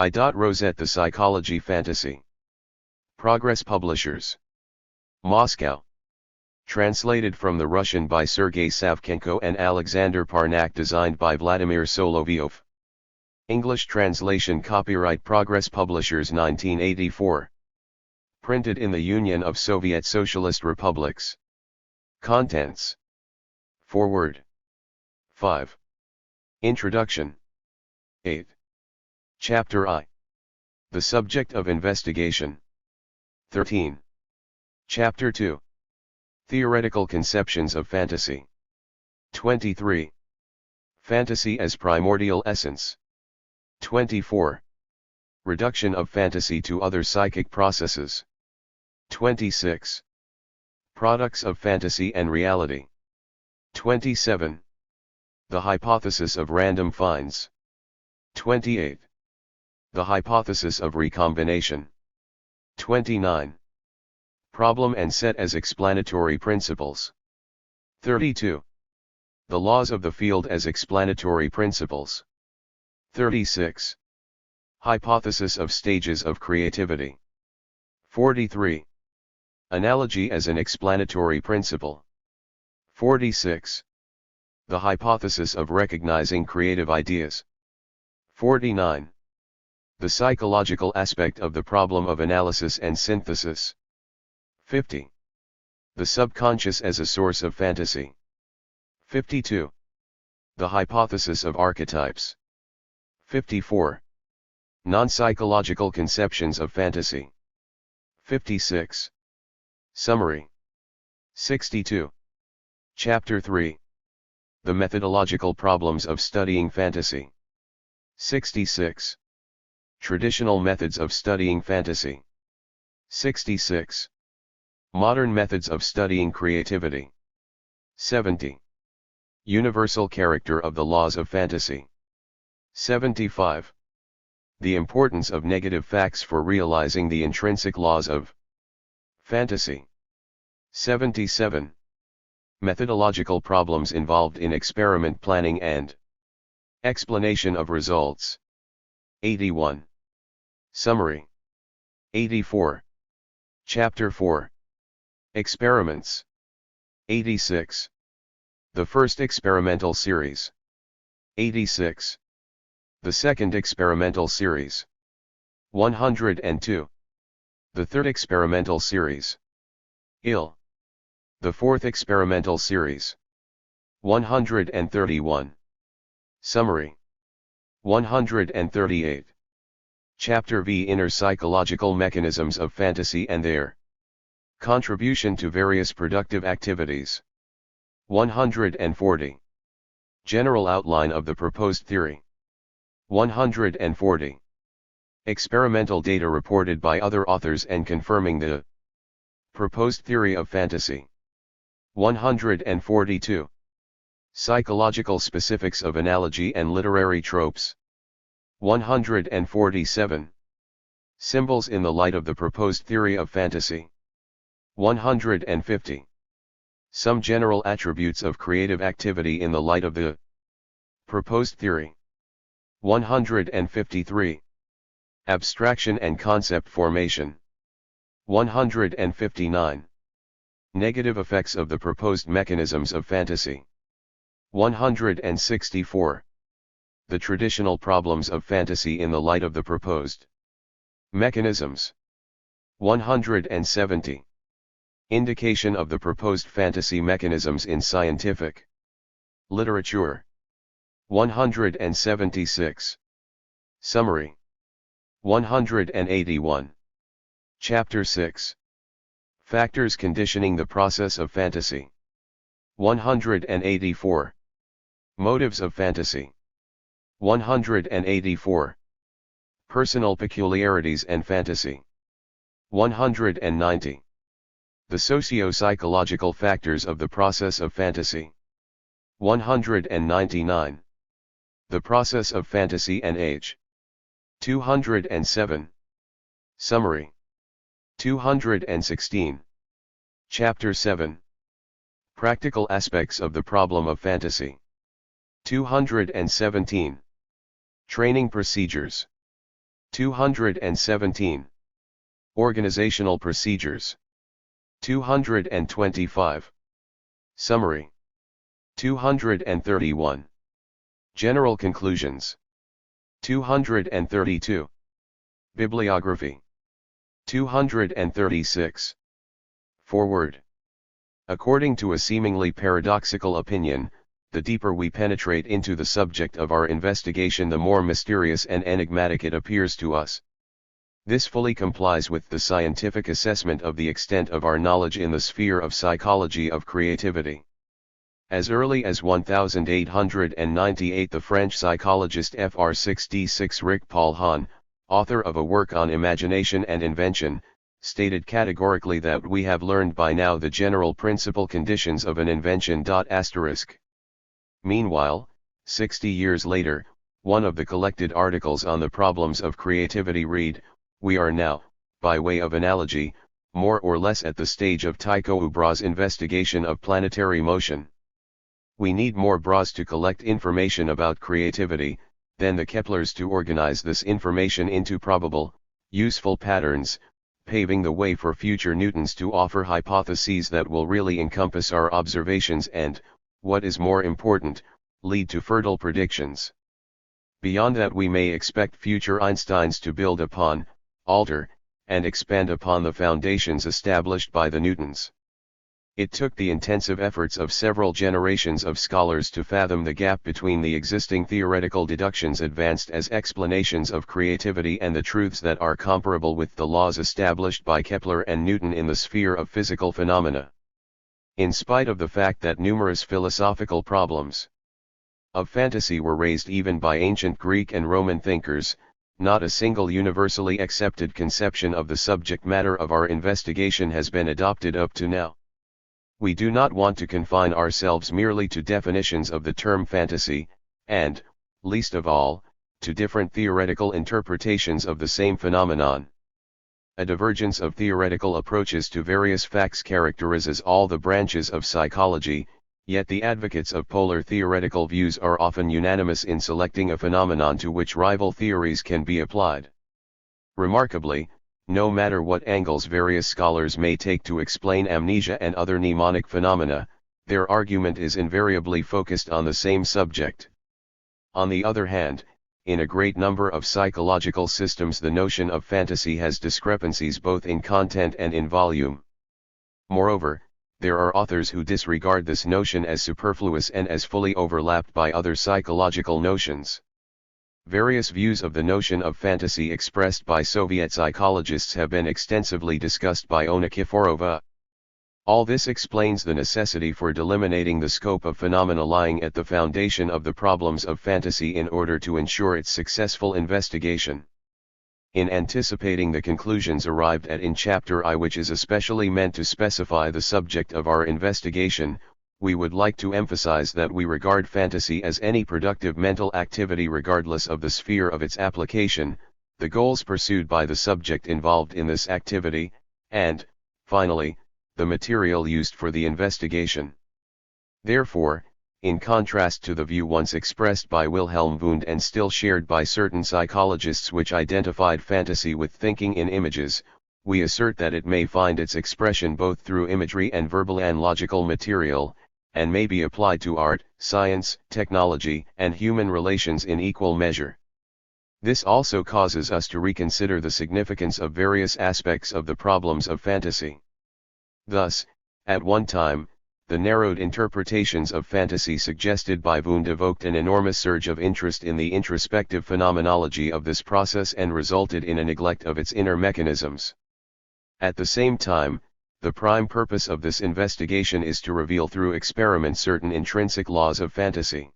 Roset The Psychology Fantasy. Progress Publishers. Moscow. Translated from the Russian by Sergei Savchenko and Alexander Parnak, designed by Vladimir Solovyov. English translation, copyright Progress Publishers, 1984. Printed in the Union of Soviet Socialist Republics. Contents. Foreword. 5. Introduction. 8. Chapter I. The subject of investigation. 13. Chapter 2. Theoretical conceptions of fantasy. 23. Fantasy as primordial essence. 24. Reduction of fantasy to other psychic processes. 26. Products of fantasy and reality. 27. The hypothesis of random finds. 28. The hypothesis of recombination. 29. Problem and set as explanatory principles. 32. The laws of the field as explanatory principles. 36. Hypothesis of stages of creativity. 43. Analogy as an explanatory principle. 46. The hypothesis of recognizing creative ideas. 49. The psychological aspect of the problem of analysis and synthesis. 50. The subconscious as a source of fantasy. 52. The hypothesis of archetypes. 54. Non-psychological conceptions of fantasy. 56. Summary. 62. Chapter 3. The methodological problems of studying fantasy. 66. Traditional methods of studying fantasy. 66. Modern methods of studying creativity. 70. Universal character of the laws of fantasy. 75. The importance of negative facts for realizing the intrinsic laws of fantasy. 77. Methodological problems involved in experiment planning and explanation of results. 81. Summary. 84. Chapter 4. Experiments. 86. The first experimental series. 86. The second experimental series. 102. The third experimental series. The fourth experimental series. 131. Summary. 138. Chapter V. Inner psychological mechanisms of fantasy and their contribution to various productive activities. 140. General outline of the proposed theory. 140. Experimental data reported by other authors and confirming the proposed theory of fantasy. 142. Psychological specifics of analogy and literary tropes. 147. Symbols in the light of the proposed theory of fantasy. 150. Some general attributes of creative activity in the light of the proposed theory. 153. Abstraction and concept formation. 159. Negative effects of the proposed mechanisms of fantasy. 164. The traditional problems of fantasy in the light of the proposed mechanisms. 170. Indication of the proposed fantasy mechanisms in scientific literature. 176. Summary. 181. Chapter 6. Factors conditioning the process of fantasy. 184. Motives of fantasy. 184. Personal peculiarities and fantasy. 190. The socio-psychological factors of the process of fantasy. 199. The process of fantasy and age. 207. Summary. 216. Chapter 7. Practical aspects of the problem of fantasy. 217. Training procedures. 217. Organizational procedures. 225. Summary. 231. General conclusions. 232. Bibliography. 236. Foreword. According to a seemingly paradoxical opinion, the deeper we penetrate into the subject of our investigation, the more mysterious and enigmatic it appears to us. This fully complies with the scientific assessment of the extent of our knowledge in the sphere of psychology of creativity. As early as 1898, the French psychologist Fr. 66 Ric Paul Hahn, author of a work on imagination and invention, stated categorically that we have learned by now the general principal conditions of an invention. Meanwhile, 60 years later, one of the collected articles on the problems of creativity read, "We are now, by way of analogy, more or less at the stage of Tycho Brahe's investigation of planetary motion. We need more Brahes to collect information about creativity, than the Keplers to organize this information into probable, useful patterns, paving the way for future Newtons to offer hypotheses that will really encompass our observations and, what is more important, lead to fertile predictions. Beyond that we may expect future Einsteins to build upon, alter, and expand upon the foundations established by the Newtons." It took the intensive efforts of several generations of scholars to fathom the gap between the existing theoretical deductions advanced as explanations of creativity and the truths that are comparable with the laws established by Kepler and Newton in the sphere of physical phenomena. In spite of the fact that numerous philosophical problems of fantasy were raised even by ancient Greek and Roman thinkers, not a single universally accepted conception of the subject matter of our investigation has been adopted up to now. We do not want to confine ourselves merely to definitions of the term fantasy, and, least of all, to different theoretical interpretations of the same phenomenon. A divergence of theoretical approaches to various facts characterizes all the branches of psychology, yet the advocates of polar theoretical views are often unanimous in selecting a phenomenon to which rival theories can be applied. Remarkably, no matter what angles various scholars may take to explain amnesia and other mnemonic phenomena, their argument is invariably focused on the same subject. On the other hand, in a great number of psychological systems the notion of fantasy has discrepancies both in content and in volume. Moreover, there are authors who disregard this notion as superfluous and as fully overlapped by other psychological notions. Various views of the notion of fantasy expressed by Soviet psychologists have been extensively discussed by Ona Kiforova. All this explains the necessity for delimiting the scope of phenomena lying at the foundation of the problems of fantasy in order to ensure its successful investigation. In anticipating the conclusions arrived at in Chapter I, which is especially meant to specify the subject of our investigation, we would like to emphasize that we regard fantasy as any productive mental activity regardless of the sphere of its application, the goals pursued by the subject involved in this activity, and, finally, the material used for the investigation. Therefore, in contrast to the view once expressed by Wilhelm Wundt and still shared by certain psychologists which identified fantasy with thinking in images, we assert that it may find its expression both through imagery and verbal and logical material, and may be applied to art, science, technology, and human relations in equal measure. This also causes us to reconsider the significance of various aspects of the problems of fantasy. Thus, at one time, the narrowed interpretations of fantasy suggested by Wundt evoked an enormous surge of interest in the introspective phenomenology of this process and resulted in a neglect of its inner mechanisms. At the same time, the prime purpose of this investigation is to reveal through experiment certain intrinsic laws of fantasy.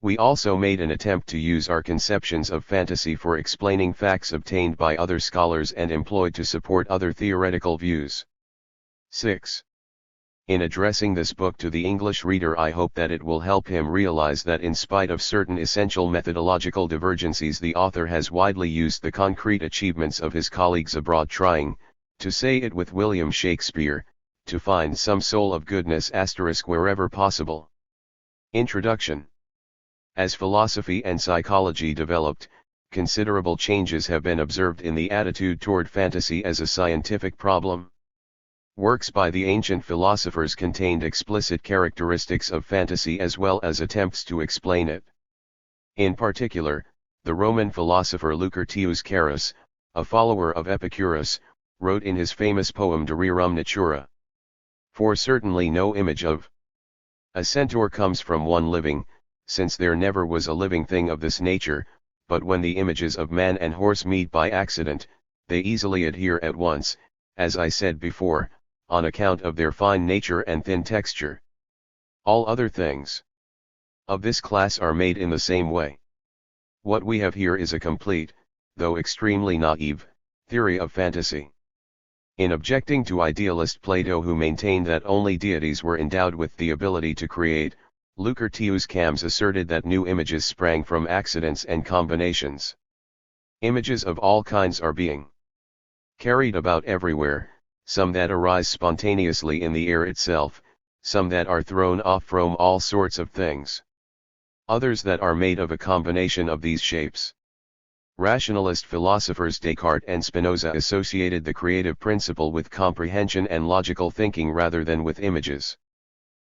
We also made an attempt to use our conceptions of fantasy for explaining facts obtained by other scholars and employed to support other theoretical views. 6. In addressing this book to the English reader, I hope that it will help him realize that in spite of certain essential methodological divergencies, the author has widely used the concrete achievements of his colleagues abroad, trying, to say it with William Shakespeare, to find some soul of goodness * wherever possible. Introduction. As philosophy and psychology developed, considerable changes have been observed in the attitude toward fantasy as a scientific problem. Works by the ancient philosophers contained explicit characteristics of fantasy as well as attempts to explain it. In particular, the Roman philosopher Lucretius Carus, a follower of Epicurus, wrote in his famous poem De Rerum Natura. For certainly no image of a centaur comes from one living, since there never was a living thing of this nature, but when the images of man and horse meet by accident, they easily adhere at once, as I said before, on account of their fine nature and thin texture. All other things of this class are made in the same way. What we have here is a complete, though extremely naive, theory of fantasy. In objecting to idealist Plato, who maintained that only deities were endowed with the ability to create, Lucretius Cams asserted that new images sprang from accidents and combinations. Images of all kinds are being carried about everywhere, some that arise spontaneously in the air itself, some that are thrown off from all sorts of things, others that are made of a combination of these shapes. Rationalist philosophers Descartes and Spinoza associated the creative principle with comprehension and logical thinking rather than with images.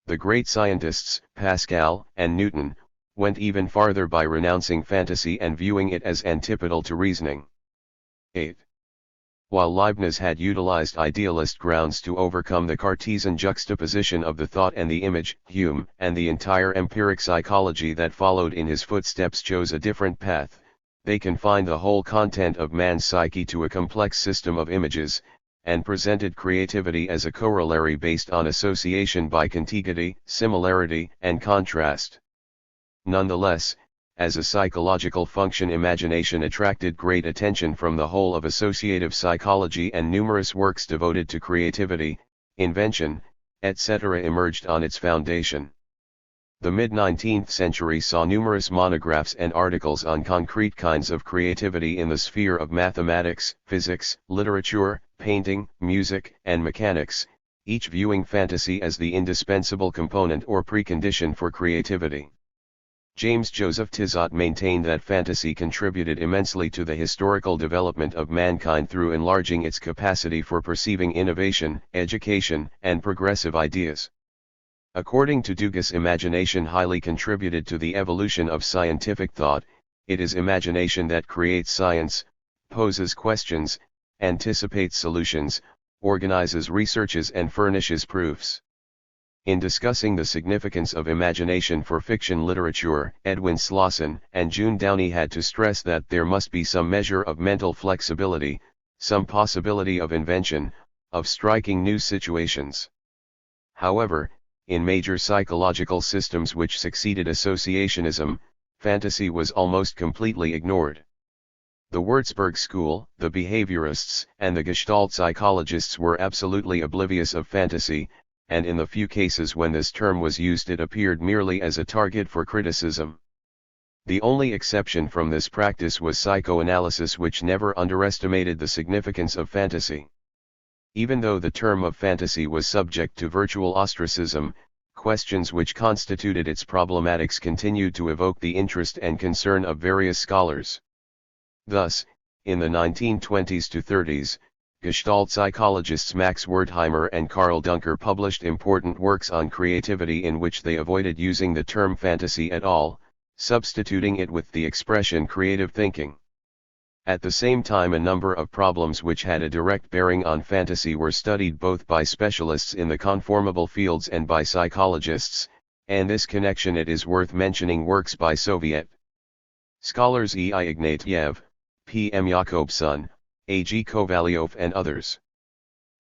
The great scientists, Pascal and Newton, went even farther by renouncing fantasy and viewing it as antipodal to reasoning. 8. While Leibniz had utilized idealist grounds to overcome the Cartesian juxtaposition of the thought and the image, Hume and the entire empiric psychology that followed in his footsteps chose a different path. They confined the whole content of man's psyche to a complex system of images, and presented creativity as a corollary based on association by contiguity, similarity, and contrast. Nonetheless, as a psychological function, imagination attracted great attention from the whole of associative psychology, and numerous works devoted to creativity, invention, etc. emerged on its foundation. The mid-19th century saw numerous monographs and articles on concrete kinds of creativity in the sphere of mathematics, physics, literature, painting, music, and mechanics, each viewing fantasy as the indispensable component or precondition for creativity. James Joseph Tizot maintained that fantasy contributed immensely to the historical development of mankind through enlarging its capacity for perceiving innovation, education, and progressive ideas. According to Dugas, imagination highly contributed to the evolution of scientific thought. It is imagination that creates science, poses questions, anticipates solutions, organizes researches, and furnishes proofs. In discussing the significance of imagination for fiction literature, Edwin Slauson and June Downey had to stress that there must be some measure of mental flexibility, some possibility of invention, of striking new situations. However, in major psychological systems which succeeded associationism, fantasy was almost completely ignored. The Würzburg school, the behaviorists, and the Gestalt psychologists were absolutely oblivious of fantasy, and in the few cases when this term was used it appeared merely as a target for criticism. The only exception from this practice was psychoanalysis, which never underestimated the significance of fantasy. Even though the term of fantasy was subject to virtual ostracism, questions which constituted its problematics continued to evoke the interest and concern of various scholars. Thus, in the 1920s to 30s, Gestalt psychologists Max Wertheimer and Karl Duncker published important works on creativity in which they avoided using the term fantasy at all, substituting it with the expression creative thinking. At the same time, a number of problems which had a direct bearing on fantasy were studied both by specialists in the conformable fields and by psychologists, and in this connection it is worth mentioning works by Soviet scholars E. I. Ignatiev, P. M. Yakobson, A. G. Kovalyov, and others.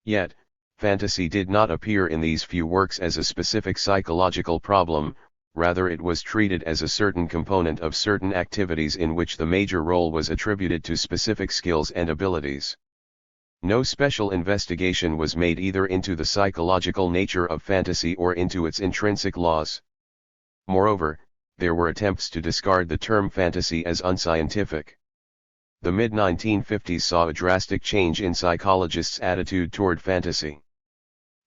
Yet, fantasy did not appear in these few works as a specific psychological problem, rather it was treated as a certain component of certain activities in which the major role was attributed to specific skills and abilities. No special investigation was made either into the psychological nature of fantasy or into its intrinsic laws. Moreover, there were attempts to discard the term fantasy as unscientific. The mid-1950s saw a drastic change in psychologists' attitude toward fantasy.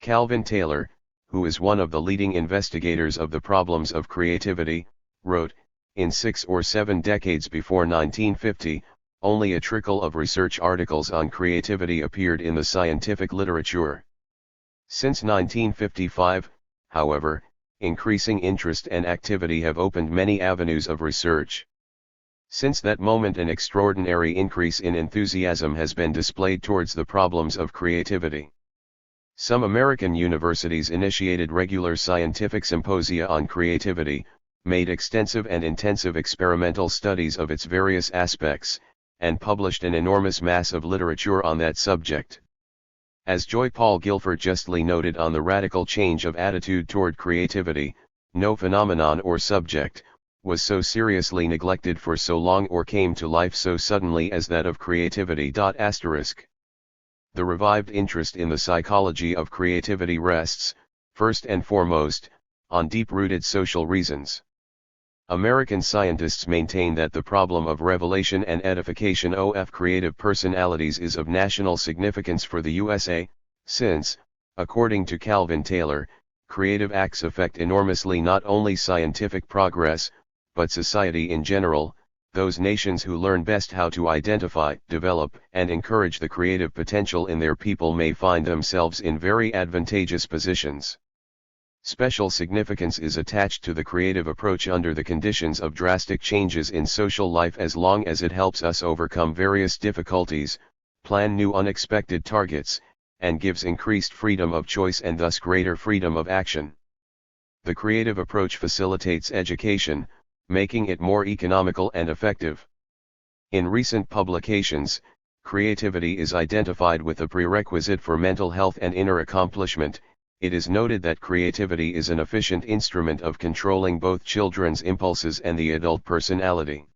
Calvin Taylor, who is one of the leading investigators of the problems of creativity, wrote, In 6 or 7 decades before 1950, only a trickle of research articles on creativity appeared in the scientific literature. Since 1955, however, increasing interest and activity have opened many avenues of research. Since that moment, an extraordinary increase in enthusiasm has been displayed towards the problems of creativity. Some American universities initiated regular scientific symposia on creativity, made extensive and intensive experimental studies of its various aspects, and published an enormous mass of literature on that subject. As Joy Paul Guilford justly noted on the radical change of attitude toward creativity, no phenomenon or subject was so seriously neglected for so long or came to life so suddenly as that of creativity. The revived interest in the psychology of creativity rests, first and foremost, on deep-rooted social reasons. American scientists maintain that the problem of revelation and edification of creative personalities is of national significance for the USA, since, according to Calvin Taylor, creative acts affect enormously not only scientific progress, but society in general. Those nations who learn best how to identify, develop, and encourage the creative potential in their people may find themselves in very advantageous positions. Special significance is attached to the creative approach under the conditions of drastic changes in social life as long as it helps us overcome various difficulties, plan new unexpected targets, and gives increased freedom of choice and thus greater freedom of action. The creative approach facilitates education, making it more economical and effective. In recent publications, creativity is identified with a prerequisite for mental health and inner accomplishment. It is noted that creativity is an efficient instrument of controlling both children's impulses and the adult personality.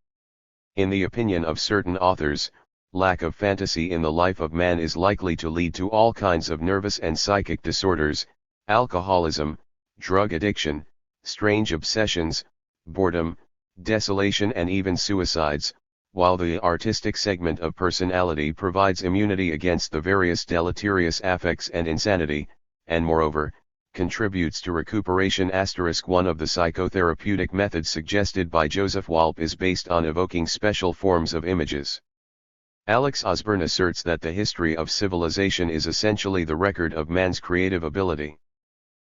In the opinion of certain authors, lack of fantasy in the life of man is likely to lead to all kinds of nervous and psychic disorders, alcoholism, drug addiction, strange obsessions, boredom, desolation and even suicides, while the artistic segment of personality provides immunity against the various deleterious affects and insanity, and moreover, contributes to recuperation. One of the psychotherapeutic methods suggested by Joseph Walp is based on evoking special forms of images. Alex Osborne asserts that the history of civilization is essentially the record of man's creative ability.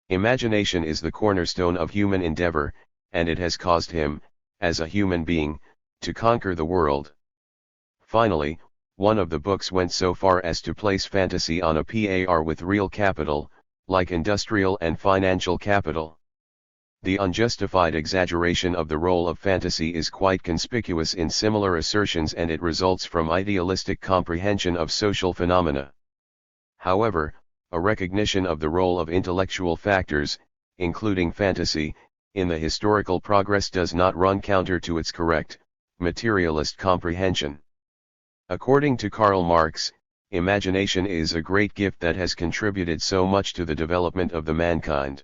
Imagination is the cornerstone of human endeavor, and it has caused him, as a human being, to conquer the world. Finally, one of the books went so far as to place fantasy on a par with real capital, like industrial and financial capital. The unjustified exaggeration of the role of fantasy is quite conspicuous in similar assertions, and it results from idealistic comprehension of social phenomena. However, a recognition of the role of intellectual factors, including fantasy, in the historical progress does not run counter to its correct, materialist comprehension. According to Karl Marx, imagination is a great gift that has contributed so much to the development of the mankind.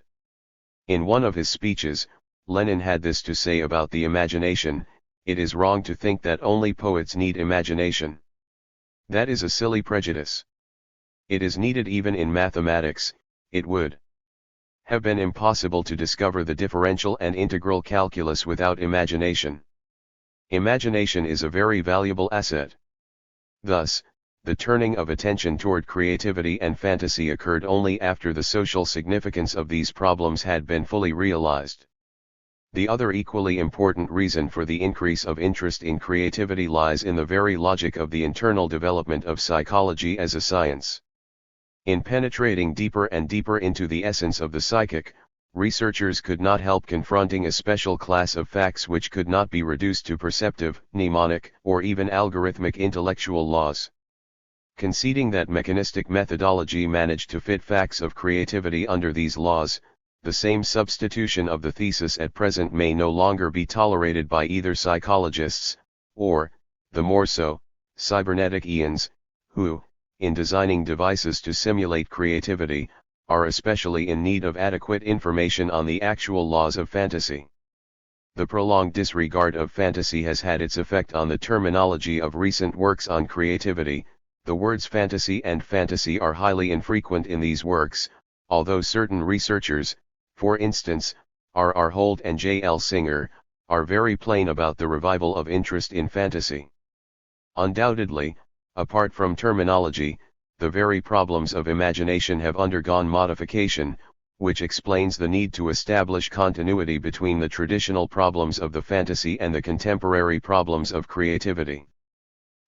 In one of his speeches, Lenin had this to say about the imagination: "It is wrong to think that only poets need imagination. That is a silly prejudice. It is needed even in mathematics. It would have been impossible to discover the differential and integral calculus without imagination. Imagination is a very valuable asset." Thus, the turning of attention toward creativity and fantasy occurred only after the social significance of these problems had been fully realized. The other equally important reason for the increase of interest in creativity lies in the very logic of the internal development of psychology as a science. In penetrating deeper and deeper into the essence of the psychic, researchers could not help confronting a special class of facts which could not be reduced to perceptive, mnemonic, or even algorithmic intellectual laws. Conceding that mechanistic methodology managed to fit facts of creativity under these laws, the same substitution of the thesis at present may no longer be tolerated by either psychologists, or, the more so, cybernetic eons, who, in designing devices to simulate creativity, are especially in need of adequate information on the actual laws of fantasy. The prolonged disregard of fantasy has had its effect on the terminology of recent works on creativity. The words fantasy and fantasy are highly infrequent in these works, although certain researchers, for instance, R. R. Holt and J. L. Singer, are very plain about the revival of interest in fantasy. Undoubtedly, apart from terminology, the very problems of imagination have undergone modification, which explains the need to establish continuity between the traditional problems of the fantasy and the contemporary problems of creativity.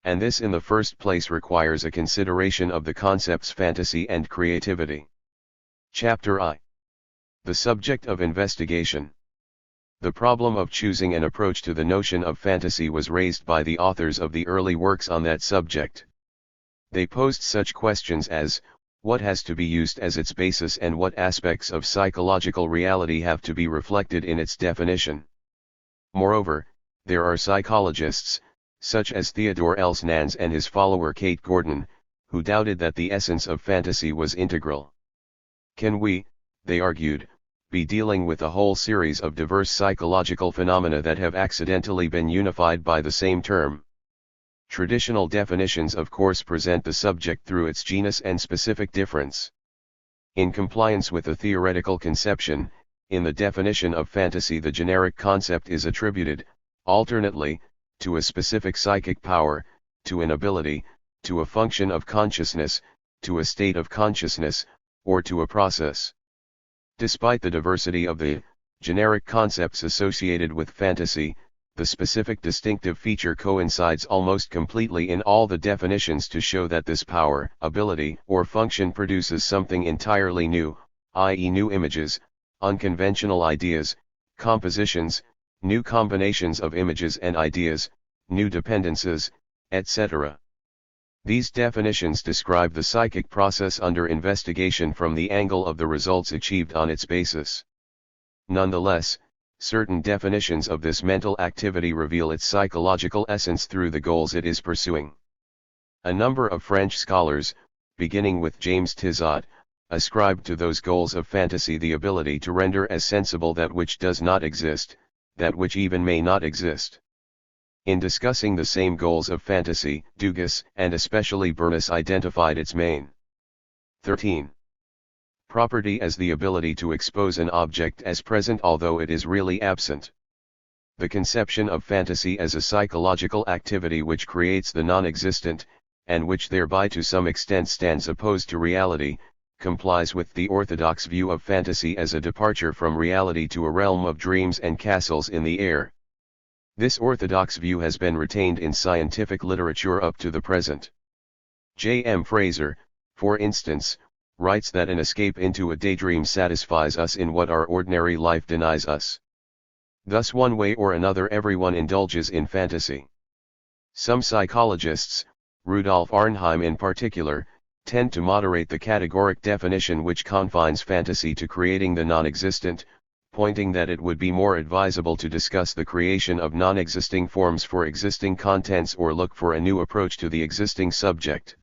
And this in the first place requires a consideration of the concepts fantasy and creativity. Chapter I. The subject of investigation. The problem of choosing an approach to the notion of fantasy was raised by the authors of the early works on that subject. They posed such questions as, what has to be used as its basis and what aspects of psychological reality have to be reflected in its definition. Moreover, there are psychologists, such as Theodore Elsnans and his follower Kate Gordon, who doubted that the essence of fantasy was integral. Can we, they argued, be dealing with a whole series of diverse psychological phenomena that have accidentally been unified by the same term? Traditional definitions of course present the subject through its genus and specific difference. In compliance with the theoretical conception, in the definition of fantasy the generic concept is attributed, alternately, to a specific psychic power, to an ability, to a function of consciousness, to a state of consciousness, or to a process. Despite the diversity of the generic concepts associated with fantasy, the specific distinctive feature coincides almost completely in all the definitions to show that this power, ability, or function produces something entirely new, i.e. new images, unconventional ideas, compositions, new combinations of images and ideas, new dependences, etc. These definitions describe the psychic process under investigation from the angle of the results achieved on its basis. Nonetheless, certain definitions of this mental activity reveal its psychological essence through the goals it is pursuing. A number of French scholars, beginning with James Tizot, ascribed to those goals of fantasy the ability to render as sensible that which does not exist, that which even may not exist. In discussing the same goals of fantasy, Dugas, and especially Bernis identified its main 13. Property as the ability to expose an object as present although it is really absent. The conception of fantasy as a psychological activity which creates the non-existent, and which thereby to some extent stands opposed to reality, complies with the orthodox view of fantasy as a departure from reality to a realm of dreams and castles in the air. This orthodox view has been retained in scientific literature up to the present. J. M. Fraser, for instance, writes that an escape into a daydream satisfies us in what our ordinary life denies us. Thus one way or another everyone indulges in fantasy. Some psychologists, Rudolf Arnheim in particular, tend to moderate the categoric definition which confines fantasy to creating the non-existent, pointing that it would be more advisable to discuss the creation of non-existing forms for existing contents or look for a new approach to the existing subject.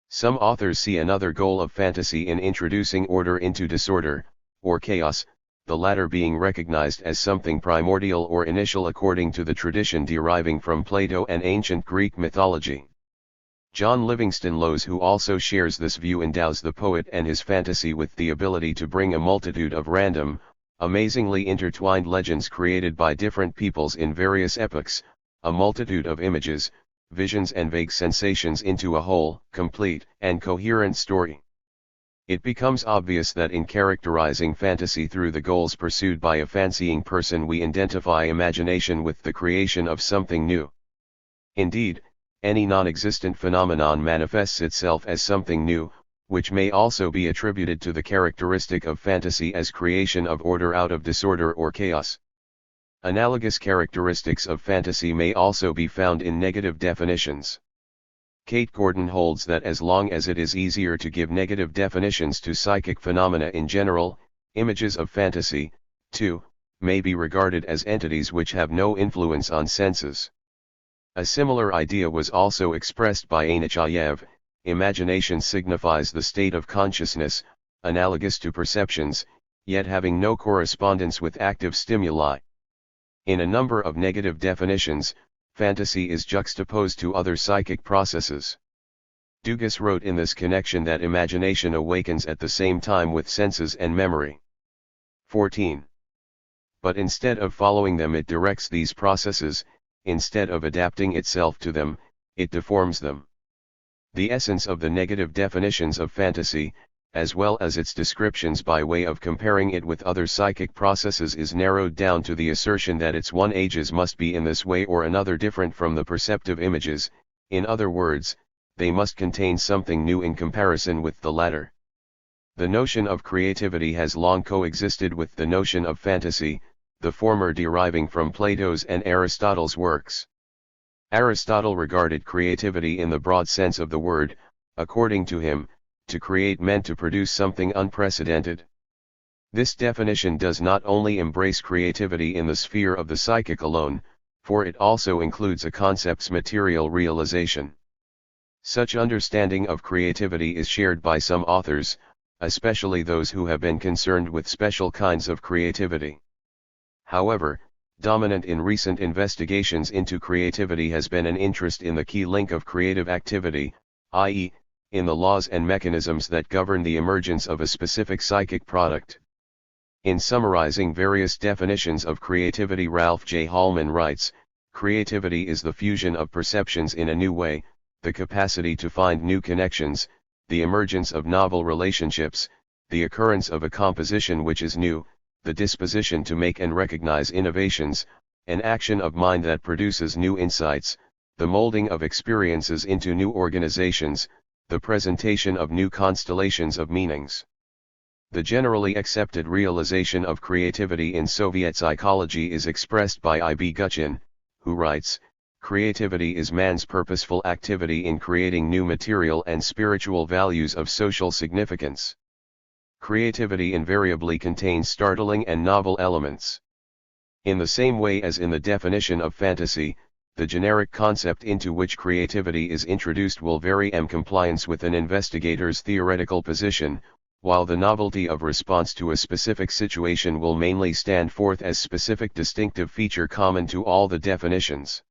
Some authors see another goal of fantasy in introducing order into disorder, or chaos, the latter being recognized as something primordial or initial according to the tradition deriving from Plato and ancient Greek mythology. John Livingston Lowes, who also shares this view, endows the poet and his fantasy with the ability to bring a multitude of random, amazingly intertwined legends created by different peoples in various epochs, a multitude of images, visions and vague sensations into a whole, complete, and coherent story. It becomes obvious that in characterizing fantasy through the goals pursued by a fancying person we identify imagination with the creation of something new. Indeed, any non-existent phenomenon manifests itself as something new, which may also be attributed to the characteristic of fantasy as creation of order out of disorder or chaos. Analogous characteristics of fantasy may also be found in negative definitions. Kate Gordon holds that as long as it is easier to give negative definitions to psychic phenomena in general, images of fantasy, too, may be regarded as entities which have no influence on senses. A similar idea was also expressed by Anichayev. Imagination signifies the state of consciousness, analogous to perceptions, yet having no correspondence with active stimuli. In a number of negative definitions, fantasy is juxtaposed to other psychic processes. Dugas wrote in this connection that imagination awakens at the same time with senses and memory. 14. but instead of following them it directs these processes, instead of adapting itself to them, it deforms them. The essence of the negative definitions of fantasy, as well as its descriptions by way of comparing it with other psychic processes, is narrowed down to the assertion that its one ages must be in this way or another different from the perceptive images, in other words, they must contain something new in comparison with the latter. The notion of creativity has long coexisted with the notion of fantasy, the former deriving from Plato's and Aristotle's works. Aristotle regarded creativity in the broad sense of the word. According to him, to create meant to produce something unprecedented. This definition does not only embrace creativity in the sphere of the psychic alone, for it also includes a concept's material realization. Such understanding of creativity is shared by some authors, especially those who have been concerned with special kinds of creativity. However, dominant in recent investigations into creativity has been an interest in the key link of creative activity, i.e., in the laws and mechanisms that govern the emergence of a specific psychic product. In summarizing various definitions of creativity, Ralph J. Hallman writes, "Creativity is the fusion of perceptions in a new way, the capacity to find new connections, the emergence of novel relationships, the occurrence of a composition which is new, the disposition to make and recognize innovations, an action of mind that produces new insights, the molding of experiences into new organizations, the presentation of new constellations of meanings." The generally accepted realization of creativity in Soviet psychology is expressed by I.B. Guchin, who writes, "Creativity is man's purposeful activity in creating new material and spiritual values of social significance. Creativity invariably contains startling and novel elements." In the same way as in the definition of fantasy, the generic concept into which creativity is introduced will vary in compliance with an investigator's theoretical position, while the novelty of response to a specific situation will mainly stand forth as specific distinctive feature common to all the definitions.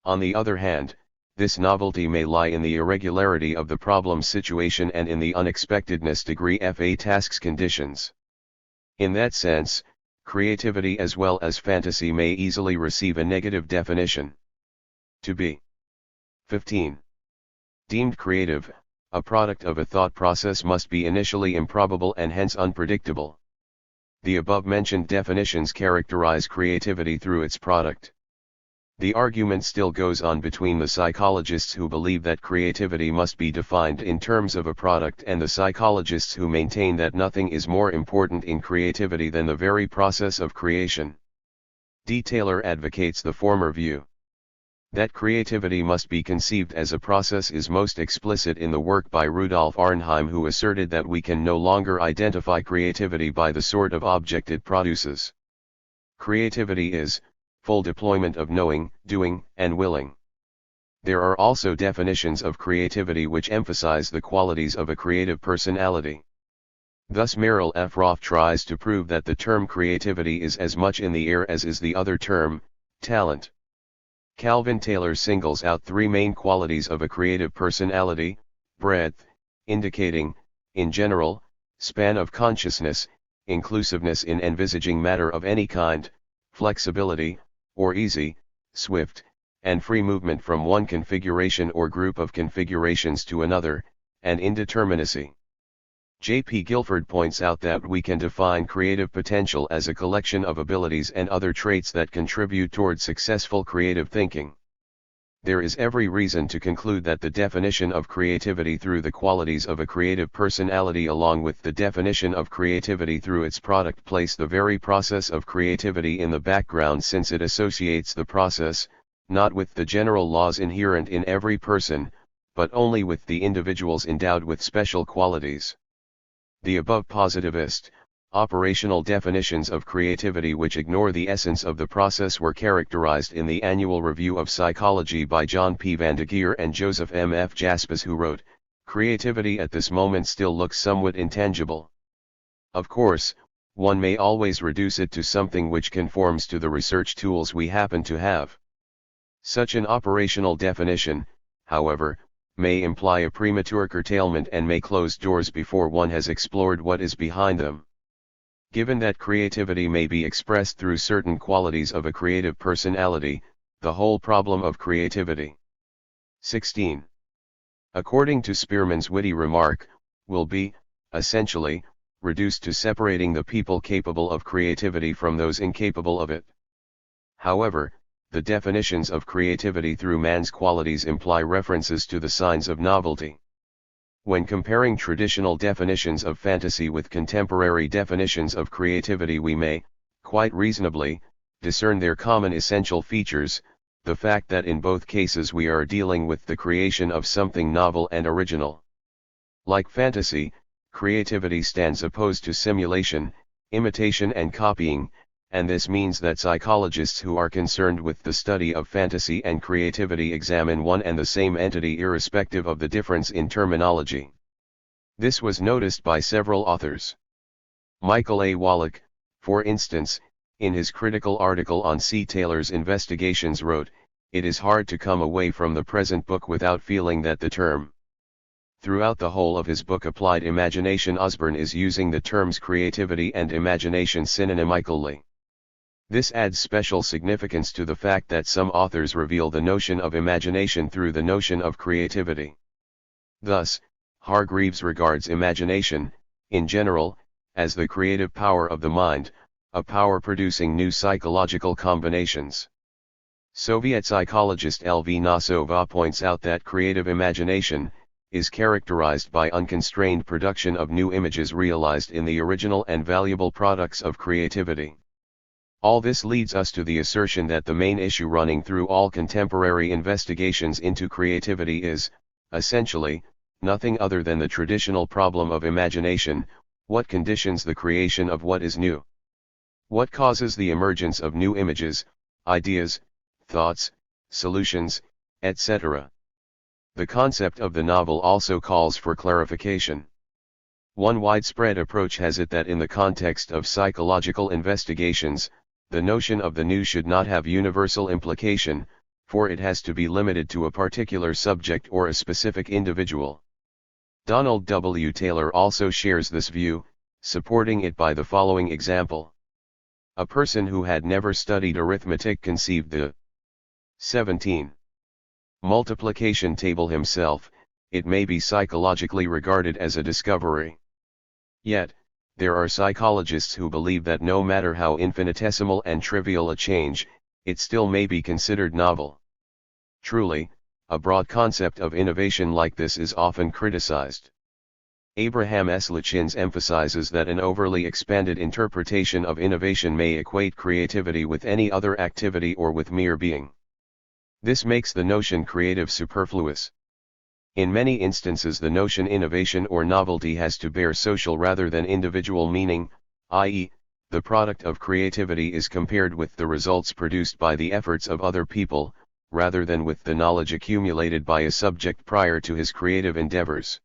On the other hand, this novelty may lie in the irregularity of the problem situation and in the unexpectedness degree of a task's conditions. In that sense, creativity as well as fantasy may easily receive a negative definition. To be 15. Deemed creative, a product of a thought process must be initially improbable and hence unpredictable. The above-mentioned definitions characterize creativity through its product. The argument still goes on between the psychologists who believe that creativity must be defined in terms of a product and the psychologists who maintain that nothing is more important in creativity than the very process of creation. D. Taylor advocates the former view. That creativity must be conceived as a process is most explicit in the work by Rudolf Arnheim, who asserted that we can no longer identify creativity by the sort of object it produces. Creativity is full deployment of knowing, doing, and willing. There are also definitions of creativity which emphasize the qualities of a creative personality. Thus Merrill F. Roth tries to prove that the term creativity is as much in the air as is the other term, talent. Calvin Taylor singles out three main qualities of a creative personality: breadth, indicating, in general, span of consciousness, inclusiveness in envisaging matter of any kind, flexibility, or easy, swift, and free movement from one configuration or group of configurations to another, and indeterminacy. J. P. Guilford points out that we can define creative potential as a collection of abilities and other traits that contribute toward successful creative thinking. There is every reason to conclude that the definition of creativity through the qualities of a creative personality along with the definition of creativity through its product place the very process of creativity in the background, since it associates the process, not with the general laws inherent in every person, but only with the individuals endowed with special qualities. The above positivist, operational definitions of creativity which ignore the essence of the process were characterized in the Annual Review of Psychology by John P. Vandegeer and Joseph M. F. Jaspers, who wrote, "Creativity at this moment still looks somewhat intangible. Of course, one may always reduce it to something which conforms to the research tools we happen to have. Such an operational definition, however, may imply a premature curtailment and may close doors before one has explored what is behind them. Given that creativity may be expressed through certain qualities of a creative personality, the whole problem of creativity. 16. According to Spearman's witty remark, will be, essentially, reduced to separating the people capable of creativity from those incapable of it. However, the definitions of creativity through man's qualities imply references to the signs of novelty. When comparing traditional definitions of fantasy with contemporary definitions of creativity, we may, quite reasonably, discern their common essential features, the fact that in both cases we are dealing with the creation of something novel and original. Like fantasy, creativity stands opposed to simulation, imitation and copying, and this means that psychologists who are concerned with the study of fantasy and creativity examine one and the same entity irrespective of the difference in terminology. This was noticed by several authors. Michael A. Wallach, for instance, in his critical article on C. Taylor's investigations wrote, "It is hard to come away from the present book without feeling that the term." Throughout the whole of his book Applied Imagination, Osborne is using the terms creativity and imagination synonymically. This adds special significance to the fact that some authors reveal the notion of imagination through the notion of creativity. Thus, Hargreaves regards imagination, in general, as the creative power of the mind, a power producing new psychological combinations. Soviet psychologist L.V. Nosova points out that creative imagination is characterized by unconstrained production of new images realized in the original and valuable products of creativity. All this leads us to the assertion that the main issue running through all contemporary investigations into creativity is, essentially, nothing other than the traditional problem of imagination: what conditions the creation of what is new? What causes the emergence of new images, ideas, thoughts, solutions, etc.? The concept of the novel also calls for clarification. One widespread approach has it that in the context of psychological investigations, the notion of the new should not have universal implication, for it has to be limited to a particular subject or a specific individual. Donald W. Taylor also shares this view, supporting it by the following example. A person who had never studied arithmetic conceived the 17 multiplication table himself. It may be psychologically regarded as a discovery. Yet, there are psychologists who believe that no matter how infinitesimal and trivial a change, it still may be considered novel. Truly, a broad concept of innovation like this is often criticized. Abraham S. Lichins emphasizes that an overly expanded interpretation of innovation may equate creativity with any other activity or with mere being. This makes the notion creative superfluous. In many instances the notion innovation or novelty has to bear social rather than individual meaning, i.e., the product of creativity is compared with the results produced by the efforts of other people, rather than with the knowledge accumulated by a subject prior to his creative endeavors.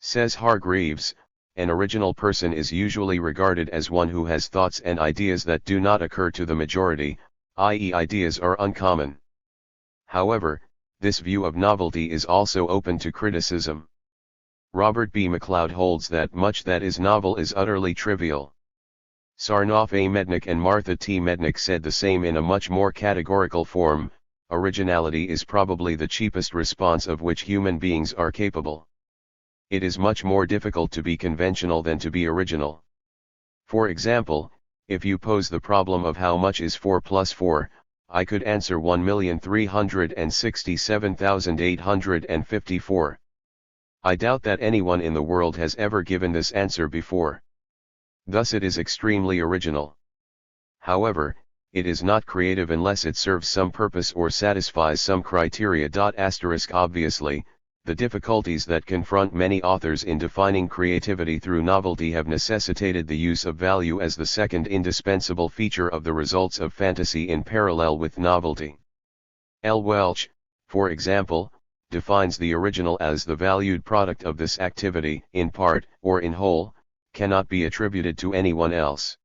Says Hargreaves, an original person is usually regarded as one who has thoughts and ideas that do not occur to the majority, i.e., ideas are uncommon. However, this view of novelty is also open to criticism. Robert B. McLeod holds that much that is novel is utterly trivial. Sarnoff A. Mednick and Martha T. Mednick said the same in a much more categorical form: originality is probably the cheapest response of which human beings are capable. It is much more difficult to be conventional than to be original. For example, if you pose the problem of how much is 4 plus 4, I could answer 1,367,854. I doubt that anyone in the world has ever given this answer before. Thus it is extremely original. However, it is not creative unless it serves some purpose or satisfies some criteria. Obviously, the difficulties that confront many authors in defining creativity through novelty have necessitated the use of value as the second indispensable feature of the results of fantasy in parallel with novelty. L. Welch, for example, defines the original as the valued product of this activity, in part, or in whole, cannot be attributed to anyone else.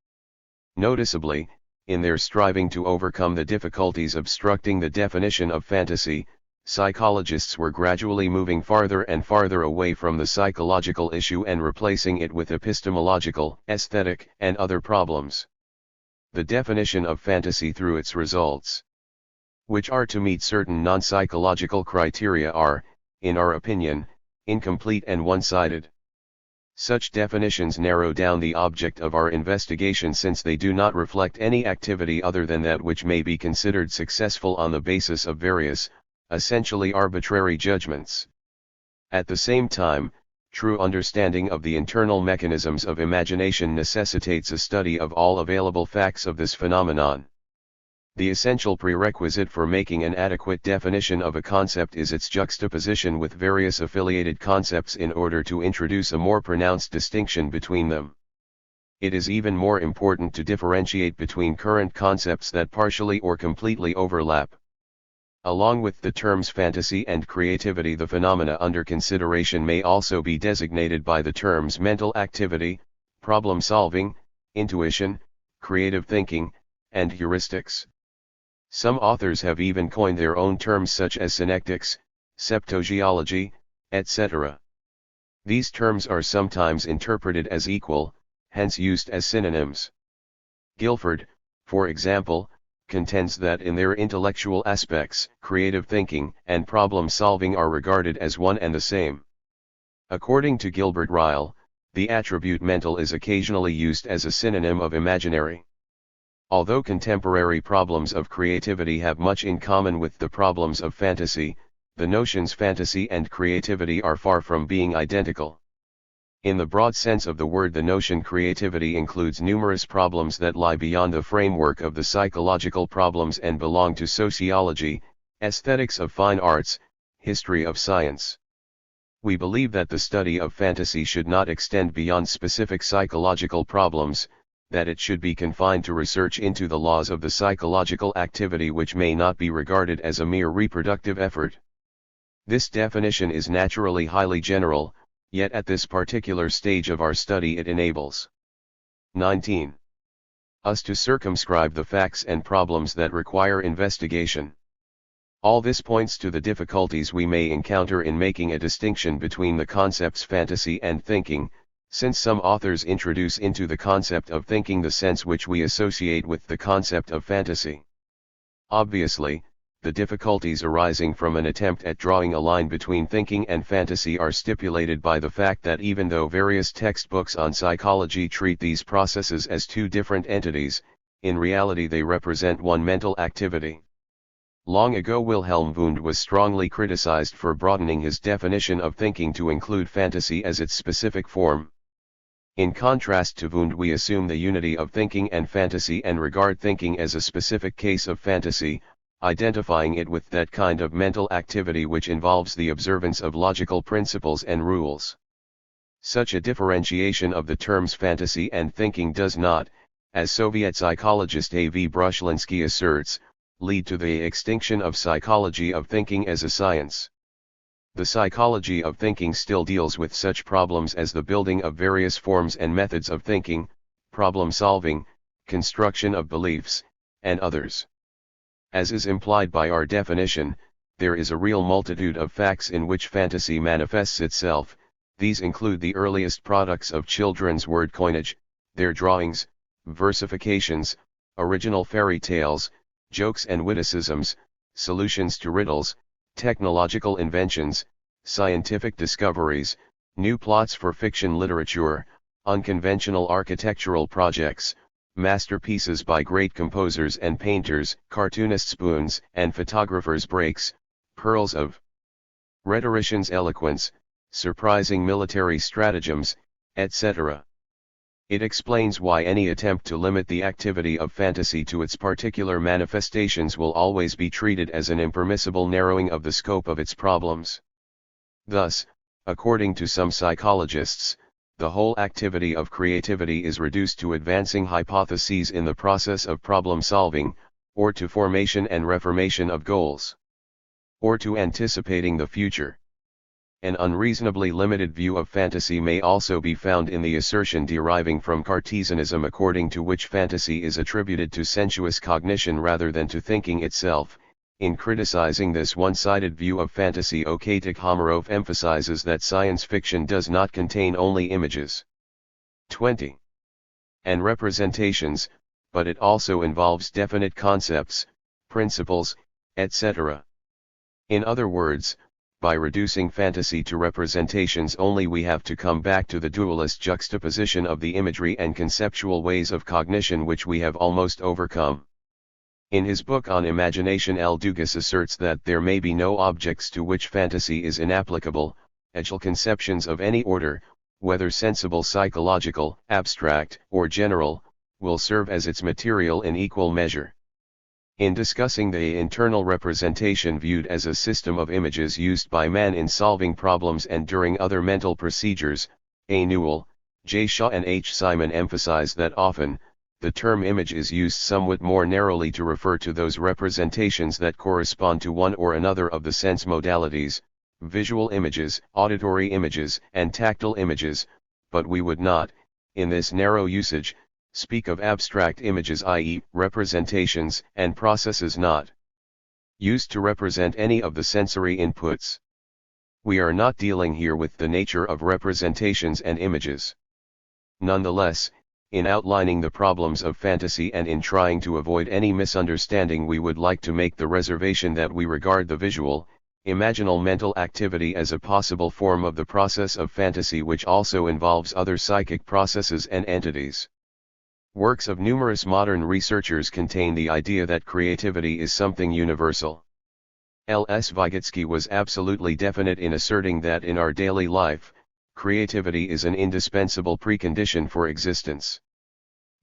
Noticeably, in their striving to overcome the difficulties obstructing the definition of fantasy, psychologists were gradually moving farther and farther away from the psychological issue and replacing it with epistemological, aesthetic, and other problems. The definition of fantasy through its results, which are to meet certain non-psychological criteria, are, in our opinion, incomplete and one-sided. Such definitions narrow down the object of our investigation, since they do not reflect any activity other than that which may be considered successful on the basis of various, essentially arbitrary judgments. At the same time, true understanding of the internal mechanisms of imagination necessitates a study of all available facts of this phenomenon. The essential prerequisite for making an adequate definition of a concept is its juxtaposition with various affiliated concepts in order to introduce a more pronounced distinction between them. It is even more important to differentiate between current concepts that partially or completely overlap. Along with the terms fantasy and creativity, the phenomena under consideration may also be designated by the terms mental activity, problem solving, intuition, creative thinking, and heuristics. Some authors have even coined their own terms such as synectics, septogeology, etc. These terms are sometimes interpreted as equal, hence used as synonyms. Guilford, for example, contends that in their intellectual aspects, creative thinking and problem solving are regarded as one and the same. According to Gilbert Ryle, the attribute mental is occasionally used as a synonym of imaginary. Although contemporary problems of creativity have much in common with the problems of fantasy, the notions fantasy and creativity are far from being identical. In the broad sense of the word, the notion creativity includes numerous problems that lie beyond the framework of the psychological problems and belong to sociology, aesthetics of fine arts, history of science. We believe that the study of fantasy should not extend beyond specific psychological problems, that it should be confined to research into the laws of the psychological activity, which may not be regarded as a mere reproductive effort. This definition is naturally highly general, yet at this particular stage of our study it enables 19. Us to circumscribe the facts and problems that require investigation. All this points to the difficulties we may encounter in making a distinction between the concepts fantasy and thinking, since some authors introduce into the concept of thinking the sense which we associate with the concept of fantasy. Obviously, the difficulties arising from an attempt at drawing a line between thinking and fantasy are stipulated by the fact that even though various textbooks on psychology treat these processes as two different entities, in reality they represent one mental activity. Long ago Wilhelm Wundt was strongly criticized for broadening his definition of thinking to include fantasy as its specific form. In contrast to Wundt, we assume the unity of thinking and fantasy and regard thinking as a specific case of fantasy, identifying it with that kind of mental activity which involves the observance of logical principles and rules. Such a differentiation of the terms fantasy and thinking does not, as Soviet psychologist A.V. Brushlinsky asserts, lead to the extinction of psychology of thinking as a science. The psychology of thinking still deals with such problems as the building of various forms and methods of thinking, problem solving, construction of beliefs, and others. As is implied by our definition, there is a real multitude of facts in which fantasy manifests itself. These include the earliest products of children's word coinage, their drawings, versifications, original fairy tales, jokes and witticisms, solutions to riddles, technological inventions, scientific discoveries, new plots for fiction literature, unconventional architectural projects, masterpieces by great composers and painters, cartoonists' boons and photographers' breaks, pearls of rhetoricians' eloquence, surprising military stratagems, etc. It explains why any attempt to limit the activity of fantasy to its particular manifestations will always be treated as an impermissible narrowing of the scope of its problems. Thus, according to some psychologists, the whole activity of creativity is reduced to advancing hypotheses in the process of problem solving, or to formation and reformation of goals, or to anticipating the future. An unreasonably limited view of fantasy may also be found in the assertion deriving from Cartesianism, according to which fantasy is attributed to sensuous cognition rather than to thinking itself, In criticizing this one-sided view of fantasy, Okatik Hamarov emphasizes that science fiction does not contain only images 20 and representations, but it also involves definite concepts, principles, etc. In other words, by reducing fantasy to representations only, we have to come back to the dualist juxtaposition of the imagery and conceptual ways of cognition which we have almost overcome. In his book on imagination, L. Dugas asserts that there may be no objects to which fantasy is inapplicable. Agile conceptions of any order, whether sensible, psychological, abstract, or general, will serve as its material in equal measure. In discussing the internal representation viewed as a system of images used by man in solving problems and during other mental procedures, A. Newell, J. Shaw and H. Simon emphasize that often, the term image is used somewhat more narrowly to refer to those representations that correspond to one or another of the sense modalities, visual images, auditory images, and tactile images, but we would not, in this narrow usage, speak of abstract images, i.e., representations and processes not used to represent any of the sensory inputs. We are not dealing here with the nature of representations and images. Nonetheless, in outlining the problems of fantasy and in trying to avoid any misunderstanding, we would like to make the reservation that we regard the visual, imaginal mental activity as a possible form of the process of fantasy which also involves other psychic processes and entities. Works of numerous modern researchers contain the idea that creativity is something universal. L.S. Vygotsky was absolutely definite in asserting that in our daily life, creativity is an indispensable precondition for existence.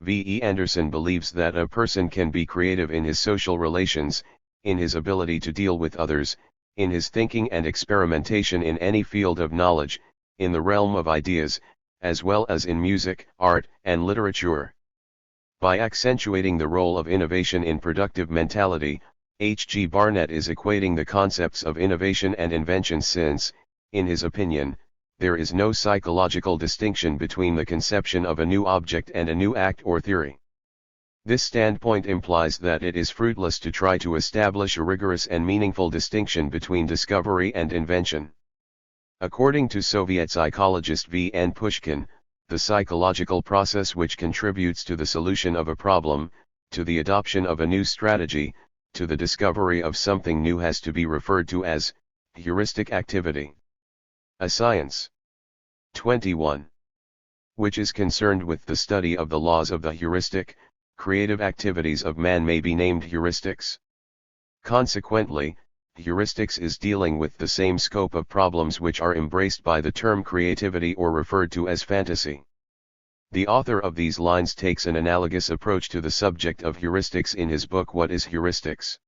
V.E. Anderson believes that a person can be creative in his social relations, in his ability to deal with others, in his thinking and experimentation in any field of knowledge, in the realm of ideas, as well as in music, art, and literature. By accentuating the role of innovation in productive mentality, H.G. Barnett is equating the concepts of innovation and invention since, in his opinion, there is no psychological distinction between the conception of a new object and a new act or theory. This standpoint implies that it is fruitless to try to establish a rigorous and meaningful distinction between discovery and invention. According to Soviet psychologist V. N. Pushkin, the psychological process which contributes to the solution of a problem, to the adoption of a new strategy, to the discovery of something new has to be referred to as heuristic activity. A science 21. Which is concerned with the study of the laws of the heuristic, creative activities of man may be named heuristics. Consequently, heuristics is dealing with the same scope of problems which are embraced by the term creativity or referred to as fantasy. The author of these lines takes an analogous approach to the subject of heuristics in his book What is Heuristics?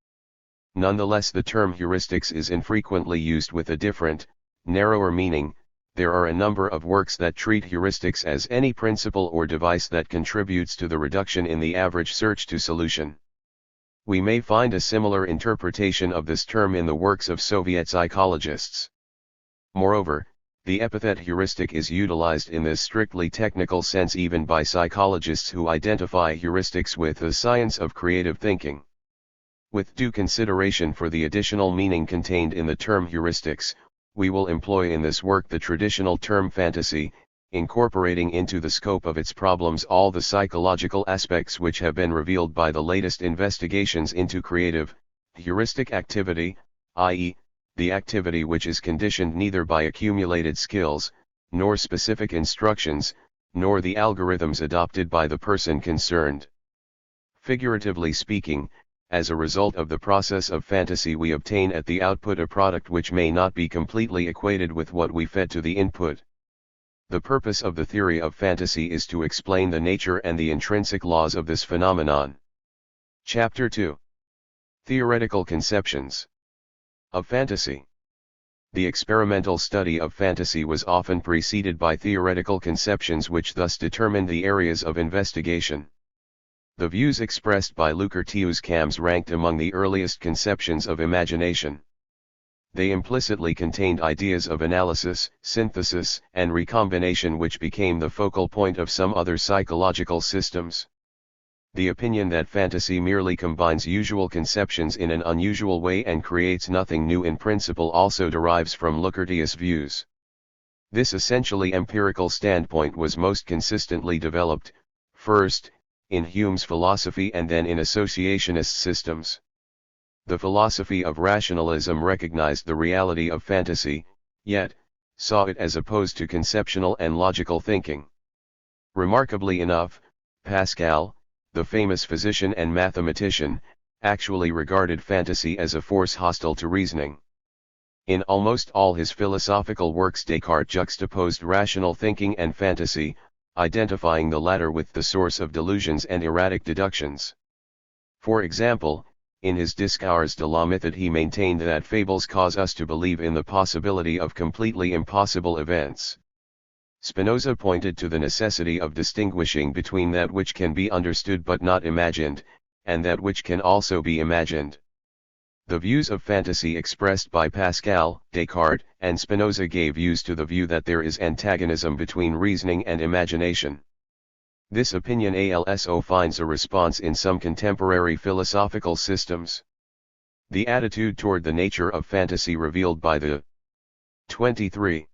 Nonetheless, the term heuristics is infrequently used with a different, narrower meaning. There are a number of works that treat heuristics as any principle or device that contributes to the reduction in the average search to solution. We may find a similar interpretation of this term in the works of Soviet psychologists. Moreover, the epithet heuristic is utilized in this strictly technical sense even by psychologists who identify heuristics with the science of creative thinking. With due consideration for the additional meaning contained in the term heuristics, we will employ in this work the traditional term fantasy, incorporating into the scope of its problems all the psychological aspects which have been revealed by the latest investigations into creative, heuristic activity, i.e., the activity which is conditioned neither by accumulated skills, nor specific instructions, nor the algorithms adopted by the person concerned. Figuratively speaking, as a result of the process of fantasy we obtain at the output a product which may not be completely equated with what we fed to the input. The purpose of the theory of fantasy is to explain the nature and the intrinsic laws of this phenomenon. Chapter 2. Theoretical Conceptions of Fantasy. The experimental study of fantasy was often preceded by theoretical conceptions which thus determined the areas of investigation. The views expressed by Lucretius Cams ranked among the earliest conceptions of imagination. They implicitly contained ideas of analysis, synthesis, and recombination which became the focal point of some other psychological systems. The opinion that fantasy merely combines usual conceptions in an unusual way and creates nothing new in principle also derives from Lukatius' views. This essentially empirical standpoint was most consistently developed, first, in Hume's philosophy and then in associationist systems. The philosophy of rationalism recognized the reality of fantasy, yet, saw it as opposed to conceptual and logical thinking. Remarkably enough, Pascal, the famous physician and mathematician, actually regarded fantasy as a force hostile to reasoning. In almost all his philosophical works, Descartes juxtaposed rational thinking and fantasy, identifying the latter with the source of delusions and erratic deductions. For example, in his Discours de la Méthode he maintained that fables cause us to believe in the possibility of completely impossible events. Spinoza pointed to the necessity of distinguishing between that which can be understood but not imagined, and that which can also be imagined. The views of fantasy expressed by Pascal, Descartes, and Spinoza gave use to the view that there is antagonism between reasoning and imagination. This opinion also finds a response in some contemporary philosophical systems. The attitude toward the nature of fantasy revealed by the 23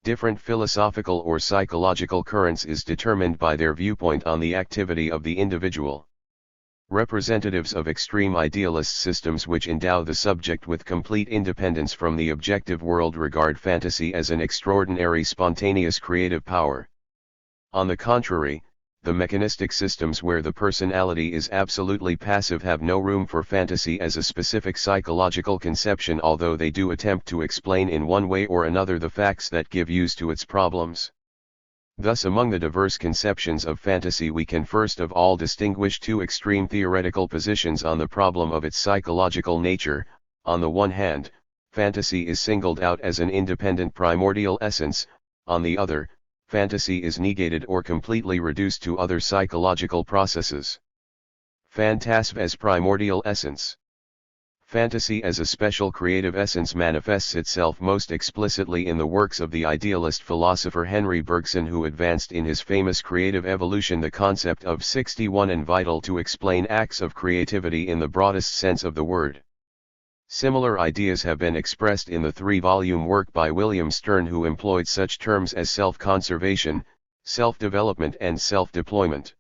different philosophical or psychological currents is determined by their viewpoint on the activity of the individual. Representatives of extreme idealist systems which endow the subject with complete independence from the objective world regard fantasy as an extraordinary spontaneous creative power. On the contrary, the mechanistic systems where the personality is absolutely passive have no room for fantasy as a specific psychological conception, although they do attempt to explain in one way or another the facts that give use to its problems. Thus, among the diverse conceptions of fantasy we can first of all distinguish two extreme theoretical positions on the problem of its psychological nature. On the one hand, fantasy is singled out as an independent primordial essence, on the other, fantasy is negated or completely reduced to other psychological processes. Phantasm as primordial essence. Fantasy as a special creative essence manifests itself most explicitly in the works of the idealist philosopher Henry Bergson, who advanced in his famous Creative Evolution the concept of 61 and vital to explain acts of creativity in the broadest sense of the word. Similar ideas have been expressed in the 3-volume work by William Stern, who employed such terms as self-conservation, self-development and self-deployment.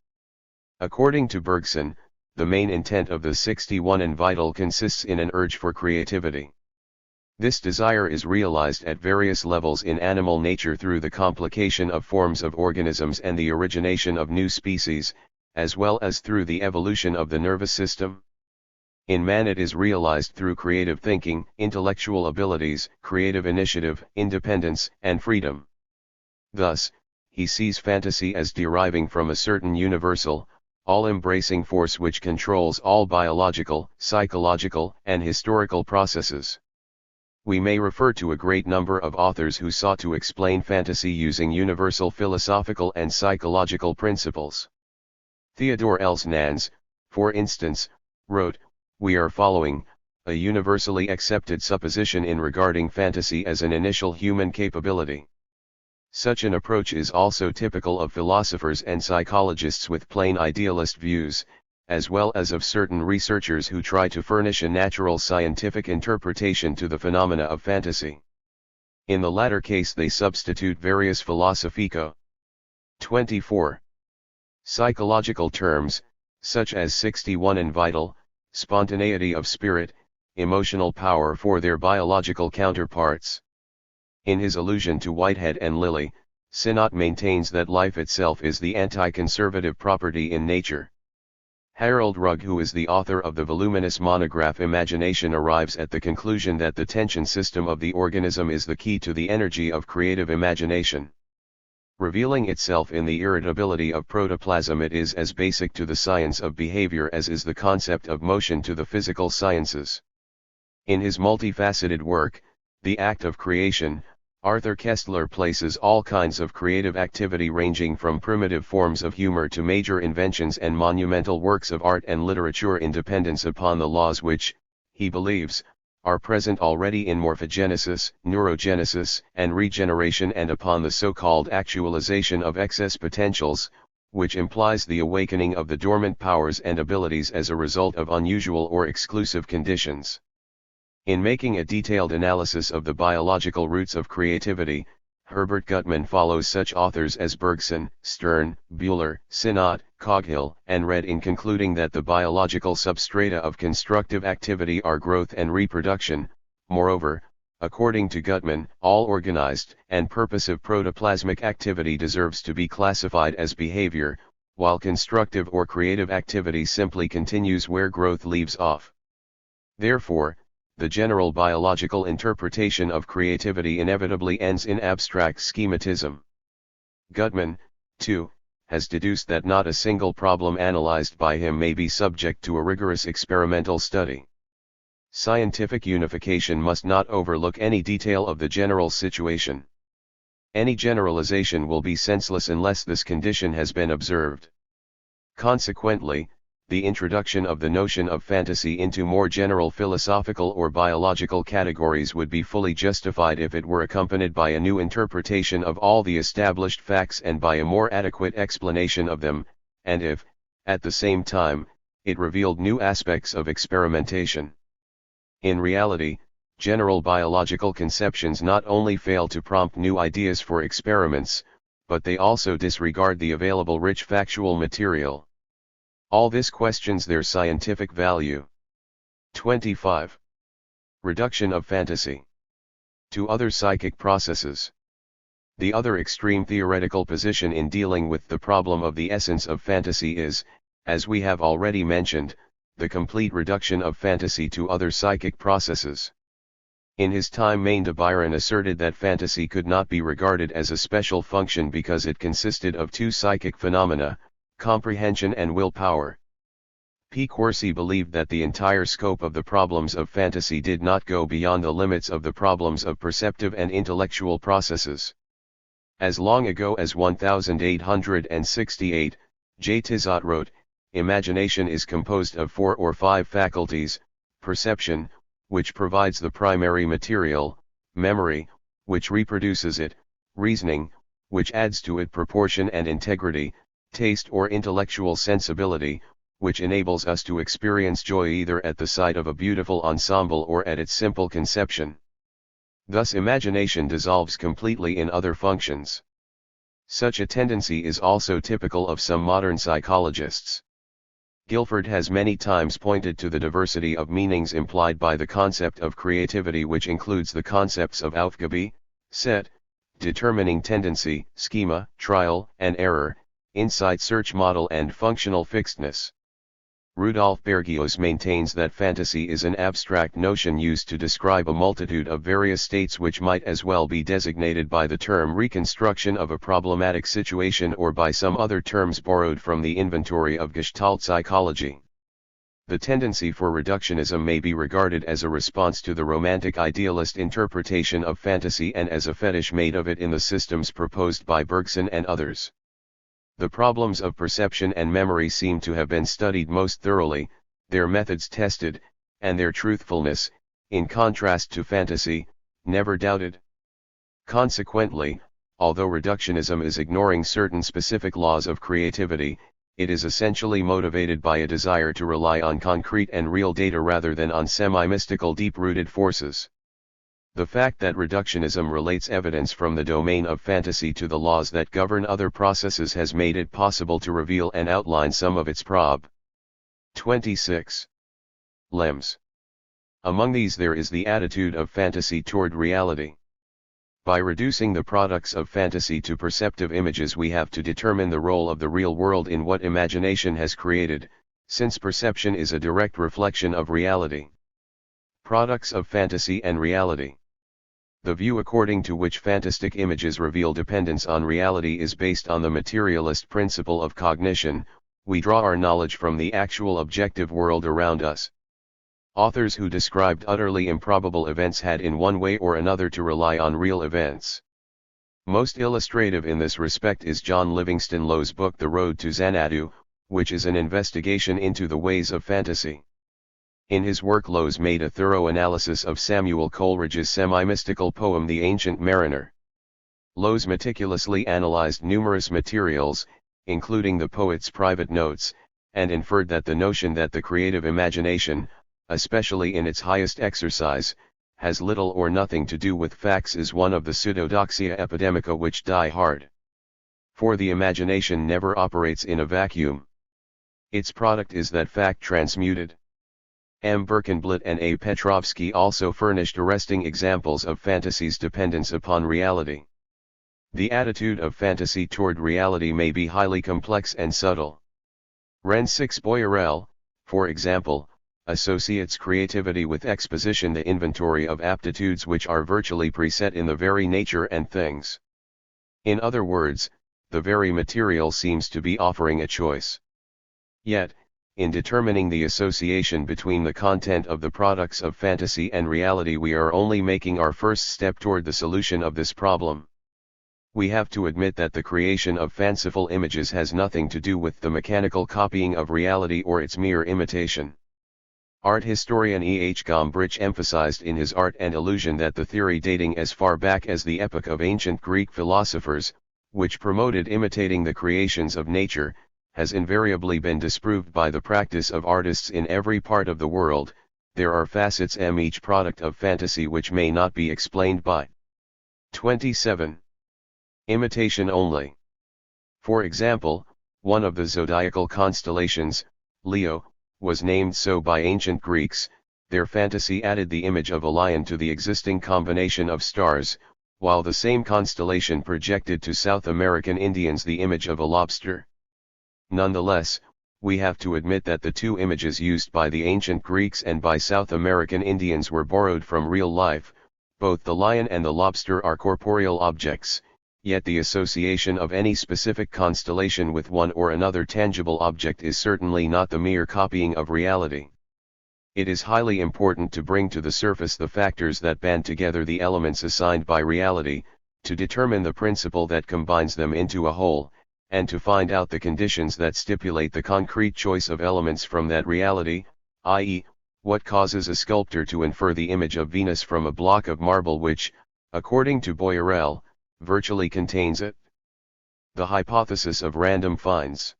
According to Bergson, the main intent of the 61 and vital consists in an urge for creativity. This desire is realized at various levels in animal nature through the complication of forms of organisms and the origination of new species, as well as through the evolution of the nervous system. In man it is realized through creative thinking, intellectual abilities, creative initiative, independence, and freedom. Thus, he sees fantasy as deriving from a certain universal, all-embracing force which controls all biological, psychological, and historical processes. We may refer to a great number of authors who sought to explain fantasy using universal philosophical and psychological principles. Theodore Elsnans, for instance, wrote, "We are following a universally accepted supposition in regarding fantasy as an initial human capability." Such an approach is also typical of philosophers and psychologists with plain idealist views, as well as of certain researchers who try to furnish a natural scientific interpretation to the phenomena of fantasy. In the latter case they substitute various philosophico 24 psychological terms, such as 61 and vital, spontaneity of spirit, emotional power for their biological counterparts. In his allusion to Whitehead and Lilly, Sinnott maintains that life itself is the anti-conservative property in nature. Harold Rugg, who is the author of the voluminous monograph Imagination, arrives at the conclusion that the tension system of the organism is the key to the energy of creative imagination. Revealing itself in the irritability of protoplasm, it is as basic to the science of behavior as is the concept of motion to the physical sciences. In his multifaceted work, The Act of Creation, Arthur Koestler places all kinds of creative activity ranging from primitive forms of humor to major inventions and monumental works of art and literature in dependence upon the laws which, he believes, are present already in morphogenesis, neurogenesis, and regeneration, and upon the so-called actualization of excess potentials, which implies the awakening of the dormant powers and abilities as a result of unusual or exclusive conditions. In making a detailed analysis of the biological roots of creativity, Herbert Gutman follows such authors as Bergson, Stern, Buehler, Sinnott, Coghill, and Red in concluding that the biological substrata of constructive activity are growth and reproduction. Moreover, according to Gutman, all organized and purposive protoplasmic activity deserves to be classified as behavior, while constructive or creative activity simply continues where growth leaves off. Therefore, the general biological interpretation of creativity inevitably ends in abstract schematism. Gutman, too, has deduced that not a single problem analyzed by him may be subject to a rigorous experimental study. Scientific unification must not overlook any detail of the general situation. Any generalization will be senseless unless this condition has been observed. Consequently, the introduction of the notion of fantasy into more general philosophical or biological categories would be fully justified if it were accompanied by a new interpretation of all the established facts and by a more adequate explanation of them, and if, at the same time, it revealed new aspects of experimentation. In reality, general biological conceptions not only fail to prompt new ideas for experiments, but they also disregard the available rich factual material. All this questions their scientific value. 25. Reduction of fantasy to other psychic processes. The other extreme theoretical position in dealing with the problem of the essence of fantasy is, as we have already mentioned, the complete reduction of fantasy to other psychic processes. In his time Maine Byron asserted that fantasy could not be regarded as a special function because it consisted of two psychic phenomena, comprehension and willpower. P. Corsi believed that the entire scope of the problems of fantasy did not go beyond the limits of the problems of perceptive and intellectual processes. As long ago as 1868, J. Tizot wrote, "Imagination is composed of 4 or 5 faculties: perception, which provides the primary material; memory, which reproduces it; reasoning, which adds to it proportion and integrity; taste or intellectual sensibility, which enables us to experience joy either at the sight of a beautiful ensemble or at its simple conception." Thus imagination dissolves completely in other functions. Such a tendency is also typical of some modern psychologists. Guilford has many times pointed to the diversity of meanings implied by the concept of creativity, which includes the concepts of Aufgabe, set, determining tendency, schema, trial and error, insight search model and functional fixedness. Rudolf Bergios maintains that fantasy is an abstract notion used to describe a multitude of various states which might as well be designated by the term reconstruction of a problematic situation or by some other terms borrowed from the inventory of Gestalt psychology. The tendency for reductionism may be regarded as a response to the romantic idealist interpretation of fantasy and as a fetish made of it in the systems proposed by Bergson and others. The problems of perception and memory seem to have been studied most thoroughly, their methods tested, and their truthfulness, in contrast to fantasy, never doubted. Consequently, although reductionism is ignoring certain specific laws of creativity, it is essentially motivated by a desire to rely on concrete and real data rather than on semi-mystical deep-rooted forces. The fact that reductionism relates evidence from the domain of fantasy to the laws that govern other processes has made it possible to reveal and outline some of its prob. 26. Lems. Among these there is the attitude of fantasy toward reality. By reducing the products of fantasy to perceptive images, we have to determine the role of the real world in what imagination has created, since perception is a direct reflection of reality. Products of fantasy and reality. The view according to which fantastic images reveal dependence on reality is based on the materialist principle of cognition. We draw our knowledge from the actual objective world around us. Authors who described utterly improbable events had in one way or another to rely on real events. Most illustrative in this respect is John Livingston Lowe's book The Road to Xanadu, which is an investigation into the ways of fantasy. In his work, Lowes made a thorough analysis of Samuel Coleridge's semi-mystical poem The Ancient Mariner. Lowes meticulously analyzed numerous materials, including the poet's private notes, and inferred that the notion that the creative imagination, especially in its highest exercise, has little or nothing to do with facts is one of the pseudodoxia epidemica which die hard. For the imagination never operates in a vacuum. Its product is that fact transmuted. M. Birkenblatt and A. Petrovsky also furnished arresting examples of fantasy's dependence upon reality. The attitude of fantasy toward reality may be highly complex and subtle. Rensselaer Boyarel, for example, associates creativity with exposition, the inventory of aptitudes which are virtually preset in the very nature and things. In other words, the very material seems to be offering a choice. Yet, in determining the association between the content of the products of fantasy and reality, we are only making our first step toward the solution of this problem. We have to admit that the creation of fanciful images has nothing to do with the mechanical copying of reality or its mere imitation. Art historian E. H. Gombrich emphasized in his Art and Illusion that the theory dating as far back as the epoch of ancient Greek philosophers, which promoted imitating the creations of nature, has invariably been disproved by the practice of artists in every part of the world. There are facets each product of fantasy which may not be explained by 27. Imitation only. For example, one of the zodiacal constellations, Leo, was named so by ancient Greeks. Their fantasy added the image of a lion to the existing combination of stars, while the same constellation projected to South American Indians the image of a lobster. Nonetheless, we have to admit that the two images used by the ancient Greeks and by South American Indians were borrowed from real life. Both the lion and the lobster are corporeal objects, yet the association of any specific constellation with one or another tangible object is certainly not the mere copying of reality. It is highly important to bring to the surface the factors that band together the elements assigned by reality, to determine the principle that combines them into a whole, and to find out the conditions that stipulate the concrete choice of elements from that reality, i.e., what causes a sculptor to infer the image of Venus from a block of marble which, according to Boyarel, virtually contains it. The hypothesis of random finds.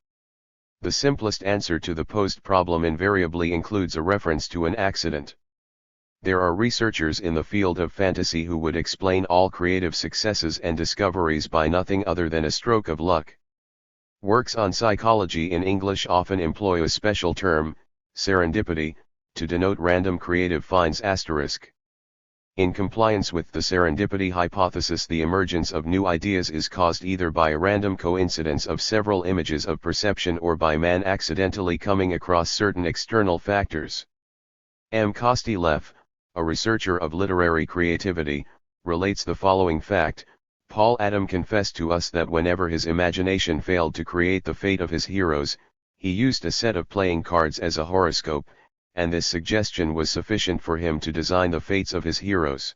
The simplest answer to the posed problem invariably includes a reference to an accident. There are researchers in the field of fantasy who would explain all creative successes and discoveries by nothing other than a stroke of luck. Works on psychology in English often employ a special term, serendipity, to denote random creative finds *. In compliance with the serendipity hypothesis, the emergence of new ideas is caused either by a random coincidence of several images of perception or by man accidentally coming across certain external factors. M. Kostylev, a researcher of literary creativity, relates the following fact: Paul Adam confessed to us that whenever his imagination failed to create the fate of his heroes, he used a set of playing cards as a horoscope, and this suggestion was sufficient for him to design the fates of his heroes.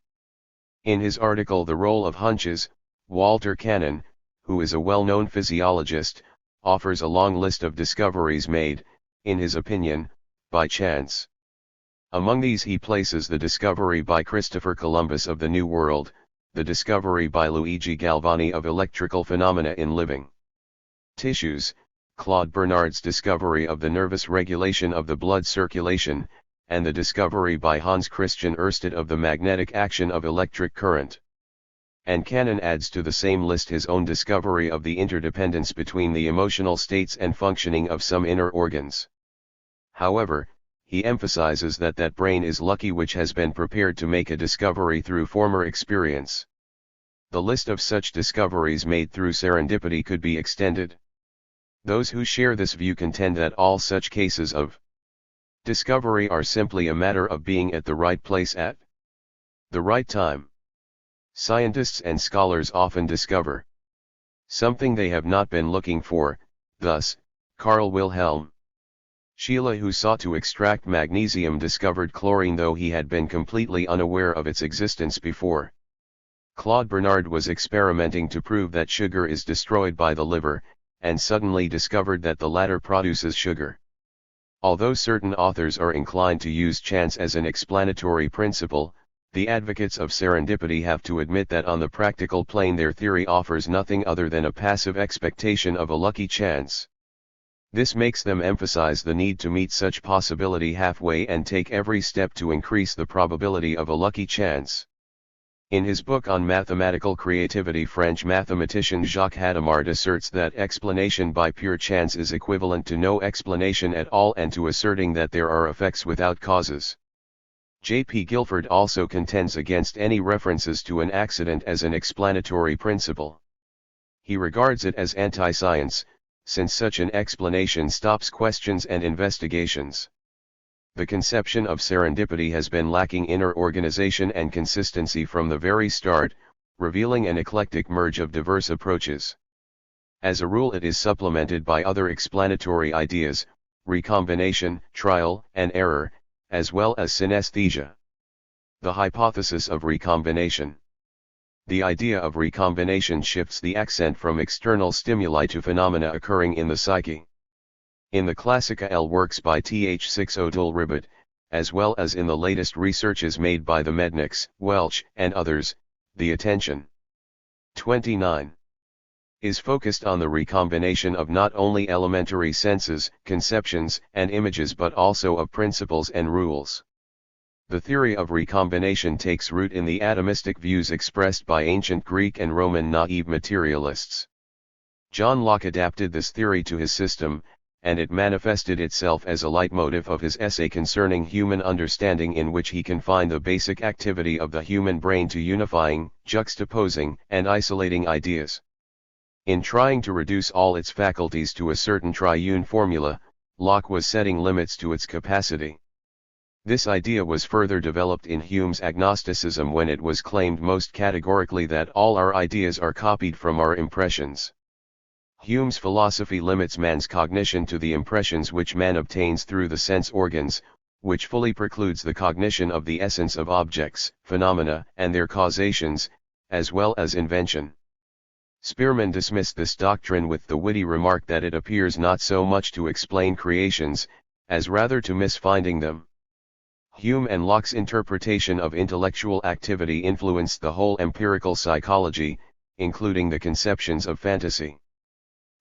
In his article The Role of Hunches, Walter Cannon, who is a well-known physiologist, offers a long list of discoveries made, in his opinion, by chance. Among these he places the discovery by Christopher Columbus of the New World, the discovery by Luigi Galvani of electrical phenomena in living tissues, Claude Bernard's discovery of the nervous regulation of the blood circulation, and the discovery by Hans Christian Ørsted of the magnetic action of electric current. And Cannon adds to the same list his own discovery of the interdependence between the emotional states and functioning of some inner organs. However, he emphasizes that brain is lucky which has been prepared to make a discovery through former experience. The list of such discoveries made through serendipity could be extended. Those who share this view contend that all such cases of discovery are simply a matter of being at the right place at the right time. Scientists and scholars often discover something they have not been looking for. Thus, Carl Wilhelm Scheele, who sought to extract magnesium, discovered chlorine though he had been completely unaware of its existence before. Claude Bernard was experimenting to prove that sugar is destroyed by the liver, and suddenly discovered that the latter produces sugar. Although certain authors are inclined to use chance as an explanatory principle, The advocates of serendipity have to admit that on the practical plane their theory offers nothing other than a passive expectation of a lucky chance. This makes them emphasize the need to meet such possibility halfway and take every step to increase the probability of a lucky chance. In his book on mathematical creativity, French mathematician Jacques Hadamard asserts that explanation by pure chance is equivalent to no explanation at all and to asserting that there are effects without causes. J.P. Guilford also contends against any references to an accident as an explanatory principle. He regards it as anti-science, since such an explanation stops questions and investigations. The conception of serendipity has been lacking inner organization and consistency from the very start, revealing an eclectic merge of diverse approaches. As a rule, it is supplemented by other explanatory ideas, recombination, trial and error, as well as synesthesia. The hypothesis of recombination. The idea of recombination shifts the accent from external stimuli to phenomena occurring in the psyche. In the Classica works by Th6-Odul-Ribbit, as well as in the latest researches made by the Mednicks, Welch, and others, the attention 29 is focused on the recombination of not only elementary senses, conceptions, and images but also of principles and rules. The theory of recombination takes root in the atomistic views expressed by ancient Greek and Roman naive materialists. John Locke adapted this theory to his system, and it manifested itself as a leitmotif of his essay concerning human understanding, in which he confined the basic activity of the human brain to unifying, juxtaposing, and isolating ideas. In trying to reduce all its faculties to a certain triune formula, Locke was setting limits to its capacity. This idea was further developed in Hume's agnosticism, when it was claimed most categorically that all our ideas are copied from our impressions. Hume's philosophy limits man's cognition to the impressions which man obtains through the sense organs, which fully precludes the cognition of the essence of objects, phenomena, and their causations, as well as invention. Spearman dismissed this doctrine with the witty remark that it appears not so much to explain creations, as rather to miss finding them. Hume and Locke's interpretation of intellectual activity influenced the whole empirical psychology, including the conceptions of fantasy.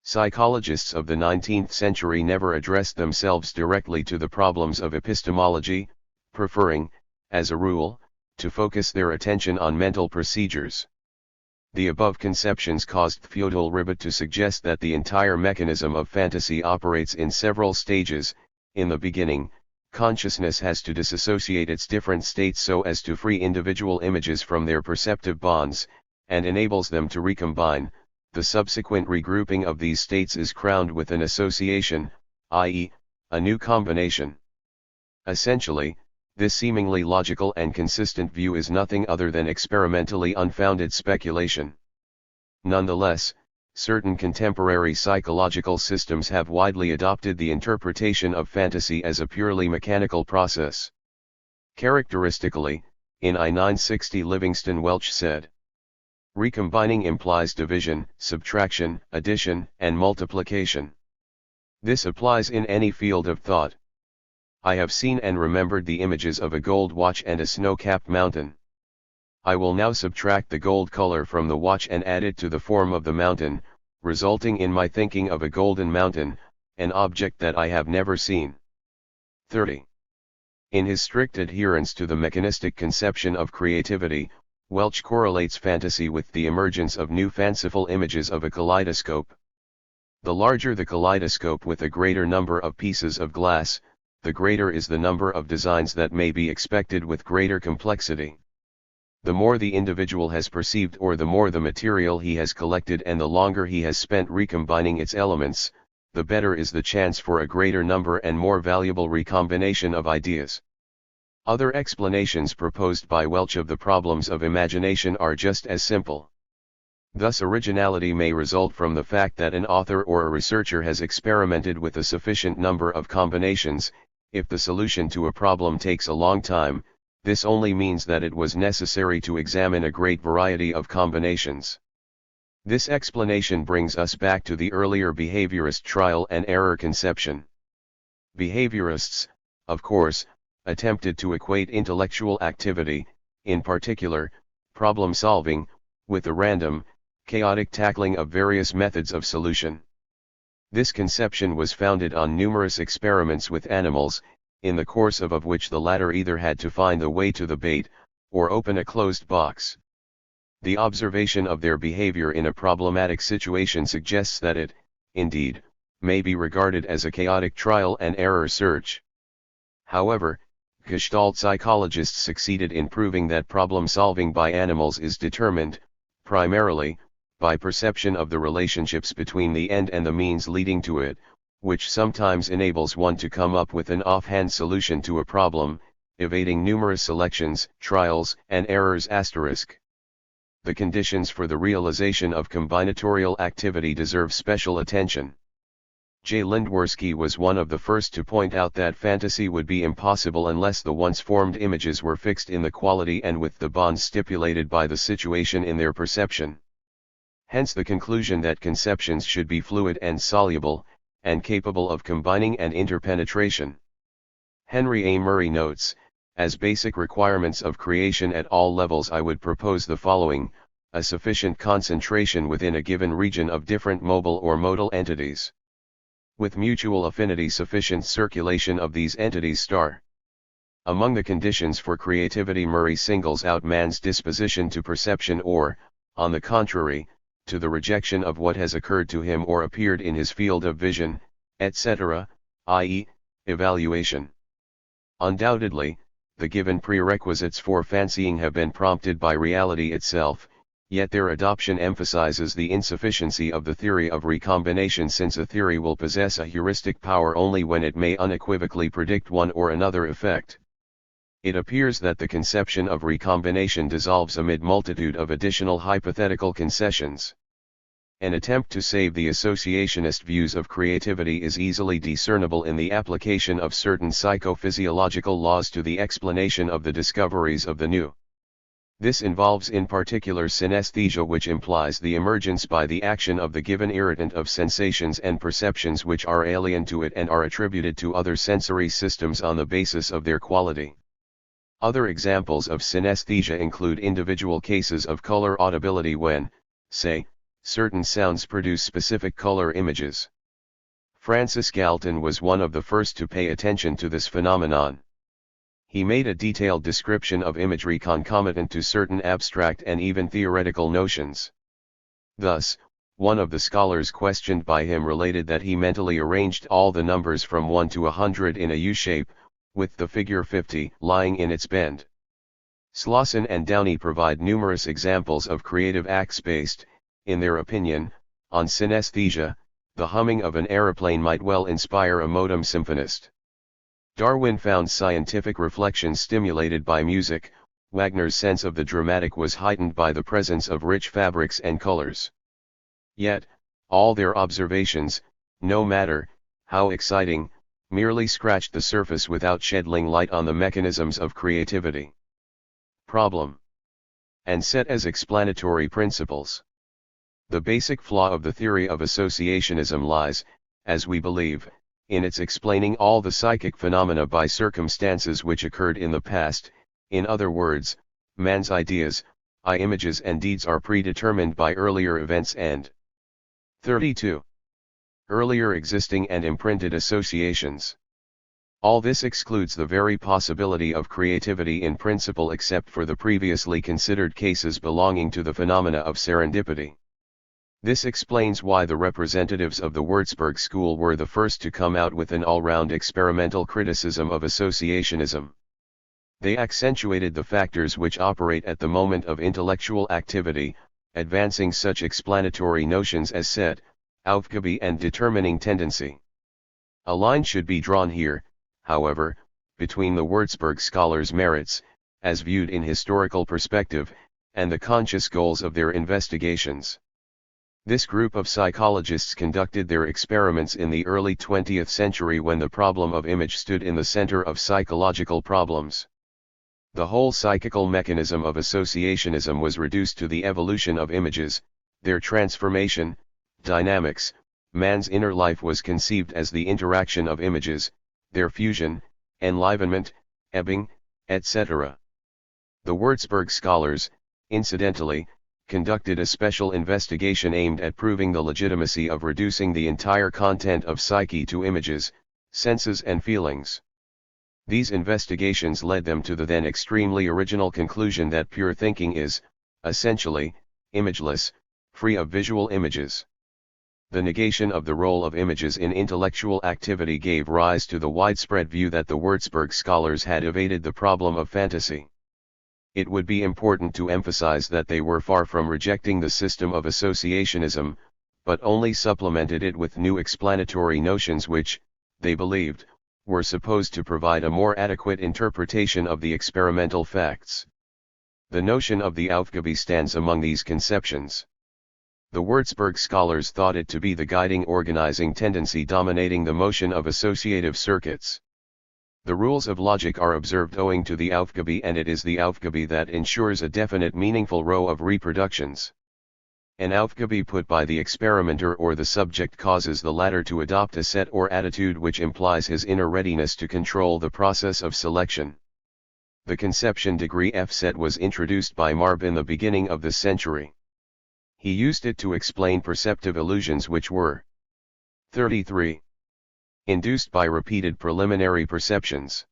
Psychologists of the 19th century never addressed themselves directly to the problems of epistemology, preferring, as a rule, to focus their attention on mental procedures. The above conceptions caused Th6-Odul-Ribbit to suggest that the entire mechanism of fantasy operates in several stages. In the beginning, consciousness has to disassociate its different states so as to free individual images from their perceptive bonds, and enables them to recombine. The subsequent regrouping of these states is crowned with an association, i.e., a new combination. Essentially, this seemingly logical and consistent view is nothing other than experimentally unfounded speculation. Nonetheless, certain contemporary psychological systems have widely adopted the interpretation of fantasy as a purely mechanical process. Characteristically, in I-960 Livingston Welch said, "Recombining implies division, subtraction, addition, and multiplication. This applies in any field of thought. I have seen and remembered the images of a gold watch and a snow-capped mountain. I will now subtract the gold color from the watch and add it to the form of the mountain, resulting in my thinking of a golden mountain, an object that I have never seen." 30. In his strict adherence to the mechanistic conception of creativity, Welch correlates fantasy with the emergence of new fanciful images of a kaleidoscope. The larger the kaleidoscope with a greater number of pieces of glass, the greater is the number of designs that may be expected with greater complexity. The more the individual has perceived, or the more the material he has collected and the longer he has spent recombining its elements, the better is the chance for a greater number and more valuable recombination of ideas. Other explanations proposed by Welch of the problems of imagination are just as simple. Thus, originality may result from the fact that an author or a researcher has experimented with a sufficient number of combinations. If the solution to a problem takes a long time, this only means that it was necessary to examine a great variety of combinations. This explanation brings us back to the earlier behaviorist trial and error conception. Behaviorists, of course, attempted to equate intellectual activity, in particular, problem solving, with the random, chaotic tackling of various methods of solution. This conception was founded on numerous experiments with animals, in the course of which the latter either had to find the way to the bait, or open a closed box. The observation of their behavior in a problematic situation suggests that it, indeed, may be regarded as a chaotic trial and error search. However, Gestalt psychologists succeeded in proving that problem solving by animals is determined, primarily, by perception of the relationships between the end and the means leading to it, which sometimes enables one to come up with an offhand solution to a problem, evading numerous selections, trials, and errors*. The conditions for the realization of combinatorial activity deserve special attention. J. Lindworski was one of the first to point out that fantasy would be impossible unless the once formed images were fixed in the quality and with the bonds stipulated by the situation in their perception. Hence the conclusion that conceptions should be fluid and soluble, and capable of combining and interpenetration. Henry A. Murray notes, as basic requirements of creation at all levels I would propose the following: a sufficient concentration within a given region of different mobile or modal entities. With mutual affinity, sufficient circulation of these entities*. Among the conditions for creativity, Murray singles out man's disposition to perception or, on the contrary, to the rejection of what has occurred to him or appeared in his field of vision, etc., i.e., evaluation. Undoubtedly, the given prerequisites for fancying have been prompted by reality itself, yet their adoption emphasizes the insufficiency of the theory of recombination, since a theory will possess a heuristic power only when it may unequivocally predict one or another effect. It appears that the conception of recombination dissolves amid multitude of additional hypothetical concessions. An attempt to save the associationist views of creativity is easily discernible in the application of certain psychophysiological laws to the explanation of the discoveries of the new. This involves in particular synesthesia, which implies the emergence by the action of the given irritant of sensations and perceptions which are alien to it and are attributed to other sensory systems on the basis of their quality. Other examples of synesthesia include individual cases of color audibility when, say, certain sounds produce specific color images. Francis Galton was one of the first to pay attention to this phenomenon. He made a detailed description of imagery concomitant to certain abstract and even theoretical notions. Thus, one of the scholars questioned by him related that he mentally arranged all the numbers from 1 to 100 in a U-shape, with the figure 50 lying in its bend. Slauson and Downey provide numerous examples of creative acts based, in their opinion, on synesthesia. The humming of an aeroplane might well inspire a modem symphonist. Darwin found scientific reflection stimulated by music. Wagner's sense of the dramatic was heightened by the presence of rich fabrics and colors. Yet, all their observations, no matter how exciting, merely scratched the surface without shedding light on the mechanisms of creativity. Problem. And set as explanatory principles. The basic flaw of the theory of associationism lies, as we believe, in its explaining all the psychic phenomena by circumstances which occurred in the past. In other words, man's ideas, images and deeds are predetermined by earlier events and 32. Earlier existing and imprinted associations. All this excludes the very possibility of creativity in principle except for the previously considered cases belonging to the phenomena of serendipity. This explains why the representatives of the Würzburg school were the first to come out with an all-round experimental criticism of associationism. They accentuated the factors which operate at the moment of intellectual activity, advancing such explanatory notions as set, Aufgabe and determining tendency. A line should be drawn here, however, between the Würzburg scholars' merits, as viewed in historical perspective, and the conscious goals of their investigations. This group of psychologists conducted their experiments in the early 20th century when the problem of image stood in the center of psychological problems. The whole psychical mechanism of associationism was reduced to the evolution of images, their transformation, dynamics. Man's inner life was conceived as the interaction of images, their fusion, enlivenment, ebbing, etc. The Würzburg scholars, incidentally, conducted a special investigation aimed at proving the legitimacy of reducing the entire content of psyche to images, senses and feelings. These investigations led them to the then extremely original conclusion that pure thinking is, essentially, imageless, free of visual images. The negation of the role of images in intellectual activity gave rise to the widespread view that the Würzburg scholars had evaded the problem of fantasy. It would be important to emphasize that they were far from rejecting the system of associationism, but only supplemented it with new explanatory notions which, they believed, were supposed to provide a more adequate interpretation of the experimental facts. The notion of the Aufgabe stands among these conceptions. The Würzburg scholars thought it to be the guiding organizing tendency dominating the motion of associative circuits. The rules of logic are observed owing to the Aufgabe, and it is the Aufgabe that ensures a definite meaningful row of reproductions. An Aufgabe put by the experimenter or the subject causes the latter to adopt a set or attitude which implies his inner readiness to control the process of selection. The conception degree F set was introduced by Marb in the beginning of this century. He used it to explain perceptive illusions which were 33. Induced by repeated preliminary perceptions.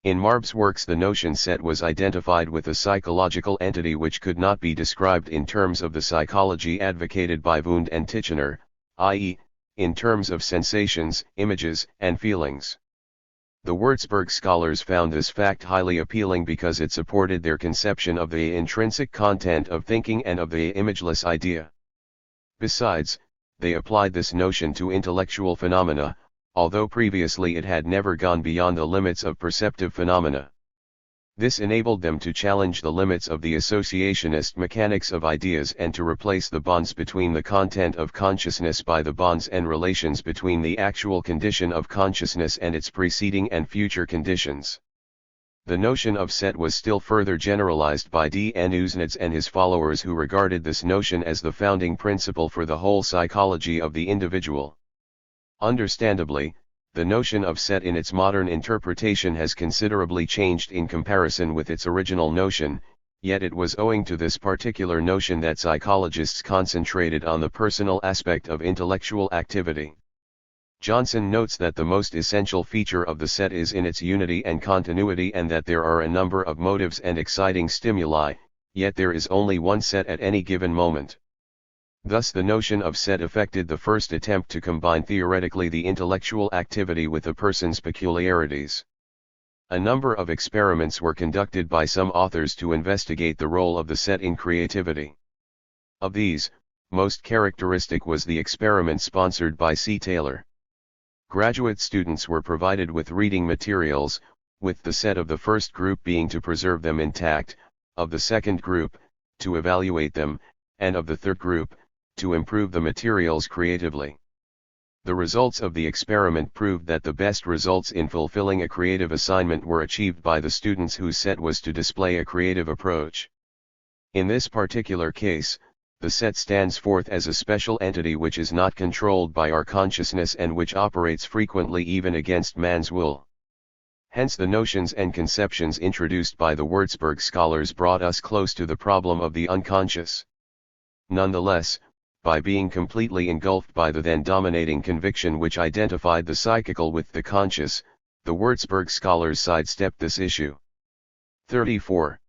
In Marb's works, the notion set was identified with a psychological entity which could not be described in terms of the psychology advocated by Wundt and Titchener, i.e., in terms of sensations, images, and feelings. The Würzburg scholars found this fact highly appealing because it supported their conception of the intrinsic content of thinking and of the imageless idea. Besides, they applied this notion to intellectual phenomena, although previously it had never gone beyond the limits of perceptive phenomena. This enabled them to challenge the limits of the associationist mechanics of ideas and to replace the bonds between the content of consciousness by the bonds and relations between the actual condition of consciousness and its preceding and future conditions. The notion of set was still further generalized by D. N. Uznadze and his followers, who regarded this notion as the founding principle for the whole psychology of the individual. Understandably, the notion of set in its modern interpretation has considerably changed in comparison with its original notion, yet it was owing to this particular notion that psychologists concentrated on the personal aspect of intellectual activity. Johnson notes that the most essential feature of the set is in its unity and continuity, and that there are a number of motives and exciting stimuli, yet there is only one set at any given moment. Thus the notion of set affected the first attempt to combine theoretically the intellectual activity with a person's peculiarities. A number of experiments were conducted by some authors to investigate the role of the set in creativity. Of these, most characteristic was the experiment sponsored by C. Taylor. Graduate students were provided with reading materials, with the set of the first group being to preserve them intact, of the second group, to evaluate them, and of the third group, to improve the materials creatively. The results of the experiment proved that the best results in fulfilling a creative assignment were achieved by the students whose set was to display a creative approach. In this particular case, the set stands forth as a special entity which is not controlled by our consciousness and which operates frequently even against man's will. Hence the notions and conceptions introduced by the Würzburg scholars brought us close to the problem of the unconscious. Nonetheless, by being completely engulfed by the then dominating conviction which identified the psychical with the conscious, the Würzburg scholars sidestepped this issue. 34.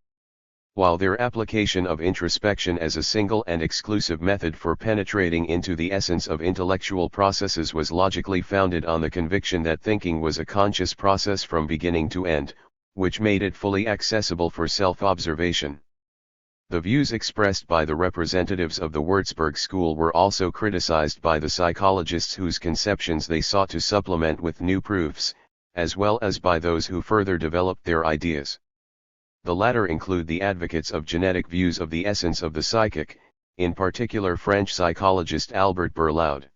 While their application of introspection as a single and exclusive method for penetrating into the essence of intellectual processes was logically founded on the conviction that thinking was a conscious process from beginning to end, which made it fully accessible for self-observation. The views expressed by the representatives of the Würzburg school were also criticized by the psychologists whose conceptions they sought to supplement with new proofs, as well as by those who further developed their ideas. The latter include the advocates of genetic views of the essence of the psychic, in particular French psychologist Albert Berlaud.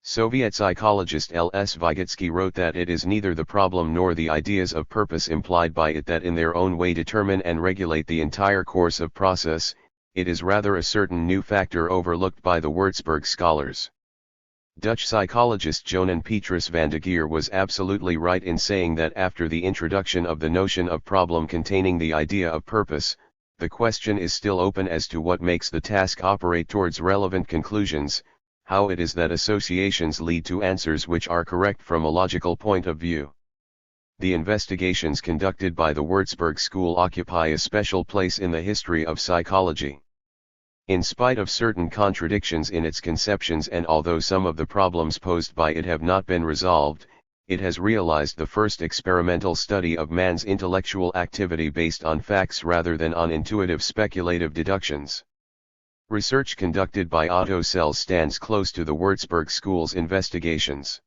Soviet psychologist L.S. Vygotsky wrote that it is neither the problem nor the ideas of purpose implied by it that in their own way determine and regulate the entire course of process, it is rather a certain new factor overlooked by the Würzburg scholars. Dutch psychologist Jonan Petrus van de Geer was absolutely right in saying that after the introduction of the notion of problem containing the idea of purpose, the question is still open as to what makes the task operate towards relevant conclusions, how it is that associations lead to answers which are correct from a logical point of view. The investigations conducted by the Würzburg School occupy a special place in the history of psychology. In spite of certain contradictions in its conceptions, and although some of the problems posed by it have not been resolved, it has realized the first experimental study of man's intellectual activity based on facts rather than on intuitive speculative deductions. Research conducted by Otto Sells stands close to the Würzburg School's investigations.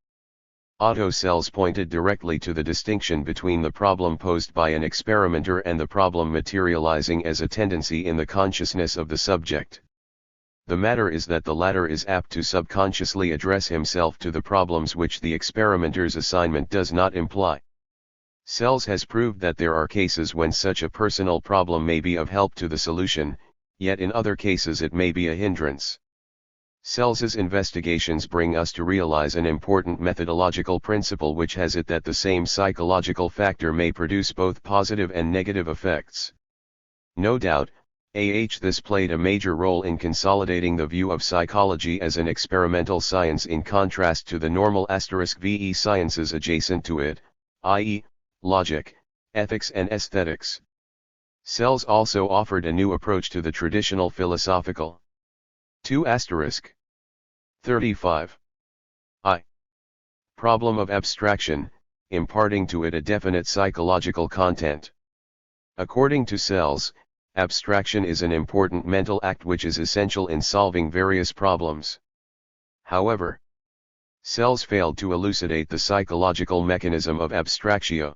Otto Sells pointed directly to the distinction between the problem posed by an experimenter and the problem materializing as a tendency in the consciousness of the subject. The matter is that the latter is apt to subconsciously address himself to the problems which the experimenter's assignment does not imply. Sells has proved that there are cases when such a personal problem may be of help to the solution, yet in other cases it may be a hindrance. Sells's investigations bring us to realize an important methodological principle which has it that the same psychological factor may produce both positive and negative effects. No doubt, this played a major role in consolidating the view of psychology as an experimental science in contrast to the normal *VE sciences adjacent to it, i.e., logic, ethics and aesthetics. Sells also offered a new approach to the traditional philosophical 2*35 problem of abstraction, imparting to it a definite psychological content. According to Sells, abstraction is an important mental act which is essential in solving various problems. However, Sells failed to elucidate the psychological mechanism of abstractio.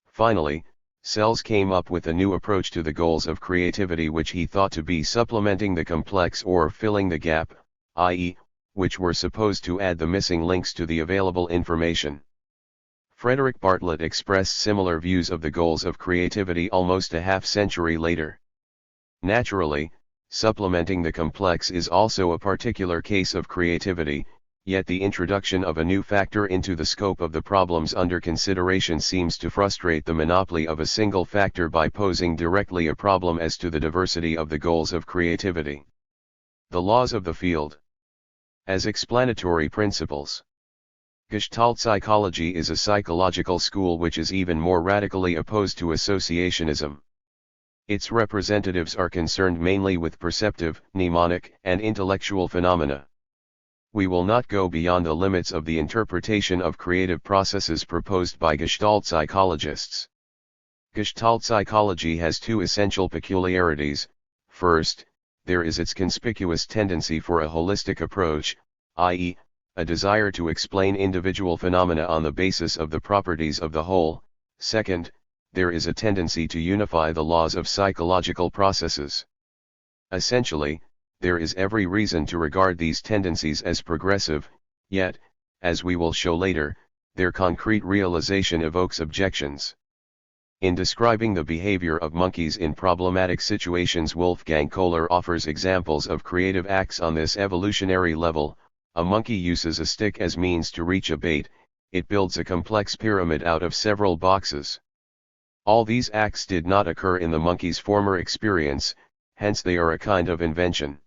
Finally, Sells came up with a new approach to the goals of creativity which he thought to be supplementing the complex or filling the gap, i.e., which were supposed to add the missing links to the available information. Frederick Bartlett expressed similar views of the goals of creativity almost a half-century later. Naturally, supplementing the complex is also a particular case of creativity, yet the introduction of a new factor into the scope of the problems under consideration seems to frustrate the monopoly of a single factor by posing directly a problem as to the diversity of the goals of creativity. The laws of the field. As explanatory principles. Gestalt psychology is a psychological school which is even more radically opposed to associationism. Its representatives are concerned mainly with perceptive, mnemonic, and intellectual phenomena. We will not go beyond the limits of the interpretation of creative processes proposed by Gestalt psychologists. Gestalt psychology has two essential peculiarities. First, there is its conspicuous tendency for a holistic approach, i.e., a desire to explain individual phenomena on the basis of the properties of the whole. Second, there is a tendency to unify the laws of psychological processes. Essentially, there is every reason to regard these tendencies as progressive, yet, as we will show later, their concrete realization evokes objections. In describing the behavior of monkeys in problematic situations, Wolfgang Kohler offers examples of creative acts on this evolutionary level. A monkey uses a stick as means to reach a bait, it builds a complex pyramid out of several boxes. All these acts did not occur in the monkey's former experience, hence they are a kind of invention.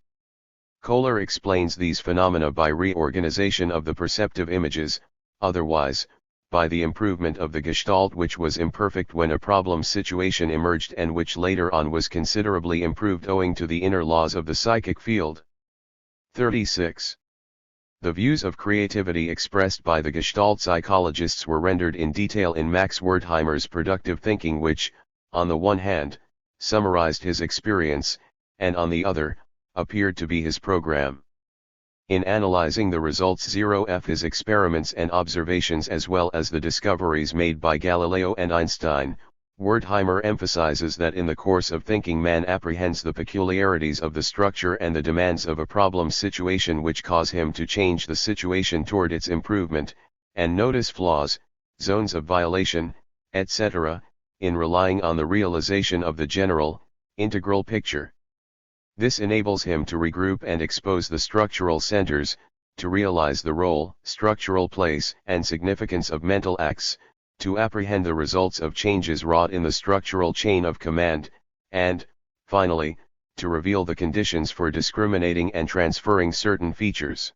Kohler explains these phenomena by reorganization of the perceptive images, otherwise, by the improvement of the gestalt which was imperfect when a problem situation emerged and which later on was considerably improved owing to the inner laws of the psychic field. 36. The views of creativity expressed by the Gestalt psychologists were rendered in detail in Max Wertheimer's Productive Thinking, which, on the one hand, summarized his experience, and on the other, appeared to be his program. In analyzing the results of his experiments and observations as well as the discoveries made by Galileo and Einstein, Wertheimer emphasizes that in the course of thinking man apprehends the peculiarities of the structure and the demands of a problem situation which cause him to change the situation toward its improvement, and notice flaws, zones of violation, etc., in relying on the realization of the general, integral picture. This enables him to regroup and expose the structural centers, to realize the role, structural place, and significance of mental acts, to apprehend the results of changes wrought in the structural chain of command, and, finally, to reveal the conditions for discriminating and transferring certain features.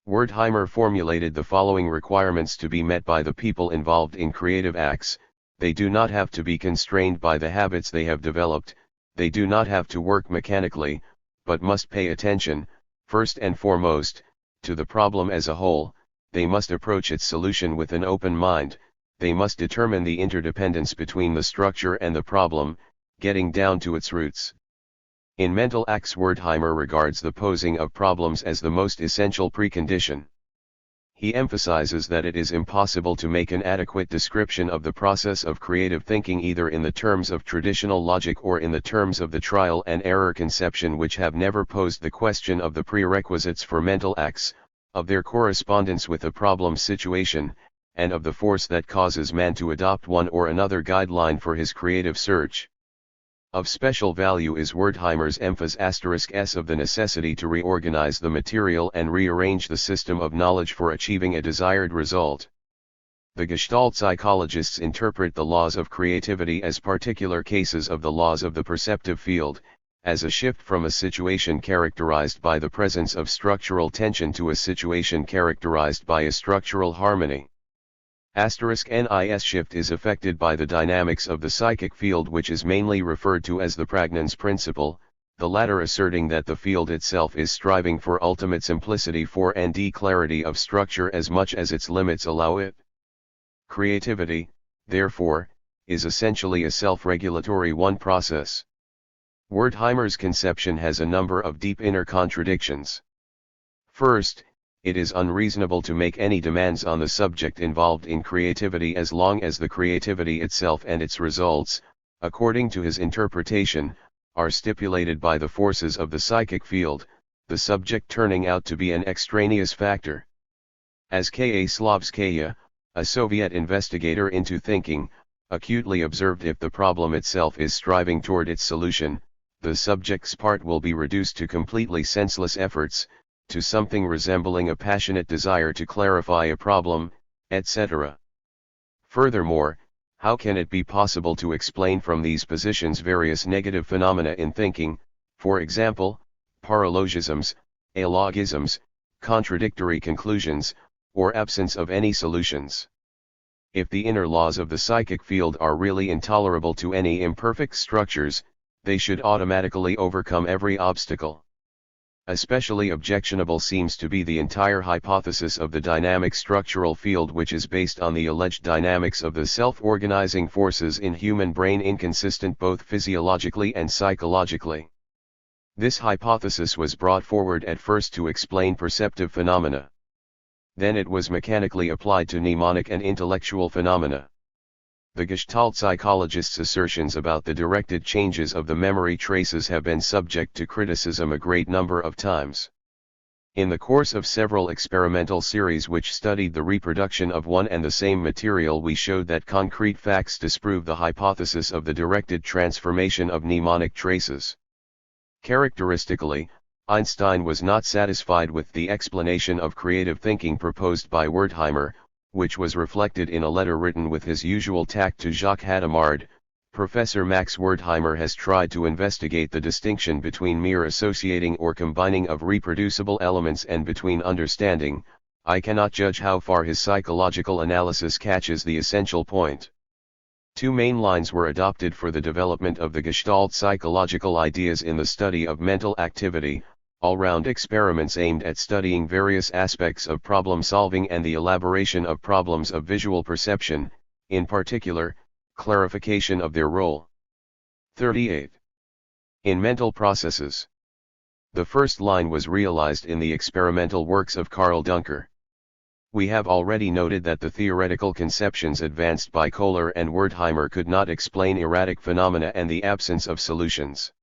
Wertheimer formulated the following requirements to be met by the people involved in creative acts: they do not have to be constrained by the habits they have developed, they do not have to work mechanically, but must pay attention, first and foremost, to the problem as a whole, they must approach its solution with an open mind, they must determine the interdependence between the structure and the problem, getting down to its roots. In mental acts, Wertheimer regards the posing of problems as the most essential precondition. He emphasizes that it is impossible to make an adequate description of the process of creative thinking either in the terms of traditional logic or in the terms of the trial and error conception, which have never posed the question of the prerequisites for mental acts, of their correspondence with a problem situation, and of the force that causes man to adopt one or another guideline for his creative search. Of special value is Wertheimer's emphasis of the necessity to reorganize the material and rearrange the system of knowledge for achieving a desired result. The Gestalt psychologists interpret the laws of creativity as particular cases of the laws of the perceptive field, as a shift from a situation characterized by the presence of structural tension to a situation characterized by a structural harmony. Nis shift is affected by the dynamics of the psychic field, which is mainly referred to as the pragnance principle, the latter asserting that the field itself is striving for ultimate simplicity for and clarity of structure as much as its limits allow it. Creativity, therefore, is essentially a self-regulatory one process. Wertheimer's conception has a number of deep inner contradictions. First, it is unreasonable to make any demands on the subject involved in creativity as long as the creativity itself and its results, according to his interpretation, are stipulated by the forces of the psychic field, the subject turning out to be an extraneous factor. As K.A. Slavskaya, a Soviet investigator into thinking, acutely observed, if the problem itself is striving toward its solution, the subject's part will be reduced to completely senseless efforts, to something resembling a passionate desire to clarify a problem, etc. Furthermore, how can it be possible to explain from these positions various negative phenomena in thinking, for example, paralogisms, alogisms, contradictory conclusions, or absence of any solutions? If the inner laws of the psychic field are really intolerable to any imperfect structures, they should automatically overcome every obstacle. Especially objectionable seems to be the entire hypothesis of the dynamic structural field, which is based on the alleged dynamics of the self-organizing forces in human brain, inconsistent both physiologically and psychologically. This hypothesis was brought forward at first to explain perceptive phenomena. Then it was mechanically applied to mnemonic and intellectual phenomena. The Gestalt psychologists' assertions about the directed changes of the memory traces have been subject to criticism a great number of times. In the course of several experimental series which studied the reproduction of one and the same material, we showed that concrete facts disprove the hypothesis of the directed transformation of mnemonic traces. Characteristically, Einstein was not satisfied with the explanation of creative thinking proposed by Wertheimer, which was reflected in a letter written with his usual tact to Jacques Hadamard. Professor Max Wertheimer has tried to investigate the distinction between mere associating or combining of reproducible elements and between understanding. I cannot judge how far his psychological analysis catches the essential point. Two main lines were adopted for the development of the Gestalt psychological ideas in the study of mental activity: all-round experiments aimed at studying various aspects of problem-solving and the elaboration of problems of visual perception, in particular, clarification of their role. 38. In mental processes. The first line was realized in the experimental works of Karl Duncker. We have already noted that the theoretical conceptions advanced by Kohler and Wertheimer could not explain erratic phenomena and the absence of solutions.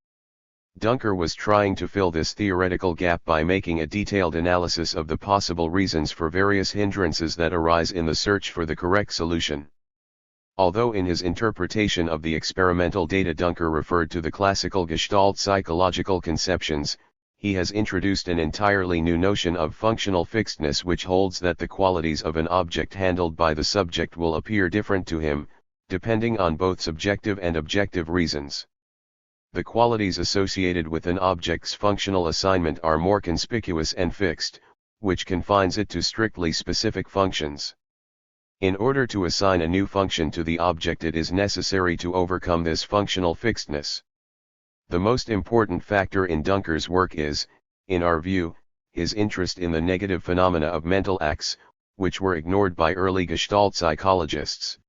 Duncker was trying to fill this theoretical gap by making a detailed analysis of the possible reasons for various hindrances that arise in the search for the correct solution. Although in his interpretation of the experimental data Duncker referred to the classical Gestalt psychological conceptions, he has introduced an entirely new notion of functional fixedness, which holds that the qualities of an object handled by the subject will appear different to him, depending on both subjective and objective reasons. The qualities associated with an object's functional assignment are more conspicuous and fixed, which confines it to strictly specific functions. In order to assign a new function to the object, it is necessary to overcome this functional fixedness. The most important factor in Dunker's work is, in our view, his interest in the negative phenomena of mental acts, which were ignored by early Gestalt psychologists.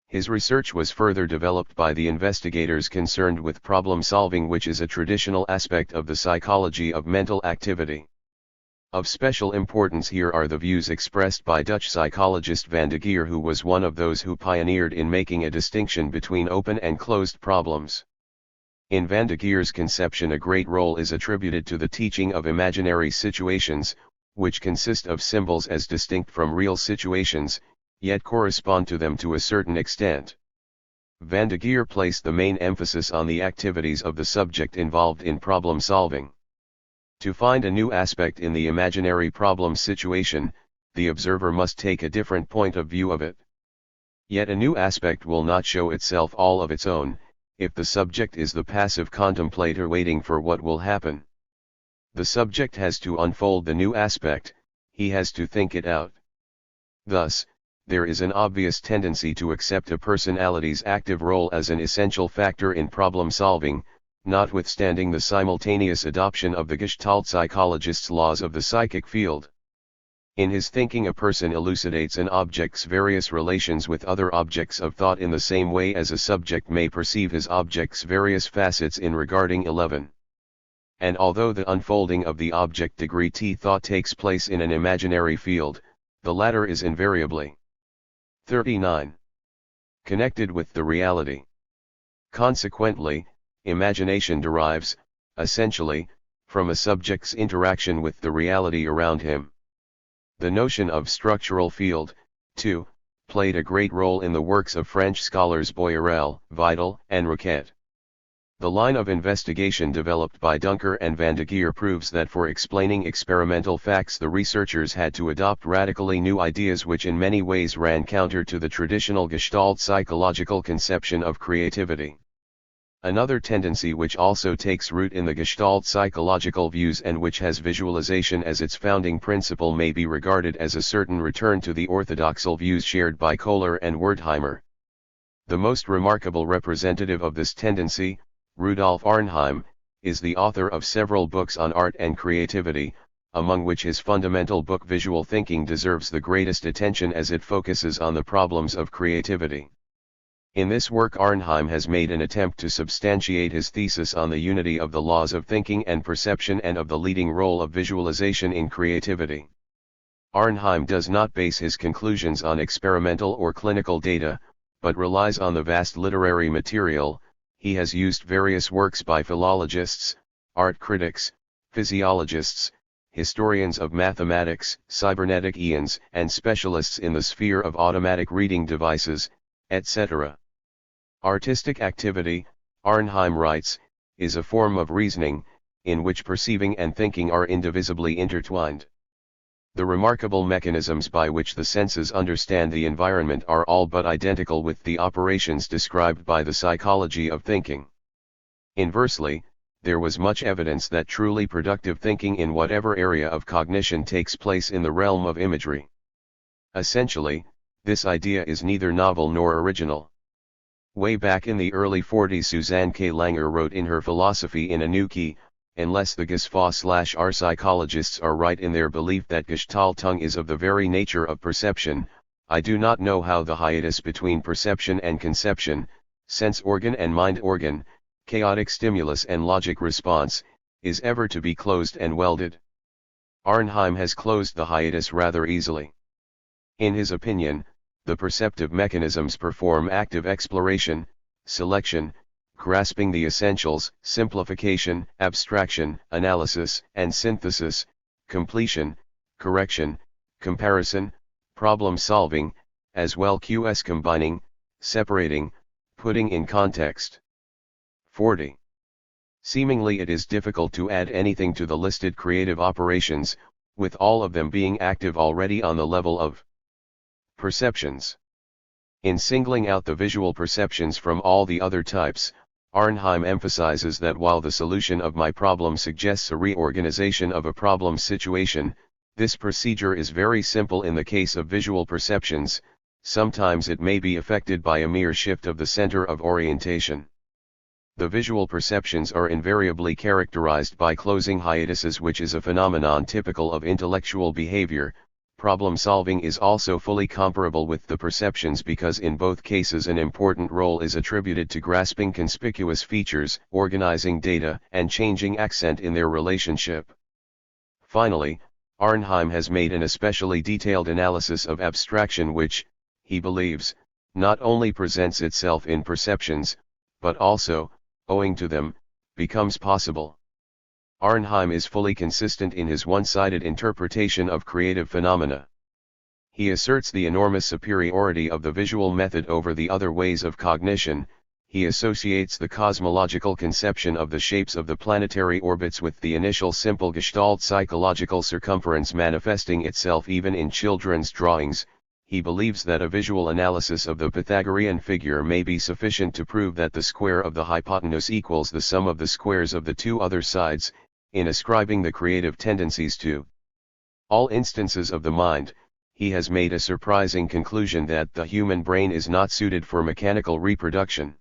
His research was further developed by the investigators concerned with problem solving, which is a traditional aspect of the psychology of mental activity. Of special importance here are the views expressed by Dutch psychologist Van de Geer, who was one of those who pioneered in making a distinction between open and closed problems. In Van de Geer's conception, a great role is attributed to the teaching of imaginary situations, which consist of symbols as distinct from real situations, yet correspond to them to a certain extent. Van de Geer placed the main emphasis on the activities of the subject involved in problem solving. To find a new aspect in the imaginary problem situation, the observer must take a different point of view of it. Yet a new aspect will not show itself all of its own, if the subject is the passive contemplator waiting for what will happen. The subject has to unfold the new aspect, he has to think it out. Thus, there is an obvious tendency to accept a personality's active role as an essential factor in problem solving, notwithstanding the simultaneous adoption of the Gestalt psychologist's laws of the psychic field. In his thinking, a person elucidates an object's various relations with other objects of thought in the same way as a subject may perceive his object's various facets in regarding 11. And although the unfolding of the object degree T thought takes place in an imaginary field, the latter is invariably 39. Connected with the reality. Consequently, imagination derives, essentially, from a subject's interaction with the reality around him. The notion of structural field, too, played a great role in the works of French scholars Boyrel, Vidal, and Roquet. The line of investigation developed by Dunker and Van de Geer proves that for explaining experimental facts, the researchers had to adopt radically new ideas which in many ways ran counter to the traditional Gestalt psychological conception of creativity. Another tendency which also takes root in the Gestalt psychological views and which has visualization as its founding principle may be regarded as a certain return to the orthodoxal views shared by Kohler and Wertheimer. The most remarkable representative of this tendency, Rudolf Arnheim, is the author of several books on art and creativity, among which his fundamental book Visual Thinking deserves the greatest attention as it focuses on the problems of creativity. In this work, Arnheim has made an attempt to substantiate his thesis on the unity of the laws of thinking and perception and of the leading role of visualization in creativity. Arnheim does not base his conclusions on experimental or clinical data, but relies on the vast literary material. He has used various works by philologists, art critics, physiologists, historians of mathematics, cybernetic ions, and specialists in the sphere of automatic reading devices, etc. Artistic activity, Arnheim writes, is a form of reasoning, in which perceiving and thinking are indivisibly intertwined. The remarkable mechanisms by which the senses understand the environment are all but identical with the operations described by the psychology of thinking. Inversely, there was much evidence that truly productive thinking in whatever area of cognition takes place in the realm of imagery. Essentially, this idea is neither novel nor original. Way back in the early 40s, Suzanne K. Langer wrote in her Philosophy in a New Key, unless the GESFA/R psychologists are right in their belief that Gestaltung is of the very nature of perception, I do not know how the hiatus between perception and conception, sense organ and mind organ, chaotic stimulus and logic response, is ever to be closed and welded. Arnheim has closed the hiatus rather easily. In his opinion, the perceptive mechanisms perform active exploration, selection, grasping the essentials, simplification, abstraction, analysis and synthesis, completion, correction, comparison, problem solving, as well as combining, separating, putting in context. 40. Seemingly it is difficult to add anything to the listed creative operations, with all of them being active already on the level of perceptions. In singling out the visual perceptions from all the other types, Arnheim emphasizes that while the solution of my problem suggests a reorganization of a problem situation, this procedure is very simple in the case of visual perceptions. Sometimes it may be affected by a mere shift of the center of orientation. The visual perceptions are invariably characterized by closing hiatuses, which is a phenomenon typical of intellectual behavior. Problem solving is also fully comparable with the perceptions because in both cases an important role is attributed to grasping conspicuous features, organizing data, and changing accent in their relationship. Finally, Arnheim has made an especially detailed analysis of abstraction which, he believes, not only presents itself in perceptions, but also, owing to them, becomes possible. Arnheim is fully consistent in his one-sided interpretation of creative phenomena. He asserts the enormous superiority of the visual method over the other ways of cognition. He associates the cosmological conception of the shapes of the planetary orbits with the initial simple Gestalt psychological circumference manifesting itself even in children's drawings. He believes that a visual analysis of the Pythagorean figure may be sufficient to prove that the square of the hypotenuse equals the sum of the squares of the two other sides. In ascribing the creative tendencies to all instances of the mind, he has made a surprising conclusion that the human brain is not suited for mechanical reproduction.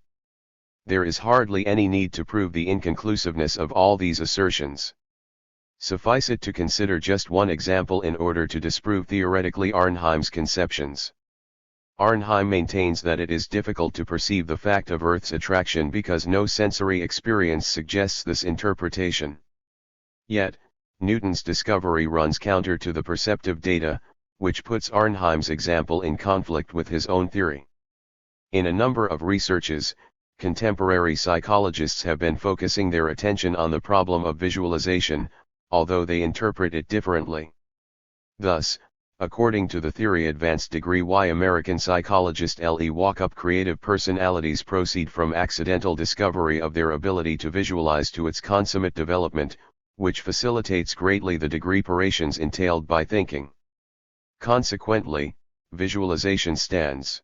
There is hardly any need to prove the inconclusiveness of all these assertions. Suffice it to consider just one example in order to disprove theoretically Arnheim's conceptions. Arnheim maintains that it is difficult to perceive the fact of Earth's attraction because no sensory experience suggests this interpretation. Yet, Newton's discovery runs counter to the perceptive data, which puts Arnheim's example in conflict with his own theory. In a number of researches, contemporary psychologists have been focusing their attention on the problem of visualization, although they interpret it differently. Thus, according to the theory advanced degree Y, American psychologist L.E. Walkup, creative personalities proceed from accidental discovery of their ability to visualize to its consummate development, which facilitates greatly the degree operations entailed by thinking. Consequently, visualization stands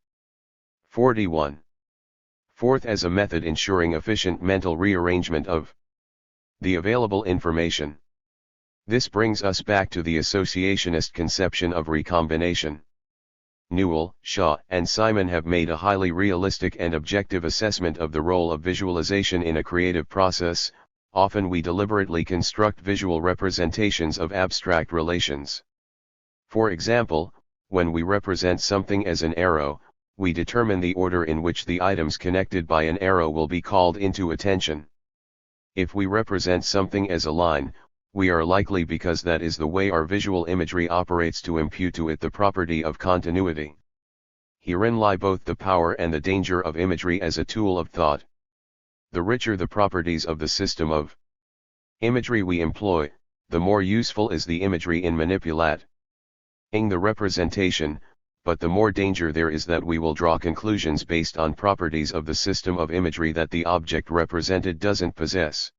41. Fourth, as a method ensuring efficient mental rearrangement of the available information. This brings us back to the associationist conception of recombination. Newell, Shaw, and Simon have made a highly realistic and objective assessment of the role of visualization in a creative process. Often we deliberately construct visual representations of abstract relations. For example, when we represent something as an arrow, we determine the order in which the items connected by an arrow will be called into attention. If we represent something as a line, we are likely, because that is the way our visual imagery operates, to impute to it the property of continuity. Herein lie both the power and the danger of imagery as a tool of thought. The richer the properties of the system of imagery we employ, the more useful is the imagery in manipulating the representation, but the more danger there is that we will draw conclusions based on properties of the system of imagery that the object represented doesn't possess.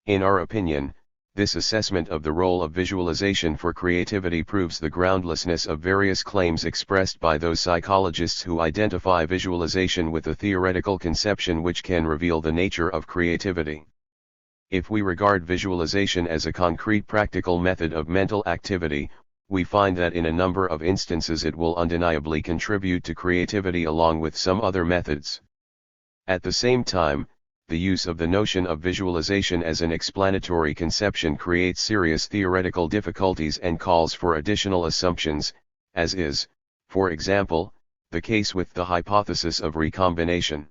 In our opinion, this assessment of the role of visualization for creativity proves the groundlessness of various claims expressed by those psychologists who identify visualization with a theoretical conception which can reveal the nature of creativity. If we regard visualization as a concrete practical method of mental activity, we find that in a number of instances it will undeniably contribute to creativity along with some other methods. At the same time, the use of the notion of visualization as an explanatory conception creates serious theoretical difficulties and calls for additional assumptions, as is, for example, the case with the hypothesis of recombination.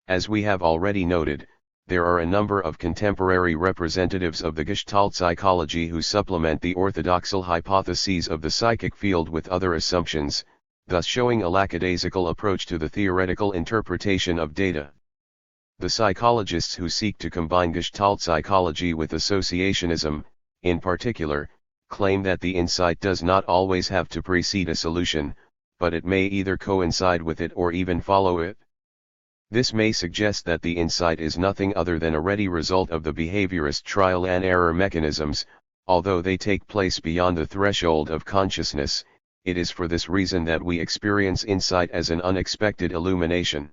As we have already noted, there are a number of contemporary representatives of the Gestalt psychology who supplement the orthodoxal hypotheses of the psychic field with other assumptions, thus showing a lackadaisical approach to the theoretical interpretation of data. The psychologists who seek to combine Gestalt psychology with associationism, in particular, claim that the insight does not always have to precede a solution, but it may either coincide with it or even follow it. This may suggest that the insight is nothing other than a ready result of the behaviorist trial and error mechanisms, although they take place beyond the threshold of consciousness. It is for this reason that we experience insight as an unexpected illumination.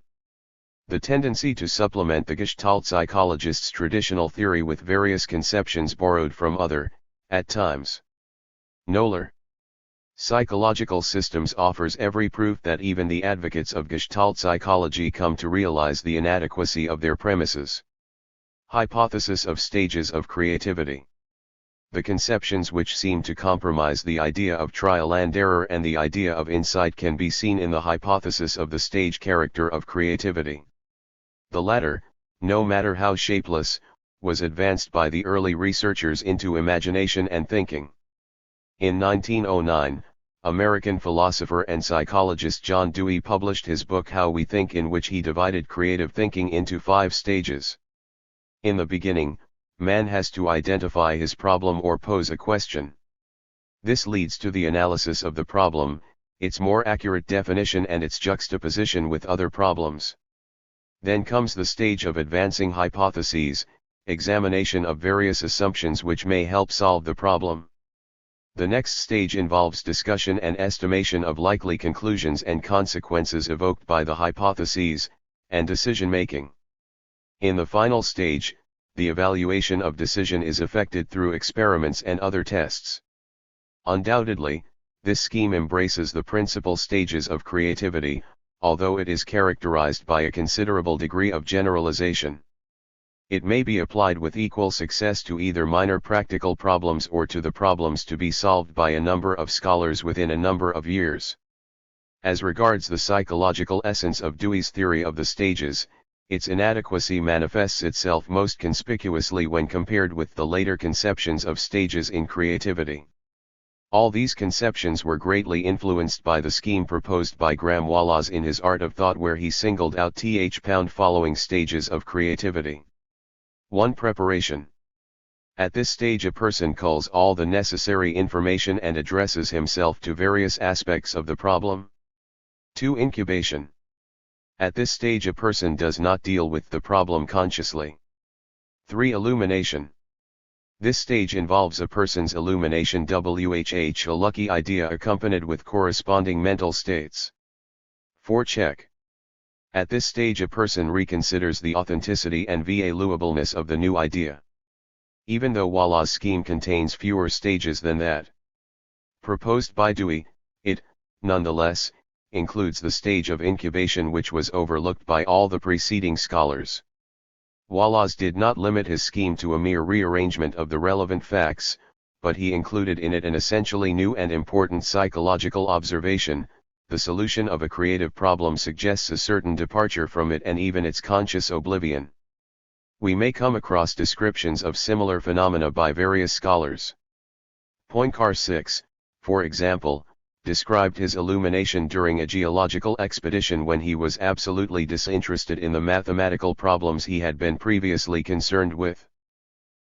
The tendency to supplement the Gestalt psychologist's traditional theory with various conceptions borrowed from other, at times, Knoller psychological systems offers every proof that even the advocates of Gestalt psychology come to realize the inadequacy of their premises. Hypothesis of stages of creativity. The conceptions which seem to compromise the idea of trial and error and the idea of insight can be seen in the hypothesis of the stage character of creativity. The latter, no matter how shapeless, was advanced by the early researchers into imagination and thinking. In 1909, American philosopher and psychologist John Dewey published his book How We Think, in which he divided creative thinking into 5 stages. In the beginning, man has to identify his problem or pose a question. This leads to the analysis of the problem, its more accurate definition and its juxtaposition with other problems. Then comes the stage of advancing hypotheses, examination of various assumptions which may help solve the problem. The next stage involves discussion and estimation of likely conclusions and consequences evoked by the hypotheses, and decision-making. In the final stage, the evaluation of decision is effected through experiments and other tests. Undoubtedly, this scheme embraces the principal stages of creativity, although it is characterized by a considerable degree of generalization. It may be applied with equal success to either minor practical problems or to the problems to be solved by a number of scholars within a number of years. As regards the psychological essence of Dewey's theory of the stages, its inadequacy manifests itself most conspicuously when compared with the later conceptions of stages in creativity. All these conceptions were greatly influenced by the scheme proposed by Graham Wallas in his Art of Thought, where he singled out the following stages of creativity. 1. Preparation. At this stage a person culls all the necessary information and addresses himself to various aspects of the problem. 2. Incubation. At this stage a person does not deal with the problem consciously. 3. Illumination. This stage involves a person's illumination, a lucky idea accompanied with corresponding mental states. 4. Check. At this stage a person reconsiders the authenticity and valuableness of the new idea. Even though Wallas' scheme contains fewer stages than that proposed by Dewey, it, nonetheless, includes the stage of incubation, which was overlooked by all the preceding scholars. Wallas did not limit his scheme to a mere rearrangement of the relevant facts, but he included in it an essentially new and important psychological observation. The solution of a creative problem suggests a certain departure from it and even its conscious oblivion. We may come across descriptions of similar phenomena by various scholars. Poincare 6, for example, described his illumination during a geological expedition when he was absolutely disinterested in the mathematical problems he had been previously concerned with.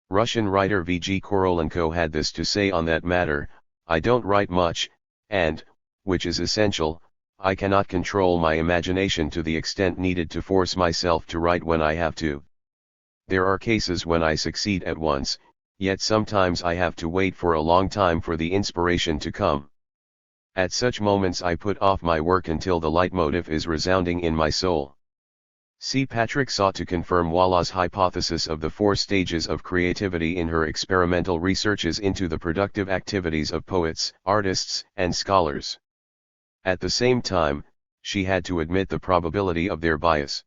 Russian writer V.G. Korolenko had this to say on that matter: "I don't write much, and, which is essential, I cannot control my imagination to the extent needed to force myself to write when I have to. There are cases when I succeed at once, yet sometimes I have to wait for a long time for the inspiration to come. At such moments I put off my work until the leitmotif is resounding in my soul." C. Patrick sought to confirm Wallas' hypothesis of the 4 stages of creativity in her experimental researches into the productive activities of poets, artists, and scholars. At the same time, she had to admit the probability of their bias.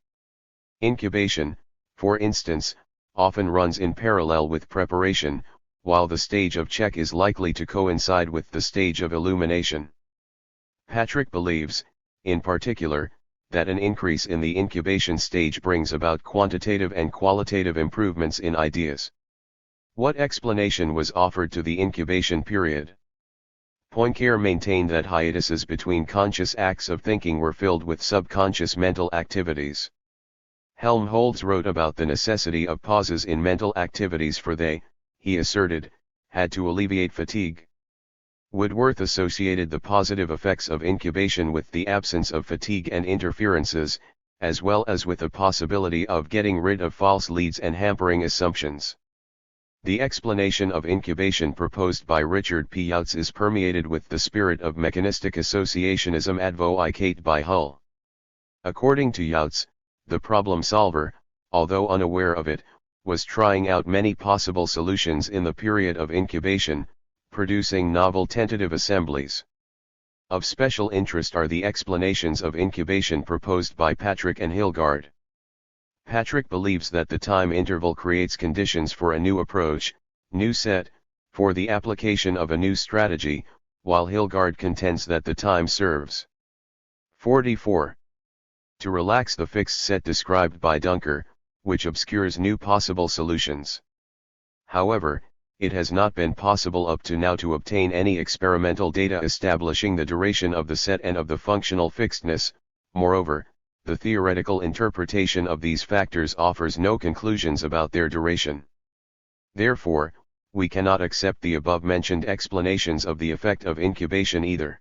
Incubation, for instance, often runs in parallel with preparation, while the stage of check is likely to coincide with the stage of illumination. Patrick believes, in particular, that an increase in the incubation stage brings about quantitative and qualitative improvements in ideas. What explanation was offered to the incubation period? Poincare maintained that hiatuses between conscious acts of thinking were filled with subconscious mental activities. Helmholtz wrote about the necessity of pauses in mental activities, for they, he asserted, had to alleviate fatigue. Woodworth associated the positive effects of incubation with the absence of fatigue and interferences, as well as with the possibility of getting rid of false leads and hampering assumptions. The explanation of incubation proposed by Richard P. Yautz is permeated with the spirit of mechanistic associationism advocated by Hull. According to Yautz, the problem solver, although unaware of it, was trying out many possible solutions in the period of incubation, producing novel tentative assemblies. Of special interest are the explanations of incubation proposed by Patrick and Hilgard. Patrick believes that the time interval creates conditions for a new approach, new set, for the application of a new strategy, while Hilgard contends that the time serves. 44. To relax the fixed set described by Dunker, which obscures new possible solutions. However, it has not been possible up to now to obtain any experimental data establishing the duration of the set and of the functional fixedness. Moreover, the theoretical interpretation of these factors offers no conclusions about their duration. Therefore, we cannot accept the above-mentioned explanations of the effect of incubation either.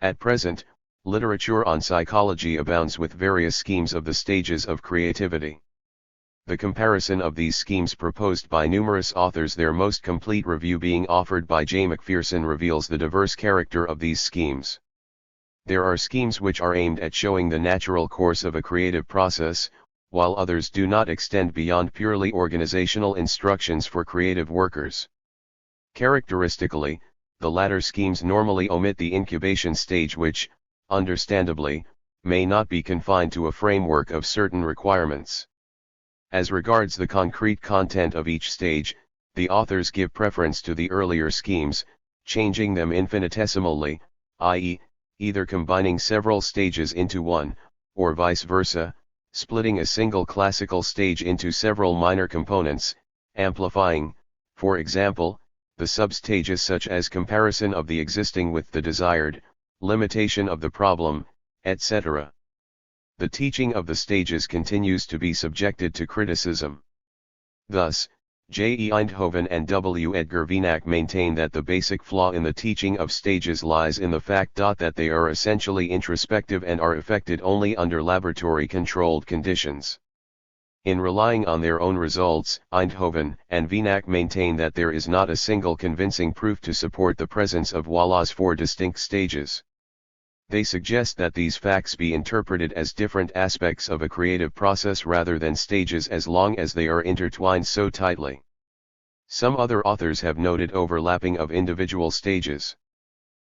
At present, literature on psychology abounds with various schemes of the stages of creativity. The comparison of these schemes proposed by numerous authors, their most complete review being offered by J. McPherson, reveals the diverse character of these schemes. There are schemes which are aimed at showing the natural course of a creative process, while others do not extend beyond purely organizational instructions for creative workers. Characteristically, the latter schemes normally omit the incubation stage, which, understandably, may not be confined to a framework of certain requirements. As regards the concrete content of each stage, the authors give preference to the earlier schemes, changing them infinitesimally, i.e., either combining several stages into one, or vice versa, splitting a single classical stage into several minor components, amplifying, for example, the substages such as comparison of the existing with the desired, limitation of the problem, etc. The teaching of the stages continues to be subjected to criticism. Thus, J. E. Eindhoven and W. Edgar Wienack maintain that the basic flaw in the teaching of stages lies in the fact that they are essentially introspective and are effected only under laboratory-controlled conditions. In relying on their own results, Eindhoven and Wienack maintain that there is not a single convincing proof to support the presence of Wallace's 4 distinct stages. They suggest that these facts be interpreted as different aspects of a creative process rather than stages, as long as they are intertwined so tightly. Some other authors have noted overlapping of individual stages.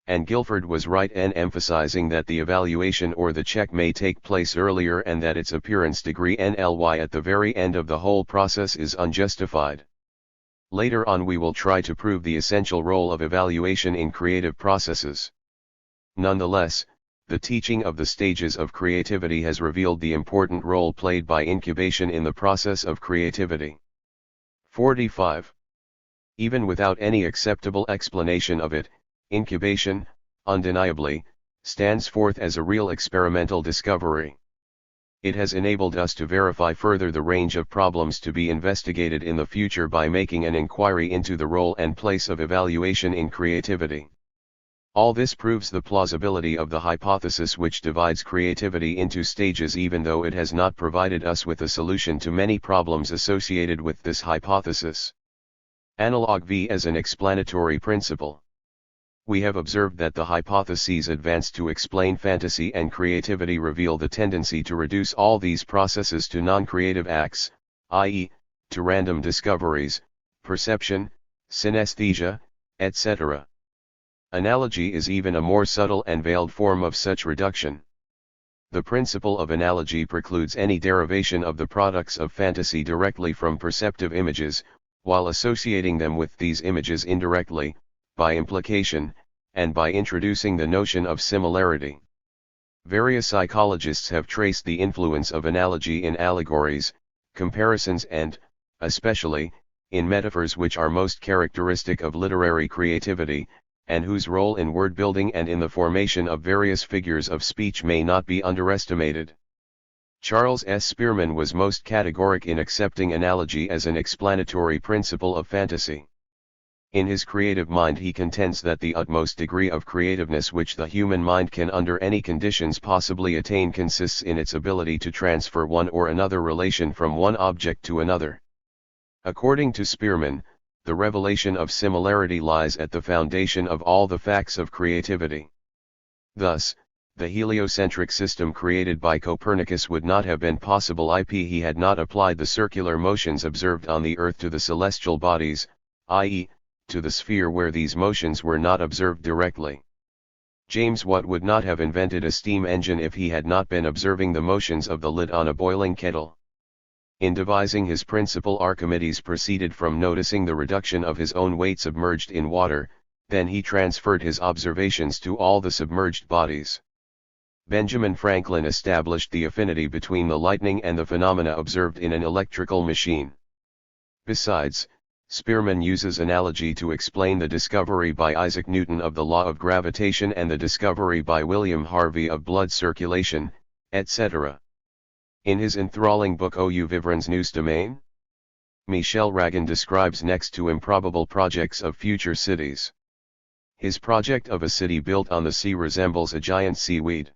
And Guilford was right in emphasizing that the evaluation or the check may take place earlier and that its appearance degree NLY at the very end of the whole process is unjustified. Later on we will try to prove the essential role of evaluation in creative processes. Nonetheless, the teaching of the stages of creativity has revealed the important role played by incubation in the process of creativity. 45. Even without any acceptable explanation of it, incubation, undeniably, stands forth as a real experimental discovery. It has enabled us to verify further the range of problems to be investigated in the future by making an inquiry into the role and place of evaluation in creativity. All this proves the plausibility of the hypothesis which divides creativity into stages, even though it has not provided us with a solution to many problems associated with this hypothesis. Analog V as an explanatory principle. We have observed that the hypotheses advanced to explain fantasy and creativity reveal the tendency to reduce all these processes to non-creative acts, i.e., to random discoveries, perception, synesthesia, etc. Analogy is even a more subtle and veiled form of such reduction. The principle of analogy precludes any derivation of the products of fantasy directly from perceptive images, while associating them with these images indirectly, by implication, and by introducing the notion of similarity. Various psychologists have traced the influence of analogy in allegories, comparisons and, especially, in metaphors, which are most characteristic of literary creativity, and whose role in word building and in the formation of various figures of speech may not be underestimated. Charles S. Spearman was most categoric in accepting analogy as an explanatory principle of fantasy. In his creative mind he contends that the utmost degree of creativeness which the human mind can under any conditions possibly attain consists in its ability to transfer one or another relation from one object to another. According to Spearman, the revelation of similarity lies at the foundation of all the facts of creativity. Thus, the heliocentric system created by Copernicus would not have been possible if he had not applied the circular motions observed on the Earth to the celestial bodies, i.e., to the sphere where these motions were not observed directly. James Watt would not have invented a steam engine if he had not been observing the motions of the lid on a boiling kettle. In devising his principle, Archimedes proceeded from noticing the reduction of his own weight submerged in water, then he transferred his observations to all the submerged bodies. Benjamin Franklin established the affinity between the lightning and the phenomena observed in an electrical machine. Besides, Spearman uses analogy to explain the discovery by Isaac Newton of the law of gravitation and the discovery by William Harvey of blood circulation, etc. In his enthralling book Au Vivres nous domaine, Michel Ragan describes next to improbable projects of future cities. His project of a city built on the sea resembles a giant seaweed.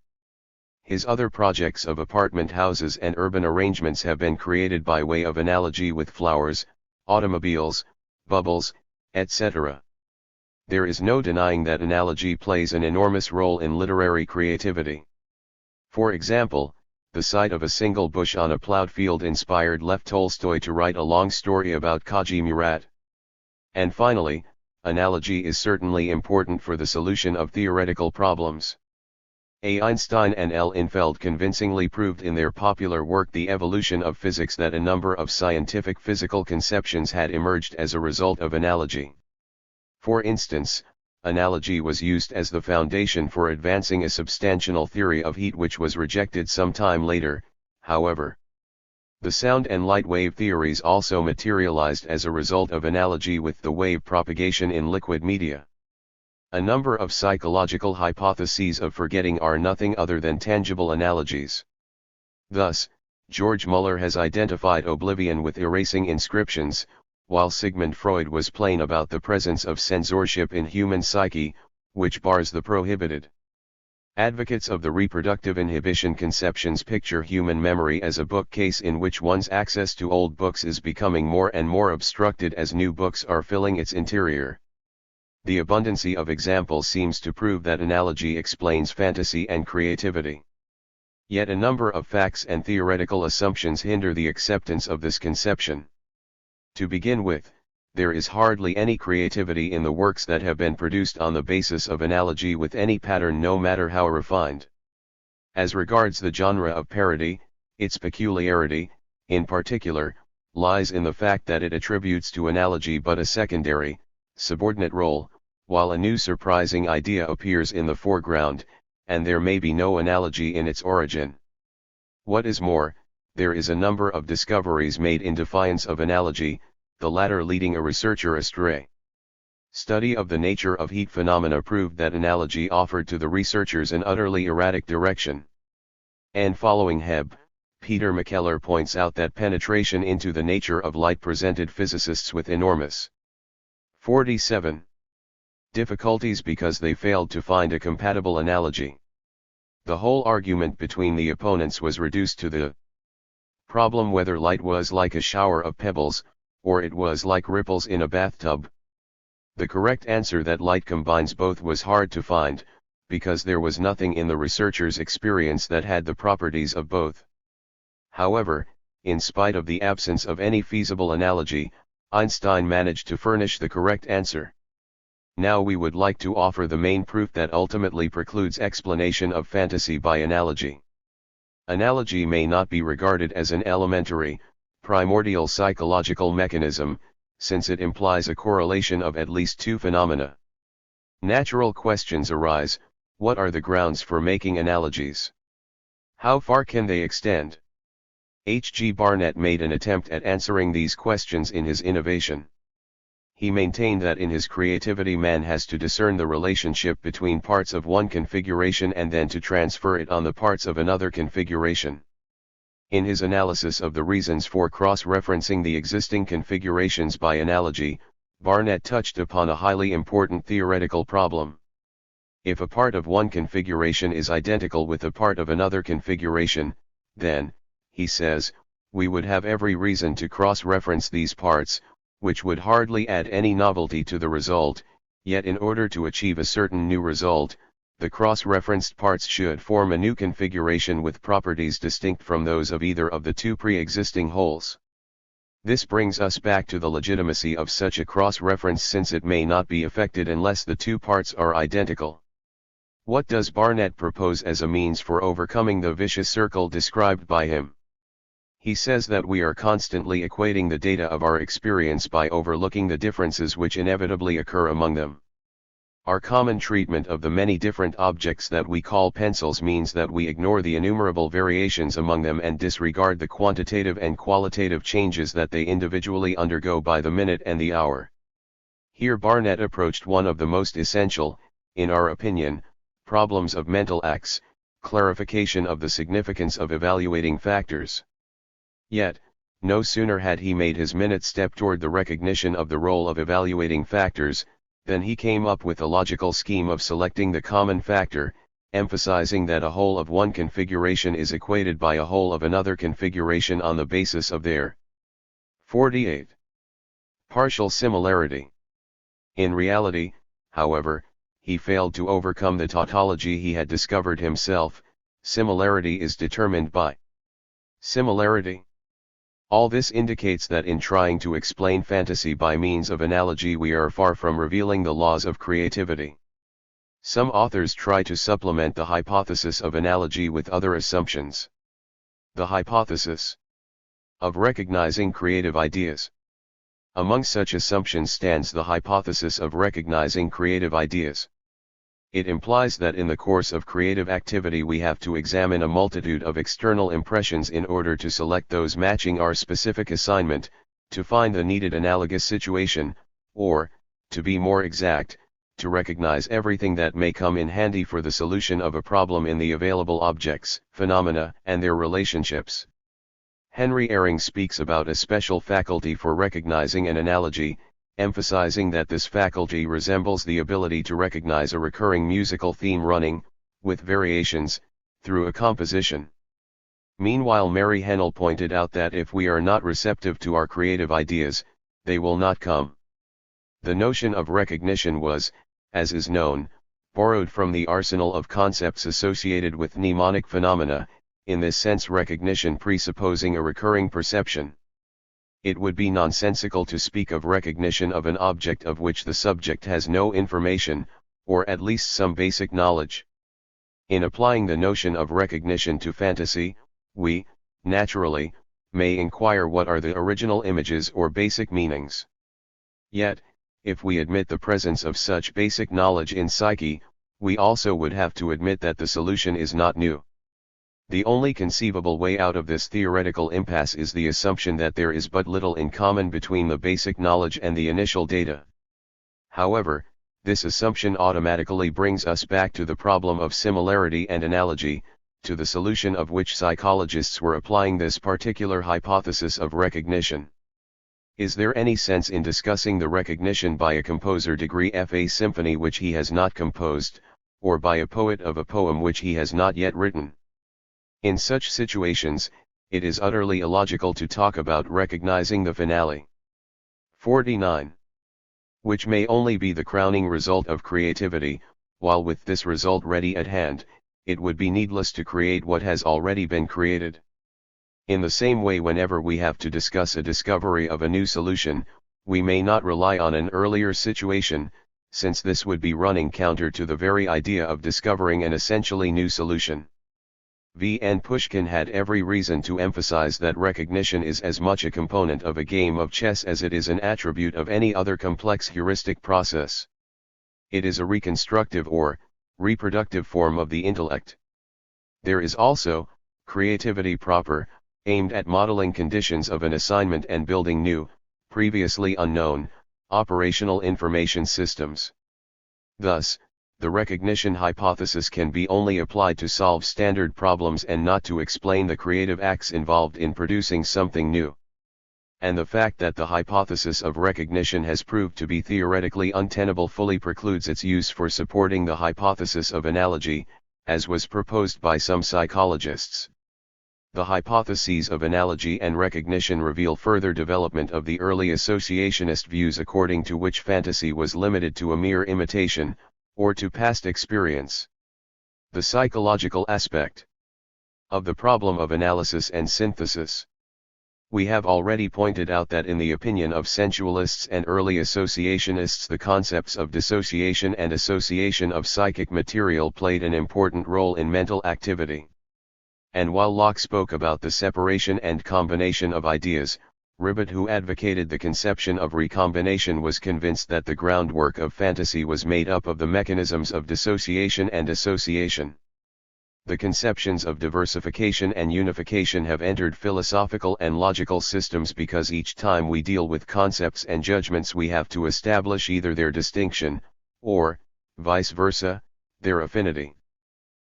His other projects of apartment houses and urban arrangements have been created by way of analogy with flowers, automobiles, bubbles, etc. There is no denying that analogy plays an enormous role in literary creativity. For example, the sight of a single bush on a plowed field inspired Lev Tolstoy to write a long story about Kaji Murat. And finally, analogy is certainly important for the solution of theoretical problems. A. Einstein and L. Infeld convincingly proved in their popular work The Evolution of Physics that a number of scientific physical conceptions had emerged as a result of analogy. For instance, analogy was used as the foundation for advancing a substantial theory of heat which was rejected some time later, however. The sound and light wave theories also materialized as a result of analogy with the wave propagation in liquid media. A number of psychological hypotheses of forgetting are nothing other than tangible analogies. Thus, George Muller has identified oblivion with erasing inscriptions, while Sigmund Freud was plain about the presence of censorship in human psyche, which bars the prohibited. Advocates of the reproductive inhibition conceptions picture human memory as a bookcase in which one's access to old books is becoming more and more obstructed as new books are filling its interior. The abundancy of examples seems to prove that analogy explains fantasy and creativity. Yet a number of facts and theoretical assumptions hinder the acceptance of this conception. To begin with, there is hardly any creativity in the works that have been produced on the basis of analogy with any pattern, no matter how refined. As regards the genre of parody, its peculiarity, in particular, lies in the fact that it attributes to analogy but a secondary, subordinate role, while a new surprising idea appears in the foreground, and there may be no analogy in its origin. What is more, there is a number of discoveries made in defiance of analogy, the latter leading a researcher astray. Study of the nature of heat phenomena proved that analogy offered to the researchers an utterly erratic direction. And following Hebb, Peter McKellar points out that penetration into the nature of light presented physicists with enormous 47 difficulties because they failed to find a compatible analogy. The whole argument between the opponents was reduced to the problem whether light was like a shower of pebbles, or it was like ripples in a bathtub. The correct answer that light combines both was hard to find, because there was nothing in the researcher's experience that had the properties of both. However, in spite of the absence of any feasible analogy, Einstein managed to furnish the correct answer. Now we would like to offer the main proof that ultimately precludes explanation of fantasy by analogy. Analogy may not be regarded as an elementary, primordial psychological mechanism, since it implies a correlation of at least two phenomena. Natural questions arise: what are the grounds for making analogies? How far can they extend? H. G. Barnett made an attempt at answering these questions in his Innovation. He maintained that in his creativity man has to discern the relationship between parts of one configuration and then to transfer it on the parts of another configuration. In his analysis of the reasons for cross-referencing the existing configurations by analogy, Barnett touched upon a highly important theoretical problem. If a part of one configuration is identical with a part of another configuration, then, he says, we would have every reason to cross-reference these parts, which would hardly add any novelty to the result, yet in order to achieve a certain new result, the cross-referenced parts should form a new configuration with properties distinct from those of either of the two pre-existing wholes. This brings us back to the legitimacy of such a cross-reference, since it may not be effected unless the two parts are identical. What does Barnett propose as a means for overcoming the vicious circle described by him? He says that we are constantly equating the data of our experience by overlooking the differences which inevitably occur among them. Our common treatment of the many different objects that we call pencils means that we ignore the innumerable variations among them and disregard the quantitative and qualitative changes that they individually undergo by the minute and the hour. Here Barnett approached one of the most essential, in our opinion, problems of mental acts, clarification of the significance of evaluating factors. Yet, no sooner had he made his minute step toward the recognition of the role of evaluating factors, than he came up with a logical scheme of selecting the common factor, emphasizing that a whole of one configuration is equated by a whole of another configuration on the basis of their 48. Partial similarity. In reality, however, he failed to overcome the tautology he had discovered himself. Similarity is determined by similarity. All this indicates that in trying to explain fantasy by means of analogy we are far from revealing the laws of creativity. Some authors try to supplement the hypothesis of analogy with other assumptions. The hypothesis of recognizing creative ideas. Among such assumptions stands the hypothesis of recognizing creative ideas. It implies that in the course of creative activity we have to examine a multitude of external impressions in order to select those matching our specific assignment, to find the needed analogous situation, or, to be more exact, to recognize everything that may come in handy for the solution of a problem in the available objects, phenomena, and their relationships. Henry Eyring speaks about a special faculty for recognizing an analogy, emphasizing that this faculty resembles the ability to recognize a recurring musical theme running, with variations, through a composition. Meanwhile, Mary Hennell pointed out that if we are not receptive to our creative ideas, they will not come. The notion of recognition was, as is known, borrowed from the arsenal of concepts associated with mnemonic phenomena, in this sense recognition presupposing a recurring perception. It would be nonsensical to speak of recognition of an object of which the subject has no information, or at least some basic knowledge. In applying the notion of recognition to fantasy, we, naturally, may inquire what are the original images or basic meanings. Yet, if we admit the presence of such basic knowledge in psyche, we also would have to admit that the solution is not new. The only conceivable way out of this theoretical impasse is the assumption that there is but little in common between the basic knowledge and the initial data. However, this assumption automatically brings us back to the problem of similarity and analogy, to the solution of which psychologists were applying this particular hypothesis of recognition. Is there any sense in discussing the recognition by a composer degree of a symphony which he has not composed, or by a poet of a poem which he has not yet written? In such situations, it is utterly illogical to talk about recognizing the finale. 49. Which may only be the crowning result of creativity, while with this result ready at hand, it would be needless to create what has already been created. In the same way, whenever we have to discuss a discovery of a new solution, we may not rely on an earlier situation, since this would be running counter to the very idea of discovering an essentially new solution. V. N. Pushkin had every reason to emphasize that recognition is as much a component of a game of chess as it is an attribute of any other complex heuristic process. It is a reconstructive or reproductive form of the intellect. There is also creativity proper, aimed at modeling conditions of an assignment and building new, previously unknown, operational information systems. Thus, the recognition hypothesis can be only applied to solve standard problems and not to explain the creative acts involved in producing something new. and the fact that the hypothesis of recognition has proved to be theoretically untenable fully precludes its use for supporting the hypothesis of analogy, as was proposed by some psychologists. The hypotheses of analogy and recognition reveal further development of the early associationist views according to which fantasy was limited to a mere imitation, or to past experience. The psychological aspect of the problem of analysis and synthesis. We have already pointed out that in the opinion of sensualists and early associationists the concepts of dissociation and association of psychic material played an important role in mental activity. And while Locke spoke about the separation and combination of ideas, Ribot, who advocated the conception of recombination, was convinced that the groundwork of fantasy was made up of the mechanisms of dissociation and association. The conceptions of diversification and unification have entered philosophical and logical systems because each time we deal with concepts and judgments we have to establish either their distinction, or, vice versa, their affinity.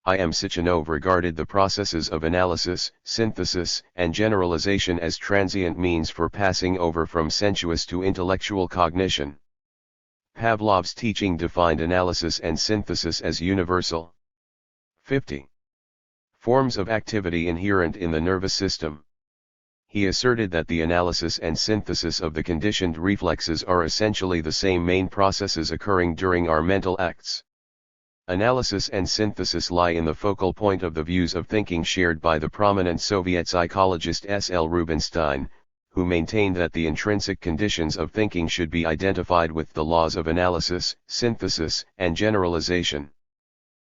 I. M. Sitchinov regarded the processes of analysis, synthesis, and generalization as transient means for passing over from sensuous to intellectual cognition. Pavlov's teaching defined analysis and synthesis as universal. 50. Forms of activity inherent in the nervous system. He asserted that the analysis and synthesis of the conditioned reflexes are essentially the same main processes occurring during our mental acts. Analysis and synthesis lie in the focal point of the views of thinking shared by the prominent Soviet psychologist S. L. Rubinstein, who maintained that the intrinsic conditions of thinking should be identified with the laws of analysis, synthesis, and generalization.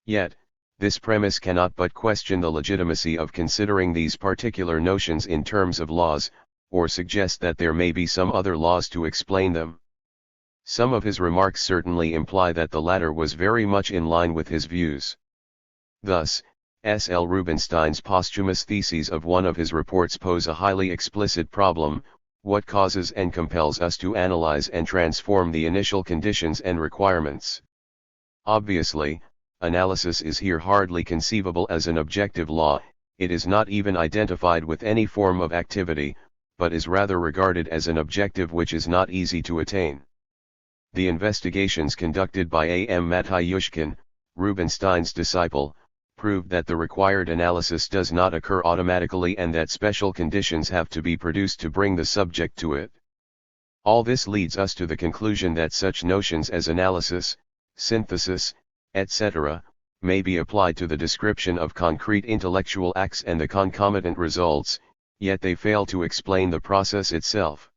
Yet, this premise cannot but question the legitimacy of considering these particular notions in terms of laws, or suggest that there may be some other laws to explain them. Some of his remarks certainly imply that the latter was very much in line with his views. Thus, S. L. Rubinstein's posthumous theses of one of his reports pose a highly explicit problem: what causes and compels us to analyze and transform the initial conditions and requirements? Obviously, analysis is here hardly conceivable as an objective law. It is not even identified with any form of activity, but is rather regarded as an objective which is not easy to attain. The investigations conducted by A. M. Matyushkin, Rubinstein's disciple, proved that the required analysis does not occur automatically and that special conditions have to be produced to bring the subject to it. All this leads us to the conclusion that such notions as analysis, synthesis, etc., may be applied to the description of concrete intellectual acts and the concomitant results, yet they fail to explain the process itself.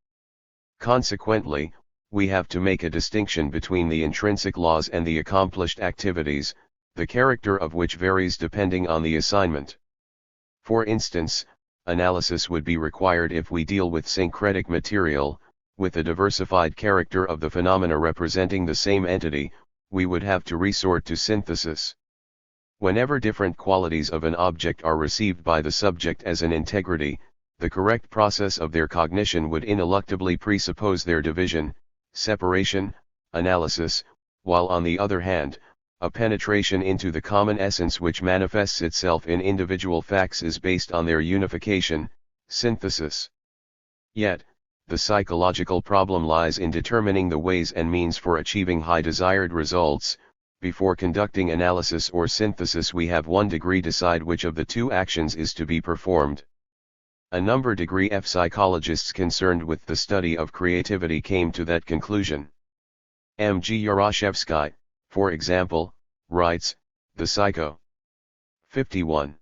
Consequently, we have to make a distinction between the intrinsic laws and the accomplished activities, the character of which varies depending on the assignment. For instance, analysis would be required if we deal with syncretic material, with a diversified character of the phenomena representing the same entity. We would have to resort to synthesis. Whenever different qualities of an object are received by the subject as an integrity, the correct process of their cognition would ineluctably presuppose their division, separation, analysis, while on the other hand, a penetration into the common essence which manifests itself in individual facts is based on their unification, synthesis. Yet, the psychological problem lies in determining the ways and means for achieving high desired results. Before conducting analysis or synthesis we have one degree decide which of the two actions is to be performed. A number degree F psychologists concerned with the study of creativity came to that conclusion. M. G. Yaroshevsky, for example, writes, The Psycho. 51.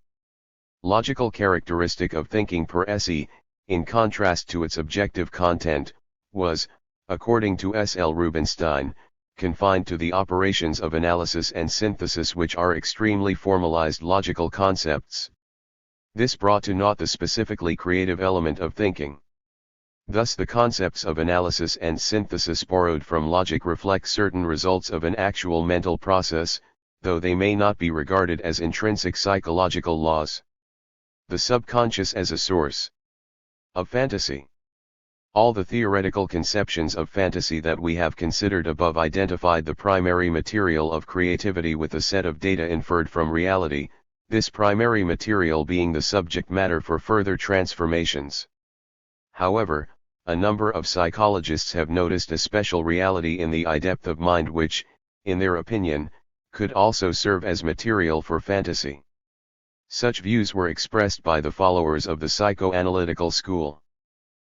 Logical characteristic of thinking per se, in contrast to its objective content, was, according to S. L. Rubinstein, confined to the operations of analysis and synthesis, which are extremely formalized logical concepts. This brought to naught the specifically creative element of thinking. Thus the concepts of analysis and synthesis borrowed from logic reflect certain results of an actual mental process, though they may not be regarded as intrinsic psychological laws. The subconscious as a source of fantasy. All the theoretical conceptions of fantasy that we have considered above identified the primary material of creativity with a set of data inferred from reality, this primary material being the subject matter for further transformations. However, a number of psychologists have noticed a special reality in the depth of mind which, in their opinion, could also serve as material for fantasy. Such views were expressed by the followers of the psychoanalytical school.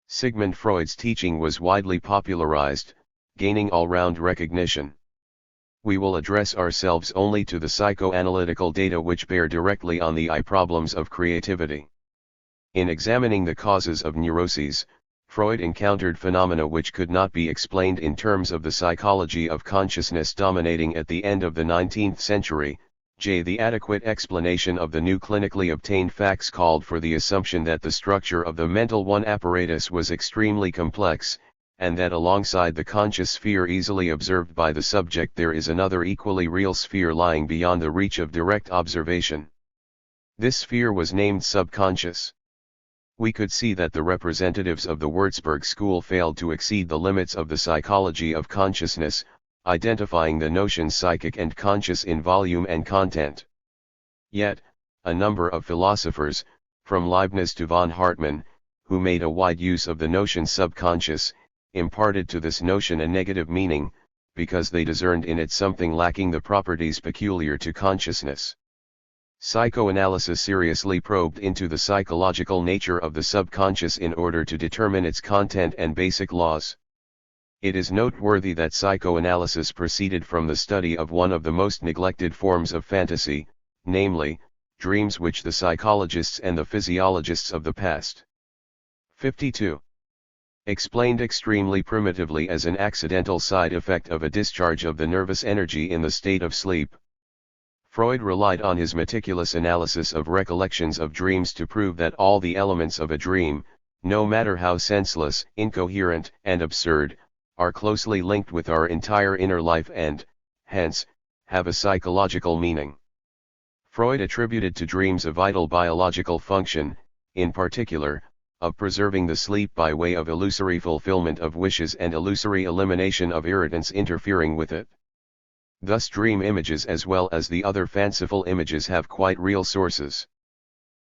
Sigmund Freud's teaching was widely popularized, gaining all-round recognition. We will address ourselves only to the psychoanalytical data which bear directly on the problems of creativity. In examining the causes of neuroses, Freud encountered phenomena which could not be explained in terms of the psychology of consciousness dominating at the end of the 19th century. The adequate explanation of the new clinically obtained facts called for the assumption that the structure of the mental one apparatus was extremely complex, and that alongside the conscious sphere easily observed by the subject there is another equally real sphere lying beyond the reach of direct observation. This sphere was named subconscious. We could see that the representatives of the Würzburg school failed to exceed the limits of the psychology of consciousness, identifying the notions psychic and conscious in volume and content. Yet, a number of philosophers, from Leibniz to von Hartmann, who made a wide use of the notion subconscious, imparted to this notion a negative meaning, because they discerned in it something lacking the properties peculiar to consciousness. Psychoanalysis seriously probed into the psychological nature of the subconscious in order to determine its content and basic laws. It is noteworthy that psychoanalysis proceeded from the study of one of the most neglected forms of fantasy, namely, dreams, which the psychologists and the physiologists of the past 52 explained extremely primitively as an accidental side effect of a discharge of the nervous energy in the state of sleep. Freud relied on his meticulous analysis of recollections of dreams to prove that all the elements of a dream, no matter how senseless, incoherent, and absurd, are closely linked with our entire inner life and, hence, have a psychological meaning. Freud attributed to dreams a vital biological function, in particular, of preserving the sleep by way of illusory fulfillment of wishes and illusory elimination of irritants interfering with it. Thus dream images as well as the other fanciful images have quite real sources.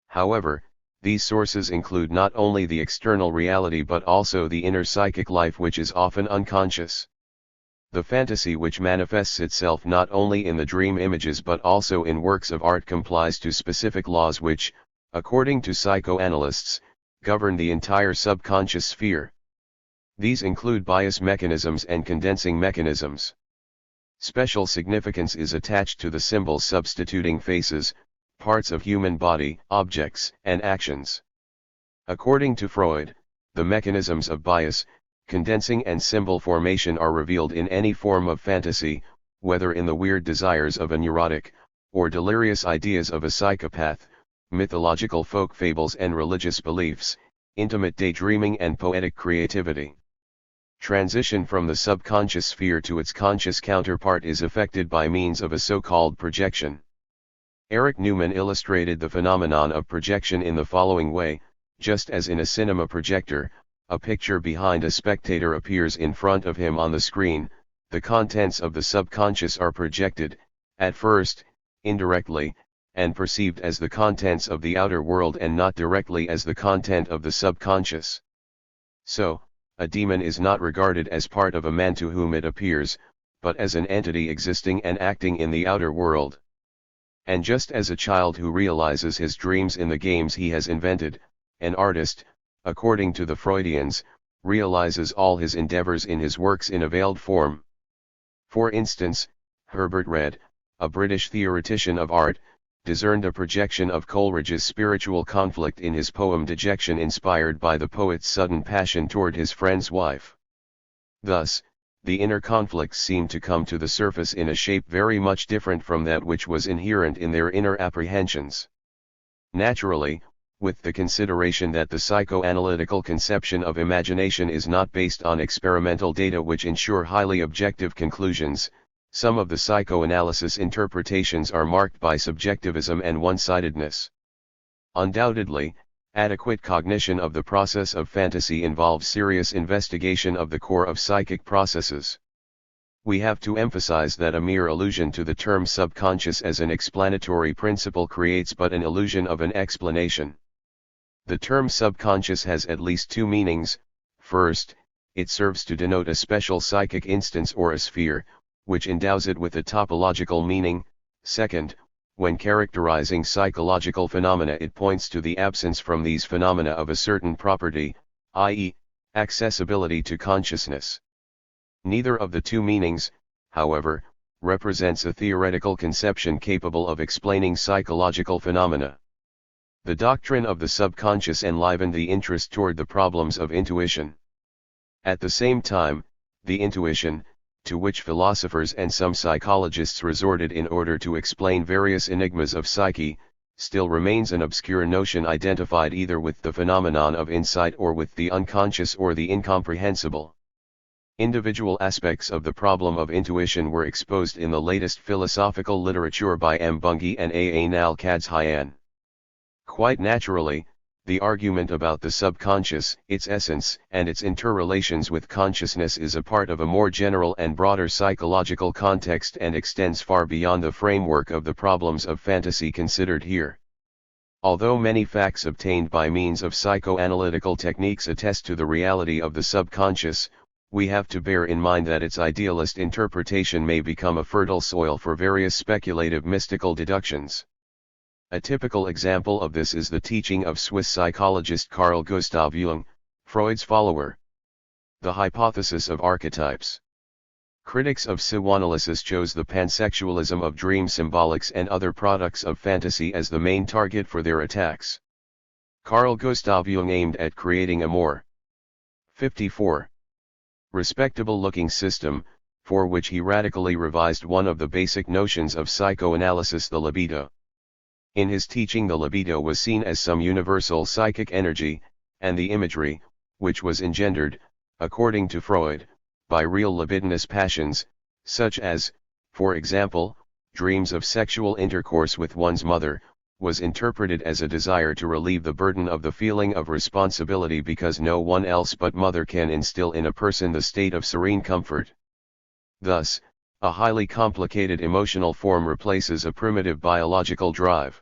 However, these sources include not only the external reality but also the inner psychic life which is often unconscious. The fantasy which manifests itself not only in the dream images but also in works of art complies to specific laws which, according to psychoanalysts, govern the entire subconscious sphere. These include bias mechanisms and condensing mechanisms. Special significance is attached to the symbols substituting faces, parts of human body, objects, and actions. According to Freud, the mechanisms of bias, condensing and symbol formation are revealed in any form of fantasy, whether in the weird desires of a neurotic, or delirious ideas of a psychopath, mythological folk fables and religious beliefs, intimate daydreaming and poetic creativity. Transition from the subconscious sphere to its conscious counterpart is effected by means of a so-called projection. Erich Neumann illustrated the phenomenon of projection in the following way: just as in a cinema projector, a picture behind a spectator appears in front of him on the screen, the contents of the subconscious are projected, at first, indirectly, and perceived as the contents of the outer world and not directly as the content of the subconscious. So, a demon is not regarded as part of a man to whom it appears, but as an entity existing and acting in the outer world. And just as a child who realizes his dreams in the games he has invented, an artist, according to the Freudians, realizes all his endeavors in his works in a veiled form. For instance, Herbert Read, a British theoretician of art, discerned a projection of Coleridge's spiritual conflict in his poem Dejection, inspired by the poet's sudden passion toward his friend's wife. Thus, the inner conflicts seem to come to the surface in a shape very much different from that which was inherent in their inner apprehensions. Naturally, with the consideration that the psychoanalytical conception of imagination is not based on experimental data which ensure highly objective conclusions, some of the psychoanalysis interpretations are marked by subjectivism and one-sidedness. Undoubtedly, adequate cognition of the process of fantasy involves serious investigation of the core of psychic processes. We have to emphasize that a mere allusion to the term subconscious as an explanatory principle creates but an illusion of an explanation. The term subconscious has at least two meanings. First, it serves to denote a special psychic instance or a sphere, which endows it with a topological meaning. Second, when characterizing psychological phenomena, it points to the absence from these phenomena of a certain property, i.e., accessibility to consciousness. Neither of the two meanings, however, represents a theoretical conception capable of explaining psychological phenomena. The doctrine of the subconscious enlivened the interest toward the problems of intuition. At the same time, the intuition, to which philosophers and some psychologists resorted in order to explain various enigmas of psyche, still remains an obscure notion identified either with the phenomenon of insight or with the unconscious or the incomprehensible. Individual aspects of the problem of intuition were exposed in the latest philosophical literature by M. Bunge and A. Nalkadzhian. Quite naturally, the argument about the subconscious, its essence, and its interrelations with consciousness is a part of a more general and broader psychological context and extends far beyond the framework of the problems of fantasy considered here. Although many facts obtained by means of psychoanalytical techniques attest to the reality of the subconscious, we have to bear in mind that its idealist interpretation may become a fertile soil for various speculative mystical deductions. A typical example of this is the teaching of Swiss psychologist Carl Gustav Jung, Freud's follower. The hypothesis of archetypes. Critics of psychoanalysis chose the pansexualism of dream symbolics and other products of fantasy as the main target for their attacks. Carl Gustav Jung aimed at creating a more 54. Respectable-looking system, for which he radically revised one of the basic notions of psychoanalysis, the libido. In his teaching, the libido was seen as some universal psychic energy, and the imagery, which was engendered, according to Freud, by real libidinous passions, such as, for example, dreams of sexual intercourse with one's mother, was interpreted as a desire to relieve the burden of the feeling of responsibility because no one else but mother can instill in a person the state of serene comfort. Thus, a highly complicated emotional form replaces a primitive biological drive.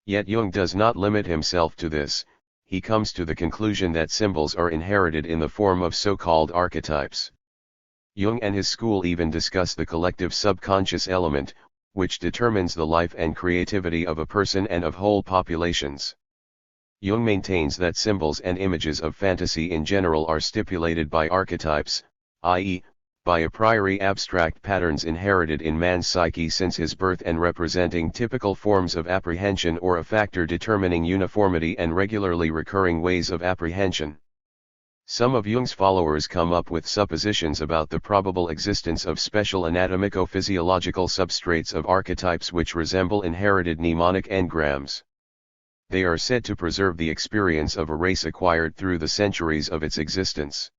Yet Jung does not limit himself to this. He comes to the conclusion that symbols are inherited in the form of so-called archetypes. Jung and his school even discuss the collective subconscious element, which determines the life and creativity of a person and of whole populations. Jung maintains that symbols and images of fantasy in general are stipulated by archetypes, i.e., by a priori abstract patterns inherited in man's psyche since his birth and representing typical forms of apprehension or a factor determining uniformity and regularly recurring ways of apprehension. Some of Jung's followers come up with suppositions about the probable existence of special anatomico-physiological substrates of archetypes which resemble inherited mnemonic engrams. They are said to preserve the experience of a race acquired through the centuries of its existence.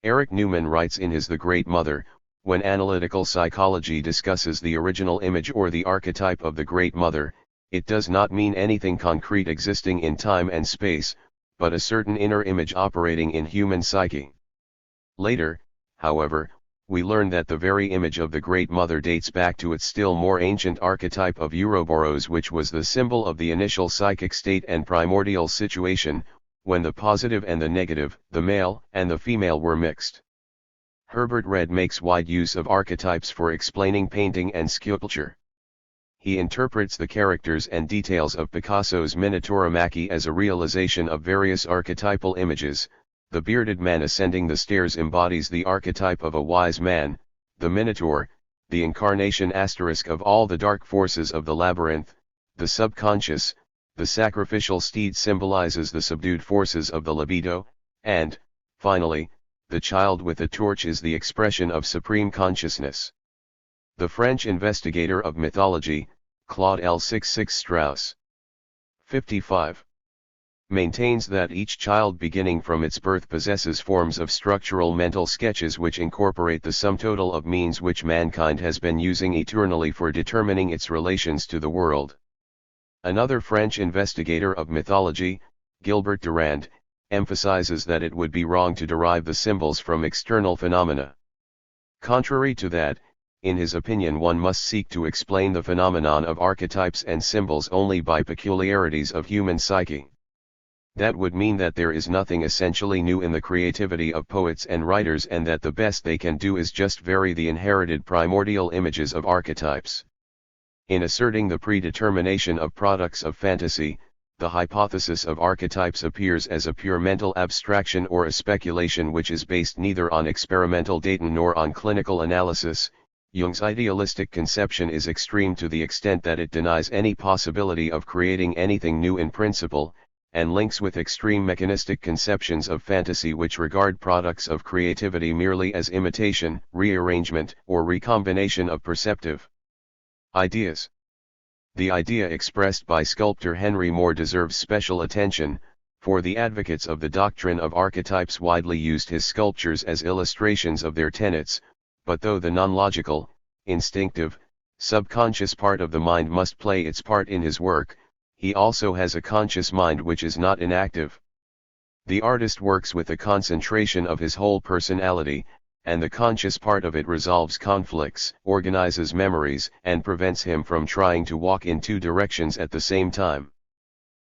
Eric Newman writes in his The Great Mother, when analytical psychology discusses the original image or the archetype of the Great Mother, it does not mean anything concrete existing in time and space, but a certain inner image operating in human psyche. Later, however, we learn that the very image of the Great Mother dates back to its still more ancient archetype of Ouroboros, which was the symbol of the initial psychic state and primordial situation, when the positive and the negative, the male and the female were mixed. Herbert Read makes wide use of archetypes for explaining painting and sculpture. He interprets the characters and details of Picasso's Minotauromachy as a realization of various archetypal images. The bearded man ascending the stairs embodies the archetype of a wise man, the Minotaur, the incarnation asterisk of all the dark forces of the labyrinth, the subconscious, the sacrificial steed symbolizes the subdued forces of the libido, and, finally, the child with a torch is the expression of supreme consciousness. The French investigator of mythology, Claude L. Strauss, 55, maintains that each child beginning from its birth possesses forms of structural mental sketches which incorporate the sum total of means which mankind has been using eternally for determining its relations to the world. Another French investigator of mythology, Gilbert Durand, emphasizes that it would be wrong to derive the symbols from external phenomena. Contrary to that, in his opinion, one must seek to explain the phenomenon of archetypes and symbols only by peculiarities of human psyche. That would mean that there is nothing essentially new in the creativity of poets and writers, and that the best they can do is just vary the inherited primordial images of archetypes. In asserting the predetermination of products of fantasy, the hypothesis of archetypes appears as a pure mental abstraction or a speculation which is based neither on experimental data nor on clinical analysis. Jung's idealistic conception is extreme to the extent that it denies any possibility of creating anything new in principle, and links with extreme mechanistic conceptions of fantasy which regard products of creativity merely as imitation, rearrangement, or recombination of perceptive ideas. The idea expressed by sculptor Henry Moore deserves special attention, for the advocates of the doctrine of archetypes widely used his sculptures as illustrations of their tenets, but though the non-logical, instinctive, subconscious part of the mind must play its part in his work, he also has a conscious mind which is not inactive. The artist works with the concentration of his whole personality, and the conscious part of it resolves conflicts, organizes memories, and prevents him from trying to walk in two directions at the same time.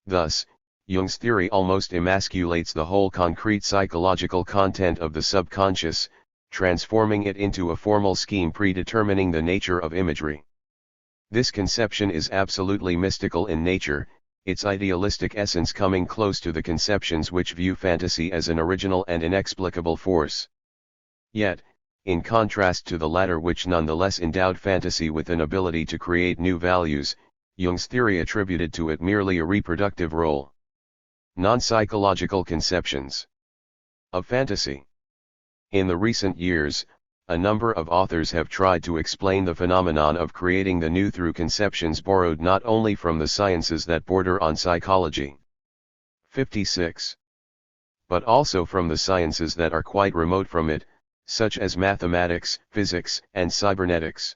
Thus, Jung's theory almost emasculates the whole concrete psychological content of the subconscious, transforming it into a formal scheme predetermining the nature of imagery. This conception is absolutely mystical in nature, its idealistic essence coming close to the conceptions which view fantasy as an original and inexplicable force. Yet, in contrast to the latter which nonetheless endowed fantasy with an ability to create new values, Jung's theory attributed to it merely a reproductive role. Non-psychological conceptions of fantasy. In the recent years, a number of authors have tried to explain the phenomenon of creating the new through conceptions borrowed not only from the sciences that border on psychology, 56, but also from the sciences that are quite remote from it, such as mathematics, physics, and cybernetics.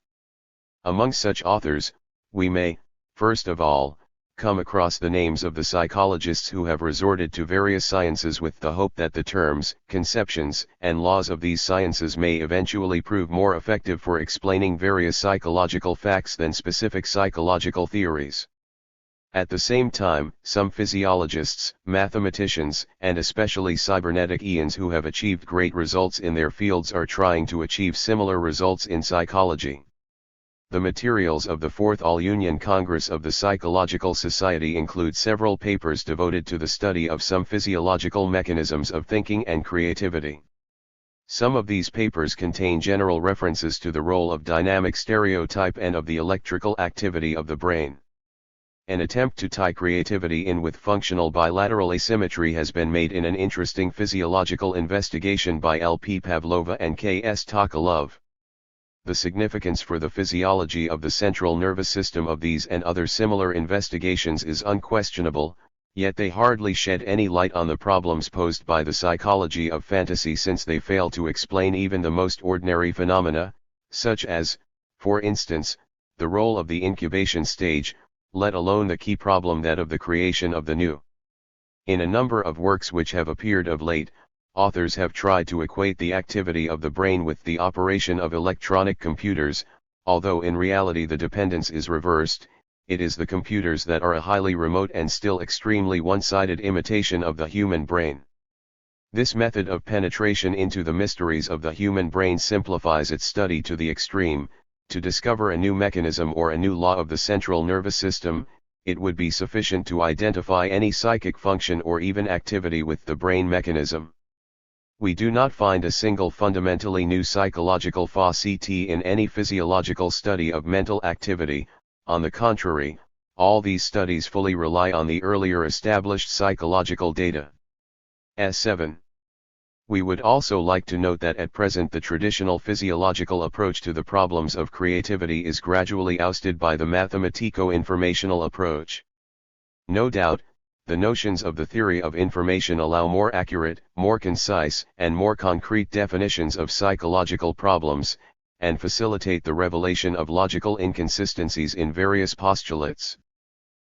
Among such authors, we may, first of all, come across the names of the psychologists who have resorted to various sciences with the hope that the terms, conceptions, and laws of these sciences may eventually prove more effective for explaining various psychological facts than specific psychological theories. At the same time, some physiologists, mathematicians, and especially cyberneticians who have achieved great results in their fields are trying to achieve similar results in psychology. The materials of the Fourth All-Union Congress of the Psychological Society include several papers devoted to the study of some physiological mechanisms of thinking and creativity. Some of these papers contain general references to the role of dynamic stereotype and of the electrical activity of the brain. An attempt to tie creativity in with functional bilateral asymmetry has been made in an interesting physiological investigation by L.P. Pavlova and K.S. Tokolov. The significance for the physiology of the central nervous system of these and other similar investigations is unquestionable, yet they hardly shed any light on the problems posed by the psychology of fantasy, since they fail to explain even the most ordinary phenomena, such as, for instance, the role of the incubation stage, let alone the key problem that of the creation of the new. In a number of works which have appeared of late, authors have tried to equate the activity of the brain with the operation of electronic computers, although in reality the dependence is reversed. It is the computers that are a highly remote and still extremely one-sided imitation of the human brain. This method of penetration into the mysteries of the human brain simplifies its study to the extreme. To discover a new mechanism or a new law of the central nervous system, it would be sufficient to identify any psychic function or even activity with the brain mechanism. We do not find a single fundamentally new psychological facet in any physiological study of mental activity. On the contrary, all these studies fully rely on the earlier established psychological data. S7. We would also like to note that at present the traditional physiological approach to the problems of creativity is gradually ousted by the mathematico-informational approach. No doubt, the notions of the theory of information allow more accurate, more concise, and more concrete definitions of psychological problems, and facilitate the revelation of logical inconsistencies in various postulates.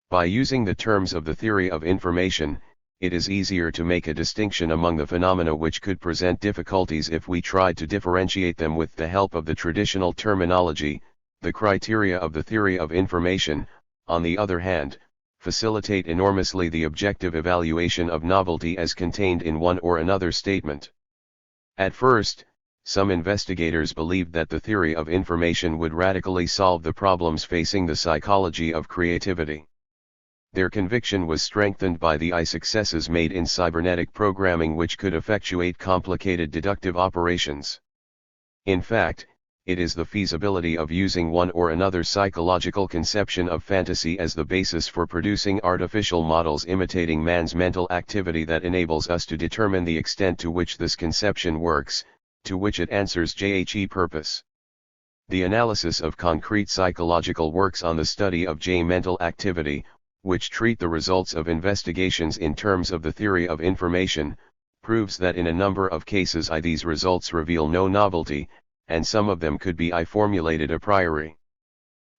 By using the terms of the theory of information, it is easier to make a distinction among the phenomena which could present difficulties if we tried to differentiate them with the help of the traditional terminology. The criteria of the theory of information, on the other hand, facilitate enormously the objective evaluation of novelty as contained in one or another statement. At first, some investigators believed that the theory of information would radically solve the problems facing the psychology of creativity. Their conviction was strengthened by the successes made in cybernetic programming, which could effectuate complicated deductive operations. In fact, it is the feasibility of using one or another psychological conception of fantasy as the basis for producing artificial models imitating man's mental activity that enables us to determine the extent to which this conception works, to which it answers purpose. The analysis of concrete psychological works on the study of mental activity, which treat the results of investigations in terms of the theory of information, proves that in a number of cases these results reveal no novelty, and some of them could be formulated a priori.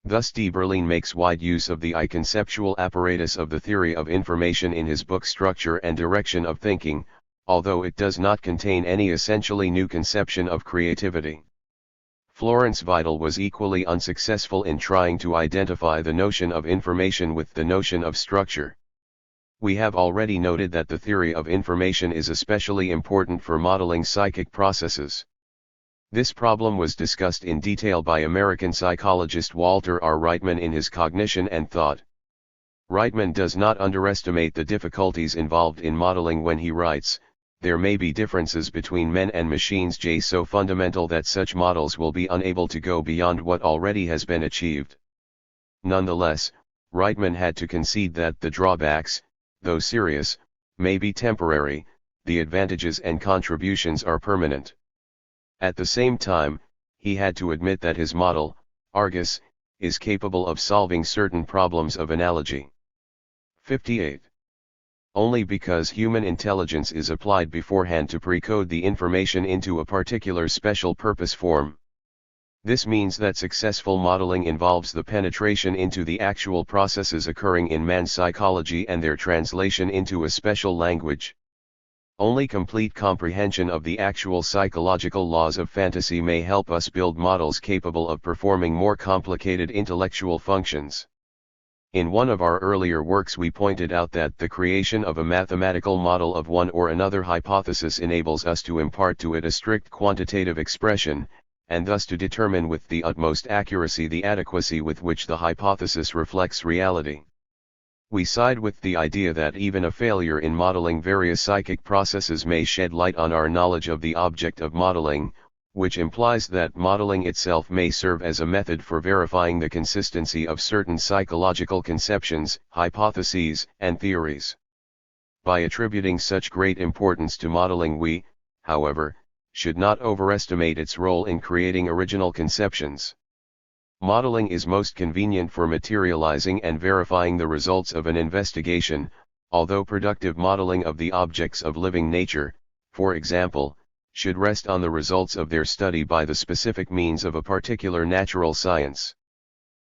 Thus de Berlin makes wide use of the conceptual apparatus of the theory of information in his book Structure and Direction of Thinking, although it does not contain any essentially new conception of creativity. Florence Vidal was equally unsuccessful in trying to identify the notion of information with the notion of structure. We have already noted that the theory of information is especially important for modeling psychic processes. This problem was discussed in detail by American psychologist Walter R. Reitman in his Cognition and Thought. Reitman does not underestimate the difficulties involved in modeling when he writes, "There may be differences between men and machines so fundamental that such models will be unable to go beyond what already has been achieved." Nonetheless, Reitman had to concede that the drawbacks, though serious, may be temporary, the advantages and contributions are permanent. At the same time, he had to admit that his model, Argus, is capable of solving certain problems of analogy. 58. Only because human intelligence is applied beforehand to precode the information into a particular special purpose form. This means that successful modeling involves the penetration into the actual processes occurring in man's psychology and their translation into a special language. Only complete comprehension of the actual psychological laws of fantasy may help us build models capable of performing more complicated intellectual functions. In one of our earlier works we pointed out that the creation of a mathematical model of one or another hypothesis enables us to impart to it a strict quantitative expression, and thus to determine with the utmost accuracy the adequacy with which the hypothesis reflects reality. We side with the idea that even a failure in modeling various psychic processes may shed light on our knowledge of the object of modeling, which implies that modeling itself may serve as a method for verifying the consistency of certain psychological conceptions, hypotheses, and theories. By attributing such great importance to modeling we, however, should not overestimate its role in creating original conceptions. Modeling is most convenient for materializing and verifying the results of an investigation, although productive modeling of the objects of living nature, for example, should rest on the results of their study by the specific means of a particular natural science.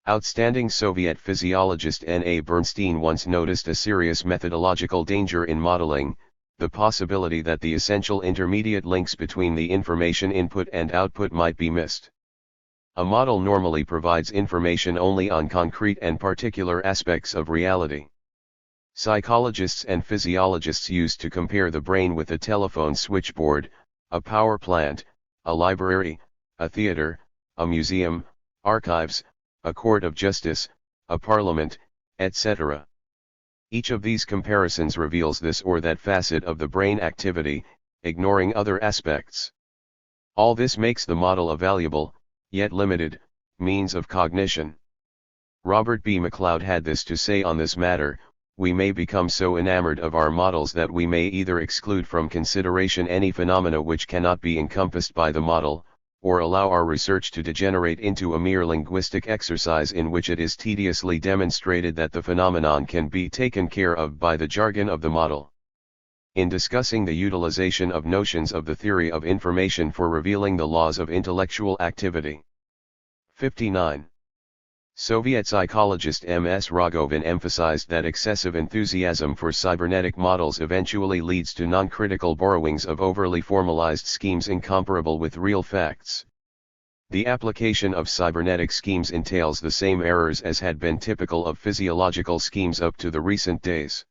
Outstanding Soviet physiologist N.A. Bernstein once noticed a serious methodological danger in modeling, the possibility that the essential intermediate links between the information input and output might be missed. A model normally provides information only on concrete and particular aspects of reality. Psychologists and physiologists used to compare the brain with a telephone switchboard, a power plant, a library, a theater, a museum, archives, a court of justice, a parliament, etc. Each of these comparisons reveals this or that facet of the brain activity, ignoring other aspects. All this makes the model a valuable, yet limited, means of cognition. Robert B. McLeod had this to say on this matter: we may become so enamored of our models that we may either exclude from consideration any phenomena which cannot be encompassed by the model, or allow our research to degenerate into a mere linguistic exercise in which it is tediously demonstrated that the phenomenon can be taken care of by the jargon of the model. In discussing the utilization of notions of the theory of information for revealing the laws of intellectual activity. 59. Soviet psychologist M.S. Rogovin emphasized that excessive enthusiasm for cybernetic models eventually leads to non-critical borrowings of overly formalized schemes incomparable with real facts. The application of cybernetic schemes entails the same errors as had been typical of physiological schemes up to the recent days.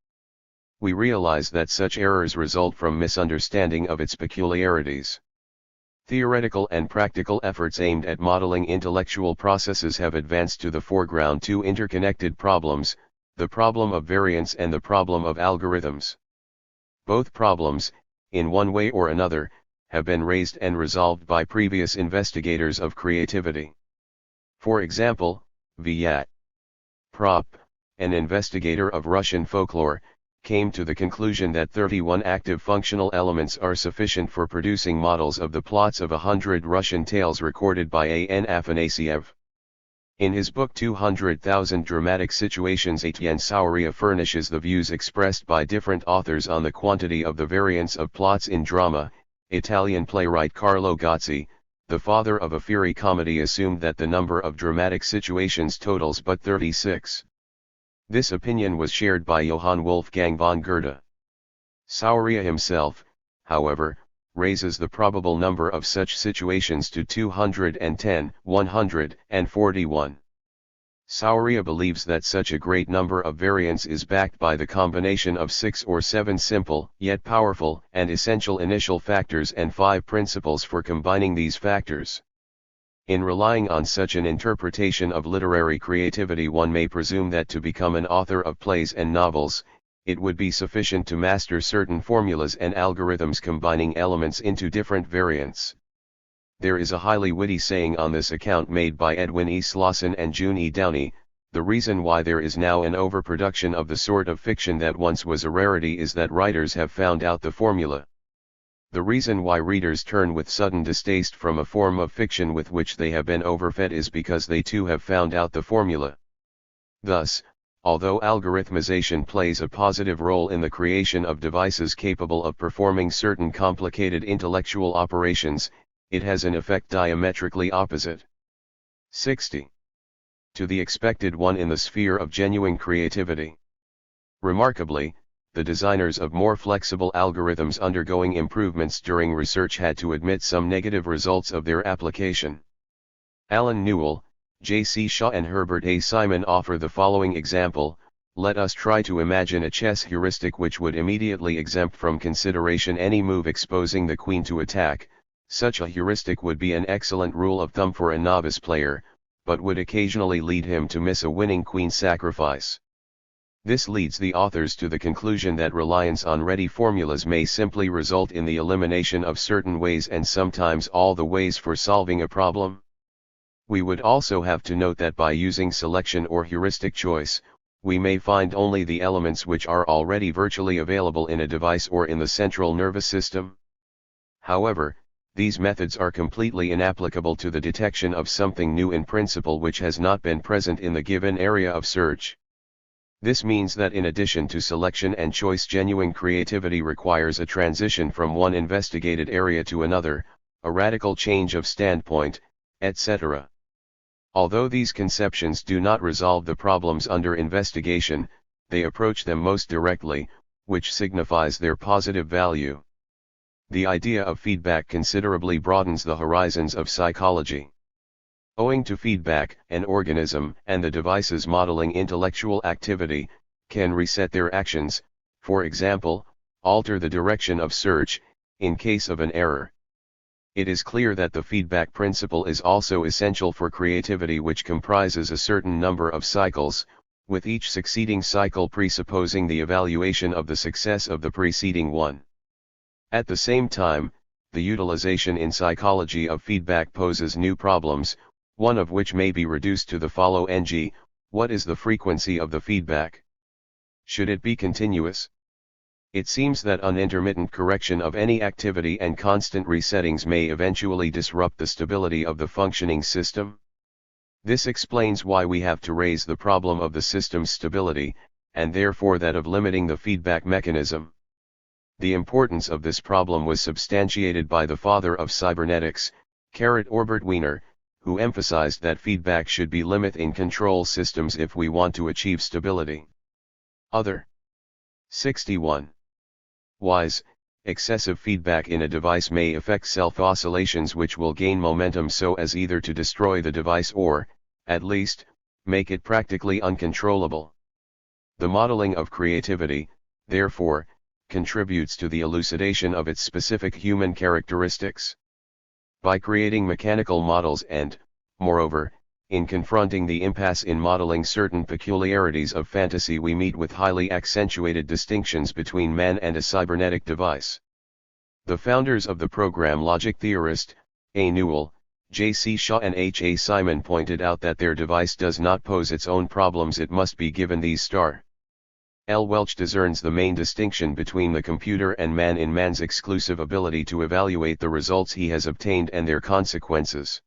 We realize that such errors result from misunderstanding of its peculiarities. Theoretical and practical efforts aimed at modeling intellectual processes have advanced to the foreground two interconnected problems, the problem of variance and the problem of algorithms. Both problems, in one way or another, have been raised and resolved by previous investigators of creativity. For example, Vyat Prop, an investigator of Russian folklore, came to the conclusion that 31 active functional elements are sufficient for producing models of the plots of 100 Russian tales recorded by A.N. Afanasiev. In his book 200,000 Dramatic Situations, Etienne Sauria furnishes the views expressed by different authors on the quantity of the variance of plots in drama. Italian playwright Carlo Gozzi, the father of a fury comedy, assumed that the number of dramatic situations totals but 36. This opinion was shared by Johann Wolfgang von Goethe. Sauria himself, however, raises the probable number of such situations to 210, 141. Sauria believes that such a great number of variants is backed by the combination of 6 or 7 simple, yet powerful and essential initial factors and 5 principles for combining these factors. In relying on such an interpretation of literary creativity, one may presume that to become an author of plays and novels, it would be sufficient to master certain formulas and algorithms combining elements into different variants. There is a highly witty saying on this account made by Edwin E. Slauson and June E. Downey: the reason why there is now an overproduction of the sort of fiction that once was a rarity is that writers have found out the formula. The reason why readers turn with sudden distaste from a form of fiction with which they have been overfed is because they too have found out the formula. Thus, although algorithmization plays a positive role in the creation of devices capable of performing certain complicated intellectual operations, it has an effect diametrically opposite. 60. To the expected one in the sphere of genuine creativity. Remarkably, the designers of more flexible algorithms undergoing improvements during research had to admit some negative results of their application. Alan Newell, J.C. Shaw and Herbert A. Simon offer the following example: let us try to imagine a chess heuristic which would immediately exempt from consideration any move exposing the queen to attack. Such a heuristic would be an excellent rule of thumb for a novice player, but would occasionally lead him to miss a winning queen sacrifice. This leads the authors to the conclusion that reliance on ready formulas may simply result in the elimination of certain ways and sometimes all the ways for solving a problem. We would also have to note that by using selection or heuristic choice, we may find only the elements which are already virtually available in a device or in the central nervous system. However, these methods are completely inapplicable to the detection of something new in principle which has not been present in the given area of search. This means that in addition to selection and choice, genuine creativity requires a transition from one investigated area to another, a radical change of standpoint, etc. Although these conceptions do not resolve the problems under investigation, they approach them most directly, which signifies their positive value. The idea of feedback considerably broadens the horizons of psychology. Owing to feedback, an organism and the devices modeling intellectual activity can reset their actions, for example, alter the direction of search, in case of an error. It is clear that the feedback principle is also essential for creativity, which comprises a certain number of cycles, with each succeeding cycle presupposing the evaluation of the success of the preceding one. At the same time, the utilization in psychology of feedback poses new problems, one of which may be reduced to the following: what is the frequency of the feedback? Should it be continuous? It seems that unintermittent correction of any activity and constant resettings may eventually disrupt the stability of the functioning system. This explains why we have to raise the problem of the system's stability, and therefore that of limiting the feedback mechanism. The importance of this problem was substantiated by the father of cybernetics, Orbert Wiener, who emphasized that feedback should be limited in control systems if we want to achieve stability. Other 61. Wise, excessive feedback in a device may affect self-oscillations which will gain momentum so as either to destroy the device or, at least, make it practically uncontrollable. The modeling of creativity, therefore, contributes to the elucidation of its specific human characteristics. By creating mechanical models and, moreover, in confronting the impasse in modeling certain peculiarities of fantasy, we meet with highly accentuated distinctions between man and a cybernetic device. The founders of the program logic theorist, A. Newell, J. C. Shaw and H. A. Simon pointed out that their device does not pose its own problems, it must be given these L. Welch discerns the main distinction between the computer and man in man's exclusive ability to evaluate the results he has obtained and their consequences.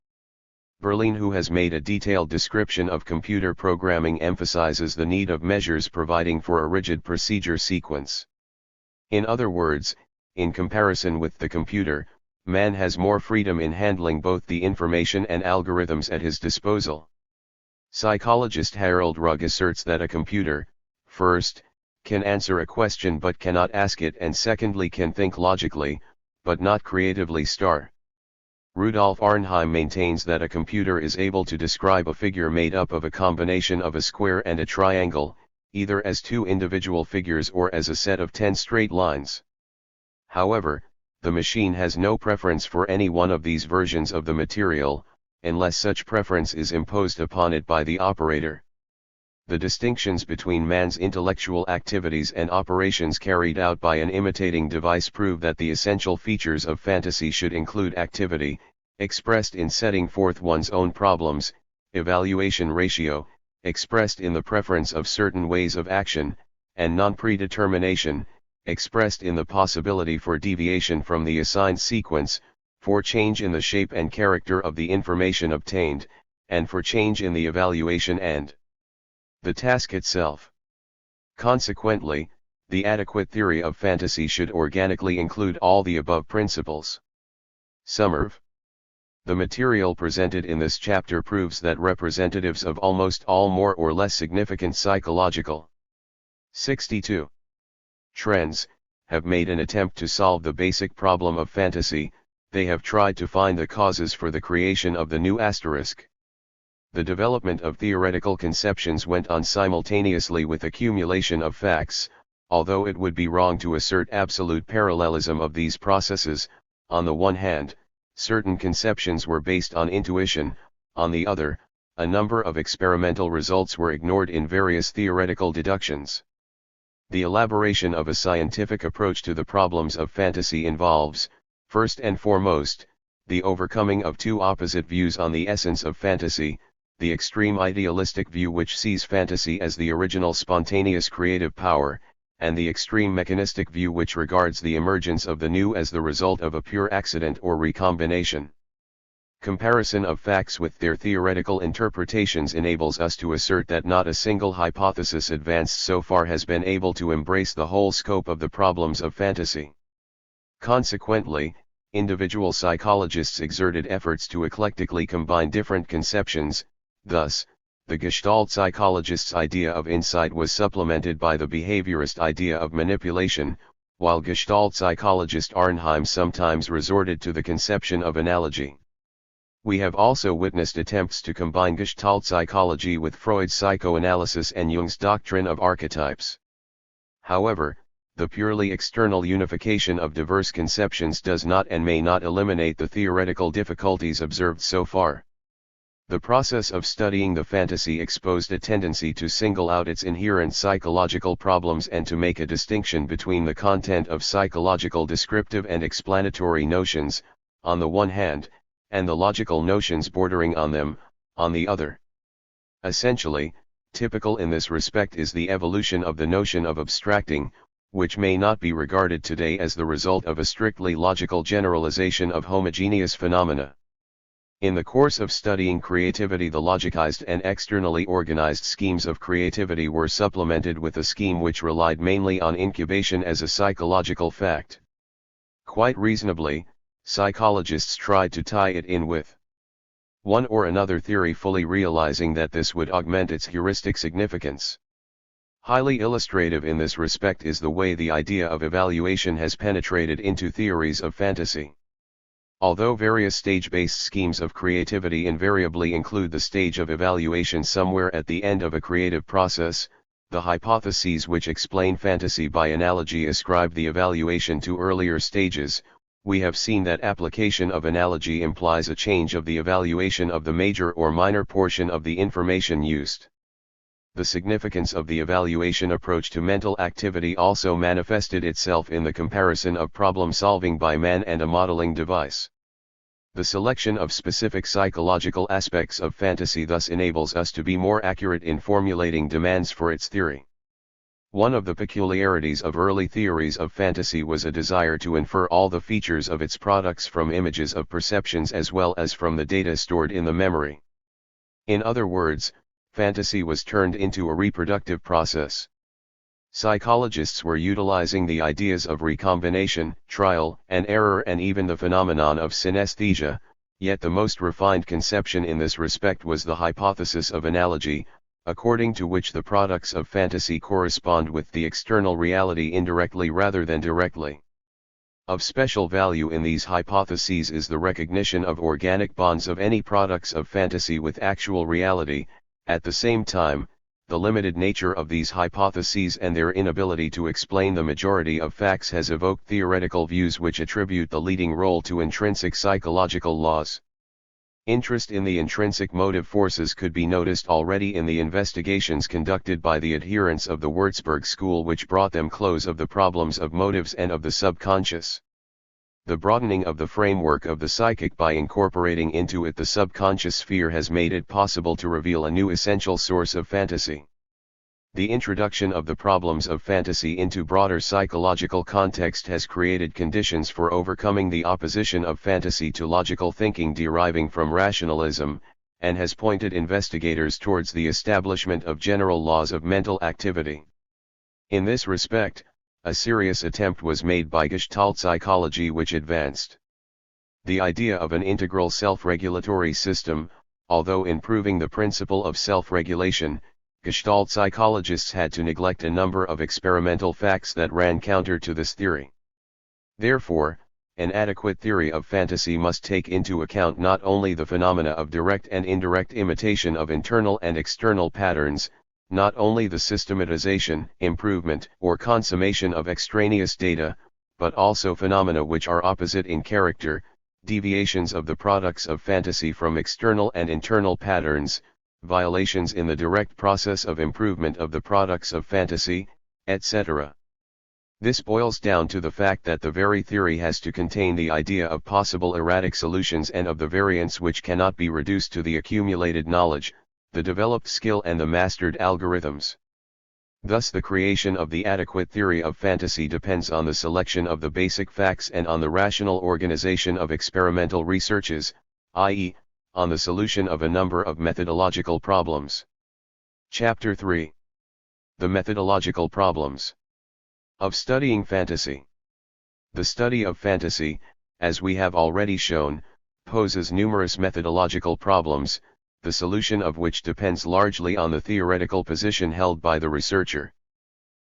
Berlin, who has made a detailed description of computer programming, emphasizes the need of measures providing for a rigid procedure sequence. In other words, in comparison with the computer, man has more freedom in handling both the information and algorithms at his disposal. Psychologist Harold Rugg asserts that a computer, first, can answer a question but cannot ask it, and secondly can think logically, but not creatively. Rudolf Arnheim maintains that a computer is able to describe a figure made up of a combination of a square and a triangle, either as two individual figures or as a set of 10 straight lines. However, the machine has no preference for any one of these versions of the material, unless such preference is imposed upon it by the operator. The distinctions between man's intellectual activities and operations carried out by an imitating device prove that the essential features of fantasy should include activity, expressed in setting forth one's own problems, evaluation ratio, expressed in the preference of certain ways of action, and non-predetermination, expressed in the possibility for deviation from the assigned sequence, for change in the shape and character of the information obtained, and for change in the evaluation and the task itself. Consequently, the adequate theory of fantasy should organically include all the above principles. Summary. The material presented in this chapter proves that representatives of almost all more or less significant psychological 62 trends have made an attempt to solve the basic problem of fantasy. They have tried to find the causes for the creation of the new asterisk. The development of theoretical conceptions went on simultaneously with accumulation of facts, although it would be wrong to assert absolute parallelism of these processes. On the one hand, certain conceptions were based on intuition, on the other, a number of experimental results were ignored in various theoretical deductions. The elaboration of a scientific approach to the problems of fantasy involves, first and foremost, the overcoming of two opposite views on the essence of fantasy: the extreme idealistic view which sees fantasy as the original spontaneous creative power, and the extreme mechanistic view which regards the emergence of the new as the result of a pure accident or recombination. Comparison of facts with their theoretical interpretations enables us to assert that not a single hypothesis advanced so far has been able to embrace the whole scope of the problems of fantasy. Consequently, individual psychologists exerted efforts to eclectically combine different conceptions. Thus, the Gestalt psychologist's idea of insight was supplemented by the behaviorist idea of manipulation, while Gestalt psychologist Arnheim sometimes resorted to the conception of analogy. We have also witnessed attempts to combine Gestalt psychology with Freud's psychoanalysis and Jung's doctrine of archetypes. However, the purely external unification of diverse conceptions does not and may not eliminate the theoretical difficulties observed so far. The process of studying the fantasy exposed a tendency to single out its inherent psychological problems and to make a distinction between the content of psychological descriptive and explanatory notions, on the one hand, and the logical notions bordering on them, on the other. Essentially, typical in this respect is the evolution of the notion of abstracting, which may not be regarded today as the result of a strictly logical generalization of homogeneous phenomena. In the course of studying creativity, the logicized and externally organized schemes of creativity were supplemented with a scheme which relied mainly on incubation as a psychological fact. Quite reasonably, psychologists tried to tie it in with one or another theory, fully realizing that this would augment its heuristic significance. Highly illustrative in this respect is the way the idea of evaluation has penetrated into theories of fantasy. Although various stage-based schemes of creativity invariably include the stage of evaluation somewhere at the end of a creative process, the hypotheses which explain fantasy by analogy ascribe the evaluation to earlier stages. We have seen that application of analogy implies a change of the evaluation of the major or minor portion of the information used. The significance of the evaluation approach to mental activity also manifested itself in the comparison of problem solving by man and a modeling device. The selection of specific psychological aspects of fantasy thus enables us to be more accurate in formulating demands for its theory. One of the peculiarities of early theories of fantasy was a desire to infer all the features of its products from images of perceptions as well as from the data stored in the memory. In other words, fantasy was turned into a reproductive process. Psychologists were utilizing the ideas of recombination, trial and error and even the phenomenon of synesthesia, yet the most refined conception in this respect was the hypothesis of analogy, according to which the products of fantasy correspond with the external reality indirectly rather than directly. Of special value in these hypotheses is the recognition of organic bonds of any products of fantasy with actual reality. At the same time, the limited nature of these hypotheses and their inability to explain the majority of facts has evoked theoretical views which attribute the leading role to intrinsic psychological laws. Interest in the intrinsic motive forces could be noticed already in the investigations conducted by the adherents of the Würzburg school, which brought them close of the problems of motives and of the subconscious. The broadening of the framework of the psychic by incorporating into it the subconscious sphere has made it possible to reveal a new essential source of fantasy. The introduction of the problems of fantasy into broader psychological context has created conditions for overcoming the opposition of fantasy to logical thinking deriving from rationalism, and has pointed investigators towards the establishment of general laws of mental activity. In this respect, a serious attempt was made by Gestalt psychology, which advanced the idea of an integral self-regulatory system. Although in proving the principle of self-regulation, Gestalt psychologists had to neglect a number of experimental facts that ran counter to this theory. Therefore, an adequate theory of fantasy must take into account not only the phenomena of direct and indirect imitation of internal and external patterns, not only the systematization, improvement, or consummation of extraneous data, but also phenomena which are opposite in character, deviations of the products of fantasy from external and internal patterns, violations in the direct process of improvement of the products of fantasy, etc. This boils down to the fact that the very theory has to contain the idea of possible erratic solutions and of the variance which cannot be reduced to the accumulated knowledge, the developed skill and the mastered algorithms. Thus the creation of the adequate theory of fantasy depends on the selection of the basic facts and on the rational organization of experimental researches, i.e., on the solution of a number of methodological problems. Chapter 3. The methodological problems of studying fantasy. The study of fantasy, as we have already shown, poses numerous methodological problems, the solution of which depends largely on the theoretical position held by the researcher.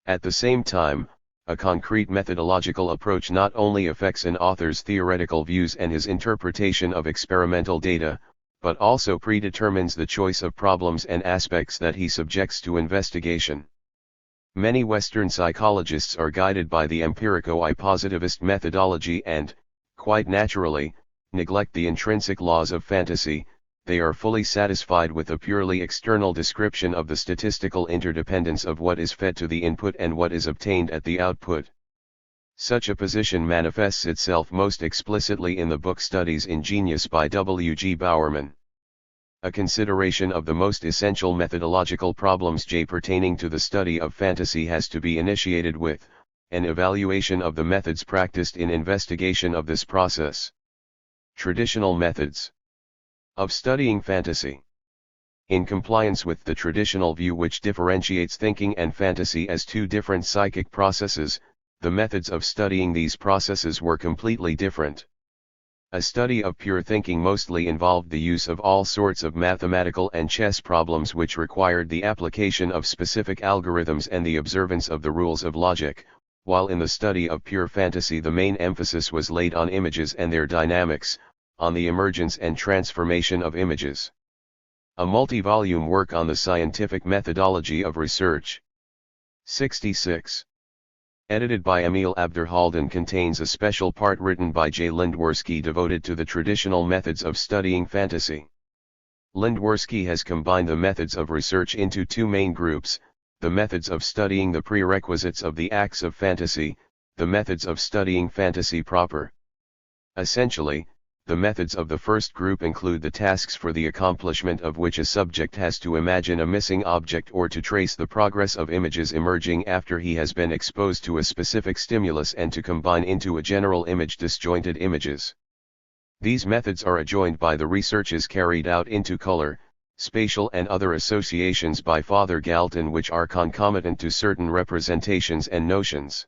At the same time, a concrete methodological approach not only affects an author's theoretical views and his interpretation of experimental data, but also predetermines the choice of problems and aspects that he subjects to investigation. Many Western psychologists are guided by the empirico-positivist methodology and, quite naturally, neglect the intrinsic laws of fantasy. They are fully satisfied with a purely external description of the statistical interdependence of what is fed to the input and what is obtained at the output. Such a position manifests itself most explicitly in the book Studies in Genius by W. G. Bowerman. A consideration of the most essential methodological problems pertaining to the study of fantasy has to be initiated with an evaluation of the methods practiced in investigation of this process. Traditional methods of studying fantasy. In compliance with the traditional view which differentiates thinking and fantasy as two different psychic processes, the methods of studying these processes were completely different. A study of pure thinking mostly involved the use of all sorts of mathematical and chess problems which required the application of specific algorithms and the observance of the rules of logic, while in the study of pure fantasy the main emphasis was laid on images and their dynamics, on the emergence and transformation of images. A multi-volume work on the scientific methodology of research. 66. Edited by Emil Abderhalden, contains a special part written by J. Lindworski devoted to the traditional methods of studying fantasy. Lindworski has combined the methods of research into two main groups: the methods of studying the prerequisites of the acts of fantasy, the methods of studying fantasy proper. Essentially, the methods of the first group include the tasks for the accomplishment of which a subject has to imagine a missing object or to trace the progress of images emerging after he has been exposed to a specific stimulus and to combine into a general image disjointed images. These methods are adjoined by the researches carried out into color, spatial and other associations by Father Galton, which are concomitant to certain representations and notions.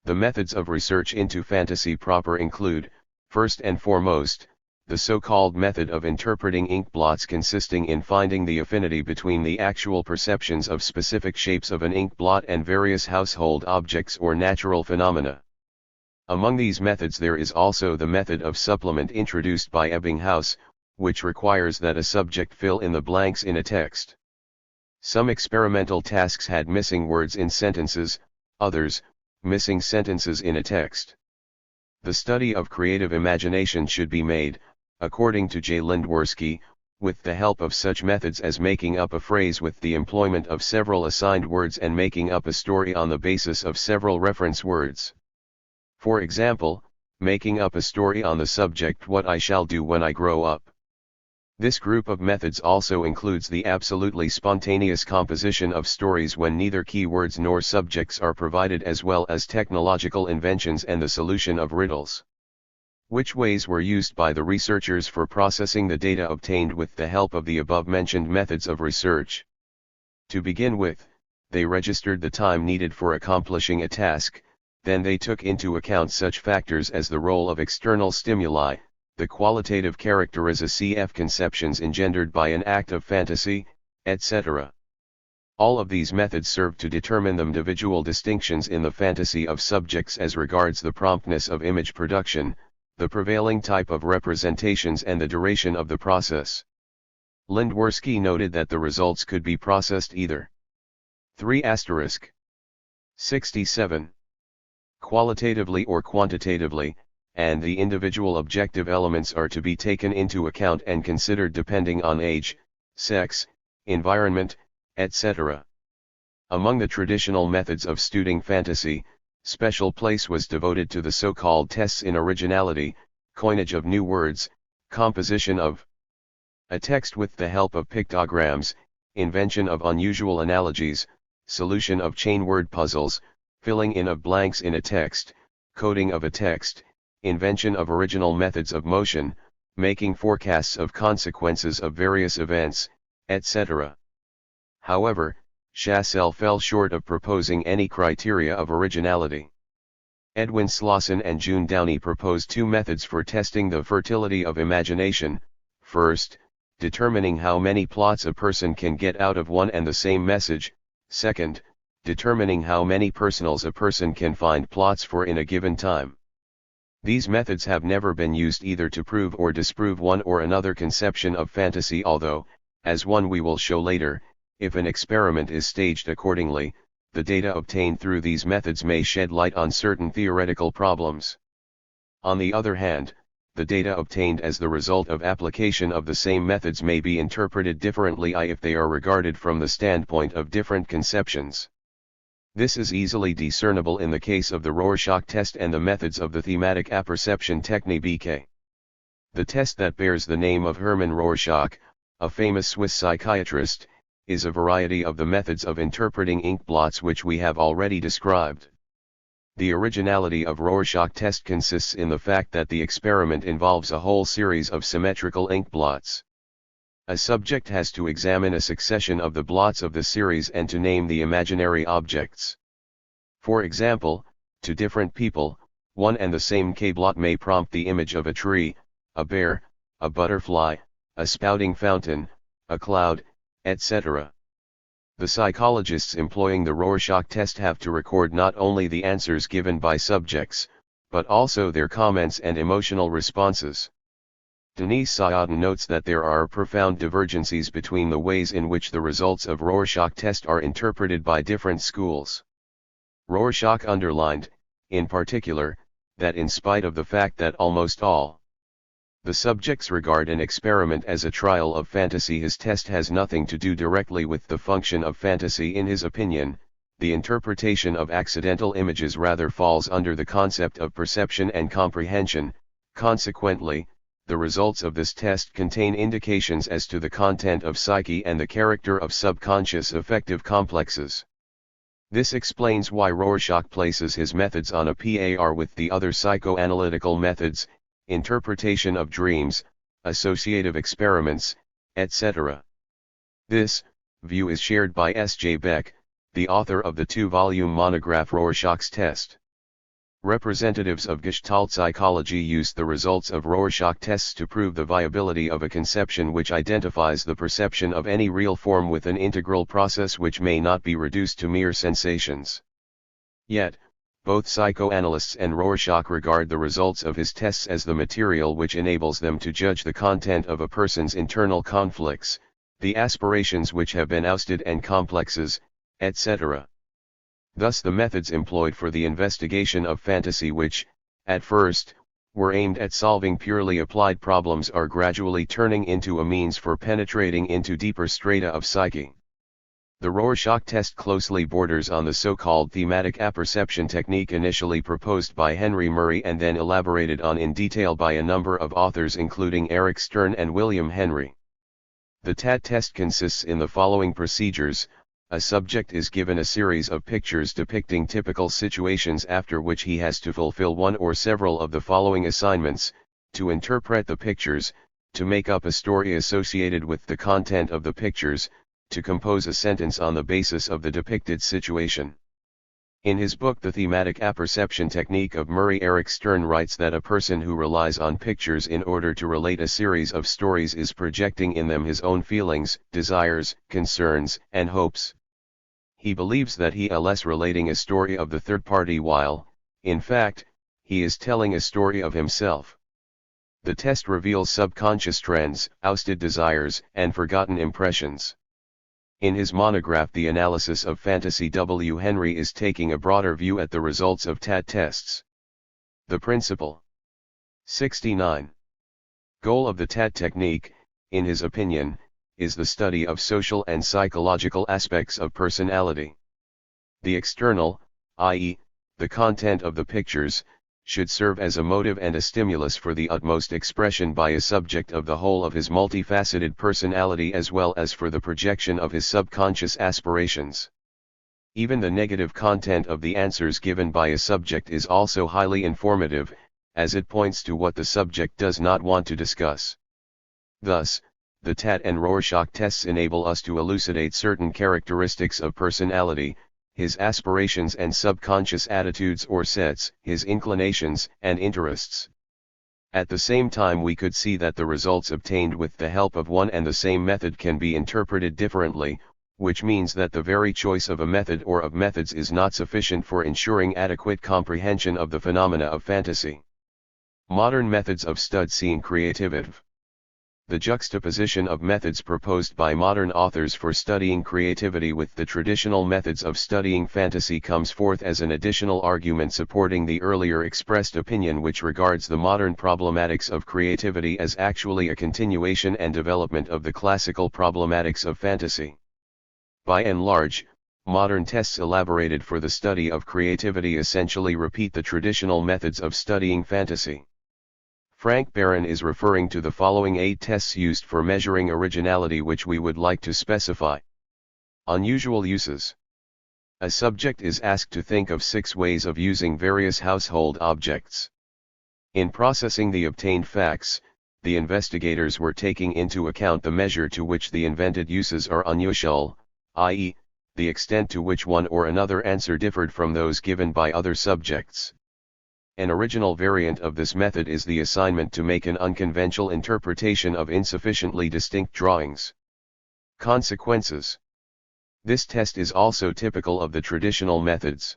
The methods of research into fantasy proper include, first and foremost, the so-called method of interpreting ink blots, consisting in finding the affinity between the actual perceptions of specific shapes of an ink blot and various household objects or natural phenomena. Among these methods there is also the method of supplement introduced by Ebbinghaus, which requires that a subject fill in the blanks in a text. Some experimental tasks had missing words in sentences, others, missing sentences in a text. The study of creative imagination should be made, according to J. Lindworski, with the help of such methods as making up a phrase with the employment of several assigned words and making up a story on the basis of several reference words. For example, making up a story on the subject "What I shall do when I grow up." This group of methods also includes the absolutely spontaneous composition of stories when neither keywords nor subjects are provided, as well as technological inventions and the solution of riddles. Which ways were used by the researchers for processing the data obtained with the help of the above-mentioned methods of research? To begin with, they registered the time needed for accomplishing a task, then they took into account such factors as the role of external stimuli, the qualitative characteristic of conceptions engendered by an act of fantasy, etc. All of these methods serve to determine the individual distinctions in the fantasy of subjects as regards the promptness of image production, the prevailing type of representations and the duration of the process. Lindworski noted that the results could be processed either 3*67 qualitatively or quantitatively, and the individual objective elements are to be taken into account and considered depending on age, sex, environment, etc. Among the traditional methods of studying fantasy, special place was devoted to the so-called tests in originality, coinage of new words, composition of a text with the help of pictograms, invention of unusual analogies, solution of chain word puzzles, filling in of blanks in a text, coding of a text, invention of original methods of motion, making forecasts of consequences of various events, etc. However, Chassel fell short of proposing any criteria of originality. Edwin Slauson and June Downey proposed two methods for testing the fertility of imagination: first, determining how many plots a person can get out of one and the same message; second, determining how many personals a person can find plots for in a given time. These methods have never been used either to prove or disprove one or another conception of fantasy, although, as one we will show later, if an experiment is staged accordingly, the data obtained through these methods may shed light on certain theoretical problems. On the other hand, the data obtained as the result of application of the same methods may be interpreted differently if they are regarded from the standpoint of different conceptions. This is easily discernible in the case of the Rorschach test and the methods of the thematic apperception technique. The test that bears the name of Hermann Rorschach, a famous Swiss psychiatrist, is a variety of the methods of interpreting ink blots which we have already described. The originality of Rorschach test consists in the fact that the experiment involves a whole series of symmetrical ink blots. A subject has to examine a succession of the blots of the series and to name the imaginary objects. For example, to different people, One and the same K-blot may prompt the image of a tree, a bear, a butterfly, a spouting fountain, a cloud, etc. The psychologists employing the Rorschach test have to record not only the answers given by subjects, but also their comments and emotional responses. Denise Sayadin notes that there are profound divergencies between the ways in which the results of Rorschach test are interpreted by different schools. Rorschach underlined, in particular, that in spite of the fact that almost all the subjects regard an experiment as a trial of fantasy, his test has nothing to do directly with the function of fantasy. In his opinion, the interpretation of accidental images rather falls under the concept of perception and comprehension. Consequently, the results of this test contain indications as to the content of psyche and the character of subconscious affective complexes. This explains why Rorschach places his methods on a par with the other psychoanalytical methods, interpretation of dreams, associative experiments, etc. This view is shared by S.J. Beck, the author of the 2-volume monograph Rorschach's Test. Representatives of Gestalt psychology used the results of Rorschach tests to prove the viability of a conception which identifies the perception of any real form with an integral process which may not be reduced to mere sensations. Yet, both psychoanalysts and Rorschach regard the results of his tests as the material which enables them to judge the content of a person's internal conflicts, the aspirations which have been ousted and complexes, etc. Thus the methods employed for the investigation of fantasy which, at first, were aimed at solving purely applied problems are gradually turning into a means for penetrating into deeper strata of psyche. The Rorschach test closely borders on the so-called thematic apperception technique initially proposed by Henry Murray and then elaborated on in detail by a number of authors including Eric Stern and William Henry. The TAT test consists in the following procedures. A subject is given a series of pictures depicting typical situations after which he has to fulfill one or several of the following assignments: to interpret the pictures, to make up a story associated with the content of the pictures, to compose a sentence on the basis of the depicted situation. In his book The Thematic Apperception Technique of Murray, Eric Stern writes that a person who relies on pictures in order to relate a series of stories is projecting in them his own feelings, desires, concerns, and hopes. He believes that he is relating a story of the third party while, in fact, he is telling a story of himself. The test reveals subconscious trends, ousted desires, and forgotten impressions. In his monograph The Analysis of Fantasy, W. Henry is taking a broader view at the results of TAT tests. The principal 69. Goal of the TAT technique, in his opinion, is the study of social and psychological aspects of personality. The external, i.e., the content of the pictures, should serve as a motive and a stimulus for the utmost expression by a subject of the whole of his multifaceted personality as well as for the projection of his subconscious aspirations. Even the negative content of the answers given by a subject is also highly informative, as it points to what the subject does not want to discuss. Thus, the TAT and Rorschach tests enable us to elucidate certain characteristics of personality, his aspirations and subconscious attitudes or sets, his inclinations and interests. At the same time, we could see that the results obtained with the help of one and the same method can be interpreted differently, which means that the very choice of a method or of methods is not sufficient for ensuring adequate comprehension of the phenomena of fantasy. Modern methods of studying creativity. The juxtaposition of methods proposed by modern authors for studying creativity with the traditional methods of studying fantasy comes forth as an additional argument supporting the earlier expressed opinion which regards the modern problematics of creativity as actually a continuation and development of the classical problematics of fantasy. By and large, modern tests elaborated for the study of creativity essentially repeat the traditional methods of studying fantasy. Frank Barron is referring to the following 8 tests used for measuring originality which we would like to specify. Unusual uses. A subject is asked to think of 6 ways of using various household objects. In processing the obtained facts, the investigators were taking into account the measure to which the invented uses are unusual, i.e., the extent to which one or another answer differed from those given by other subjects. An original variant of this method is the assignment to make an unconventional interpretation of insufficiently distinct drawings. Consequences. This test is also typical of the traditional methods.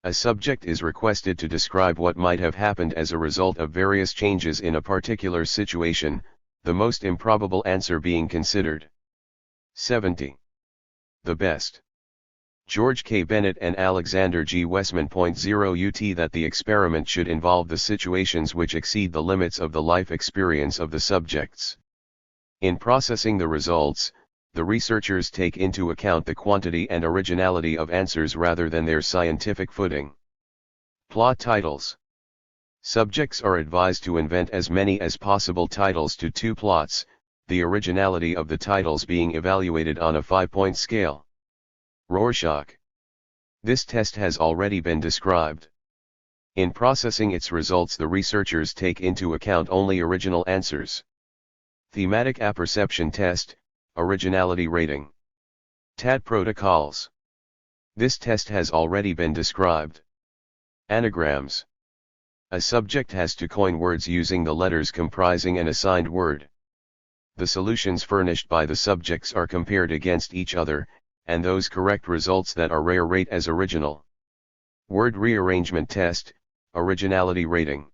A subject is requested to describe what might have happened as a result of various changes in a particular situation, the most improbable answer being considered. 70. The best. George K. Bennett and Alexander G. Westman point 0 ut that the experiment should involve the situations which exceed the limits of the life experience of the subjects. In processing the results, the researchers take into account the quantity and originality of answers rather than their scientific footing. Plot titles. Subjects are advised to invent as many as possible titles to 2 plots, the originality of the titles being evaluated on a 5-point scale. Rorschach. This test has already been described. In processing its results, the researchers take into account only original answers. Thematic apperception test, originality rating. TAD protocols. This test has already been described. Anagrams. A subject has to coin words using the letters comprising an assigned word. The solutions furnished by the subjects are compared against each other, and those correct results that are rare rate as original. Word rearrangement test, originality rating.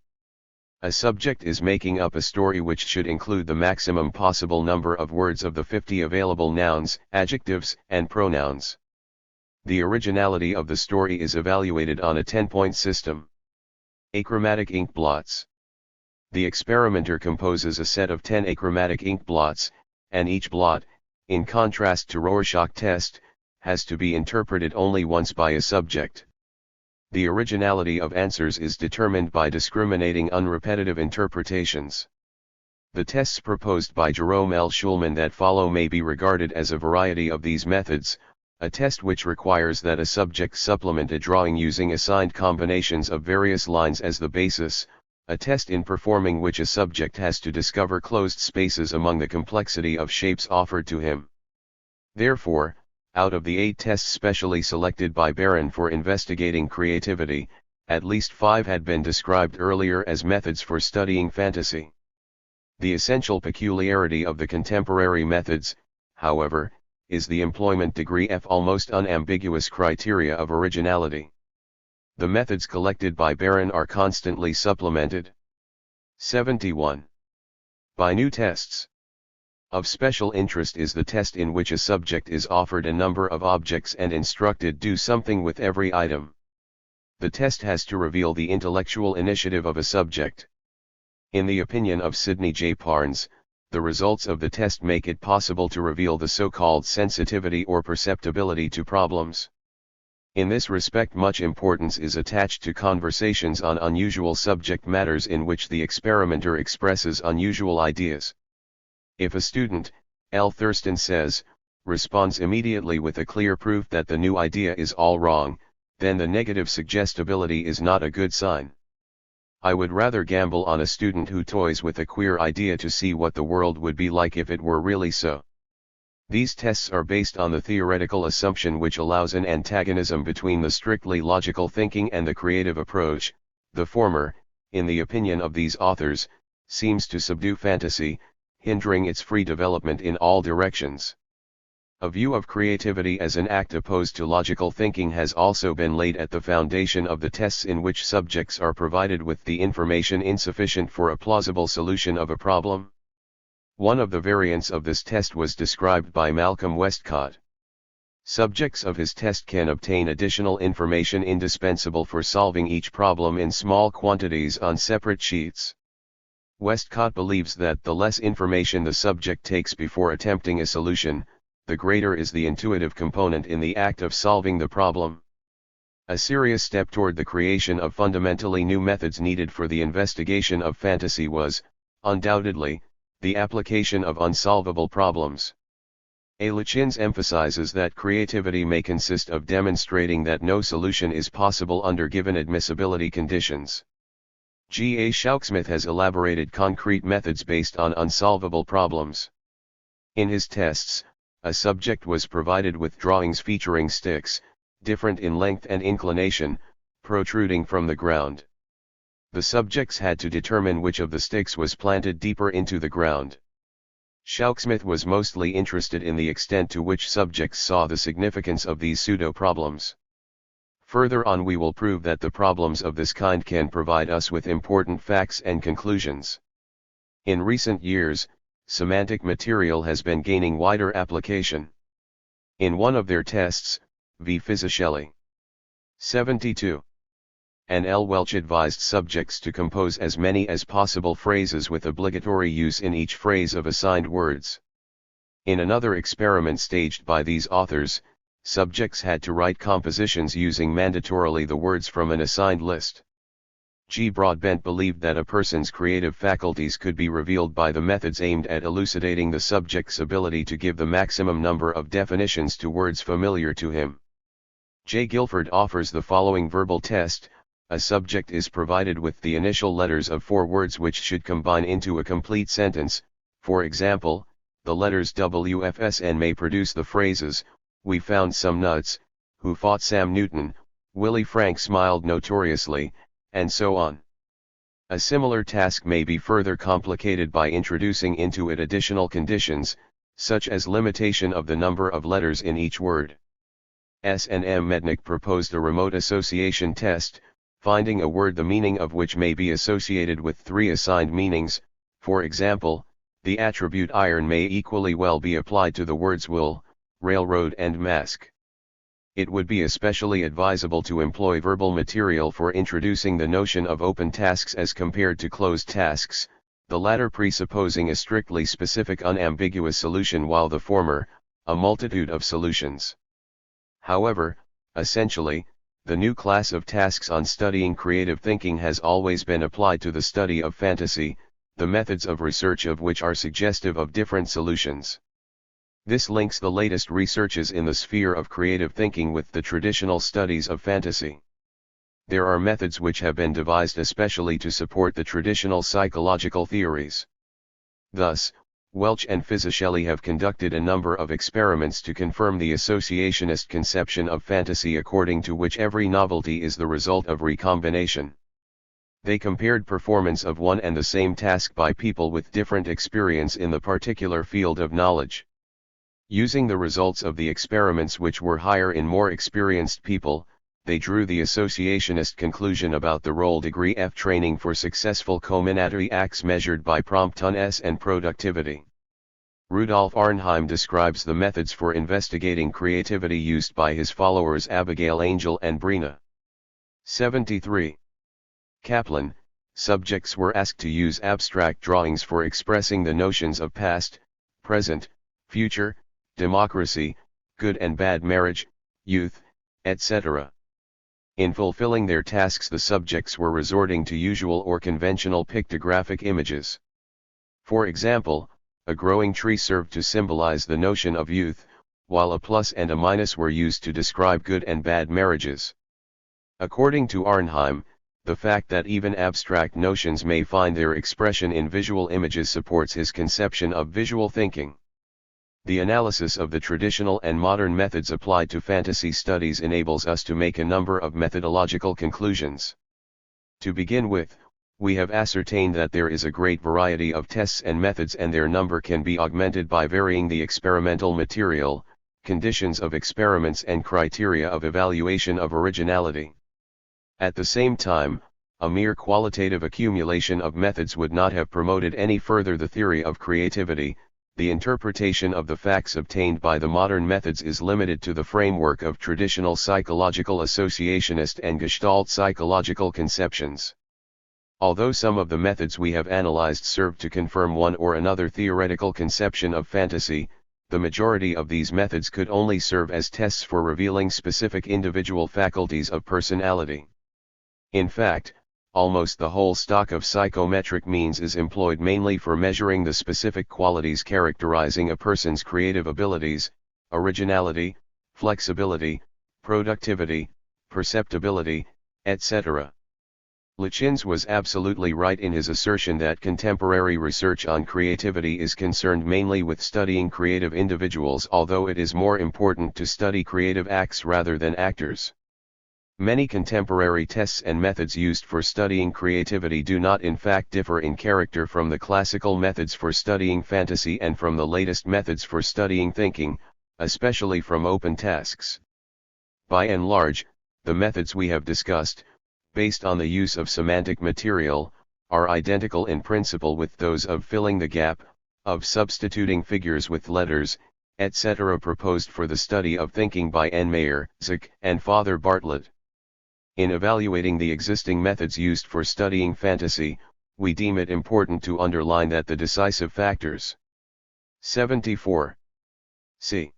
A subject is making up a story which should include the maximum possible number of words of the 50 available nouns, adjectives, and pronouns. The originality of the story is evaluated on a 10-point system. Achromatic ink blots. The experimenter composes a set of 10 achromatic ink blots, and each blot, in contrast to Rorschach test, has to be interpreted only once by a subject. The originality of answers is determined by discriminating unrepetitive interpretations. The tests proposed by Jerome L. Schulman that follow may be regarded as a variety of these methods, a test which requires that a subject supplement a drawing using assigned combinations of various lines as the basis, a test in performing which a subject has to discover closed spaces among the complexity of shapes offered to him. Therefore, out of the 8 tests specially selected by Barron for investigating creativity, at least 5 had been described earlier as methods for studying fantasy. The essential peculiarity of the contemporary methods, however, is the employment degree F almost unambiguous criteria of originality. The methods collected by Barron are constantly supplemented. 71. By new tests. Of special interest is the test in which a subject is offered a number of objects and instructed do something with every item. The test has to reveal the intellectual initiative of a subject. In the opinion of Sidney J. Parnes, the results of the test make it possible to reveal the so-called sensitivity or perceptibility to problems. In this respect, much importance is attached to conversations on unusual subject matters in which the experimenter expresses unusual ideas. If a student, L. Thurston says, responds immediately with a clear proof that the new idea is all wrong, then the negative suggestibility is not a good sign. I would rather gamble on a student who toys with a queer idea to see what the world would be like if it were really so. These tests are based on the theoretical assumption which allows an antagonism between the strictly logical thinking and the creative approach. The former, in the opinion of these authors, seems to subdue fantasy, hindering its free development in all directions. A view of creativity as an act opposed to logical thinking has also been laid at the foundation of the tests in which subjects are provided with the information insufficient for a plausible solution of a problem. One of the variants of this test was described by Malcolm Westcott. Subjects of his test can obtain additional information indispensable for solving each problem in small quantities on separate sheets. Westcott believes that the less information the subject takes before attempting a solution, the greater is the intuitive component in the act of solving the problem. A serious step toward the creation of fundamentally new methods needed for the investigation of fantasy was, undoubtedly, the application of unsolvable problems. A. Lutyens emphasizes that creativity may consist of demonstrating that no solution is possible under given admissibility conditions. G. A. Shaucksmith has elaborated concrete methods based on unsolvable problems. In his tests, a subject was provided with drawings featuring sticks, different in length and inclination, protruding from the ground. The subjects had to determine which of the sticks was planted deeper into the ground. Shaucksmith was mostly interested in the extent to which subjects saw the significance of these pseudo-problems. Further on we will prove that the problems of this kind can provide us with important facts and conclusions. In recent years, semantic material has been gaining wider application. In one of their tests, V. Fisichella, 72. and L. Welch advised subjects to compose as many as possible phrases with obligatory use in each phrase of assigned words. In another experiment staged by these authors, subjects had to write compositions using mandatorily the words from an assigned list. G. Broadbent believed that a person's creative faculties could be revealed by the methods aimed at elucidating the subject's ability to give the maximum number of definitions to words familiar to him. J. Guilford offers the following verbal test. A subject is provided with the initial letters of 4 words which should combine into a complete sentence. For example, the letters WFSN may produce the phrases, "We found some nuts," "Who fought Sam Newton," "Willie Frank smiled notoriously," and so on. A similar task may be further complicated by introducing into it additional conditions, such as limitation of the number of letters in each word. S. and M. Mednick proposed a remote association test, finding a word the meaning of which may be associated with 3 assigned meanings. For example, the attribute iron may equally well be applied to the words wool, railroad and mask. It would be especially advisable to employ verbal material for introducing the notion of open tasks as compared to closed tasks, the latter presupposing a strictly specific unambiguous solution while the former, a multitude of solutions. However, essentially, the new class of tasks on studying creative thinking has always been applied to the study of fantasy, the methods of research of which are suggestive of different solutions. This links the latest researches in the sphere of creative thinking with the traditional studies of fantasy. There are methods which have been devised especially to support the traditional psychological theories. Thus, Welch and Fisichella have conducted a number of experiments to confirm the associationist conception of fantasy according to which every novelty is the result of recombination. They compared performance of one and the same task by people with different experience in the particular field of knowledge. Using the results of the experiments which were higher in more experienced people, they drew the associationist conclusion about the role degree F training for successful combinatory acts measured by promptness and productivity. Rudolf Arnheim describes the methods for investigating creativity used by his followers Abigail Angel and Brina. 73. Kaplan, subjects were asked to use abstract drawings for expressing the notions of past, present, future, democracy, good and bad marriage, youth, etc. In fulfilling their tasks the subjects were resorting to usual or conventional pictographic images. For example, a growing tree served to symbolize the notion of youth, while a plus and a minus were used to describe good and bad marriages. According to Arnheim, the fact that even abstract notions may find their expression in visual images supports his conception of visual thinking. The analysis of the traditional and modern methods applied to fantasy studies enables us to make a number of methodological conclusions. To begin with, we have ascertained that there is a great variety of tests and methods and their number can be augmented by varying the experimental material, conditions of experiments and criteria of evaluation of originality. At the same time, a mere qualitative accumulation of methods would not have promoted any further the theory of creativity. The interpretation of the facts obtained by the modern methods is limited to the framework of traditional psychological associationist and Gestalt psychological conceptions. Although some of the methods we have analyzed serve to confirm one or another theoretical conception of fantasy, the majority of these methods could only serve as tests for revealing specific individual faculties of personality. In fact, almost the whole stock of psychometric means is employed mainly for measuring the specific qualities characterizing a person's creative abilities, originality, flexibility, productivity, perceptibility, etc. Lichens was absolutely right in his assertion that contemporary research on creativity is concerned mainly with studying creative individuals, although it is more important to study creative acts rather than actors. Many contemporary tests and methods used for studying creativity do not in fact differ in character from the classical methods for studying fantasy and from the latest methods for studying thinking, especially from open tasks. By and large, the methods we have discussed, based on the use of semantic material, are identical in principle with those of filling the gap, of substituting figures with letters, etc. proposed for the study of thinking by N. Mayer, Zick, and Father Bartlett. In evaluating the existing methods used for studying fantasy, we deem it important to underline that the decisive factors 74. c.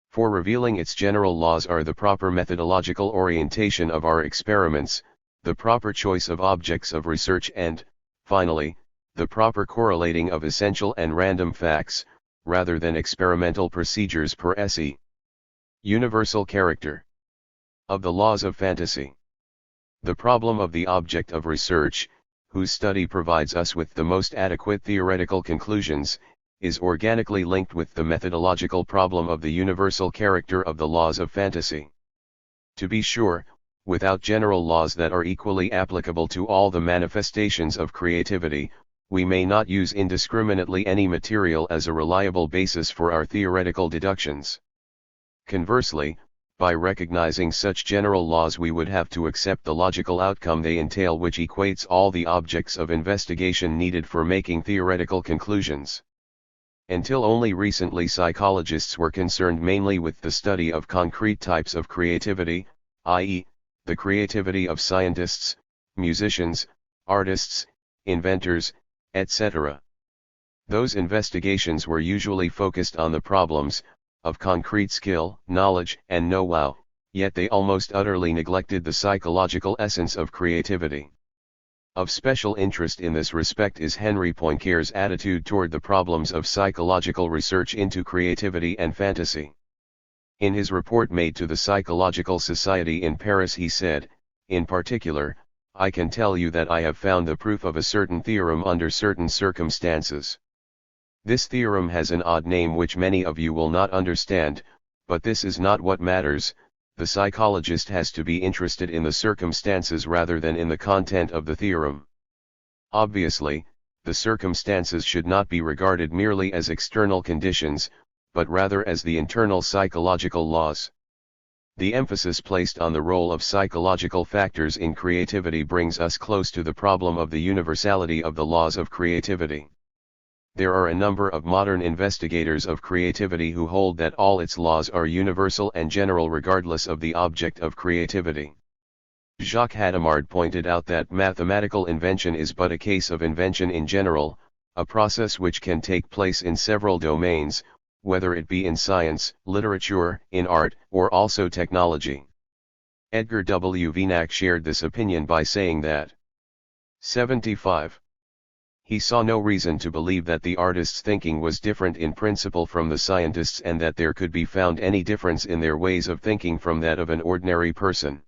For revealing its general laws are the proper methodological orientation of our experiments, the proper choice of objects of research and, finally, the proper correlating of essential and random facts, rather than experimental procedures per se. Universal character of the laws of fantasy. The problem of the object of research, whose study provides us with the most adequate theoretical conclusions, is organically linked with the methodological problem of the universal character of the laws of fantasy. To be sure, without general laws that are equally applicable to all the manifestations of creativity, we may not use indiscriminately any material as a reliable basis for our theoretical deductions. Conversely, by recognizing such general laws we would have to accept the logical outcome they entail, which equates all the objects of investigation needed for making theoretical conclusions. Until only recently, psychologists were concerned mainly with the study of concrete types of creativity, i.e., the creativity of scientists, musicians, artists, inventors, etc. Those investigations were usually focused on the problems of concrete skill, knowledge, and know-how, yet they almost utterly neglected the psychological essence of creativity. Of special interest in this respect is Henry Poincare's attitude toward the problems of psychological research into creativity and fantasy. In his report made to the Psychological Society in Paris he said, in particular, "I can tell you that I have found the proof of a certain theorem under certain circumstances. This theorem has an odd name which many of you will not understand, but this is not what matters. The psychologist has to be interested in the circumstances rather than in the content of the theorem. Obviously, the circumstances should not be regarded merely as external conditions, but rather as the internal psychological laws. The emphasis placed on the role of psychological factors in creativity brings us close to the problem of the universality of the laws of creativity. There are a number of modern investigators of creativity who hold that all its laws are universal and general regardless of the object of creativity. Jacques Hadamard pointed out that mathematical invention is but a case of invention in general, a process which can take place in several domains, whether it be in science, literature, in art, or also technology. Edgar W. Wienack shared this opinion by saying that 75. He saw no reason to believe that the artist's thinking was different in principle from the scientist's and that there could be found any difference in their ways of thinking from that of an ordinary person.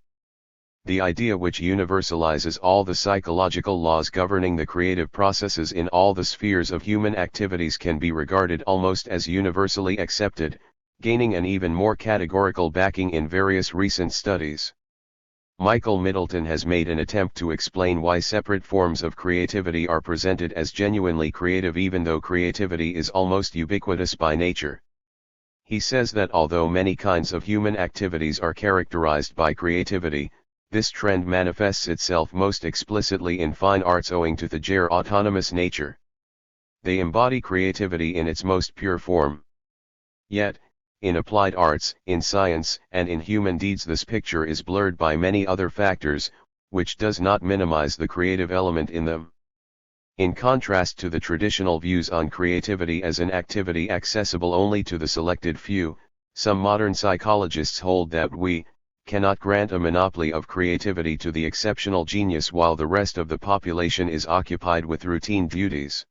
The idea which universalizes all the psychological laws governing the creative processes in all the spheres of human activities can be regarded almost as universally accepted, gaining an even more categorical backing in various recent studies. Michael Middleton has made an attempt to explain why separate forms of creativity are presented as genuinely creative even though creativity is almost ubiquitous by nature. He says that although many kinds of human activities are characterized by creativity, this trend manifests itself most explicitly in fine arts owing to their autonomous nature. They embody creativity in its most pure form. Yet, in applied arts, in science, and in human deeds this picture is blurred by many other factors, which does not minimize the creative element in them. In contrast to the traditional views on creativity as an activity accessible only to the selected few, some modern psychologists hold that we cannot grant a monopoly of creativity to the exceptional genius while the rest of the population is occupied with routine duties.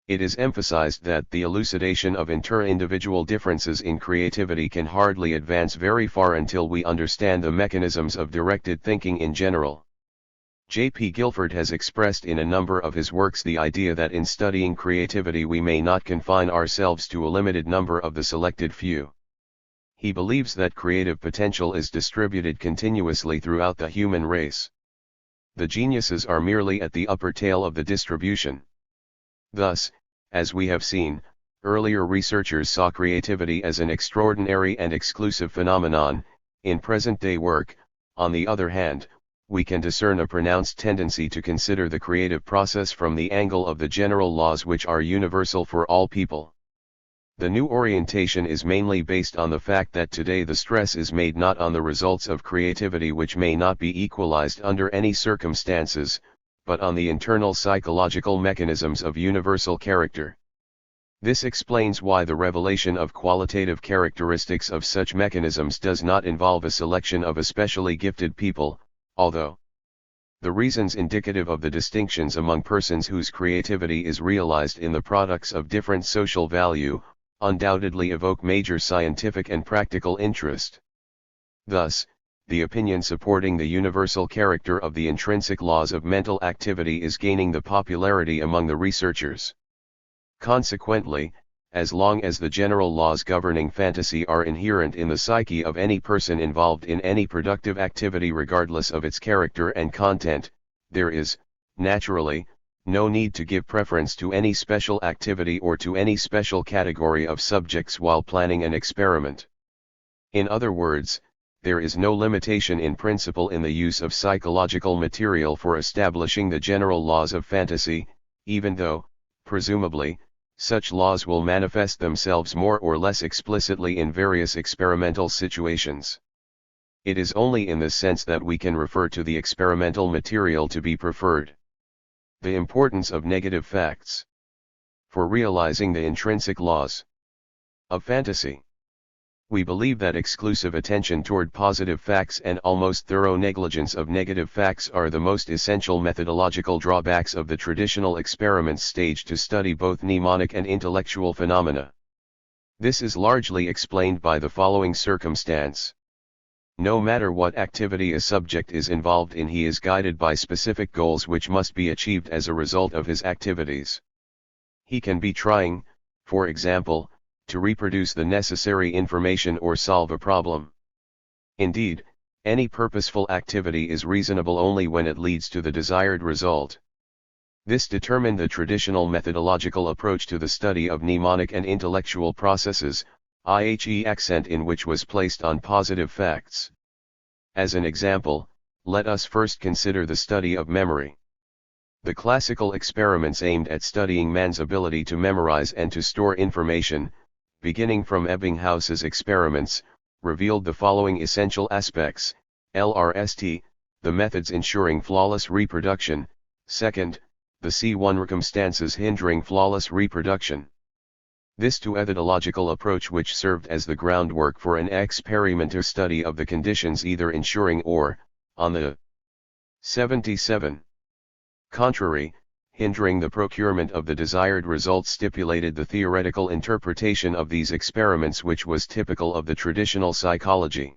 It is emphasized that the elucidation of inter-individual differences in creativity can hardly advance very far until we understand the mechanisms of directed thinking in general. J. P. Guilford has expressed in a number of his works the idea that in studying creativity we may not confine ourselves to a limited number of the selected few. He believes that creative potential is distributed continuously throughout the human race. The geniuses are merely at the upper tail of the distribution. Thus, as we have seen, earlier researchers saw creativity as an extraordinary and exclusive phenomenon. In present-day work, on the other hand, we can discern a pronounced tendency to consider the creative process from the angle of the general laws which are universal for all people. The new orientation is mainly based on the fact that today the stress is made not on the results of creativity which may not be equalized under any circumstances, but on the internal psychological mechanisms of universal character. This explains why the revelation of qualitative characteristics of such mechanisms does not involve a selection of especially gifted people, although the reasons indicative of the distinctions among persons whose creativity is realized in the products of different social value, undoubtedly evoke major scientific and practical interest. Thus, the opinion supporting the universal character of the intrinsic laws of mental activity is gaining the popularity among the researchers. Consequently, as long as the general laws governing fantasy are inherent in the psyche of any person involved in any productive activity regardless of its character and content, there is, naturally, no need to give preference to any special activity or to any special category of subjects while planning an experiment. In other words, there is no limitation in principle in the use of psychological material for establishing the general laws of fantasy, even though, presumably, such laws will manifest themselves more or less explicitly in various experimental situations. It is only in this sense that we can refer to the experimental material to be preferred. The importance of negative facts for realizing the intrinsic laws of fantasy. We believe that exclusive attention toward positive facts and almost thorough negligence of negative facts are the most essential methodological drawbacks of the traditional experiments stage to study both mnemonic and intellectual phenomena. This is largely explained by the following circumstance. No matter what activity a subject is involved in, he is guided by specific goals which must be achieved as a result of his activities. He can be trying, for example, to reproduce the necessary information or solve a problem. Indeed, any purposeful activity is reasonable only when it leads to the desired result. This determined the traditional methodological approach to the study of mnemonic and intellectual processes, i.e. accent in which was placed on positive facts. As an example, let us first consider the study of memory. The classical experiments aimed at studying man's ability to memorize and to store information, beginning from Ebbinghaus's experiments, revealed the following essential aspects: LRST, the methods ensuring flawless reproduction; second, the C1 circumstances hindering flawless reproduction. This two-methodological approach, which served as the groundwork for an experimental study of the conditions either ensuring or, on the 77 contrary, hindering the procurement of the desired results, stipulated the theoretical interpretation of these experiments which was typical of the traditional psychology.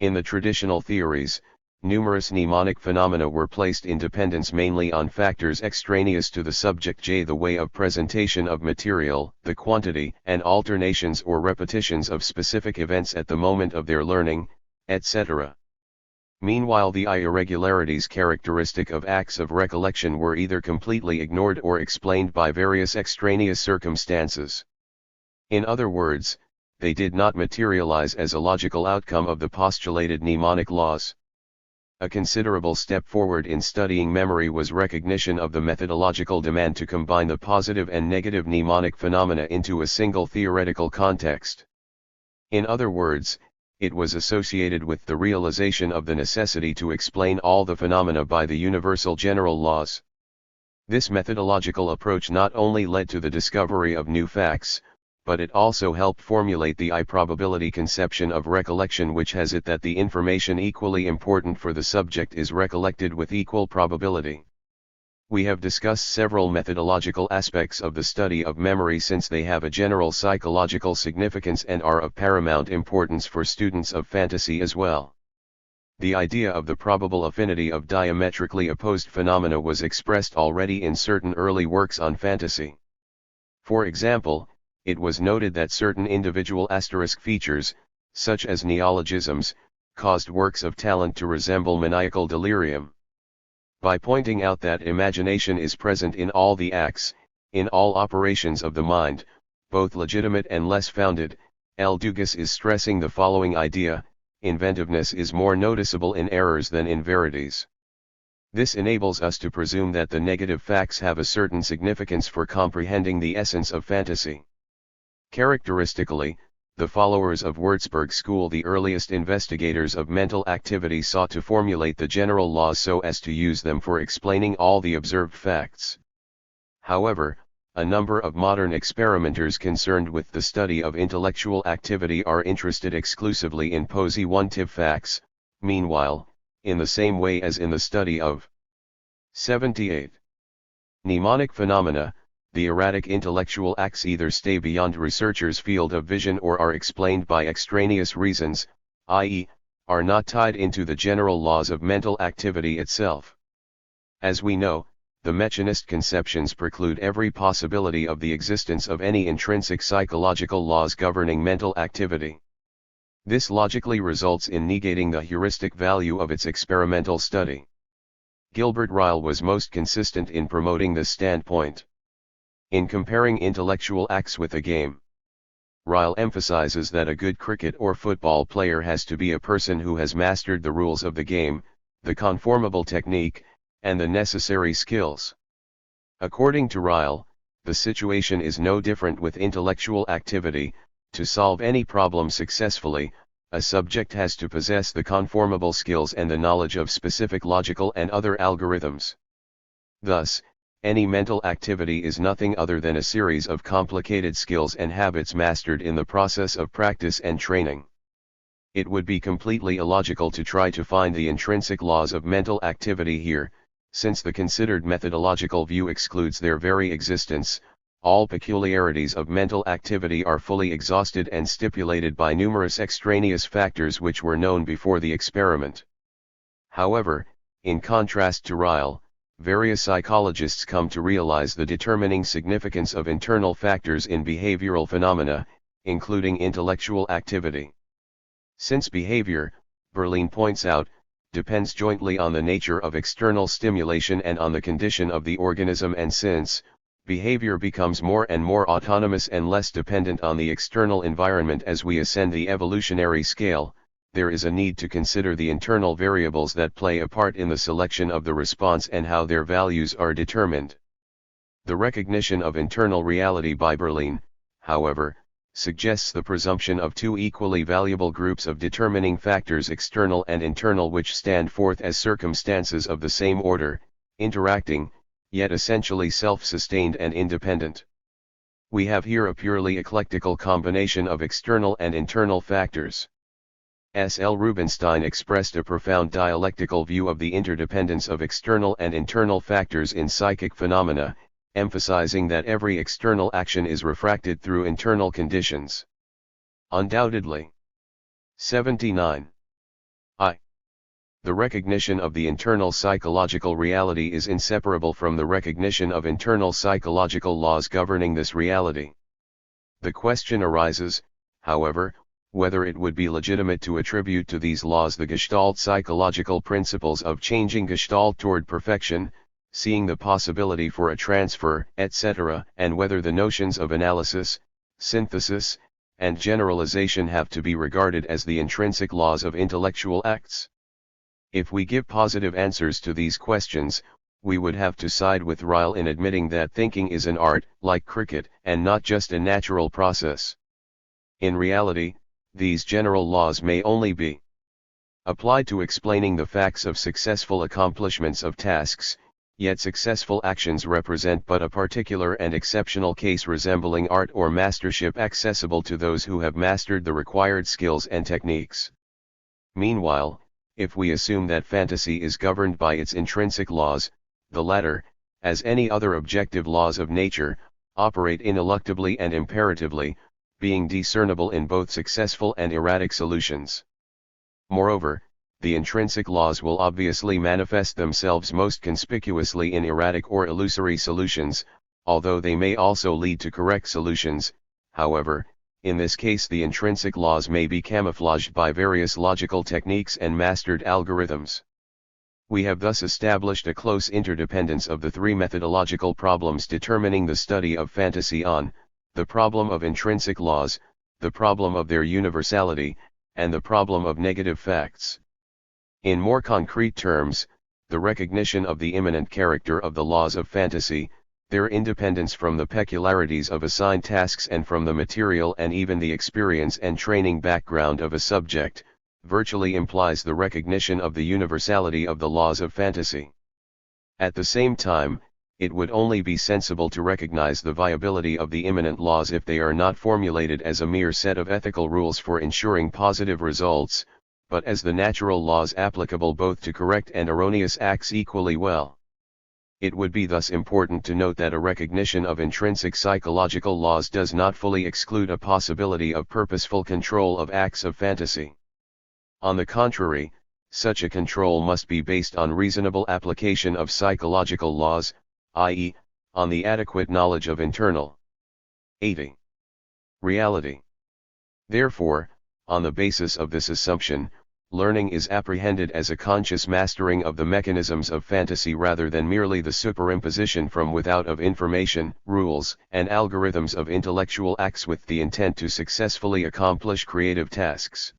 In the traditional theories, numerous mnemonic phenomena were placed in dependence mainly on factors extraneous to the subject, the way of presentation of material, the quantity and alternations or repetitions of specific events at the moment of their learning, etc. Meanwhile, the irregularities characteristic of acts of recollection were either completely ignored or explained by various extraneous circumstances. In other words, they did not materialize as a logical outcome of the postulated mnemonic laws. A considerable step forward in studying memory was recognition of the methodological demand to combine the positive and negative mnemonic phenomena into a single theoretical context. In other words, it was associated with the realization of the necessity to explain all the phenomena by the universal general laws. This methodological approach not only led to the discovery of new facts, but it also helped formulate the I-probability conception of recollection, which has it that the information equally important for the subject is recollected with equal probability. We have discussed several methodological aspects of the study of memory since they have a general psychological significance and are of paramount importance for students of fantasy as well. The idea of the probable affinity of diametrically opposed phenomena was expressed already in certain early works on fantasy. For example, it was noted that certain individual asterisk features, such as neologisms, caused works of talent to resemble maniacal delirium. By pointing out that imagination is present in all the acts, in all operations of the mind, both legitimate and less founded, L. Dugas is stressing the following idea: inventiveness is more noticeable in errors than in verities. This enables us to presume that the negative facts have a certain significance for comprehending the essence of fantasy. Characteristically, the followers of Würzburg school, the earliest investigators of mental activity, sought to formulate the general laws so as to use them for explaining all the observed facts. However, a number of modern experimenters concerned with the study of intellectual activity are interested exclusively in positive facts. Meanwhile, in the same way as in the study of 78 mnemonic phenomena, the erratic intellectual acts either stay beyond researchers' field of vision or are explained by extraneous reasons, i.e., are not tied into the general laws of mental activity itself. As we know, the mechanist conceptions preclude every possibility of the existence of any intrinsic psychological laws governing mental activity. This logically results in negating the heuristic value of its experimental study. Gilbert Ryle was most consistent in promoting this standpoint. In comparing intellectual acts with a game, Ryle emphasizes that a good cricket or football player has to be a person who has mastered the rules of the game, the conformable technique, and the necessary skills. According to Ryle, the situation is no different with intellectual activity. To solve any problem successfully, a subject has to possess the conformable skills and the knowledge of specific logical and other algorithms. Thus, any mental activity is nothing other than a series of complicated skills and habits mastered in the process of practice and training. It would be completely illogical to try to find the intrinsic laws of mental activity here, since the considered methodological view excludes their very existence. All peculiarities of mental activity are fully exhausted and stipulated by numerous extraneous factors which were known before the experiment. However, in contrast to Ryle, various psychologists come to realize the determining significance of internal factors in behavioral phenomena, including intellectual activity. Since behavior, Berlin points out, depends jointly on the nature of external stimulation and on the condition of the organism, and since behavior becomes more and more autonomous and less dependent on the external environment as we ascend the evolutionary scale, there is a need to consider the internal variables that play a part in the selection of the response and how their values are determined. The recognition of internal reality by Berlin, however, suggests the presumption of two equally valuable groups of determining factors, external and internal, which stand forth as circumstances of the same order, interacting, yet essentially self-sustained and independent. We have here a purely eclectical combination of external and internal factors. S. L. Rubinstein expressed a profound dialectical view of the interdependence of external and internal factors in psychic phenomena, emphasizing that every external action is refracted through internal conditions. Undoubtedly. 79. The recognition of the internal psychological reality is inseparable from the recognition of internal psychological laws governing this reality. The question arises, however, whether it would be legitimate to attribute to these laws the Gestalt psychological principles of changing Gestalt toward perfection, seeing the possibility for a transfer, etc., and whether the notions of analysis, synthesis, and generalization have to be regarded as the intrinsic laws of intellectual acts. If we give positive answers to these questions, we would have to side with Ryle in admitting that thinking is an art, like cricket, and not just a natural process. In reality, these general laws may only be applied to explaining the facts of successful accomplishments of tasks, yet successful actions represent but a particular and exceptional case resembling art or mastership accessible to those who have mastered the required skills and techniques. Meanwhile, if we assume that fantasy is governed by its intrinsic laws, the latter, as any other objective laws of nature, operate ineluctably and imperatively, being discernible in both successful and erratic solutions. Moreover, the intrinsic laws will obviously manifest themselves most conspicuously in erratic or illusory solutions, although they may also lead to correct solutions. However, In this case the intrinsic laws may be camouflaged by various logical techniques and mastered algorithms. We have thus established a close interdependence of the three methodological problems determining the study of fantasy on, the problem of intrinsic laws, the problem of their universality, and the problem of negative facts. In more concrete terms, the recognition of the immanent character of the laws of fantasy, their independence from the peculiarities of assigned tasks and from the material and even the experience and training background of a subject, virtually implies the recognition of the universality of the laws of fantasy. At the same time, it would only be sensible to recognize the viability of the immanent laws if they are not formulated as a mere set of ethical rules for ensuring positive results, but as the natural laws applicable both to correct and erroneous acts equally well. It would be thus important to note that a recognition of intrinsic psychological laws does not fully exclude a possibility of purposeful control of acts of fantasy. On the contrary, such a control must be based on reasonable application of psychological laws, i.e., on the adequate knowledge of internal 80. reality. Therefore, on the basis of this assumption, learning is apprehended as a conscious mastering of the mechanisms of fantasy rather than merely the superimposition from without of information, rules, and algorithms of intellectual acts with the intent to successfully accomplish creative tasks.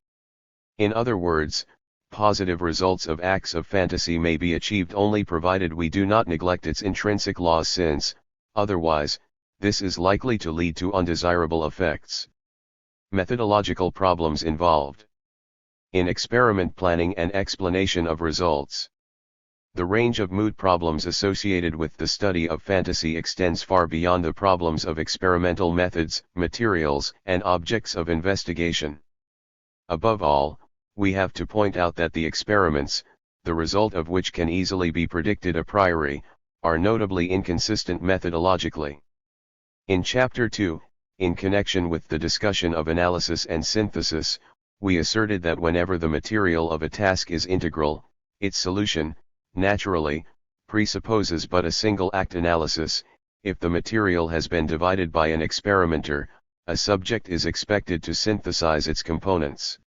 In other words, positive results of acts of fantasy may be achieved only provided we do not neglect its intrinsic laws since, otherwise, this is likely to lead to undesirable effects. Methodological problems involved in experiment planning and explanation of results. The range of mood problems associated with the study of fantasy extends far beyond the problems of experimental methods, materials, and objects of investigation. Above all, we have to point out that the experiments, the result of which can easily be predicted a priori, are notably inconsistent methodologically. In Chapter 2, in connection with the discussion of analysis and synthesis, we asserted that whenever the material of a task is integral, its solution, naturally, presupposes but a single act analysis. If the material has been divided by an experimenter, a subject is expected to synthesize its components.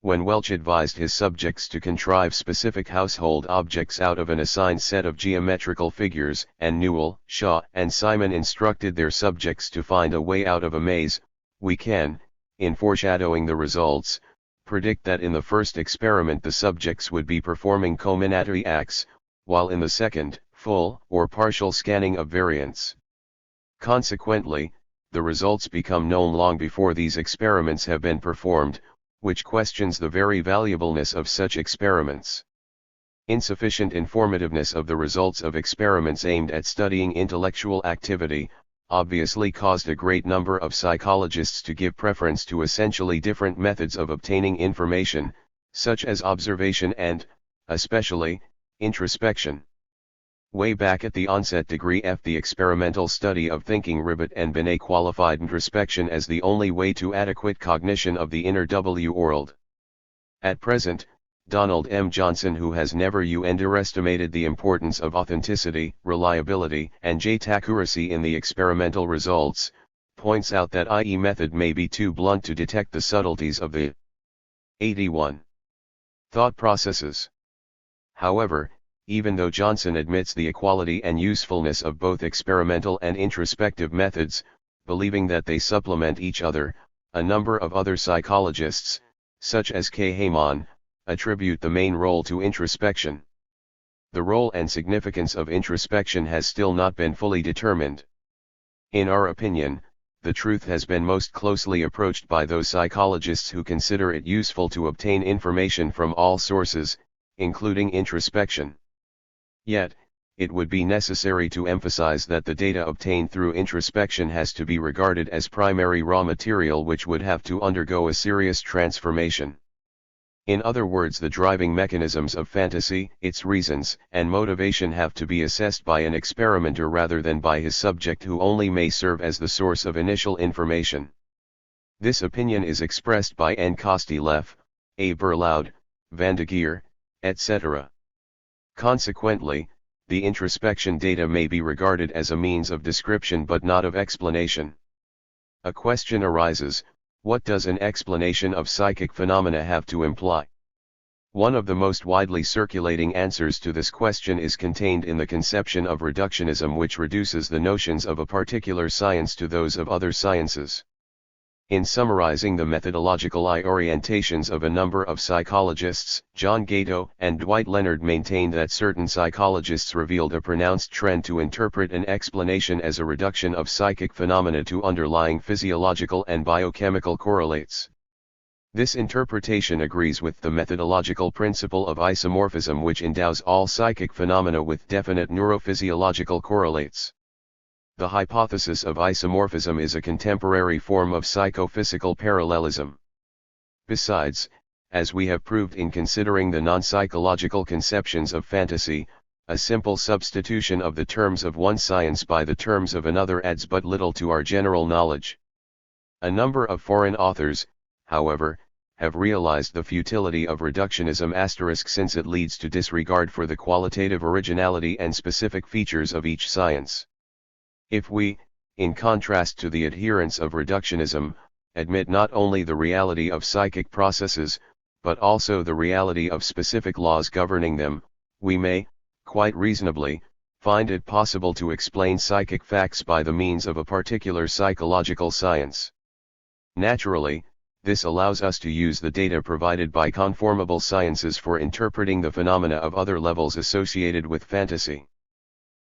When Welch advised his subjects to contrive specific household objects out of an assigned set of geometrical figures, and Newell, Shaw, and Simon instructed their subjects to find a way out of a maze, we can, in foreshadowing the results, predict that in the first experiment the subjects would be performing combinatory acts, while in the second, full or partial scanning of variants. Consequently, the results become known long before these experiments have been performed, which questions the very valuableness of such experiments. Insufficient informativeness of the results of experiments aimed at studying intellectual activity, obviously caused a great number of psychologists to give preference to essentially different methods of obtaining information, such as observation and, especially, introspection. Way back at the onset, degree F, the experimental study of thinking, Ribbett and Binet qualified introspection as the only way to adequate cognition of the inner world. At present, Donald M. Johnson, who has never underestimated the importance of authenticity, reliability, and accuracy in the experimental results, points out that IE method may be too blunt to detect the subtleties of the 81 thought processes. However, even though Johnson admits the equality and usefulness of both experimental and introspective methods, believing that they supplement each other, a number of other psychologists, such as K. Heyman, attribute the main role to introspection. The role and significance of introspection has still not been fully determined. In our opinion, the truth has been most closely approached by those psychologists who consider it useful to obtain information from all sources, including introspection. Yet, it would be necessary to emphasize that the data obtained through introspection has to be regarded as primary raw material which would have to undergo a serious transformation. In other words, the driving mechanisms of fantasy, its reasons and motivation have to be assessed by an experimenter rather than by his subject, who only may serve as the source of initial information. This opinion is expressed by N. Kostylev, A. Berlaud, Van de Geer, etc. Consequently, the introspection data may be regarded as a means of description but not of explanation. A question arises: what does an explanation of psychic phenomena have to imply? One of the most widely circulating answers to this question is contained in the conception of reductionism, which reduces the notions of a particular science to those of other sciences. In summarizing the methodological orientations of a number of psychologists, John Gatto and Dwight Leonard maintained that certain psychologists revealed a pronounced trend to interpret an explanation as a reduction of psychic phenomena to underlying physiological and biochemical correlates. This interpretation agrees with the methodological principle of isomorphism, which endows all psychic phenomena with definite neurophysiological correlates. The hypothesis of isomorphism is a contemporary form of psychophysical parallelism. Besides, as we have proved in considering the non-psychological conceptions of fantasy, a simple substitution of the terms of one science by the terms of another adds but little to our general knowledge. A number of foreign authors, however, have realized the futility of reductionism since it leads to disregard for the qualitative originality and specific features of each science. If we, in contrast to the adherents of reductionism, admit not only the reality of psychic processes, but also the reality of specific laws governing them, we may, quite reasonably, find it possible to explain psychic facts by the means of a particular psychological science. Naturally, this allows us to use the data provided by conformable sciences for interpreting the phenomena of other levels associated with fantasy.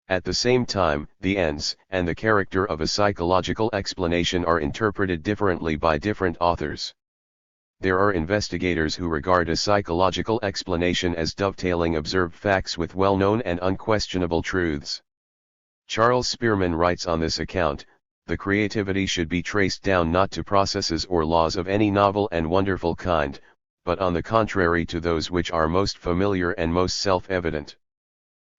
At the same time, the ends and the character of a psychological explanation are interpreted differently by different authors. There are investigators who regard a psychological explanation as dovetailing observed facts with well-known and unquestionable truths. Charles Spearman writes on this account, "The creativity should be traced down not to processes or laws of any novel and wonderful kind, but on the contrary to those which are most familiar and most self-evident.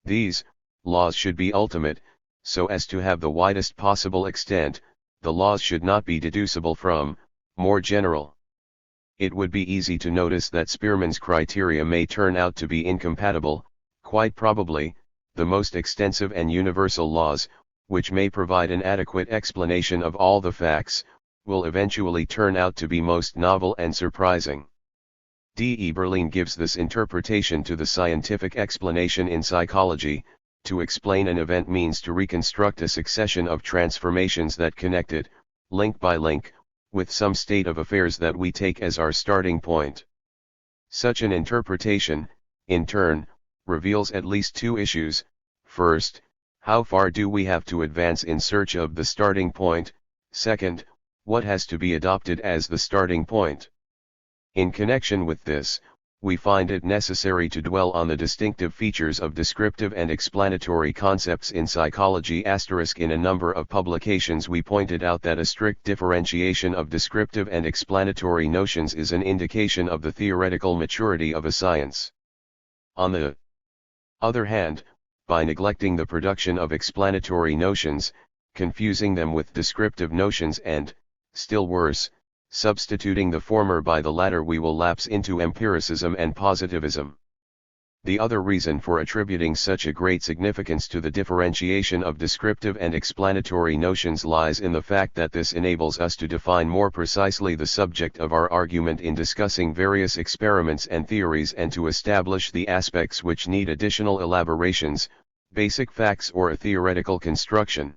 These laws should be ultimate, so as to have the widest possible extent; the laws should not be deducible from, more general." It would be easy to notice that Spearman's criteria may turn out to be incompatible. Quite probably, the most extensive and universal laws, which may provide an adequate explanation of all the facts, will eventually turn out to be most novel and surprising. D. E. Berlin gives this interpretation to the scientific explanation in psychology: to explain an event means to reconstruct a succession of transformations that connect it, link by link, with some state of affairs that we take as our starting point. Such an interpretation, in turn, reveals at least two issues. First, how far do we have to advance in search of the starting point? Second, what has to be adopted as the starting point? In connection with this, we find it necessary to dwell on the distinctive features of descriptive and explanatory concepts in psychology. In a number of publications we pointed out that a strict differentiation of descriptive and explanatory notions is an indication of the theoretical maturity of a science. On the other hand, by neglecting the production of explanatory notions, confusing them with descriptive notions and, still worse, substituting the former by the latter, we will lapse into empiricism and positivism. The other reason for attributing such a great significance to the differentiation of descriptive and explanatory notions lies in the fact that this enables us to define more precisely the subject of our argument in discussing various experiments and theories, and to establish the aspects which need additional elaborations, basic facts or a theoretical construction.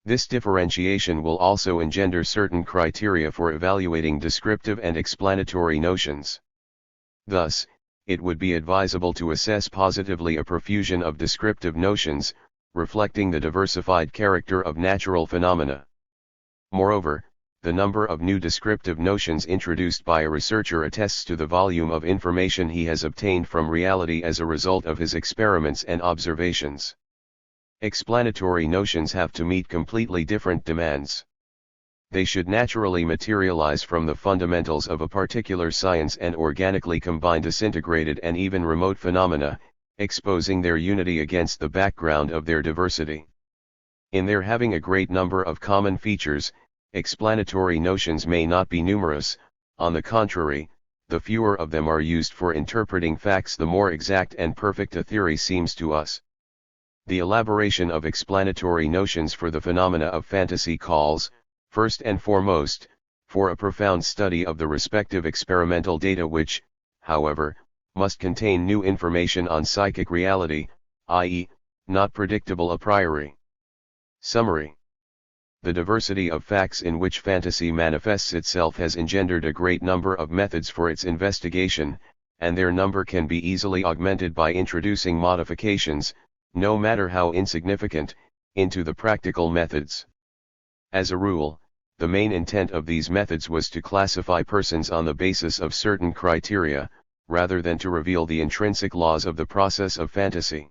This differentiation will also engender certain criteria for evaluating descriptive and explanatory notions. Thus, it would be advisable to assess positively a profusion of descriptive notions, reflecting the diversified character of natural phenomena. Moreover, the number of new descriptive notions introduced by a researcher attests to the volume of information he has obtained from reality as a result of his experiments and observations. Explanatory notions have to meet completely different demands. They should naturally materialize from the fundamentals of a particular science and organically combine disintegrated and even remote phenomena, exposing their unity against the background of their diversity. In their having a great number of common features, explanatory notions may not be numerous. On the contrary, the fewer of them are used for interpreting facts, the more exact and perfect a theory seems to us. The elaboration of explanatory notions for the phenomena of fantasy calls, First and foremost, for a profound study of the respective experimental data which, however, must contain new information on psychic reality, i.e., not predictable a priori. Summary. The diversity of facts in which fantasy manifests itself has engendered a great number of methods for its investigation, and their number can be easily augmented by introducing modifications, no matter how insignificant, into the practical methods. As a rule, the main intent of these methods was to classify persons on the basis of certain criteria, rather than to reveal the intrinsic laws of the process of fantasy.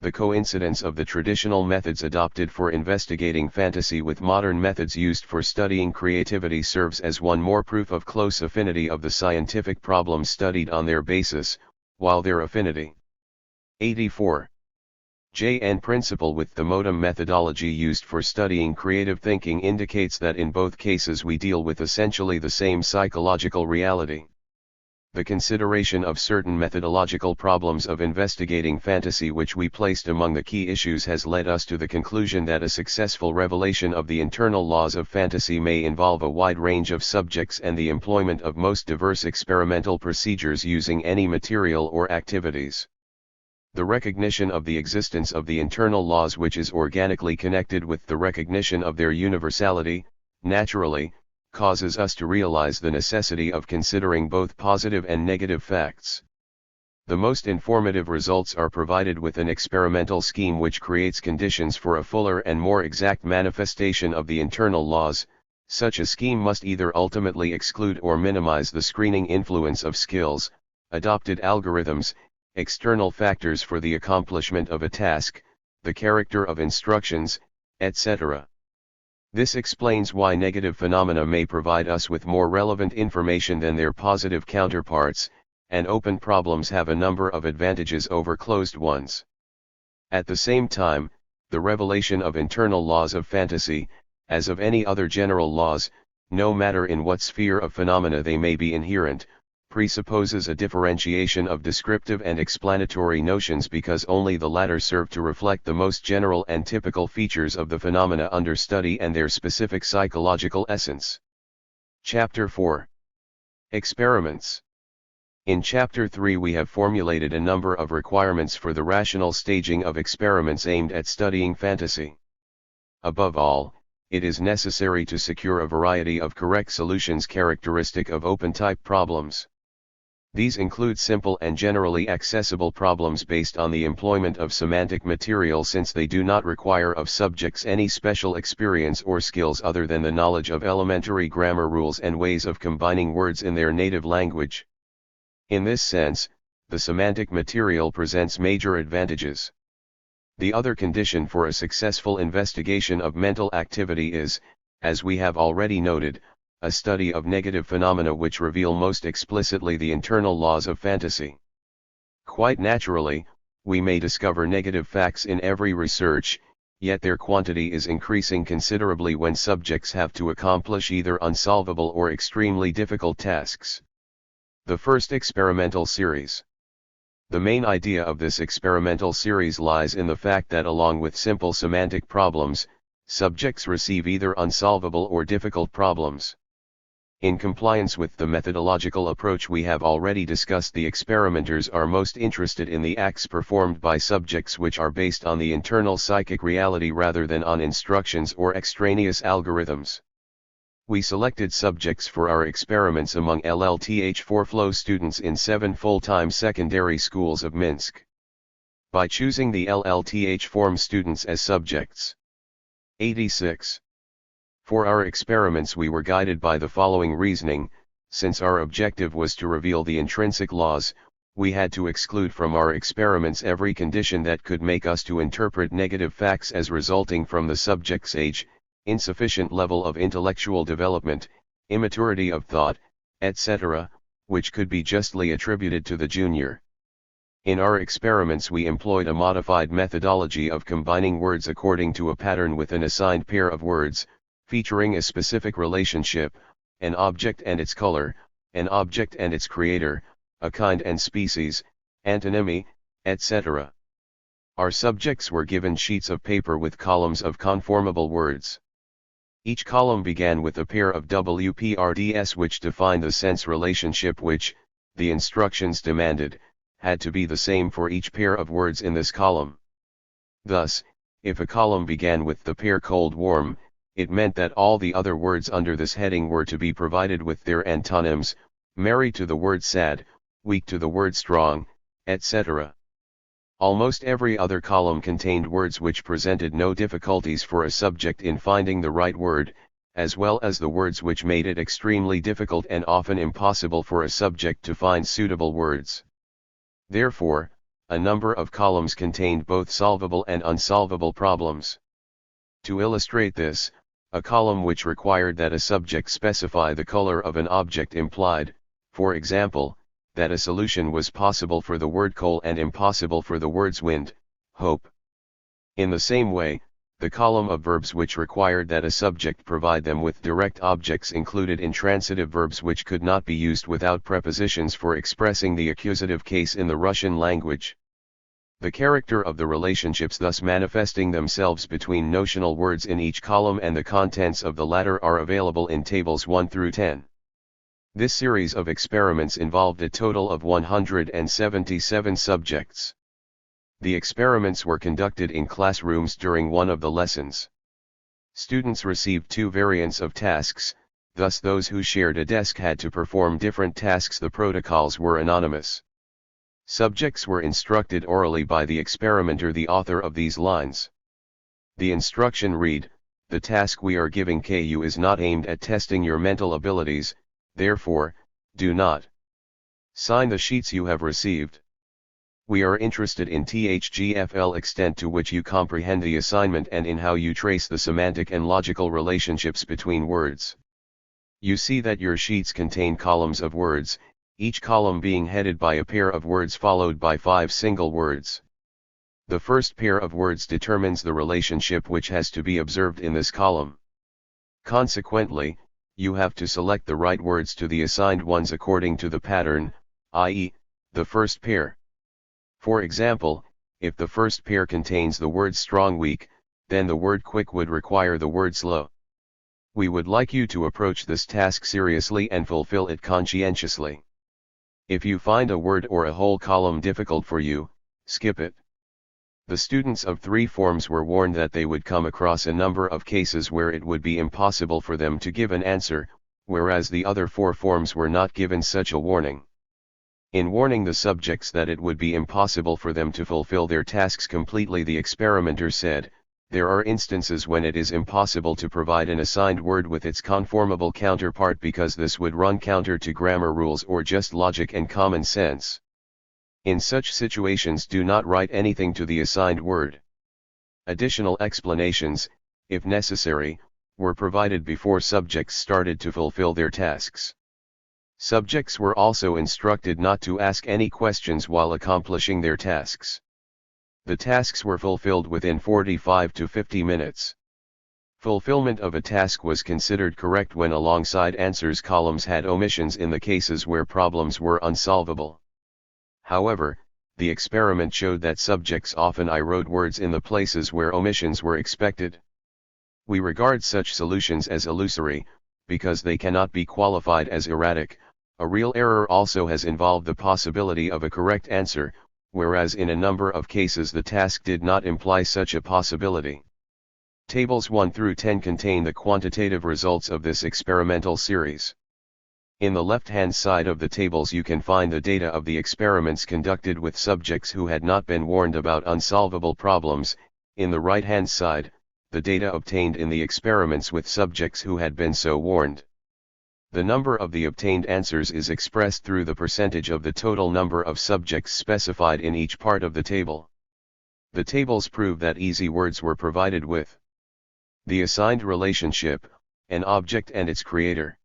The coincidence of the traditional methods adopted for investigating fantasy with modern methods used for studying creativity serves as one more proof of close affinity of the scientific problems studied on their basis, while their affinity. 84. JN principle with the modem methodology used for studying creative thinking indicates that in both cases we deal with essentially the same psychological reality. The consideration of certain methodological problems of investigating fantasy which we placed among the key issues has led us to the conclusion that a successful revelation of the internal laws of fantasy may involve a wide range of subjects and the employment of most diverse experimental procedures using any material or activities. The recognition of the existence of the internal laws which is organically connected with the recognition of their universality, naturally, causes us to realize the necessity of considering both positive and negative facts. The most informative results are provided with an experimental scheme which creates conditions for a fuller and more exact manifestation of the internal laws. Such a scheme must either ultimately exclude or minimize the screening influence of skills, adopted algorithms, external factors for the accomplishment of a task, the character of instructions, etc. This explains why negative phenomena may provide us with more relevant information than their positive counterparts, and open problems have a number of advantages over closed ones. At the same time, the revelation of internal laws of fantasy, as of any other general laws, no matter in what sphere of phenomena they may be inherent, presupposes a differentiation of descriptive and explanatory notions because only the latter serve to reflect the most general and typical features of the phenomena under study and their specific psychological essence. Chapter 4. Experiments. In Chapter 3 we have formulated a number of requirements for the rational staging of experiments aimed at studying fantasy. Above all, it is necessary to secure a variety of correct solutions characteristic of open-type problems. These include simple and generally accessible problems based on the employment of semantic material since they do not require of subjects any special experience or skills other than the knowledge of elementary grammar rules and ways of combining words in their native language. In this sense, the semantic material presents major advantages. The other condition for a successful investigation of mental activity is, as we have already noted, a study of negative phenomena which reveal most explicitly the internal laws of fantasy. Quite naturally, we may discover negative facts in every research, yet their quantity is increasing considerably when subjects have to accomplish either unsolvable or extremely difficult tasks. The first experimental series. The main idea of this experimental series lies in the fact that along with simple semantic problems, subjects receive either unsolvable or difficult problems. In compliance with the methodological approach we have already discussed, the experimenters are most interested in the acts performed by subjects which are based on the internal psychic reality rather than on instructions or extraneous algorithms. We selected subjects for our experiments among LLTH4 flow students in 7 full-time secondary schools of Minsk. By choosing the LLTH form students as subjects. 86. For our experiments we were guided by the following reasoning: since our objective was to reveal the intrinsic laws, we had to exclude from our experiments every condition that could make us to interpret negative facts as resulting from the subject's age, insufficient level of intellectual development, immaturity of thought, etc., which could be justly attributed to the junior. In our experiments we employed a modified methodology of combining words according to a pattern with an assigned pair of words, featuring a specific relationship, an object and its color, an object and its creator, a kind and species, antonymy, etc. Our subjects were given sheets of paper with columns of conformable words. Each column began with a pair of WPRDs which defined the sense relationship which, the instructions demanded, had to be the same for each pair of words in this column. Thus, if a column began with the pair cold-warm, it meant that all the other words under this heading were to be provided with their antonyms, merry to the word sad, weak to the word strong, etc. Almost every other column contained words which presented no difficulties for a subject in finding the right word, as well as the words which made it extremely difficult and often impossible for a subject to find suitable words. Therefore, a number of columns contained both solvable and unsolvable problems. To illustrate this, a column which required that a subject specify the color of an object implied, for example, that a solution was possible for the word coal and impossible for the words wind, hope. In the same way, the column of verbs which required that a subject provide them with direct objects included intransitive verbs which could not be used without prepositions for expressing the accusative case in the Russian language. The character of the relationships thus manifesting themselves between notional words in each column and the contents of the latter are available in tables 1 through 10. This series of experiments involved a total of 177 subjects. The experiments were conducted in classrooms during one of the lessons. Students received two variants of tasks, thus those who shared a desk had to perform different tasks. The protocols were anonymous. Subjects were instructed orally by the experimenter, the author of these lines. The instruction read, "The task we are giving KU is not aimed at testing your mental abilities, therefore, do not sign the sheets you have received. We are interested in THGFL extent to which you comprehend the assignment and in how you trace the semantic and logical relationships between words. You see that your sheets contain columns of words, each column being headed by a pair of words followed by 5 single words. The first pair of words determines the relationship which has to be observed in this column. Consequently, you have to select the right words to the assigned ones according to the pattern, i.e., the first pair. For example, if the first pair contains the word strong weak, then the word quick would require the word slow. We would like you to approach this task seriously and fulfill it conscientiously. If you find a word or a whole column difficult for you, skip it. The students of 3 forms were warned that they would come across a number of cases where it would be impossible for them to give an answer, whereas the other 4 forms were not given such a warning. In warning the subjects that it would be impossible for them to fulfill their tasks completely, the experimenter said, "There are instances when it is impossible to provide an assigned word with its conformable counterpart because this would run counter to grammar rules or just logic and common sense. In such situations, do not write anything to the assigned word." Additional explanations, if necessary, were provided before subjects started to fulfill their tasks. Subjects were also instructed not to ask any questions while accomplishing their tasks. The tasks were fulfilled within 45 to 50 minutes. Fulfillment of a task was considered correct when alongside answers columns had omissions in the cases where problems were unsolvable. However, the experiment showed that subjects often wrote words in the places where omissions were expected. We regard such solutions as illusory, because they cannot be qualified as erratic. A real error also has involved the possibility of a correct answer, whereas in a number of cases the task did not imply such a possibility. Tables 1 through 10 contain the quantitative results of this experimental series. In the left-hand side of the tables you can find the data of the experiments conducted with subjects who had not been warned about unsolvable problems. In the right-hand side, the data obtained in the experiments with subjects who had been so warned. The number of the obtained answers is expressed through the percentage of the total number of subjects specified in each part of the table. The tables prove that easy words were provided with the assigned relationship, an object and its creator.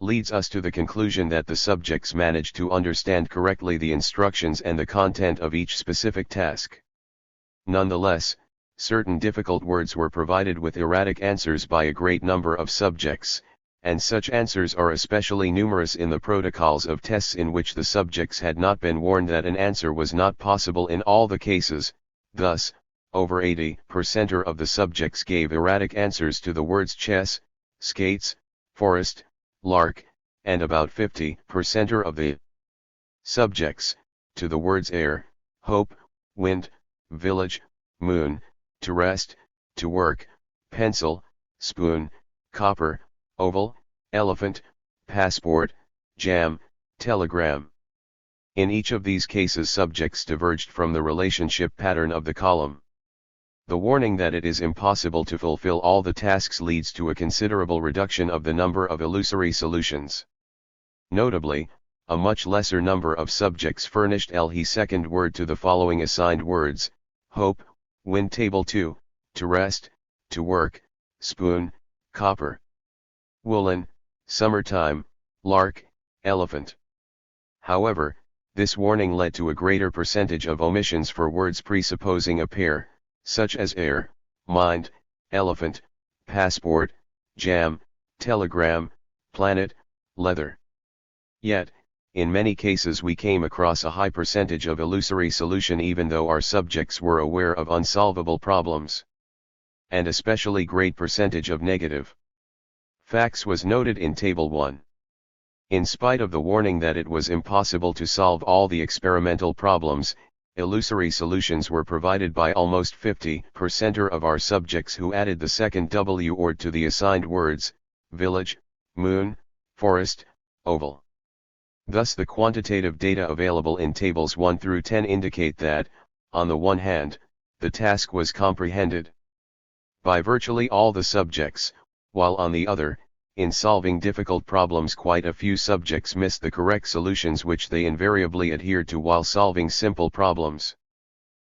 Leads us to the conclusion that the subjects managed to understand correctly the instructions and the content of each specific task. Nonetheless, certain difficult words were provided with erratic answers by a great number of subjects, and such answers are especially numerous in the protocols of tests in which the subjects had not been warned that an answer was not possible in all the cases. Thus, over 80% of the subjects gave erratic answers to the words chess, skates, forest, lark, and about 50% of the subjects, to the words air, hope, wind, village, moon, to rest, to work, pencil, spoon, copper, oval, elephant, passport, jam, telegram. In each of these cases subjects diverged from the relationship pattern of the column. The warning that it is impossible to fulfill all the tasks leads to a considerable reduction of the number of illusory solutions. Notably, a much lesser number of subjects furnished the second word to the following assigned words: hope, wind, table 2, to rest, to work, spoon, copper, woolen, summertime, lark, elephant. However, this warning led to a greater percentage of omissions for words presupposing a pair, such as air, mind, elephant, passport, jam, telegram, planet, leather. Yet, in many cases we came across a high percentage of illusory solution even though our subjects were aware of unsolvable problems. And especially great percentage of negative facts was noted in Table 1. In spite of the warning that it was impossible to solve all the experimental problems, illusory solutions were provided by almost 50% of our subjects who added the second W word to the assigned words: village, moon, forest, oval. Thus the quantitative data available in tables 1 through 10 indicate that, on the one hand, the task was comprehended by virtually all the subjects, while on the other, in solving difficult problems quite a few subjects missed the correct solutions which they invariably adhered to while solving simple problems.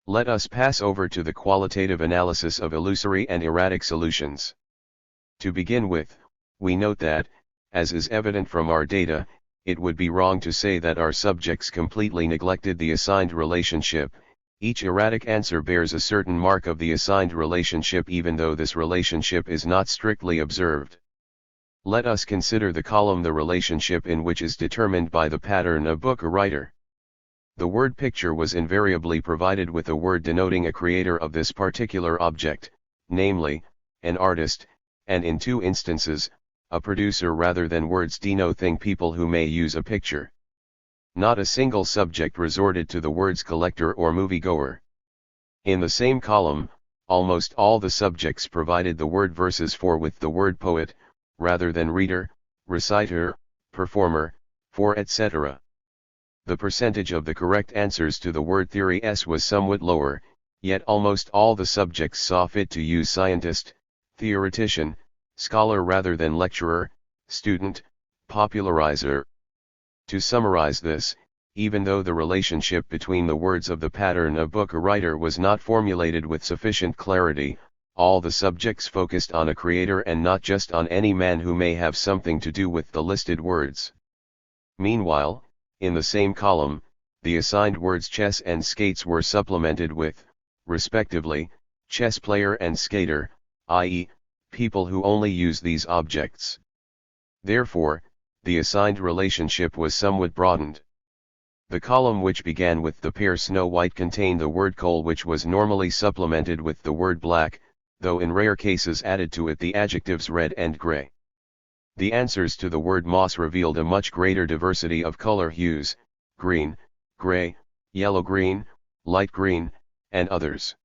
Let us pass over to the qualitative analysis of illusory and erratic solutions. To begin with, we note that, as is evident from our data, it would be wrong to say that our subjects completely neglected the assigned relationship. Each erratic answer bears a certain mark of the assigned relationship even though this relationship is not strictly observed. Let us consider the column the relationship in which is determined by the pattern of book or writer. The word picture was invariably provided with a word denoting a creator of this particular object, namely, an artist, and in two instances, a producer rather than words denoting people who may use a picture. Not a single subject resorted to the words collector or moviegoer. In the same column, almost all the subjects provided the word verses for with the word poet, rather than reader, reciter, performer, for etc. The percentage of the correct answers to the word theory was somewhat lower, yet almost all the subjects saw fit to use scientist, theoretician, scholar rather than lecturer, student, popularizer. To summarize this, even though the relationship between the words of the pattern of book or writer was not formulated with sufficient clarity, all the subjects focused on a creator and not just on any man who may have something to do with the listed words. Meanwhile, in the same column, the assigned words chess and skates were supplemented with, respectively, chess player and skater, i.e., people who only use these objects. Therefore, the assigned relationship was somewhat broadened. The column which began with the pair Snow White contained the word coal which was normally supplemented with the word black, though in rare cases added to it the adjectives red and gray. The answers to the word moss revealed a much greater diversity of color hues: green, gray, yellow-green, light green, and others.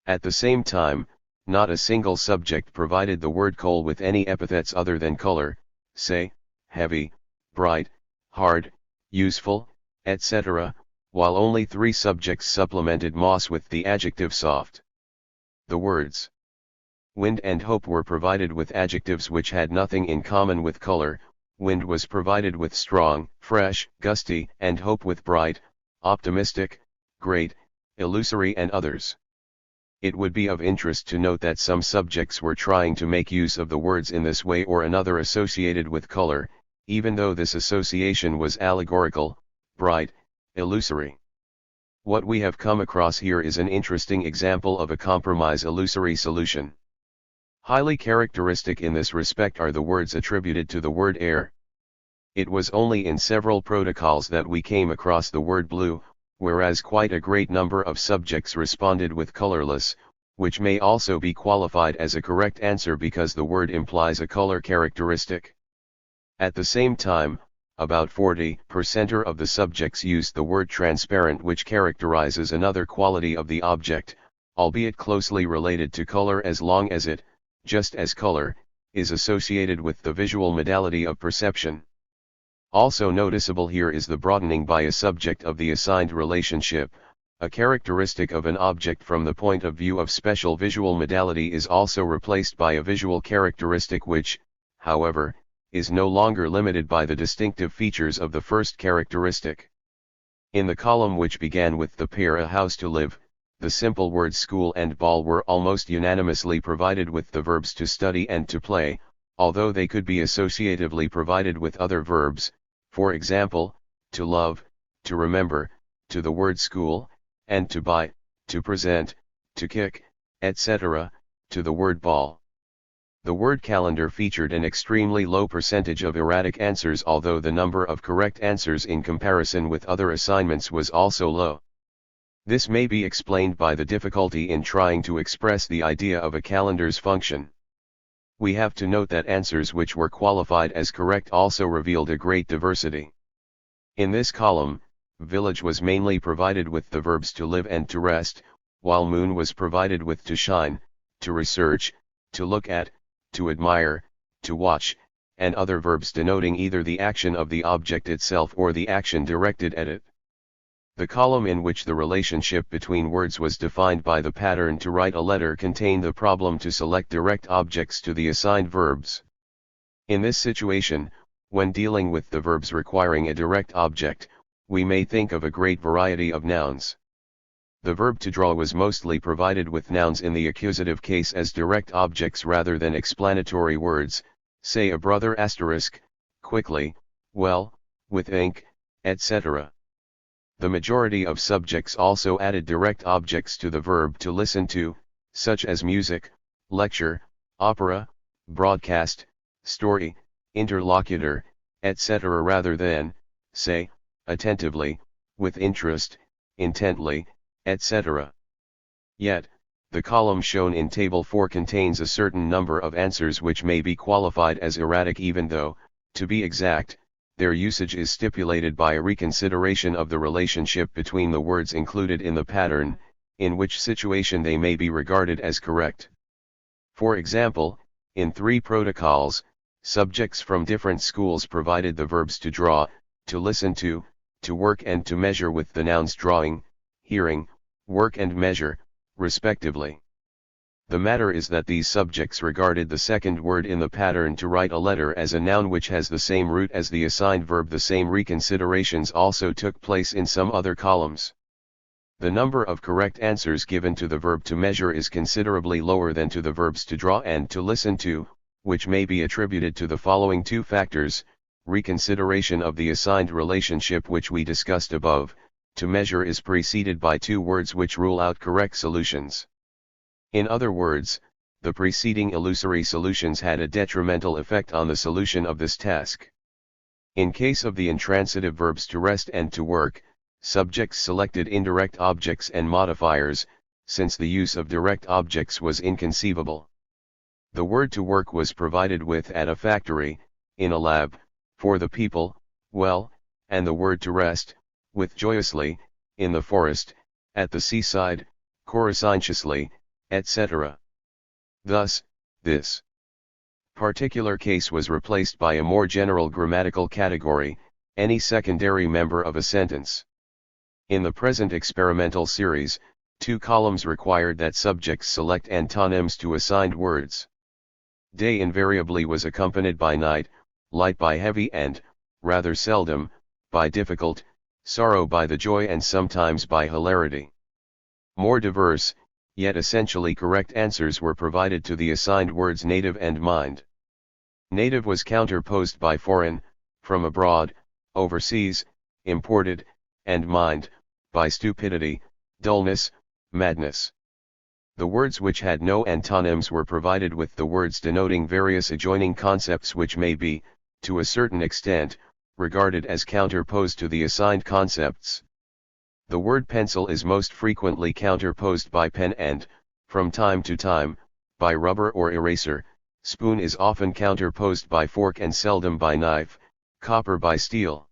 At the same time, not a single subject provided the word coal with any epithets other than color, say, heavy, bright, hard, useful, etc., while only 3 subjects supplemented moss with the adjective soft. The words wind and hope were provided with adjectives which had nothing in common with color. Wind was provided with strong, fresh, gusty, and hope with bright, optimistic, great, illusory and others. It would be of interest to note that some subjects were trying to make use of the words in this way or another associated with color, even though this association was allegorical, bright, illusory. What we have come across here is an interesting example of a compromise illusory solution. Highly characteristic in this respect are the words attributed to the word air. It was only in several protocols that we came across the word blue, whereas quite a great number of subjects responded with colorless, which may also be qualified as a correct answer because the word implies a color characteristic. At the same time, about 40% of the subjects used the word transparent, which characterizes another quality of the object, albeit closely related to color as long as it, just as color, is associated with the visual modality of perception. Also noticeable here is the broadening by a subject of the assigned relationship. A characteristic of an object from the point of view of special visual modality is also replaced by a visual characteristic which, however, is no longer limited by the distinctive features of the first characteristic. In the column which began with the pair a house to live, the simple words school and ball were almost unanimously provided with the verbs to study and to play, although they could be associatively provided with other verbs, for example, to love, to remember, to the word school, and to buy, to present, to kick, etc., to the word ball. The word calendar featured an extremely low percentage of erratic answers, although the number of correct answers in comparison with other assignments was also low. This may be explained by the difficulty in trying to express the idea of a calendar's function. We have to note that answers which were qualified as correct also revealed a great diversity. In this column, village was mainly provided with the verbs to live and to rest, while moon was provided with to shine, to research, to look at, to admire, to watch, and other verbs denoting either the action of the object itself or the action directed at it. The column in which the relationship between words was defined by the pattern to write a letter contained the problem to select direct objects to the assigned verbs. In this situation, when dealing with the verbs requiring a direct object, we may think of a great variety of nouns. The verb to draw was mostly provided with nouns in the accusative case as direct objects rather than explanatory words, say a brother asterisk, quickly, well, with ink, etc. The majority of subjects also added direct objects to the verb to listen to, such as music, lecture, opera, broadcast, story, interlocutor, etc. rather than, say, attentively, with interest, intently, etc. Yet, the column shown in Table 4 contains a certain number of answers which may be qualified as erratic even though, to be exact, their usage is stipulated by a reconsideration of the relationship between the words included in the pattern, in which situation they may be regarded as correct. For example, in 3 protocols, subjects from different schools provided the verbs to draw, to listen to work and to measure with the nouns drawing, hearing, work and measure, respectively. The matter is that these subjects regarded the second word in the pattern to write a letter as a noun which has the same root as the assigned verb. The same reconsiderations also took place in some other columns. The number of correct answers given to the verb to measure is considerably lower than to the verbs to draw and to listen to, which may be attributed to the following 2 factors: reconsideration of the assigned relationship which we discussed above. To measure is preceded by 2 words which rule out correct solutions. In other words, the preceding illusory solutions had a detrimental effect on the solution of this task. In case of the intransitive verbs to rest and to work, subjects selected indirect objects and modifiers, since the use of direct objects was inconceivable. The word to work was provided with at a factory, in a lab, for the people, well, and the word to rest, with joyously, in the forest, at the seaside, coruscantiously, etc. Thus, this particular case was replaced by a more general grammatical category, any secondary member of a sentence. In the present experimental series, 2 columns required that subjects select antonyms to assigned words. Day invariably was accompanied by night, light by heavy and, rather seldom, by difficult, sorrow by the joy and sometimes by hilarity. More diverse, yet essentially correct answers were provided to the assigned words native and mind. Native was counterposed by foreign, from abroad, overseas, imported, and mind, by stupidity, dullness, madness. The words which had no antonyms were provided with the words denoting various adjoining concepts which may be, to a certain extent, regarded as counterposed to the assigned concepts. The word pencil is most frequently counterposed by pen and, from time to time, by rubber or eraser. Spoon is often counterposed by fork and seldom by knife, copper by steel.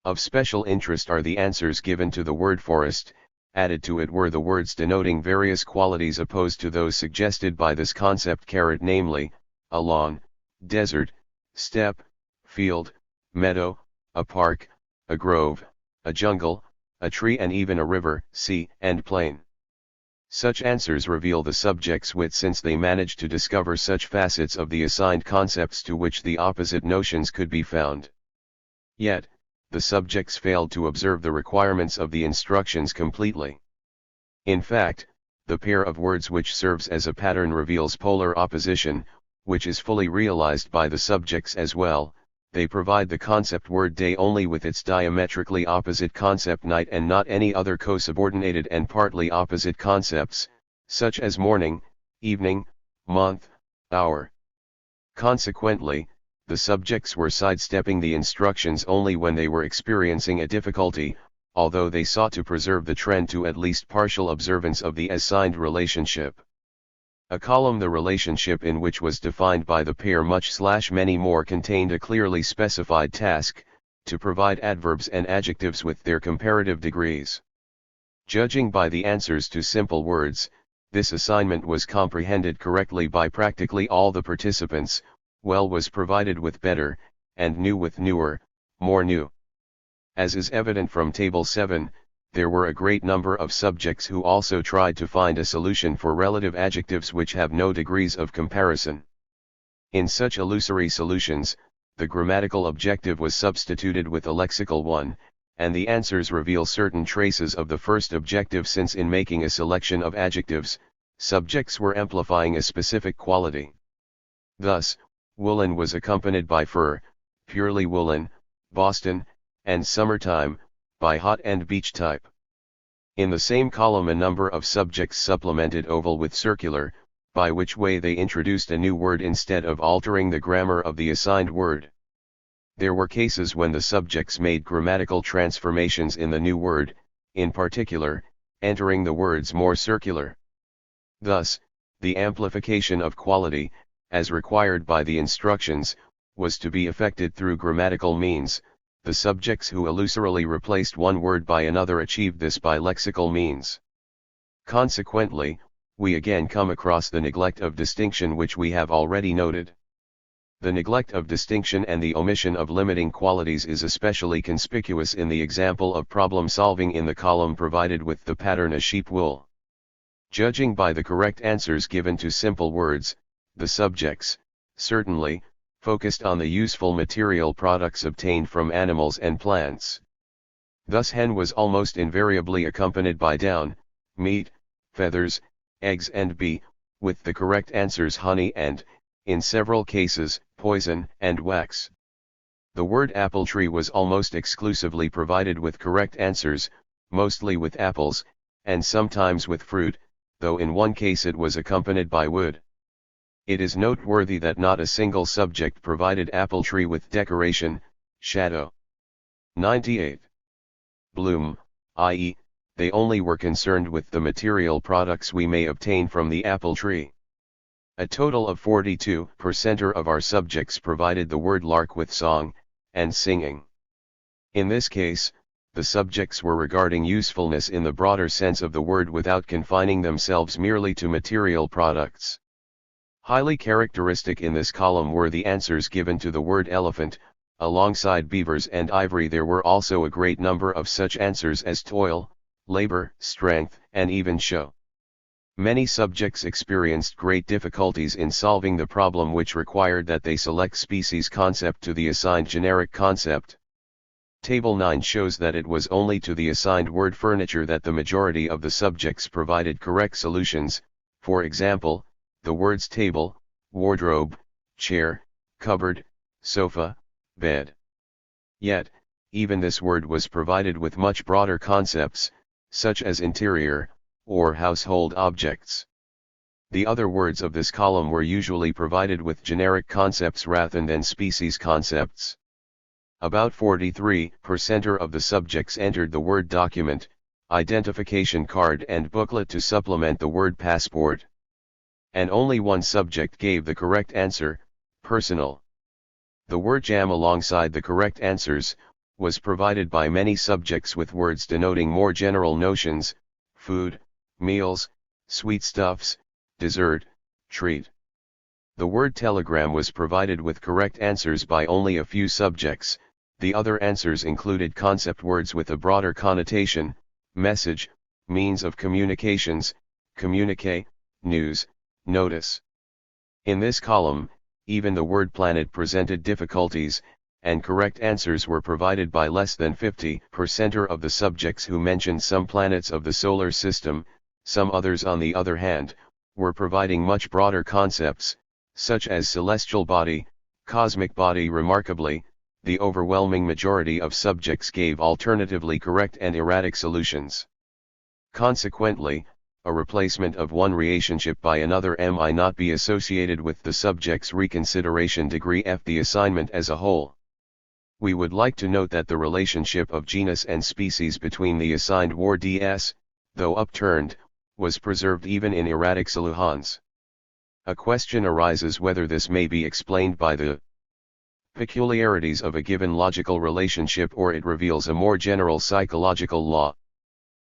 Of special interest are the answers given to the word forest. Added to it were the words denoting various qualities opposed to those suggested by this concept, namely, a lawn, desert, steppe, field, meadow, a park, a grove, a jungle, a tree, and even a river, sea, and plain. Such answers reveal the subject's wit, since they managed to discover such facets of the assigned concepts to which the opposite notions could be found. Yet, the subjects failed to observe the requirements of the instructions completely. In fact, the pair of words which serves as a pattern reveals polar opposition, which is fully realized by the subjects as well. They provide the concept word day only with its diametrically opposite concept night, and not any other co-subordinated and partly opposite concepts, such as morning, evening, month, hour. Consequently, the subjects were sidestepping the instructions only when they were experiencing a difficulty, although they sought to preserve the trend to at least partial observance of the assigned relationship. A column, the relationship in which was defined by the pair much/many more, contained a clearly specified task, to provide adverbs and adjectives with their comparative degrees. Judging by the answers to simple words, this assignment was comprehended correctly by practically all the participants. Well was provided with better, and new with newer, more new. As is evident from Table 7, there were a great number of subjects who also tried to find a solution for relative adjectives which have no degrees of comparison. In such illusory solutions, the grammatical objective was substituted with a lexical one, and the answers reveal certain traces of the first objective, since in making a selection of adjectives, subjects were amplifying a specific quality. Thus, woolen was accompanied by fur, purely woolen, Boston, and summertime, by hot and beach type. In the same column a number of subjects supplemented oval with circular, by which way they introduced a new word instead of altering the grammar of the assigned word. There were cases when the subjects made grammatical transformations in the new word, in particular, entering the words more circular. Thus, the amplification of quality, as required by the instructions, was to be effected through grammatical means. The subjects who illusorily replaced one word by another achieved this by lexical means. Consequently, we again come across the neglect of distinction which we have already noted. The neglect of distinction and the omission of limiting qualities is especially conspicuous in the example of problem solving in the column provided with the pattern a sheep wool. Judging by the correct answers given to simple words, the subjects, certainly, focused on the useful material products obtained from animals and plants. Thus hen was almost invariably accompanied by down, meat, feathers, eggs, and bee, with the correct answers honey and, in several cases, poison and wax. The word apple tree was almost exclusively provided with correct answers, mostly with apples, and sometimes with fruit, though in one case it was accompanied by wood. It is noteworthy that not a single subject provided apple tree with decoration, shadow. 98. Bloom, i.e., they only were concerned with the material products we may obtain from the apple tree. A total of 42% of our subjects provided the word lark with song, and singing. In this case, the subjects were regarding usefulness in the broader sense of the word without confining themselves merely to material products. Highly characteristic in this column were the answers given to the word elephant. Alongside beavers and ivory there were also a great number of such answers as toil, labor, strength, and even show. Many subjects experienced great difficulties in solving the problem, which required that they select species concept to the assigned generic concept. Table 9 shows that it was only to the assigned word furniture that the majority of the subjects provided correct solutions. For example, the words table, wardrobe, chair, cupboard, sofa, bed. Yet, even this word was provided with much broader concepts, such as interior, or household objects. The other words of this column were usually provided with generic concepts rather than species concepts. About 43% of the subjects entered the word document, identification card and booklet to supplement the word passport. And only one subject gave the correct answer, personal. The word jam alongside the correct answers was provided by many subjects with words denoting more general notions: food, meals, sweetstuffs, dessert, treat. The word telegram was provided with correct answers by only a few subjects. The other answers included concept words with a broader connotation: message, means of communications, communique, news, notice. In this column, even the word planet presented difficulties, and correct answers were provided by less than 50% of the subjects who mentioned some planets of the solar system. Some others, on the other hand, were providing much broader concepts, such as celestial body, cosmic body. Remarkably, the overwhelming majority of subjects gave alternatively correct and erratic solutions. Consequently, a replacement of one relationship by another might not be associated with the subject's reconsideration degree f the assignment as a whole. We would like to note that the relationship of genus and species between the assigned words, though upturned, was preserved even in erratic solutions. A question arises whether this may be explained by the peculiarities of a given logical relationship, or it reveals a more general psychological law.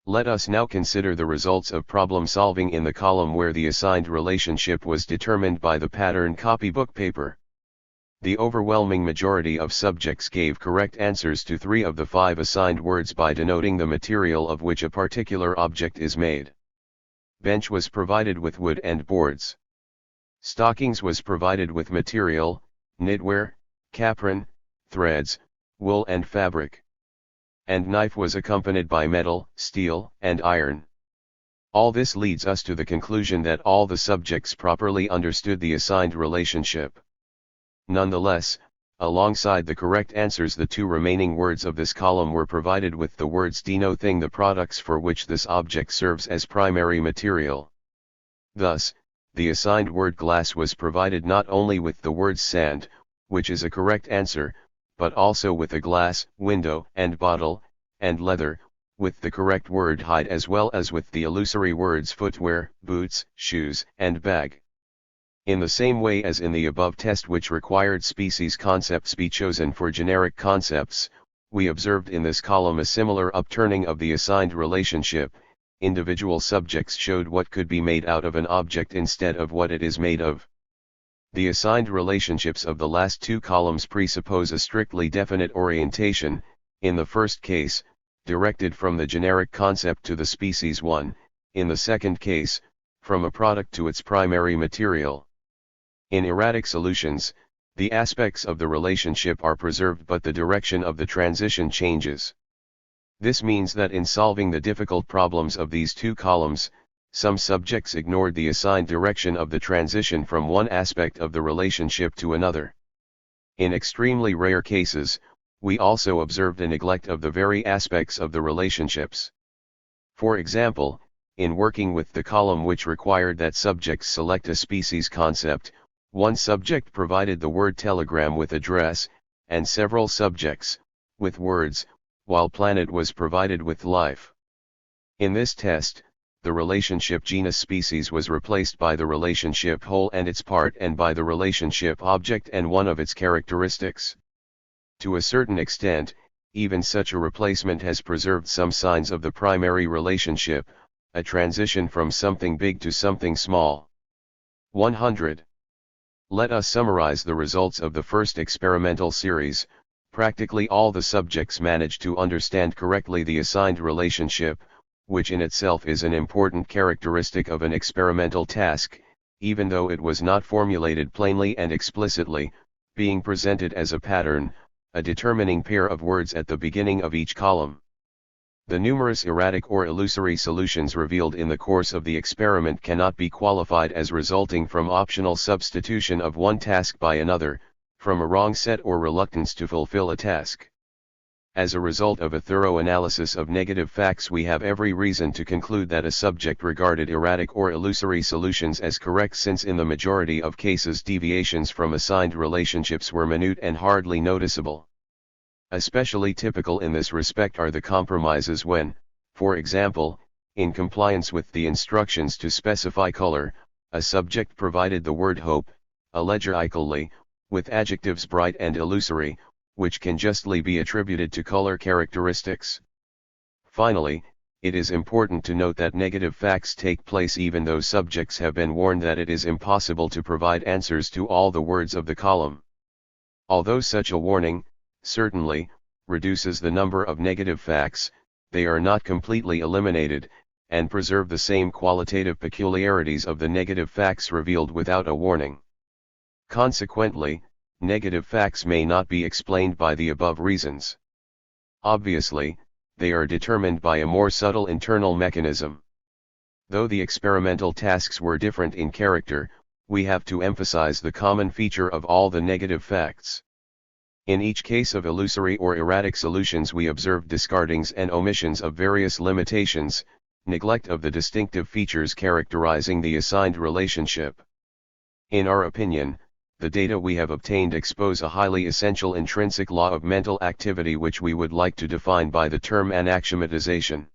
Let us now consider the results of problem solving in the column where the assigned relationship was determined by the pattern copybook paper. The overwhelming majority of subjects gave correct answers to 3 of the 5 assigned words by denoting the material of which a particular object is made. Bench was provided with wood and boards. Stockings was provided with material, knitwear, capron, threads, wool and fabric. And knife was accompanied by metal, steel, and iron. All this leads us to the conclusion that all the subjects properly understood the assigned relationship. Nonetheless, alongside the correct answers, the 2 remaining words of this column were provided with the words denoting the products for which this object serves as primary material. Thus, the assigned word glass was provided not only with the words sand, which is a correct answer, but also with a glass, window, and bottle, and leather, with the correct word hide, as well as with the illusory words footwear, boots, shoes, and bag. In the same way as in the above test, which required species concepts be chosen for generic concepts, we observed in this column a similar upturning of the assigned relationship. Individual subjects showed what could be made out of an object instead of what it is made of. The assigned relationships of the last 2 columns presuppose a strictly definite orientation, in the first case, directed from the generic concept to the species one, in the second case, from a product to its primary material. In erratic solutions, the aspects of the relationship are preserved, but the direction of the transition changes. This means that in solving the difficult problems of these 2 columns, some subjects ignored the assigned direction of the transition from one aspect of the relationship to another. In extremely rare cases, we also observed a neglect of the very aspects of the relationships. For example, in working with the column which required that subjects select a species concept, one subject provided the word telegram with address, and several subjects, with words, while planet was provided with life. In this test, the relationship genus-species was replaced by the relationship whole and its part, and by the relationship object and one of its characteristics. To a certain extent, even such a replacement has preserved some signs of the primary relationship, a transition from something big to something small. 100. Let us summarize the results of the first experimental series. Practically all the subjects managed to understand correctly the assigned relationship, which in itself is an important characteristic of an experimental task, even though it was not formulated plainly and explicitly, being presented as a pattern, a determining pair of words at the beginning of each column. The numerous erratic or illusory solutions revealed in the course of the experiment cannot be qualified as resulting from optional substitution of one task by another, from a wrong set or reluctance to fulfill a task. As a result of a thorough analysis of negative facts, we have every reason to conclude that a subject regarded erratic or illusory solutions as correct, since in the majority of cases deviations from assigned relationships were minute and hardly noticeable. Especially typical in this respect are the compromises when, For example, in compliance with the instructions to specify color, a subject provided the word hope, allegorically, with adjectives bright and illusory, which can justly be attributed to color characteristics. Finally, it is important to note that negative facts take place even though subjects have been warned that it is impossible to provide answers to all the words of the column. Although such a warning, certainly, reduces the number of negative facts, they are not completely eliminated, and preserve the same qualitative peculiarities of the negative facts revealed without a warning. Consequently, negative facts may not be explained by the above reasons. Obviously, they are determined by a more subtle internal mechanism. Though the experimental tasks were different in character, we have to emphasize the common feature of all the negative facts. In each case of illusory or erratic solutions we observed discardings and omissions of various limitations, neglect of the distinctive features characterizing the assigned relationship. In our opinion, the data we have obtained expose a highly essential intrinsic law of mental activity which we would like to define by the term anaxiomatization.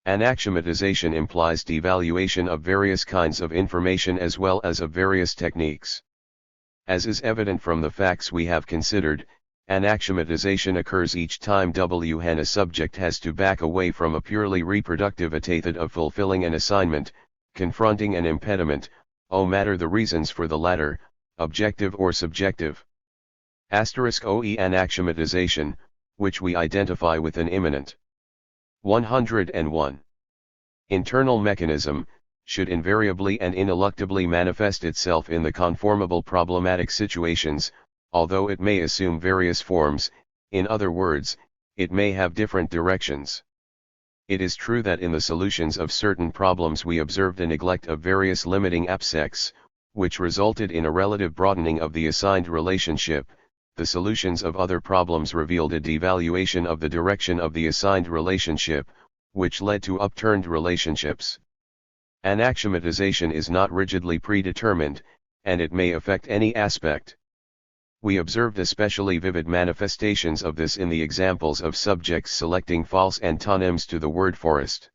Anaxiomatization implies devaluation of various kinds of information as well as of various techniques. As is evident from the facts we have considered, anaxiomatization occurs each time a subject has to back away from a purely reproductive method of fulfilling an assignment, confronting an impediment, no matter the reasons for the latter, objective or subjective. *OE anaxiomatization, which we identify with an imminent. 101. Internal mechanism, should invariably and ineluctably manifest itself in the conformable problematic situations, although it may assume various forms, in other words, it may have different directions. It is true that in the solutions of certain problems we observed a neglect of various limiting aspects, which resulted in a relative broadening of the assigned relationship. The solutions of other problems revealed a devaluation of the direction of the assigned relationship, which led to upturned relationships. Anaxiomatization is not rigidly predetermined, and it may affect any aspect. We observed especially vivid manifestations of this in the examples of subjects selecting false antonyms to the word forest.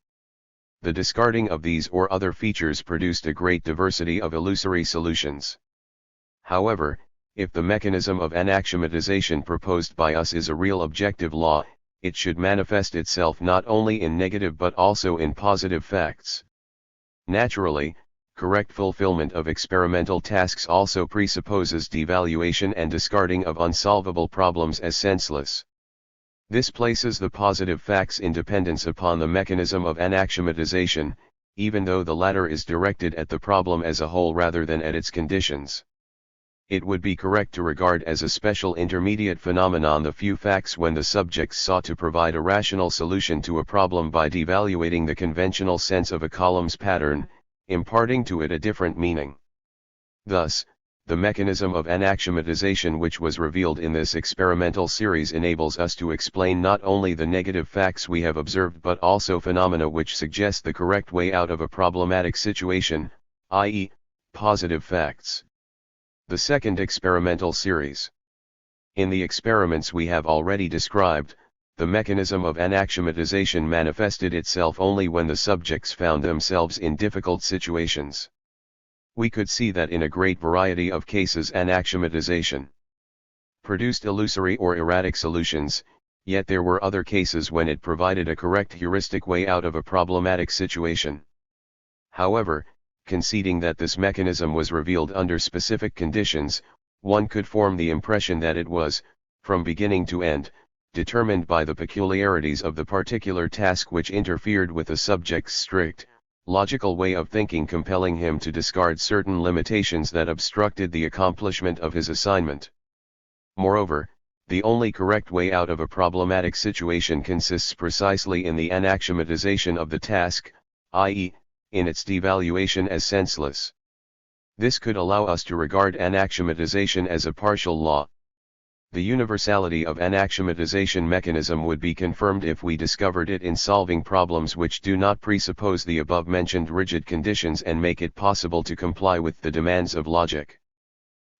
The discarding of these or other features produced a great diversity of illusory solutions. However, if the mechanism of anaxiomatization proposed by us is a real objective law, it should manifest itself not only in negative but also in positive facts. Naturally, correct fulfillment of experimental tasks also presupposes devaluation and discarding of unsolvable problems as senseless. This places the positive facts' independence upon the mechanism of anaxiomatization, even though the latter is directed at the problem as a whole rather than at its conditions. It would be correct to regard as a special intermediate phenomenon the few facts when the subjects sought to provide a rational solution to a problem by devaluating the conventional sense of a column's pattern, imparting to it a different meaning. Thus, the mechanism of anaxiomatization which was revealed in this experimental series enables us to explain not only the negative facts we have observed but also phenomena which suggest the correct way out of a problematic situation, i.e., positive facts. The second experimental series. In the experiments we have already described, the mechanism of anaxiomatization manifested itself only when the subjects found themselves in difficult situations. We could see that in a great variety of cases anaxiomatization produced illusory or erratic solutions, yet there were other cases when it provided a correct heuristic way out of a problematic situation. However, conceding that this mechanism was revealed under specific conditions, one could form the impression that it was, from beginning to end, determined by the peculiarities of the particular task which interfered with the subject's strict, logical way of thinking, compelling him to discard certain limitations that obstructed the accomplishment of his assignment. Moreover, the only correct way out of a problematic situation consists precisely in the anaxiomatization of the task, i.e., in its devaluation as senseless. This could allow us to regard anaxiomatization as a partial law. The universality of anaxiomatization mechanism would be confirmed if we discovered it in solving problems which do not presuppose the above-mentioned rigid conditions and make it possible to comply with the demands of logic.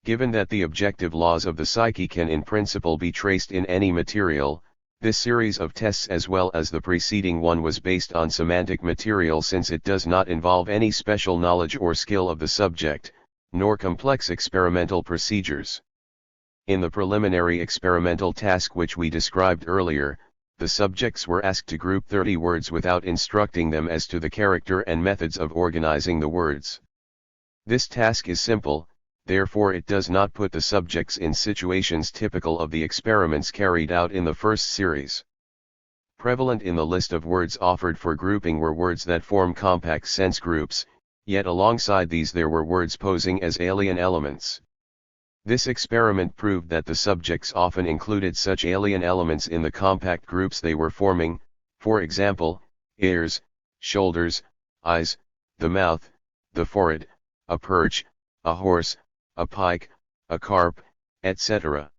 Given that the objective laws of the psyche can in principle be traced in any material, This series of tests as well as the preceding one was based on semantic material since it does not involve any special knowledge or skill of the subject, nor complex experimental procedures. In the preliminary experimental task which we described earlier, the subjects were asked to group 30 words without instructing them as to the character and methods of organizing the words. This task is simple, therefore it does not put the subjects in situations typical of the experiments carried out in the first series. Prevalent in the list of words offered for grouping were words that form compact sense groups, yet alongside these there were words posing as alien elements. This experiment proved that the subjects often included such alien elements in the compact groups they were forming, for example, ears, shoulders, eyes, the mouth, the forehead, a perch, a horse, a pike, a carp, etc.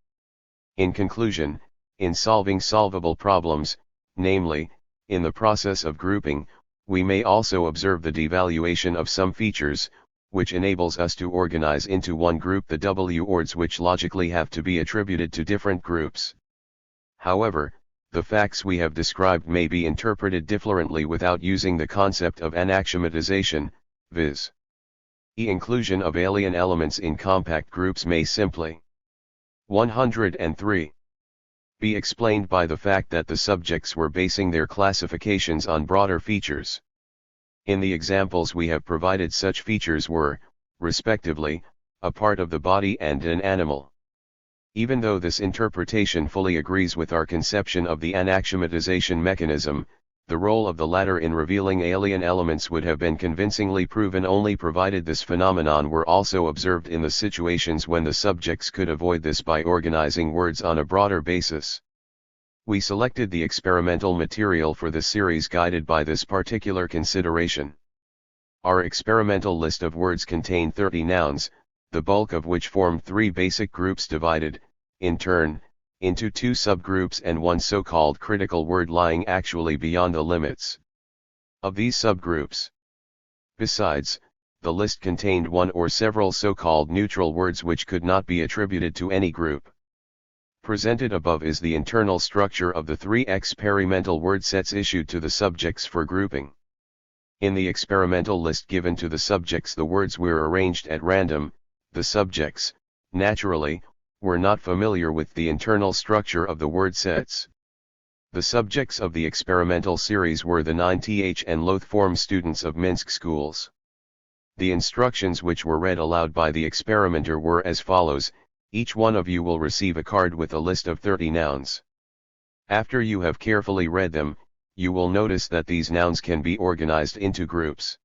In conclusion, in solving solvable problems, namely, in the process of grouping, we may also observe the devaluation of some features, which enables us to organize into one group the W-words which logically have to be attributed to different groups. However, the facts we have described may be interpreted differently without using the concept of anaxiomatization, viz. Inclusion of alien elements in compact groups may simply 103 be explained by the fact that the subjects were basing their classifications on broader features. In the examples we have provided, such features were, respectively, a part of the body and an animal. Even though this interpretation fully agrees with our conception of the anaxiomatization mechanism, the role of the latter in revealing alien elements would have been convincingly proven only provided this phenomenon were also observed in the situations when the subjects could avoid this by organizing words on a broader basis. We selected the experimental material for this series guided by this particular consideration. Our experimental list of words contained 30 nouns, the bulk of which formed 3 basic groups divided, in turn, into 2 subgroups and one so-called critical word lying actually beyond the limits of these subgroups. Besides, the list contained one or several so-called neutral words which could not be attributed to any group. Presented above is the internal structure of the 3 experimental word sets issued to the subjects for grouping. In the experimental list given to the subjects, the words were arranged at random. The subjects, naturally, were not familiar with the internal structure of the word sets. The subjects of the experimental series were the 9 Th and Loth form students of Minsk schools. The instructions which were read aloud by the experimenter were as follows: each one of you will receive a card with a list of 30 nouns. After you have carefully read them, you will notice that these nouns can be organized into groups.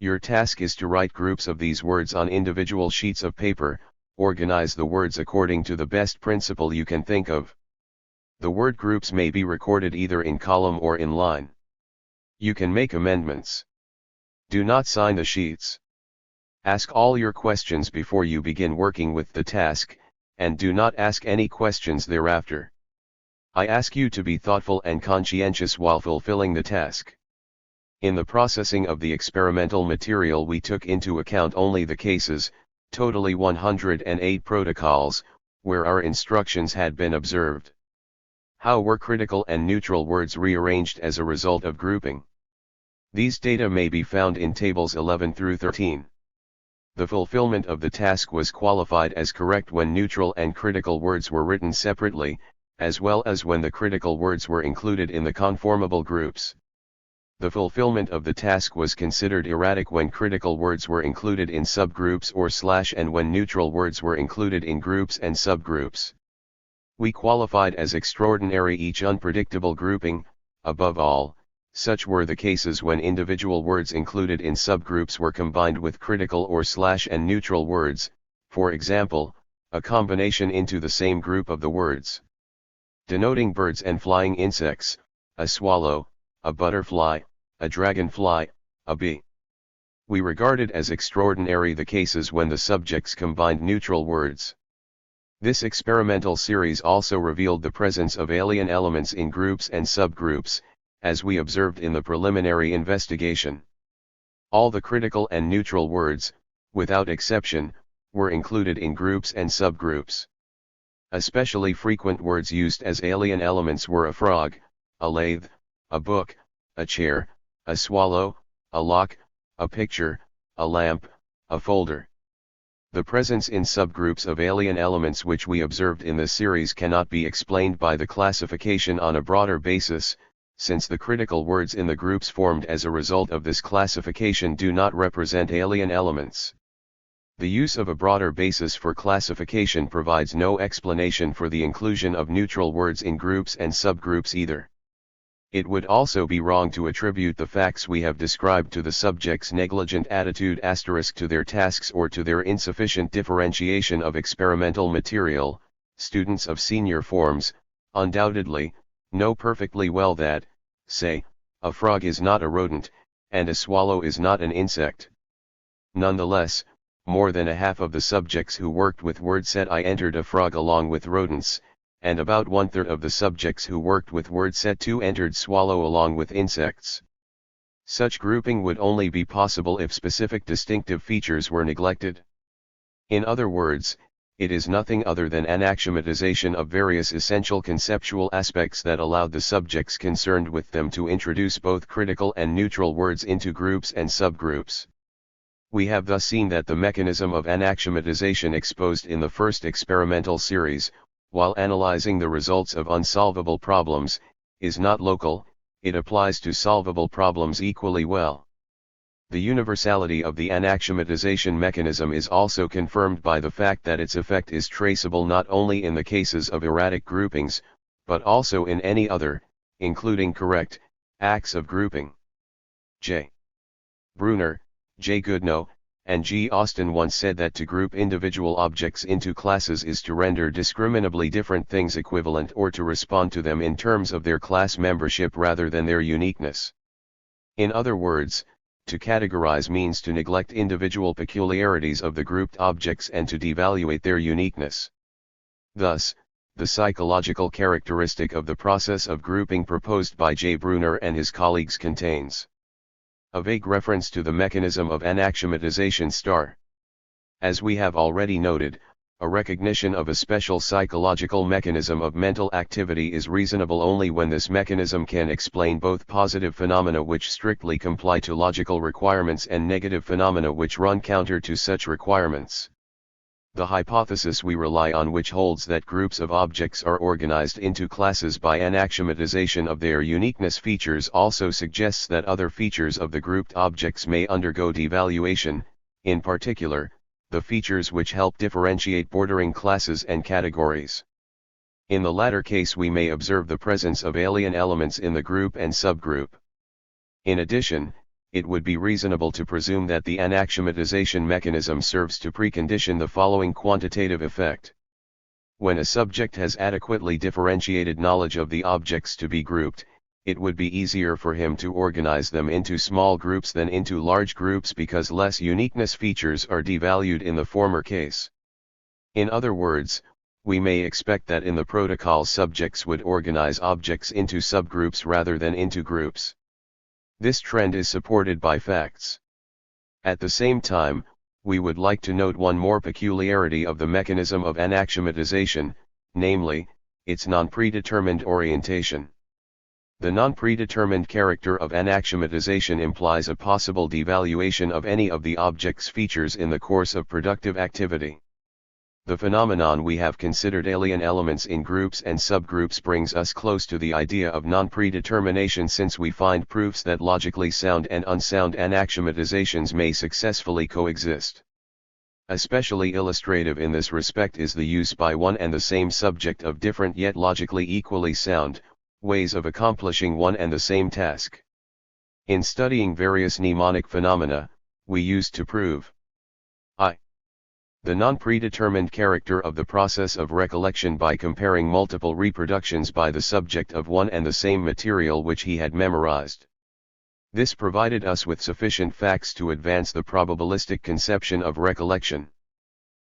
Your task is to write groups of these words on individual sheets of paper. Organize the words according to the best principle you can think of. The word groups may be recorded either in column or in line. You can make amendments. Do not sign the sheets. Ask all your questions before you begin working with the task, and do not ask any questions thereafter. I ask you to be thoughtful and conscientious while fulfilling the task. In the processing of the experimental material, we took into account only the cases, totally 108 protocols, where our instructions had been observed. How were critical and neutral words rearranged as a result of grouping? These data may be found in tables 11 through 13. The fulfillment of the task was qualified as correct when neutral and critical words were written separately, as well as when the critical words were included in the conformable groups. The fulfillment of the task was considered erratic when critical words were included in subgroups or / and when neutral words were included in groups and subgroups. We qualified as extraordinary each unpredictable grouping. Above all, such were the cases when individual words included in subgroups were combined with critical or / and neutral words, for example, a combination into the same group of the words. Denoting birds and flying insects, a swallow, a butterfly, a dragonfly, a bee. We regarded as extraordinary the cases when the subjects combined neutral words. This experimental series also revealed the presence of alien elements in groups and subgroups, as we observed in the preliminary investigation. All the critical and neutral words, without exception, were included in groups and subgroups. Especially frequent words used as alien elements were a frog, a lathe, a book, a chair, a swallow, a lock, a picture, a lamp, a folder. The presence in subgroups of alien elements which we observed in this series cannot be explained by the classification on a broader basis, since the critical words in the groups formed as a result of this classification do not represent alien elements. The use of a broader basis for classification provides no explanation for the inclusion of neutral words in groups and subgroups either. It would also be wrong to attribute the facts we have described to the subject's negligent attitude * to their tasks or to their insufficient differentiation of experimental material. Students of senior forms, undoubtedly, know perfectly well that, say, a frog is not a rodent, and a swallow is not an insect. Nonetheless, more than a half of the subjects who worked with word set I entered a frog along with rodents, and about 1/3 of the subjects who worked with word set 2 entered swallow along with insects. Such grouping would only be possible if specific distinctive features were neglected. In other words, it is nothing other than an axiomatization of various essential conceptual aspects that allowed the subjects concerned with them to introduce both critical and neutral words into groups and subgroups. We have thus seen that the mechanism of anaxiomatization exposed in the first experimental series, while analyzing the results of unsolvable problems, is not local, it applies to solvable problems equally well. The universality of the anaxiomatization mechanism is also confirmed by the fact that its effect is traceable not only in the cases of erratic groupings, but also in any other, including correct, acts of grouping. J. Bruner, J. Goodnow, and G. Austin once said that to group individual objects into classes is to render discriminably different things equivalent or to respond to them in terms of their class membership rather than their uniqueness. In other words, to categorize means to neglect individual peculiarities of the grouped objects and to devaluate their uniqueness. Thus, the psychological characteristic of the process of grouping proposed by J. Bruner and his colleagues contains a vague reference to the mechanism of anaxiomatization. As we have already noted, a recognition of a special psychological mechanism of mental activity is reasonable only when this mechanism can explain both positive phenomena which strictly comply to logical requirements and negative phenomena which run counter to such requirements. The hypothesis we rely on, which holds that groups of objects are organized into classes by anaxiomatization of their uniqueness features, also suggests that other features of the grouped objects may undergo devaluation, in particular, the features which help differentiate bordering classes and categories. In the latter case we may observe the presence of alien elements in the group and subgroup. In addition, it would be reasonable to presume that the anaxiomatization mechanism serves to precondition the following quantitative effect. When a subject has adequately differentiated knowledge of the objects to be grouped, it would be easier for him to organize them into small groups than into large groups because less uniqueness features are devalued in the former case. In other words, we may expect that in the protocol subjects would organize objects into subgroups rather than into groups. This trend is supported by facts. At the same time, we would like to note one more peculiarity of the mechanism of anaxiomatization, namely, its non-predetermined orientation. The non-predetermined character of anaxiomatization implies a possible devaluation of any of the object's features in the course of productive activity. The phenomenon we have considered, alien elements in groups and subgroups, brings us close to the idea of non-predetermination, since we find proofs that logically sound and unsound anaxiomatizations may successfully coexist. Especially illustrative in this respect is the use by one and the same subject of different yet logically equally sound ways of accomplishing one and the same task. In studying various mnemonic phenomena, we used to prove the non-predetermined character of the process of recollection by comparing multiple reproductions by the subject of one and the same material which he had memorized. This provided us with sufficient facts to advance the probabilistic conception of recollection.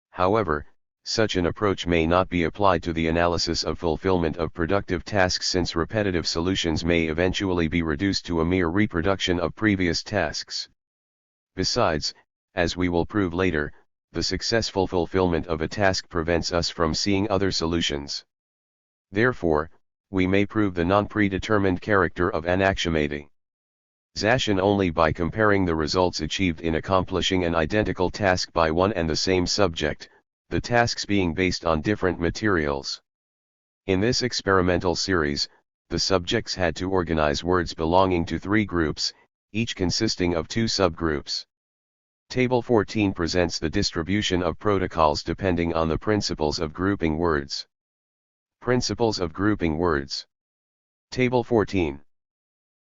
However, such an approach may not be applied to the analysis of fulfillment of productive tasks, since repetitive solutions may eventually be reduced to a mere reproduction of previous tasks. Besides, as we will prove later, the successful fulfillment of a task prevents us from seeing other solutions. Therefore, we may prove the non-predetermined character of anaximaty only by comparing the results achieved in accomplishing an identical task by one and the same subject, the tasks being based on different materials. In this experimental series, the subjects had to organize words belonging to 3 groups, each consisting of 2 subgroups. Table 14 presents the distribution of protocols depending on the principles of grouping words. Principles of grouping words. Table 14.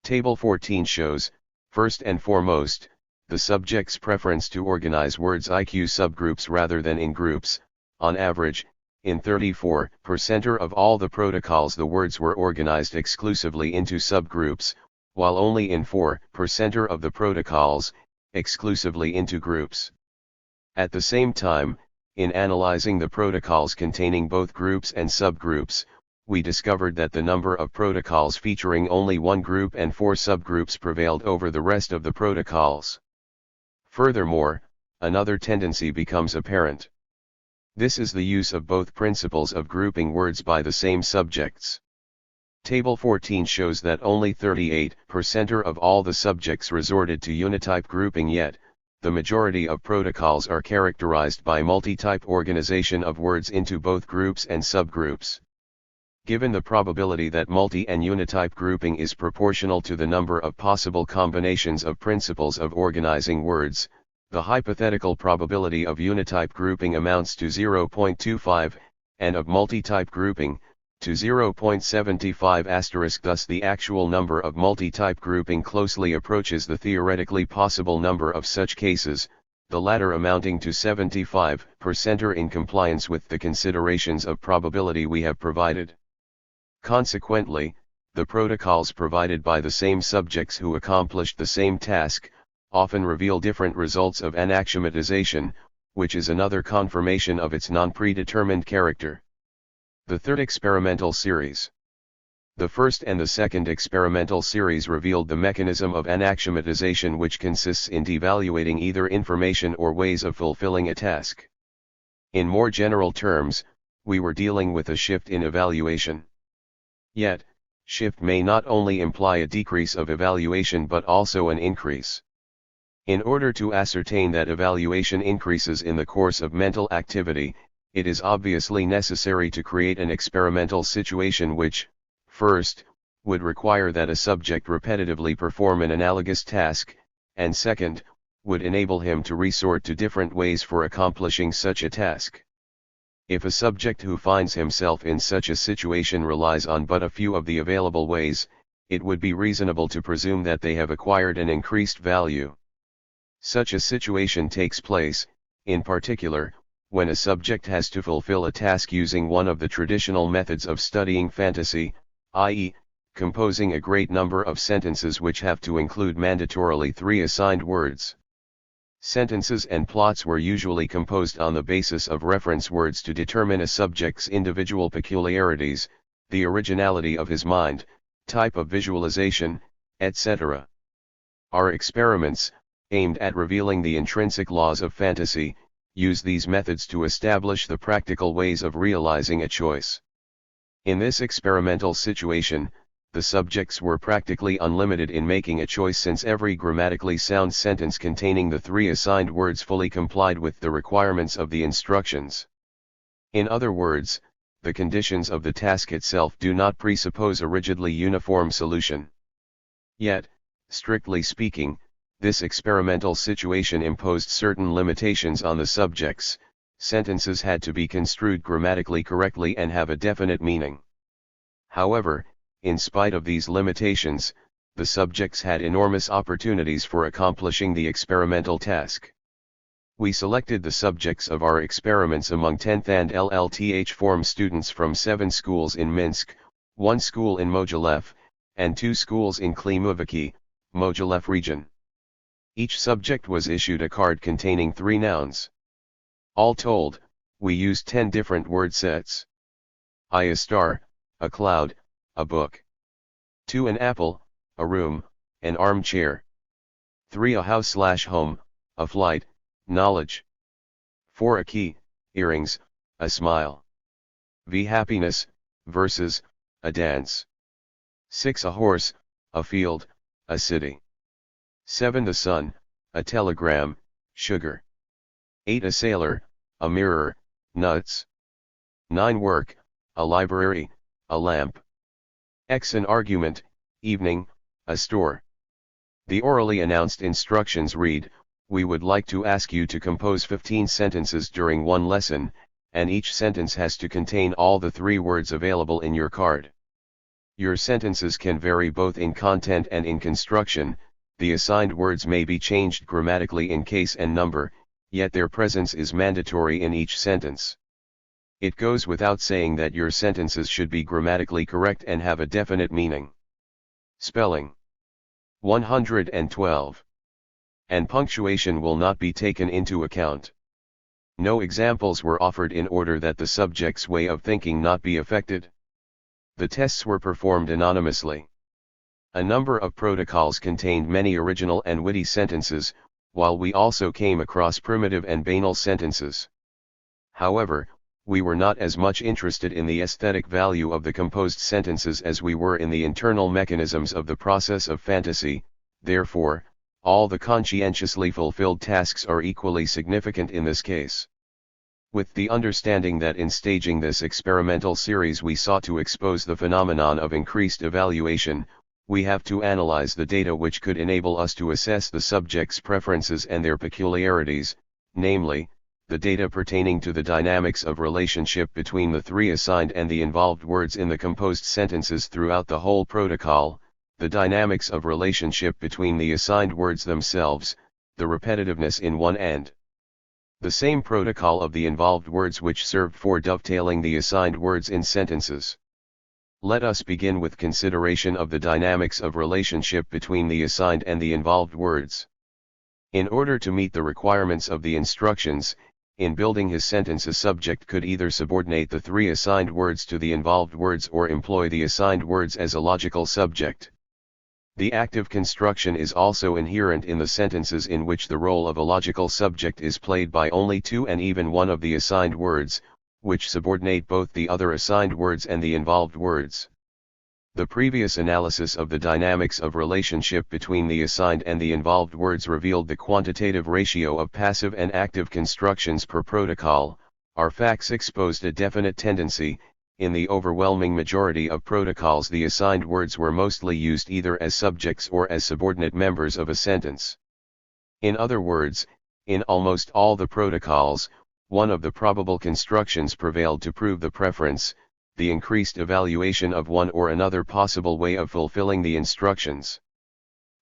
Table 14 shows, first and foremost, the subject's preference to organize words IQ subgroups rather than in groups. On average, in 34% of all the protocols the words were organized exclusively into subgroups, while only in 4% of the protocols, exclusively into groups. At the same time, in analyzing the protocols containing both groups and subgroups, we discovered that the number of protocols featuring only one group and 4 subgroups prevailed over the rest of the protocols. Furthermore, another tendency becomes apparent. This is the use of both principles of grouping words by the same subjects. Table 14 shows that only 38% of all the subjects resorted to unitype grouping, yet the majority of protocols are characterized by multi-type organization of words into both groups and subgroups. Given the probability that multi- and unitype grouping is proportional to the number of possible combinations of principles of organizing words, the hypothetical probability of unitype grouping amounts to 0.25, and of multi-type grouping, to 0.75*. Thus the actual number of multi-type grouping closely approaches the theoretically possible number of such cases, the latter amounting to 75% in compliance with the considerations of probability we have provided. Consequently, the protocols provided by the same subjects who accomplished the same task, often reveal different results of anaximatization, which is another confirmation of its non-predetermined character. The third experimental series. The first and the second experimental series revealed the mechanism of anaximatization, which consists in devaluating either information or ways of fulfilling a task. In more general terms, we were dealing with a shift in evaluation. Yet, shift may not only imply a decrease of evaluation but also an increase. In order to ascertain that evaluation increases in the course of mental activity, it is obviously necessary to create an experimental situation which, first, would require that a subject repetitively perform an analogous task, and second, would enable him to resort to different ways for accomplishing such a task. If a subject who finds himself in such a situation relies on but a few of the available ways, it would be reasonable to presume that they have acquired an increased value. Such a situation takes place, in particular, when a subject has to fulfill a task using one of the traditional methods of studying fantasy, i.e., composing a great number of sentences which have to include mandatorily 3 assigned words. Sentences and plots were usually composed on the basis of reference words to determine a subject's individual peculiarities, the originality of his mind, type of visualization, etc. Our experiments, aimed at revealing the intrinsic laws of fantasy, use these methods to establish the practical ways of realizing a choice. In this experimental situation, the subjects were practically unlimited in making a choice, since every grammatically sound sentence containing the 3 assigned words fully complied with the requirements of the instructions. In other words, the conditions of the task itself do not presuppose a rigidly uniform solution. Yet, strictly speaking, this experimental situation imposed certain limitations on the subjects. Sentences had to be construed grammatically correctly and have a definite meaning. However, in spite of these limitations, the subjects had enormous opportunities for accomplishing the experimental task. We selected the subjects of our experiments among 10th and LLTH form students from 7 schools in Minsk, 1 school in Mogilev, and 2 schools in Klimoviki, Mogilev region. Each subject was issued a card containing 3 nouns. All told, we used 10 different word sets. I, a star, a cloud, a book. 2, an apple, a room, an armchair. 3, a house/home, a flight, knowledge. 4 a key, earrings, a smile. V happiness, verses, a dance. 6 a horse, a field, a city. 7 the sun, a telegram, sugar. 8 a sailor, a mirror, nuts. 9 work, a library, a lamp. X an argument, evening, a store. The orally announced instructions read, we would like to ask you to compose 15 sentences during one lesson, and each sentence has to contain all the 3 words available in your card. Your sentences can vary both in content and in construction. The assigned words may be changed grammatically in case and number, yet their presence is mandatory in each sentence. It goes without saying that your sentences should be grammatically correct and have a definite meaning. Spelling 112. And punctuation will not be taken into account. No examples were offered in order that the subject's way of thinking not be affected. The tests were performed anonymously. A number of protocols contained many original and witty sentences, while we also came across primitive and banal sentences. However, we were not as much interested in the aesthetic value of the composed sentences as we were in the internal mechanisms of the process of fantasy. Therefore, all the conscientiously fulfilled tasks are equally significant in this case. With the understanding that in staging this experimental series we sought to expose the phenomenon of increased evaluation, we have to analyze the data which could enable us to assess the subject's preferences and their peculiarities, namely, the data pertaining to the dynamics of relationship between the 3 assigned and the involved words in the composed sentences throughout the whole protocol, the dynamics of relationship between the assigned words themselves, the repetitiveness in one and the same protocol of the involved words which served for dovetailing the assigned words in sentences. Let us begin with consideration of the dynamics of relationship between the assigned and the involved words. In order to meet the requirements of the instructions, in building his sentence a subject could either subordinate the 3 assigned words to the involved words or employ the assigned words as a logical subject. The active construction is also inherent in the sentences in which the role of a logical subject is played by only 2 and even 1 of the assigned words, which subordinate both the other assigned words and the involved words. The previous analysis of the dynamics of relationship between the assigned and the involved words revealed the quantitative ratio of passive and active constructions per protocol. Our facts exposed a definite tendency. In the overwhelming majority of protocols, the assigned words were mostly used either as subjects or as subordinate members of a sentence. In other words, in almost all the protocols, one of the probable constructions prevailed to prove the preference, the increased evaluation of one or another possible way of fulfilling the instructions.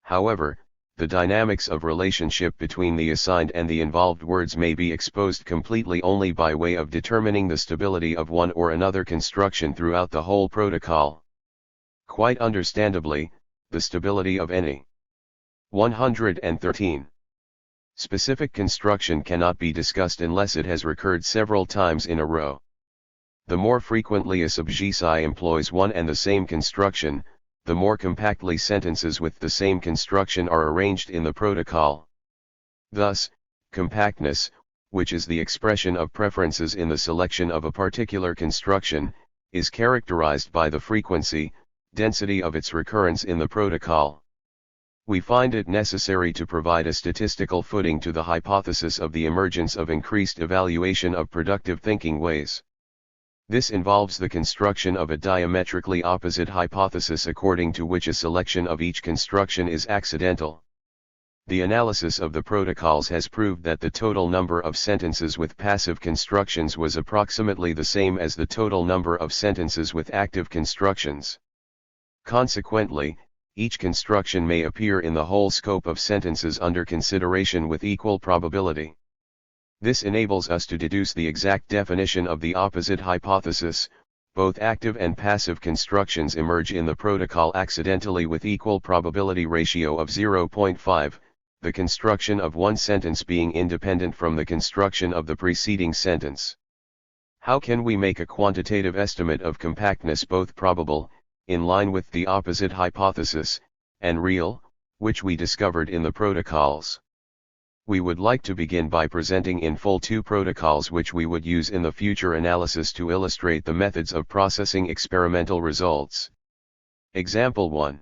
However, the dynamics of relationship between the assigned and the involved words may be exposed completely only by way of determining the stability of one or another construction throughout the whole protocol. Quite understandably, the stability of any 113 specific construction cannot be discussed unless it has recurred several times in a row. The more frequently a subject employs one and the same construction, the more compactly sentences with the same construction are arranged in the protocol. Thus, compactness, which is the expression of preferences in the selection of a particular construction, is characterized by the frequency, density of its recurrence in the protocol. We find it necessary to provide a statistical footing to the hypothesis of the emergence of increased evaluation of productive thinking ways. This involves the construction of a diametrically opposite hypothesis according to which a selection of each construction is accidental. The analysis of the protocols has proved that the total number of sentences with passive constructions was approximately the same as the total number of sentences with active constructions. Consequently, each construction may appear in the whole scope of sentences under consideration with equal probability. This enables us to deduce the exact definition of the opposite hypothesis. Both active and passive constructions emerge in the protocol accidentally with equal probability ratio of 0.5, the construction of one sentence being independent from the construction of the preceding sentence. How can we make a quantitative estimate of compactness both probable, in line with the opposite hypothesis, and real, which we discovered in the protocols? We would like to begin by presenting in full two protocols which we would use in the future analysis to illustrate the methods of processing experimental results. Example 1.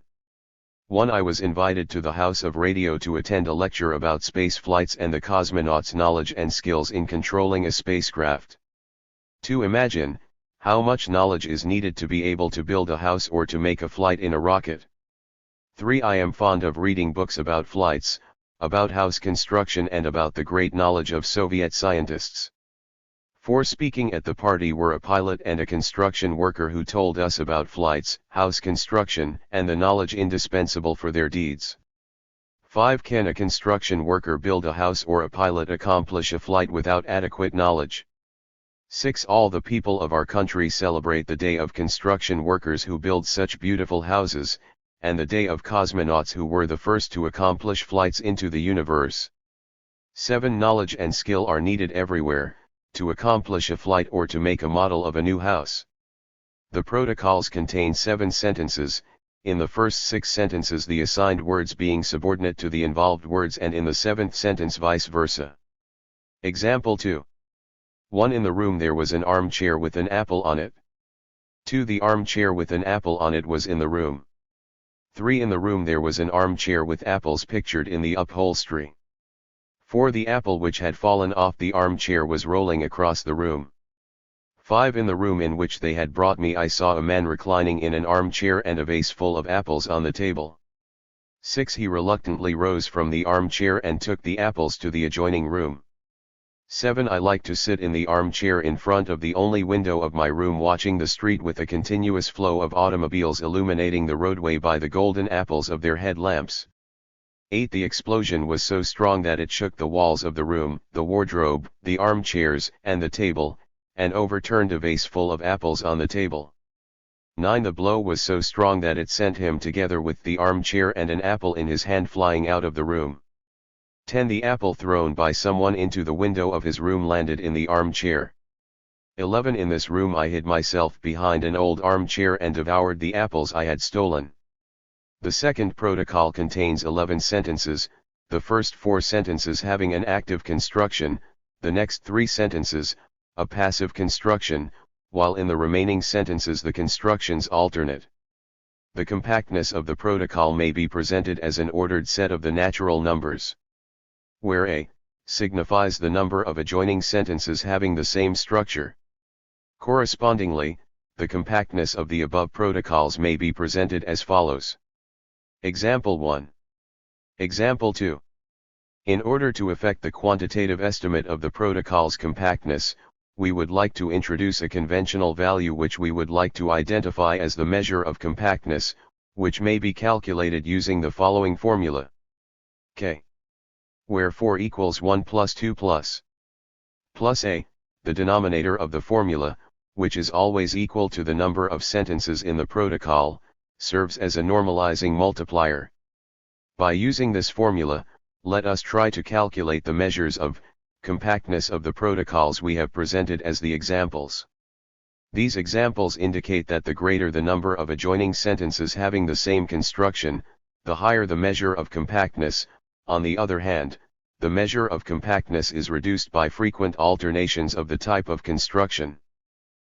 1. I was invited to the House of Radio to attend a lecture about space flights and the cosmonauts' knowledge and skills in controlling a spacecraft. 2. Imagine how much knowledge is needed to be able to build a house or to make a flight in a rocket. 3. I am fond of reading books about flights, about house construction and about the great knowledge of Soviet scientists. 4. Speaking at the party were a pilot and a construction worker who told us about flights, house construction, and the knowledge indispensable for their deeds. 5. Can a construction worker build a house or a pilot accomplish a flight without adequate knowledge? 6. All the people of our country celebrate the Day of Construction Workers who build such beautiful houses, and the Day of Cosmonauts who were the first to accomplish flights into the universe. 7. Knowledge and skill are needed everywhere, to accomplish a flight or to make a model of a new house. The protocols contain 7 sentences, in the first 6 sentences the assigned words being subordinate to the involved words and in the 7th sentence vice versa. Example 2. 1. In the room there was an armchair with an apple on it. 2. The armchair with an apple on it was in the room. 3. In the room there was an armchair with apples pictured in the upholstery. 4. The apple which had fallen off the armchair was rolling across the room. 5. In the room in which they had brought me I saw a man reclining in an armchair and a vase full of apples on the table. 6. He reluctantly rose from the armchair and took the apples to the adjoining room. 7. I like to sit in the armchair in front of the only window of my room watching the street with a continuous flow of automobiles illuminating the roadway by the golden apples of their headlamps. 8. The explosion was so strong that it shook the walls of the room, the wardrobe, the armchairs, and the table, and overturned a vase full of apples on the table. 9. The blow was so strong that it sent him together with the armchair and an apple in his hand flying out of the room. 10. The apple thrown by someone into the window of his room landed in the armchair. 11. In this room I hid myself behind an old armchair and devoured the apples I had stolen. The second protocol contains 11 sentences, the first 4 sentences having an active construction, the next 3 sentences, a passive construction, while in the remaining sentences the constructions alternate. The compactness of the protocol may be presented as an ordered set of the natural numbers, where A signifies the number of adjoining sentences having the same structure. Correspondingly, the compactness of the above protocols may be presented as follows. Example 1. Example 2. In order to effect the quantitative estimate of the protocol's compactness, we would like to introduce a conventional value which we would like to identify as the measure of compactness, which may be calculated using the following formula. K, where 4 equals 1 plus 2 plus A, the denominator of the formula, which is always equal to the number of sentences in the protocol, serves as a normalizing multiplier. By using this formula, let us try to calculate the measures of compactness of the protocols we have presented as the examples. These examples indicate that the greater the number of adjoining sentences having the same construction, the higher the measure of compactness. On the other hand, the measure of compactness is reduced by frequent alternations of the type of construction.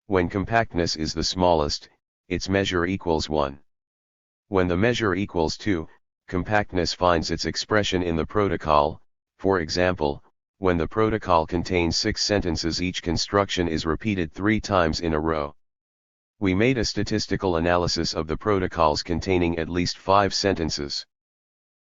When compactness is the smallest, its measure equals 1. When the measure equals 2, compactness finds its expression in the protocol. For example, when the protocol contains 6 sentences, each construction is repeated 3 times in a row. We made a statistical analysis of the protocols containing at least 5 sentences.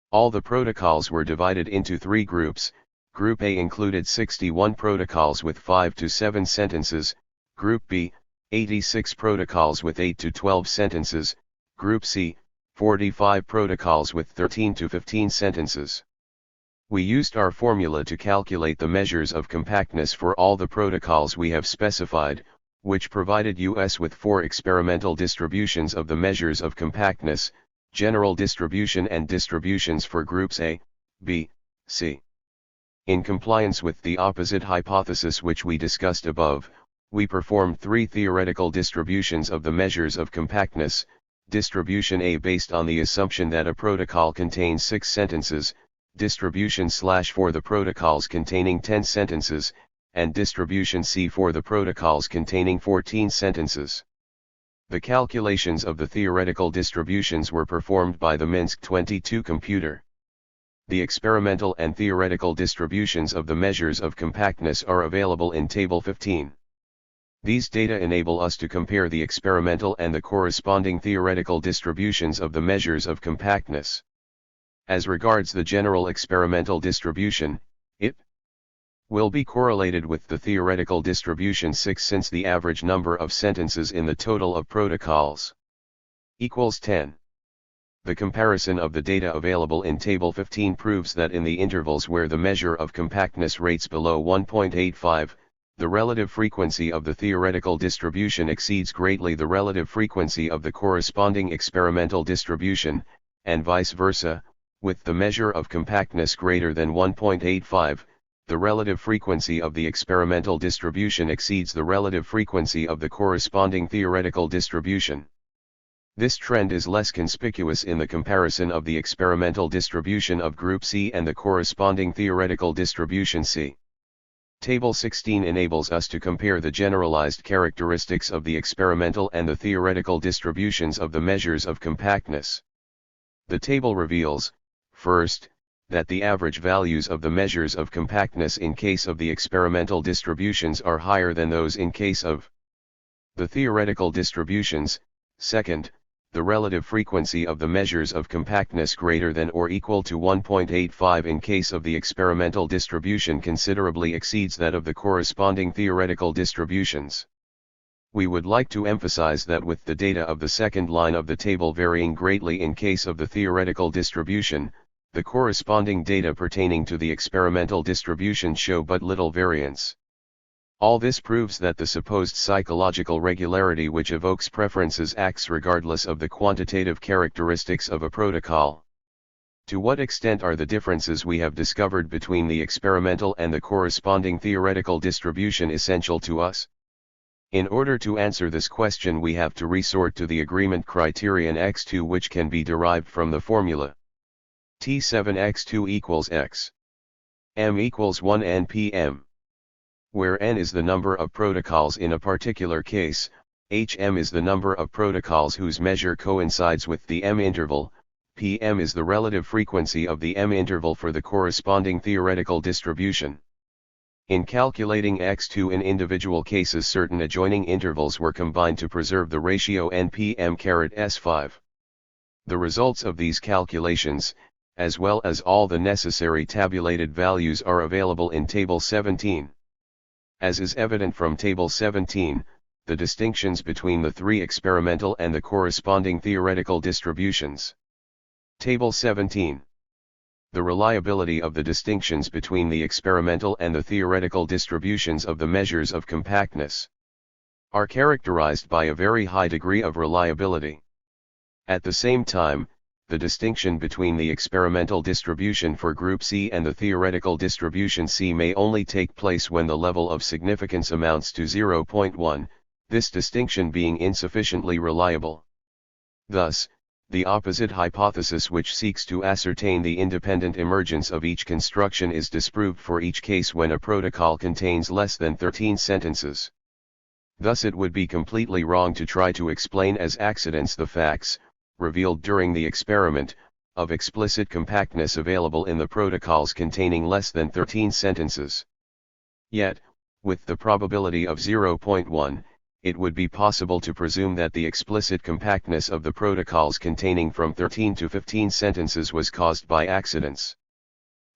All the protocols were divided into 3 groups. Group A included 61 protocols with 5 to 7 sentences, Group B, 86 protocols with 8 to 12 sentences, Group C, 45 protocols with 13 to 15 sentences. We used our formula to calculate the measures of compactness for all the protocols we have specified, which provided us with 4 experimental distributions of the measures of compactness, general distribution and distributions for groups A, B, C. In compliance with the opposite hypothesis which we discussed above, we performed 3 theoretical distributions of the measures of compactness. Distribution A based on the assumption that a protocol contains 6 sentences, distribution / for the protocols containing 10 sentences, and distribution C for the protocols containing 14 sentences. The calculations of the theoretical distributions were performed by the Minsk 22 computer. The experimental and theoretical distributions of the measures of compactness are available in Table 15. These data enable us to compare the experimental and the corresponding theoretical distributions of the measures of compactness. As regards the general experimental distribution, it will be correlated with the theoretical distribution 6 since the average number of sentences in the total of protocols equals 10. The comparison of the data available in Table 15 proves that in the intervals where the measure of compactness rates below 1.85, the relative frequency of the theoretical distribution exceeds greatly the relative frequency of the corresponding experimental distribution, and vice versa, with the measure of compactness greater than 1.85, the relative frequency of the experimental distribution exceeds the relative frequency of the corresponding theoretical distribution. This trend is less conspicuous in the comparison of the experimental distribution of Group C and the corresponding theoretical distribution C. Table 16 enables us to compare the generalized characteristics of the experimental and the theoretical distributions of the measures of compactness. The table reveals, first, that the average values of the measures of compactness in case of the experimental distributions are higher than those in case of the theoretical distributions. Second, the relative frequency of the measures of compactness greater than or equal to 1.85 in case of the experimental distribution considerably exceeds that of the corresponding theoretical distributions. We would like to emphasize that with the data of the second line of the table varying greatly in case of the theoretical distribution, the corresponding data pertaining to the experimental distribution show but little variance. All this proves that the supposed psychological regularity which evokes preferences acts regardless of the quantitative characteristics of a protocol. To what extent are the differences we have discovered between the experimental and the corresponding theoretical distribution essential to us? In order to answer this question, we have to resort to the agreement criterion x2, which can be derived from the formula T7x2 equals x. M equals 1 npm. Where n is the number of protocols in a particular case, hm is the number of protocols whose measure coincides with the m interval, pm is the relative frequency of the m interval for the corresponding theoretical distribution. In calculating x2 in individual cases, certain adjoining intervals were combined to preserve the ratio npm/s5. The results of these calculations, as well as all the necessary tabulated values, are available in Table 17. As is evident from Table 17, the distinctions between the three experimental and the corresponding theoretical distributions. Table 17. The reliability of the distinctions between the experimental and the theoretical distributions of the measures of compactness are characterized by a very high degree of reliability. At the same time, the distinction between the experimental distribution for Group C and the theoretical distribution C may only take place when the level of significance amounts to 0.1, this distinction being insufficiently reliable. Thus, the opposite hypothesis, which seeks to ascertain the independent emergence of each construction, is disproved for each case when a protocol contains less than 13 sentences. Thus it would be completely wrong to try to explain as accidents the facts, revealed during the experiment, of explicit compactness available in the protocols containing less than 13 sentences. Yet, with the probability of 0.1, it would be possible to presume that the explicit compactness of the protocols containing from 13 to 15 sentences was caused by accidents.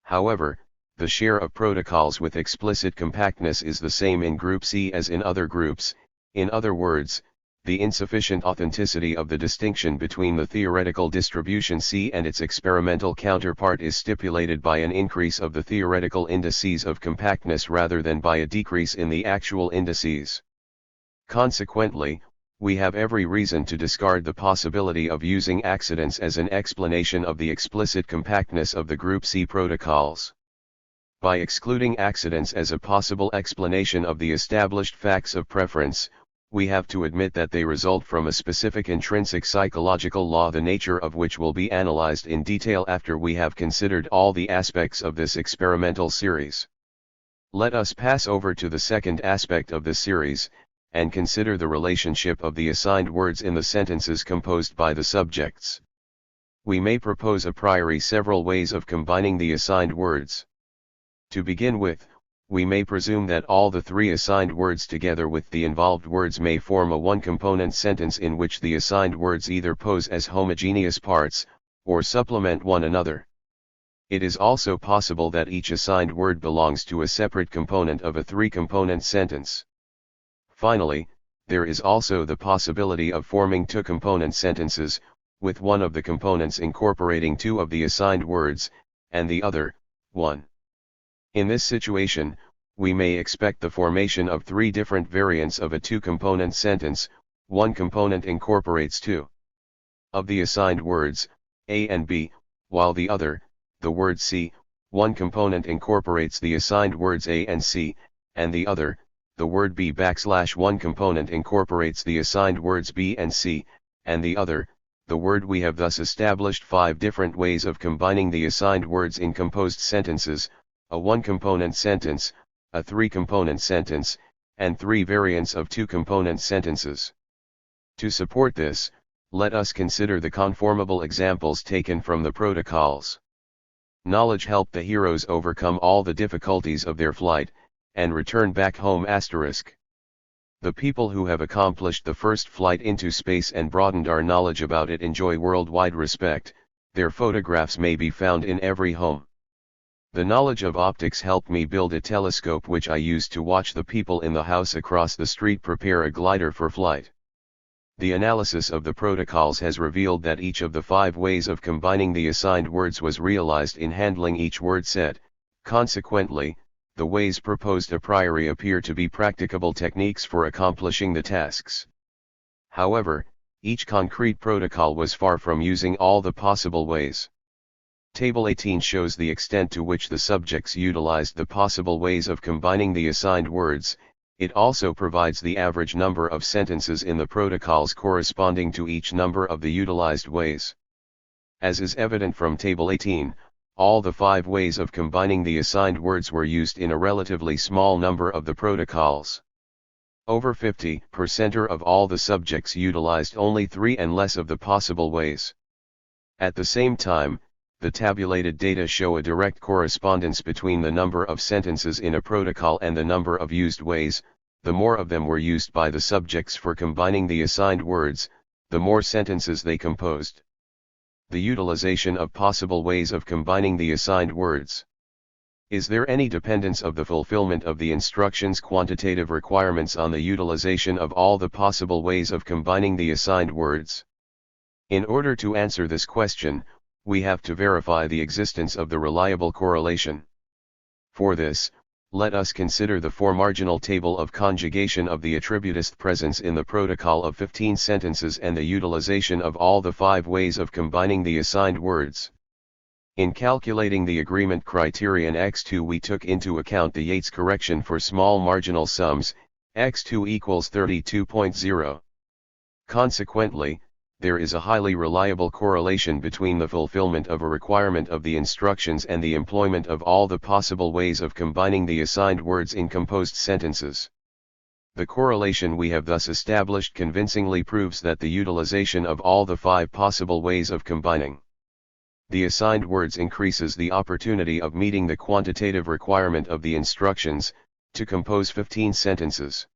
However, the share of protocols with explicit compactness is the same in Group C as in other groups. In other words, the insufficient authenticity of the distinction between the theoretical distribution C and its experimental counterpart is stipulated by an increase of the theoretical indices of compactness rather than by a decrease in the actual indices. Consequently, we have every reason to discard the possibility of using accidents as an explanation of the explicit compactness of the Group C protocols. By excluding accidents as a possible explanation of the established facts of preference, we have to admit that they result from a specific intrinsic psychological law, the nature of which will be analyzed in detail after we have considered all the aspects of this experimental series. Let us pass over to the second aspect of this series, and consider the relationship of the assigned words in the sentences composed by the subjects. We may propose a priori several ways of combining the assigned words. To begin with, we may presume that all the three assigned words together with the involved words may form a one-component sentence in which the assigned words either pose as homogeneous parts, or supplement one another. It is also possible that each assigned word belongs to a separate component of a three-component sentence. Finally, there is also the possibility of forming two-component sentences, with one of the components incorporating two of the assigned words, and the other, one. In this situation, we may expect the formation of three different variants of a two-component sentence. One component incorporates two of the assigned words, A and B, while the other, the word C, one component incorporates the assigned words A and C, and the other, the word B / one component incorporates the assigned words B and C, and the other, the word. We have thus established 5 different ways of combining the assigned words in composed sentences: a one-component sentence, a three-component sentence, and 3 variants of two-component sentences. To support this, let us consider the conformable examples taken from the protocols. Knowledge helped the heroes overcome all the difficulties of their flight, and return back home. The people who have accomplished the first flight into space and broadened our knowledge about it enjoy worldwide respect. Their photographs may be found in every home. The knowledge of optics helped me build a telescope which I used to watch the people in the house across the street prepare a glider for flight. The analysis of the protocols has revealed that each of the 5 ways of combining the assigned words was realized in handling each word set. Consequently, the ways proposed a priori appear to be practicable techniques for accomplishing the tasks. However, each concrete protocol was far from using all the possible ways. Table 18 shows the extent to which the subjects utilized the possible ways of combining the assigned words. It also provides the average number of sentences in the protocols corresponding to each number of the utilized ways. As is evident from Table 18, all the 5 ways of combining the assigned words were used in a relatively small number of the protocols. Over 50% of all the subjects utilized only 3 and less of the possible ways. At the same time, the tabulated data show a direct correspondence between the number of sentences in a protocol and the number of used ways. The more of them were used by the subjects for combining the assigned words, the more sentences they composed. The utilization of possible ways of combining the assigned words. Is there any dependence of the fulfillment of the instruction's quantitative requirements on the utilization of all the possible ways of combining the assigned words? In order to answer this question, we have to verify the existence of the reliable correlation. For this, let us consider the 4-marginal table of conjugation of the attributist presence in the protocol of 15 sentences and the utilization of all the 5 ways of combining the assigned words. In calculating the agreement criterion x2, we took into account the Yates correction for small marginal sums, x2 equals 32.0. Consequently, there is a highly reliable correlation between the fulfillment of a requirement of the instructions and the employment of all the possible ways of combining the assigned words in composed sentences. The correlation we have thus established convincingly proves that the utilization of all the 5 possible ways of combining the assigned words increases the opportunity of meeting the quantitative requirement of the instructions, to compose 15 sentences.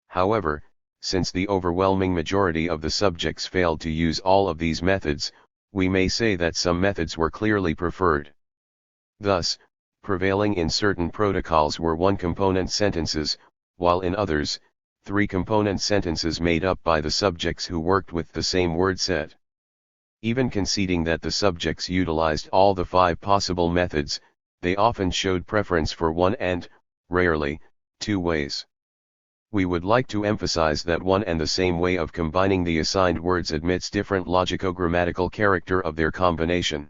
However, since the overwhelming majority of the subjects failed to use all of these methods, we may say that some methods were clearly preferred. Thus, prevailing in certain protocols were one-component sentences, while in others, 3-component sentences made up by the subjects who worked with the same word set. Even conceding that the subjects utilized all the 5 possible methods, they often showed preference for one and, rarely, 2 ways. We would like to emphasize that one and the same way of combining the assigned words admits different logico-grammatical character of their combination.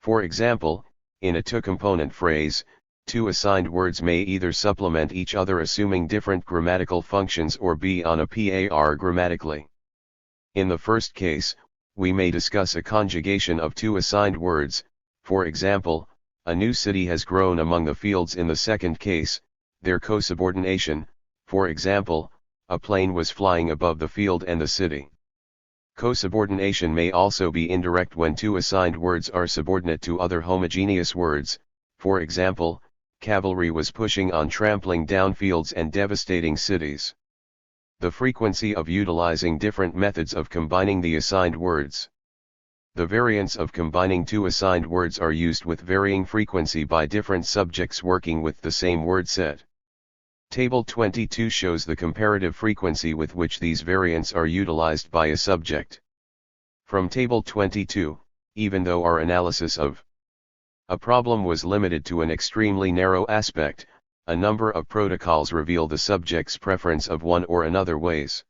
For example, in a two-component phrase, Two assigned words may either supplement each other assuming different grammatical functions or be on a par grammatically. In the first case, we may discuss a conjugation of two assigned words, for example, a new city has grown among the fields. In the second case, their co-subordination, for example, a plane was flying above the field and the city. Co-subordination may also be indirect when two assigned words are subordinate to other homogeneous words, for example, cavalry was pushing on, trampling down fields and devastating cities. The frequency of utilizing different methods of combining the assigned words. The variants of combining two assigned words are used with varying frequency by different subjects working with the same word set. Table 22 shows the comparative frequency with which these variants are utilized by a subject. From Table 22, even though our analysis of a problem was limited to an extremely narrow aspect, a number of protocols reveal the subject's preference of one or another ways.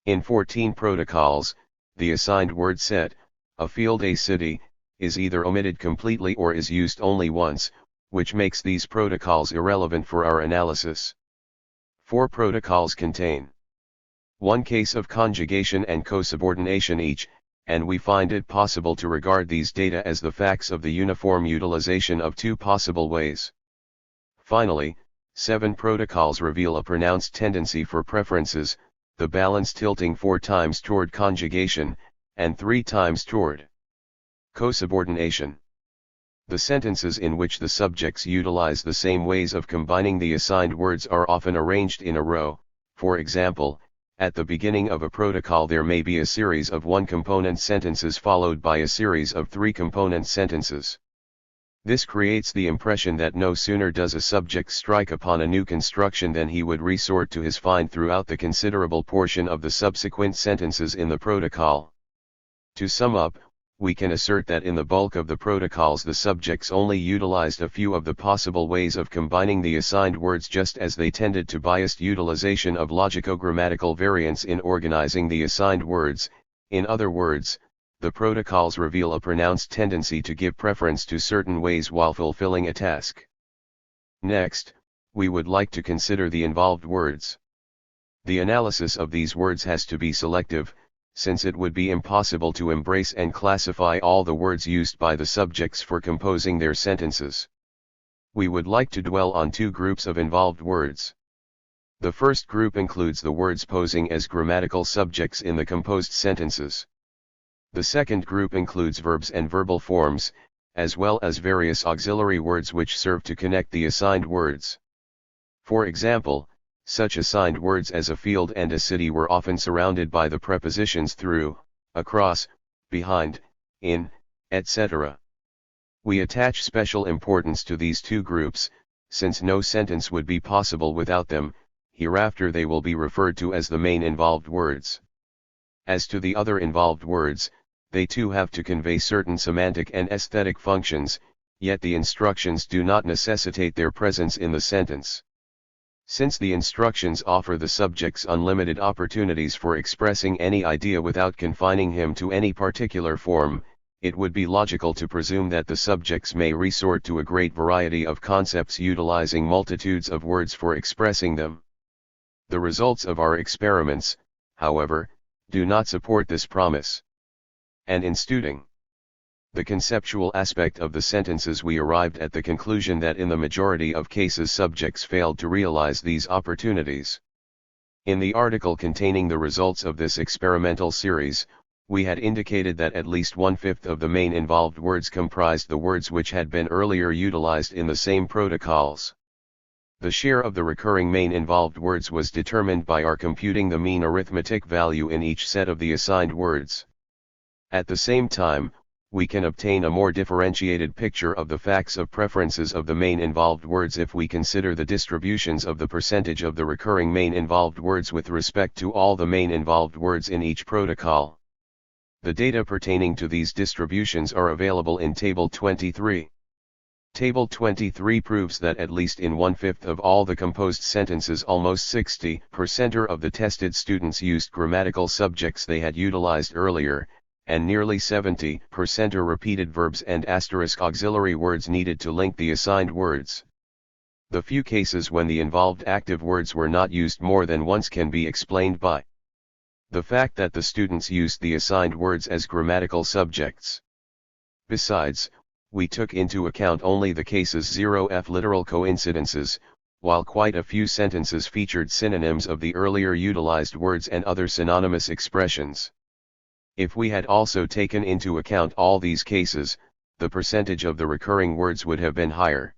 In 14 protocols, the assigned word set, a field, a city, is either omitted completely or is used only once, which makes these protocols irrelevant for our analysis. 4 protocols contain one case of conjugation and co-subordination each, and we find it possible to regard these data as the facts of the uniform utilization of two possible ways. Finally, 7 protocols reveal a pronounced tendency for preferences, the balance tilting 4 times toward conjugation, and 3 times toward co-subordination. The sentences in which the subjects utilize the same ways of combining the assigned words are often arranged in a row. For example, at the beginning of a protocol there may be a series of one-component sentences followed by a series of 3-component sentences. This creates the impression that no sooner does a subject strike upon a new construction than he would resort to his find throughout the considerable portion of the subsequent sentences in the protocol. To sum up, we can assert that in the bulk of the protocols the subjects only utilized a few of the possible ways of combining the assigned words, just as they tended to biased utilization of logico-grammatical variants in organizing the assigned words. In other words, the protocols reveal a pronounced tendency to give preference to certain ways while fulfilling a task. Next, we would like to consider the involved words. The analysis of these words has to be selective, since it would be impossible to embrace and classify all the words used by the subjects for composing their sentences. We would like to dwell on 2 groups of involved words. The first group includes the words posing as grammatical subjects in the composed sentences. The second group includes verbs and verbal forms, as well as various auxiliary words which serve to connect the assigned words. For example, such assigned words as a field and a city were often surrounded by the prepositions through, across, behind, in, etc. We attach special importance to these 2 groups, since no sentence would be possible without them. Hereafter they will be referred to as the main involved words. As to the other involved words, they too have to convey certain semantic and aesthetic functions, yet the instructions do not necessitate their presence in the sentence. Since the instructions offer the subjects unlimited opportunities for expressing any idea without confining him to any particular form, it would be logical to presume that the subjects may resort to a great variety of concepts utilizing multitudes of words for expressing them. The results of our experiments, however, do not support this promise. And in studying the conceptual aspect of the sentences, we arrived at the conclusion that in the majority of cases subjects failed to realize these opportunities. In the article containing the results of this experimental series, we had indicated that at least 1/5 of the main involved words comprised the words which had been earlier utilized in the same protocols. The share of the recurring main involved words was determined by our computing the mean arithmetic value in each set of the assigned words. At the same time, we can obtain a more differentiated picture of the facts of preferences of the main involved words if we consider the distributions of the percentage of the recurring main involved words with respect to all the main involved words in each protocol. The data pertaining to these distributions are available in Table 23. Table 23 proves that at least in 1/5 of all the composed sentences, almost 60% of the tested students used grammatical subjects they had utilized earlier, and nearly 70% repeated verbs and * auxiliary words needed to link the assigned words. The few cases when the involved active words were not used more than once can be explained by the fact that the students used the assigned words as grammatical subjects. Besides, we took into account only the cases 0f literal coincidences, while quite a few sentences featured synonyms of the earlier utilized words and other synonymous expressions. If we had also taken into account all these cases, the percentage of the recurring words would have been higher.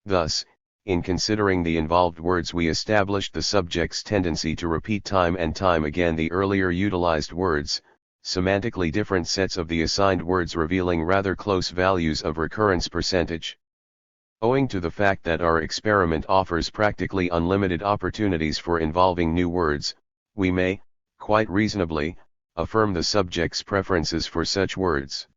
Thus, in considering the involved words, we established the subject's tendency to repeat time and time again the earlier utilized words, semantically different sets of the assigned words revealing rather close values of recurrence percentage. Owing to the fact that our experiment offers practically unlimited opportunities for involving new words, we may, quite reasonably, affirm the subject's preferences for such words.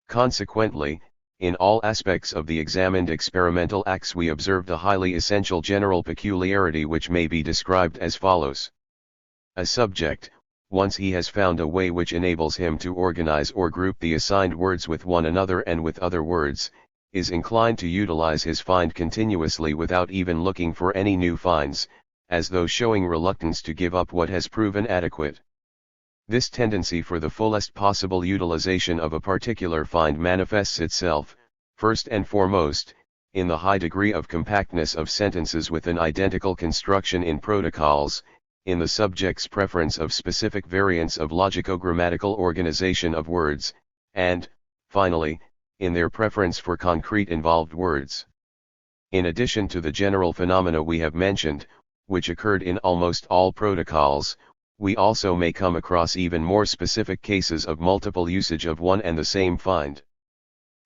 Consequently, in all aspects of the examined experimental acts we observed a highly essential general peculiarity which may be described as follows. A subject, once he has found a way which enables him to organize or group the assigned words with one another and with other words, is inclined to utilize his find continuously without even looking for any new finds, as though showing reluctance to give up what has proven adequate. This tendency for the fullest possible utilization of a particular find manifests itself, first and foremost, in the high degree of compactness of sentences with an identical construction in protocols, in the subject's preference of specific variants of logico-grammatical organization of words, and, finally, in their preference for concrete involved words. In addition to the general phenomena we have mentioned, which occurred in almost all protocols, we also may come across even more specific cases of multiple usage of one and the same find.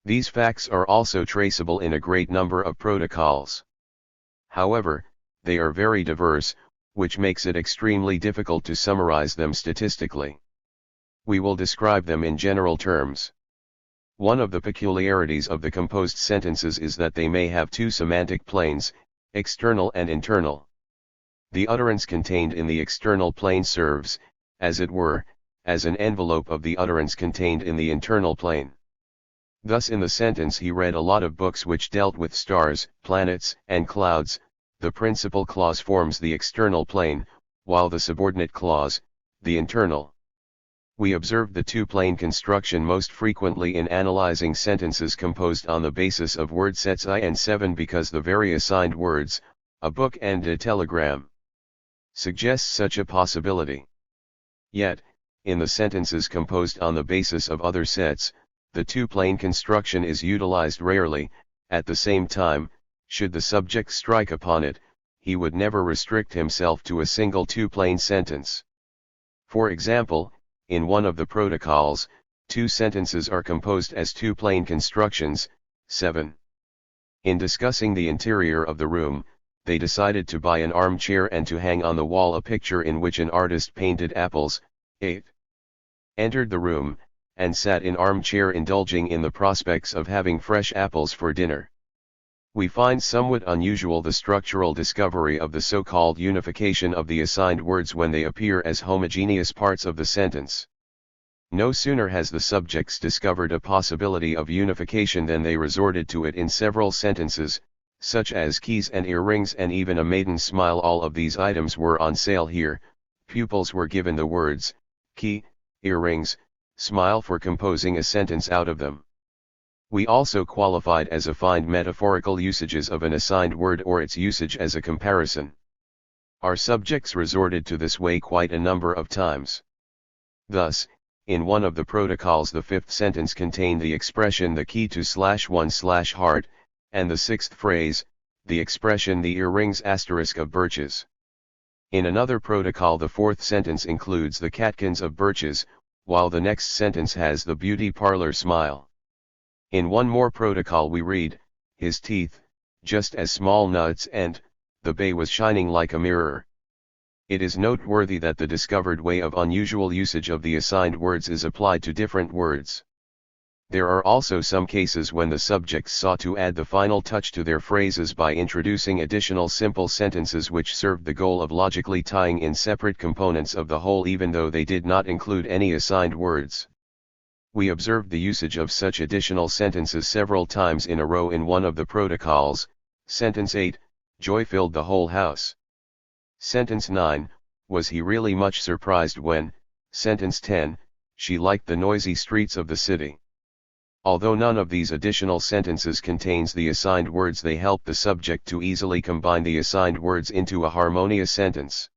These facts are also traceable in a great number of protocols. However, they are very diverse, which makes it extremely difficult to summarize them statistically. We will describe them in general terms. One of the peculiarities of the composed sentences is that they may have two semantic planes, external and internal. The utterance contained in the external plane serves, as it were, as an envelope of the utterance contained in the internal plane. Thus in the sentence "he read a lot of books which dealt with stars, planets, and clouds," the principal clause forms the external plane, while the subordinate clause, the internal. We observed the two-plane construction most frequently in analyzing sentences composed on the basis of word sets I and 7 because the very assigned words, a book and a telegram, suggests such a possibility. Yet, in the sentences composed on the basis of other sets, the two-plane construction is utilized rarely. At the same time, should the subject strike upon it, he would never restrict himself to a single two-plane sentence. For example, in one of the protocols, two sentences are composed as two-plane constructions, 7. In discussing the interior of the room, they decided to buy an armchair and to hang on the wall a picture in which an artist painted apples, 8. Entered the room, and sat in armchair indulging in the prospects of having fresh apples for dinner. We find somewhat unusual the structural discovery of the so-called unification of the assigned words when they appear as homogeneous parts of the sentence. No sooner has the subjects discovered a possibility of unification than they resorted to it in several sentences, such as keys and earrings and even a maiden smile. All of these items were on sale here. Pupils were given the words, key, earrings, smile for composing a sentence out of them. We also qualified as a find metaphorical usages of an assigned word or its usage as a comparison. Our subjects resorted to this way quite a number of times. Thus, in one of the protocols the fifth sentence contained the expression the key to /1/heart, and the sixth phrase, the expression the earrings of birches. In another protocol the fourth sentence includes the catkins of birches, while the next sentence has the beauty parlor smile. In one more protocol we read, his teeth, just as small nuts and, the bay was shining like a mirror. It is noteworthy that the discovered way of unusual usage of the assigned words is applied to different words. There are also some cases when the subjects sought to add the final touch to their phrases by introducing additional simple sentences which served the goal of logically tying in separate components of the whole even though they did not include any assigned words. We observed the usage of such additional sentences several times in a row in one of the protocols, Sentence 8, joy filled the whole house. Sentence 9, was he really much surprised when, sentence 10, she liked the noisy streets of the city. Although none of these additional sentences contains the assigned words, they help the subject to easily combine the assigned words into a harmonious sentence.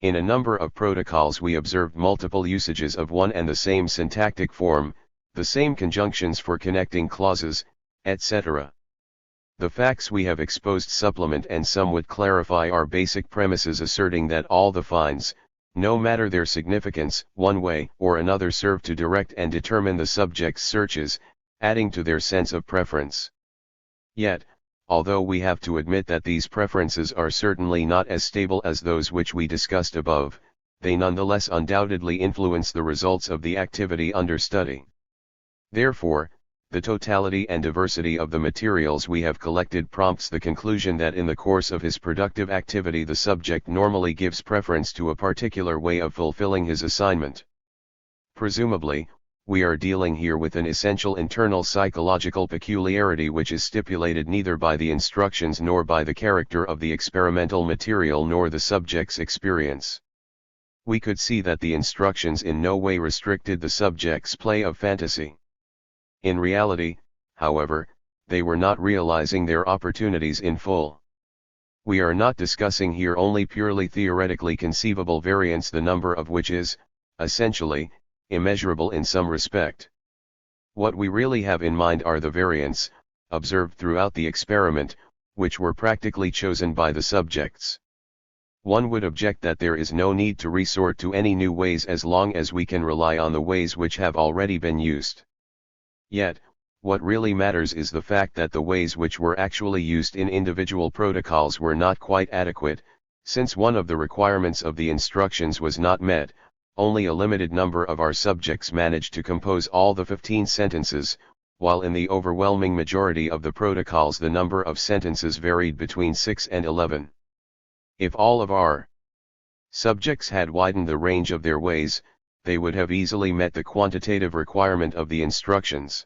In a number of protocols we observed multiple usages of one and the same syntactic form, the same conjunctions for connecting clauses, etc. The facts we have exposed supplement and somewhat clarify our basic premises, asserting that all the finds, no matter their significance, one way or another serve to direct and determine the subject's searches, adding to their sense of preference. Yet, although we have to admit that these preferences are certainly not as stable as those which we discussed above, they nonetheless undoubtedly influence the results of the activity under study. Therefore, the totality and diversity of the materials we have collected prompts the conclusion that in the course of his productive activity the subject normally gives preference to a particular way of fulfilling his assignment. Presumably, we are dealing here with an essential internal psychological peculiarity which is stipulated neither by the instructions nor by the character of the experimental material nor the subject's experience. We could see that the instructions in no way restricted the subject's play of fantasy. In reality, however, they were not realizing their opportunities in full. We are not discussing here only purely theoretically conceivable variants, the number of which is, essentially, immeasurable in some respect. What we really have in mind are the variants, observed throughout the experiment, which were practically chosen by the subjects. One would object that there is no need to resort to any new ways as long as we can rely on the ways which have already been used. Yet, what really matters is the fact that the ways which were actually used in individual protocols were not quite adequate, since one of the requirements of the instructions was not met. Only a limited number of our subjects managed to compose all the 15 sentences, while in the overwhelming majority of the protocols the number of sentences varied between 6 and 11. If all of our subjects had widened the range of their ways, they would have easily met the quantitative requirement of the instructions.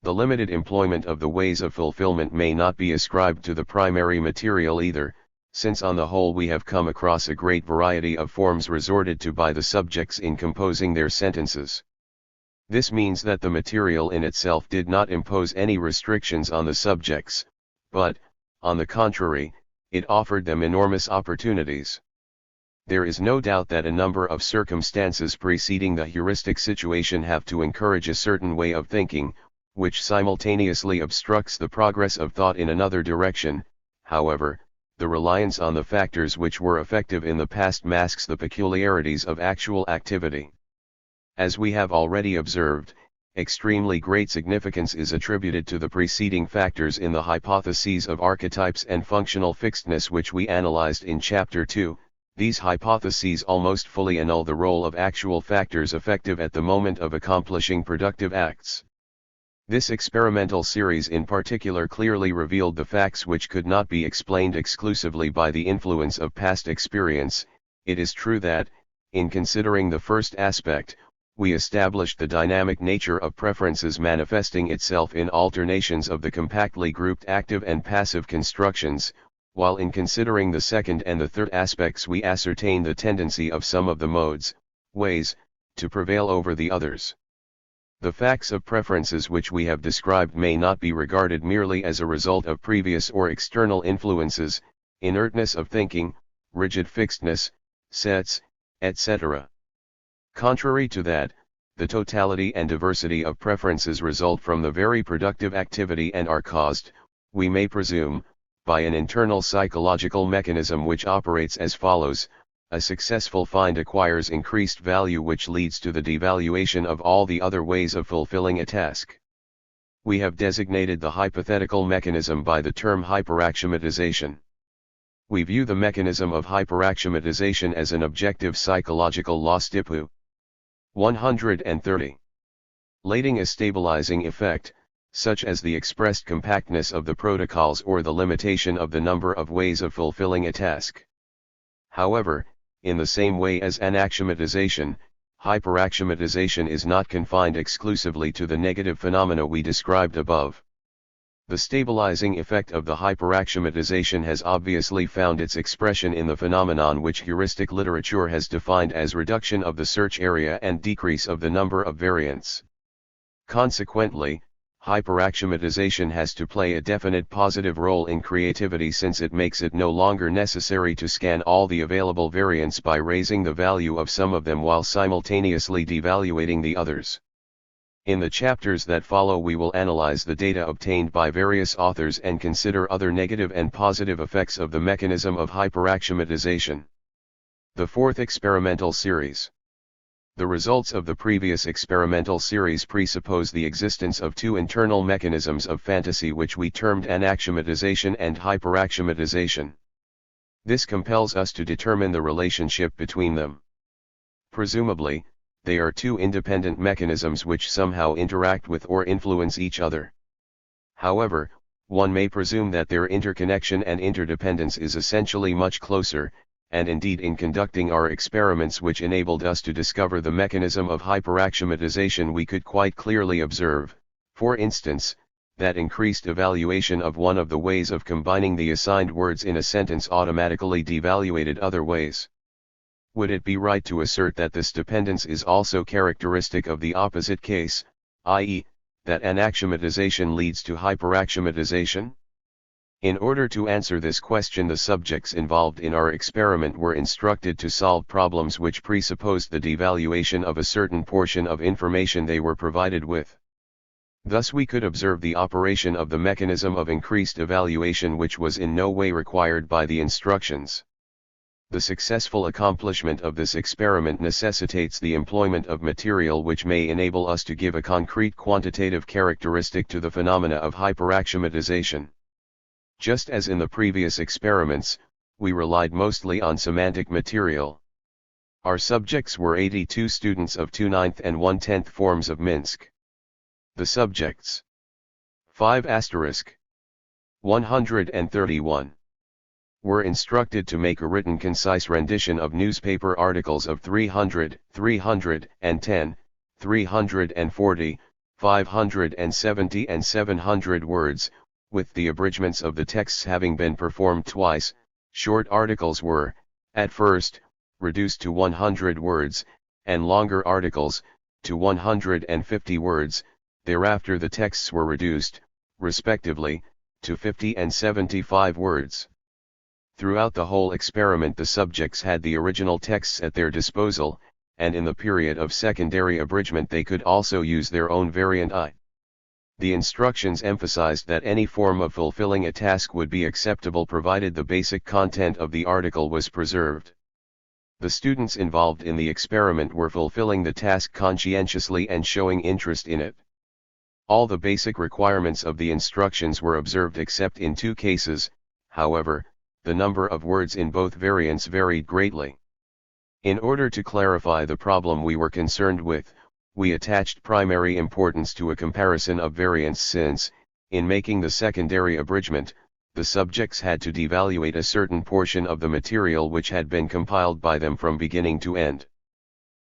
The limited employment of the ways of fulfillment may not be ascribed to the primary material either, since on the whole we have come across a great variety of forms resorted to by the subjects in composing their sentences. This means that the material in itself did not impose any restrictions on the subjects, but, on the contrary, it offered them enormous opportunities. There is no doubt that a number of circumstances preceding the heuristic situation have to encourage a certain way of thinking, which simultaneously obstructs the progress of thought in another direction. However, the reliance on the factors which were effective in the past masks the peculiarities of actual activity. As we have already observed, extremely great significance is attributed to the preceding factors in the hypotheses of archetypes and functional fixedness which we analyzed in Chapter 2. These hypotheses almost fully annul the role of actual factors effective at the moment of accomplishing productive acts. This experimental series in particular clearly revealed the facts which could not be explained exclusively by the influence of past experience. It is true that, in considering the first aspect, we established the dynamic nature of preferences manifesting itself in alternations of the compactly grouped active and passive constructions, while in considering the second and the third aspects we ascertain the tendency of some of the modes, ways, to prevail over the others. The facts of preferences which we have described may not be regarded merely as a result of previous or external influences, inertness of thinking, rigid fixedness, sets, etc. Contrary to that, the totality and diversity of preferences result from the very productive activity and are caused, we may presume, by an internal psychological mechanism which operates as follows. A successful find acquires increased value which leads to the devaluation of all the other ways of fulfilling a task. We have designated the hypothetical mechanism by the term hyperaxiomatization. We view the mechanism of hyperaxiomatization as an objective psychological law stipu. 130. Lating a stabilizing effect, such as the expressed compactness of the protocols or the limitation of the number of ways of fulfilling a task. However, in the same way as anaxiomatization, hyperaxiomatization is not confined exclusively to the negative phenomena we described above. The stabilizing effect of the hyperaximatization has obviously found its expression in the phenomenon which heuristic literature has defined as reduction of the search area and decrease of the number of variants. Consequently, hyperaximatization has to play a definite positive role in creativity, since it makes it no longer necessary to scan all the available variants by raising the value of some of them while simultaneously devaluating the others. In the chapters that follow, we will analyze the data obtained by various authors and consider other negative and positive effects of the mechanism of hyperaximatization. The fourth experimental series. The results of the previous experimental series presuppose the existence of two internal mechanisms of fantasy which we termed anaximatization and hyperaximatization. This compels us to determine the relationship between them. Presumably, they are two independent mechanisms which somehow interact with or influence each other. However, one may presume that their interconnection and interdependence is essentially much closer, and indeed in conducting our experiments which enabled us to discover the mechanism of hyperaximatization we could quite clearly observe, for instance, that increased evaluation of one of the ways of combining the assigned words in a sentence automatically devaluated other ways. Would it be right to assert that this dependence is also characteristic of the opposite case, i.e., that anaximatization leads to hyperaximatization? In order to answer this question, the subjects involved in our experiment were instructed to solve problems which presupposed the devaluation of a certain portion of information they were provided with. Thus we could observe the operation of the mechanism of increased evaluation, which was in no way required by the instructions. The successful accomplishment of this experiment necessitates the employment of material which may enable us to give a concrete quantitative characteristic to the phenomena of hyperaximatization. Just as in the previous experiments, we relied mostly on semantic material. Our subjects were 82 students of 2 9th and 1/10 forms of Minsk. The subjects: 5 * 131. Were instructed to make a written concise rendition of newspaper articles of 300, 310, 340, 570 and 700 words, with the abridgments of the texts having been performed twice. Short articles were, at first, reduced to 100 words, and longer articles, to 150 words, thereafter the texts were reduced, respectively, to 50 and 75 words. Throughout the whole experiment the subjects had the original texts at their disposal, and in the period of secondary abridgment they could also use their own variant I. The instructions emphasized that any form of fulfilling a task would be acceptable provided the basic content of the article was preserved. The students involved in the experiment were fulfilling the task conscientiously and showing interest in it. All the basic requirements of the instructions were observed except in 2 cases. However, the number of words in both variants varied greatly. In order to clarify the problem we were concerned with, we attached primary importance to a comparison of variants, since, in making the secondary abridgment, the subjects had to devaluate a certain portion of the material which had been compiled by them from beginning to end.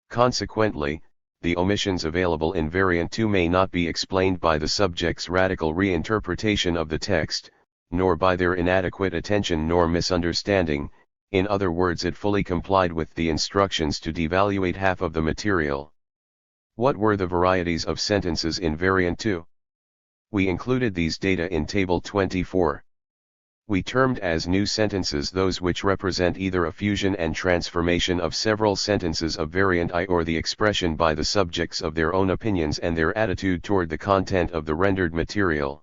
Consequently, the omissions available in variant 2 may not be explained by the subject's radical reinterpretation of the text, nor by their inadequate attention nor misunderstanding. In other words, it fully complied with the instructions to devaluate half of the material. What were the varieties of sentences in variant 2? We included these data in table 24. We termed as new sentences those which represent either a fusion and transformation of several sentences of variant I or the expression by the subjects of their own opinions and their attitude toward the content of the rendered material.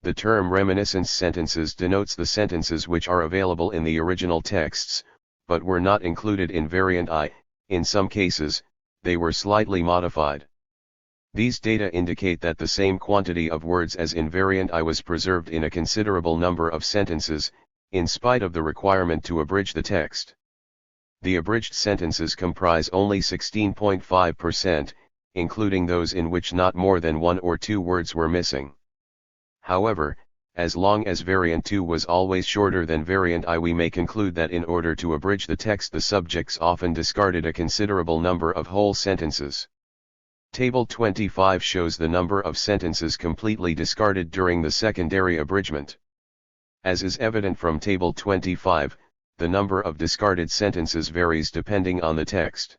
The term reminiscence sentences denotes the sentences which are available in the original texts, but were not included in variant I. In some cases, they were slightly modified. These data indicate that the same quantity of words as in variant I was preserved in a considerable number of sentences, in spite of the requirement to abridge the text. The abridged sentences comprise only 16.5%, including those in which not more than 1 or 2 words were missing. However, as long as variant 2 was always shorter than variant I, we may conclude that in order to abridge the text the subjects often discarded a considerable number of whole sentences. Table 25 shows the number of sentences completely discarded during the secondary abridgment. As is evident from Table 25, the number of discarded sentences varies depending on the text.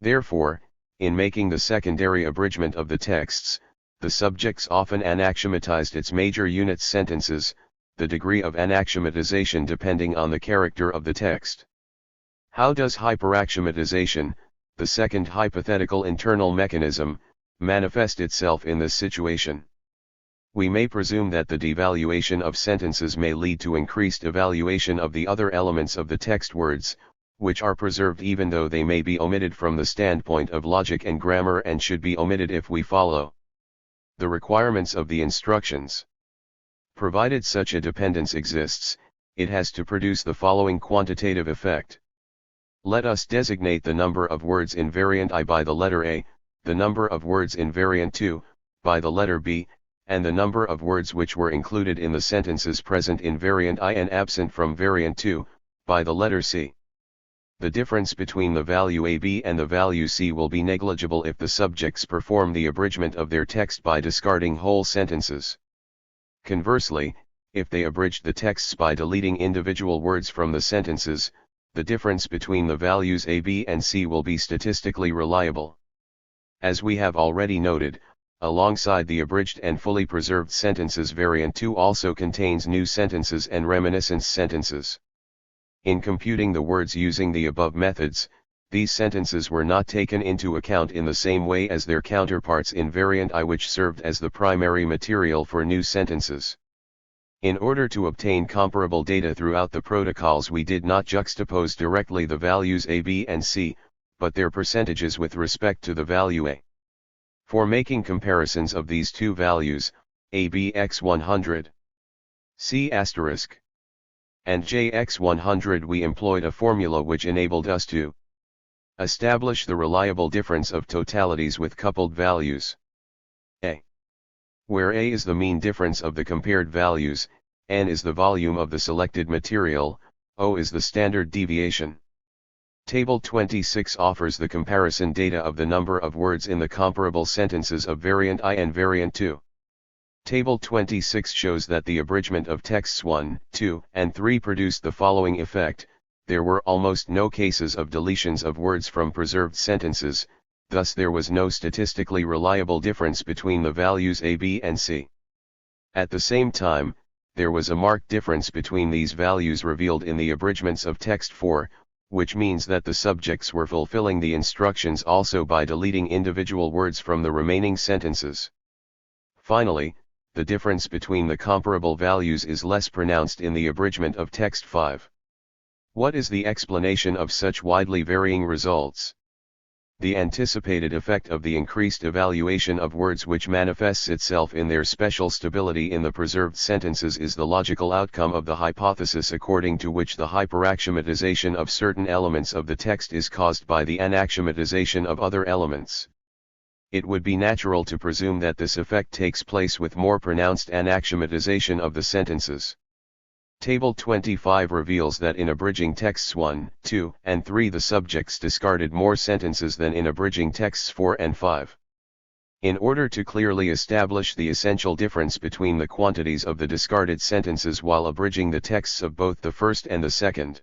Therefore, in making the secondary abridgment of the texts, the subjects often anaxiomatized its major unit sentences, the degree of anaxiomatization depending on the character of the text. How does hyperaxiomatization, the second hypothetical internal mechanism, manifest itself in this situation? We may presume that the devaluation of sentences may lead to increased evaluation of the other elements of the text words, which are preserved even though they may be omitted from the standpoint of logic and grammar and should be omitted if we follow the requirements of the instructions. Provided such a dependence exists, it has to produce the following quantitative effect. Let us designate the number of words in variant I by the letter A, the number of words in variant II, by the letter B, and the number of words which were included in the sentences present in variant I and absent from variant II, by the letter C. The difference between the value AB and the value C will be negligible if the subjects perform the abridgment of their text by discarding whole sentences. Conversely, if they abridged the texts by deleting individual words from the sentences, the difference between the values AB and C will be statistically reliable. As we have already noted, alongside the abridged and fully preserved sentences, variant II also contains new sentences and reminiscence sentences. In computing the words using the above methods, these sentences were not taken into account in the same way as their counterparts in variant I, which served as the primary material for new sentences. In order to obtain comparable data throughout the protocols, we did not juxtapose directly the values A, B and C, but their percentages with respect to the value A. For making comparisons of these two values, A, B x 100, C asterisk, and J x 100, we employed a formula which enabled us to establish the reliable difference of totalities with coupled values. A, where A is the mean difference of the compared values, N is the volume of the selected material, O is the standard deviation. Table 26 offers the comparison data of the number of words in the comparable sentences of variant I and variant II. Table 26 shows that the abridgment of texts 1, 2, and 3 produced the following effect: there were almost no cases of deletions of words from preserved sentences, thus there was no statistically reliable difference between the values A, B and C. At the same time, there was a marked difference between these values revealed in the abridgments of text 4, which means that the subjects were fulfilling the instructions also by deleting individual words from the remaining sentences. Finally, the difference between the comparable values is less pronounced in the abridgment of text 5. What is the explanation of such widely varying results? The anticipated effect of the increased evaluation of words, which manifests itself in their special stability in the preserved sentences, is the logical outcome of the hypothesis according to which the hyperaxiomatization of certain elements of the text is caused by the anaxiomatization of other elements. It would be natural to presume that this effect takes place with more pronounced anaxiomatization of the sentences. Table 25 reveals that in abridging texts 1, 2, and 3 the subjects discarded more sentences than in abridging texts 4 and 5. In order to clearly establish the essential difference between the quantities of the discarded sentences while abridging the texts of both the first and the second.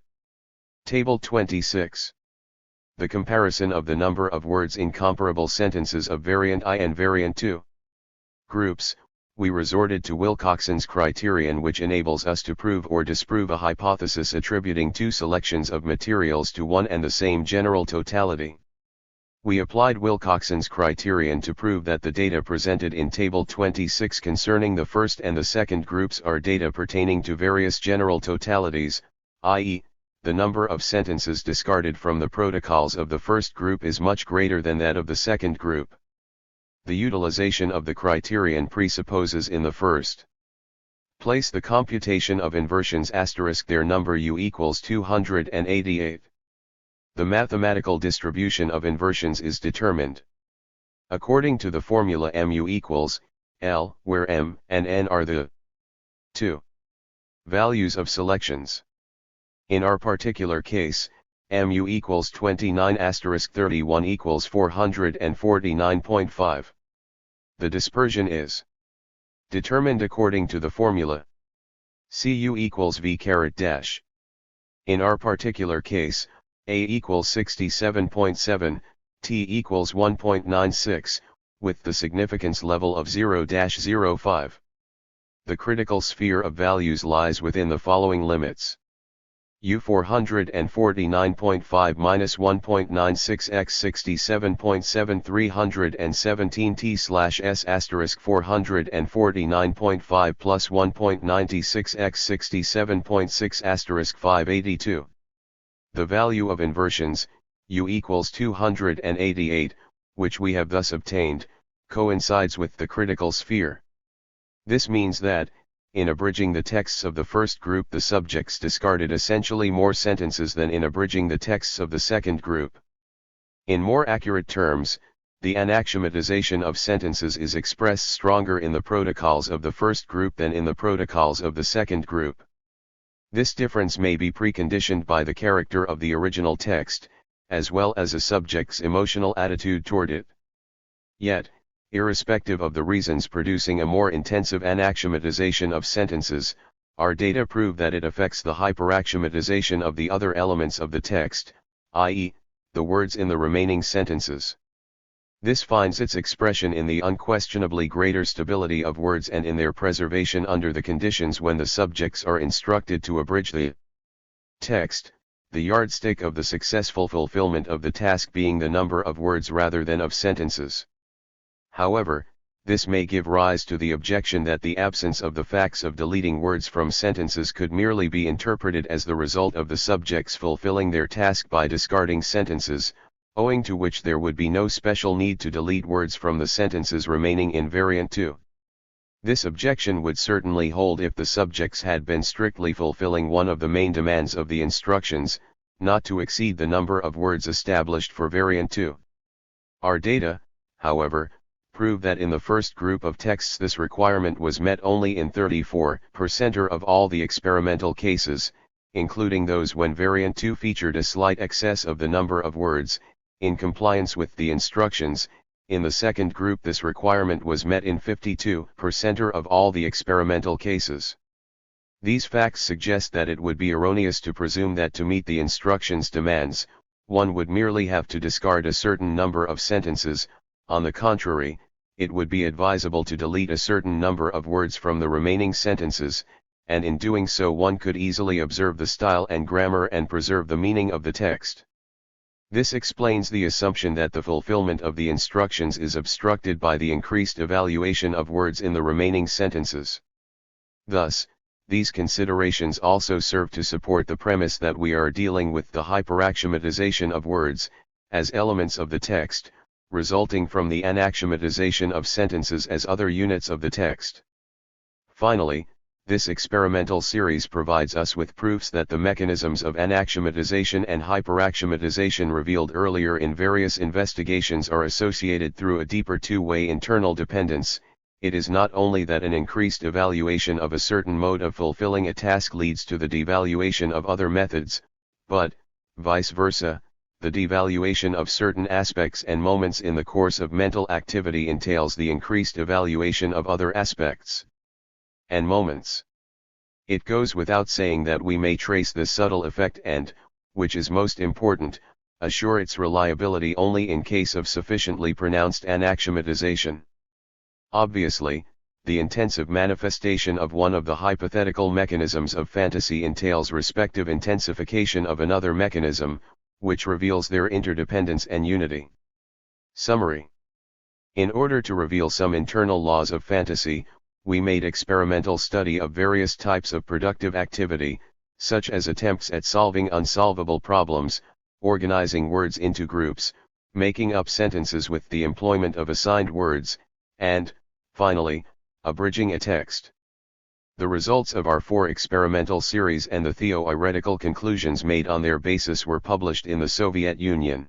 Table 26. The comparison of the number of words in comparable sentences of variant I and variant II. Groups. We resorted to Wilcoxon's criterion, which enables us to prove or disprove a hypothesis attributing two selections of materials to one and the same general totality. We applied Wilcoxon's criterion to prove that the data presented in Table 26 concerning the first and the second groups are data pertaining to various general totalities, i.e., the number of sentences discarded from the protocols of the first group is much greater than that of the second group. The utilization of the criterion presupposes in the first place the computation of inversions * their number U equals 288. The mathematical distribution of inversions is determined according to the formula mu equals L, where m and n are the two values of selections. In our particular case, mu equals 29 asterisk 31 equals 449.5. The dispersion is determined according to the formula Cu equals V caret dash. In our particular case, A equals 67.7, T equals 1.96, with the significance level of 0-05. The critical sphere of values lies within the following limits. U 449.5 minus 1.96 x 67.7 317 t slash s asterisk 449.5 plus 1.96 x 67.6 asterisk 582. The value of inversions, U equals 288, which we have thus obtained, coincides with the critical sphere. This means that, in abridging the texts of the first group, the subjects discarded essentially more sentences than in abridging the texts of the second group. In more accurate terms, the anaxiomatization of sentences is expressed stronger in the protocols of the first group than in the protocols of the second group. This difference may be preconditioned by the character of the original text, as well as a subject's emotional attitude toward it. Yet, irrespective of the reasons producing a more intensive anaxiomatization of sentences, our data prove that it affects the hyperaxiomatization of the other elements of the text, i.e., the words in the remaining sentences. This finds its expression in the unquestionably greater stability of words and in their preservation under the conditions when the subjects are instructed to abridge the text, the yardstick of the successful fulfillment of the task being the number of words rather than of sentences. However, this may give rise to the objection that the absence of the facts of deleting words from sentences could merely be interpreted as the result of the subjects fulfilling their task by discarding sentences, owing to which there would be no special need to delete words from the sentences remaining in variant 2. This objection would certainly hold if the subjects had been strictly fulfilling one of the main demands of the instructions, not to exceed the number of words established for variant 2. Our data, however, prove that in the first group of texts this requirement was met only in 34% of all the experimental cases, including those when variant 2 featured a slight excess of the number of words. In compliance with the instructions, in the second group this requirement was met in 52% of all the experimental cases. These facts suggest that it would be erroneous to presume that to meet the instructions' demands, one would merely have to discard a certain number of sentences. On the contrary, it would be advisable to delete a certain number of words from the remaining sentences, and in doing so one could easily observe the style and grammar and preserve the meaning of the text. This explains the assumption that the fulfillment of the instructions is obstructed by the increased evaluation of words in the remaining sentences. Thus, these considerations also serve to support the premise that we are dealing with the hyperaxiomatization of words, as elements of the text, resulting from the anaxiomatization of sentences as other units of the text. Finally, this experimental series provides us with proofs that the mechanisms of anaxiomatization and hyperaxiomatization revealed earlier in various investigations are associated through a deeper two-way internal dependence. It is not only that an increased evaluation of a certain mode of fulfilling a task leads to the devaluation of other methods, but, vice versa, the devaluation of certain aspects and moments in the course of mental activity entails the increased evaluation of other aspects and moments. It goes without saying that we may trace this subtle effect and, which is most important, assure its reliability only in case of sufficiently pronounced anaxiomatization. Obviously, the intensive manifestation of one of the hypothetical mechanisms of fantasy entails respective intensification of another mechanism, which reveals their interdependence and unity. Summary. In order to reveal some internal laws of fantasy, we made experimental study of various types of productive activity, such as attempts at solving unsolvable problems, organizing words into groups, making up sentences with the employment of assigned words, and, finally, abridging a text. The results of our 4 experimental series and the theoretical conclusions made on their basis were published in the Soviet Union.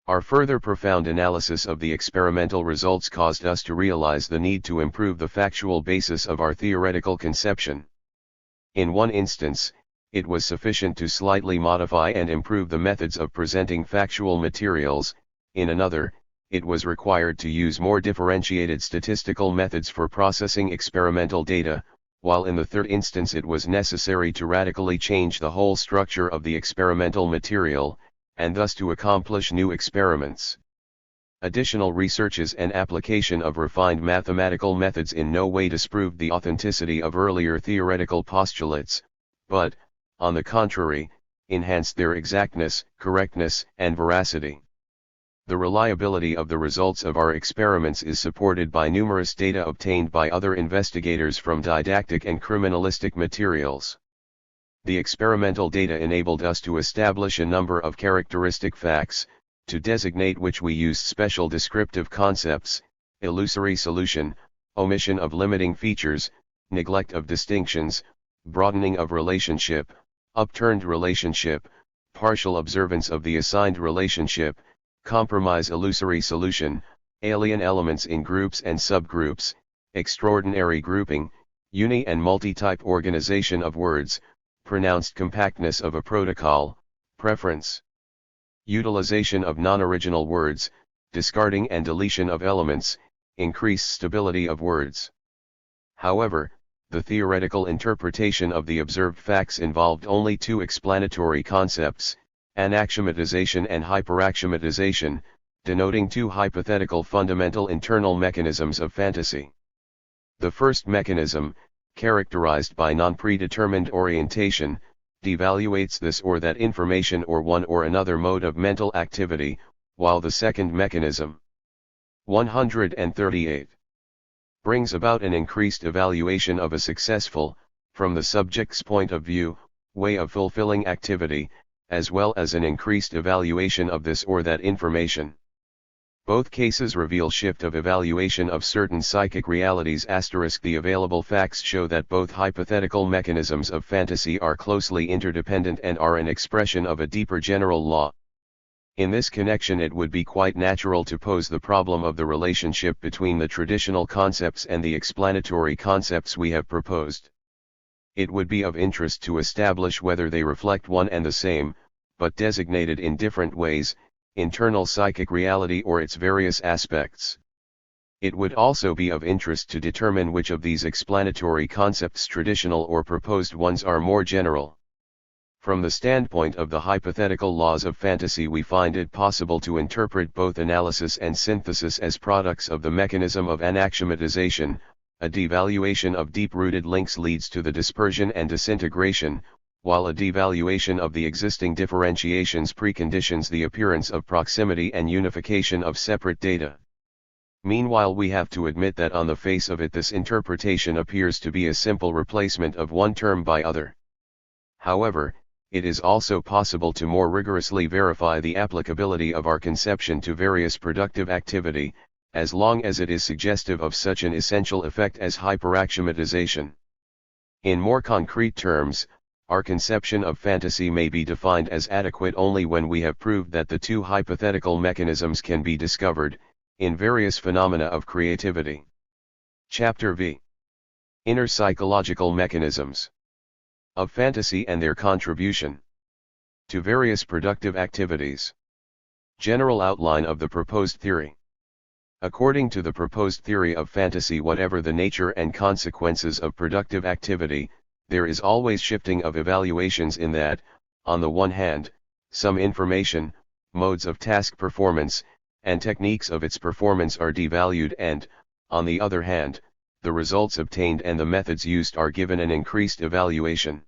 Our further profound analysis of the experimental results caused us to realize the need to improve the factual basis of our theoretical conception. In one instance, it was sufficient to slightly modify and improve the methods of presenting factual materials. In another, it was required to use more differentiated statistical methods for processing experimental data, while in the third instance it was necessary to radically change the whole structure of the experimental material, and thus to accomplish new experiments. Additional researches and application of refined mathematical methods in no way disproved the authenticity of earlier theoretical postulates, but, on the contrary, enhanced their exactness, correctness, and veracity. The reliability of the results of our experiments is supported by numerous data obtained by other investigators from didactic and criminalistic materials. The experimental data enabled us to establish a number of characteristic facts, to designate which we used special descriptive concepts: illusory solution, omission of limiting features, neglect of distinctions, broadening of relationship, upturned relationship, partial observance of the assigned relationship, compromise illusory solution, alien elements in groups and subgroups, extraordinary grouping, uni and multi-type organization of words, pronounced compactness of a protocol, preference, utilization of non-original words, discarding and deletion of elements, increased stability of words. However, the theoretical interpretation of the observed facts involved only two explanatory concepts: anaxiomatization and hyperaxiomatization, denoting two hypothetical fundamental internal mechanisms of fantasy. The first mechanism, characterized by non-predetermined orientation, devaluates this or that information or one or another mode of mental activity, while the second mechanism, 138, brings about an increased evaluation of a successful, from the subject's point of view, way of fulfilling activity, as well as an increased evaluation of this or that information. Both cases reveal shift of evaluation of certain psychic realities. The available facts show that both hypothetical mechanisms of fantasy are closely interdependent and are an expression of a deeper general law. In this connection, it would be quite natural to pose the problem of the relationship between the traditional concepts and the explanatory concepts we have proposed. It would be of interest to establish whether they reflect one and the same, but designated in different ways, internal psychic reality or its various aspects. It would also be of interest to determine which of these explanatory concepts, traditional or proposed ones, are more general. From the standpoint of the hypothetical laws of fantasy, we find it possible to interpret both analysis and synthesis as products of the mechanism of anaxiomatization. A devaluation of deep-rooted links leads to the dispersion and disintegration, while a devaluation of the existing differentiations preconditions the appearance of proximity and unification of separate data. Meanwhile, we have to admit that on the face of it this interpretation appears to be a simple replacement of one term by other. However, it is also possible to more rigorously verify the applicability of our conception to various productive activity, as long as it is suggestive of such an essential effect as hyperaxiomatization. In more concrete terms, our conception of fantasy may be defined as adequate only when we have proved that the two hypothetical mechanisms can be discovered, in various phenomena of creativity. Chapter V. Inner psychological mechanisms of fantasy and their contribution to various productive activities. General outline of the proposed theory. According to the proposed theory of fantasy, whatever the nature and consequences of productive activity, there is always shifting of evaluations in that, on the one hand, some information, modes of task performance, and techniques of its performance are devalued and, on the other hand, the results obtained and the methods used are given an increased evaluation.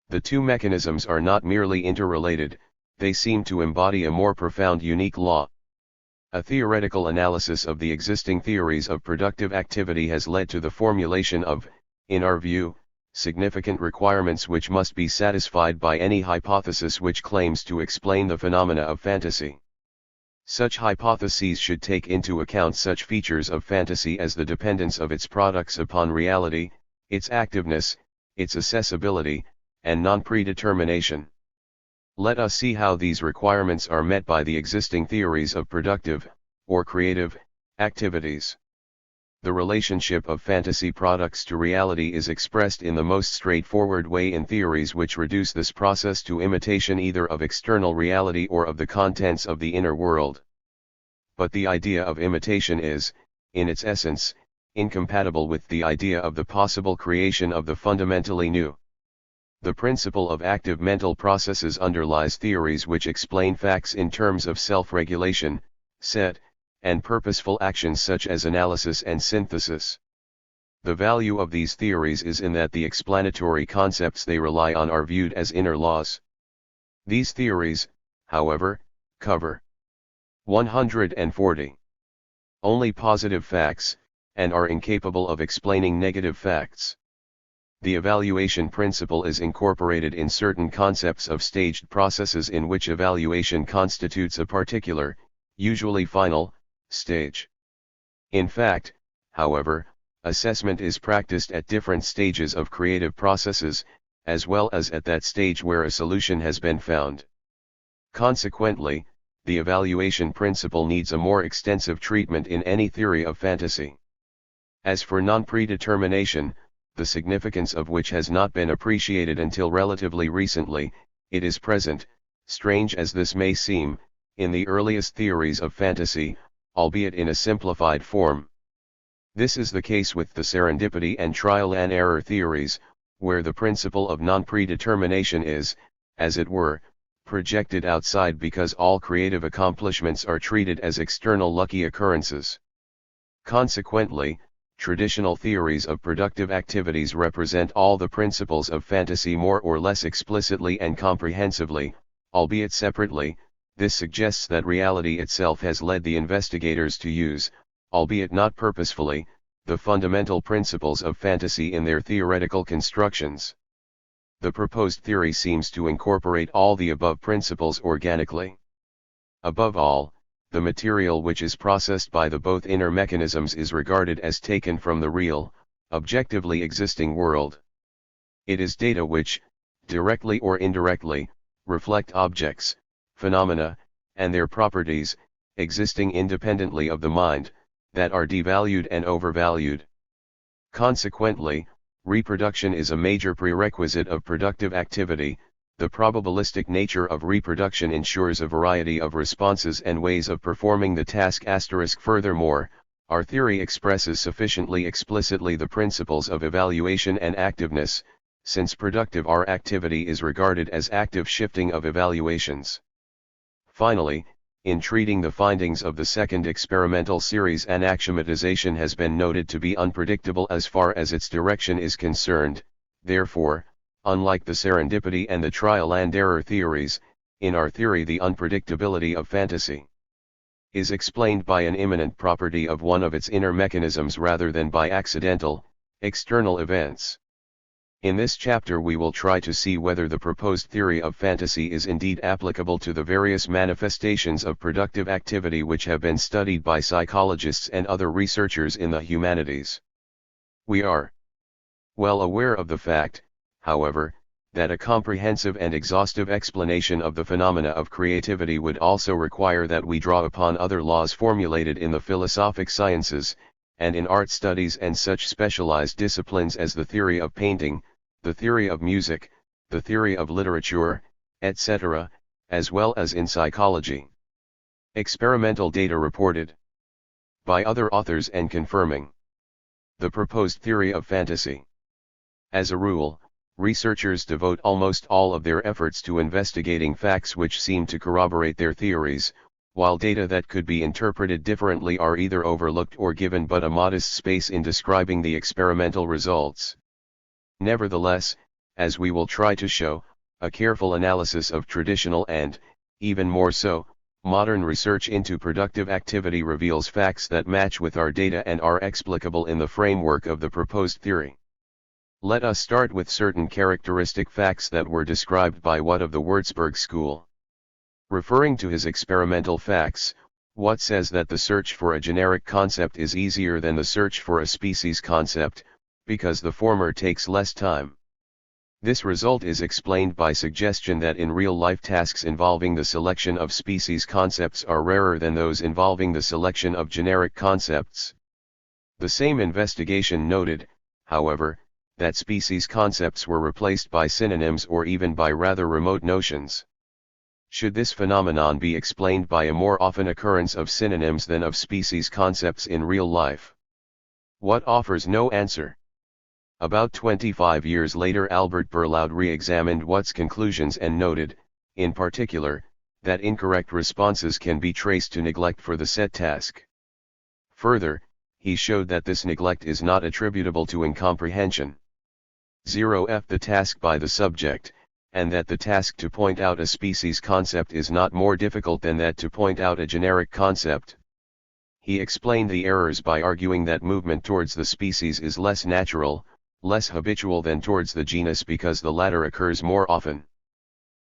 The two mechanisms are not merely interrelated, they seem to embody a more profound unique law. A theoretical analysis of the existing theories of productive activity has led to the formulation of, in our view, significant requirements which must be satisfied by any hypothesis which claims to explain the phenomena of fantasy. Such hypotheses should take into account such features of fantasy as the dependence of its products upon reality, its activeness, its accessibility, and non-predetermination. Let us see how these requirements are met by the existing theories of productive, or creative, activities. The relationship of fantasy products to reality is expressed in the most straightforward way in theories which reduce this process to imitation either of external reality or of the contents of the inner world. But the idea of imitation is, in its essence, incompatible with the idea of the possible creation of the fundamentally new. The principle of active mental processes underlies theories which explain facts in terms of self-regulation, set, and purposeful actions such as analysis and synthesis. The value of these theories is in that the explanatory concepts they rely on are viewed as inner laws. These theories, however, cover 140. Only positive facts, and are incapable of explaining negative facts. The evaluation principle is incorporated in certain concepts of staged processes in which evaluation constitutes a particular, usually final, stage. In fact, however, assessment is practiced at different stages of creative processes, as well as at that stage where a solution has been found. Consequently, the evaluation principle needs a more extensive treatment in any theory of fantasy. As for non-predetermination, the significance of which has not been appreciated until relatively recently, it is present, strange as this may seem, in the earliest theories of fantasy, albeit in a simplified form. This is the case with the serendipity and trial and error theories, where the principle of non-predetermination is, as it were, projected outside because all creative accomplishments are treated as external lucky occurrences. Consequently, traditional theories of productive activities represent all the principles of fantasy more or less explicitly and comprehensively, albeit separately. This suggests that reality itself has led the investigators to use, albeit not purposefully, the fundamental principles of fantasy in their theoretical constructions. The proposed theory seems to incorporate all the above principles organically. Above all, the material which is processed by the both inner mechanisms is regarded as taken from the real, objectively existing world. It is data which, directly or indirectly, reflect objects, phenomena, and their properties, existing independently of the mind, that are devalued and overvalued. Consequently, reproduction is a major prerequisite of productive activity. The probabilistic nature of reproduction ensures a variety of responses and ways of performing the task. Furthermore, our theory expresses sufficiently explicitly the principles of evaluation and activeness, since productive activity is regarded as active shifting of evaluations. Finally, in treating the findings of the second experimental series, anaxiomatization has been noted to be unpredictable as far as its direction is concerned. Therefore, unlike the serendipity and the trial and error theories, in our theory the unpredictability of fantasy is explained by an immanent property of one of its inner mechanisms rather than by accidental, external events. In this chapter we will try to see whether the proposed theory of fantasy is indeed applicable to the various manifestations of productive activity which have been studied by psychologists and other researchers in the humanities. We are well aware of the fact, however, that a comprehensive and exhaustive explanation of the phenomena of creativity would also require that we draw upon other laws formulated in the philosophic sciences, and in art studies and such specialized disciplines as the theory of painting, the theory of music, the theory of literature, etc., as well as in psychology. Experimental data reported by other authors and confirming the proposed theory of fantasy. As a rule, researchers devote almost all of their efforts to investigating facts which seem to corroborate their theories, while data that could be interpreted differently are either overlooked or given but a modest space in describing the experimental results. Nevertheless, as we will try to show, a careful analysis of traditional and, even more so, modern research into productive activity reveals facts that match with our data and are explicable in the framework of the proposed theory. Let us start with certain characteristic facts that were described by Watt of the Würzburg School. Referring to his experimental facts, Watt says that the search for a generic concept is easier than the search for a species concept, because the former takes less time. This result is explained by suggestion that in real-life tasks involving the selection of species concepts are rarer than those involving the selection of generic concepts. The same investigation noted, however, that species concepts were replaced by synonyms or even by rather remote notions. Should this phenomenon be explained by a more often occurrence of synonyms than of species concepts in real life? What offers no answer? About 25 years later, Albert Berlaud re-examined Watt's conclusions and noted, in particular, that incorrect responses can be traced to neglect for the set task. Further, he showed that this neglect is not attributable to incomprehension. 0f the task by the subject, and that the task to point out a species concept is not more difficult than that to point out a generic concept. He explained the errors by arguing that movement towards the species is less natural, less habitual than towards the genus because the latter occurs more often.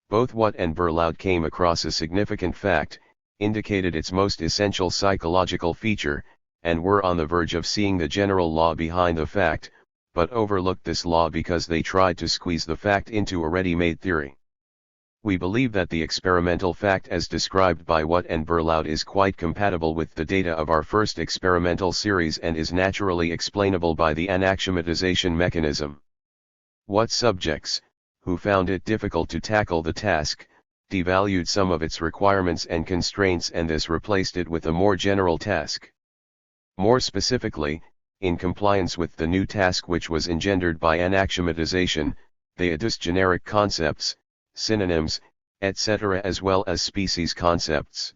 Both Watt and Berlaud came across a significant fact, indicated its most essential psychological feature, and were on the verge of seeing the general law behind the fact, but overlooked this law because they tried to squeeze the fact into a ready-made theory. We believe that the experimental fact as described by Watt and Berlaud is quite compatible with the data of our first experimental series and is naturally explainable by the anaxiomatization mechanism. Watt's subjects, who found it difficult to tackle the task, devalued some of its requirements and constraints and thus replaced it with a more general task. More specifically, in compliance with the new task which was engendered by anaxiomatization, they adduced generic concepts, synonyms, etc. as well as species concepts.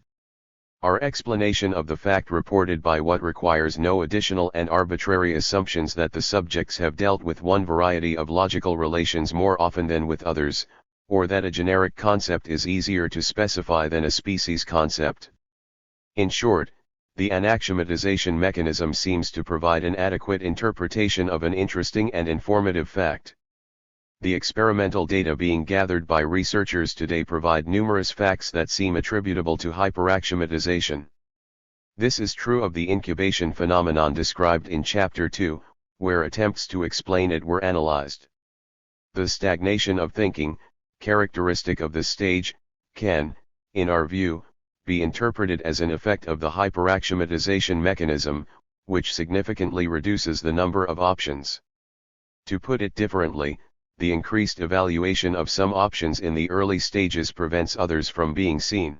Our explanation of the fact reported by Watt requires no additional and arbitrary assumptions that the subjects have dealt with one variety of logical relations more often than with others, or that a generic concept is easier to specify than a species concept. In short, the anaxiomatization mechanism seems to provide an adequate interpretation of an interesting and informative fact. The experimental data being gathered by researchers today provide numerous facts that seem attributable to hyperaxiomatization. This is true of the incubation phenomenon described in Chapter 2, where attempts to explain it were analyzed. The stagnation of thinking, characteristic of this stage, can, in our view, be interpreted as an effect of the hyperaxiomatization mechanism, which significantly reduces the number of options. To put it differently, the increased evaluation of some options in the early stages prevents others from being seen.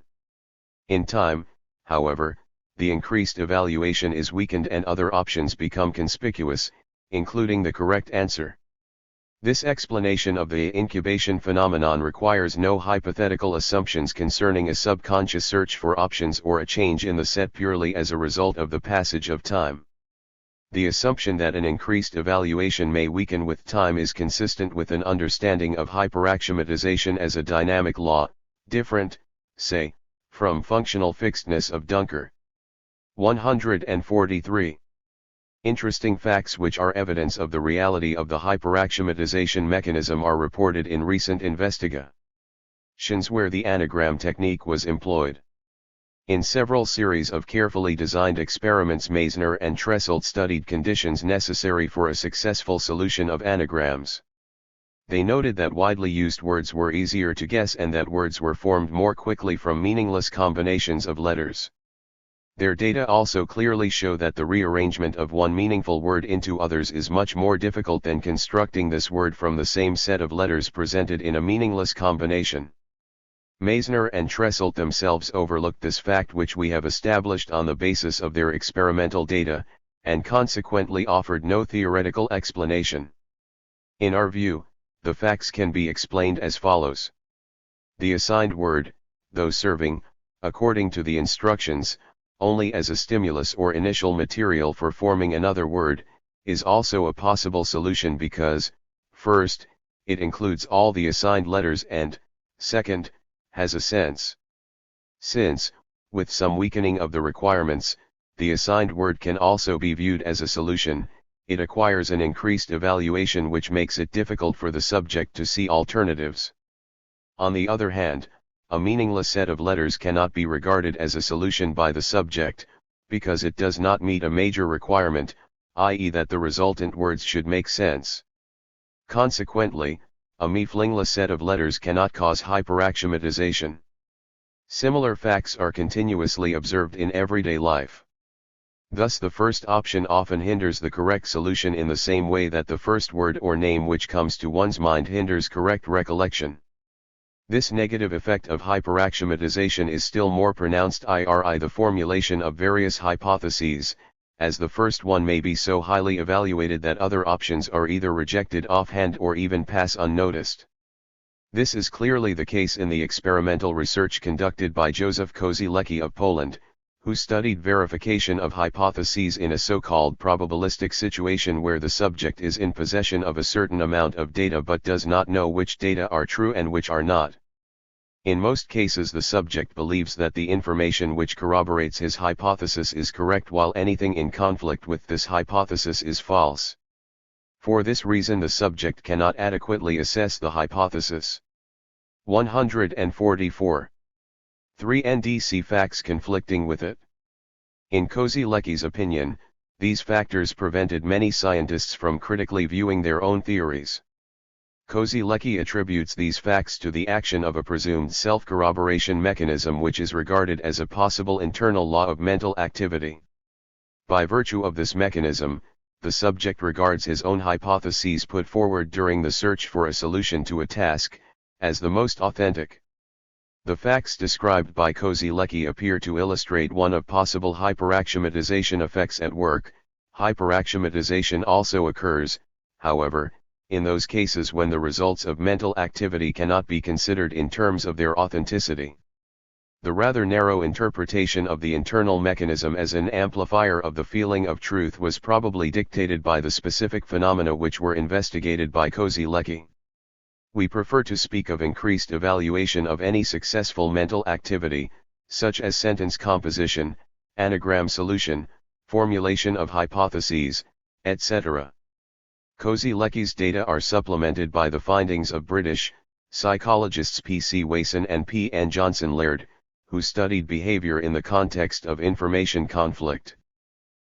In time, however, the increased evaluation is weakened and other options become conspicuous, including the correct answer. This explanation of the incubation phenomenon requires no hypothetical assumptions concerning a subconscious search for options or a change in the set purely as a result of the passage of time. The assumption that an increased evaluation may weaken with time is consistent with an understanding of hyperaxiomatization as a dynamic law, different, say, from functional fixedness of Duncker. 143. Interesting facts which are evidence of the reality of the hyperaxiomatization mechanism are reported in recent investigations where the anagram technique was employed. In several series of carefully designed experiments, Meissner and Tresselt studied conditions necessary for a successful solution of anagrams. They noted that widely used words were easier to guess and that words were formed more quickly from meaningless combinations of letters. Their data also clearly show that the rearrangement of one meaningful word into others is much more difficult than constructing this word from the same set of letters presented in a meaningless combination. Meissner and Tresselt themselves overlooked this fact, which we have established on the basis of their experimental data, and consequently offered no theoretical explanation. In our view, the facts can be explained as follows. The assigned word, though serving, according to the instructions, only as a stimulus or initial material for forming another word, is also a possible solution because, first, it includes all the assigned letters and, second, has a sense. Since, with some weakening of the requirements, the assigned word can also be viewed as a solution, it acquires an increased evaluation which makes it difficult for the subject to see alternatives. On the other hand, a meaningless set of letters cannot be regarded as a solution by the subject, because it does not meet a major requirement, i.e. that the resultant words should make sense. Consequently, a meaningless set of letters cannot cause hyperaxiomatization. Similar facts are continuously observed in everyday life. Thus the first option often hinders the correct solution in the same way that the first word or name which comes to one's mind hinders correct recollection. This negative effect of hyperaxiomatization is still more pronounced in the formulation of various hypotheses, as the first one may be so highly evaluated that other options are either rejected offhand or even pass unnoticed. This is clearly the case in the experimental research conducted by Józef Kozilecki of Poland, who studied verification of hypotheses in a so-called probabilistic situation where the subject is in possession of a certain amount of data but does not know which data are true and which are not. In most cases the subject believes that the information which corroborates his hypothesis is correct while anything in conflict with this hypothesis is false. For this reason the subject cannot adequately assess the hypothesis. 144. 3 NDC facts conflicting with it. In Kozilecki's opinion, these factors prevented many scientists from critically viewing their own theories. Kozilecki attributes these facts to the action of a presumed self-corroboration mechanism which is regarded as a possible internal law of mental activity. By virtue of this mechanism, the subject regards his own hypotheses put forward during the search for a solution to a task, as the most authentic. The facts described by Kozilecki appear to illustrate one of possible hyperaxiomatization effects at work. Hyperaxiomatization also occurs, however, in those cases when the results of mental activity cannot be considered in terms of their authenticity. The rather narrow interpretation of the internal mechanism as an amplifier of the feeling of truth was probably dictated by the specific phenomena which were investigated by Kozilecki. We prefer to speak of increased evaluation of any successful mental activity, such as sentence composition, anagram solution, formulation of hypotheses, etc. Kozilecki's data are supplemented by the findings of British psychologists P.C. Wason and P.N. Johnson-Laird, who studied behavior in the context of information conflict.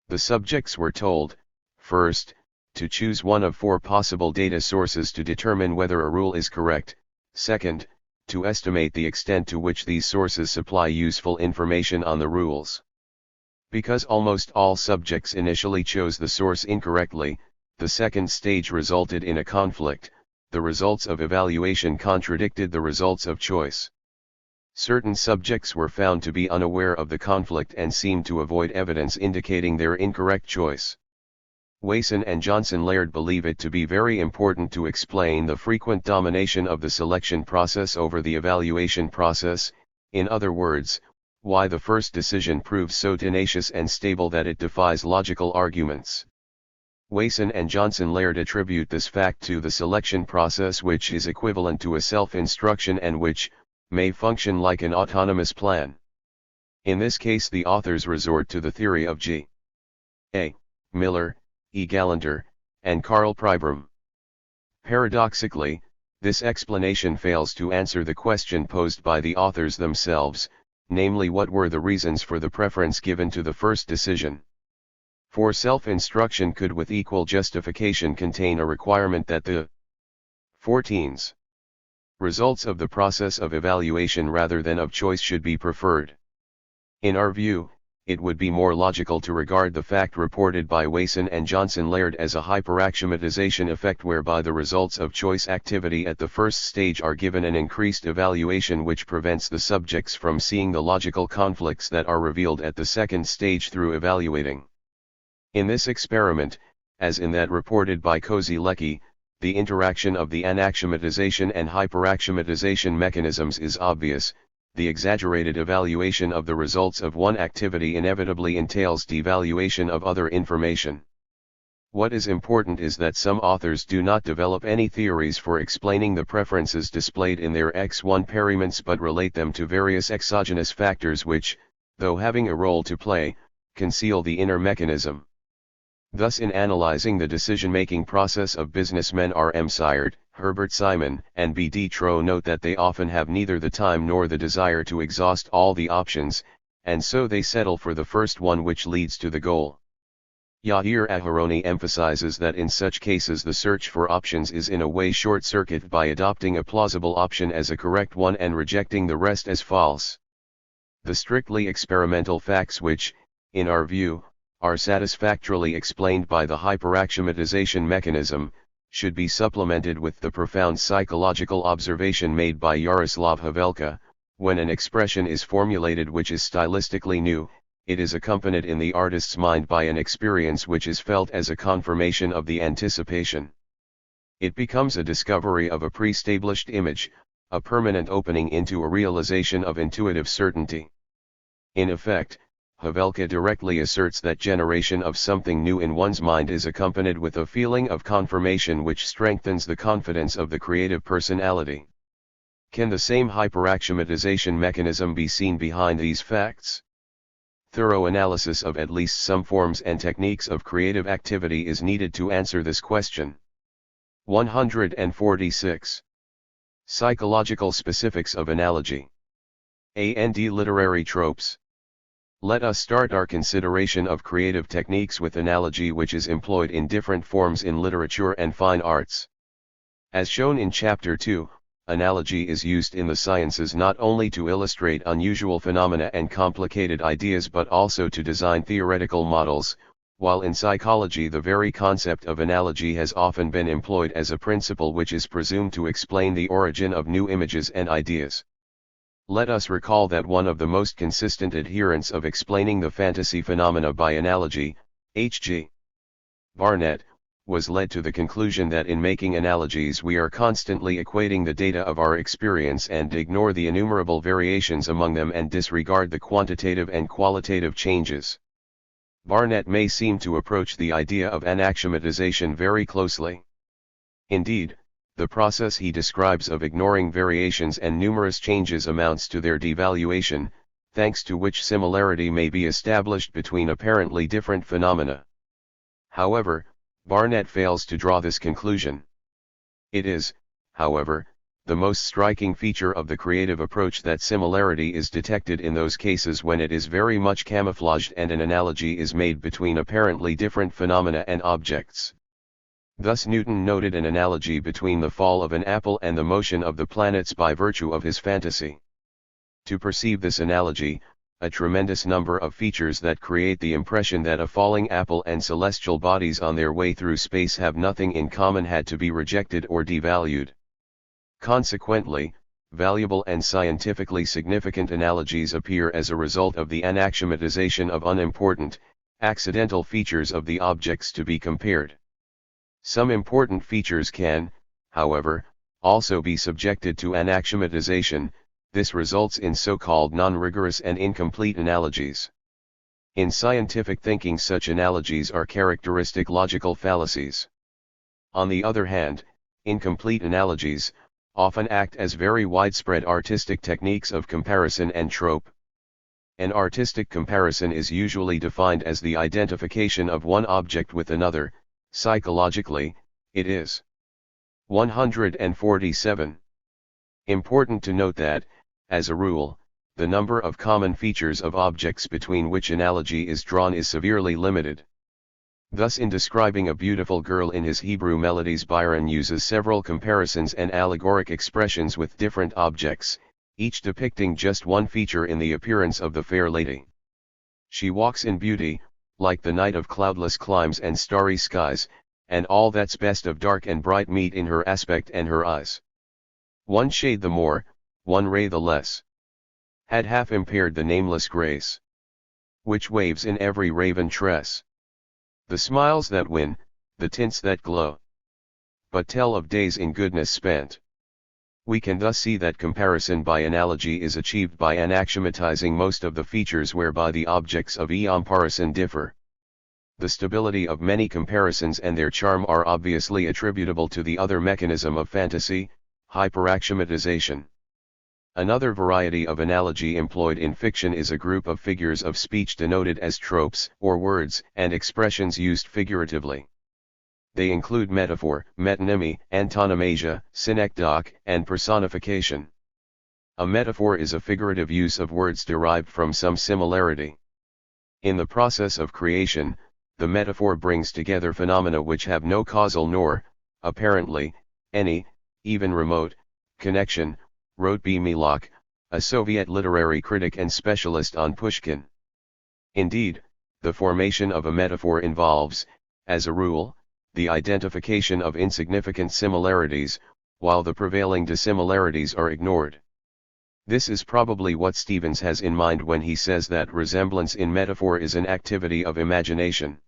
The subjects were told, first, to choose one of 4 possible data sources to determine whether a rule is correct, second, to estimate the extent to which these sources supply useful information on the rules. Because almost all subjects initially chose the source incorrectly, the second stage resulted in a conflict. The results of evaluation contradicted the results of choice. Certain subjects were found to be unaware of the conflict and seemed to avoid evidence indicating their incorrect choice. Wason and Johnson-Laird believe it to be very important to explain the frequent domination of the selection process over the evaluation process, in other words, why the first decision proves so tenacious and stable that it defies logical arguments. Wason and Johnson-Laird attribute this fact to the selection process, which is equivalent to a self-instruction and which may function like an autonomous plan. In this case the authors resort to the theory of G. A. Miller, E. Gallander, and Karl Pribram. Paradoxically, this explanation fails to answer the question posed by the authors themselves, namely what were the reasons for the preference given to the first decision. For self-instruction could with equal justification contain a requirement that the 14's results of the process of evaluation rather than of choice should be preferred. In our view, it would be more logical to regard the fact reported by Wason and Johnson-Laird as a hyperaxiomatization effect whereby the results of choice activity at the first stage are given an increased evaluation which prevents the subjects from seeing the logical conflicts that are revealed at the second stage through evaluating. In this experiment, as in that reported by Kozilecki, the interaction of the anaxiomatization and hyperaxiomatization mechanisms is obvious. The exaggerated evaluation of the results of one activity inevitably entails devaluation of other information. What is important is that some authors do not develop any theories for explaining the preferences displayed in their X1 pariments but relate them to various exogenous factors which, though having a role to play, conceal the inner mechanism. Thus in analyzing the decision-making process of businessmen R. M. Syard, Herbert Simon, and B. D. Trow note that they often have neither the time nor the desire to exhaust all the options, and so they settle for the first one which leads to the goal. Yair Aharoni emphasizes that in such cases the search for options is in a way short-circuited by adopting a plausible option as a correct one and rejecting the rest as false. The strictly experimental facts which, in our view, are satisfactorily explained by the hyperacclimatization mechanism, should be supplemented with the profound psychological observation made by Yaroslav Havelka: when an expression is formulated which is stylistically new, it is accompanied in the artist's mind by an experience which is felt as a confirmation of the anticipation. It becomes a discovery of a pre-established image, a permanent opening into a realization of intuitive certainty. In effect, Havelka directly asserts that generation of something new in one's mind is accompanied with a feeling of confirmation which strengthens the confidence of the creative personality. Can the same hyperacclimatization mechanism be seen behind these facts? Thorough analysis of at least some forms and techniques of creative activity is needed to answer this question. 146. Psychological specifics of analogy. And literary tropes. Let us start our consideration of creative techniques with analogy, which is employed in different forms in literature and fine arts. As shown in Chapter 2, analogy is used in the sciences not only to illustrate unusual phenomena and complicated ideas but also to design theoretical models, while in psychology the very concept of analogy has often been employed as a principle which is presumed to explain the origin of new images and ideas. Let us recall that one of the most consistent adherents of explaining the fantasy phenomena by analogy, H.G. Barnett, was led to the conclusion that in making analogies we are constantly equating the data of our experience and ignore the innumerable variations among them and disregard the quantitative and qualitative changes. Barnett may seem to approach the idea of anaximatization very closely. Indeed, the process he describes of ignoring variations and numerous changes amounts to their devaluation, thanks to which similarity may be established between apparently different phenomena. However, Barnett fails to draw this conclusion. It is, however, the most striking feature of the creative approach that similarity is detected in those cases when it is very much camouflaged and an analogy is made between apparently different phenomena and objects. Thus Newton noted an analogy between the fall of an apple and the motion of the planets by virtue of his fantasy. To perceive this analogy, a tremendous number of features that create the impression that a falling apple and celestial bodies on their way through space have nothing in common had to be rejected or devalued. Consequently, valuable and scientifically significant analogies appear as a result of the anaximatization of unimportant, accidental features of the objects to be compared. Some important features can, however, also be subjected to anaximatization. This results in so-called non-rigorous and incomplete analogies. In scientific thinking, such analogies are characteristic logical fallacies. On the other hand, incomplete analogies often act as very widespread artistic techniques of comparison and trope. An artistic comparison is usually defined as the identification of one object with another. Psychologically, it is. 147. Important to note that, as a rule, the number of common features of objects between which analogy is drawn is severely limited. Thus, in describing a beautiful girl in his Hebrew melodies, Byron uses several comparisons and allegoric expressions with different objects, each depicting just one feature in the appearance of the fair lady. She walks in beauty, like the night of cloudless climes and starry skies, and all that's best of dark and bright meet in her aspect and her eyes. One shade the more, one ray the less, had half impaired the nameless grace, which waves in every raven tress. The smiles that win, the tints that glow, but tell of days in goodness spent. We can thus see that comparison by analogy is achieved by anaximatizing most of the features whereby the objects of comparison differ. The stability of many comparisons and their charm are obviously attributable to the other mechanism of fantasy, hyperacclimatization. Another variety of analogy employed in fiction is a group of figures of speech denoted as tropes, or words and expressions used figuratively. They include metaphor, metonymy, antonomasia, synecdoche, and personification. A metaphor is a figurative use of words derived from some similarity. In the process of creation, the metaphor brings together phenomena which have no causal nor, apparently, any, even remote, connection, wrote B. Milok, a Soviet literary critic and specialist on Pushkin. Indeed, The formation of a metaphor involves, as a rule, the identification of insignificant similarities, while the prevailing dissimilarities are ignored. This is probably what Stevens has in mind when he says that resemblance in metaphor is an activity of imagination.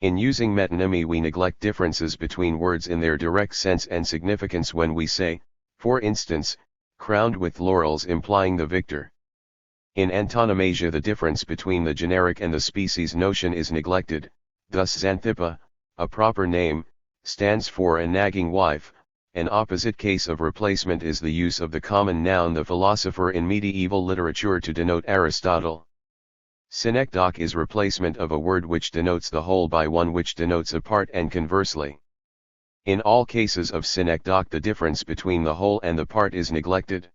In using metonymy, we neglect differences between words in their direct sense and significance when we say, for instance, crowned with laurels, implying the victor. In antonomasia, the difference between the generic and the species notion is neglected, thus Xanthippe, a proper name, stands for a nagging wife. An opposite case of replacement is the use of the common noun the philosopher in medieval literature to denote Aristotle. Synecdoche is replacement of a word which denotes the whole by one which denotes a part, and conversely. In all cases of synecdoche, the difference between the whole and the part is neglected.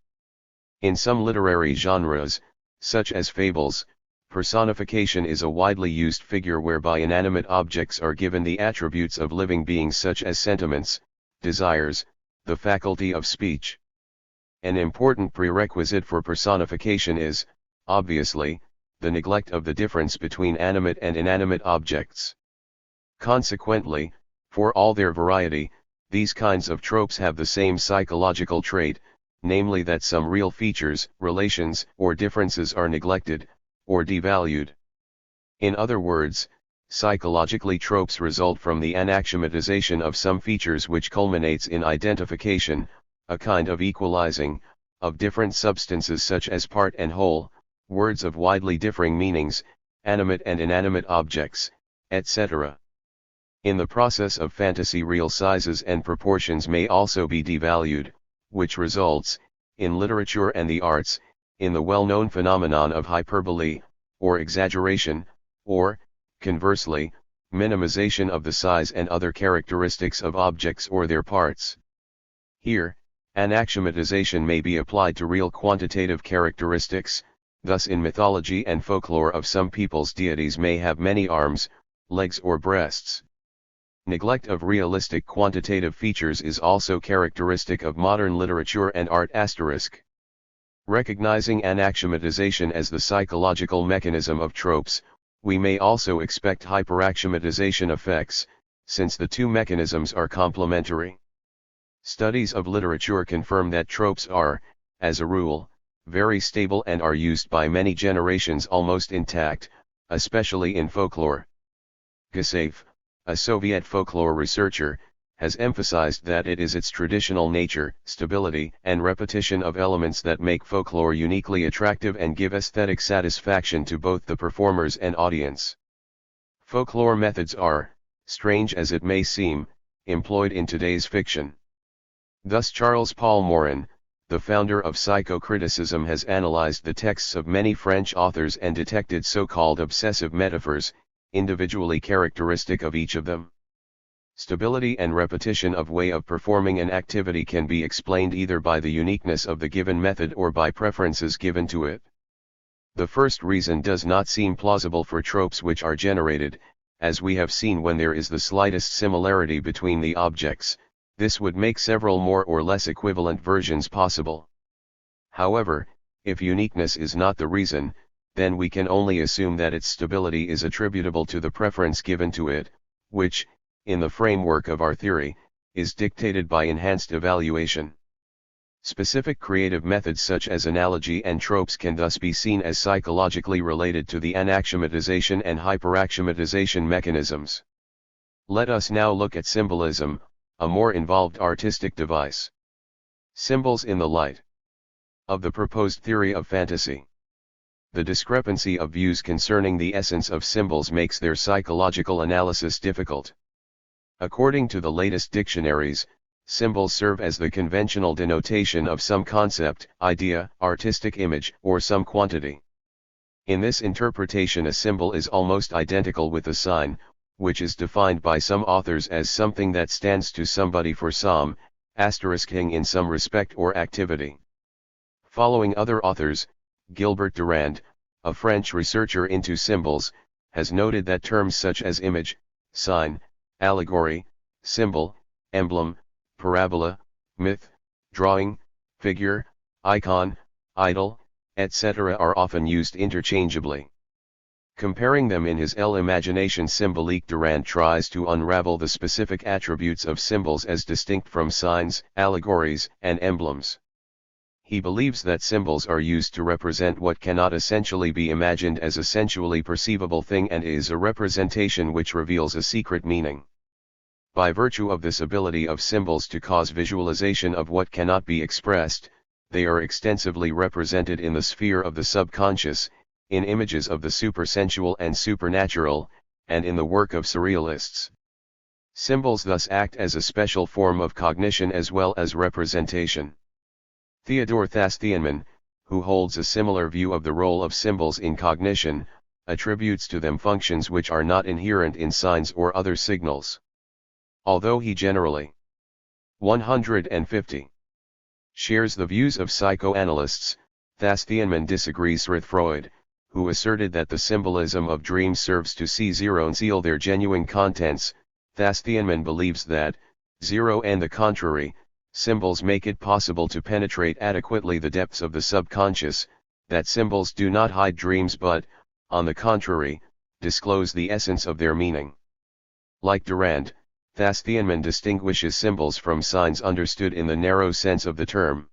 In some literary genres, such as fables, personification is a widely used figure whereby inanimate objects are given the attributes of living beings such as sentiments, desires, the faculty of speech. An important prerequisite for personification is, obviously, the neglect of the difference between animate and inanimate objects. Consequently, for all their variety, these kinds of tropes have the same psychological trait, namely that some real features, relations, or differences are neglected, or devalued. In other words, psychologically, tropes result from the anaxiomatization of some features which culminates in identification, a kind of equalizing, of different substances such as part and whole, words of widely differing meanings, animate and inanimate objects, etc. In the process of fantasy, real sizes and proportions may also be devalued, which results, in literature and the arts, in the well-known phenomenon of hyperbole, or exaggeration, or, conversely, minimization of the size and other characteristics of objects or their parts. Here, anaxiomatization may be applied to real quantitative characteristics. Thus in mythology and folklore of some peoples, deities may have many arms, legs or breasts. Neglect of realistic quantitative features is also characteristic of modern literature and art. Recognizing anaxiomatization as the psychological mechanism of tropes, we may also expect hyperaxiomatization effects, since the two mechanisms are complementary. Studies of literature confirm that tropes are, as a rule, very stable and are used by many generations almost intact, especially in folklore. Gusev, a Soviet folklore researcher, has emphasized that it is its traditional nature, stability, and repetition of elements that make folklore uniquely attractive and give aesthetic satisfaction to both the performers and audience. Folklore methods are, strange as it may seem, employed in today's fiction. Thus Charles Paul Morin, the founder of psychocriticism, has analyzed the texts of many French authors and detected so-called obsessive metaphors, individually characteristic of each of them. Stability and repetition of way of performing an activity can be explained either by the uniqueness of the given method or by preferences given to it. The first reason does not seem plausible for tropes which are generated, as we have seen, when there is the slightest similarity between the objects. This would make several more or less equivalent versions possible. However, if uniqueness is not the reason, then we can only assume that its stability is attributable to the preference given to it, which, in the framework of our theory, is dictated by enhanced evaluation. Specific creative methods such as analogy and tropes can thus be seen as psychologically related to the anaxiomatization and hyperaxiomatization mechanisms. Let us now look at symbolism, a more involved artistic device. Symbols in the light of the proposed theory of fantasy. The discrepancy of views concerning the essence of symbols makes their psychological analysis difficult. According to the latest dictionaries, symbols serve as the conventional denotation of some concept, idea, artistic image, or some quantity. In this interpretation, a symbol is almost identical with a sign, which is defined by some authors as something that stands to somebody for some, *ing in some respect or activity. Following other authors, Gilbert Durand, a French researcher into symbols, has noted that terms such as image, sign, allegory, symbol, emblem, parabola, myth, drawing, figure, icon, idol, etc. are often used interchangeably. Comparing them in his L'imagination symbolique, Durand tries to unravel the specific attributes of symbols as distinct from signs, allegories, and emblems. He believes that symbols are used to represent what cannot essentially be imagined as a sensually perceivable thing and is a representation which reveals a secret meaning. By virtue of this ability of symbols to cause visualization of what cannot be expressed, they are extensively represented in the sphere of the subconscious, in images of the supersensual and supernatural, and in the work of surrealists. Symbols thus act as a special form of cognition as well as representation. Theodor Thasthianman, who holds a similar view of the role of symbols in cognition, attributes to them functions which are not inherent in signs or other signals. Although he generally 150 shares the views of psychoanalysts, Thasthianman disagrees with Freud, who asserted that the symbolism of dreams serves to zero and seal their genuine contents. Thasthianman believes that, zero and the contrary, symbols make it possible to penetrate adequately the depths of the subconscious, that symbols do not hide dreams but, on the contrary, disclose the essence of their meaning. Like Durand, Thasthianman distinguishes symbols from signs understood in the narrow sense of the term.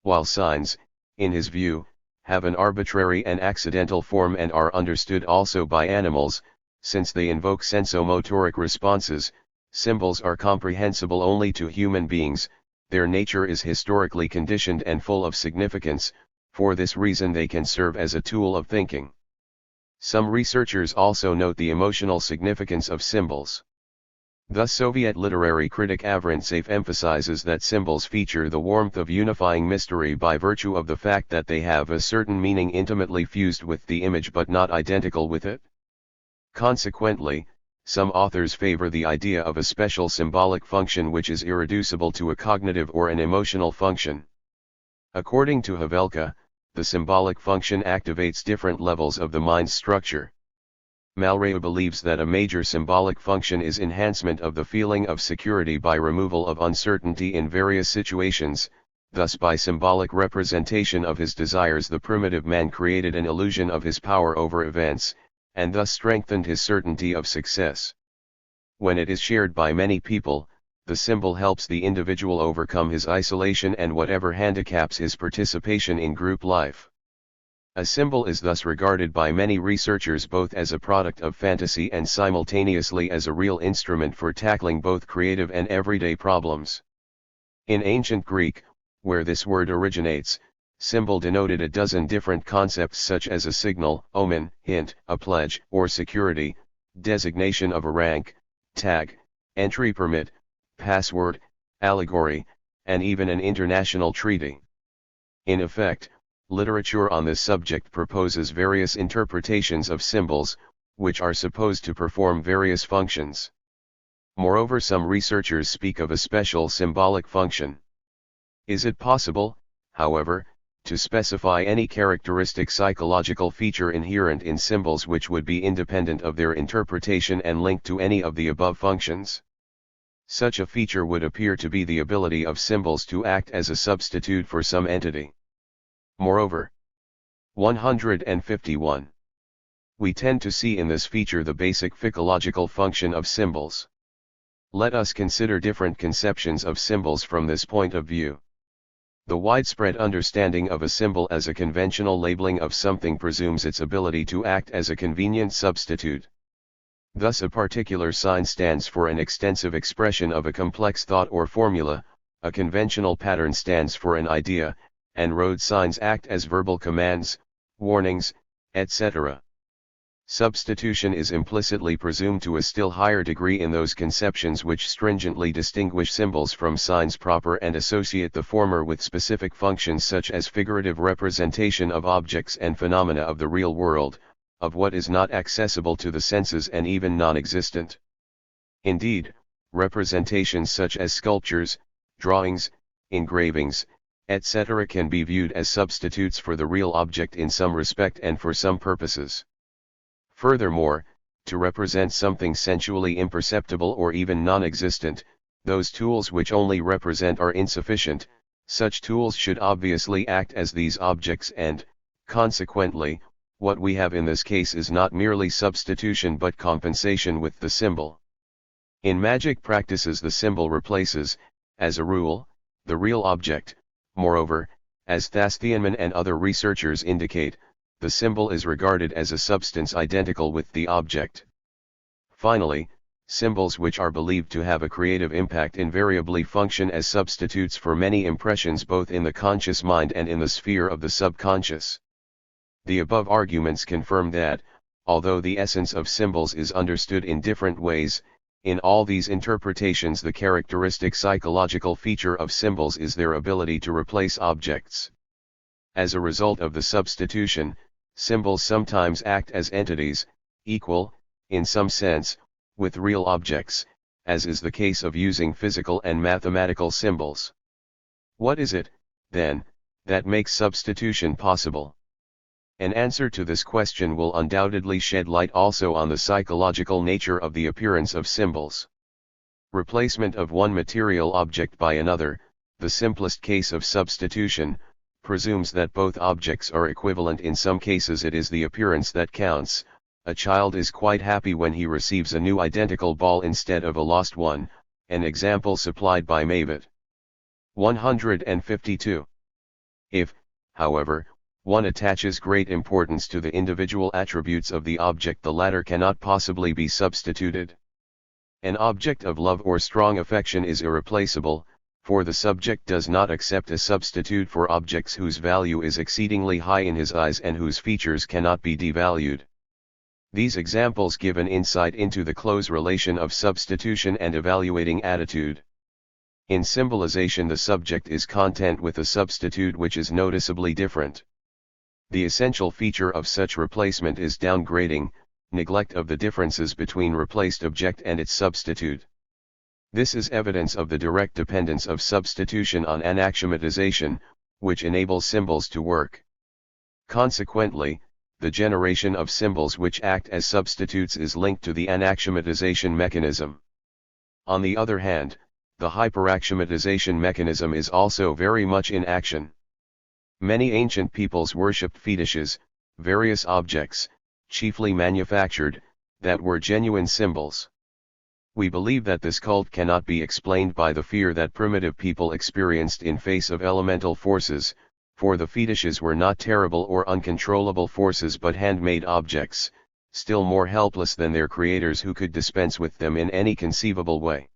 While signs, in his view, have an arbitrary and accidental form and are understood also by animals, since they invoke sensomotoric responses, symbols are comprehensible only to human beings. Their nature is historically conditioned and full of significance. For this reason they can serve as a tool of thinking. Some researchers also note the emotional significance of symbols. Thus Soviet literary critic Avrantsev emphasizes that symbols feature the warmth of unifying mystery by virtue of the fact that they have a certain meaning intimately fused with the image but not identical with it. Consequently, some authors favor the idea of a special symbolic function which is irreducible to a cognitive or an emotional function. According to Havelka, the symbolic function activates different levels of the mind's structure. Malraux believes that a major symbolic function is enhancement of the feeling of security by removal of uncertainty in various situations. Thus by symbolic representation of his desires the primitive man created an illusion of his power over events, and thus strengthened his certainty of success. When it is shared by many people, the symbol helps the individual overcome his isolation and whatever handicaps his participation in group life. A symbol is thus regarded by many researchers both as a product of fantasy and simultaneously as a real instrument for tackling both creative and everyday problems. In ancient Greek, where this word originates, symbol denoted a dozen different concepts such as a signal, omen, hint, a pledge, or security, designation of a rank, tag, entry permit, password, allegory, and even an international treaty. In effect, literature on this subject proposes various interpretations of symbols, which are supposed to perform various functions. Moreover, some researchers speak of a special symbolic function. Is it possible, however, to specify any characteristic psychological feature inherent in symbols which would be independent of their interpretation and linked to any of the above functions? Such a feature would appear to be the ability of symbols to act as a substitute for some entity. Moreover, 151. We tend to see in this feature the basic psychological function of symbols. Let us consider different conceptions of symbols from this point of view. The widespread understanding of a symbol as a conventional labeling of something presumes its ability to act as a convenient substitute. Thus a particular sign stands for an extensive expression of a complex thought or formula, a conventional pattern stands for an idea, and road signs act as verbal commands, warnings, etc. Substitution is implicitly presumed to a still higher degree in those conceptions which stringently distinguish symbols from signs proper and associate the former with specific functions such as figurative representation of objects and phenomena of the real world, of what is not accessible to the senses and even non-existent. Indeed, representations such as sculptures, drawings, engravings, etc. can be viewed as substitutes for the real object in some respect and for some purposes. Furthermore, to represent something sensually imperceptible or even non-existent, those tools which only represent are insufficient. Such tools should obviously act as these objects and, consequently, What we have in this case is not merely substitution but compensation with the symbol. In magic practices the symbol replaces, as a rule, the real object. Moreover, as Thasthianman and other researchers indicate, the symbol is regarded as a substance identical with the object. Finally, symbols which are believed to have a creative impact invariably function as substitutes for many impressions both in the conscious mind and in the sphere of the subconscious. The above arguments confirm that, although the essence of symbols is understood in different ways, in all these interpretations the characteristic psychological feature of symbols is their ability to replace objects. As a result of the substitution, symbols sometimes act as entities, equal, in some sense, with real objects, as is the case of using physical and mathematical symbols. What is it, then, that makes substitution possible? An answer to this question will undoubtedly shed light also on the psychological nature of the appearance of symbols. Replacement of one material object by another, the simplest case of substitution, presumes that both objects are equivalent. In some cases it is the appearance that counts. A child is quite happy when he receives a new identical ball instead of a lost one, an example supplied by Mavet. 152. If, however, one attaches great importance to the individual attributes of the object, the latter cannot possibly be substituted. An object of love or strong affection is irreplaceable, for the subject does not accept a substitute for objects whose value is exceedingly high in his eyes and whose features cannot be devalued. These examples give an insight into the close relation of substitution and evaluating attitude. In symbolization the subject is content with a substitute which is noticeably different. The essential feature of such replacement is downgrading, neglect of the differences between replaced object and its substitute. This is evidence of the direct dependence of substitution on anaxiomatization, which enables symbols to work. Consequently, the generation of symbols which act as substitutes is linked to the anaxiomatization mechanism. On the other hand, the hyperaxiomatization mechanism is also very much in action. Many ancient peoples worshipped fetishes, various objects, chiefly manufactured, that were genuine symbols. We believe that this cult cannot be explained by the fear that primitive people experienced in face of elemental forces, for the fetishes were not terrible or uncontrollable forces but handmade objects, still more helpless than their creators who could dispense with them in any conceivable way.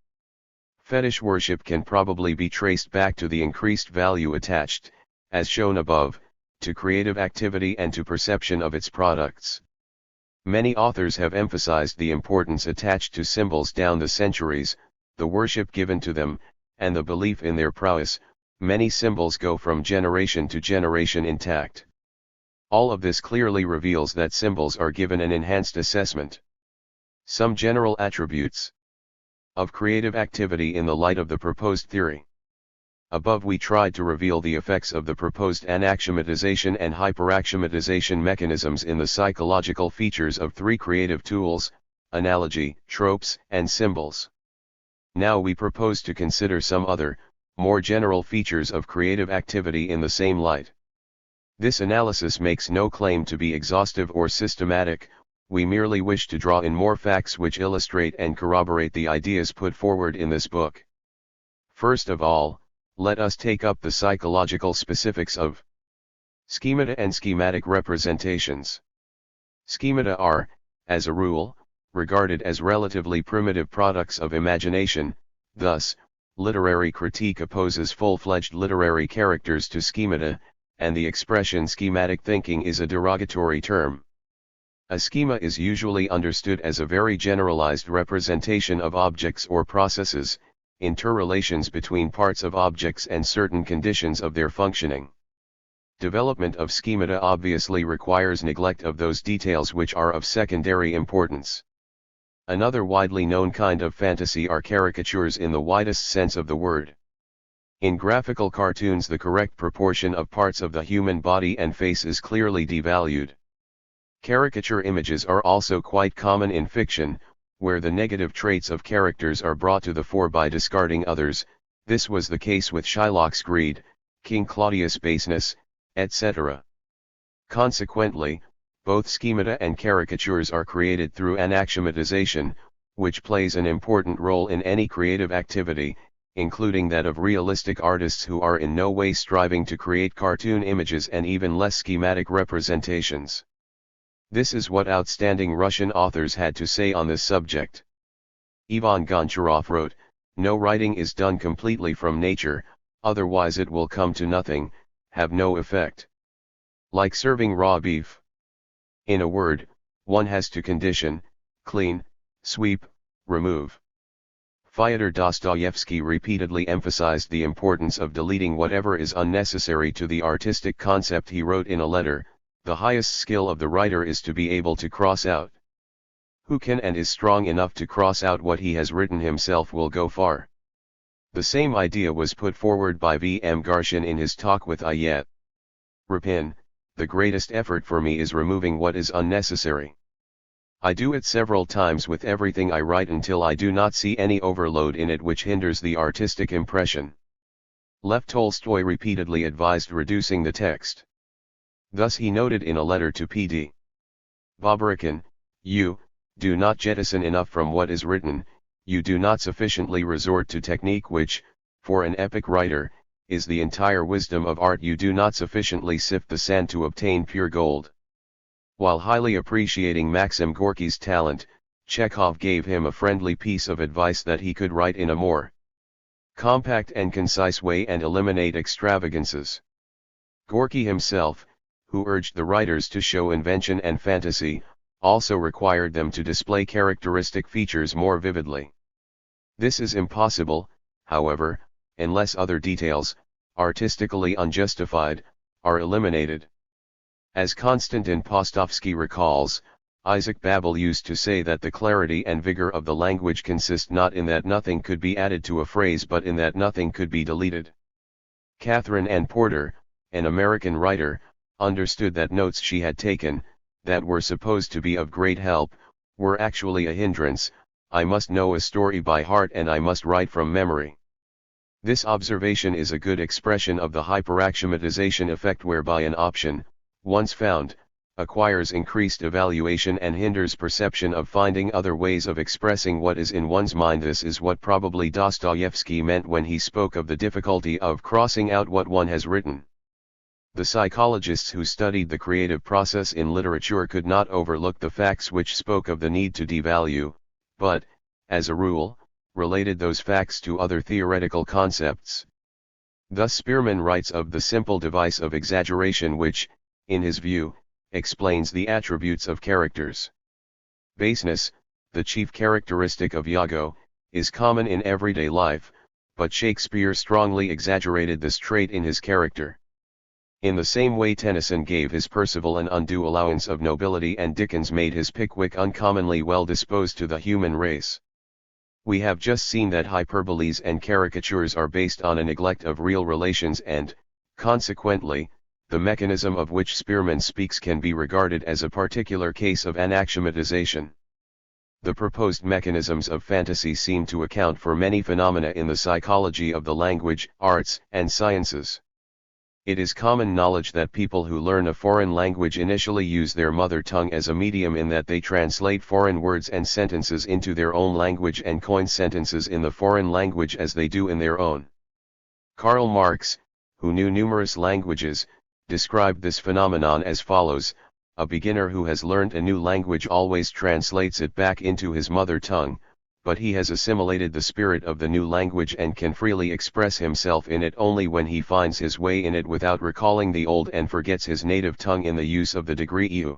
Fetish worship can probably be traced back to the increased value attached, as shown above, to creative activity and to perception of its products. Many authors have emphasized the importance attached to symbols down the centuries, the worship given to them, and the belief in their prowess. Many symbols go from generation to generation intact. All of this clearly reveals that symbols are given an enhanced assessment. Some general attributes of creative activity in the light of the proposed theory. Above we tried to reveal the effects of the proposed anaxiomatization and hyperaxiomatization mechanisms in the psychological features of three creative tools: analogy, tropes, and symbols. Now we propose to consider some other, more general features of creative activity in the same light. This analysis makes no claim to be exhaustive or systematic, we merely wish to draw in more facts which illustrate and corroborate the ideas put forward in this book. First of all, let us take up the psychological specifics of schemata and schematic representations. Schemata are, as a rule, regarded as relatively primitive products of imagination. Thus, literary critique opposes full-fledged literary characters to schemata, and the expression schematic thinking is a derogatory term. A schema is usually understood as a very generalized representation of objects or processes, interrelations between parts of objects and certain conditions of their functioning. Development of schemata obviously requires neglect of those details which are of secondary importance. Another widely known kind of fantasy are caricatures in the widest sense of the word. In graphical cartoons the correct proportion of parts of the human body and face is clearly devalued. Caricature images are also quite common in fiction, where the negative traits of characters are brought to the fore by discarding others. This was the case with Shylock's greed, King Claudius' baseness, etc. Consequently, Both schemata and caricatures are created through anaxiomatization, which plays an important role in any creative activity, including that of realistic artists who are in no way striving to create cartoon images and even less schematic representations. This is what outstanding Russian authors had to say on this subject. Ivan Goncharov wrote, "No writing is done completely from nature, otherwise it will come to nothing, have no effect. Like serving raw beef. In a word, one has to condition, clean, sweep, remove." Fyodor Dostoevsky repeatedly emphasized the importance of deleting whatever is unnecessary to the artistic concept. He wrote in a letter, "The highest skill of the writer is to be able to cross out. Who can and is strong enough to cross out what he has written himself will go far." The same idea was put forward by V. M. Garshin in his talk with Ayet Rapin. "The greatest effort for me is removing what is unnecessary. I do it several times with everything I write until I do not see any overload in it which hinders the artistic impression." Lev Tolstoy repeatedly advised reducing the text. Thus he noted in a letter to P.D. Babarykin, "You do not jettison enough from what is written, you do not sufficiently resort to technique which, for an epic writer, is the entire wisdom of art. You do not sufficiently sift the sand to obtain pure gold." While highly appreciating Maxim Gorky's talent, Chekhov gave him a friendly piece of advice that he could write in a more compact and concise way and eliminate extravagances. Gorky himself, who urged the writers to show invention and fantasy, also required them to display characteristic features more vividly. This is impossible, however, unless other details, artistically unjustified, are eliminated. As Konstantin Postovsky recalls, Isaac Babel used to say that the clarity and vigor of the language consist not in that nothing could be added to a phrase but in that nothing could be deleted. Catherine Ann Porter, an American writer, understood that notes she had taken, that were supposed to be of great help, were actually a hindrance. "I must know a story by heart and I must write from memory." This observation is a good expression of the hyperaxiomatization effect, whereby an option, once found, acquires increased evaluation and hinders perception of finding other ways of expressing what is in one's mind. This is what probably Dostoevsky meant when he spoke of the difficulty of crossing out what one has written. The psychologists who studied the creative process in literature could not overlook the facts which spoke of the need to devalue, but, as a rule, related those facts to other theoretical concepts. Thus Spearman writes of the simple device of exaggeration which, in his view, explains the attributes of characters. Baseness, the chief characteristic of Iago, is common in everyday life, but Shakespeare strongly exaggerated this trait in his character. In the same way Tennyson gave his Percival an undue allowance of nobility and Dickens made his Pickwick uncommonly well disposed to the human race. We have just seen that hyperboles and caricatures are based on a neglect of real relations and, consequently, the mechanism of which Spearman speaks can be regarded as a particular case of anaxiomatization. The proposed mechanisms of fantasy seem to account for many phenomena in the psychology of the language, arts, and sciences. It is common knowledge that people who learn a foreign language initially use their mother tongue as a medium in that they translate foreign words and sentences into their own language and coin sentences in the foreign language as they do in their own. Karl Marx, who knew numerous languages, described this phenomenon as follows: "A beginner who has learned a new language always translates it back into his mother tongue, but he has assimilated the spirit of the new language and can freely express himself in it only when he finds his way in it without recalling the old, and forgets his native tongue in the use of the degree eu."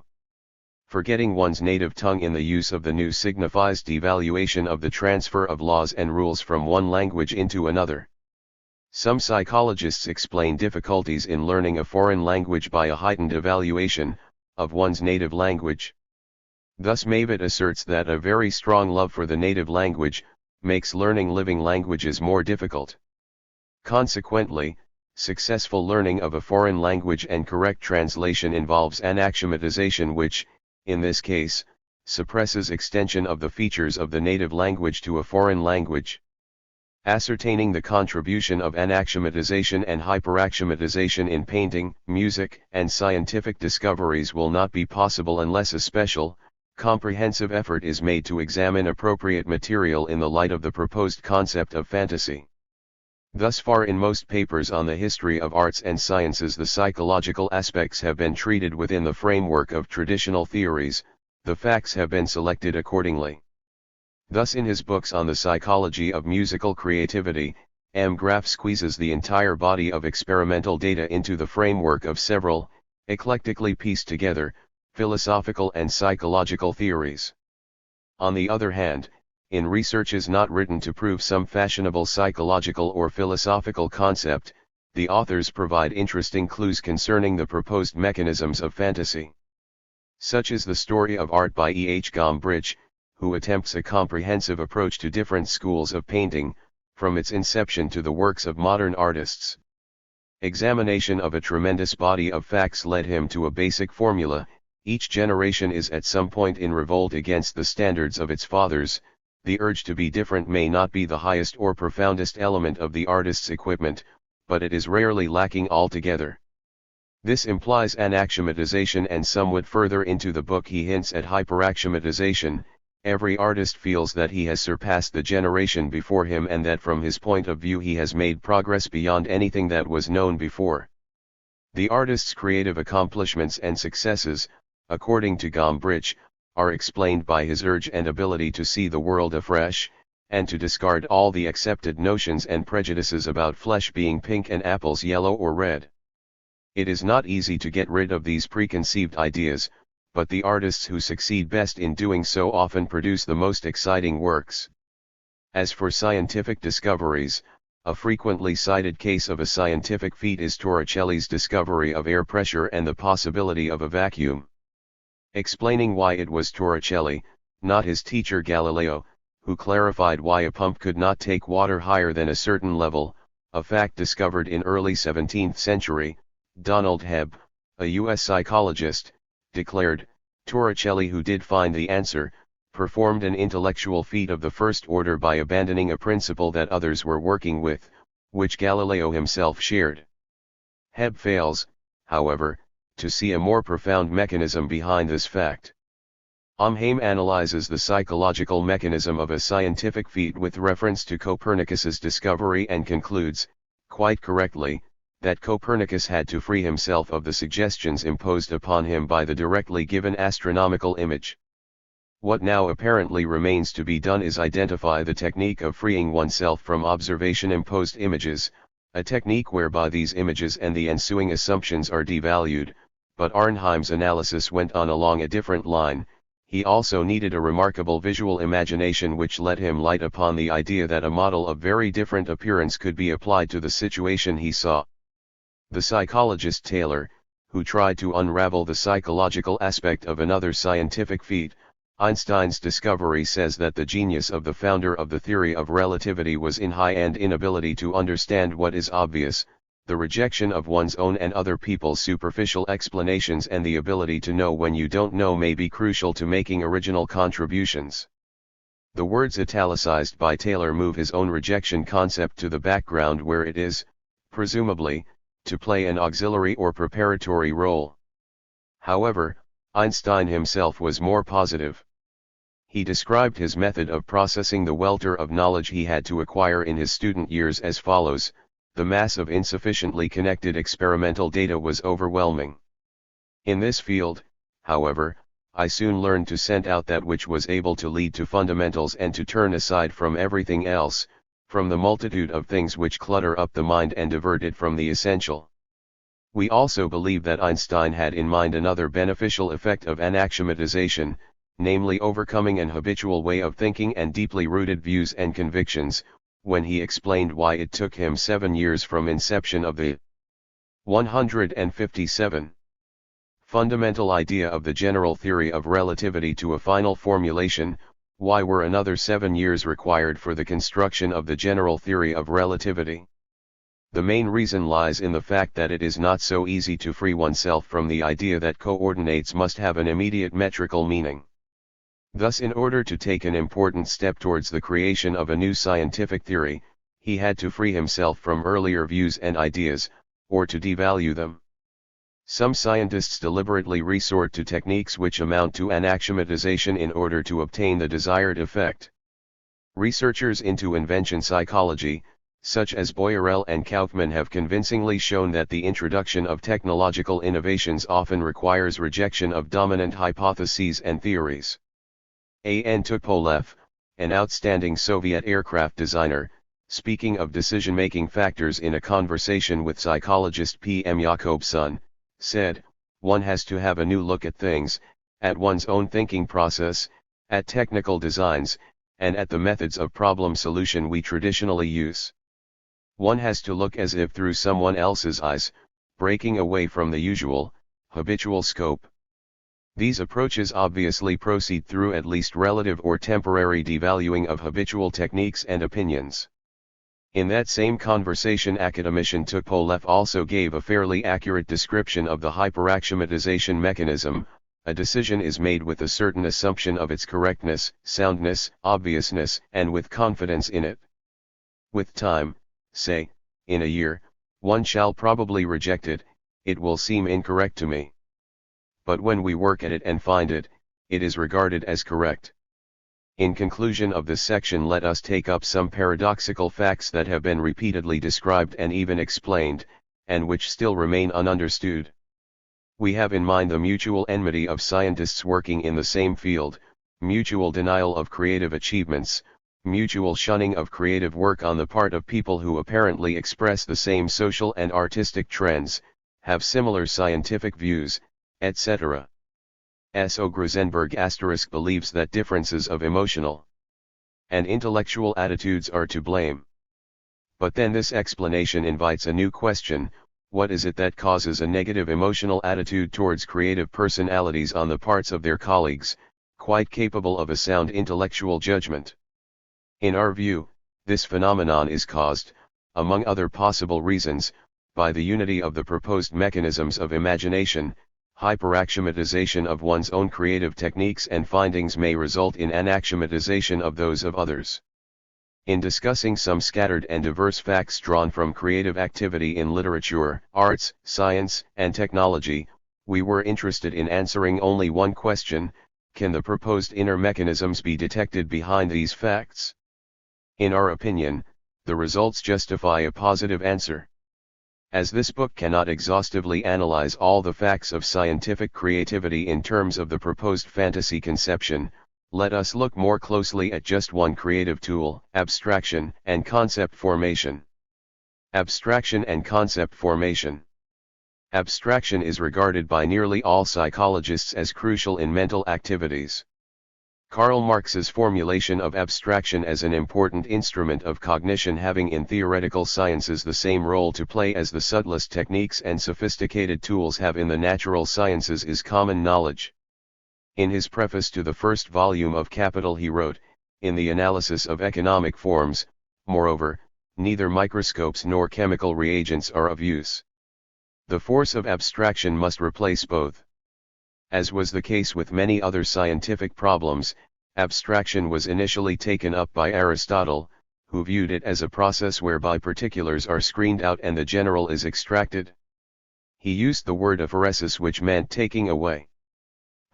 Forgetting one's native tongue in the use of the new signifies devaluation of the transfer of laws and rules from one language into another. Some psychologists explain difficulties in learning a foreign language by a heightened evaluation of one's native language. Thus Mavet asserts that a very strong love for the native language makes learning living languages more difficult. Consequently, successful learning of a foreign language and correct translation involves anaxiomatization which, in this case, suppresses extension of the features of the native language to a foreign language. Ascertaining the contribution of anaxiomatization and hyperaxiomatization in painting, music, and scientific discoveries will not be possible unless a special, comprehensive effort is made to examine appropriate material in the light of the proposed concept of fantasy. Thus far in most papers on the history of arts and sciences, the psychological aspects have been treated within the framework of traditional theories, the facts have been selected accordingly. Thus in his books on the psychology of musical creativity, M. Graff squeezes the entire body of experimental data into the framework of several, eclectically pieced together, philosophical and psychological theories. On the other hand, in researches not written to prove some fashionable psychological or philosophical concept, the authors provide interesting clues concerning the proposed mechanisms of fantasy. Such is the story of art by E. H. Gombrich, who attempts a comprehensive approach to different schools of painting, from its inception to the works of modern artists. Examination of a tremendous body of facts led him to a basic formula: each generation is at some point in revolt against the standards of its fathers. The urge to be different may not be the highest or profoundest element of the artist's equipment, but it is rarely lacking altogether. This implies anaxiomatization, and somewhat further into the book he hints at hyperaxiomatization. Every artist feels that he has surpassed the generation before him, and that from his point of view he has made progress beyond anything that was known before. The artist's creative accomplishments and successes, according to Gombrich, are explained by his urge and ability to see the world afresh, and to discard all the accepted notions and prejudices about flesh being pink and apples yellow or red. It is not easy to get rid of these preconceived ideas, but the artists who succeed best in doing so often produce the most exciting works. As for scientific discoveries, a frequently cited case of a scientific feat is Torricelli's discovery of air pressure and the possibility of a vacuum. Explaining why it was Torricelli, not his teacher Galileo, who clarified why a pump could not take water higher than a certain level, a fact discovered in early 17th century, Donald Hebb, a U.S. psychologist, declared, Torricelli, who did find the answer, performed an intellectual feat of the first order by abandoning a principle that others were working with, which Galileo himself shared. Hebb fails, however, to see a more profound mechanism behind this fact. Omheim analyzes the psychological mechanism of a scientific feat with reference to Copernicus's discovery and concludes, quite correctly, that Copernicus had to free himself of the suggestions imposed upon him by the directly given astronomical image. What now apparently remains to be done is identify the technique of freeing oneself from observation-imposed images, a technique whereby these images and the ensuing assumptions are devalued, but Arnheim's analysis went on along a different line. He also needed a remarkable visual imagination which let him light upon the idea that a model of very different appearance could be applied to the situation he saw. The psychologist Taylor, who tried to unravel the psychological aspect of another scientific feat, Einstein's discovery, says that the genius of the founder of the theory of relativity was in high-end inability to understand what is obvious. The rejection of one's own and other people's superficial explanations and the ability to know when you don't know may be crucial to making original contributions. The words italicized by Taylor move his own rejection concept to the background, where it is, presumably, to play an auxiliary or preparatory role. However, Einstein himself was more positive. He described his method of processing the welter of knowledge he had to acquire in his student years as follows: the mass of insufficiently connected experimental data was overwhelming. In this field, however, I soon learned to scent out that which was able to lead to fundamentals and to turn aside from everything else, from the multitude of things which clutter up the mind and divert it from the essential. We also believe that Einstein had in mind another beneficial effect of anaxiomatization, namely overcoming an habitual way of thinking and deeply rooted views and convictions, when he explained why it took him 7 years from inception of the 157 fundamental idea of the general theory of relativity to a final formulation. Why were another 7 years required for the construction of the general theory of relativity? The main reason lies in the fact that it is not so easy to free oneself from the idea that coordinates must have an immediate metrical meaning. Thus, in order to take an important step towards the creation of a new scientific theory, he had to free himself from earlier views and ideas, or to devalue them. Some scientists deliberately resort to techniques which amount to anaxiomatization in order to obtain the desired effect. Researchers into invention psychology, such as Boyerell and Kaufman, have convincingly shown that the introduction of technological innovations often requires rejection of dominant hypotheses and theories. A. N. Tupolev, an outstanding Soviet aircraft designer, speaking of decision-making factors in a conversation with psychologist P. M. Jakobson, said, "One has to have a new look at things, at one's own thinking process, at technical designs, and at the methods of problem solution we traditionally use. One has to look as if through someone else's eyes, breaking away from the usual, habitual scope. These approaches obviously proceed through at least relative or temporary devaluing of habitual techniques and opinions." In that same conversation, academician Tupolev also gave a fairly accurate description of the hyperaxiomatization mechanism. A decision is made with a certain assumption of its correctness, soundness, obviousness, and with confidence in it. With time, say, in a year, one shall probably reject it, it will seem incorrect to me. But when we work at it and find it, it is regarded as correct. In conclusion of this section, let us take up some paradoxical facts that have been repeatedly described and even explained, and which still remain ununderstood. We have in mind the mutual enmity of scientists working in the same field, mutual denial of creative achievements, mutual shunning of creative work on the part of people who apparently express the same social and artistic trends, have similar scientific views, etc. S. O. Gruzenberg * believes that differences of emotional and intellectual attitudes are to blame. But then this explanation invites a new question: what is it that causes a negative emotional attitude towards creative personalities on the parts of their colleagues, quite capable of a sound intellectual judgment? In our view, this phenomenon is caused, among other possible reasons, by the unity of the proposed mechanisms of imagination. Hyperaxiomatization of one's own creative techniques and findings may result in anaxiomatization of those of others. In discussing some scattered and diverse facts drawn from creative activity in literature, arts, science, and technology, we were interested in answering only one question: can the proposed inner mechanisms be detected behind these facts? In our opinion, the results justify a positive answer. As this book cannot exhaustively analyze all the facts of scientific creativity in terms of the proposed fantasy conception, let us look more closely at just one creative tool: abstraction and concept formation. Abstraction and concept formation. Abstraction is regarded by nearly all psychologists as crucial in mental activities. Karl Marx's formulation of abstraction as an important instrument of cognition, having in theoretical sciences the same role to play as the subtlest techniques and sophisticated tools have in the natural sciences, is common knowledge. In his preface to the first volume of Capital he wrote, "In the analysis of economic forms, moreover, neither microscopes nor chemical reagents are of use. The force of abstraction must replace both." As was the case with many other scientific problems, abstraction was initially taken up by Aristotle, who viewed it as a process whereby particulars are screened out and the general is extracted. He used the word aphoresis, which meant taking away.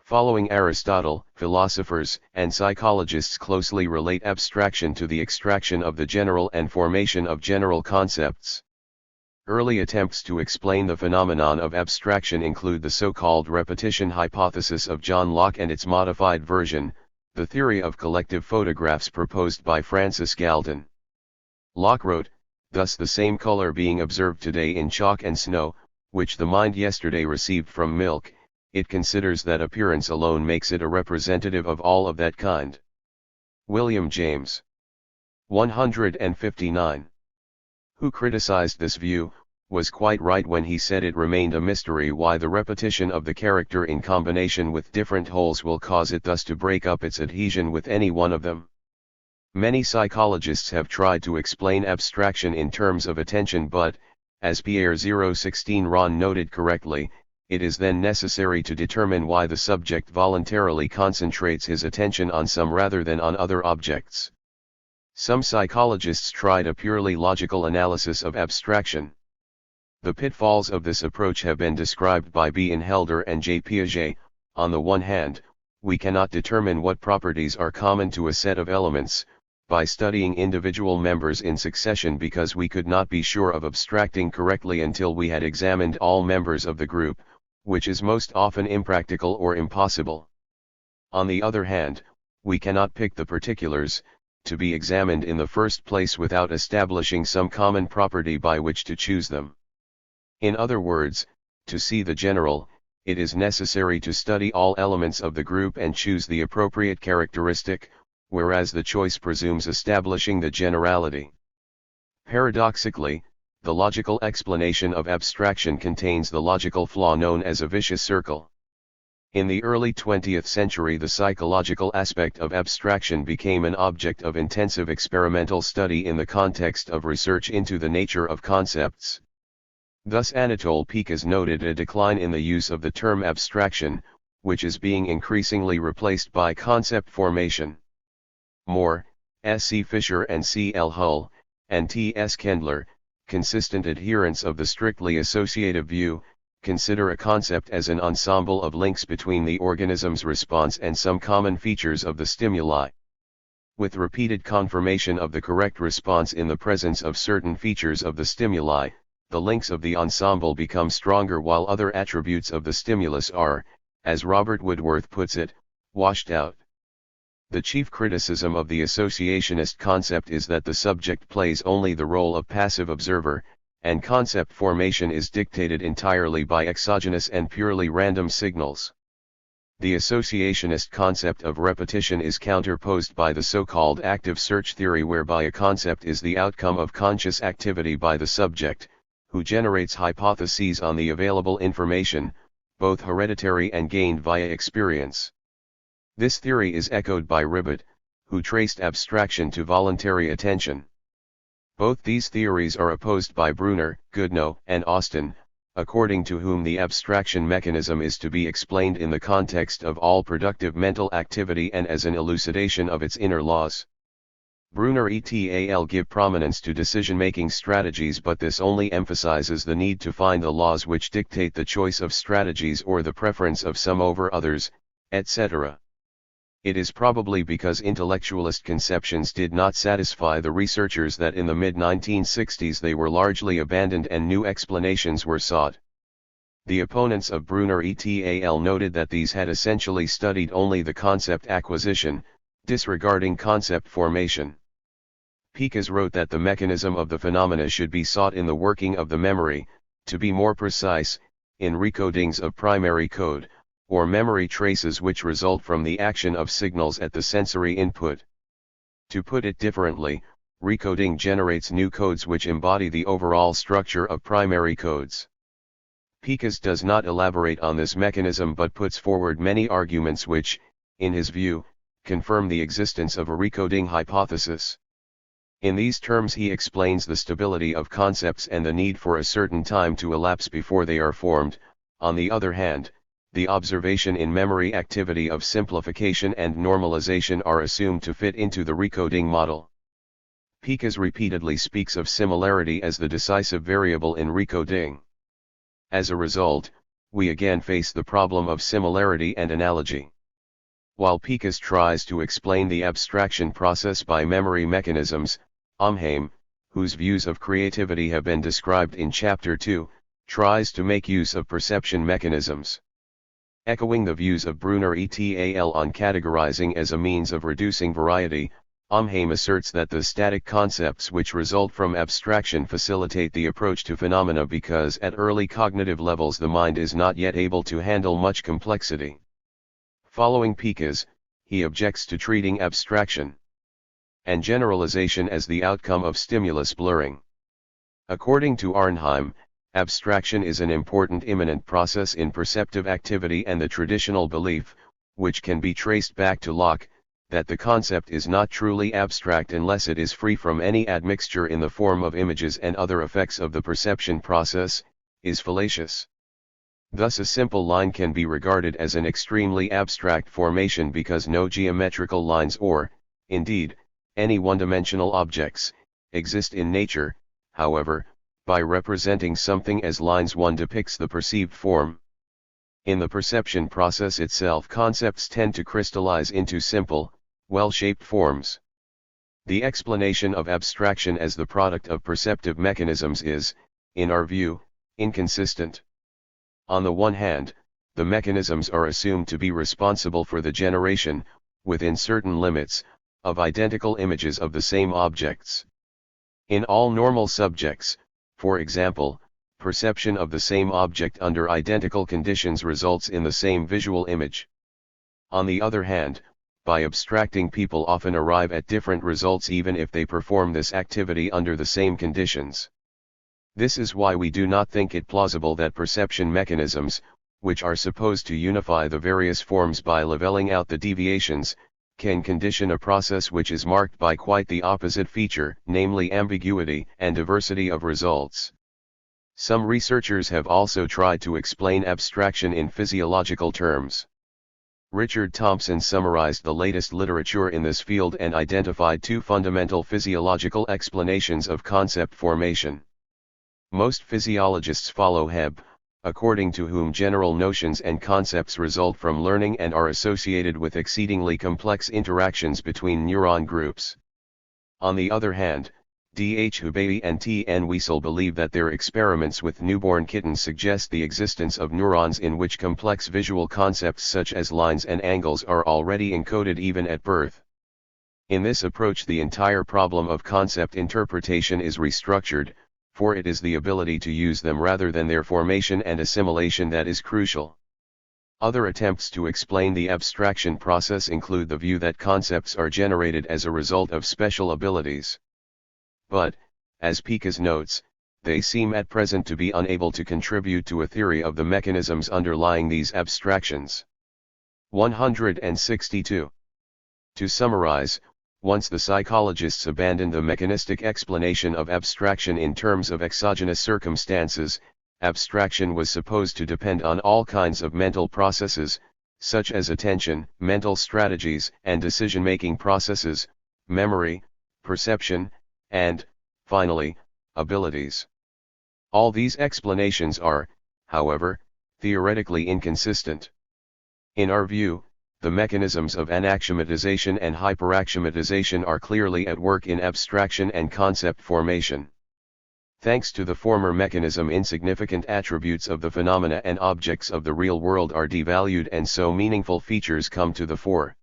Following Aristotle, philosophers and psychologists closely relate abstraction to the extraction of the general and formation of general concepts. Early attempts to explain the phenomenon of abstraction include the so-called repetition hypothesis of John Locke and its modified version, the theory of collective photographs, proposed by Francis Galton. Locke wrote, "Thus the same color being observed today in chalk and snow, which the mind yesterday received from milk, it considers that appearance alone makes it a representative of all of that kind." William James. 159. Who criticized this view, was quite right when he said it remained a mystery why the repetition of the character in combination with different wholes will cause it thus to break up its adhesion with any one of them. Many psychologists have tried to explain abstraction in terms of attention, but, as Pierre 016 Ron noted correctly, it is then necessary to determine why the subject voluntarily concentrates his attention on some rather than on other objects. Some psychologists tried a purely logical analysis of abstraction. The pitfalls of this approach have been described by B. Helder and J. Piaget. On the one hand, we cannot determine what properties are common to a set of elements, by studying individual members in succession because we could not be sure of abstracting correctly until we had examined all members of the group, which is most often impractical or impossible. On the other hand, we cannot pick the particulars, to be examined in the first place without establishing some common property by which to choose them. In other words, to see the general, it is necessary to study all elements of the group and choose the appropriate characteristic, whereas the choice presumes establishing the generality. Paradoxically, the logical explanation of abstraction contains the logical flaw known as a vicious circle. In the early 20th century, the psychological aspect of abstraction became an object of intensive experimental study in the context of research into the nature of concepts. Thus Anatole Pikas noted a decline in the use of the term abstraction, which is being increasingly replaced by concept formation. Moore, S. C. Fisher and C. L. Hull, and T. S. Kendler, consistent adherents of the strictly associative view, consider a concept as an ensemble of links between the organism's response and some common features of the stimuli. With repeated confirmation of the correct response in the presence of certain features of the stimuli, the links of the ensemble become stronger while other attributes of the stimulus are, as Robert Woodworth puts it, washed out. The chief criticism of the associationist concept is that the subject plays only the role of passive observer, and concept formation is dictated entirely by exogenous and purely random signals. The associationist concept of repetition is counterposed by the so-called active search theory, whereby a concept is the outcome of conscious activity by the subject, who generates hypotheses on the available information, both hereditary and gained via experience. This theory is echoed by Ribot, who traced abstraction to voluntary attention. Both these theories are opposed by Brunner, Goodnow, and Austin, according to whom the abstraction mechanism is to be explained in the context of all productive mental activity and as an elucidation of its inner laws. Brunner et al. Give prominence to decision-making strategies, but this only emphasizes the need to find the laws which dictate the choice of strategies or the preference of some over others, etc. It is probably because intellectualist conceptions did not satisfy the researchers that in the mid-1960s they were largely abandoned and new explanations were sought. The opponents of Brunner et al. Noted that these had essentially studied only the concept acquisition, disregarding concept formation. Pikas wrote that the mechanism of the phenomena should be sought in the working of the memory, to be more precise, in recodings of primary code, or memory traces which result from the action of signals at the sensory input. To put it differently, recoding generates new codes which embody the overall structure of primary codes. Pikas does not elaborate on this mechanism but puts forward many arguments which, in his view, confirm the existence of a recoding hypothesis. In these terms he explains the stability of concepts and the need for a certain time to elapse before they are formed. On the other hand, the observation in memory activity of simplification and normalization are assumed to fit into the recoding model. Pikas repeatedly speaks of similarity as the decisive variable in recoding. As a result, we again face the problem of similarity and analogy. While Pikas tries to explain the abstraction process by memory mechanisms, Omheim, whose views of creativity have been described in Chapter 2, tries to make use of perception mechanisms. Echoing the views of Brunner et al. On categorizing as a means of reducing variety, Omheim asserts that the static concepts which result from abstraction facilitate the approach to phenomena because at early cognitive levels the mind is not yet able to handle much complexity. Following Pikas, he objects to treating abstraction and generalization as the outcome of stimulus blurring. According to Arnheim, abstraction is an important immanent process in perceptive activity, and the traditional belief, which can be traced back to Locke, that the concept is not truly abstract unless it is free from any admixture in the form of images and other effects of the perception process, is fallacious. Thus a simple line can be regarded as an extremely abstract formation because no geometrical lines or, indeed, Any one-dimensional objects exist in nature, however, by representing something as lines one depicts the perceived form. In the perception process itself, concepts tend to crystallize into simple, well-shaped forms. The explanation of abstraction as the product of perceptive mechanisms is, in our view, inconsistent. On the one hand, the mechanisms are assumed to be responsible for the generation, within certain limits, of identical images of the same objects. In all normal subjects, for example, perception of the same object under identical conditions results in the same visual image. On the other hand, by abstracting, people often arrive at different results even if they perform this activity under the same conditions. This is why we do not think it plausible that perception mechanisms, which are supposed to unify the various forms by leveling out the deviations, can condition a process which is marked by quite the opposite feature, namely ambiguity and diversity of results. Some researchers have also tried to explain abstraction in physiological terms. Richard Thompson summarized the latest literature in this field and identified two fundamental physiological explanations of concept formation. Most physiologists follow Hebb, according to whom general notions and concepts result from learning and are associated with exceedingly complex interactions between neuron groups. On the other hand, D.H. Hubeyi and T.N. Wiesel believe that their experiments with newborn kittens suggest the existence of neurons in which complex visual concepts such as lines and angles are already encoded even at birth. In this approach, the entire problem of concept interpretation is restructured, for it is the ability to use them rather than their formation and assimilation that is crucial. Other attempts to explain the abstraction process include the view that concepts are generated as a result of special abilities. But, as Pikas notes, they seem at present to be unable to contribute to a theory of the mechanisms underlying these abstractions. 162. To summarize, once the psychologists abandoned the mechanistic explanation of abstraction in terms of exogenous circumstances, abstraction was supposed to depend on all kinds of mental processes, such as attention, mental strategies and decision-making processes, memory, perception, and, finally, abilities. All these explanations are, however, theoretically inconsistent. In our view, the mechanisms of anaxiomatization and hyperaxiomatization are clearly at work in abstraction and concept formation. Thanks to the former mechanism, insignificant attributes of the phenomena and objects of the real world are devalued and so meaningful features come to the fore.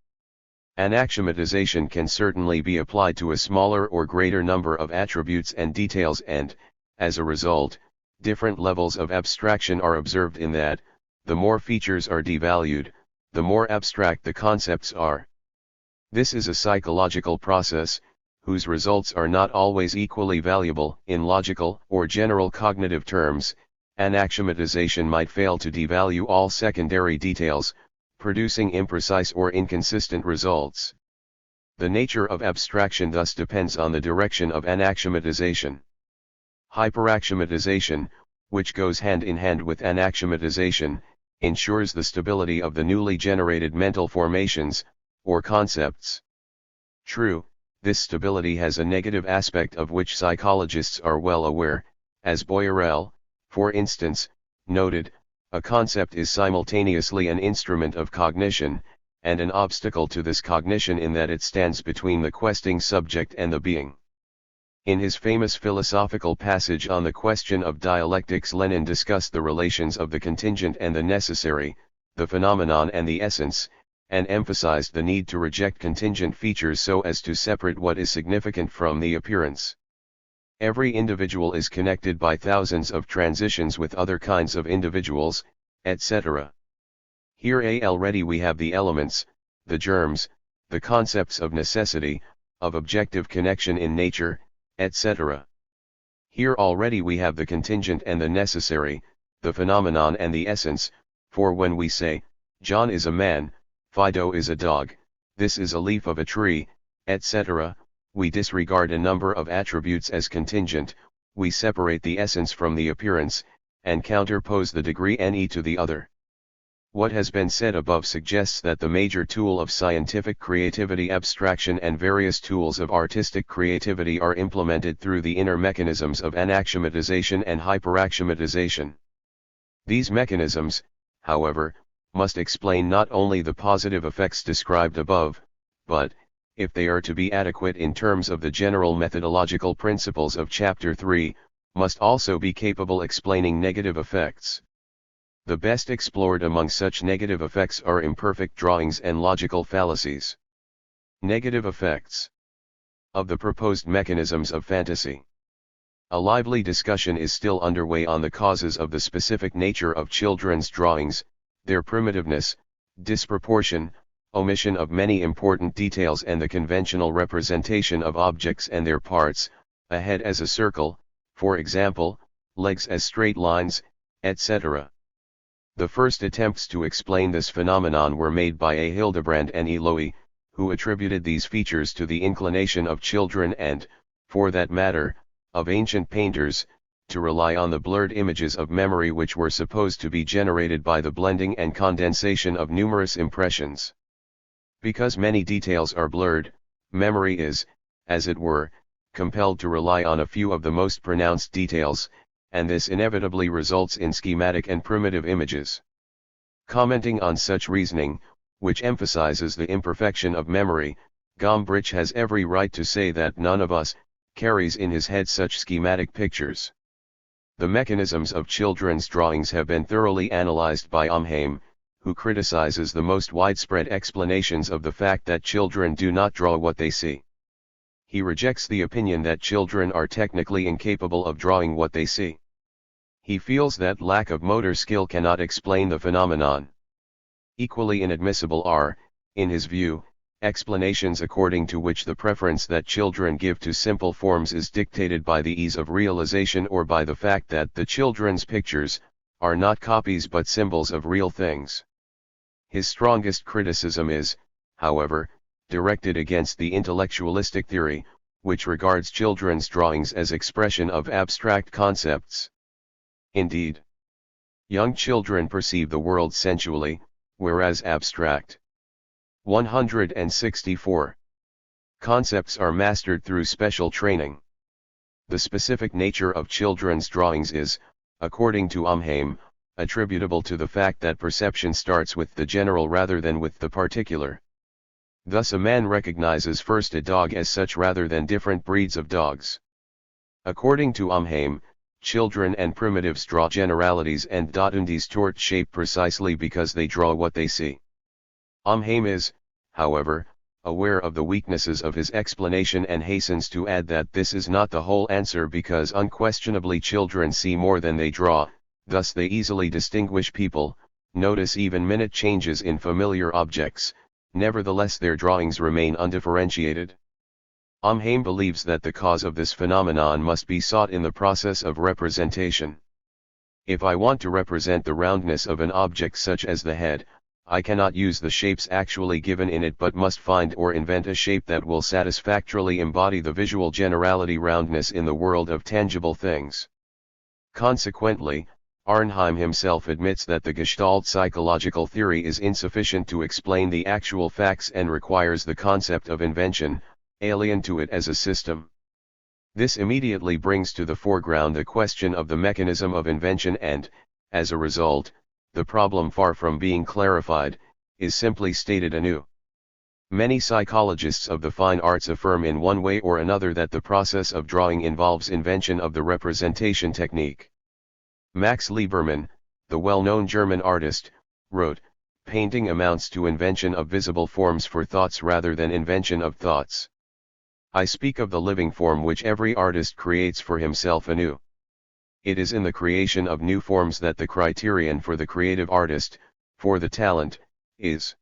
Anaxiomatization can certainly be applied to a smaller or greater number of attributes and details and, as a result, different levels of abstraction are observed in that, the more features are devalued, the more abstract the concepts are. This is a psychological process, whose results are not always equally valuable. In logical or general cognitive terms, anaxiomatization might fail to devalue all secondary details, producing imprecise or inconsistent results. The nature of abstraction thus depends on the direction of anaxiomatization. Hyperaxiomatization, which goes hand in hand with anaxiomatization, ensures the stability of the newly generated mental formations, or concepts. True, this stability has a negative aspect of which psychologists are well aware, as Boyarel, for instance, noted. A concept is simultaneously an instrument of cognition, and an obstacle to this cognition in that it stands between the questing subject and the being. In his famous philosophical passage on the question of dialectics, Lenin discussed the relations of the contingent and the necessary, the phenomenon and the essence, and emphasized the need to reject contingent features so as to separate what is significant from the appearance. Every individual is connected by thousands of transitions with other kinds of individuals, etc. Here already we have the elements, the germs, the concepts of necessity, of objective connection in nature, etc. Here already we have the contingent and the necessary, the phenomenon and the essence, for when we say, John is a man, Fido is a dog, this is a leaf of a tree, etc., we disregard a number of attributes as contingent, we separate the essence from the appearance, and counterpose the degree ne to the other. What has been said above suggests that the major tool of scientific creativity, abstraction, and various tools of artistic creativity are implemented through the inner mechanisms of anaxiomatization and hyperaxiomatization. These mechanisms, however, must explain not only the positive effects described above, but, if they are to be adequate in terms of the general methodological principles of Chapter 3, must also be capable explaining negative effects. The best explored among such negative effects are imperfect drawings and logical fallacies. Negative effects of the proposed mechanisms of fantasy. A lively discussion is still underway on the causes of the specific nature of children's drawings, their primitiveness, disproportion, omission of many important details, and the conventional representation of objects and their parts, a head as a circle, for example, legs as straight lines, etc. The first attempts to explain this phenomenon were made by A. Hildebrand and Eloy, who attributed these features to the inclination of children and, for that matter, of ancient painters, to rely on the blurred images of memory which were supposed to be generated by the blending and condensation of numerous impressions. Because many details are blurred, memory is, as it were, compelled to rely on a few of the most pronounced details, and this inevitably results in schematic and primitive images. Commenting on such reasoning, which emphasizes the imperfection of memory, Gombrich has every right to say that none of us carries in his head such schematic pictures. The mechanisms of children's drawings have been thoroughly analyzed by Omheim, who criticizes the most widespread explanations of the fact that children do not draw what they see. He rejects the opinion that children are technically incapable of drawing what they see. He feels that lack of motor skill cannot explain the phenomenon. Equally inadmissible are, in his view, explanations according to which the preference that children give to simple forms is dictated by the ease of realization or by the fact that the children's pictures are not copies but symbols of real things. His strongest criticism is, however, directed against the intellectualistic theory, which regards children's drawings as expression of abstract concepts. Indeed, young children perceive the world sensually, whereas abstract 164 concepts are mastered through special training. The specific nature of children's drawings is, according to Omheim, attributable to the fact that perception starts with the general rather than with the particular. Thus a man recognizes first a dog as such rather than different breeds of dogs. According to Omheim, children and primitives draw generalities and distort shape precisely because they draw what they see. Omheim is, however, aware of the weaknesses of his explanation and hastens to add that this is not the whole answer because unquestionably children see more than they draw, thus they easily distinguish people, notice even minute changes in familiar objects, nevertheless their drawings remain undifferentiated. Omheim believes that the cause of this phenomenon must be sought in the process of representation. If I want to represent the roundness of an object such as the head, I cannot use the shapes actually given in it but must find or invent a shape that will satisfactorily embody the visual generality roundness in the world of tangible things. Consequently, Arnheim himself admits that the Gestalt psychological theory is insufficient to explain the actual facts and requires the concept of invention, alien to it as a system. This immediately brings to the foreground the question of the mechanism of invention and, as a result, the problem far from being clarified, is simply stated anew. Many psychologists of the fine arts affirm in one way or another that the process of drawing involves invention of the representation technique. Max Liebermann, the well-known German artist, wrote, "Painting amounts to invention of visible forms for thoughts rather than invention of thoughts. I speak of the living form which every artist creates for himself anew. It is in the creation of new forms that the criterion for the creative artist, for the talent, is.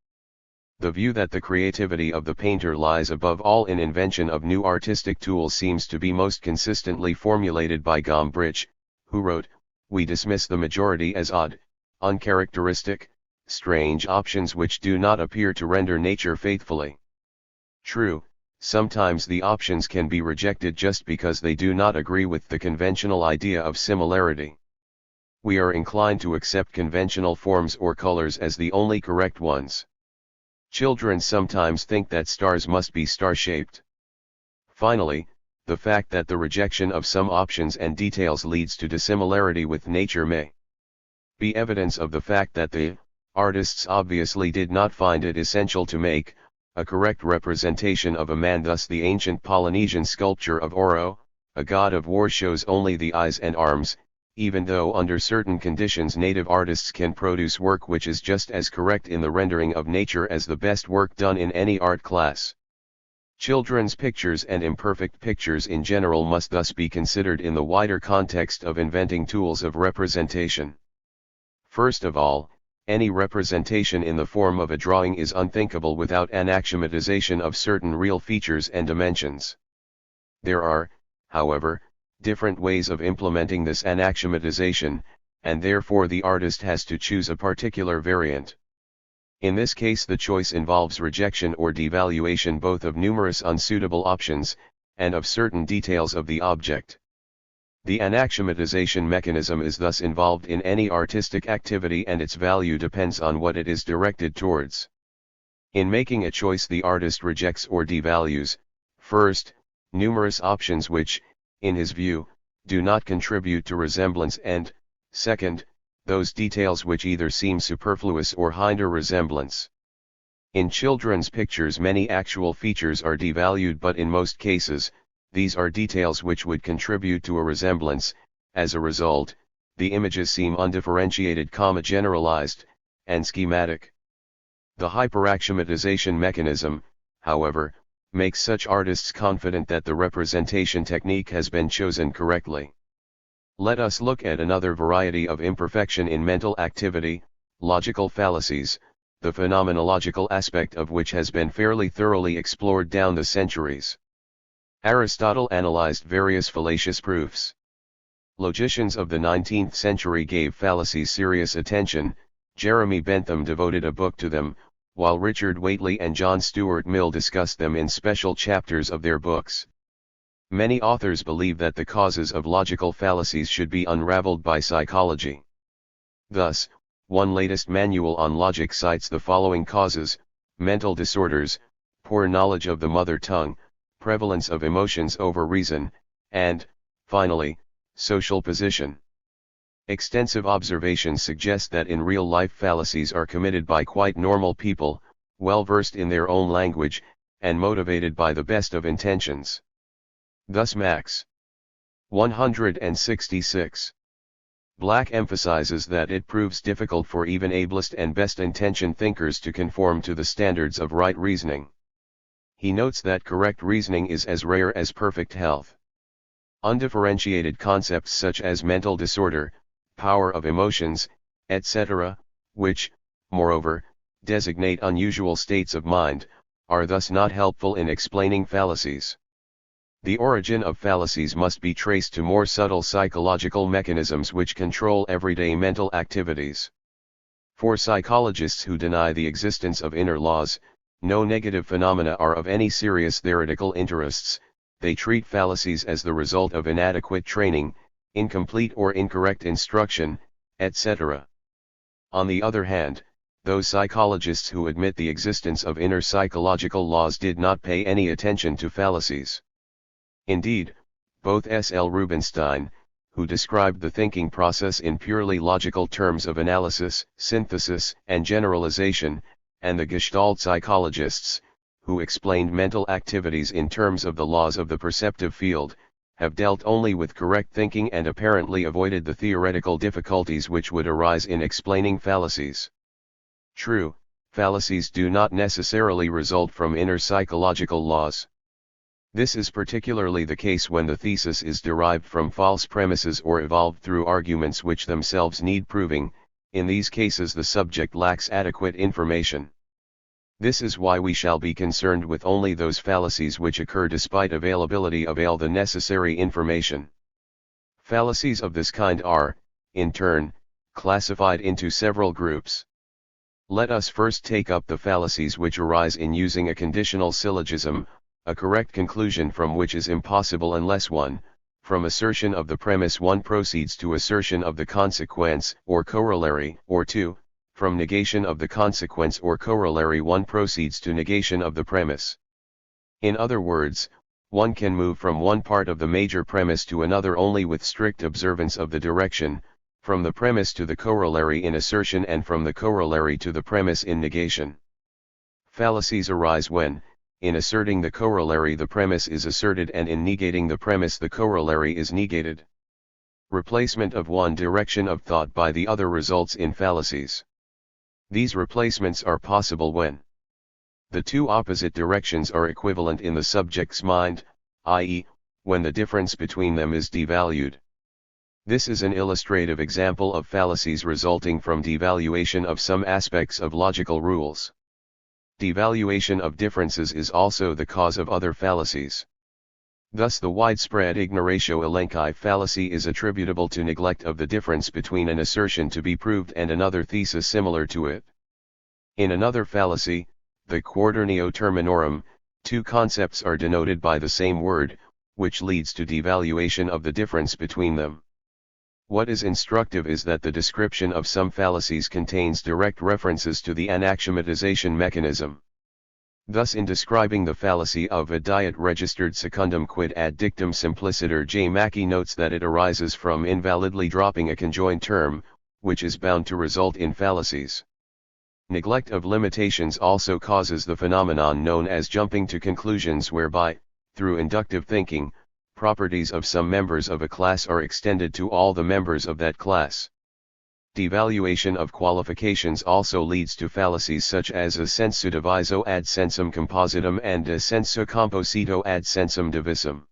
The view that the creativity of the painter lies above all in invention of new artistic tools seems to be most consistently formulated by Gombrich, who wrote, "We dismiss the majority as odd, uncharacteristic, strange options which do not appear to render nature faithfully. True, sometimes the options can be rejected just because they do not agree with the conventional idea of similarity. we are inclined to accept conventional forms or colors as the only correct ones. Children sometimes think that stars must be star-shaped. Finally, the fact that the rejection of some options and details leads to dissimilarity with nature may be evidence of the fact that the artists obviously did not find it essential to make a correct representation of a man. Thus the ancient Polynesian sculpture of Oro, a god of war, shows only the eyes and arms, even though under certain conditions native artists can produce work which is just as correct in the rendering of nature as the best work done in any art class. Children's pictures and imperfect pictures in general must thus be considered in the wider context of inventing tools of representation. First of all, any representation in the form of a drawing is unthinkable without an axiomatization of certain real features and dimensions. There are, however, different ways of implementing this anaxiomatization, and therefore the artist has to choose a particular variant. In this case the choice involves rejection or devaluation both of numerous unsuitable options, and of certain details of the object. The anaxiomatization mechanism is thus involved in any artistic activity, and its value depends on what it is directed towards. In making a choice the artist rejects or devalues, first, numerous options which, in his view, do not contribute to resemblance, and, second, those details which either seem superfluous or hinder resemblance. In children's pictures many actual features are devalued, but in most cases, these are details which would contribute to a resemblance. As a result, the images seem undifferentiated, generalized, and schematic. The hyperaxiomatization mechanism, however, makes such artists confident that the representation technique has been chosen correctly. Let us look at another variety of imperfection in mental activity, logical fallacies, the phenomenological aspect of which has been fairly thoroughly explored down the centuries. Aristotle analyzed various fallacious proofs. Logicians of the 19th century gave fallacies serious attention. Jeremy Bentham devoted a book to them, while Richard Whately and John Stuart Mill discussed them in special chapters of their books. Many authors believe that the causes of logical fallacies should be unraveled by psychology. Thus, one latest manual on logic cites the following causes: mental disorders, poor knowledge of the mother tongue, prevalence of emotions over reason, and, finally, social position. Extensive observations suggest that in real life fallacies are committed by quite normal people, well versed in their own language, and motivated by the best of intentions. Thus Max. 166. Black emphasizes that it proves difficult for even ablest and best-intentioned thinkers to conform to the standards of right reasoning. He notes that correct reasoning is as rare as perfect health. Undifferentiated concepts such as mental disorder, power of emotions, etc., which, moreover, designate unusual states of mind, are thus not helpful in explaining fallacies. The origin of fallacies must be traced to more subtle psychological mechanisms which control everyday mental activities. For psychologists who deny the existence of inner laws, no negative phenomena are of any serious theoretical interests. They treat fallacies as the result of inadequate training, incomplete or incorrect instruction, etc. On the other hand, those psychologists who admit the existence of inner psychological laws did not pay any attention to fallacies. Indeed, both S. L. Rubinstein, who described the thinking process in purely logical terms of analysis, synthesis, and generalization, and the Gestalt psychologists, who explained mental activities in terms of the laws of the perceptive field, have dealt only with correct thinking and apparently avoided the theoretical difficulties which would arise in explaining fallacies. True, fallacies do not necessarily result from inner psychological laws. This is particularly the case when the thesis is derived from false premises or evolved through arguments which themselves need proving. In these cases the subject lacks adequate information. This is why we shall be concerned with only those fallacies which occur despite availability of all the necessary information. Fallacies of this kind are, in turn, classified into several groups. Let us first take up the fallacies which arise in using a conditional syllogism, a correct conclusion from which is impossible unless one, From assertion of the premise one proceeds to assertion of the consequence or corollary, or 2, from negation of the consequence or corollary one proceeds to negation of the premise. In other words, one can move from one part of the major premise to another only with strict observance of the direction, from the premise to the corollary in assertion and from the corollary to the premise in negation. Fallacies arise when, in asserting the corollary the premise is asserted and in negating the premise the corollary is negated. Replacement of one direction of thought by the other results in fallacies. These replacements are possible when the two opposite directions are equivalent in the subject's mind, i.e., when the difference between them is devalued. This is an illustrative example of fallacies resulting from devaluation of some aspects of logical rules. Devaluation of differences is also the cause of other fallacies. Thus the widespread ignoratio elenchi fallacy is attributable to neglect of the difference between an assertion to be proved and another thesis similar to it. In another fallacy, the quaternio terminorum, two concepts are denoted by the same word, which leads to devaluation of the difference between them. What is instructive is that the description of some fallacies contains direct references to the anaxiomatization mechanism. Thus in describing the fallacy of a diet registered secundum quid ad dictum simpliciter J. Mackey notes that it arises from invalidly dropping a conjoined term, which is bound to result in fallacies. Neglect of limitations also causes the phenomenon known as jumping to conclusions whereby, through inductive thinking, properties of some members of a class are extended to all the members of that class. Devaluation of qualifications also leads to fallacies such as a sensu diviso ad sensum compositum and a sensu composito ad sensum divisum.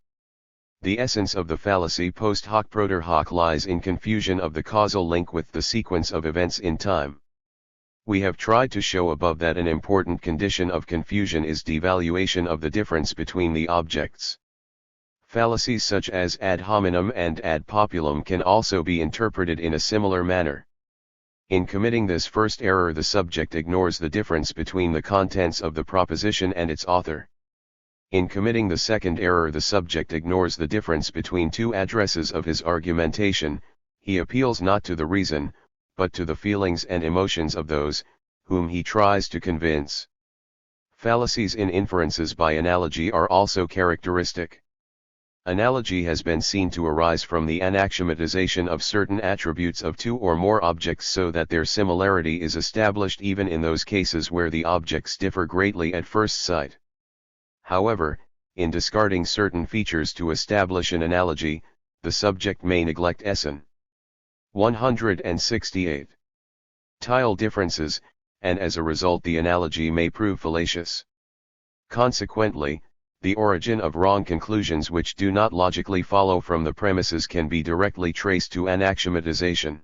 The essence of the fallacy post hoc propter hoc lies in confusion of the causal link with the sequence of events in time. We have tried to show above that an important condition of confusion is devaluation of the difference between the objects. Fallacies such as ad hominem and ad populum can also be interpreted in a similar manner. In committing this first error the subject ignores the difference between the contents of the proposition and its author. In committing the second error the subject ignores the difference between two addresses of his argumentation, he appeals not to the reason, but to the feelings and emotions of those, whom he tries to convince. Fallacies in inferences by analogy are also characteristic. Analogy has been seen to arise from the anaxiomatization of certain attributes of two or more objects so that their similarity is established even in those cases where the objects differ greatly at first sight. However, in discarding certain features to establish an analogy, the subject may neglect essen. 168. Tile differences, and as a result the analogy may prove fallacious. Consequently, the origin of wrong conclusions which do not logically follow from the premises can be directly traced to anaxiomatization.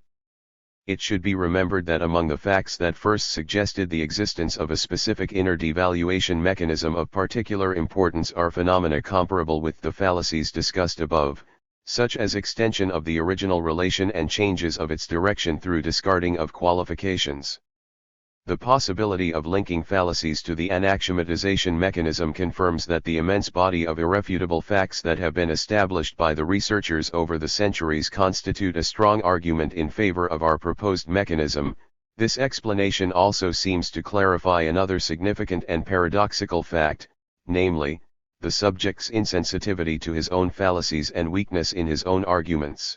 It should be remembered that among the facts that first suggested the existence of a specific inner devaluation mechanism of particular importance are phenomena comparable with the fallacies discussed above, such as extension of the original relation and changes of its direction through discarding of qualifications. The possibility of linking fallacies to the anaxiomatization mechanism confirms that the immense body of irrefutable facts that have been established by the researchers over the centuries constitute a strong argument in favor of our proposed mechanism. This explanation also seems to clarify another significant and paradoxical fact, namely, the subject's insensitivity to his own fallacies and weakness in his own arguments.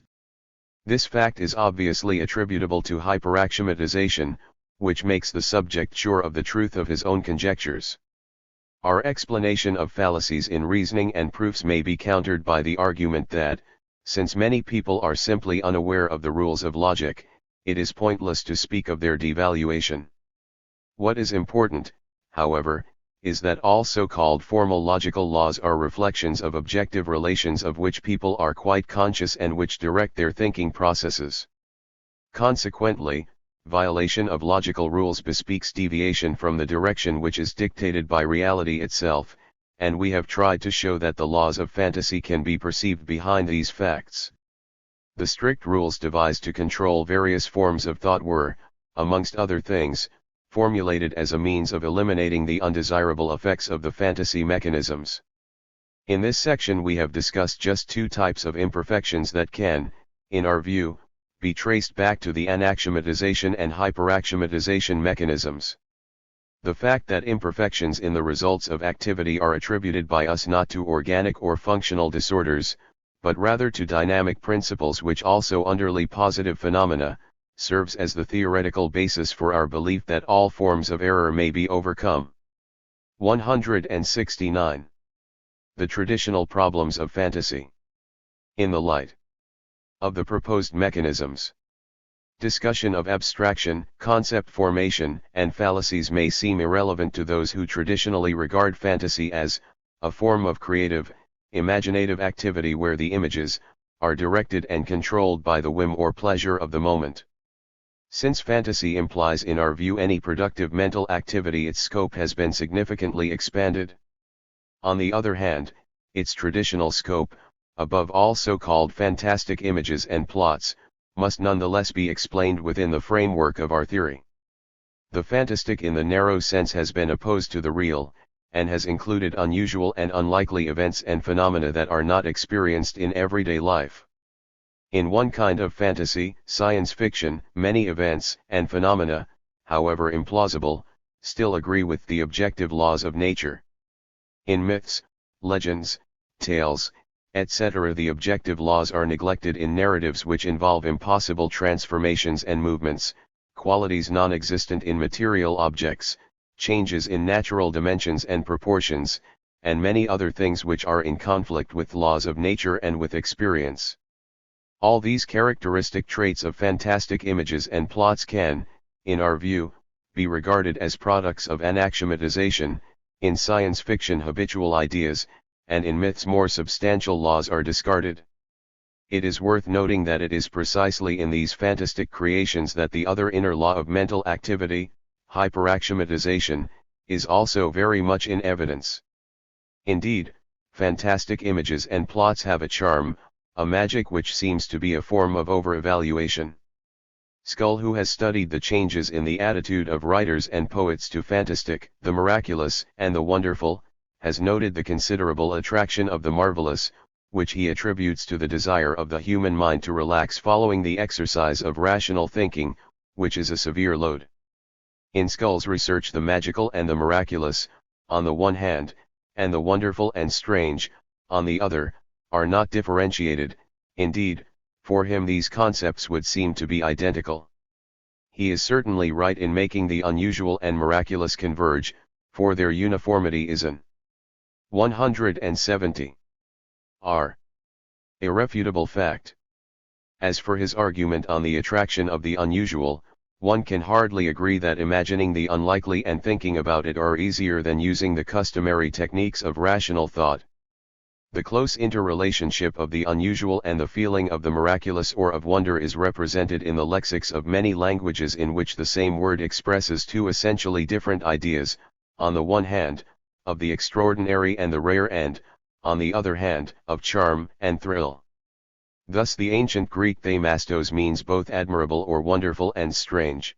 This fact is obviously attributable to hyperaxiomatization, which makes the subject sure of the truth of his own conjectures. Our explanation of fallacies in reasoning and proofs may be countered by the argument that, since many people are simply unaware of the rules of logic, it is pointless to speak of their devaluation. What is important, however, is that all so-called formal logical laws are reflections of objective relations of which people are quite conscious and which direct their thinking processes. Consequently, violation of logical rules bespeaks deviation from the direction which is dictated by reality itself, and we have tried to show that the laws of fantasy can be perceived behind these facts. The strict rules devised to control various forms of thought were, amongst other things, formulated as a means of eliminating the undesirable effects of the fantasy mechanisms. In this section we have discussed just two types of imperfections that can, in our view, be traced back to the anaxiomatization and hyperaxiomatization mechanisms. The fact that imperfections in the results of activity are attributed by us not to organic or functional disorders, but rather to dynamic principles which also underlie positive phenomena, serves as the theoretical basis for our belief that all forms of error may be overcome. 169. The traditional problems of fantasy. In the light of the proposed mechanisms, discussion of abstraction, concept formation, and fallacies may seem irrelevant to those who traditionally regard fantasy as a form of creative, imaginative activity where the images are directed and controlled by the whim or pleasure of the moment. Since fantasy implies in our view any productive mental activity, its scope has been significantly expanded. On the other hand, its traditional scope, above all so-called fantastic images and plots, must nonetheless be explained within the framework of our theory. The fantastic in the narrow sense has been opposed to the real, and has included unusual and unlikely events and phenomena that are not experienced in everyday life. In one kind of fantasy, science fiction, many events and phenomena, however implausible, still agree with the objective laws of nature. In myths, legends, tales, etc., the objective laws are neglected in narratives which involve impossible transformations and movements, qualities non-existent in material objects, changes in natural dimensions and proportions, and many other things which are in conflict with laws of nature and with experience. All these characteristic traits of fantastic images and plots can, in our view, be regarded as products of anaxiomatization. In science fiction, habitual ideas, and in myths more substantial laws are discarded. It is worth noting that it is precisely in these fantastic creations that the other inner law of mental activity, hyperaxiomatization, is also very much in evidence. Indeed, fantastic images and plots have a charm, a magic which seems to be a form of over-evaluation. Scull, who has studied the changes in the attitude of writers and poets to fantastic, the miraculous, and the wonderful, has noted the considerable attraction of the marvelous, which he attributes to the desire of the human mind to relax following the exercise of rational thinking, which is a severe load. In Scull's research, the magical and the miraculous, on the one hand, and the wonderful and strange, on the other, are not differentiated. Indeed, for him these concepts would seem to be identical. He is certainly right in making the unusual and miraculous converge, for their uniformity is an 170. R. Irrefutable fact. As for his argument on the attraction of the unusual, one can hardly agree that imagining the unlikely and thinking about it are easier than using the customary techniques of rational thought. The close interrelationship of the unusual and the feeling of the miraculous or of wonder is represented in the lexics of many languages in which the same word expresses two essentially different ideas, on the one hand, of the extraordinary and the rare and, on the other hand, of charm and thrill. Thus the ancient Greek themastos means both admirable or wonderful and strange.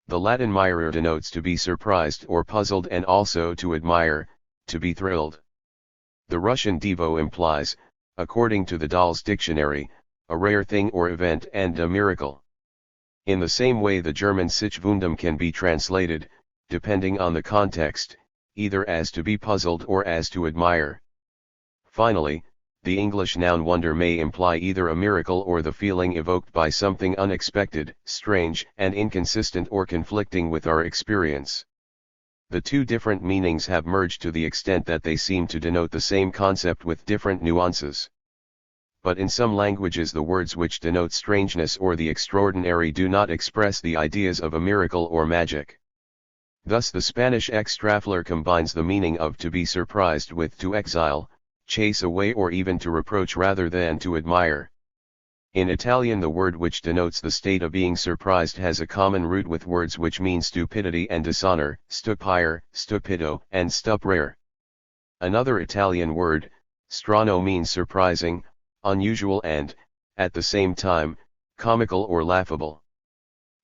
The Latin mirare denotes to be surprised or puzzled and also to admire, to be thrilled. The Russian divo implies, according to the Dahl's dictionary, a rare thing or event and a miracle. In the same way the German Sichwundem can be translated, depending on the context, either as to be puzzled or as to admire. Finally, the English noun wonder may imply either a miracle or the feeling evoked by something unexpected, strange, and inconsistent or conflicting with our experience. The two different meanings have merged to the extent that they seem to denote the same concept with different nuances. But in some languages the words which denote strangeness or the extraordinary do not express the ideas of a miracle or magic. Thus the Spanish extraflar combines the meaning of to be surprised with to exile, chase away or even to reproach rather than to admire. In Italian the word which denotes the state of being surprised has a common root with words which mean stupidity and dishonor, stupire, stupido, and stuprare. Another Italian word, strano, means surprising, unusual and, at the same time, comical or laughable.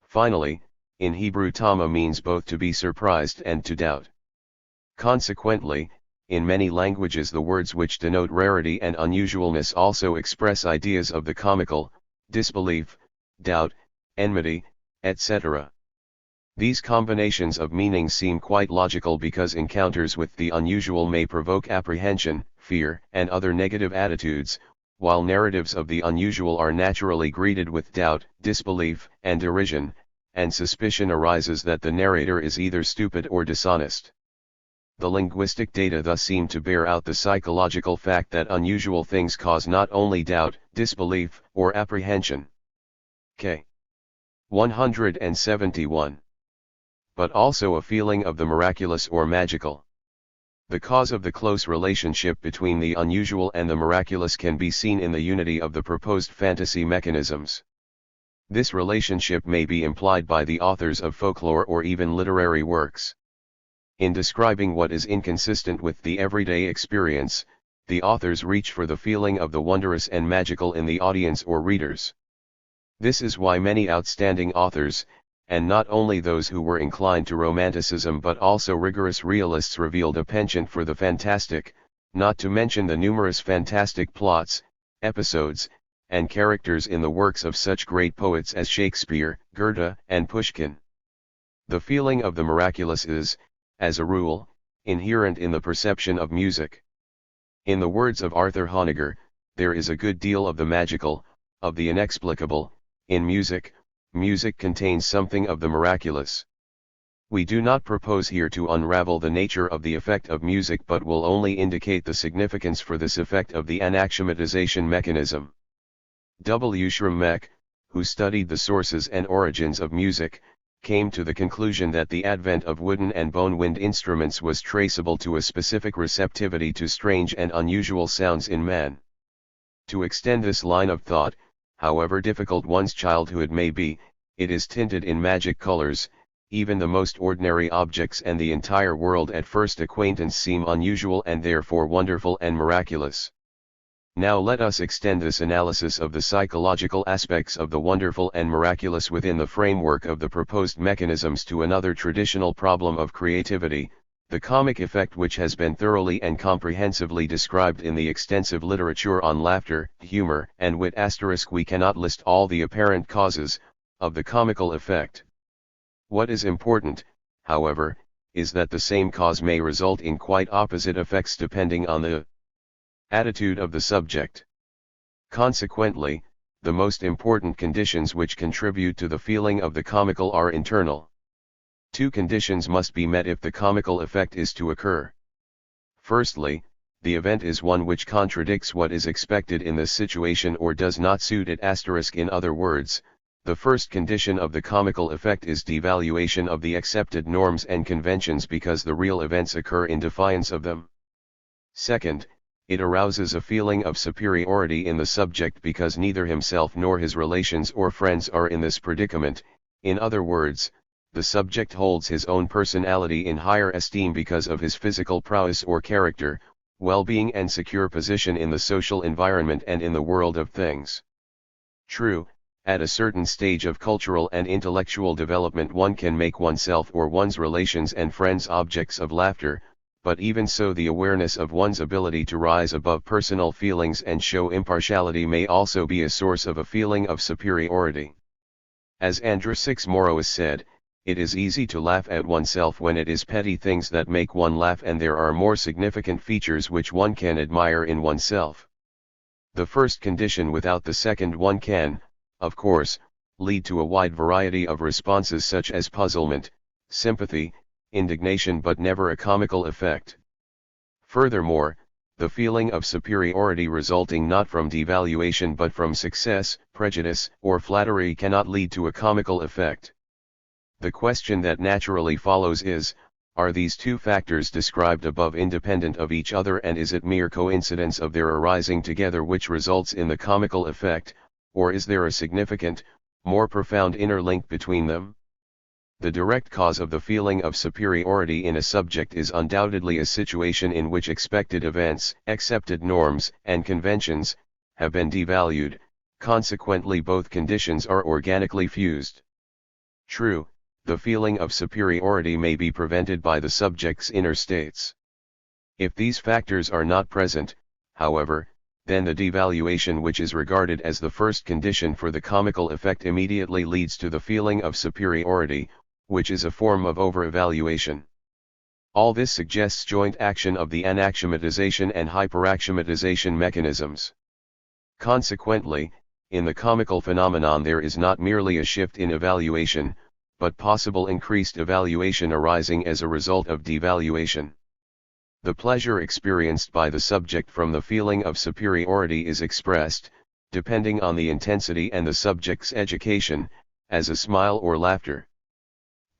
Finally, in Hebrew tama means both to be surprised and to doubt. Consequently, in many languages the words which denote rarity and unusualness also express ideas of the comical, disbelief, doubt, enmity, etc. These combinations of meanings seem quite logical because encounters with the unusual may provoke apprehension, fear, and other negative attitudes, while narratives of the unusual are naturally greeted with doubt, disbelief, and derision, and suspicion arises that the narrator is either stupid or dishonest. The linguistic data thus seem to bear out the psychological fact that unusual things cause not only doubt, disbelief, or apprehension. K. 171. But also a feeling of the miraculous or magical. The cause of the close relationship between the unusual and the miraculous can be seen in the unity of the proposed fantasy mechanisms. This relationship may be implied by the authors of folklore or even literary works. In describing what is inconsistent with the everyday experience, the authors reach for the feeling of the wondrous and magical in the audience or readers. This is why many outstanding authors, and not only those who were inclined to romanticism but also rigorous realists, revealed a penchant for the fantastic, not to mention the numerous fantastic plots, episodes, and characters in the works of such great poets as Shakespeare, Goethe, and Pushkin. The feeling of the miraculous is, as a rule, inherent in the perception of music. In the words of Arthur Honegger, there is a good deal of the magical, of the inexplicable, in music. Music contains something of the miraculous. We do not propose here to unravel the nature of the effect of music but will only indicate the significance for this effect of the anaxiomatization mechanism. W. Schramm-Meck, who studied the sources and origins of music, came to the conclusion that the advent of wooden and bone-wind instruments was traceable to a specific receptivity to strange and unusual sounds in man. To extend this line of thought, however difficult one's childhood may be, it is tinted in magic colors. Even the most ordinary objects and the entire world at first acquaintance seem unusual and therefore wonderful and miraculous. Now let us extend this analysis of the psychological aspects of the wonderful and miraculous within the framework of the proposed mechanisms to another traditional problem of creativity, the comic effect, which has been thoroughly and comprehensively described in the extensive literature on laughter, humor, and wit. We cannot list all the apparent causes of the comical effect. What is important, however, is that the same cause may result in quite opposite effects depending on the attitude of the subject. Consequently, the most important conditions which contribute to the feeling of the comical are internal. Two conditions must be met if the comical effect is to occur. Firstly, the event is one which contradicts what is expected in the situation or does not suit it. In other words, the first condition of the comical effect is devaluation of the accepted norms and conventions because the real events occur in defiance of them. Second, it arouses a feeling of superiority in the subject because neither himself nor his relations or friends are in this predicament. In other words, the subject holds his own personality in higher esteem because of his physical prowess or character, well-being and secure position in the social environment and in the world of things. True, at a certain stage of cultural and intellectual development one can make oneself or one's relations and friends objects of laughter, but even so the awareness of one's ability to rise above personal feelings and show impartiality may also be a source of a feeling of superiority. As Andrés Moraux said, it is easy to laugh at oneself when it is petty things that make one laugh, and there are more significant features which one can admire in oneself. The first condition without the second one can, of course, lead to a wide variety of responses such as puzzlement, sympathy, indignation, but never a comical effect. Furthermore, the feeling of superiority resulting not from devaluation but from success, prejudice, or flattery cannot lead to a comical effect. The question that naturally follows is, are these two factors described above independent of each other, and is it mere coincidence of their arising together which results in the comical effect, or is there a significant, more profound inner link between them? The direct cause of the feeling of superiority in a subject is undoubtedly a situation in which expected events, accepted norms, and conventions, have been devalued. Consequently both conditions are organically fused. True, the feeling of superiority may be prevented by the subject's inner states. If these factors are not present, however, then the devaluation, which is regarded as the first condition for the comical effect, immediately leads to the feeling of superiority, which is a form of over-evaluation. All this suggests joint action of the anaxiomatization and hyperaxiomatization mechanisms. Consequently, in the comical phenomenon there is not merely a shift in evaluation, but possible increased evaluation arising as a result of devaluation. The pleasure experienced by the subject from the feeling of superiority is expressed, depending on the intensity and the subject's education, as a smile or laughter.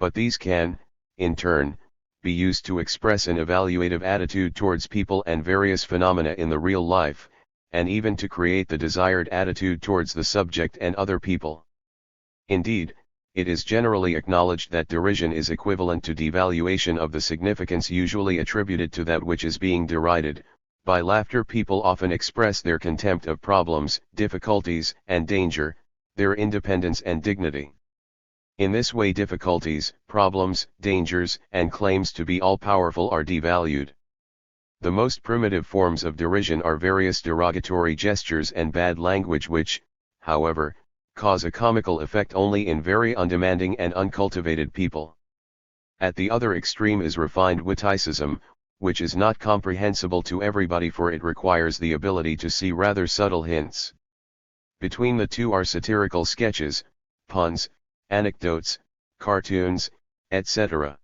But these can, in turn, be used to express an evaluative attitude towards people and various phenomena in the real life, and even to create the desired attitude towards the subject and other people. Indeed, it is generally acknowledged that derision is equivalent to devaluation of the significance usually attributed to that which is being derided. By laughter people often express their contempt of problems, difficulties, and danger, their independence and dignity. In this way difficulties, problems, dangers, and claims to be all-powerful are devalued. The most primitive forms of derision are various derogatory gestures and bad language which, however, cause a comical effect only in very undemanding and uncultivated people. At the other extreme is refined witticism, which is not comprehensible to everybody, for it requires the ability to see rather subtle hints. Between the two are satirical sketches, puns, anecdotes, cartoons, etc.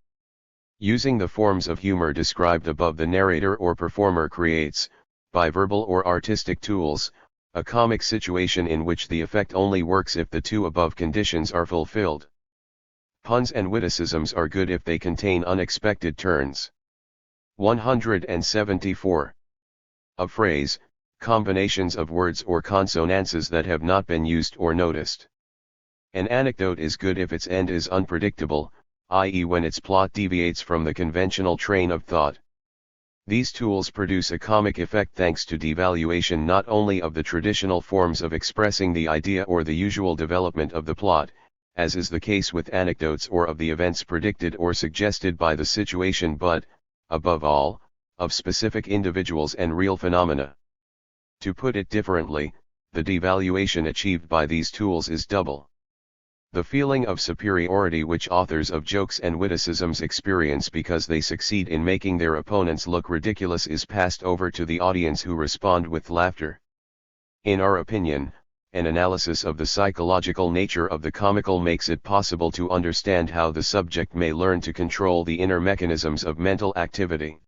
Using the forms of humor described above, the narrator or performer creates, by verbal or artistic tools, a comic situation in which the effect only works if the two above conditions are fulfilled. Puns and witticisms are good if they contain unexpected turns. 174. A phrase, combinations of words or consonances that have not been used or noticed. An anecdote is good if its end is unpredictable, i.e. when its plot deviates from the conventional train of thought. These tools produce a comic effect thanks to devaluation not only of the traditional forms of expressing the idea or the usual development of the plot, as is the case with anecdotes, or of the events predicted or suggested by the situation, but, above all, of specific individuals and real phenomena. To put it differently, the devaluation achieved by these tools is double. The feeling of superiority which authors of jokes and witticisms experience because they succeed in making their opponents look ridiculous is passed over to the audience, who respond with laughter. In our opinion, an analysis of the psychological nature of the comical makes it possible to understand how the subject may learn to control the inner mechanisms of mental activity.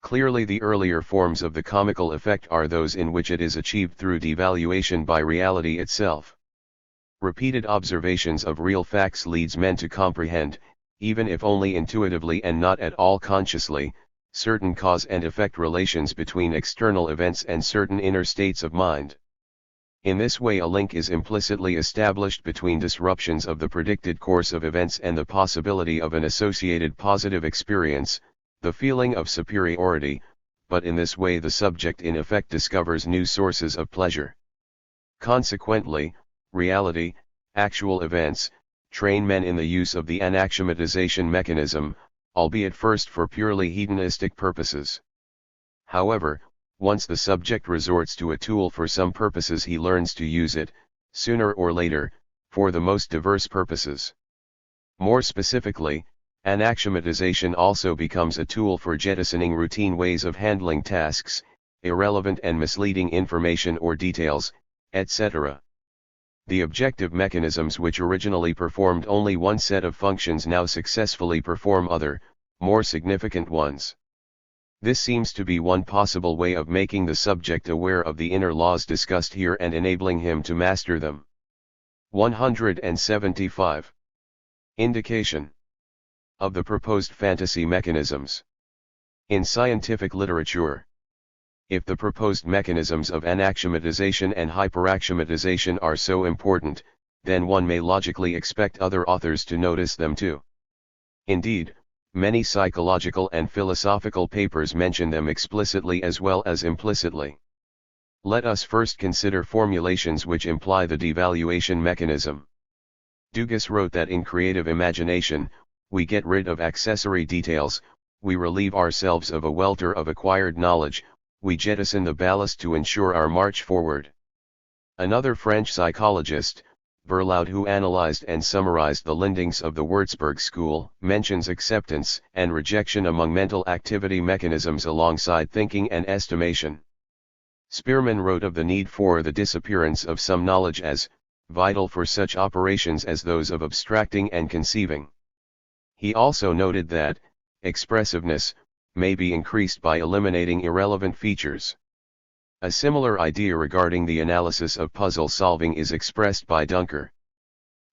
Clearly, the earlier forms of the comical effect are those in which it is achieved through devaluation by reality itself. Repeated observations of real facts leads men to comprehend, even if only intuitively and not at all consciously, certain cause and effect relations between external events and certain inner states of mind. In this way a link is implicitly established between disruptions of the predicted course of events and the possibility of an associated positive experience, the feeling of superiority, but in this way the subject in effect discovers new sources of pleasure. Consequently, reality, actual events, train men in the use of the anaxiomatization mechanism, albeit first for purely hedonistic purposes. However, once the subject resorts to a tool for some purposes, he learns to use it, sooner or later, for the most diverse purposes. More specifically, anaxiomatization also becomes a tool for jettisoning routine ways of handling tasks, irrelevant and misleading information or details, etc. The objective mechanisms which originally performed only one set of functions now successfully perform other, more significant ones. This seems to be one possible way of making the subject aware of the inner laws discussed here and enabling him to master them. 175. Indication of the proposed fantasy mechanisms. In scientific literature, if the proposed mechanisms of anaxiomatization and hyperaxiomatization are so important, then one may logically expect other authors to notice them too. Indeed, many psychological and philosophical papers mention them explicitly as well as implicitly. Let us first consider formulations which imply the devaluation mechanism. Dugas wrote that in creative imagination, we get rid of accessory details, we relieve ourselves of a welter of acquired knowledge, we jettison the ballast to ensure our march forward. Another French psychologist, Berlaud, who analyzed and summarized the lindings of the Würzburg school, mentions acceptance and rejection among mental activity mechanisms alongside thinking and estimation. Spearman wrote of the need for the disappearance of some knowledge as vital for such operations as those of abstracting and conceiving. He also noted that expressiveness may be increased by eliminating irrelevant features. A similar idea regarding the analysis of puzzle solving is expressed by Dunker.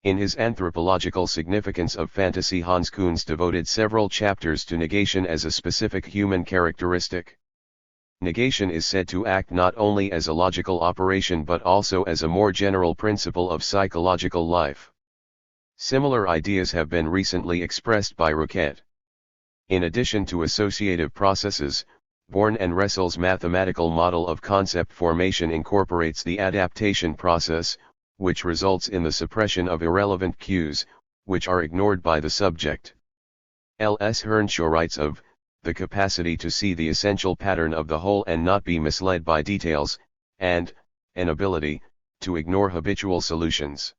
In his Anthropological Significance of Fantasy, Hans Kuhns devoted several chapters to negation as a specific human characteristic. Negation is said to act not only as a logical operation but also as a more general principle of psychological life. Similar ideas have been recently expressed by Roset. In addition to associative processes, Born and Russell's mathematical model of concept formation incorporates the adaptation process, which results in the suppression of irrelevant cues, which are ignored by the subject. L.S. Hernshaw writes of the capacity to see the essential pattern of the whole and not be misled by details, and an ability to ignore habitual solutions.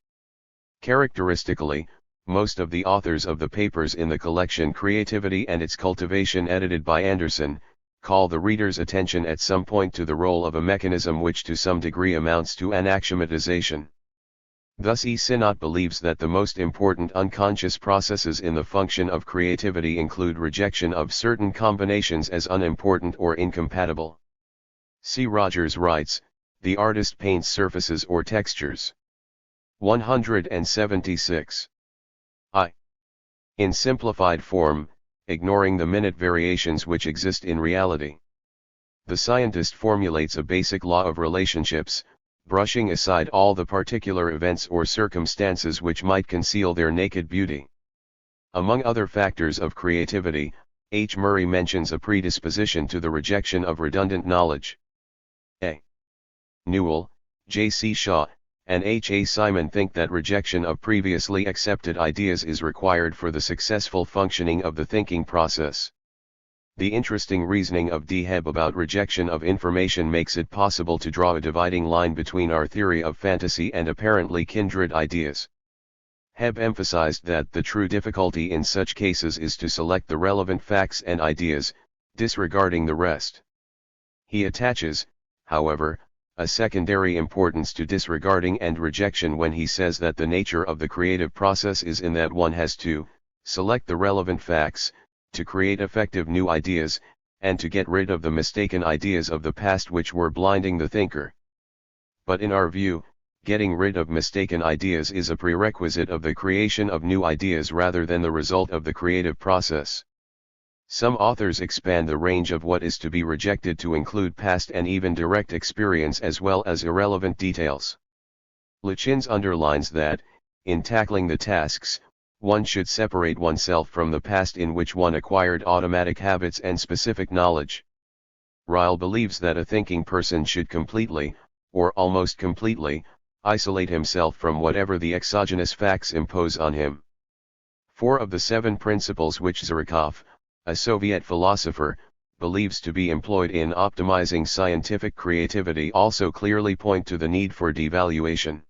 Characteristically, most of the authors of the papers in the collection Creativity and Its Cultivation, edited by Anderson, call the reader's attention at some point to the role of a mechanism which to some degree amounts to an axiomatization. Thus E. Sinnott believes that the most important unconscious processes in the function of creativity include rejection of certain combinations as unimportant or incompatible. C. Rogers writes, "The artist paints surfaces or textures." 176. In simplified form, ignoring the minute variations which exist in reality. The scientist formulates a basic law of relationships, brushing aside all the particular events or circumstances which might conceal their naked beauty. Among other factors of creativity, H. Murray mentions a predisposition to the rejection of redundant knowledge. A. Newell, J. C. Shaw, and H. A. Simon think that rejection of previously accepted ideas is required for the successful functioning of the thinking process. The interesting reasoning of D. Hebb about rejection of information makes it possible to draw a dividing line between our theory of fantasy and apparently kindred ideas. Hebb emphasized that the true difficulty in such cases is to select the relevant facts and ideas, disregarding the rest. He attaches, however, a secondary importance to disregarding and rejection when he says that the nature of the creative process is in that one has to select the relevant facts, to create effective new ideas, and to get rid of the mistaken ideas of the past which were blinding the thinker. But in our view, getting rid of mistaken ideas is a prerequisite of the creation of new ideas rather than the result of the creative process. Some authors expand the range of what is to be rejected to include past and even direct experience as well as irrelevant details. Lichens underlines that, in tackling the tasks, one should separate oneself from the past in which one acquired automatic habits and specific knowledge. Ryle believes that a thinking person should completely, or almost completely, isolate himself from whatever the exogenous facts impose on him. 4 of the 7 principles which Zhirkov, a Soviet philosopher, believes to be employed in optimizing scientific creativity also clearly point to the need for devaluation.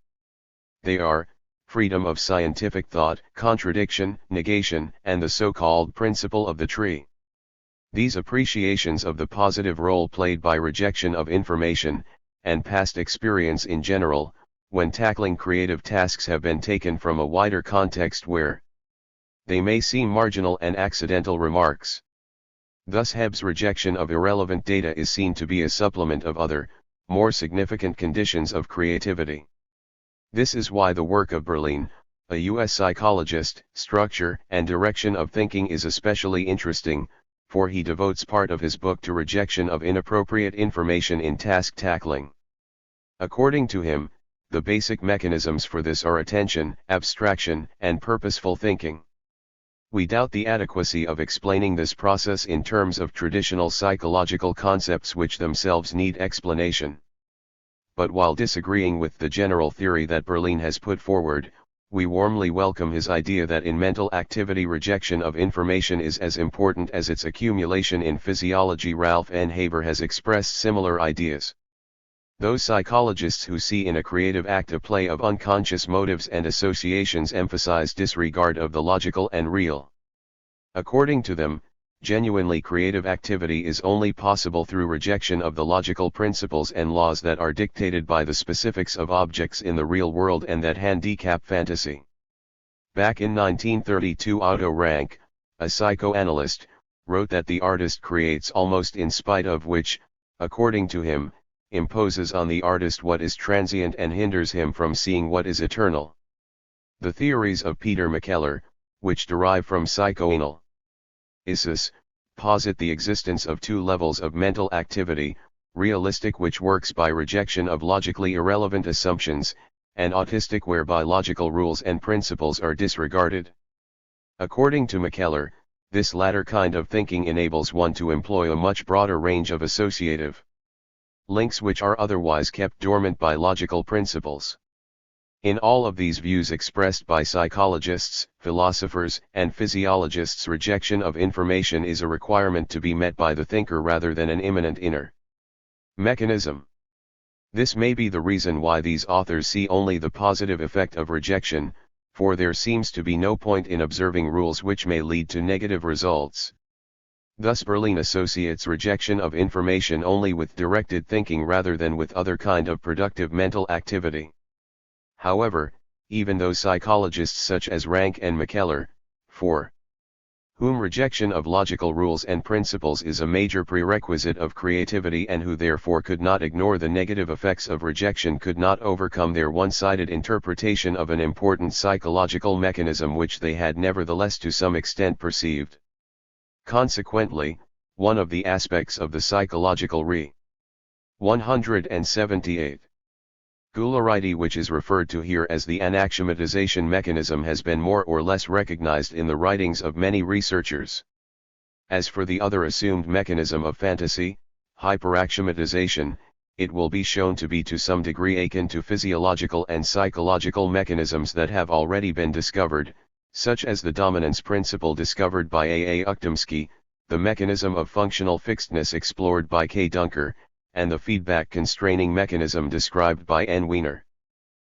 They are freedom of scientific thought, contradiction, negation, and the so-called principle of the tree. These appreciations of the positive role played by rejection of information, and past experience in general, when tackling creative tasks have been taken from a wider context where they may seem marginal and accidental remarks. Thus Hebb's rejection of irrelevant data is seen to be a supplement of other, more significant conditions of creativity. This is why the work of Berlin, a U.S. psychologist, structure and direction of thinking is especially interesting, for he devotes part of his book to rejection of inappropriate information in task tackling. According to him, the basic mechanisms for this are attention, abstraction, and purposeful thinking. We doubt the adequacy of explaining this process in terms of traditional psychological concepts which themselves need explanation. But while disagreeing with the general theory that Berlin has put forward, we warmly welcome his idea that in mental activity rejection of information is as important as its accumulation in physiology. Ralph N. Haber has expressed similar ideas. Those psychologists who see in a creative act a play of unconscious motives and associations emphasize disregard of the logical and real. According to them, genuinely creative activity is only possible through rejection of the logical principles and laws that are dictated by the specifics of objects in the real world and that handicap fantasy. Back in 1932, Otto Rank, a psychoanalyst, wrote that the artist creates almost in spite of, which, according to him, imposes on the artist what is transient and hinders him from seeing what is eternal. The theories of Peter McKellar, which derive from psychoanalysis, posit the existence of two levels of mental activity: realistic, which works by rejection of logically irrelevant assumptions, and autistic, whereby logical rules and principles are disregarded. According to McKellar, this latter kind of thinking enables one to employ a much broader range of associative links which are otherwise kept dormant by logical principles. In all of these views expressed by psychologists, philosophers, and physiologists, rejection of information is a requirement to be met by the thinker rather than an immanent inner mechanism. This may be the reason why these authors see only the positive effect of rejection, for there seems to be no point in observing rules which may lead to negative results. Thus Berlin associates rejection of information only with directed thinking rather than with other kind of productive mental activity. However, even those psychologists such as Rank and McKellar, for whom rejection of logical rules and principles is a major prerequisite of creativity and who therefore could not ignore the negative effects of rejection, could not overcome their one-sided interpretation of an important psychological mechanism which they had nevertheless to some extent perceived. Consequently, one of the aspects of the psychological 178 Gulariti, which is referred to here as the anaxiomatization mechanism, has been more or less recognized in the writings of many researchers. As for the other assumed mechanism of fantasy, hyperaxiomatization, it will be shown to be to some degree akin to physiological and psychological mechanisms that have already been discovered, such as the dominance principle discovered by A. Ukhtomsky, the mechanism of functional fixedness explored by K. Dunker, and the feedback constraining mechanism described by N. Wiener.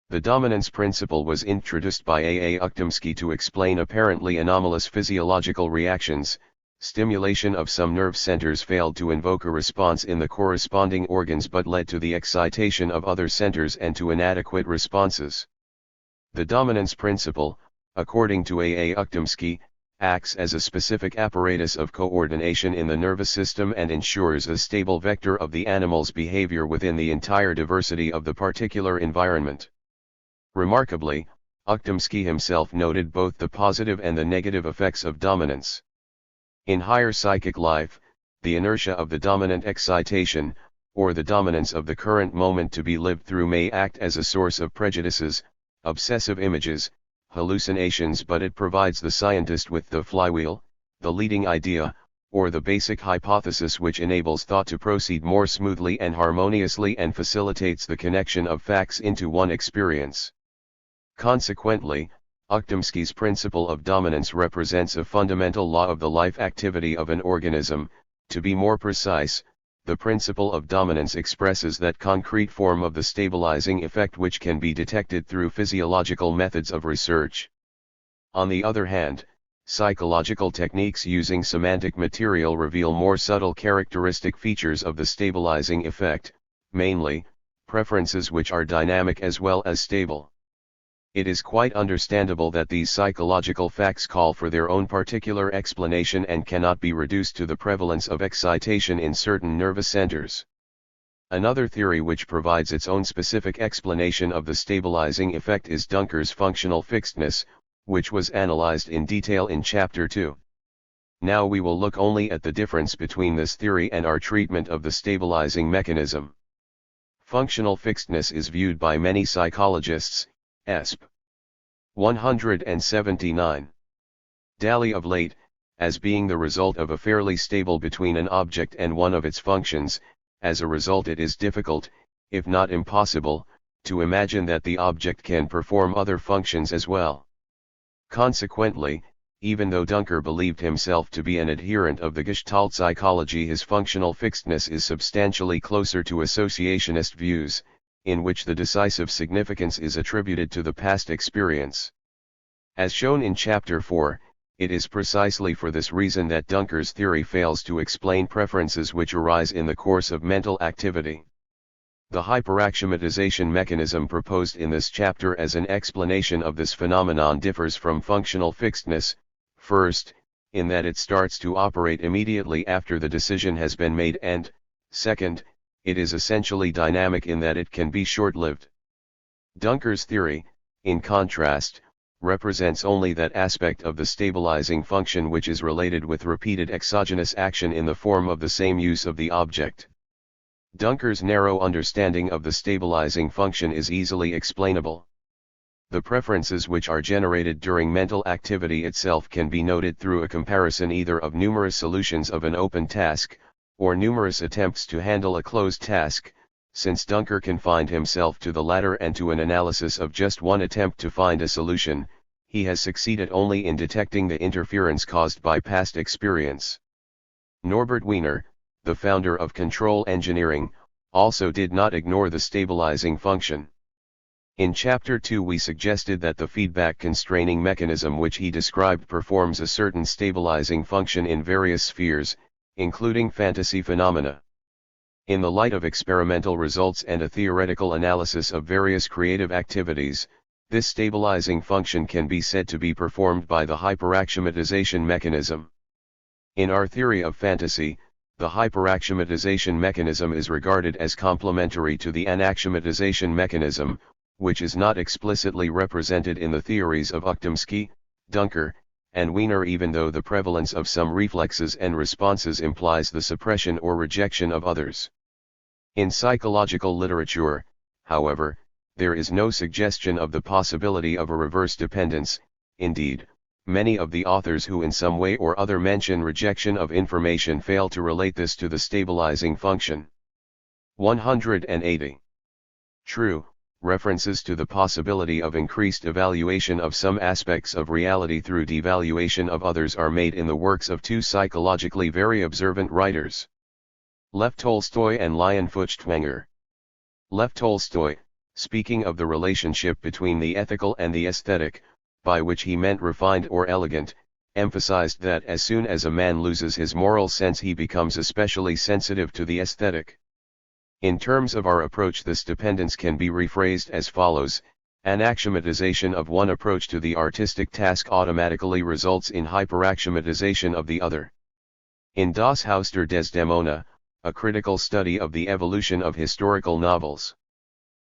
The dominance principle was introduced by A. Ukhtomsky to explain apparently anomalous physiological reactions. Stimulation of some nerve centers failed to invoke a response in the corresponding organs but led to the excitation of other centers and to inadequate responses. The dominance principle, according to A. Ukhtomsky, acts as a specific apparatus of coordination in the nervous system and ensures a stable vector of the animal's behavior within the entire diversity of the particular environment. Remarkably, Ukhtomsky himself noted both the positive and the negative effects of dominance. In higher psychic life, the inertia of the dominant excitation, or the dominance of the current moment to be lived through, may act as a source of prejudices, obsessive images, hallucinations, but it provides the scientist with the flywheel, the leading idea, or the basic hypothesis which enables thought to proceed more smoothly and harmoniously and facilitates the connection of facts into one experience. Consequently, Ukhtomsky's principle of dominance represents a fundamental law of the life activity of an organism. To be more precise, the principle of dominance expresses that concrete form of the stabilizing effect which can be detected through physiological methods of research. On the other hand, psychological techniques using semantic material reveal more subtle characteristic features of the stabilizing effect, mainly, preferences which are dynamic as well as stable. It is quite understandable that these psychological facts call for their own particular explanation and cannot be reduced to the prevalence of excitation in certain nervous centers. Another theory which provides its own specific explanation of the stabilizing effect is Dunker's functional fixedness, which was analyzed in detail in Chapter 2. Now we will look only at the difference between this theory and our treatment of the stabilizing mechanism. Functional fixedness is viewed by many psychologists, Sp. 179. Daly of late, as being the result of a fairly stable between an object and one of its functions. As a result, it is difficult, if not impossible, to imagine that the object can perform other functions as well. Consequently, even though Duncker believed himself to be an adherent of the Gestalt psychology, his functional fixedness is substantially closer to associationist views, in which the decisive significance is attributed to the past experience. As shown in Chapter 4, it is precisely for this reason that Duncker's theory fails to explain preferences which arise in the course of mental activity. The hyperacclimatization mechanism proposed in this chapter as an explanation of this phenomenon differs from functional fixedness, first, in that it starts to operate immediately after the decision has been made, and, second, it is essentially dynamic in that it can be short-lived. Duncker's theory, in contrast, represents only that aspect of the stabilizing function which is related with repeated exogenous action in the form of the same use of the object. Duncker's narrow understanding of the stabilizing function is easily explainable. The preferences which are generated during mental activity itself can be noted through a comparison either of numerous solutions of an open task, or numerous attempts to handle a closed task. Since Duncker confined himself to the latter and to an analysis of just one attempt to find a solution, he has succeeded only in detecting the interference caused by past experience. Norbert Wiener, the founder of control engineering, also did not ignore the stabilizing function. In Chapter 2 we suggested that the feedback constraining mechanism which he described performs a certain stabilizing function in various spheres, including fantasy phenomena. In the light of experimental results and a theoretical analysis of various creative activities, this stabilizing function can be said to be performed by the hyperacclimatization mechanism. In our theory of fantasy, the hyperacclimatization mechanism is regarded as complementary to the anacclimatization mechanism, which is not explicitly represented in the theories of Ukhtomsky, Duncker, and Wiener, even though the prevalence of some reflexes and responses implies the suppression or rejection of others. In psychological literature, however, there is no suggestion of the possibility of a reverse dependence. Indeed, many of the authors who in some way or other mention rejection of information fail to relate this to the stabilizing function. 180. True, references to the possibility of increased evaluation of some aspects of reality through devaluation of others are made in the works of two psychologically very observant writers, Lev Tolstoy and Leon Feuchtwanger. Lev Tolstoy, speaking of the relationship between the ethical and the aesthetic, by which he meant refined or elegant, emphasized that as soon as a man loses his moral sense he becomes especially sensitive to the aesthetic. In terms of our approach, this dependence can be rephrased as follows: anacclimatization of one approach to the artistic task automatically results in hyperacclimatization of the other. In Das Haus der Desdemona, a critical study of the evolution of historical novels,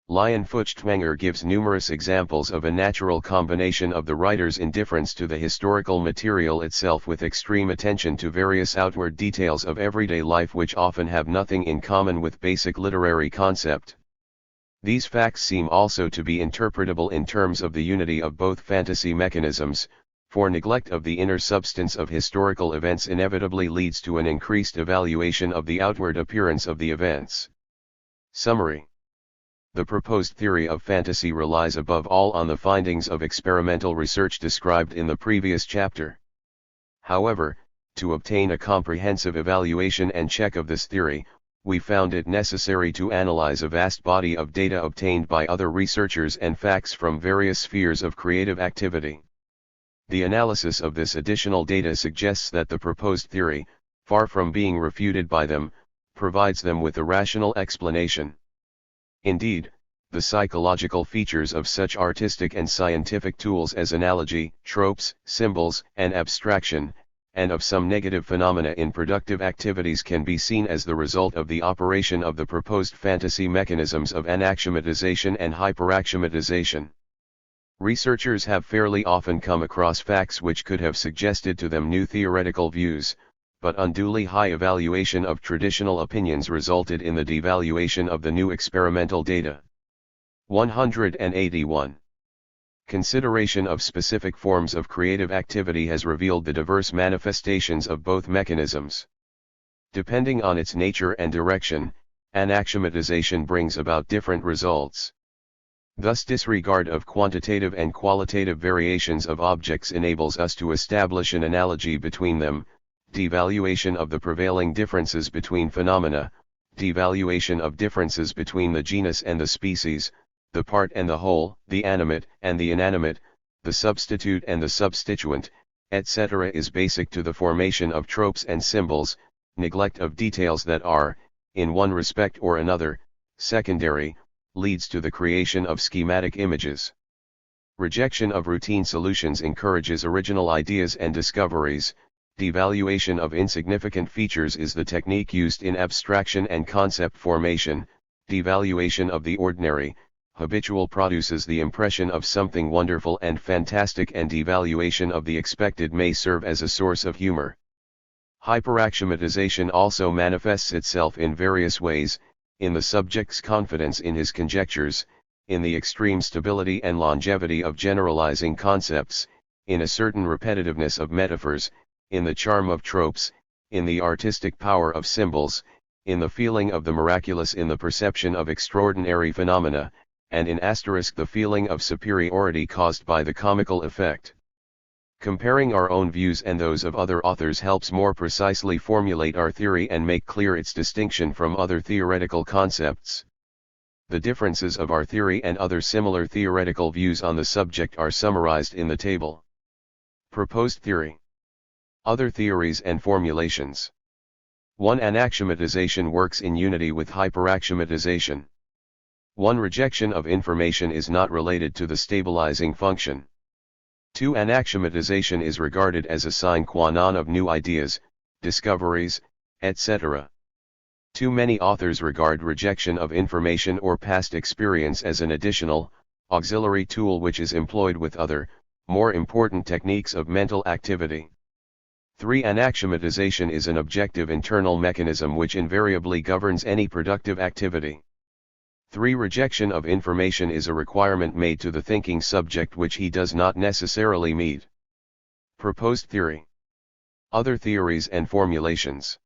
Leon Feuchtwanger gives numerous examples of a natural combination of the writer's indifference to the historical material itself with extreme attention to various outward details of everyday life which often have nothing in common with basic literary concept. These facts seem also to be interpretable in terms of the unity of both fantasy mechanisms, for neglect of the inner substance of historical events inevitably leads to an increased evaluation of the outward appearance of the events. Summary: the proposed theory of fantasy relies above all on the findings of experimental research described in the previous chapter. However, to obtain a comprehensive evaluation and check of this theory, we found it necessary to analyze a vast body of data obtained by other researchers and facts from various spheres of creative activity. The analysis of this additional data suggests that the proposed theory, far from being refuted by them, provides them with a rational explanation. Indeed, the psychological features of such artistic and scientific tools as analogy, tropes, symbols, and abstraction, and of some negative phenomena in productive activities can be seen as the result of the operation of the proposed fantasy mechanisms of anacclimatization and hyperacclimatization. Researchers have fairly often come across facts which could have suggested to them new theoretical views, but unduly high evaluation of traditional opinions resulted in the devaluation of the new experimental data. 181. Consideration of specific forms of creative activity has revealed the diverse manifestations of both mechanisms. Depending on its nature and direction, anacclimatization brings about different results. Thus disregard of quantitative and qualitative variations of objects enables us to establish an analogy between them, devaluation of the prevailing differences between phenomena, devaluation of differences between the genus and the species, the part and the whole, the animate and the inanimate, the substitute and the substituent, etc. is basic to the formation of tropes and symbols. Neglect of details that are, in one respect or another, secondary, leads to the creation of schematic images. Rejection of routine solutions encourages original ideas and discoveries. Devaluation of insignificant features is the technique used in abstraction and concept formation. Devaluation of the ordinary, habitual produces the impression of something wonderful and fantastic, and devaluation of the expected may serve as a source of humor. Hyperaxiomatization also manifests itself in various ways, in the subject's confidence in his conjectures, in the extreme stability and longevity of generalizing concepts, in a certain repetitiveness of metaphors, in the charm of tropes, in the artistic power of symbols, in the feeling of the miraculous in the perception of extraordinary phenomena, and in the feeling of superiority caused by the comical effect. Comparing our own views and those of other authors helps more precisely formulate our theory and make clear its distinction from other theoretical concepts. The differences of our theory and other similar theoretical views on the subject are summarized in the table. Proposed theory. Other theories and formulations. 1. Anaxiomatization works in unity with hyperaxiomatization. 1. Rejection of information is not related to the stabilizing function. 2. Anaxiomatization is regarded as a sine qua non of new ideas, discoveries, etc. Too many authors regard rejection of information or past experience as an additional, auxiliary tool which is employed with other, more important techniques of mental activity. 3. Anaxiomatization is an objective internal mechanism which invariably governs any productive activity. 3. Rejection of information is a requirement made to the thinking subject which he does not necessarily meet. Proposed theory. Other theories and formulations.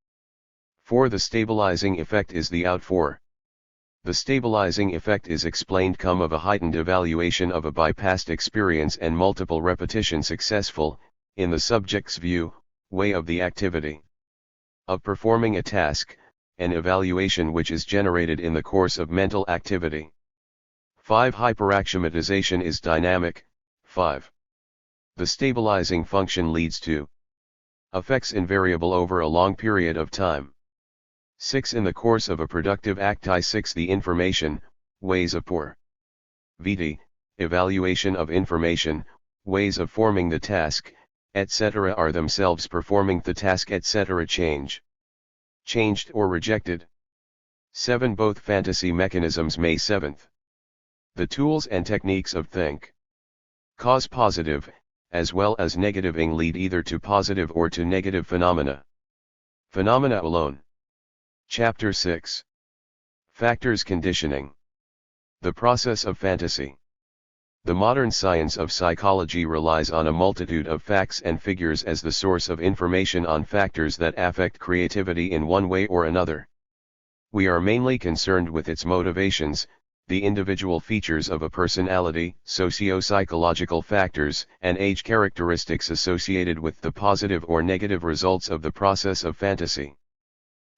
4. The stabilizing effect is the out for. The stabilizing effect is explained come of a heightened evaluation of a by past experience and multiple repetition successful, in the subject's view, way of the activity. Of performing a task, an evaluation which is generated in the course of mental activity. 5. Hyperaxiomatization is dynamic. 5. The stabilizing function leads to effects invariable over a long period of time. 6. In the course of a productive act. 6. The information, ways of pour. VD, evaluation of information, ways of forming the task, etc. are themselves performing the task, etc. Changed or rejected. 7. Both fantasy mechanisms may 7th. The tools and techniques of think. Cause positive, as well as negativing lead either to positive or to negative phenomena. Phenomena alone. Chapter 6. Factors conditioning. The process of fantasy. The modern science of psychology relies on a multitude of facts and figures as the source of information on factors that affect creativity in one way or another. We are mainly concerned with its motivations, the individual features of a personality, socio-psychological factors, and age characteristics associated with the positive or negative results of the process of fantasy.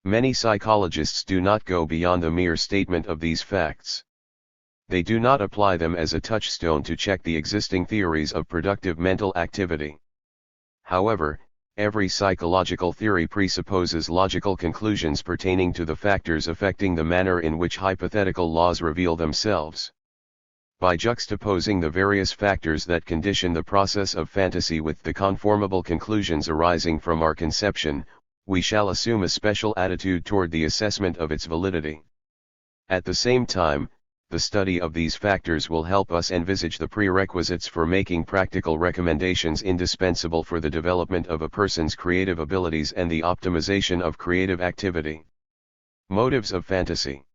Many psychologists do not go beyond the mere statement of these facts. They do not apply them as a touchstone to check the existing theories of productive mental activity. However, every psychological theory presupposes logical conclusions pertaining to the factors affecting the manner in which hypothetical laws reveal themselves. By juxtaposing the various factors that condition the process of fantasy with the conformable conclusions arising from our conception, we shall assume a special attitude toward the assessment of its validity. At the same time, the study of these factors will help us envisage the prerequisites for making practical recommendations indispensable for the development of a person's creative abilities and the optimization of creative activity. Motives of fantasy.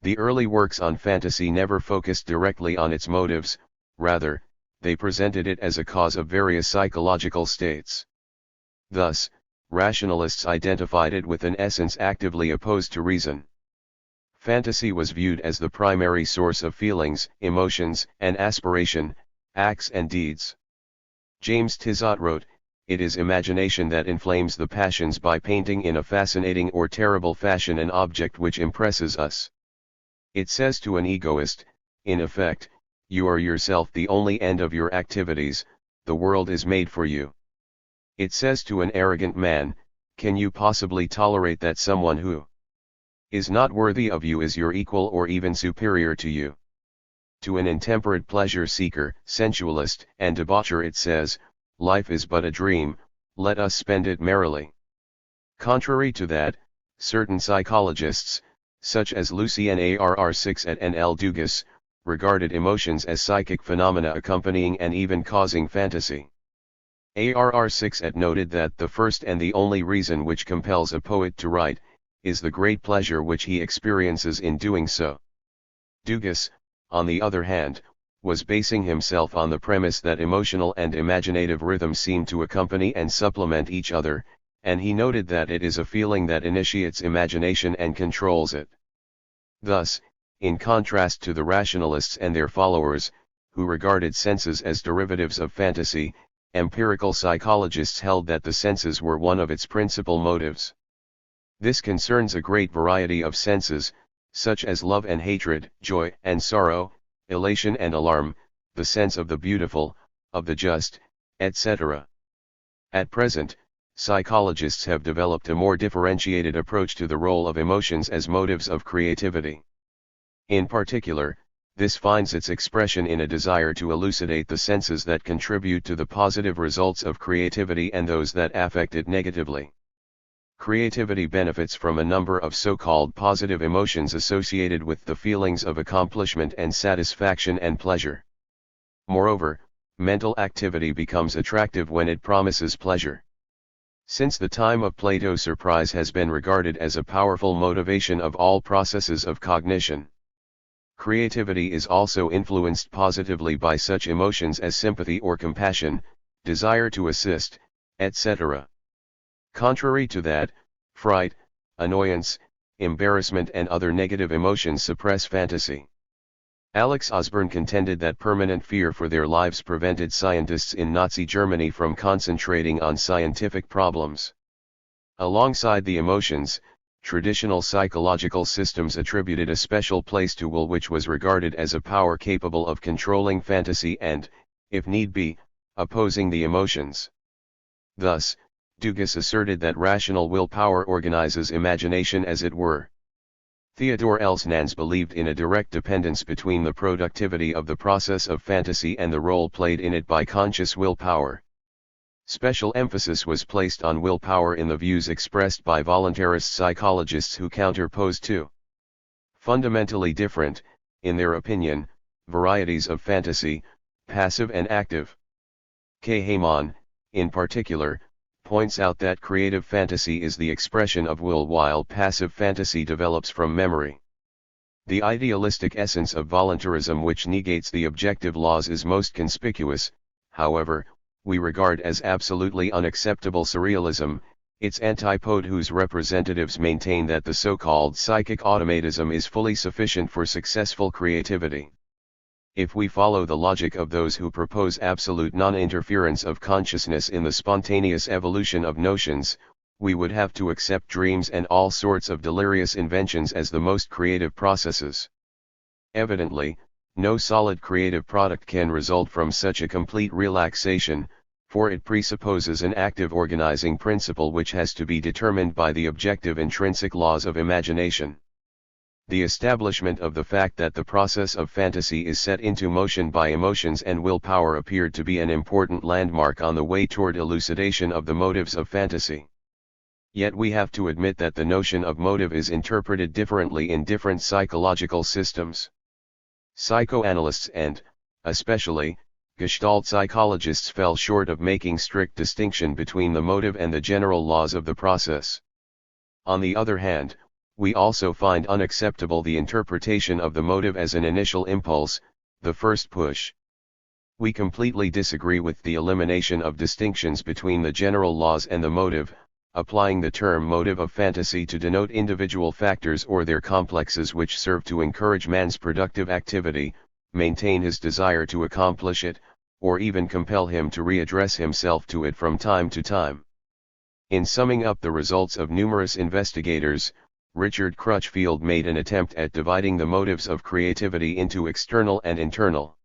The early works on fantasy never focused directly on its motives, rather, they presented it as a cause of various psychological states. Thus, rationalists identified it with an essence actively opposed to reason. Fantasy was viewed as the primary source of feelings, emotions, and aspiration, acts and deeds. James Tizot wrote, "It is imagination that inflames the passions by painting in a fascinating or terrible fashion an object which impresses us. It says to an egoist, in effect, you are yourself the only end of your activities, the world is made for you. It says to an arrogant man, can you possibly tolerate that someone who is not worthy of you is your equal or even superior to you? To an intemperate pleasure seeker, sensualist, and debaucher it says, life is but a dream, let us spend it merrily." Contrary to that, certain psychologists, such as Lucien Arr6 and L. Dugas, regarded emotions as psychic phenomena accompanying and even causing fantasy. Arr6 noted that the first and the only reason which compels a poet to write, is the great pleasure which he experiences in doing so. Dugas, on the other hand, was basing himself on the premise that emotional and imaginative rhythms seem to accompany and supplement each other, and he noted that it is a feeling that initiates imagination and controls it. Thus, in contrast to the rationalists and their followers, who regarded senses as derivatives of fantasy, empirical psychologists held that the senses were one of its principal motives. This concerns a great variety of senses, such as love and hatred, joy and sorrow, elation and alarm, the sense of the beautiful, of the just, etc. At present, psychologists have developed a more differentiated approach to the role of emotions as motives of creativity. In particular, this finds its expression in a desire to elucidate the senses that contribute to the positive results of creativity and those that affect it negatively. Creativity benefits from a number of so-called positive emotions associated with the feelings of accomplishment and satisfaction and pleasure. Moreover, mental activity becomes attractive when it promises pleasure. Since the time of Plato, surprise has been regarded as a powerful motivation of all processes of cognition. Creativity is also influenced positively by such emotions as sympathy or compassion, desire to assist, etc. Contrary to that, fright, annoyance, embarrassment and other negative emotions suppress fantasy. Alex Osborne contended that permanent fear for their lives prevented scientists in Nazi Germany from concentrating on scientific problems. Alongside the emotions, traditional psychological systems attributed a special place to will, which was regarded as a power capable of controlling fantasy and, if need be, opposing the emotions. Thus, Dugas asserted that rational willpower organizes imagination as it were. Theodore Elsnans believed in a direct dependence between the productivity of the process of fantasy and the role played in it by conscious willpower. Special emphasis was placed on willpower in the views expressed by voluntarist psychologists who counterposed two fundamentally different, in their opinion, varieties of fantasy, passive and active. K. Heyman, in particular, points out that creative fantasy is the expression of will while passive fantasy develops from memory. The idealistic essence of voluntarism, which negates the objective laws, is most conspicuous. However, we regard as absolutely unacceptable surrealism, its antipode, whose representatives maintain that the so-called psychic automatism is fully sufficient for successful creativity. If we follow the logic of those who propose absolute non-interference of consciousness in the spontaneous evolution of notions, we would have to accept dreams and all sorts of delirious inventions as the most creative processes. Evidently, no solid creative product can result from such a complete relaxation, for it presupposes an active organizing principle which has to be determined by the objective intrinsic laws of imagination. The establishment of the fact that the process of fantasy is set into motion by emotions and willpower appeared to be an important landmark on the way toward elucidation of the motives of fantasy. Yet we have to admit that the notion of motive is interpreted differently in different psychological systems. Psychoanalysts and, especially, Gestalt psychologists fell short of making strict distinction between the motive and the general laws of the process. On the other hand, we also find unacceptable the interpretation of the motive as an initial impulse, the first push. We completely disagree with the elimination of distinctions between the general laws and the motive, applying the term motive of fantasy to denote individual factors or their complexes which serve to encourage man's productive activity, maintain his desire to accomplish it, or even compel him to readdress himself to it from time to time. In summing up the results of numerous investigators, Richard Crutchfield made an attempt at dividing the motives of creativity into external and internal.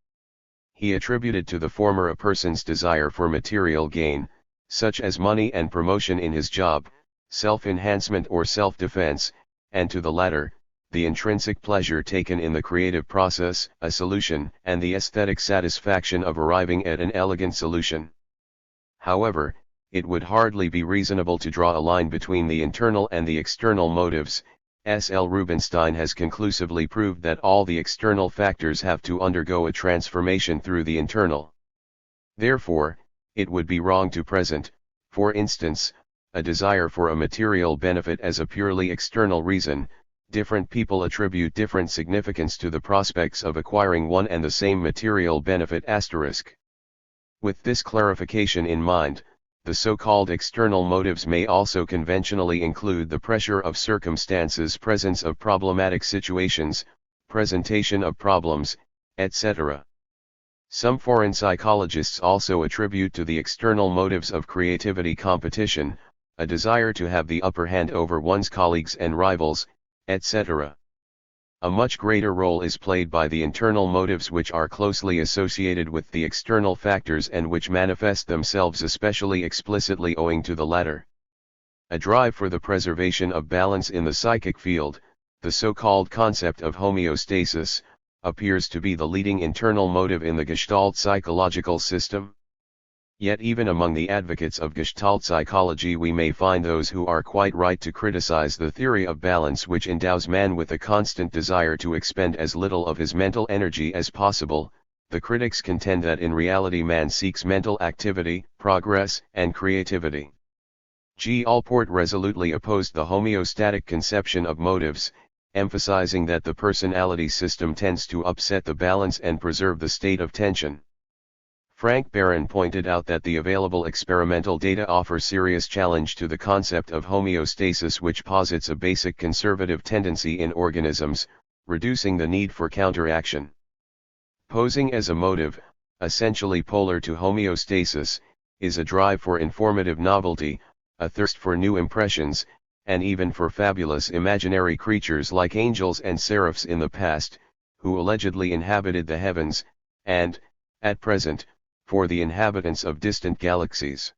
He attributed to the former a person's desire for material gain, such as money and promotion in his job, self-enhancement or self-defense, and to the latter, the intrinsic pleasure taken in the creative process, a solution, and the aesthetic satisfaction of arriving at an elegant solution. However, it would hardly be reasonable to draw a line between the internal and the external motives. S. L. Rubinstein has conclusively proved that all the external factors have to undergo a transformation through the internal. Therefore, it would be wrong to present, for instance, a desire for a material benefit as a purely external reason. Different people attribute different significance to the prospects of acquiring one and the same material benefit *. With this clarification in mind, the so-called external motives may also conventionally include the pressure of circumstances, presence of problematic situations, presentation of problems, etc. Some foreign psychologists also attribute to the external motives of creativity competition, a desire to have the upper hand over one's colleagues and rivals, etc. A much greater role is played by the internal motives, which are closely associated with the external factors and which manifest themselves especially explicitly owing to the latter. A drive for the preservation of balance in the psychic field, the so-called concept of homeostasis, appears to be the leading internal motive in the Gestalt psychological system. Yet even among the advocates of Gestalt psychology we may find those who are quite right to criticize the theory of balance, which endows man with a constant desire to expend as little of his mental energy as possible. The critics contend that in reality man seeks mental activity, progress, and creativity. G. Allport resolutely opposed the homeostatic conception of motives, emphasizing that the personality system tends to upset the balance and preserve the state of tension. Frank Barron pointed out that the available experimental data offer serious challenge to the concept of homeostasis, which posits a basic conservative tendency in organisms, reducing the need for counteraction. Posing as a motive, essentially polar to homeostasis, is a drive for informative novelty, a thirst for new impressions, and even for fabulous imaginary creatures like angels and seraphs in the past, who allegedly inhabited the heavens, and, at present, for the inhabitants of distant galaxies.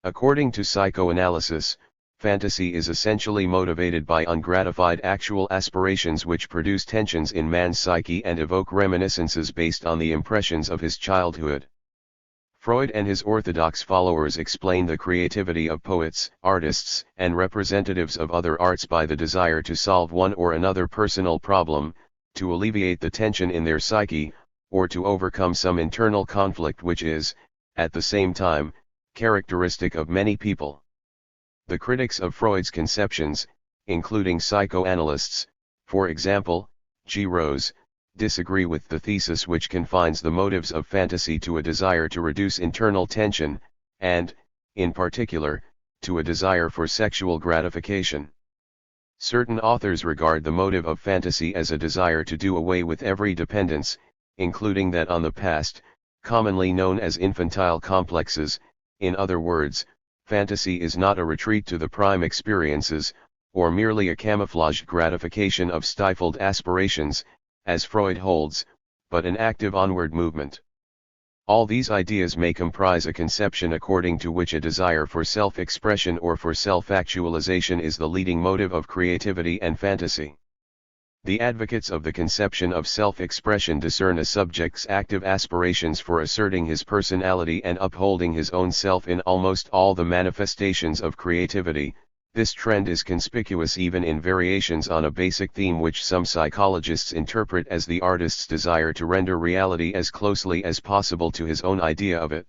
According to psychoanalysis, fantasy is essentially motivated by ungratified actual aspirations which produce tensions in man's psyche and evoke reminiscences based on the impressions of his childhood. Freud and his orthodox followers explain the creativity of poets, artists, and representatives of other arts by the desire to solve one or another personal problem, to alleviate the tension in their psyche, or to overcome some internal conflict which is, at the same time, characteristic of many people. The critics of Freud's conceptions, including psychoanalysts, for example, G. Rose, disagree with the thesis which confines the motives of fantasy to a desire to reduce internal tension, and, in particular, to a desire for sexual gratification. Certain authors regard the motive of fantasy as a desire to do away with every dependence, including that on the past, commonly known as infantile complexes. In other words, fantasy is not a retreat to the prime experiences, or merely a camouflaged gratification of stifled aspirations, as Freud holds, but an active onward movement. All these ideas may comprise a conception according to which a desire for self-expression or for self-actualization is the leading motive of creativity and fantasy. The advocates of the conception of self-expression discern a subject's active aspirations for asserting his personality and upholding his own self in almost all the manifestations of creativity. This trend is conspicuous even in variations on a basic theme which some psychologists interpret as the artist's desire to render reality as closely as possible to his own idea of it.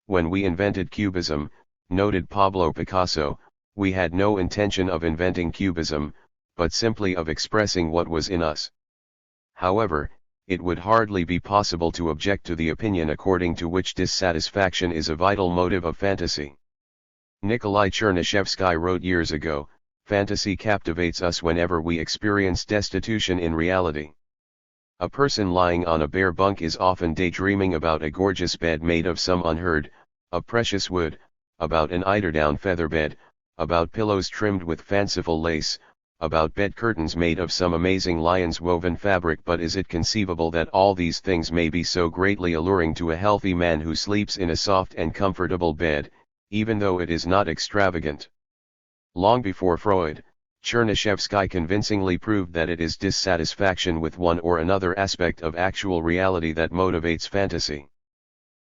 When we invented Cubism, noted Pablo Picasso, we had no intention of inventing Cubism, but simply of expressing what was in us. However, it would hardly be possible to object to the opinion according to which dissatisfaction is a vital motive of fantasy. Nikolai Chernyshevsky wrote years ago, "Fantasy captivates us whenever we experience destitution in reality. A person lying on a bare bunk is often daydreaming about a gorgeous bed made of some unheard of precious wood, about an eiderdown feather bed, about pillows trimmed with fanciful lace, about bed curtains made of some amazing lion's woven fabric. But is it conceivable that all these things may be so greatly alluring to a healthy man who sleeps in a soft and comfortable bed, even though it is not extravagant?" Long before Freud, Chernyshevsky convincingly proved that it is dissatisfaction with one or another aspect of actual reality that motivates fantasy.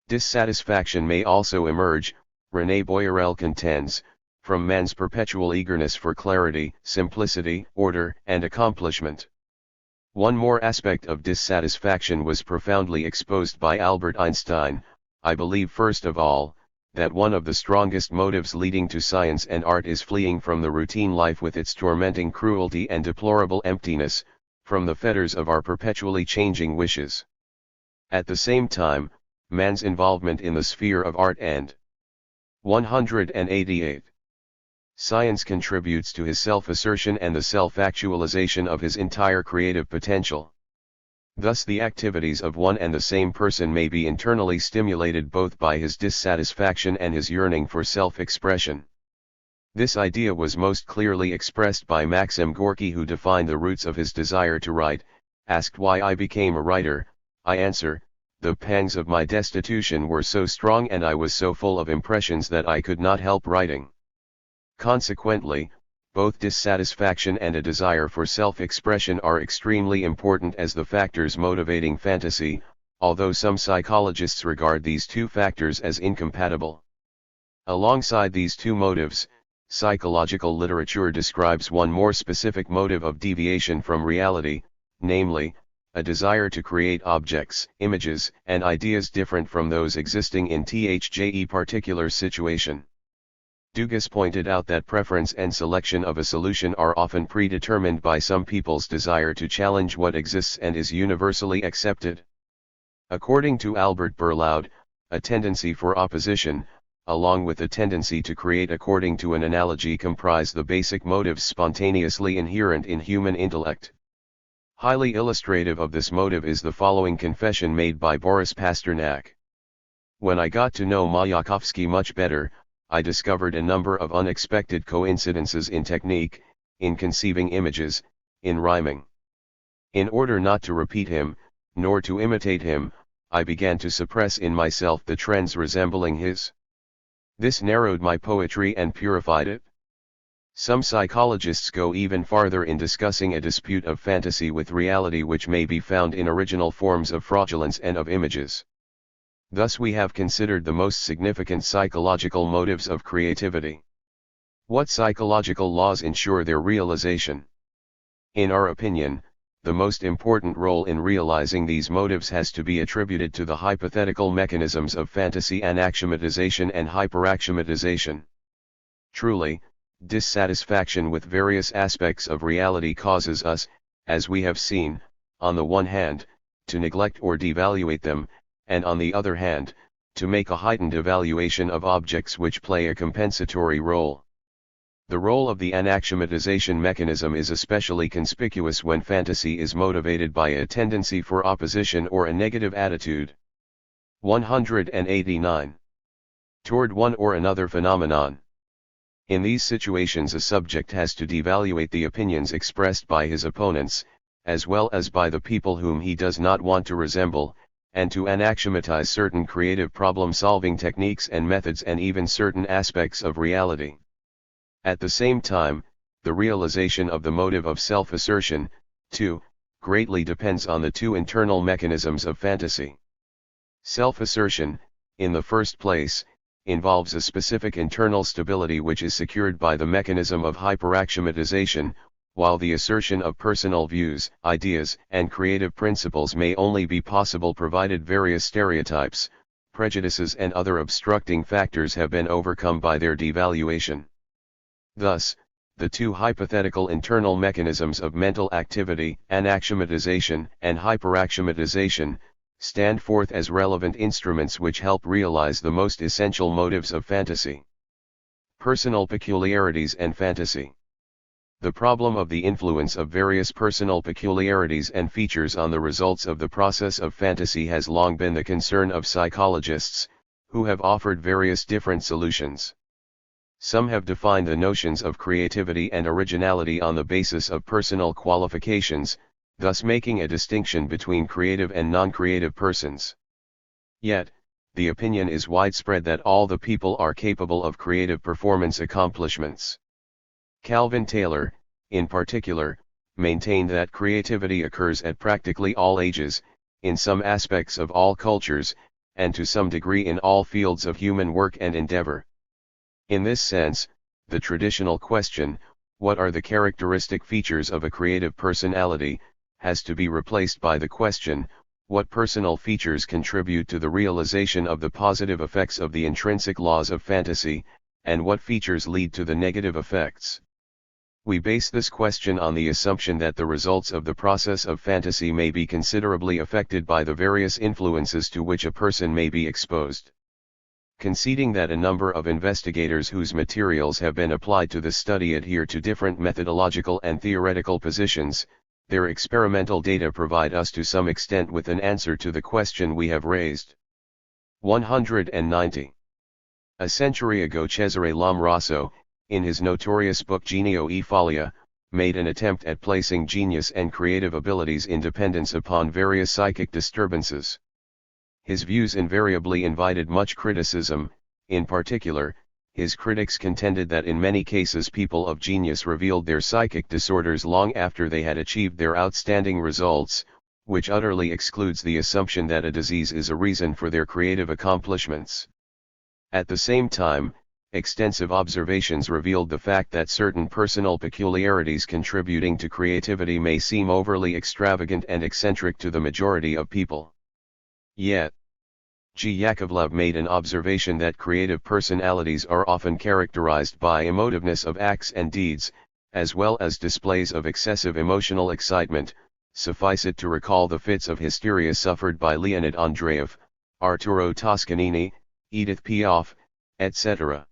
Dissatisfaction may also emerge, René Boyarel contends, from man's perpetual eagerness for clarity, simplicity, order, and accomplishment. One more aspect of dissatisfaction was profoundly exposed by Albert Einstein. "I believe first of all, that one of the strongest motives leading to science and art is fleeing from the routine life with its tormenting cruelty and deplorable emptiness, from the fetters of our perpetually changing wishes. At the same time, man's involvement in the sphere of art and 188. Science contributes to his self-assertion and the self-actualization of his entire creative potential. Thus the activities of one and the same person may be internally stimulated both by his dissatisfaction and his yearning for self-expression. This idea was most clearly expressed by Maxim Gorky, who defined the roots of his desire to write. Asked why I became a writer, I answer, the pangs of my destitution were so strong and I was so full of impressions that I could not help writing. Consequently, both dissatisfaction and a desire for self-expression are extremely important as the factors motivating fantasy, although some psychologists regard these two factors as incompatible. Alongside these two motives, psychological literature describes one more specific motive of deviation from reality, namely, a desire to create objects, images, and ideas different from those existing in the particular situation. Dugas pointed out that preference and selection of a solution are often predetermined by some people's desire to challenge what exists and is universally accepted. According to Albert Berlaud, a tendency for opposition, along with a tendency to create according to an analogy, comprise the basic motives spontaneously inherent in human intellect. Highly illustrative of this motive is the following confession made by Boris Pasternak. "When I got to know Mayakovsky much better, I discovered a number of unexpected coincidences in technique, in conceiving images, in rhyming. In order not to repeat him, nor to imitate him, I began to suppress in myself the trends resembling his. This narrowed my poetry and purified it." Some psychologists go even farther in discussing a dispute of fantasy with reality which may be found in original forms of fraudulence and of images. Thus we have considered the most significant psychological motives of creativity. What psychological laws ensure their realization? In our opinion, the most important role in realizing these motives has to be attributed to the hypothetical mechanisms of fantasy anaxiomatization and hyperaxiomatization. Truly, dissatisfaction with various aspects of reality causes us, as we have seen, on the one hand, to neglect or devaluate them, and on the other hand, to make a heightened evaluation of objects which play a compensatory role. The role of the anaxiomatization mechanism is especially conspicuous when fantasy is motivated by a tendency for opposition or a negative attitude. 189. Toward one or another phenomenon. In these situations a subject has to devaluate the opinions expressed by his opponents, as well as by the people whom he does not want to resemble, and to anaxiomatize certain creative problem-solving techniques and methods and even certain aspects of reality. At the same time, the realization of the motive of self-assertion, too, greatly depends on the two internal mechanisms of fantasy. Self-assertion, in the first place, involves a specific internal stability which is secured by the mechanism of hyperaxiomatization, while the assertion of personal views, ideas, and creative principles may only be possible provided various stereotypes, prejudices and other obstructing factors have been overcome by their devaluation. Thus, the two hypothetical internal mechanisms of mental activity, anaxiomatization and hyperaxiomatization, stand forth as relevant instruments which help realize the most essential motives of fantasy. Personal peculiarities and fantasy. The problem of the influence of various personal peculiarities and features on the results of the process of fantasy has long been the concern of psychologists, who have offered various different solutions. Some have defined the notions of creativity and originality on the basis of personal qualifications, thus making a distinction between creative and non-creative persons. Yet, the opinion is widespread that all the people are capable of creative performance accomplishments. Calvin Taylor, in particular, maintained that creativity occurs at practically all ages, in some aspects of all cultures, and to some degree in all fields of human work and endeavor. In this sense, the traditional question, what are the characteristic features of a creative personality, has to be replaced by the question, what personal features contribute to the realization of the positive effects of the intrinsic laws of fantasy, and what features lead to the negative effects. We base this question on the assumption that the results of the process of fantasy may be considerably affected by the various influences to which a person may be exposed. Conceding that a number of investigators whose materials have been applied to the study adhere to different methodological and theoretical positions, their experimental data provide us to some extent with an answer to the question we have raised. 190. A century ago Cesare Lombroso, in his notorious book Genio e Follia, made an attempt at placing genius and creative abilities in dependence upon various psychic disturbances. His views invariably invited much criticism. In particular, his critics contended that in many cases people of genius revealed their psychic disorders long after they had achieved their outstanding results, which utterly excludes the assumption that a disease is a reason for their creative accomplishments. At the same time, extensive observations revealed the fact that certain personal peculiarities contributing to creativity may seem overly extravagant and eccentric to the majority of people. Yet, G. Yakovlev made an observation that creative personalities are often characterized by emotiveness of acts and deeds, as well as displays of excessive emotional excitement. Suffice it to recall the fits of hysteria suffered by Leonid Andreev, Arturo Toscanini, Edith Piaf, etc.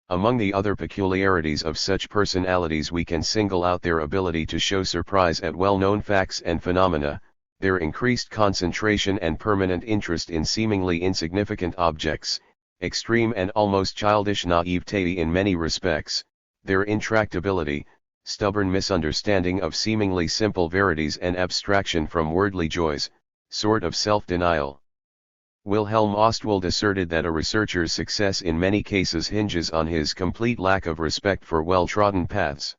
Among the other peculiarities of such personalities we can single out their ability to show surprise at well-known facts and phenomena, their increased concentration and permanent interest in seemingly insignificant objects, extreme and almost childish naivete in many respects, their intractability, stubborn misunderstanding of seemingly simple verities and abstraction from worldly joys, sort of self-denial. Wilhelm Ostwald asserted that a researcher's success in many cases hinges on his complete lack of respect for well-trodden paths.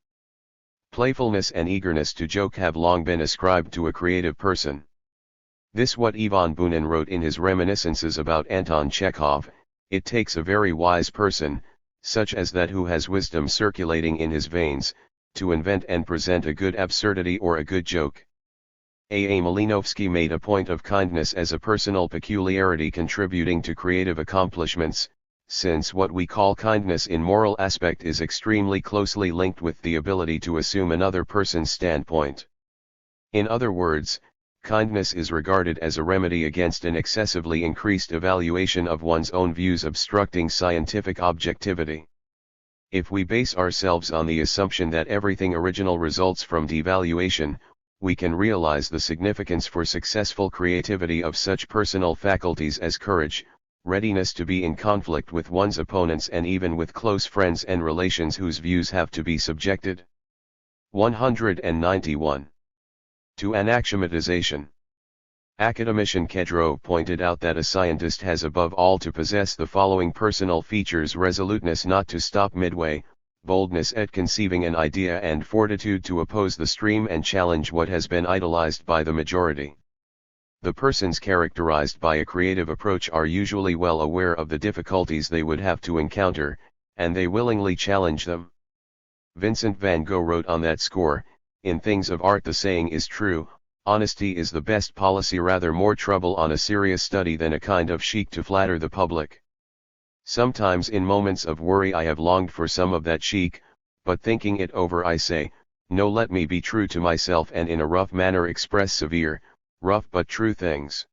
Playfulness and eagerness to joke have long been ascribed to a creative person. This what Ivan Bunin wrote in his reminiscences about Anton Chekhov: it takes a very wise person, such as that who has wisdom circulating in his veins, to invent and present a good absurdity or a good joke. A. Malinovsky made a point of kindness as a personal peculiarity contributing to creative accomplishments, since what we call kindness in moral aspect is extremely closely linked with the ability to assume another person's standpoint. In other words, kindness is regarded as a remedy against an excessively increased evaluation of one's own views obstructing scientific objectivity. If we base ourselves on the assumption that everything original results from devaluation, we can realize the significance for successful creativity of such personal faculties as courage, readiness to be in conflict with one's opponents and even with close friends and relations whose views have to be subjected. 191. To anaxiomatization. Academician Kedrov pointed out that a scientist has above all to possess the following personal features: resoluteness not to stop midway, boldness at conceiving an idea, and fortitude to oppose the stream and challenge what has been idolized by the majority. The persons characterized by a creative approach are usually well aware of the difficulties they would have to encounter, and they willingly challenge them. Vincent van Gogh wrote on that score: in things of art the saying is true, honesty is the best policy, rather more trouble on a serious study than a kind of chic to flatter the public. Sometimes in moments of worry I have longed for some of that chic, but thinking it over I say, no, let me be true to myself and in a rough manner express severe, rough but true things.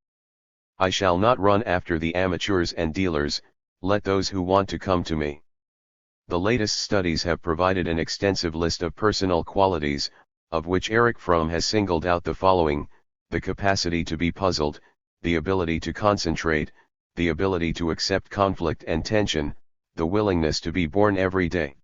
I shall not run after the amateurs and dealers, let those who want to come to me. The latest studies have provided an extensive list of personal qualities, of which Erich Fromm has singled out the following: the capacity to be puzzled, the ability to concentrate, the ability to accept conflict and tension, the willingness to be born every day.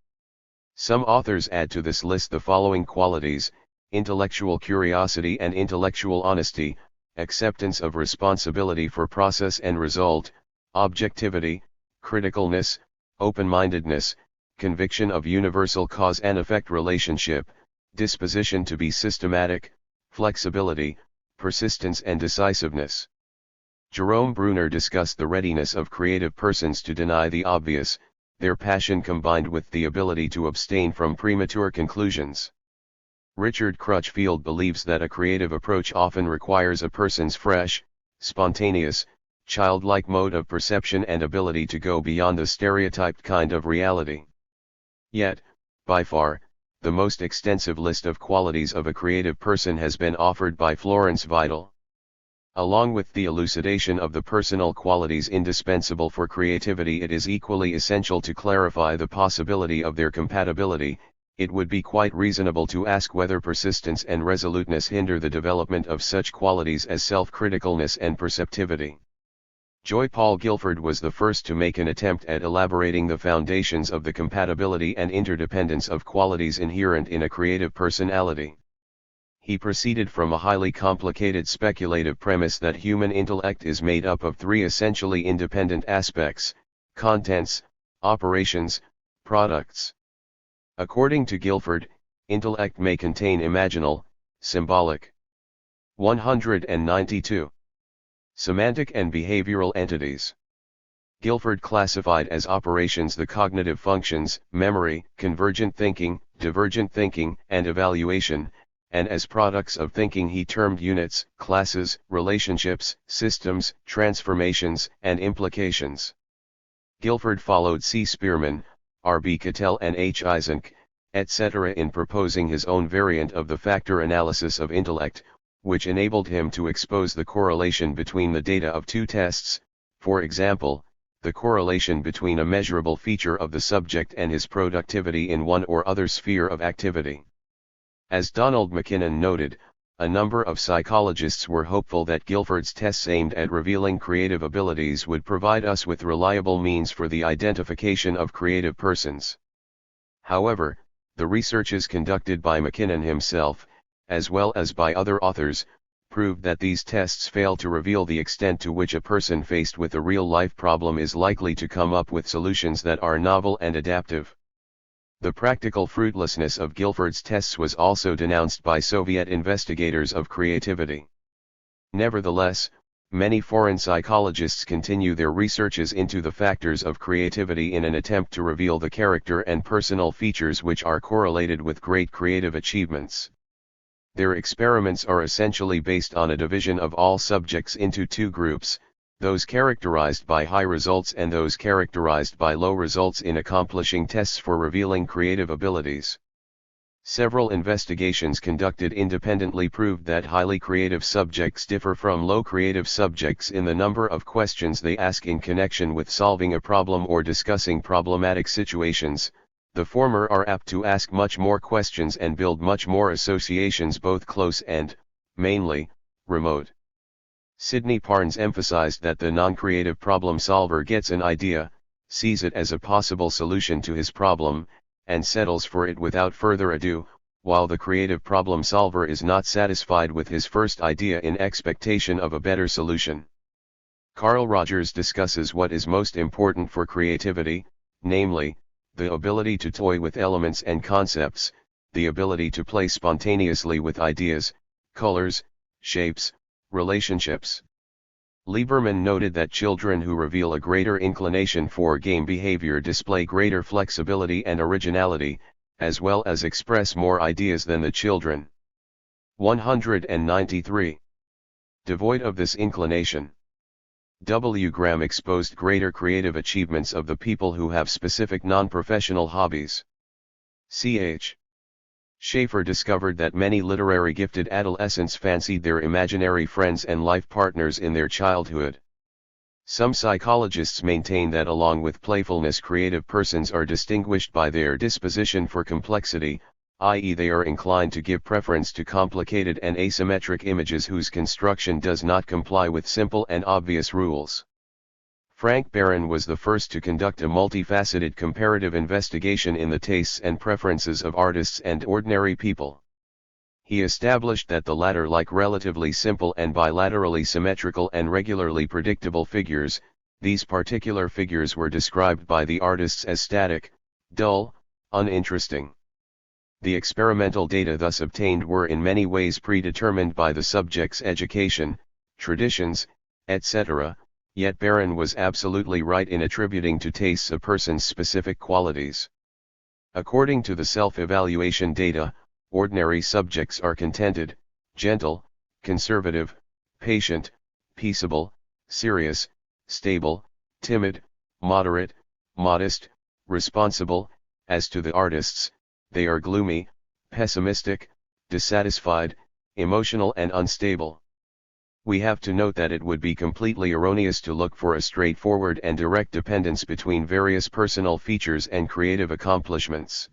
Some authors add to this list the following qualities: intellectual curiosity and intellectual honesty, acceptance of responsibility for process and result, objectivity, criticalness, open-mindedness, conviction of universal cause and effect relationship, disposition to be systematic, flexibility, persistence and decisiveness. Jerome Bruner discussed the readiness of creative persons to deny the obvious, their passion combined with the ability to abstain from premature conclusions. Richard Crutchfield believes that a creative approach often requires a person's fresh, spontaneous, childlike mode of perception and ability to go beyond the stereotyped kind of reality. Yet, by far, the most extensive list of qualities of a creative person has been offered by Florence Vidal. Along with the elucidation of the personal qualities indispensable for creativity, it is equally essential to clarify the possibility of their compatibility. It would be quite reasonable to ask whether persistence and resoluteness hinder the development of such qualities as self-criticalness and perceptivity. Joy Paul Guilford was the first to make an attempt at elaborating the foundations of the compatibility and interdependence of qualities inherent in a creative personality. He proceeded from a highly complicated speculative premise that human intellect is made up of three essentially independent aspects: contents, operations, products. According to Guilford, intellect may contain imaginal, symbolic, 192, semantic and behavioral entities. Guilford classified as operations the cognitive functions, memory, convergent thinking, divergent thinking, and evaluation, and as products of thinking he termed units, classes, relationships, systems, transformations, and implications. Guilford followed C. Spearman, R. B. Cattell and H. Eysenck, etc. in proposing his own variant of the factor analysis of intellect, which enabled him to expose the correlation between the data of two tests, for example, the correlation between a measurable feature of the subject and his productivity in one or other sphere of activity. As Donald McKinnon noted, a number of psychologists were hopeful that Guilford's tests aimed at revealing creative abilities would provide us with reliable means for the identification of creative persons. However, the researches conducted by McKinnon himself, as well as by other authors, proved that these tests fail to reveal the extent to which a person faced with a real-life problem is likely to come up with solutions that are novel and adaptive. The practical fruitlessness of Guilford's tests was also denounced by Soviet investigators of creativity. Nevertheless, many foreign psychologists continue their researches into the factors of creativity in an attempt to reveal the character and personal features which are correlated with great creative achievements. Their experiments are essentially based on a division of all subjects into two groups: those characterized by high results and those characterized by low results in accomplishing tests for revealing creative abilities. Several investigations conducted independently proved that highly creative subjects differ from low creative subjects in the number of questions they ask in connection with solving a problem or discussing problematic situations. The former are apt to ask much more questions and build much more associations, both close and, mainly, remote. Sidney Parnes emphasized that the non-creative problem solver gets an idea, sees it as a possible solution to his problem, and settles for it without further ado, while the creative problem solver is not satisfied with his first idea in expectation of a better solution. Carl Rogers discusses what is most important for creativity, namely, the ability to toy with elements and concepts, the ability to play spontaneously with ideas, colors, shapes, relationships. Lieberman noted that children who reveal a greater inclination for game behavior display greater flexibility and originality, as well as express more ideas than the children 193 devoid of this inclination. W. Graham exposed greater creative achievements of the people who have specific non-professional hobbies. Ch. Schaefer discovered that many literary gifted adolescents fancied their imaginary friends and life partners in their childhood. Some psychologists maintain that along with playfulness, creative persons are distinguished by their disposition for complexity, i.e. they are inclined to give preference to complicated and asymmetric images whose construction does not comply with simple and obvious rules. Frank Barron was the first to conduct a multifaceted comparative investigation in the tastes and preferences of artists and ordinary people. He established that the latter like relatively simple and bilaterally symmetrical and regularly predictable figures. These particular figures were described by the artists as static, dull, uninteresting. The experimental data thus obtained were in many ways predetermined by the subject's education, traditions, etc., yet Barron was absolutely right in attributing to tastes a person's specific qualities. According to the self-evaluation data, ordinary subjects are contented, gentle, conservative, patient, peaceable, serious, stable, timid, moderate, modest, responsible. As to the artists, they are gloomy, pessimistic, dissatisfied, emotional and unstable. We have to note that it would be completely erroneous to look for a straightforward and direct dependence between various personal features and creative accomplishments.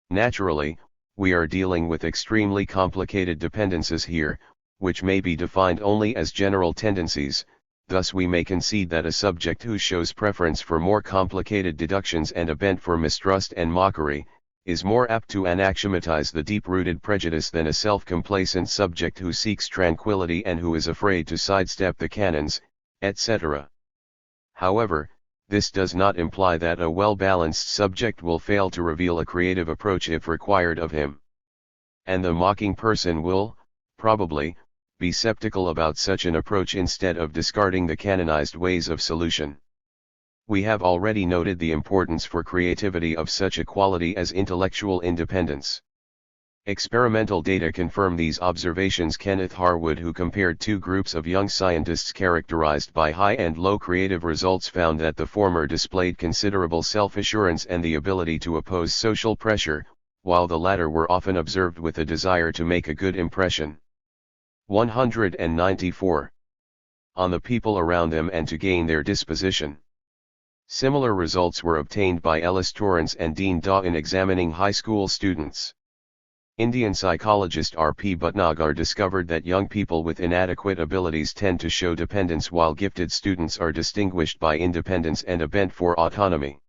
Naturally, we are dealing with extremely complicated dependencies here, which may be defined only as general tendencies. Thus we may concede that a subject who shows preference for more complicated deductions and a bent for mistrust and mockery, is more apt to anaxiomatize the deep-rooted prejudice than a self-complacent subject who seeks tranquility and who is afraid to sidestep the canons, etc. However, this does not imply that a well-balanced subject will fail to reveal a creative approach if required of him. And the mocking person will, probably, be skeptical about such an approach instead of discarding the canonized ways of solution. We have already noted the importance for creativity of such a quality as intellectual independence. Experimental data confirm these observations. Kenneth Harwood, who compared two groups of young scientists characterized by high and low creative results, found that the former displayed considerable self-assurance and the ability to oppose social pressure, while the latter were often observed with a desire to make a good impression. 194. On the people around them and to gain their disposition. Similar results were obtained by Ellis Torrance and Dean Daw in examining high school students. Indian psychologist R.P. Bhatnagar discovered that young people with inadequate abilities tend to show dependence while gifted students are distinguished by independence and a bent for autonomy.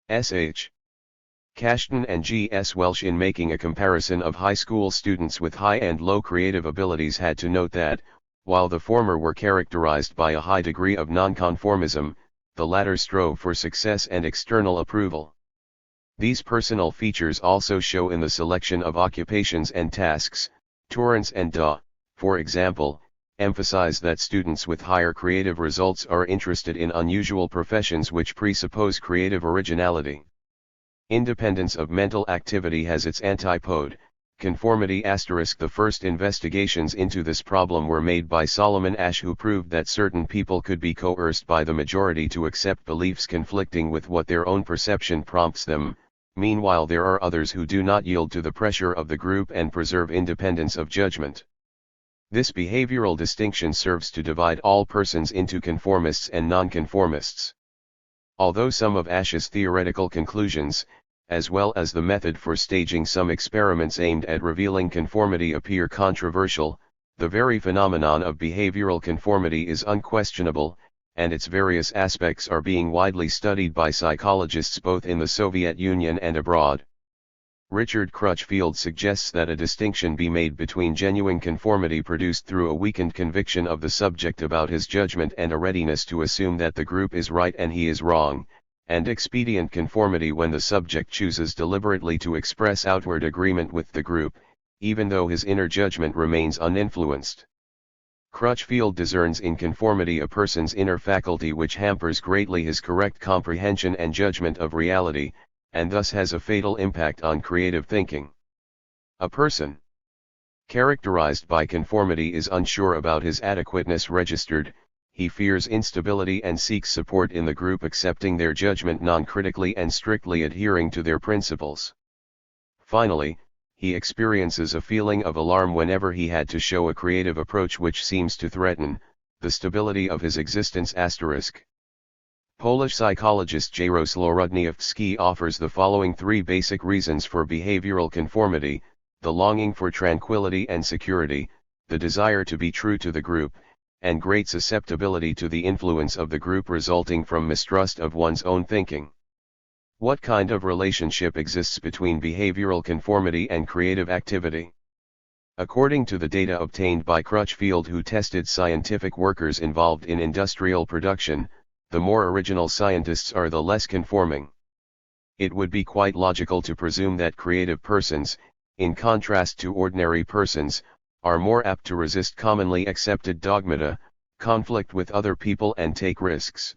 S.H. Cashton and G.S. Welsh, in making a comparison of high school students with high and low creative abilities, had to note that, while the former were characterized by a high degree of nonconformism, the latter strove for success and external approval. These personal features also show in the selection of occupations and tasks. Torrance and Daw, for example, emphasize that students with higher creative results are interested in unusual professions which presuppose creative originality. Independence of mental activity has its antipode, conformity. The first investigations into this problem were made by Solomon Asch, who proved that certain people could be coerced by the majority to accept beliefs conflicting with what their own perception prompts them. Meanwhile, there are others who do not yield to the pressure of the group and preserve independence of judgment. This behavioral distinction serves to divide all persons into conformists and nonconformists. Although some of Asch's theoretical conclusions, as well as the method for staging some experiments aimed at revealing conformity, appear controversial, the very phenomenon of behavioral conformity is unquestionable, and its various aspects are being widely studied by psychologists both in the Soviet Union and abroad. Richard Crutchfield suggests that a distinction be made between genuine conformity produced through a weakened conviction of the subject about his judgment and a readiness to assume that the group is right and he is wrong, and expedient conformity when the subject chooses deliberately to express outward agreement with the group, even though his inner judgment remains uninfluenced. Crutchfield discerns in conformity a person's inner faculty which hampers greatly his correct comprehension and judgment of reality, and thus has a fatal impact on creative thinking. A person characterized by conformity is unsure about his adequateness registered, he fears instability and seeks support in the group, accepting their judgment non-critically and strictly adhering to their principles. Finally, he experiences a feeling of alarm whenever he had to show a creative approach which seems to threaten, the stability of his existence **. Polish psychologist Jaroslaw Rudniewski offers the following 3 basic reasons for behavioral conformity: the longing for tranquility and security, the desire to be true to the group, and great susceptibility to the influence of the group resulting from mistrust of one's own thinking. What kind of relationship exists between behavioral conformity and creative activity? According to the data obtained by Crutchfield, who tested scientific workers involved in industrial production, the more original scientists are the less conforming. It would be quite logical to presume that creative persons, in contrast to ordinary persons, are more apt to resist commonly accepted dogmata, conflict with other people and take risks.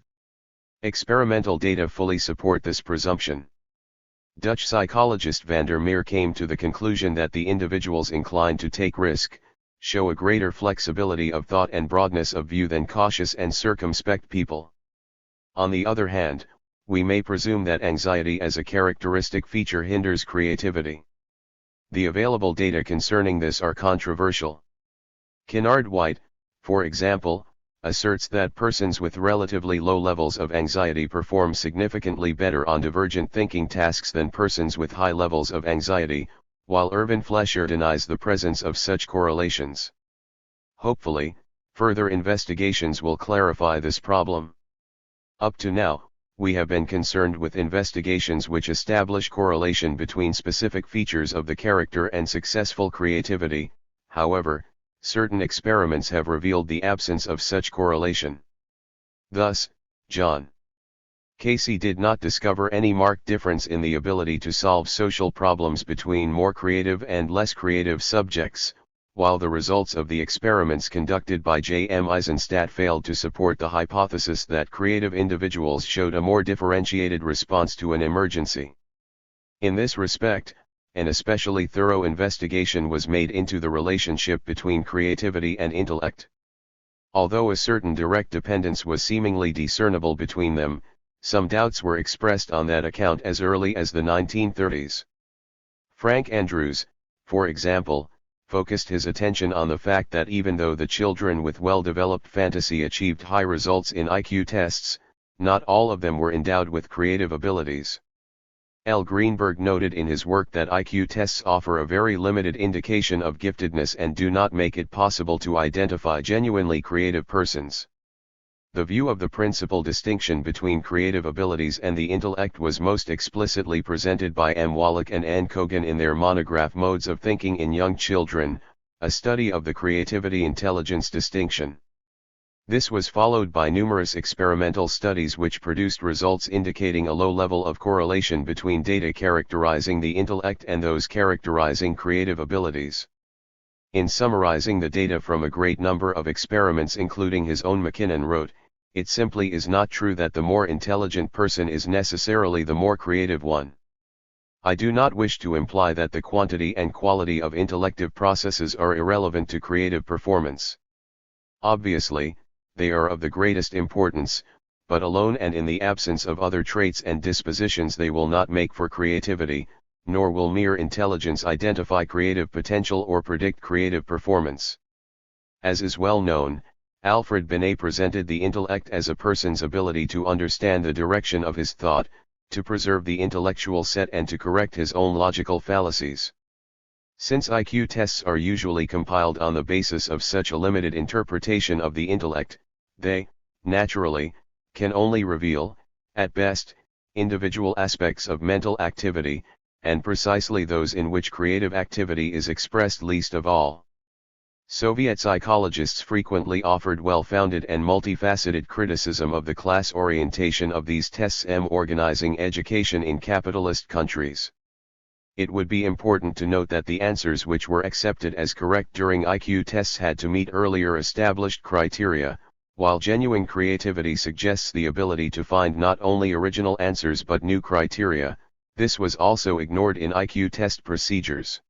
Experimental data fully support this presumption. Dutch psychologist van der Meer came to the conclusion that the individuals inclined to take risk, show a greater flexibility of thought and broadness of view than cautious and circumspect people. On the other hand, we may presume that anxiety as a characteristic feature hinders creativity. The available data concerning this are controversial. Kennard White, for example, asserts that persons with relatively low levels of anxiety perform significantly better on divergent thinking tasks than persons with high levels of anxiety, while Irvin Flesher denies the presence of such correlations. Hopefully, further investigations will clarify this problem. Up to now, we have been concerned with investigations which establish correlation between specific features of the character and successful creativity. However, certain experiments have revealed the absence of such correlation. Thus, John Casey did not discover any marked difference in the ability to solve social problems between more creative and less creative subjects, while the results of the experiments conducted by J. M. Eisenstadt failed to support the hypothesis that creative individuals showed a more differentiated response to an emergency. In this respect, an especially thorough investigation was made into the relationship between creativity and intellect. Although a certain direct dependence was seemingly discernible between them, some doubts were expressed on that account as early as the 1930s. Frank Andrews, for example, focused his attention on the fact that even though the children with well-developed fantasy achieved high results in IQ tests, not all of them were endowed with creative abilities. L. Greenberg noted in his work that IQ tests offer a very limited indication of giftedness and do not make it possible to identify genuinely creative persons. The view of the principal distinction between creative abilities and the intellect was most explicitly presented by M. Wallach and Ann Cogan in their monograph Modes of Thinking in Young Children, a study of the creativity-intelligence distinction. This was followed by numerous experimental studies which produced results indicating a low level of correlation between data characterizing the intellect and those characterizing creative abilities. In summarizing the data from a great number of experiments including his own, McKinnon wrote, "It simply is not true that the more intelligent person is necessarily the more creative one. I do not wish to imply that the quantity and quality of intellective processes are irrelevant to creative performance. Obviously, they are of the greatest importance, but alone and in the absence of other traits and dispositions they will not make for creativity, nor will mere intelligence identify creative potential or predict creative performance." As is well known, Alfred Binet presented the intellect as a person's ability to understand the direction of his thought, to preserve the intellectual set and to correct his own logical fallacies. Since IQ tests are usually compiled on the basis of such a limited interpretation of the intellect, they, naturally, can only reveal, at best, individual aspects of mental activity, and precisely those in which creative activity is expressed least of all. Soviet psychologists frequently offered well-founded and multifaceted criticism of the class orientation of these tests organizing education in capitalist countries. It would be important to note that the answers which were accepted as correct during IQ tests had to meet earlier established criteria, while genuine creativity suggests the ability to find not only original answers but new criteria. This was also ignored in IQ test procedures.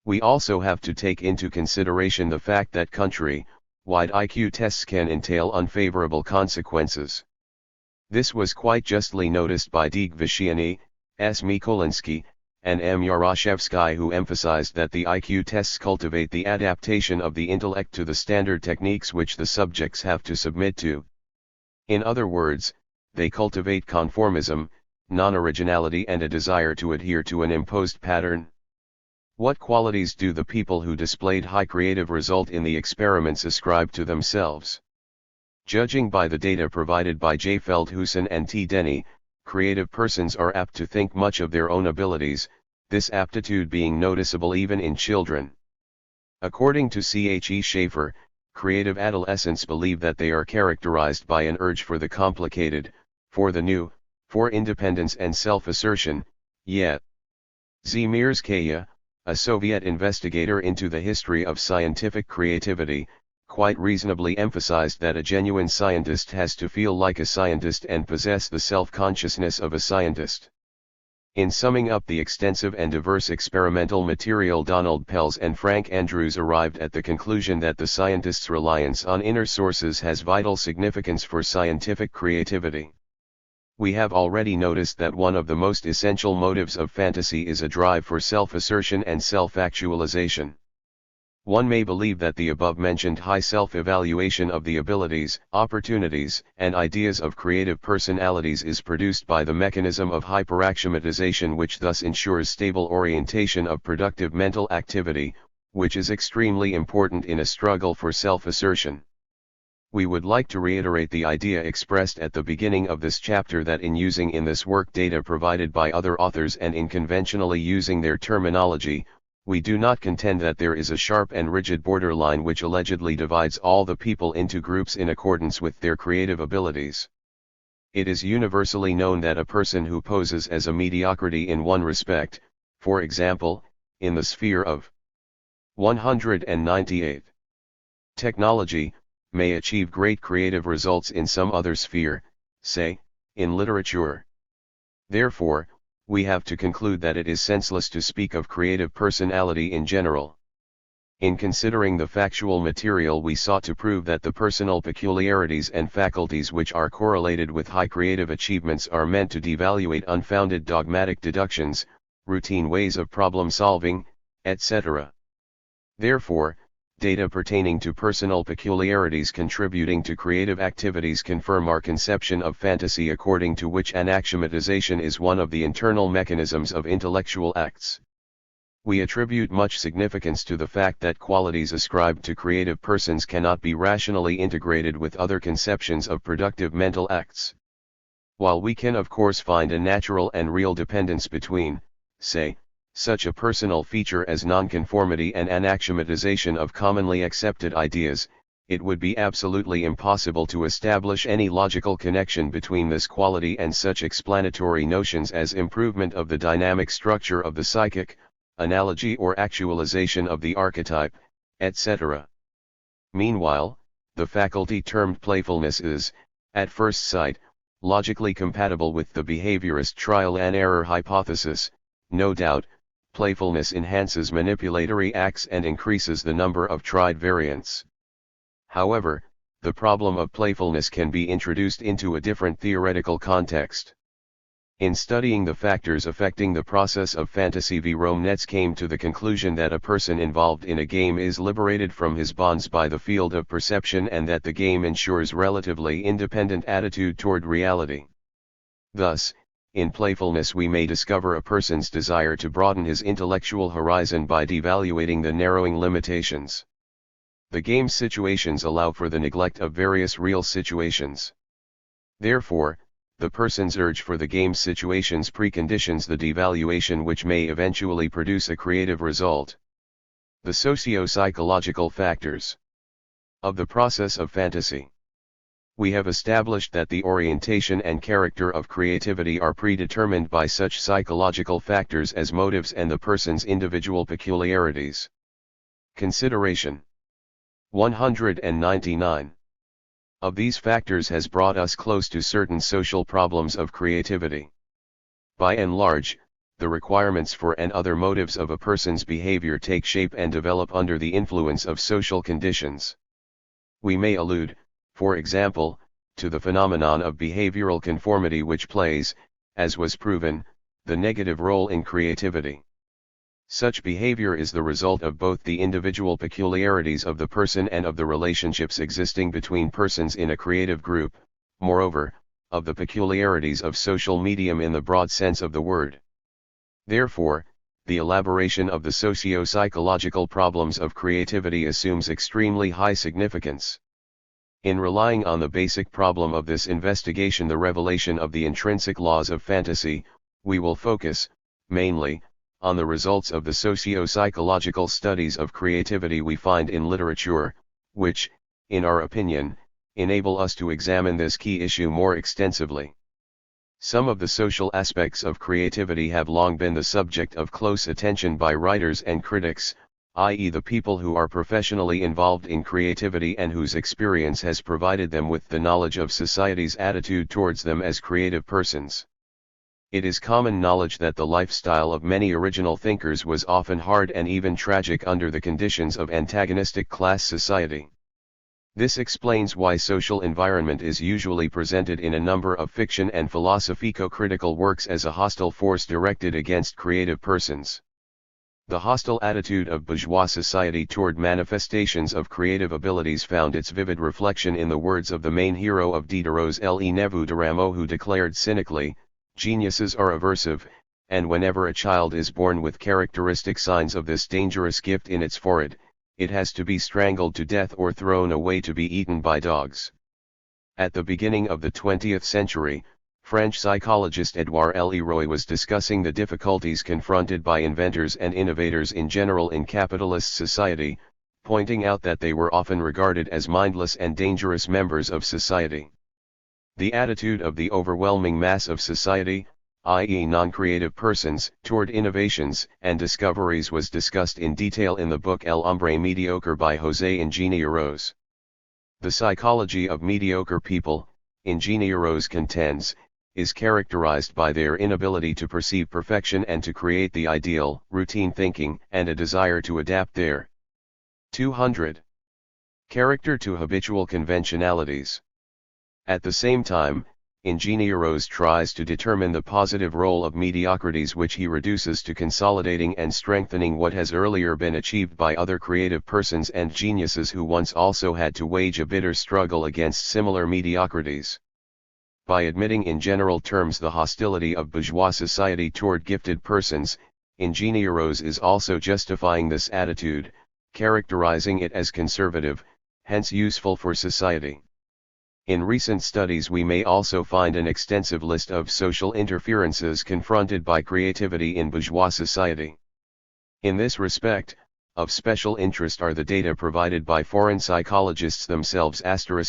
We also have to take into consideration the fact that country-wide IQ tests can entail unfavorable consequences. This was quite justly noticed by Degvishiny, S. Mikolinski, and M. Yaroshevsky, who emphasized that the IQ tests cultivate the adaptation of the intellect to the standard techniques which the subjects have to submit to. In other words, they cultivate conformism, non-originality, and a desire to adhere to an imposed pattern. What qualities do the people who displayed high creative result in the experiments ascribe to themselves? Judging by the data provided by J. Feldhusen and T. Denny, creative persons are apt to think much of their own abilities, this aptitude being noticeable even in children. According to C. H. E. Schaefer, creative adolescents believe that they are characterized by an urge for the complicated, for the new, for independence and self-assertion, yet. Zemirzkaya, a Soviet investigator into the history of scientific creativity, quite reasonably emphasized that a genuine scientist has to feel like a scientist and possess the self-consciousness of a scientist. In summing up the extensive and diverse experimental material, Donald Pels and Frank Andrews arrived at the conclusion that the scientist's reliance on inner sources has vital significance for scientific creativity. We have already noticed that one of the most essential motives of fantasy is a drive for self-assertion and self-actualization. One may believe that the above-mentioned high self-evaluation of the abilities, opportunities, and ideas of creative personalities is produced by the mechanism of hyperaxiomatization, which thus ensures stable orientation of productive mental activity, which is extremely important in a struggle for self-assertion. We would like to reiterate the idea expressed at the beginning of this chapter that in using in this work data provided by other authors and in conventionally using their terminology, we do not contend that there is a sharp and rigid borderline which allegedly divides all the people into groups in accordance with their creative abilities. It is universally known that a person who poses as a mediocrity in one respect, for example, in the sphere of 198 technology, may achieve great creative results in some other sphere, say, in literature. Therefore, we have to conclude that it is senseless to speak of creative personality in general. In considering the factual material, we sought to prove that the personal peculiarities and faculties which are correlated with high creative achievements are meant to devaluate unfounded dogmatic deductions, routine ways of problem solving, etc. Therefore, data pertaining to personal peculiarities contributing to creative activities confirm our conception of fantasy, according to which anaxiomatization is one of the internal mechanisms of intellectual acts. We attribute much significance to the fact that qualities ascribed to creative persons cannot be rationally integrated with other conceptions of productive mental acts. While we can of course find a natural and real dependence between, say, such a personal feature as nonconformity and anaxiomatization of commonly accepted ideas, it would be absolutely impossible to establish any logical connection between this quality and such explanatory notions as improvement of the dynamic structure of the psychic, analogy or actualization of the archetype, etc. Meanwhile, the faculty termed playfulness is, at first sight, logically compatible with the behaviorist trial and error hypothesis. No doubt, playfulness enhances manipulatory acts and increases the number of tried variants. However, the problem of playfulness can be introduced into a different theoretical context. In studying the factors affecting the process of fantasy, V. Romnetz came to the conclusion that a person involved in a game is liberated from his bonds by the field of perception, and that the game ensures relatively independent attitude toward reality. Thus, in playfulness we may discover a person's desire to broaden his intellectual horizon by devaluating the narrowing limitations. The game situations allow for the neglect of various real situations. Therefore, the person's urge for the game situations preconditions the devaluation which may eventually produce a creative result. The socio-psychological factors of the process of fantasy. We have established that the orientation and character of creativity are predetermined by such psychological factors as motives and the person's individual peculiarities. Consideration 199 of these factors has brought us close to certain social problems of creativity. By and large, the requirements for and other motives of a person's behavior take shape and develop under the influence of social conditions. We may allude, for example, to the phenomenon of behavioral conformity, which plays, as was proven, the negative role in creativity. Such behavior is the result of both the individual peculiarities of the person and of the relationships existing between persons in a creative group, moreover, of the peculiarities of social medium in the broad sense of the word. Therefore, the elaboration of the socio-psychological problems of creativity assumes extremely high significance. In relying on the basic problem of this investigation, the revelation of the intrinsic laws of fantasy, we will focus, mainly, on the results of the socio-psychological studies of creativity we find in literature, which, in our opinion, enable us to examine this key issue more extensively. Some of the social aspects of creativity have long been the subject of close attention by writers and critics, i.e. the people who are professionally involved in creativity and whose experience has provided them with the knowledge of society's attitude towards them as creative persons. It is common knowledge that the lifestyle of many original thinkers was often hard and even tragic under the conditions of antagonistic class society. This explains why social environment is usually presented in a number of fiction and philosophico-critical works as a hostile force directed against creative persons. The hostile attitude of bourgeois society toward manifestations of creative abilities found its vivid reflection in the words of the main hero of Diderot's Le Neveu de Rameau, who declared cynically, "Geniuses are aversive, and whenever a child is born with characteristic signs of this dangerous gift in its forehead, it has to be strangled to death or thrown away to be eaten by dogs." At the beginning of the 20th century, French psychologist Édouard Leroy was discussing the difficulties confronted by inventors and innovators in general in capitalist society, pointing out that they were often regarded as mindless and dangerous members of society. The attitude of the overwhelming mass of society, i.e. non-creative persons, toward innovations and discoveries was discussed in detail in the book El Hombre Mediocre by José Ingenieros. The psychology of mediocre people, Ingenieros contends, is characterized by their inability to perceive perfection and to create the ideal, routine thinking, and a desire to adapt their 200 character to habitual conventionalities. At the same time, Ingenieros tries to determine the positive role of mediocrities, which he reduces to consolidating and strengthening what has earlier been achieved by other creative persons and geniuses who once also had to wage a bitter struggle against similar mediocrities. By admitting in general terms the hostility of bourgeois society toward gifted persons, Ingenieros is also justifying this attitude, characterizing it as conservative, hence useful for society. In recent studies we may also find an extensive list of social interferences confronted by creativity in bourgeois society. In this respect, of special interest are the data provided by foreign psychologists themselves.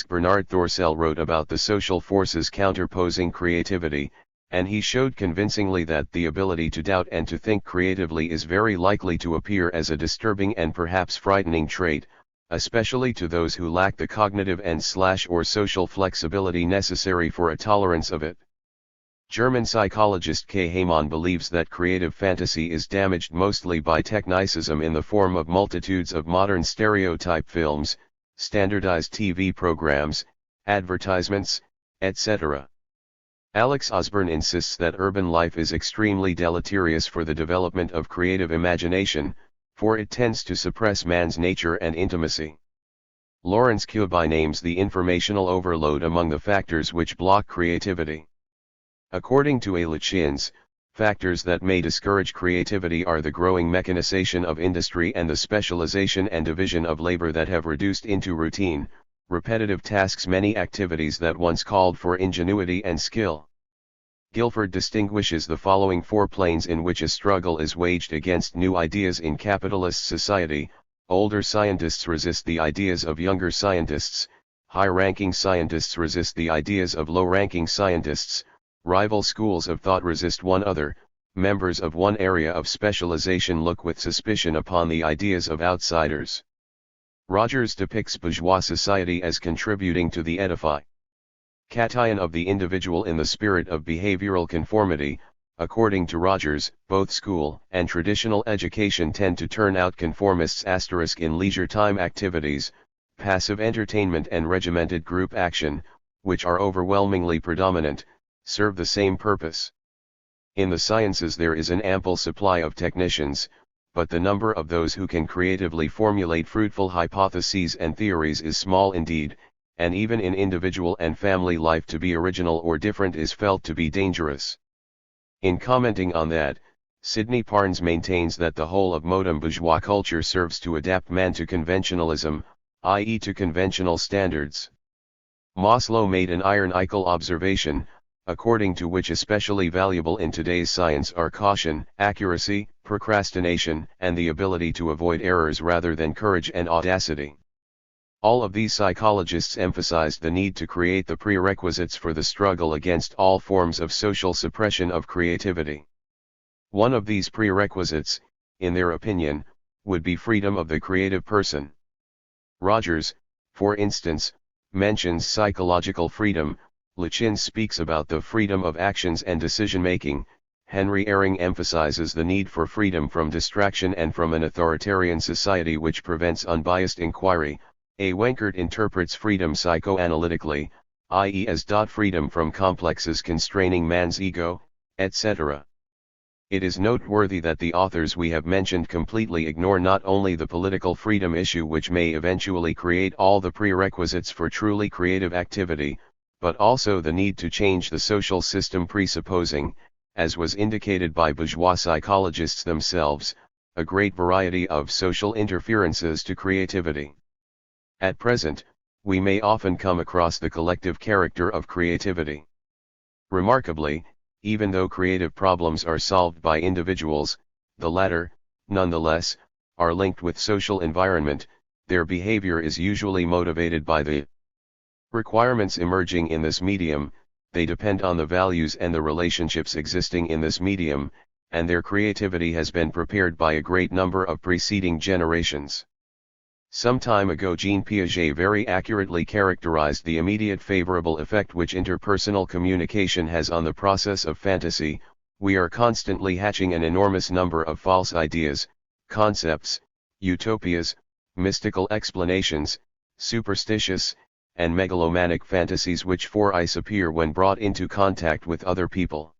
Bernard Thorsell wrote about the social forces counterposing creativity, and he showed convincingly that the ability to doubt and to think creatively is very likely to appear as a disturbing and perhaps frightening trait, especially to those who lack the cognitive and/or social flexibility necessary for a tolerance of it. German psychologist K. Heymann believes that creative fantasy is damaged mostly by technicism in the form of multitudes of modern stereotype films, standardized TV programs, advertisements, etc. Alex Osborne insists that urban life is extremely deleterious for the development of creative imagination, for it tends to suppress man's nature and intimacy. Lawrence Kubai names the informational overload among the factors which block creativity. According to A. Luchins, factors that may discourage creativity are the growing mechanization of industry and the specialization and division of labor that have reduced into routine, repetitive tasks many activities that once called for ingenuity and skill. Guilford distinguishes the following four planes in which a struggle is waged against new ideas in capitalist society. Older scientists resist the ideas of younger scientists, high-ranking scientists resist the ideas of low-ranking scientists, rival schools of thought resist one another, members of one area of specialization look with suspicion upon the ideas of outsiders. Rogers depicts bourgeois society as contributing to the edification of the individual in the spirit of behavioral conformity. According to Rogers, both school and traditional education tend to turn out conformists. In leisure time activities, passive entertainment and regimented group action, which are overwhelmingly predominant, serve the same purpose. In the sciences there is an ample supply of technicians, but the number of those who can creatively formulate fruitful hypotheses and theories is small indeed, and even in individual and family life to be original or different is felt to be dangerous. In commenting on that, Sidney Parnes maintains that the whole of modern bourgeois culture serves to adapt man to conventionalism, i.e. to conventional standards. Maslow made an iron-equal observation, according to which especially valuable in today's science are caution, accuracy, procrastination, and the ability to avoid errors rather than courage and audacity. All of these psychologists emphasized the need to create the prerequisites for the struggle against all forms of social suppression of creativity. One of these prerequisites, in their opinion, would be freedom of the creative person. Rogers, for instance, mentions psychological freedom. Lachin speaks about the freedom of actions and decision-making. Henry Eyring emphasizes the need for freedom from distraction and from an authoritarian society which prevents unbiased inquiry. A. Wenkert interprets freedom psychoanalytically, i.e. as freedom from complexes constraining man's ego, etc. It is noteworthy that the authors we have mentioned completely ignore not only the political freedom issue which may eventually create all the prerequisites for truly creative activity, but also the need to change the social system presupposing, as was indicated by bourgeois psychologists themselves, a great variety of social interferences to creativity. At present, we may often come across the collective character of creativity. Remarkably, even though creative problems are solved by individuals, the latter, nonetheless, are linked with social environment. Their behavior is usually motivated by the requirements emerging in this medium. They depend on the values and the relationships existing in this medium, and their creativity has been prepared by a great number of preceding generations. Some time ago Jean Piaget very accurately characterized the immediate favorable effect which interpersonal communication has on the process of fantasy. We are constantly hatching an enormous number of false ideas, concepts, utopias, mystical explanations, superstitious, and megalomaniac fantasies which for us appear when brought into contact with other people.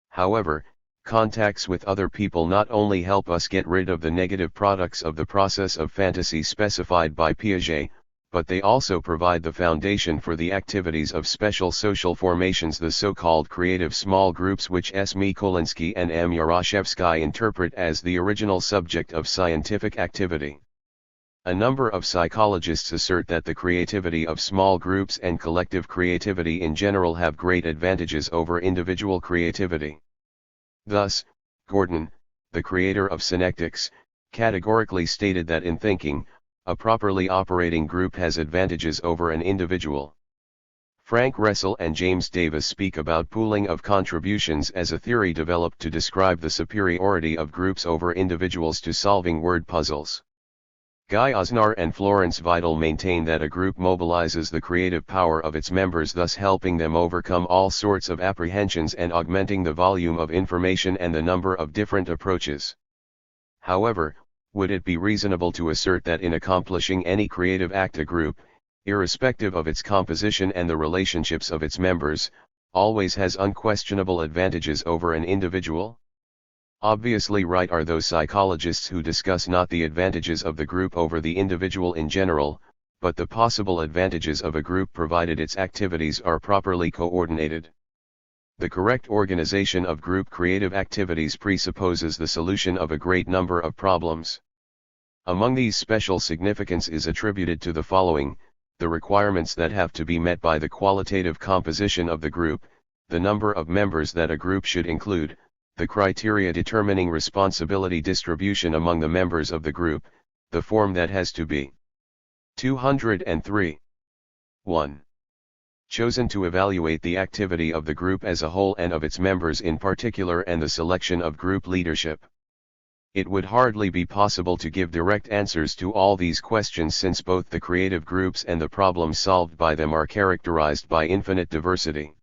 However, contacts with other people not only help us get rid of the negative products of the process of fantasy specified by Piaget, but they also provide the foundation for the activities of special social formations, the so-called creative small groups, which S. Mikolinski and M. Yaroshevsky interpret as the original subject of scientific activity. A number of psychologists assert that the creativity of small groups and collective creativity in general have great advantages over individual creativity. Thus, Gordon, the creator of synectics, categorically stated that in thinking, a properly operating group has advantages over an individual. Frank Russell and James Davis speak about pooling of contributions as a theory developed to describe the superiority of groups over individuals to solving word puzzles. Guy Osnar and Florence Vidal maintain that a group mobilizes the creative power of its members, thus helping them overcome all sorts of apprehensions and augmenting the volume of information and the number of different approaches. However, would it be reasonable to assert that in accomplishing any creative act a group, irrespective of its composition and the relationships of its members, always has unquestionable advantages over an individual? Obviously right are those psychologists who discuss not the advantages of the group over the individual in general, but the possible advantages of a group provided its activities are properly coordinated. The correct organization of group creative activities presupposes the solution of a great number of problems. Among these, special significance is attributed to the following: the requirements that have to be met by the qualitative composition of the group, the number of members that a group should include, the criteria determining responsibility distribution among the members of the group, the form that has to be 203. 1. Chosen to evaluate the activity of the group as a whole and of its members in particular, and the selection of group leadership. It would hardly be possible to give direct answers to all these questions, since both the creative groups and the problems solved by them are characterized by infinite diversity.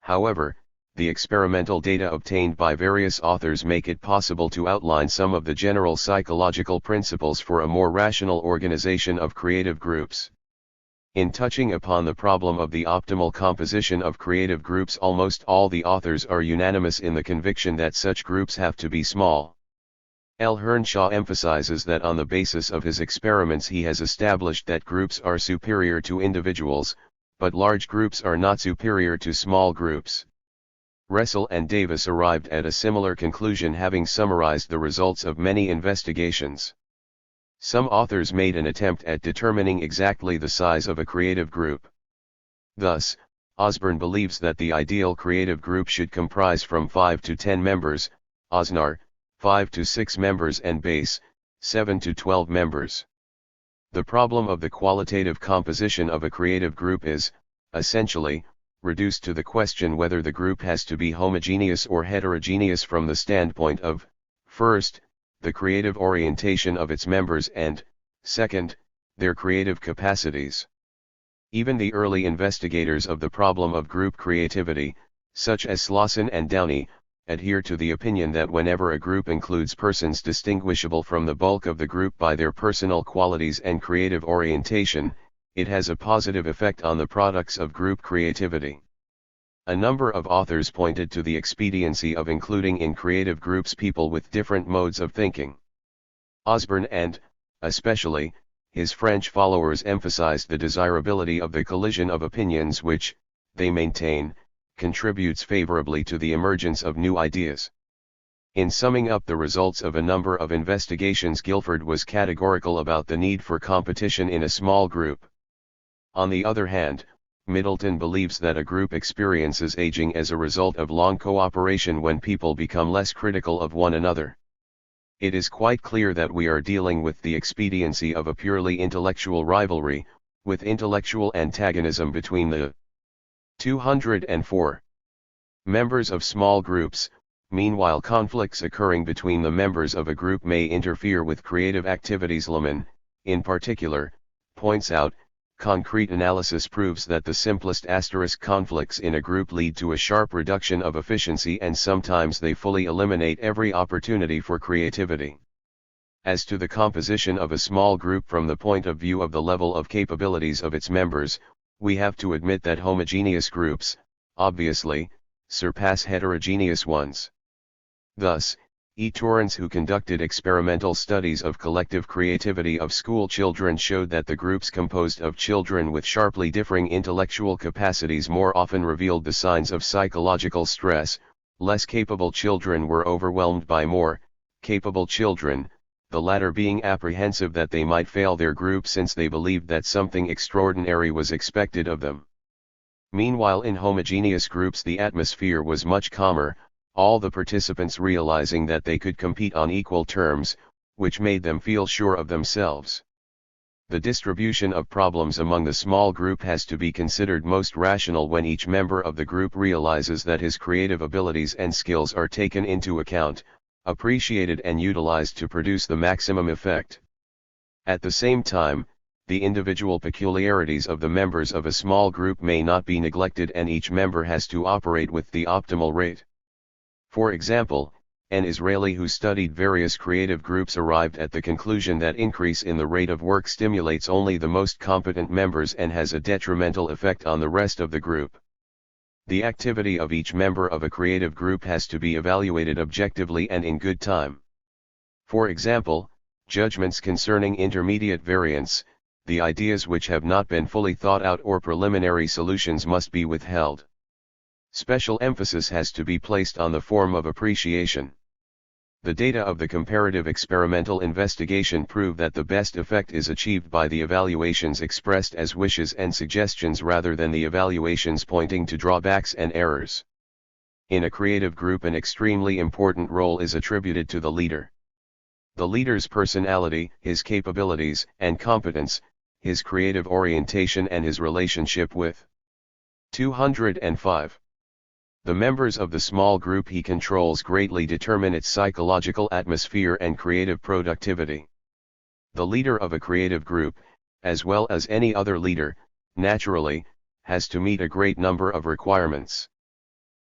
However, the experimental data obtained by various authors make it possible to outline some of the general psychological principles for a more rational organization of creative groups. In touching upon the problem of the optimal composition of creative groups, almost all the authors are unanimous in the conviction that such groups have to be small. L. Hernshaw emphasizes that on the basis of his experiments he has established that groups are superior to individuals, but large groups are not superior to small groups. Russell and Davis arrived at a similar conclusion, having summarized the results of many investigations. Some authors made an attempt at determining exactly the size of a creative group. Thus, Osborne believes that the ideal creative group should comprise from 5 to 10 members, Osnar, 5 to 6 members, and Bass, 7 to 12 members. The problem of the qualitative composition of a creative group is, essentially, reduced to the question whether the group has to be homogeneous or heterogeneous from the standpoint of, first, the creative orientation of its members and, second, their creative capacities. Even the early investigators of the problem of group creativity, such as Slauson and Downey, adhere to the opinion that whenever a group includes persons distinguishable from the bulk of the group by their personal qualities and creative orientation, it has a positive effect on the products of group creativity. A number of authors pointed to the expediency of including in creative groups people with different modes of thinking. Osborne and, especially, his French followers emphasized the desirability of the collision of opinions which, they maintain, contributes favorably to the emergence of new ideas. In summing up the results of a number of investigations, Guilford was categorical about the need for competition in a small group. On the other hand, Middleton believes that a group experiences aging as a result of long cooperation when people become less critical of one another. It is quite clear that we are dealing with the expediency of a purely intellectual rivalry, with intellectual antagonism between the 204 members of small groups. Meanwhile, conflicts occurring between the members of a group may interfere with creative activities. Lehman, in particular, points out, concrete analysis proves that the simplest conflicts in a group lead to a sharp reduction of efficiency, and sometimes they fully eliminate every opportunity for creativity. As to the composition of a small group from the point of view of the level of capabilities of its members, we have to admit that homogeneous groups, obviously, surpass heterogeneous ones. Thus, E. Torrance, who conducted experimental studies of collective creativity of school children, showed that the groups composed of children with sharply differing intellectual capacities more often revealed the signs of psychological stress. Less capable children were overwhelmed by more capable children, the latter being apprehensive that they might fail their group since they believed that something extraordinary was expected of them. Meanwhile, in homogeneous groups the atmosphere was much calmer, all the participants realizing that they could compete on equal terms, which made them feel sure of themselves. The distribution of problems among the small group has to be considered most rational when each member of the group realizes that his creative abilities and skills are taken into account, appreciated and utilized to produce the maximum effect. At the same time, the individual peculiarities of the members of a small group may not be neglected, and each member has to operate with the optimal rate. For example, an Israeli who studied various creative groups arrived at the conclusion that increase in the rate of work stimulates only the most competent members and has a detrimental effect on the rest of the group. The activity of each member of a creative group has to be evaluated objectively and in good time. For example, judgments concerning intermediate variance, the ideas which have not been fully thought out or preliminary solutions must be withheld. Special emphasis has to be placed on the form of appreciation. The data of the comparative experimental investigation prove that the best effect is achieved by the evaluations expressed as wishes and suggestions rather than the evaluations pointing to drawbacks and errors. In a creative group, an extremely important role is attributed to the leader. The leader's personality, his capabilities and competence, his creative orientation and his relationship with 205. The members of the small group he controls greatly determine its psychological atmosphere and creative productivity. The leader of a creative group, as well as any other leader, naturally, has to meet a great number of requirements.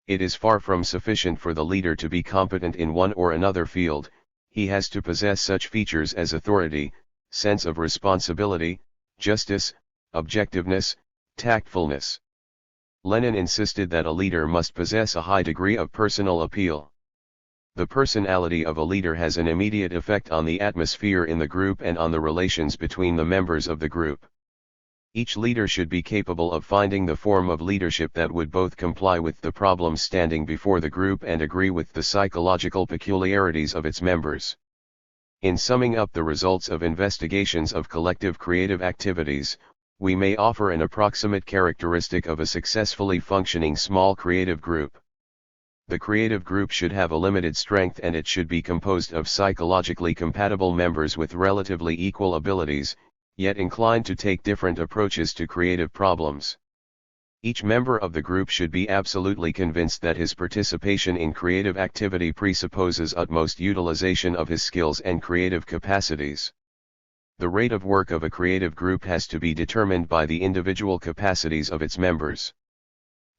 It is far from sufficient for the leader to be competent in one or another field. He has to possess such features as authority, sense of responsibility, justice, objectiveness, tactfulness. Lenin insisted that a leader must possess a high degree of personal appeal. The personality of a leader has an immediate effect on the atmosphere in the group and on the relations between the members of the group. Each leader should be capable of finding the form of leadership that would both comply with the problems standing before the group and agree with the psychological peculiarities of its members. In summing up the results of investigations of collective creative activities, we may offer an approximate characteristic of a successfully functioning small creative group. The creative group should have a limited strength and it should be composed of psychologically compatible members with relatively equal abilities, yet inclined to take different approaches to creative problems. Each member of the group should be absolutely convinced that his participation in creative activity presupposes utmost utilization of his skills and creative capacities. The rate of work of a creative group has to be determined by the individual capacities of its members.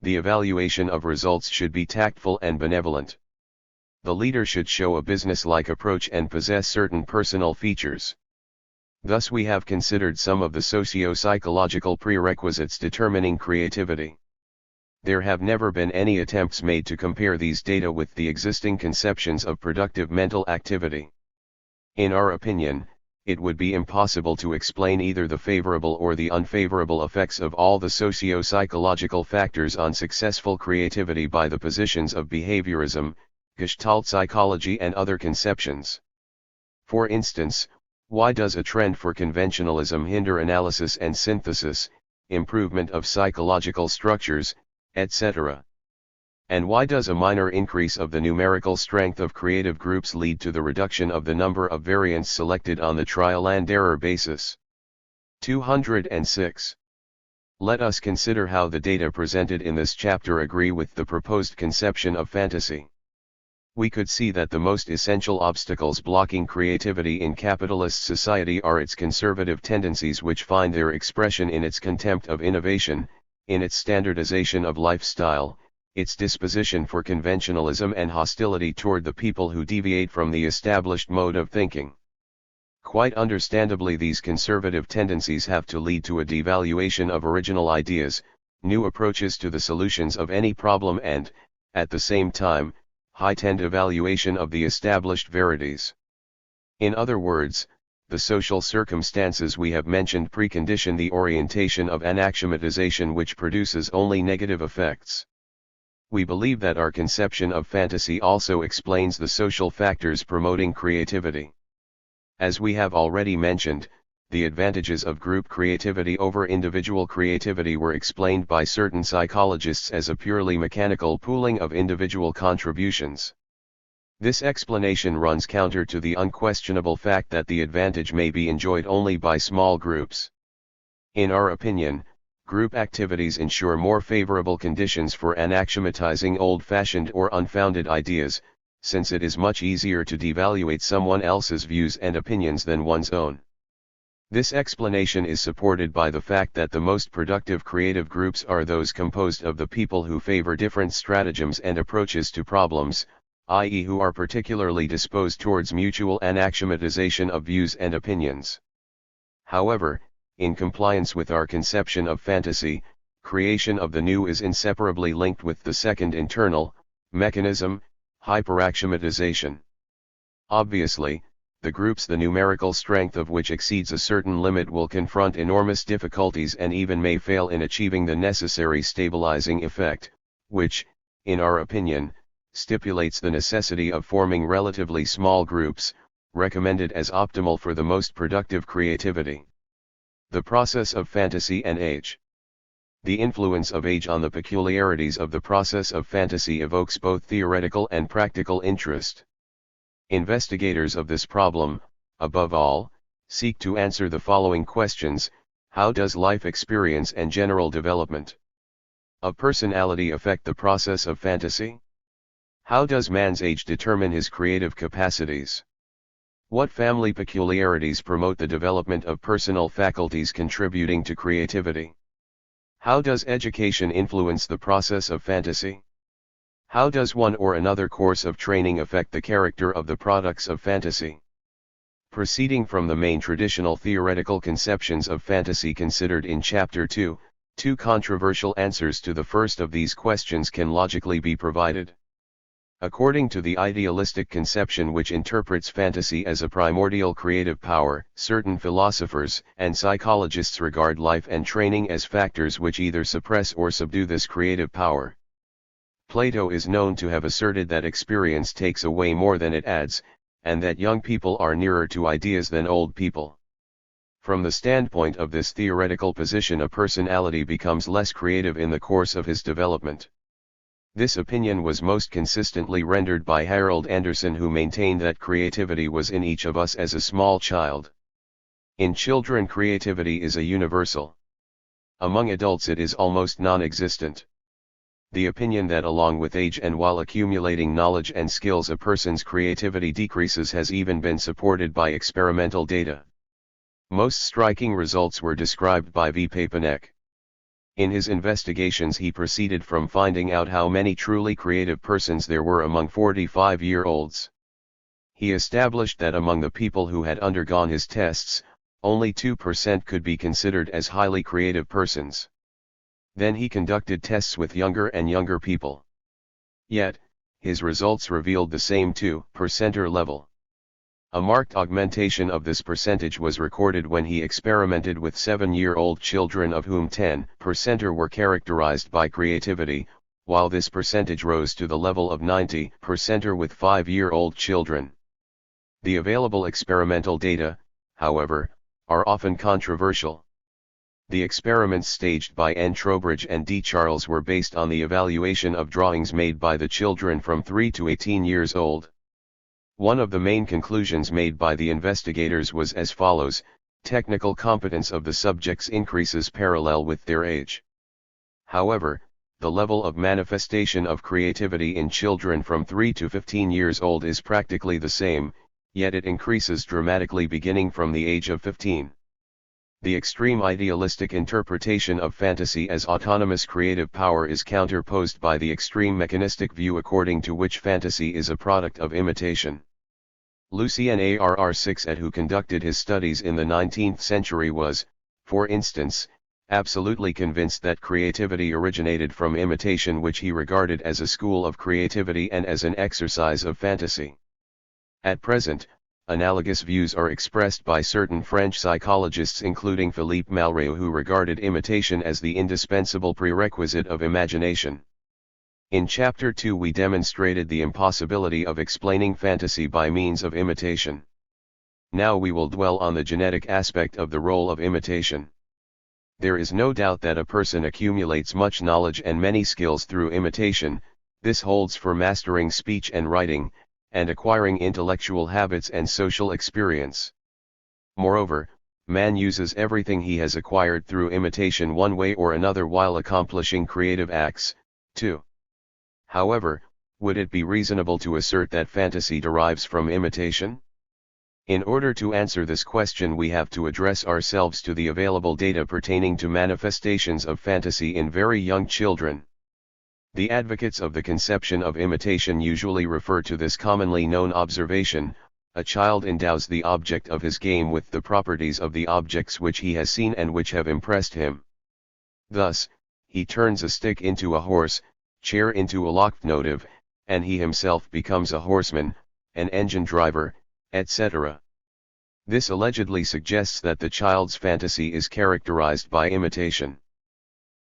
The evaluation of results should be tactful and benevolent. The leader should show a business-like approach and possess certain personal features. Thus we have considered some of the socio-psychological prerequisites determining creativity. There have never been any attempts made to compare these data with the existing conceptions of productive mental activity. In our opinion, it would be impossible to explain either the favorable or the unfavorable effects of all the socio-psychological factors on successful creativity by the positions of behaviorism, Gestalt psychology and other conceptions. For instance, why does a trend for conventionalism hinder analysis and synthesis, improvement of psychological structures, etc.? And why does a minor increase of the numerical strength of creative groups lead to the reduction of the number of variants selected on the trial and error basis? 206. Let us consider how the data presented in this chapter agree with the proposed conception of fantasy. We could see that the most essential obstacles blocking creativity in capitalist society are its conservative tendencies, which find their expression in its contempt of innovation, in its standardization of lifestyle, its disposition for conventionalism and hostility toward the people who deviate from the established mode of thinking. Quite understandably, these conservative tendencies have to lead to a devaluation of original ideas, new approaches to the solutions of any problem and, at the same time, heightened evaluation of the established verities. In other words, the social circumstances we have mentioned precondition the orientation of anaxiomatization, which produces only negative effects. We believe that our conception of fantasy also explains the social factors promoting creativity. As we have already mentioned, the advantages of group creativity over individual creativity were explained by certain psychologists as a purely mechanical pooling of individual contributions. This explanation runs counter to the unquestionable fact that the advantage may be enjoyed only by small groups. In our opinion, group activities ensure more favorable conditions for anaxiomatizing old-fashioned or unfounded ideas, since it is much easier to devaluate someone else's views and opinions than one's own. This explanation is supported by the fact that the most productive creative groups are those composed of the people who favor different stratagems and approaches to problems, i.e., who are particularly disposed towards mutual anaxiomatization of views and opinions. However, in compliance with our conception of fantasy, creation of the new is inseparably linked with the second internal mechanism, hyperaxiomatization. Obviously, the groups the numerical strength of which exceeds a certain limit will confront enormous difficulties and even may fail in achieving the necessary stabilizing effect, which, in our opinion, stipulates the necessity of forming relatively small groups, recommended as optimal for the most productive creativity. The process of fantasy and age. The influence of age on the peculiarities of the process of fantasy evokes both theoretical and practical interest. Investigators of this problem, above all, seek to answer the following questions: how does life experience and general development of personality affect the process of fantasy? How does man's age determine his creative capacities? What family peculiarities promote the development of personal faculties contributing to creativity? How does education influence the process of fantasy? How does one or another course of training affect the character of the products of fantasy? Proceeding from the main traditional theoretical conceptions of fantasy considered in Chapter 2, two controversial answers to the first of these questions can logically be provided. According to the idealistic conception which interprets fantasy as a primordial creative power, certain philosophers and psychologists regard life and training as factors which either suppress or subdue this creative power. Plato is known to have asserted that experience takes away more than it adds, and that young people are nearer to ideas than old people. From the standpoint of this theoretical position, a personality becomes less creative in the course of his development. This opinion was most consistently rendered by Harold Anderson, who maintained that creativity was in each of us as a small child. In children, creativity is a universal. Among adults it is almost non-existent. The opinion that along with age and while accumulating knowledge and skills a person's creativity decreases has even been supported by experimental data. Most striking results were described by V. Papanek. In his investigations he proceeded from finding out how many truly creative persons there were among 45-year-olds. He established that among the people who had undergone his tests, only 2% could be considered as highly creative persons. Then he conducted tests with younger and younger people. Yet, his results revealed the same 2% level. A marked augmentation of this percentage was recorded when he experimented with 7-year-old children, of whom 10% were characterized by creativity, while this percentage rose to the level of 90% with 5-year-old children. The available experimental data, however, are often controversial. The experiments staged by N. Trowbridge and D. Charles were based on the evaluation of drawings made by the children from 3 to 18 years old. One of the main conclusions made by the investigators was as follows: technical competence of the subjects increases parallel with their age. However, the level of manifestation of creativity in children from 3 to 15 years old is practically the same, yet it increases dramatically beginning from the age of 15. The extreme idealistic interpretation of fantasy as autonomous creative power is counterposed by the extreme mechanistic view according to which fantasy is a product of imitation. Lucien Arr6, who conducted his studies in the 19th century, was, for instance, absolutely convinced that creativity originated from imitation, which he regarded as a school of creativity and as an exercise of fantasy. At present, analogous views are expressed by certain French psychologists, including Philippe Malraux, who regarded imitation as the indispensable prerequisite of imagination. In Chapter 2 we demonstrated the impossibility of explaining fantasy by means of imitation. Now we will dwell on the genetic aspect of the role of imitation. There is no doubt that a person accumulates much knowledge and many skills through imitation. This holds for mastering speech and writing, and acquiring intellectual habits and social experience. Moreover, man uses everything he has acquired through imitation one way or another while accomplishing creative acts, too. However, would it be reasonable to assert that fantasy derives from imitation? In order to answer this question, we have to address ourselves to the available data pertaining to manifestations of fantasy in very young children. The advocates of the conception of imitation usually refer to this commonly known observation: a child endows the object of his game with the properties of the objects which he has seen and which have impressed him. Thus, he turns a stick into a horse, chair into a locomotive, and he himself becomes a horseman, an engine driver, etc. This allegedly suggests that the child's fantasy is characterized by imitation.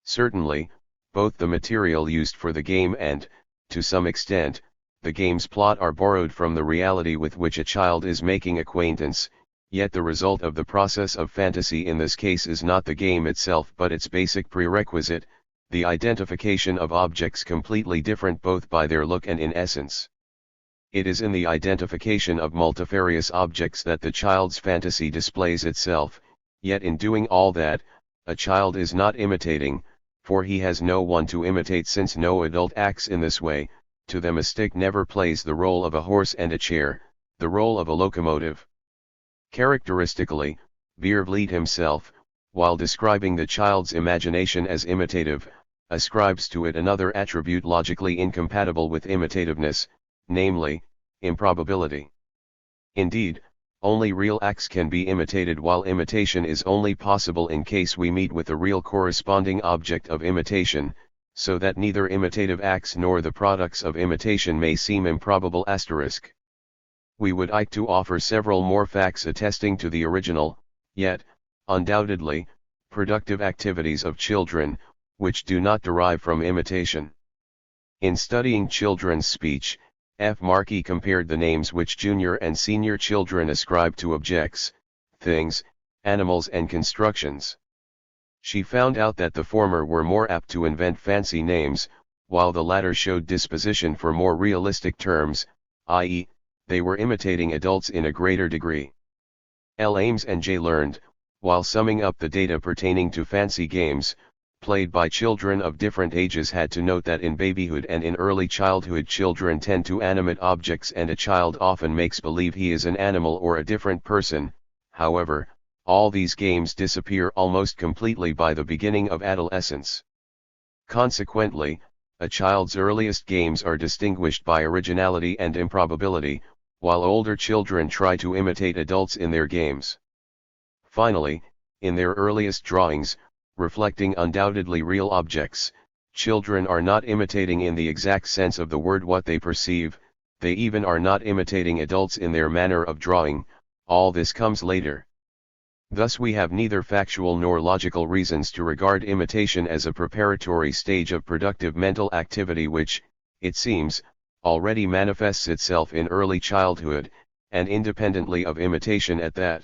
Certainly, both the material used for the game and, to some extent, the game's plot are borrowed from the reality with which a child is making acquaintance, yet the result of the process of fantasy in this case is not the game itself but its basic prerequisite, the identification of objects completely different both by their look and in essence. It is in the identification of multifarious objects that the child's fantasy displays itself, yet in doing all that, a child is not imitating, for he has no one to imitate, since no adult acts in this way. To them a stick never plays the role of a horse and a chair, the role of a locomotive. Characteristically, Biervliet himself, while describing the child's imagination as imitative, ascribes to it another attribute logically incompatible with imitativeness, namely, improbability. Indeed, Only real acts can be imitated, while imitation is only possible in case we meet with a real corresponding object of imitation, so that neither imitative acts nor the products of imitation may seem improbable. We would like to offer several more facts attesting to the original, yet, undoubtedly, productive activities of children, which do not derive from imitation. In studying children's speech, F. Markey compared the names which junior and senior children ascribe to objects, things, animals and constructions. She found out that the former were more apt to invent fancy names, while the latter showed disposition for more realistic terms, i.e., they were imitating adults in a greater degree. L. Ames and J. learned, while summing up the data pertaining to fancy games, played by children of different ages, had to note that in babyhood and in early childhood children tend to animate objects and a child often makes believe he is an animal or a different person. However, all these games disappear almost completely by the beginning of adolescence. Consequently, a child's earliest games are distinguished by originality and improbability, while older children try to imitate adults in their games. Finally, in their earliest drawings, reflecting undoubtedly real objects, children are not imitating in the exact sense of the word what they perceive, they even are not imitating adults in their manner of drawing. All this comes later. Thus we have neither factual nor logical reasons to regard imitation as a preparatory stage of productive mental activity which, it seems, already manifests itself in early childhood, and independently of imitation at that.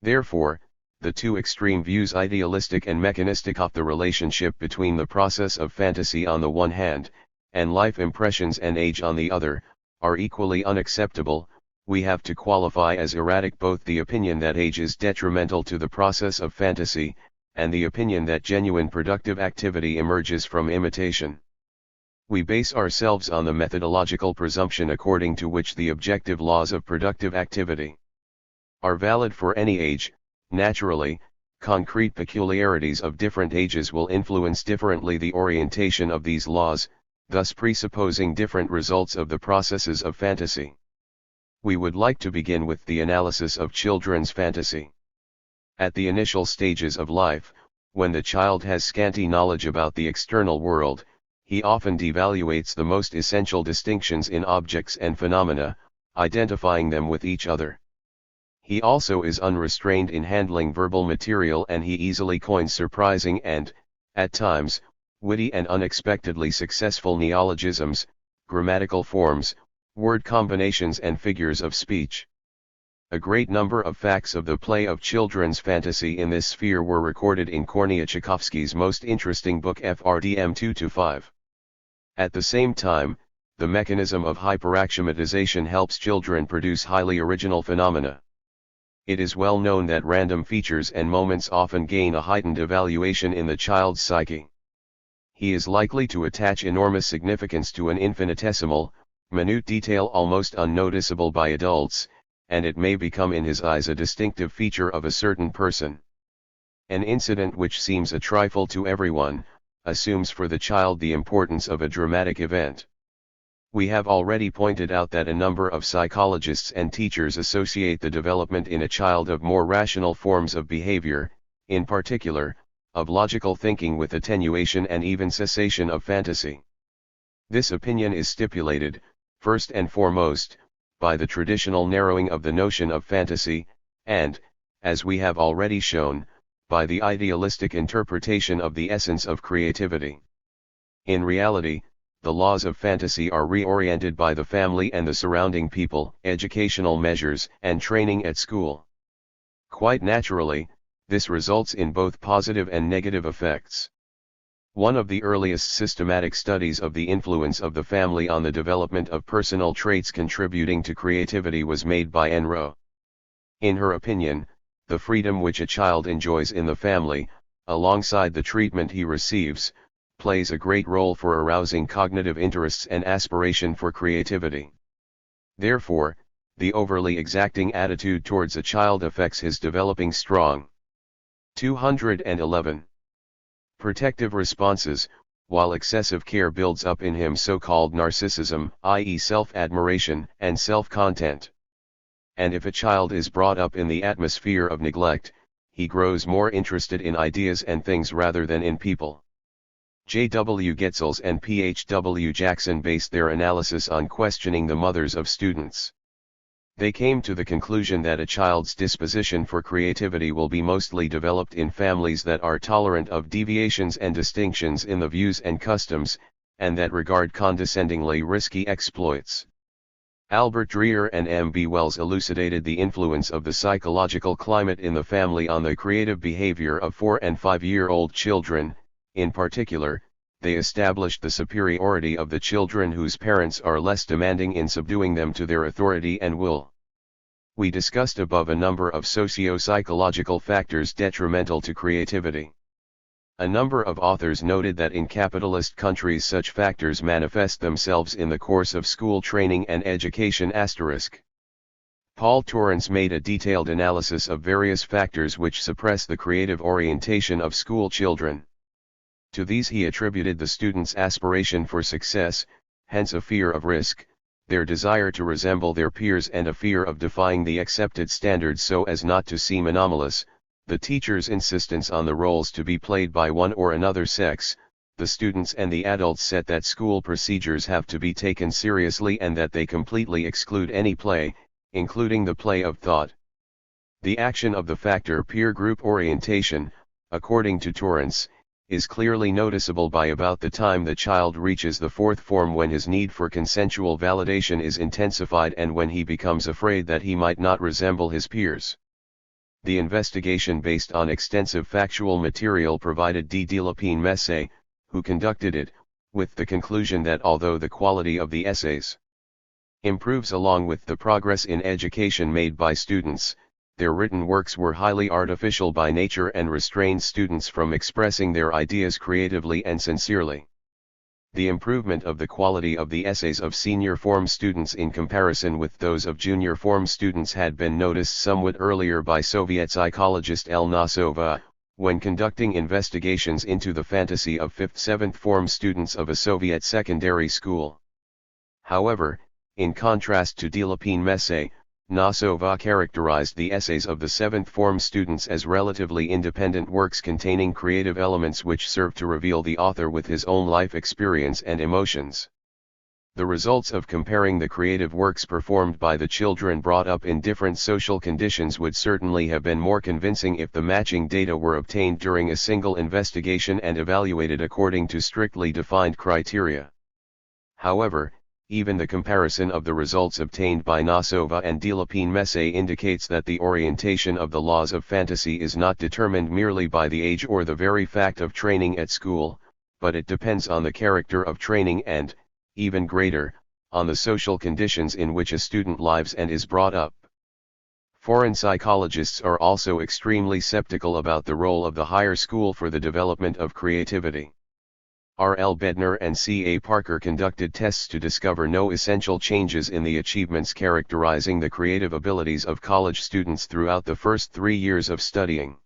Therefore, the two extreme views, idealistic and mechanistic, of the relationship between the process of fantasy on the one hand, and life impressions and age on the other, are equally unacceptable. We have to qualify as erratic both the opinion that age is detrimental to the process of fantasy, and the opinion that genuine productive activity emerges from imitation. We base ourselves on the methodological presumption according to which the objective laws of productive activity are valid for any age. Naturally, concrete peculiarities of different ages will influence differently the orientation of these laws, thus presupposing different results of the processes of fantasy. We would like to begin with the analysis of children's fantasy. At the initial stages of life, when the child has scanty knowledge about the external world, he often devaluates the most essential distinctions in objects and phenomena, identifying them with each other. He also is unrestrained in handling verbal material, and he easily coins surprising and, at times, witty and unexpectedly successful neologisms, grammatical forms, word combinations and figures of speech. A great number of facts of the play of children's fantasy in this sphere were recorded in Kornea Tchaikovsky's most interesting book FRDM 2-5. At the same time, the mechanism of hyperacclimatization helps children produce highly original phenomena. It is well known that random features and moments often gain a heightened evaluation in the child's psyche. He is likely to attach enormous significance to an infinitesimal, minute detail almost unnoticeable by adults, and it may become in his eyes a distinctive feature of a certain person. An incident which seems a trifle to everyone, assumes for the child the importance of a dramatic event. We have already pointed out that a number of psychologists and teachers associate the development in a child of more rational forms of behavior, in particular, of logical thinking, with attenuation and even cessation of fantasy. This opinion is stipulated, first and foremost, by the traditional narrowing of the notion of fantasy, and, as we have already shown, by the idealistic interpretation of the essence of creativity. In reality, the laws of fantasy are reoriented by the family and the surrounding people, educational measures, and training at school. Quite naturally, this results in both positive and negative effects. One of the earliest systematic studies of the influence of the family on the development of personal traits contributing to creativity was made by N. Rowe. In her opinion, the freedom which a child enjoys in the family, alongside the treatment he receives, plays a great role for arousing cognitive interests and aspiration for creativity. Therefore, the overly exacting attitude towards a child affects his developing strong. 211. Protective responses, while excessive care builds up in him so-called narcissism, i.e. self-admiration and self-content. And if a child is brought up in the atmosphere of neglect, he grows more interested in ideas and things rather than in people. J.W. Getzels and P.H.W. Jackson based their analysis on questioning the mothers of students. They came to the conclusion that a child's disposition for creativity will be mostly developed in families that are tolerant of deviations and distinctions in the views and customs, and that regard condescendingly risky exploits. Albert Dreer and M. B. Wells elucidated the influence of the psychological climate in the family on the creative behavior of 4- and 5-year-old children. In particular, they established the superiority of the children whose parents are less demanding in subduing them to their authority and will. We discussed above a number of socio-psychological factors detrimental to creativity. A number of authors noted that in capitalist countries such factors manifest themselves in the course of school training and education. Paul Torrance made a detailed analysis of various factors which suppress the creative orientation of school children. To these he attributed the students' aspiration for success, hence a fear of risk, their desire to resemble their peers and a fear of defying the accepted standards so as not to seem anomalous, the teacher's insistence on the roles to be played by one or another sex, the students and the adults set that school procedures have to be taken seriously and that they completely exclude any play, including the play of thought. The action of the factor peer group orientation, according to Torrance, is clearly noticeable by about the time the child reaches the 4th form, when his need for consensual validation is intensified and when he becomes afraid that he might not resemble his peers. The investigation based on extensive factual material provided de Delapine-Messe, who conducted it, with the conclusion that although the quality of the essays improves along with the progress in education made by students, their written works were highly artificial by nature and restrained students from expressing their ideas creatively and sincerely. The improvement of the quality of the essays of senior form students in comparison with those of junior form students had been noticed somewhat earlier by Soviet psychologist L. Nosova, when conducting investigations into the fantasy of 5th-7th form students of a Soviet secondary school. However, in contrast to Delapine-Messe, Nosova characterized the essays of the 7th form students as relatively independent works containing creative elements which serve to reveal the author with his own life experience and emotions. The results of comparing the creative works performed by the children brought up in different social conditions would certainly have been more convincing if the matching data were obtained during a single investigation and evaluated according to strictly defined criteria. However, even the comparison of the results obtained by Nosova and Delapine-Messe indicates that the orientation of the laws of fantasy is not determined merely by the age or the very fact of training at school, but it depends on the character of training and, even greater, on the social conditions in which a student lives and is brought up. Foreign psychologists are also extremely skeptical about the role of the higher school for the development of creativity. R. L. Bednar and C. A. Parker conducted tests to discover no essential changes in the achievements characterizing the creative abilities of college students throughout the first 3 years of studying.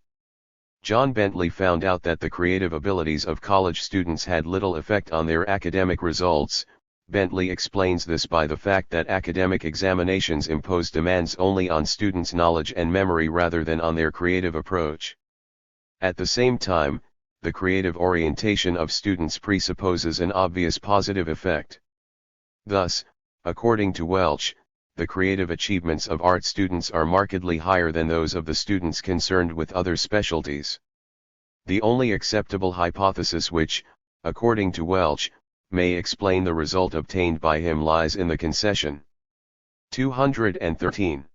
John Bentley found out that the creative abilities of college students had little effect on their academic results. Bentley explains this by the fact that academic examinations impose demands only on students' knowledge and memory rather than on their creative approach. At the same time, the creative orientation of students presupposes an obvious positive effect. Thus, according to Welch, the creative achievements of art students are markedly higher than those of the students concerned with other specialties. The only acceptable hypothesis which, according to Welch, may explain the result obtained by him lies in the concession 213.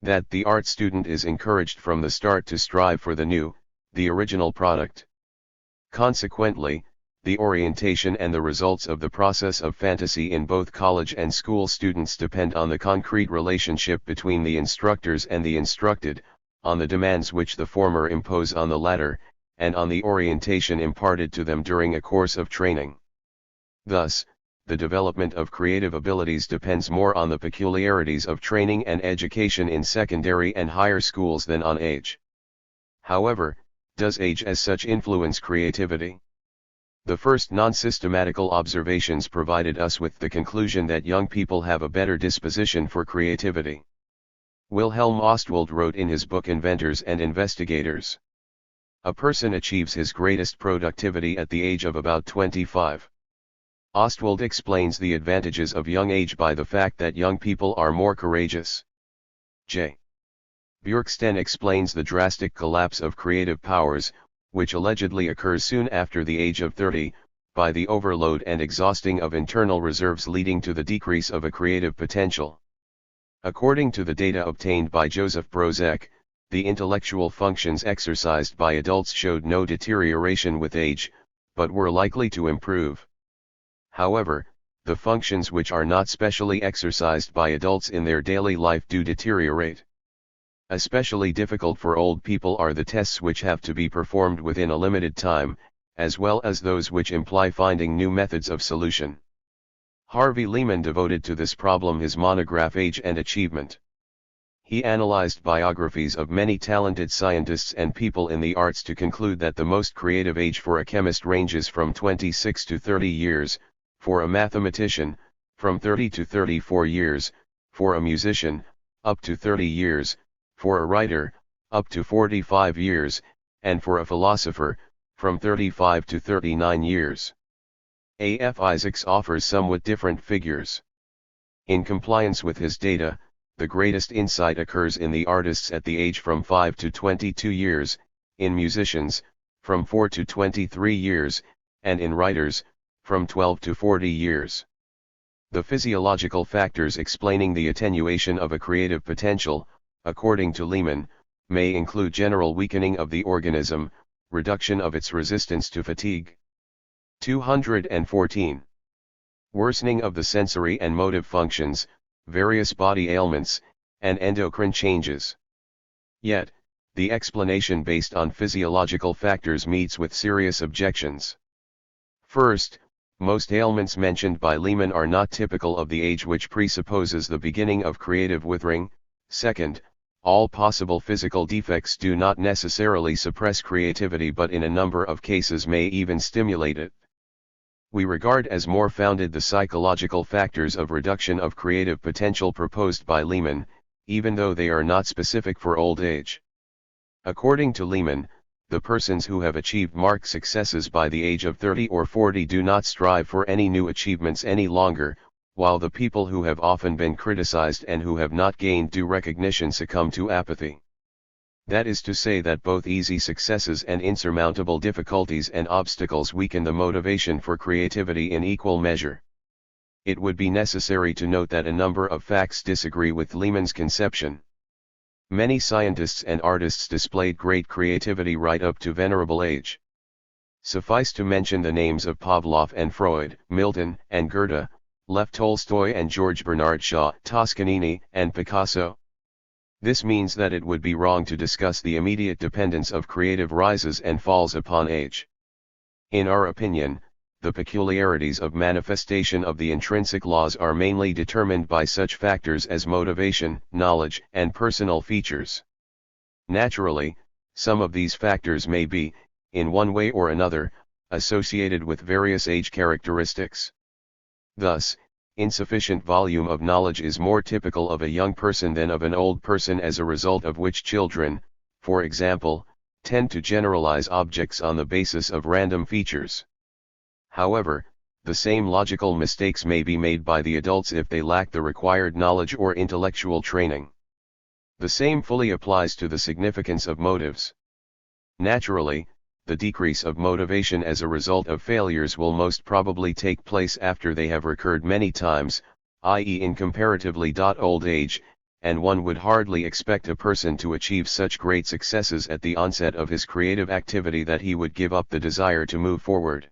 That the art student is encouraged from the start to strive for the new, the original product. Consequently, the orientation and the results of the process of fantasy in both college and school students depend on the concrete relationship between the instructors and the instructed, on the demands which the former impose on the latter, and on the orientation imparted to them during a course of training. Thus, the development of creative abilities depends more on the peculiarities of training and education in secondary and higher schools than on age. However, does age as such influence creativity? The first non-systematical observations provided us with the conclusion that young people have a better disposition for creativity. Wilhelm Ostwald wrote in his book Inventors and Investigators. A person achieves his greatest productivity at the age of about 25. Ostwald explains the advantages of young age by the fact that young people are more courageous. J. Bjorksten explains the drastic collapse of creative powers, which allegedly occurs soon after the age of 30, by the overload and exhausting of internal reserves leading to the decrease of a creative potential. According to the data obtained by Joseph Brozek, the intellectual functions exercised by adults showed no deterioration with age, but were likely to improve. However, the functions which are not specially exercised by adults in their daily life do deteriorate. Especially difficult for old people are the tests which have to be performed within a limited time, as well as those which imply finding new methods of solution. Harvey Lehman devoted to this problem his monograph Age and Achievement. He analyzed biographies of many talented scientists and people in the arts to conclude that the most creative age for a chemist ranges from 26 to 30 years, for a mathematician, from 30 to 34 years, for a musician, up to 30 years, for a writer, up to 45 years, and for a philosopher, from 35 to 39 years. A. F. Isaacs offers somewhat different figures. In compliance with his data, the greatest insight occurs in the artists at the age from 5 to 22 years, in musicians, from 4 to 23 years, and in writers, from 12 to 40 years. The physiological factors explaining the attenuation of a creative potential, according to Lehman, may include general weakening of the organism, reduction of its resistance to fatigue. 214. Worsening of the sensory and motive functions, various body ailments, and endocrine changes. Yet, the explanation based on physiological factors meets with serious objections. First, most ailments mentioned by Lehman are not typical of the age which presupposes the beginning of creative withering. Second, all possible physical defects do not necessarily suppress creativity but in a number of cases may even stimulate it. We regard as more founded the psychological factors of reduction of creative potential proposed by Lehman, even though they are not specific for old age. According to Lehman, the persons who have achieved marked successes by the age of 30 or 40 do not strive for any new achievements any longer, while the people who have often been criticized and who have not gained due recognition succumb to apathy. That is to say that both easy successes and insurmountable difficulties and obstacles weaken the motivation for creativity in equal measure. It would be necessary to note that a number of facts disagree with Lehman's conception. Many scientists and artists displayed great creativity right up to venerable age. Suffice to mention the names of Pavlov and Freud, Milton and Goethe, Lev Tolstoy and George Bernard Shaw, Toscanini and Picasso. This means that it would be wrong to discuss the immediate dependence of creative rises and falls upon age. In our opinion, the peculiarities of manifestation of the intrinsic laws are mainly determined by such factors as motivation, knowledge, and personal features. Naturally, some of these factors may be, in one way or another, associated with various age characteristics. Thus, insufficient volume of knowledge is more typical of a young person than of an old person, as a result of which children, for example, tend to generalize objects on the basis of random features. However, the same logical mistakes may be made by the adults if they lack the required knowledge or intellectual training. The same fully applies to the significance of motives. Naturally, the decrease of motivation as a result of failures will most probably take place after they have recurred many times, i.e. in comparatively old age, and one would hardly expect a person to achieve such great successes at the onset of his creative activity that he would give up the desire to move forward.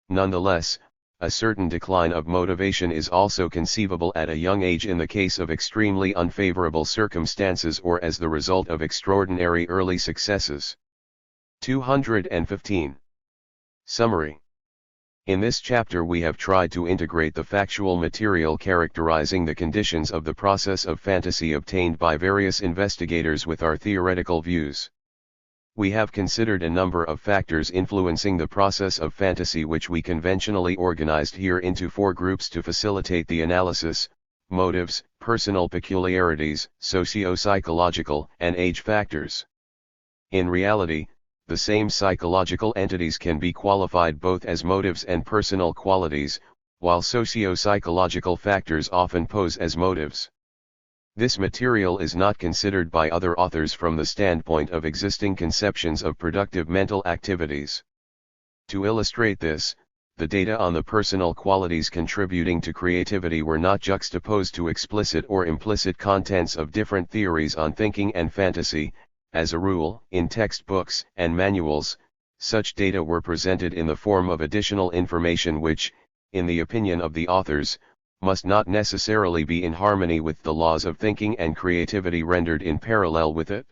Nonetheless, a certain decline of motivation is also conceivable at a young age in the case of extremely unfavorable circumstances or as the result of extraordinary early successes. 215. Summary. In this chapter we have tried to integrate the factual material characterizing the conditions of the process of fantasy obtained by various investigators with our theoretical views. We have considered a number of factors influencing the process of fantasy, which we conventionally organized here into 4 groups to facilitate the analysis: motives, personal peculiarities, socio-psychological, and age factors. In reality, the same psychological entities can be qualified both as motives and personal qualities, while socio-psychological factors often pose as motives. This material is not considered by other authors from the standpoint of existing conceptions of productive mental activities. To illustrate this, the data on the personal qualities contributing to creativity were not juxtaposed to explicit or implicit contents of different theories on thinking and fantasy. As a rule, in textbooks and manuals, such data were presented in the form of additional information which, in the opinion of the authors, must not necessarily be in harmony with the laws of thinking and creativity rendered in parallel with it.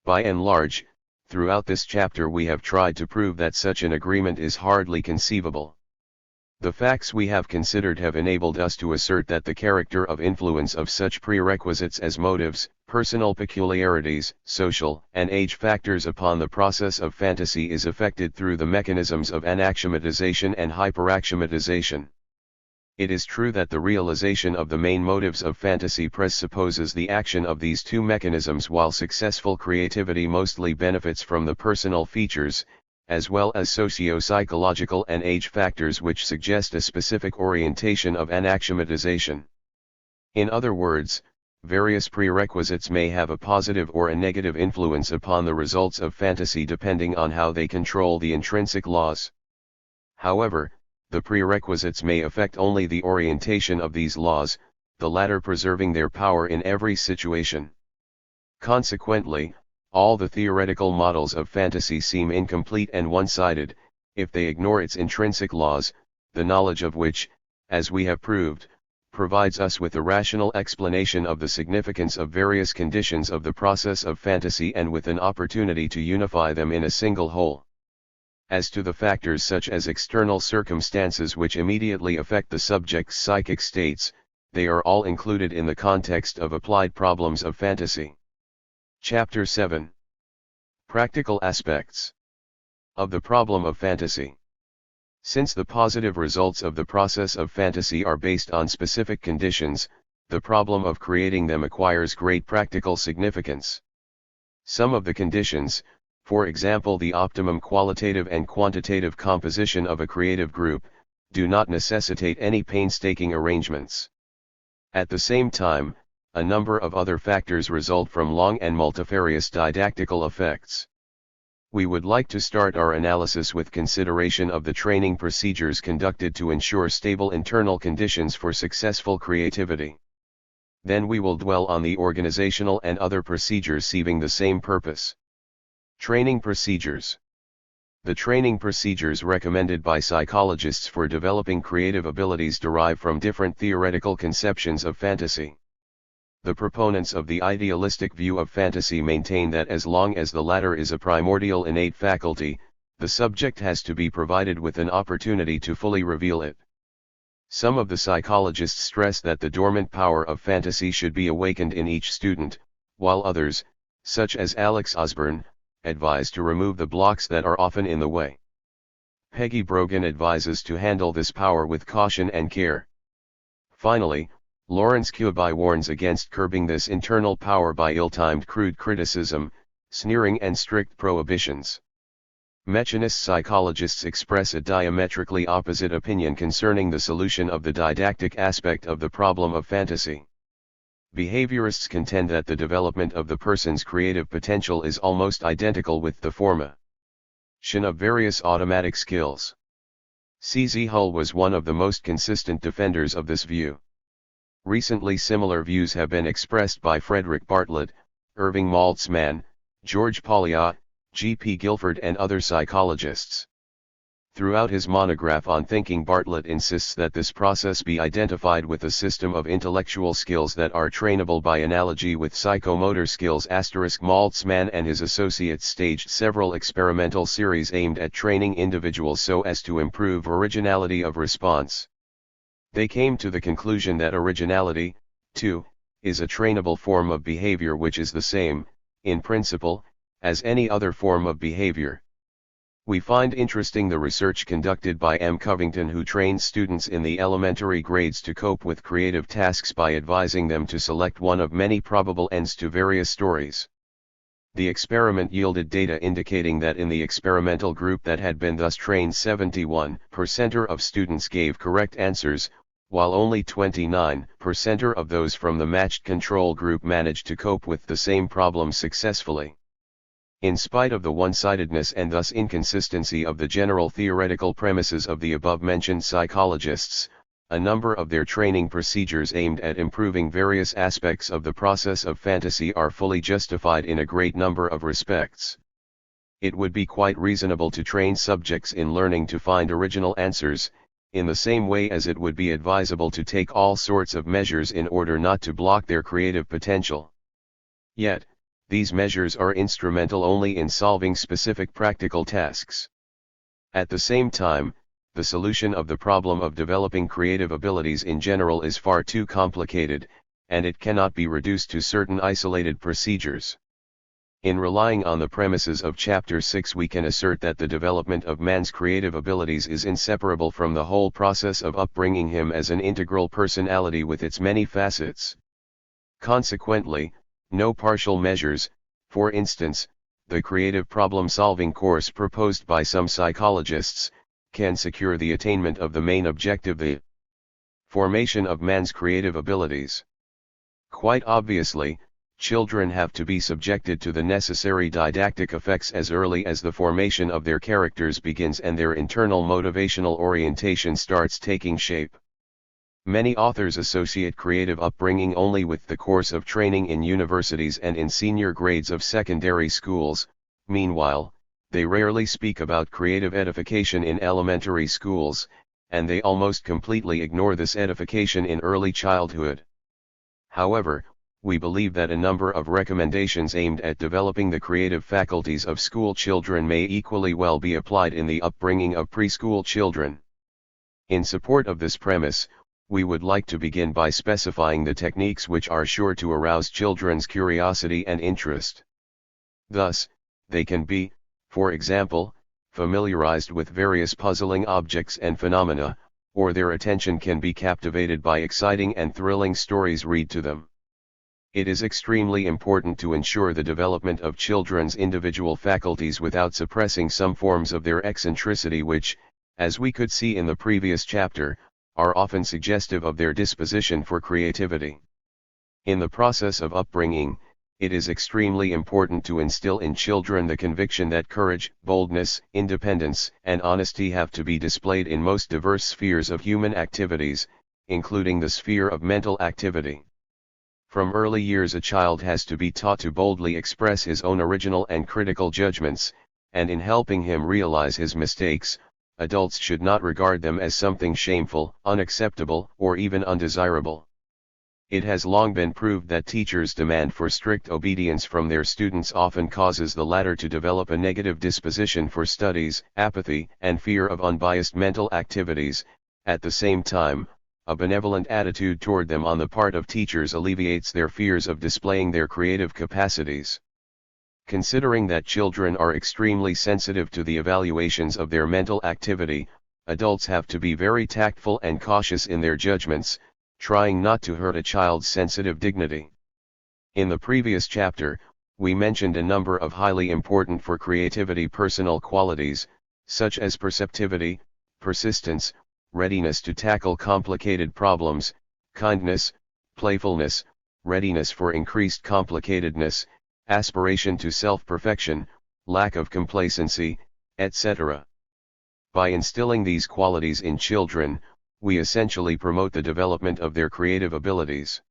By and large, throughout this chapter we have tried to prove that such an agreement is hardly conceivable. The facts we have considered have enabled us to assert that the character of influence of such prerequisites as motives, personal peculiarities, social and age factors upon the process of fantasy is affected through the mechanisms of anaxiomatization and hyperaxiomatization. It is true that the realization of the main motives of fantasy presupposes the action of these two mechanisms, while successful creativity mostly benefits from the personal features, as well as socio-psychological and age factors which suggest a specific orientation of anaxiomatization. In other words, various prerequisites may have a positive or a negative influence upon the results of fantasy depending on how they control the intrinsic laws. However, the prerequisites may affect only the orientation of these laws, the latter preserving their power in every situation. Consequently, all the theoretical models of fantasy seem incomplete and one-sided, if they ignore its intrinsic laws, the knowledge of which, as we have proved, provides us with a rational explanation of the significance of various conditions of the process of fantasy and with an opportunity to unify them in a single whole. As to the factors such as external circumstances which immediately affect the subject's psychic states, they are all included in the context of applied problems of fantasy. Chapter 7. Practical aspects of the problem of fantasy. Since the positive results of the process of fantasy are based on specific conditions, the problem of creating them acquires great practical significance. Some of the conditions, for example the optimum qualitative and quantitative composition of a creative group, do not necessitate any painstaking arrangements. At the same time, a number of other factors result from long and multifarious didactical effects. We would like to start our analysis with consideration of the training procedures conducted to ensure stable internal conditions for successful creativity. Then we will dwell on the organizational and other procedures serving the same purpose. Training procedures. The training procedures recommended by psychologists for developing creative abilities derive from different theoretical conceptions of fantasy. The proponents of the idealistic view of fantasy maintain that as long as the latter is a primordial innate faculty, the subject has to be provided with an opportunity to fully reveal it. Some of the psychologists stress that the dormant power of fantasy should be awakened in each student, while others, such as Alex Osborne, advise to remove the blocks that are often in the way. Peggy Brogan advises to handle this power with caution and care. Finally, Lawrence Kubai warns against curbing this internal power by ill-timed crude criticism, sneering and strict prohibitions. Mechanist psychologists express a diametrically opposite opinion concerning the solution of the didactic aspect of the problem of fantasy. Behaviorists contend that the development of the person's creative potential is almost identical with the formation of various automatic skills. C.Z. Hull was one of the most consistent defenders of this view. Recently similar views have been expressed by Frederick Bartlett, Irving Maltzman, George Polya, G.P. Guilford and other psychologists. Throughout his monograph on thinking, Bartlett insists that this process be identified with a system of intellectual skills that are trainable by analogy with psychomotor skills. Maltzman and his associates staged several experimental series aimed at training individuals so as to improve originality of response. They came to the conclusion that originality, too, is a trainable form of behavior which is the same, in principle, as any other form of behavior. We find interesting the research conducted by M. Covington, who trains students in the elementary grades to cope with creative tasks by advising them to select one of many probable ends to various stories. The experiment yielded data indicating that in the experimental group that had been thus trained, 71% of students gave correct answers, while only 29% of those from the matched control group managed to cope with the same problem successfully. In spite of the one-sidedness and thus inconsistency of the general theoretical premises of the above-mentioned psychologists, a number of their training procedures aimed at improving various aspects of the process of fantasy are fully justified in a great number of respects. It would be quite reasonable to train subjects in learning to find original answers, in the same way as it would be advisable to take all sorts of measures in order not to block their creative potential. Yet, these measures are instrumental only in solving specific practical tasks. At the same time, the solution of the problem of developing creative abilities in general is far too complicated, and it cannot be reduced to certain isolated procedures. In relying on the premises of Chapter 6, we can assert that the development of man's creative abilities is inseparable from the whole process of upbringing him as an integral personality with its many facets. Consequently, no partial measures, for instance, the creative problem-solving course proposed by some psychologists, can secure the attainment of the main objective, the formation of man's creative abilities. Quite obviously, children have to be subjected to the necessary didactic effects as early as the formation of their characters begins and their internal motivational orientation starts taking shape. Many authors associate creative upbringing only with the course of training in universities and in senior grades of secondary schools. Meanwhile, they rarely speak about creative edification in elementary schools, and they almost completely ignore this edification in early childhood. However, we believe that a number of recommendations aimed at developing the creative faculties of school children may equally well be applied in the upbringing of preschool children. In support of this premise, we would like to begin by specifying the techniques which are sure to arouse children's curiosity and interest. Thus, they can be, for example, familiarized with various puzzling objects and phenomena, or their attention can be captivated by exciting and thrilling stories read to them. It is extremely important to ensure the development of children's individual faculties without suppressing some forms of their eccentricity which, as we could see in the previous chapter, are often suggestive of their disposition for creativity. In the process of upbringing, it is extremely important to instill in children the conviction that courage, boldness, independence, and honesty have to be displayed in most diverse spheres of human activities, including the sphere of mental activity. From early years a child has to be taught to boldly express his own original and critical judgments, and in helping him realize his mistakes, adults should not regard them as something shameful, unacceptable, or even undesirable. It has long been proved that teachers' demand for strict obedience from their students often causes the latter to develop a negative disposition for studies, apathy, and fear of unbiased mental activities. At the same time, a benevolent attitude toward them on the part of teachers alleviates their fears of displaying their creative capacities. Considering that children are extremely sensitive to the evaluations of their mental activity, adults have to be very tactful and cautious in their judgments, trying not to hurt a child's sensitive dignity. In the previous chapter, we mentioned a number of highly important for creativity personal qualities, such as perceptivity, persistence, readiness to tackle complicated problems, kindness, playfulness, readiness for increased complicatedness, aspiration to self-perfection, lack of complacency, etc. By instilling these qualities in children, we essentially promote the development of their creative abilities.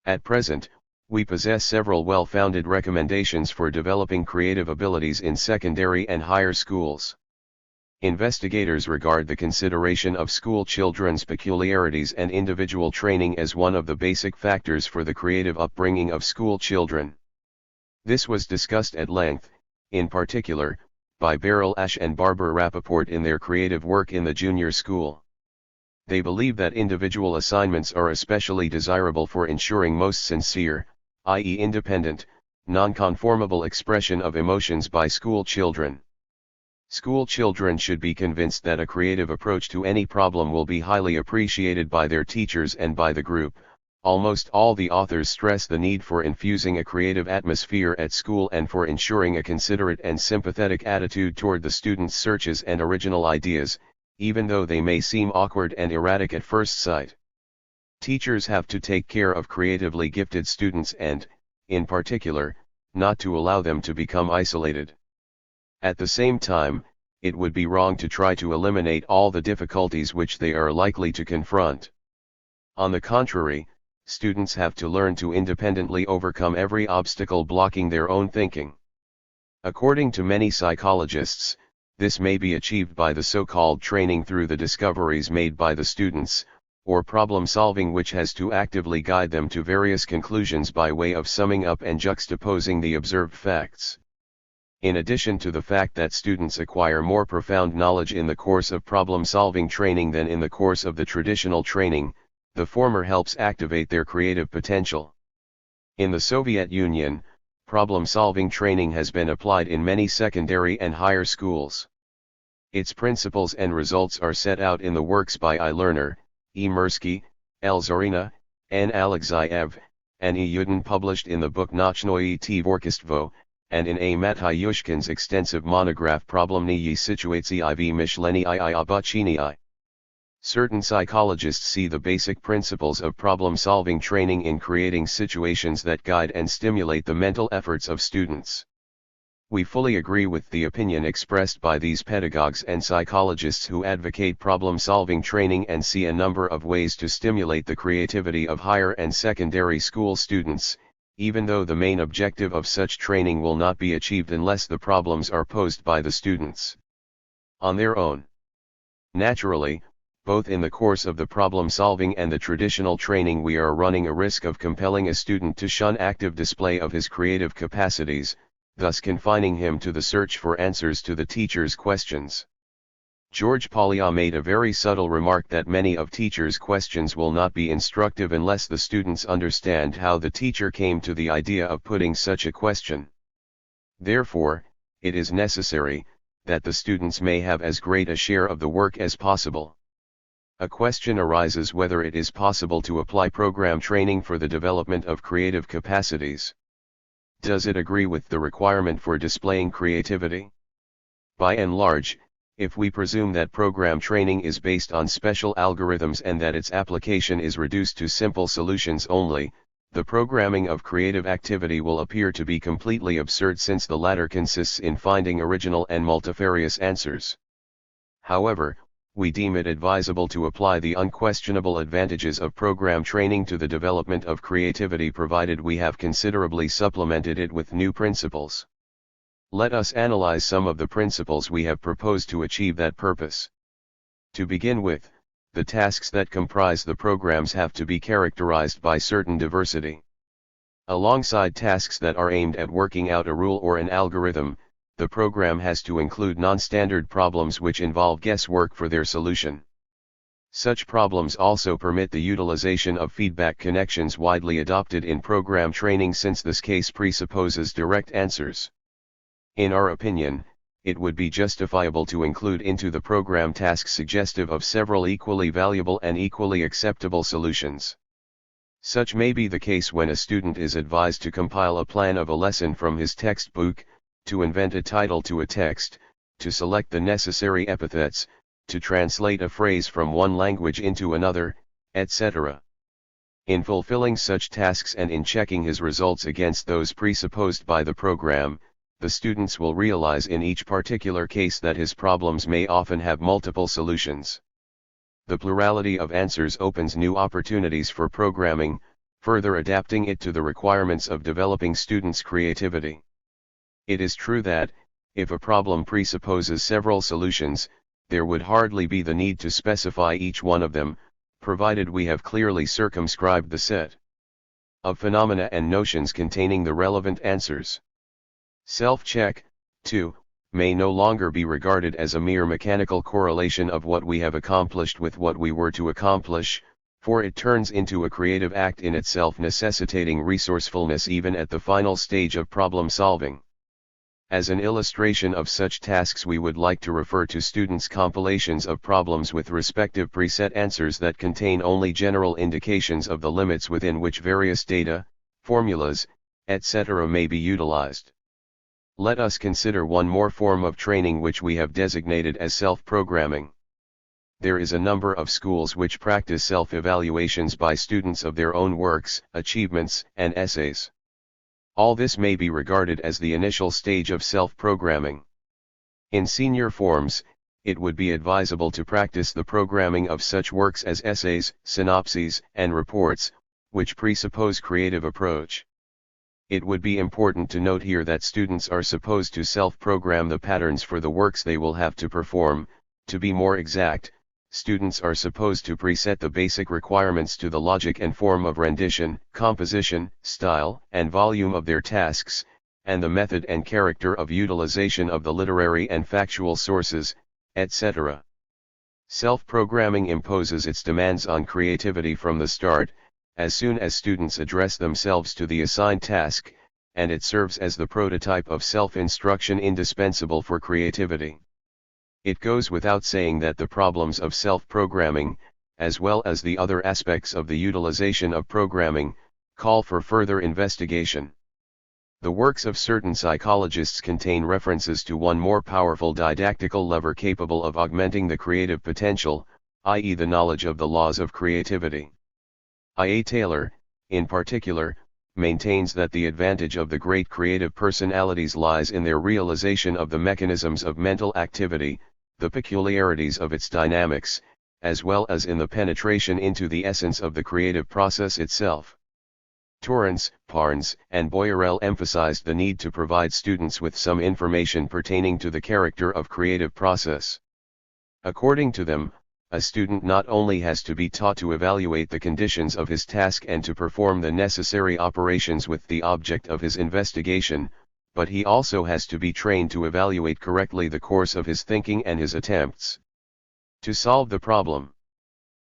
At present, we possess several well-founded recommendations for developing creative abilities in secondary and higher schools. Investigators regard the consideration of school children's peculiarities and individual training as one of the basic factors for the creative upbringing of school children. This was discussed at length, in particular, by Beryl Ash and Barbara Rappaport in their creative work in the junior school. They believe that individual assignments are especially desirable for ensuring most sincere, i.e. independent, non-conformable expression of emotions by school children. School children should be convinced that a creative approach to any problem will be highly appreciated by their teachers and by the group. Almost all the authors stress the need for infusing a creative atmosphere at school and for ensuring a considerate and sympathetic attitude toward the students' searches and original ideas, even though they may seem awkward and erratic at first sight. Teachers have to take care of creatively gifted students and, in particular, not to allow them to become isolated. At the same time, it would be wrong to try to eliminate all the difficulties which they are likely to confront. On the contrary, students have to learn to independently overcome every obstacle blocking their own thinking. According to many psychologists, this may be achieved by the so-called training through the discoveries made by the students, or problem solving which has to actively guide them to various conclusions by way of summing up and juxtaposing the observed facts. In addition to the fact that students acquire more profound knowledge in the course of problem-solving training than in the course of the traditional training, the former helps activate their creative potential. In the Soviet Union, problem-solving training has been applied in many secondary and higher schools. Its principles and results are set out in the works by I. Lerner, E. Mirsky, L. Zorina, N. Alexeyev, and E. Yudin, published in the book Nochnoye Tvorchestvo, and in A. Matyushkin's extensive monograph Problemnyi Situacji v Myšlení I Obučení. Certain psychologists see the basic principles of problem-solving training in creating situations that guide and stimulate the mental efforts of students. We fully agree with the opinion expressed by these pedagogues and psychologists who advocate problem-solving training and see a number of ways to stimulate the creativity of higher and secondary school students, even though the main objective of such training will not be achieved unless the problems are posed by the students on their own. Naturally, both in the course of the problem-solving and the traditional training we are running a risk of compelling a student to shun active display of his creative capacities, thus confining him to the search for answers to the teacher's questions. George Polya made a very subtle remark that many of teachers' questions will not be instructive unless the students understand how the teacher came to the idea of putting such a question. Therefore, it is necessary that the students may have as great a share of the work as possible. A question arises whether it is possible to apply program training for the development of creative capacities. Does it agree with the requirement for displaying creativity? By and large, if we presume that program training is based on special algorithms and that its application is reduced to simple solutions only, the programming of creative activity will appear to be completely absurd, since the latter consists in finding original and multifarious answers. However, we deem it advisable to apply the unquestionable advantages of program training to the development of creativity, provided we have considerably supplemented it with new principles. Let us analyze some of the principles we have proposed to achieve that purpose. To begin with, the tasks that comprise the programs have to be characterized by certain diversity. Alongside tasks that are aimed at working out a rule or an algorithm, the program has to include non-standard problems which involve guesswork for their solution. Such problems also permit the utilization of feedback connections widely adopted in program training, since this case presupposes direct answers. In our opinion, it would be justifiable to include into the program tasks suggestive of several equally valuable and equally acceptable solutions. Such may be the case when a student is advised to compile a plan of a lesson from his textbook, to invent a title to a text, to select the necessary epithets, to translate a phrase from one language into another, etc. In fulfilling such tasks and in checking his results against those presupposed by the program, the students will realize in each particular case that his problems may often have multiple solutions. The plurality of answers opens new opportunities for programming, further adapting it to the requirements of developing students' creativity. It is true that, if a problem presupposes several solutions, there would hardly be the need to specify each one of them, provided we have clearly circumscribed the set of phenomena and notions containing the relevant answers. Self-check, too, may no longer be regarded as a mere mechanical correlation of what we have accomplished with what we were to accomplish, for it turns into a creative act in itself, necessitating resourcefulness even at the final stage of problem solving. As an illustration of such tasks, we would like to refer to students' compilations of problems with respective preset answers that contain only general indications of the limits within which various data, formulas, etc. may be utilized. Let us consider one more form of training which we have designated as self-programming. There is a number of schools which practice self-evaluations by students of their own works, achievements, and essays. All this may be regarded as the initial stage of self-programming. In senior forms, it would be advisable to practice the programming of such works as essays, synopses, and reports, which presuppose creative approach. It would be important to note here that students are supposed to self-program the patterns for the works they will have to perform. To be more exact, students are supposed to preset the basic requirements to the logic and form of rendition, composition, style, and volume of their tasks, and the method and character of utilization of the literary and factual sources, etc. Self-programming imposes its demands on creativity from the start, as soon as students address themselves to the assigned task, and it serves as the prototype of self-instruction indispensable for creativity. It goes without saying that the problems of self-programming, as well as the other aspects of the utilization of programming, call for further investigation. The works of certain psychologists contain references to one more powerful didactical lever capable of augmenting the creative potential, i.e. the knowledge of the laws of creativity. I.A. Taylor, in particular, maintains that the advantage of the great creative personalities lies in their realization of the mechanisms of mental activity, the peculiarities of its dynamics, as well as in the penetration into the essence of the creative process itself. Torrance, Parnes, and Boyerell emphasized the need to provide students with some information pertaining to the character of creative process. According to them, a student not only has to be taught to evaluate the conditions of his task and to perform the necessary operations with the object of his investigation, but he also has to be trained to evaluate correctly the course of his thinking and his attempts to solve the problem.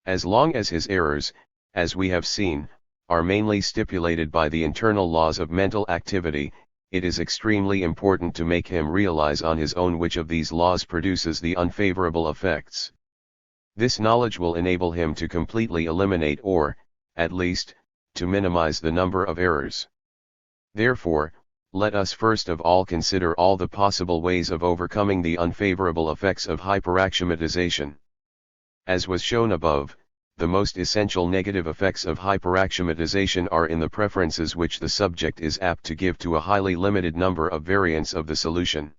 As long as his errors, as we have seen, are mainly stipulated by the internal laws of mental activity, it is extremely important to make him realize on his own which of these laws produces the unfavorable effects. This knowledge will enable him to completely eliminate or, at least, to minimize the number of errors. Therefore, let us first of all consider all the possible ways of overcoming the unfavorable effects of hyperacclimatization. As was shown above, the most essential negative effects of hyperacclimatization are in the preferences which the subject is apt to give to a highly limited number of variants of the solution.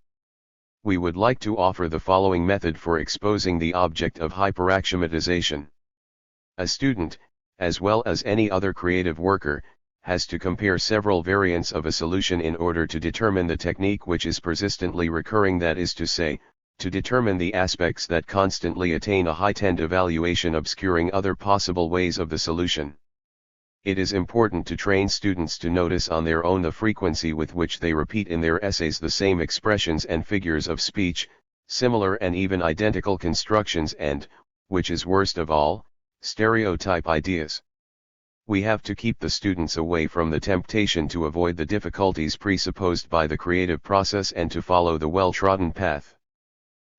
We would like to offer the following method for exposing the object of hyperacclimatization. A student, as well as any other creative worker, has to compare several variants of a solution in order to determine the technique which is persistently recurring, that is to say, to determine the aspects that constantly attain a heightened evaluation obscuring other possible ways of the solution. It is important to train students to notice on their own the frequency with which they repeat in their essays the same expressions and figures of speech, similar and even identical constructions and, which is worst of all, stereotype ideas. We have to keep the students away from the temptation to avoid the difficulties presupposed by the creative process and to follow the well-trodden path.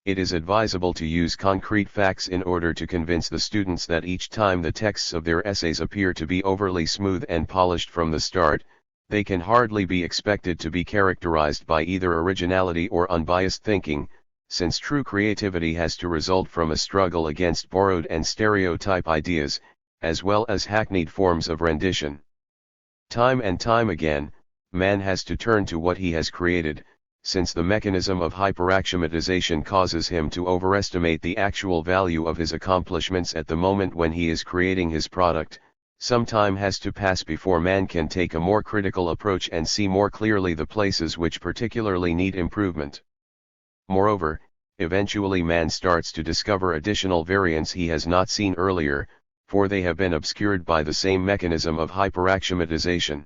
It is advisable to use concrete facts in order to convince the students that each time the texts of their essays appear to be overly smooth and polished from the start, they can hardly be expected to be characterized by either originality or unbiased thinking, since true creativity has to result from a struggle against borrowed and stereotype ideas, as well as hackneyed forms of rendition. Time and time again, man has to turn to what he has created, since the mechanism of hyperacclimatization causes him to overestimate the actual value of his accomplishments at the moment when he is creating his product. Some time has to pass before man can take a more critical approach and see more clearly the places which particularly need improvement. Moreover, eventually man starts to discover additional variants he has not seen earlier, for they have been obscured by the same mechanism of hyperacclimatization.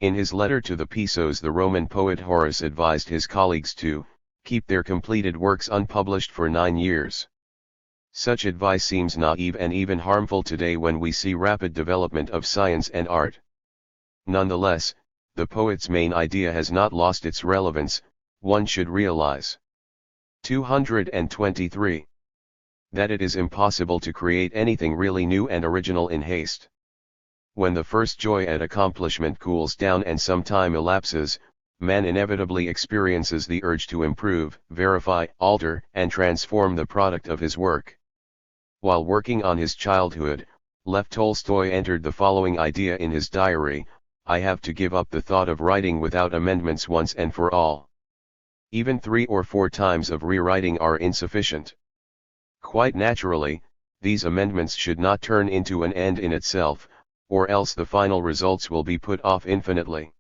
In his letter to the Pisos, the Roman poet Horace advised his colleagues to keep their completed works unpublished for 9 years. Such advice seems naive and even harmful today when we see rapid development of science and art. Nonetheless, the poet's main idea has not lost its relevance, one should realize. 223. That it is impossible to create anything really new and original in haste. When the first joy at accomplishment cools down and some time elapses, man inevitably experiences the urge to improve, verify, alter, and transform the product of his work. While working on his childhood, Lev Tolstoy entered the following idea in his diary: I have to give up the thought of writing without amendments once and for all. Even 3 or 4 times of rewriting are insufficient. Quite naturally, these amendments should not turn into an end in itself, or else the final results will be put off infinitely.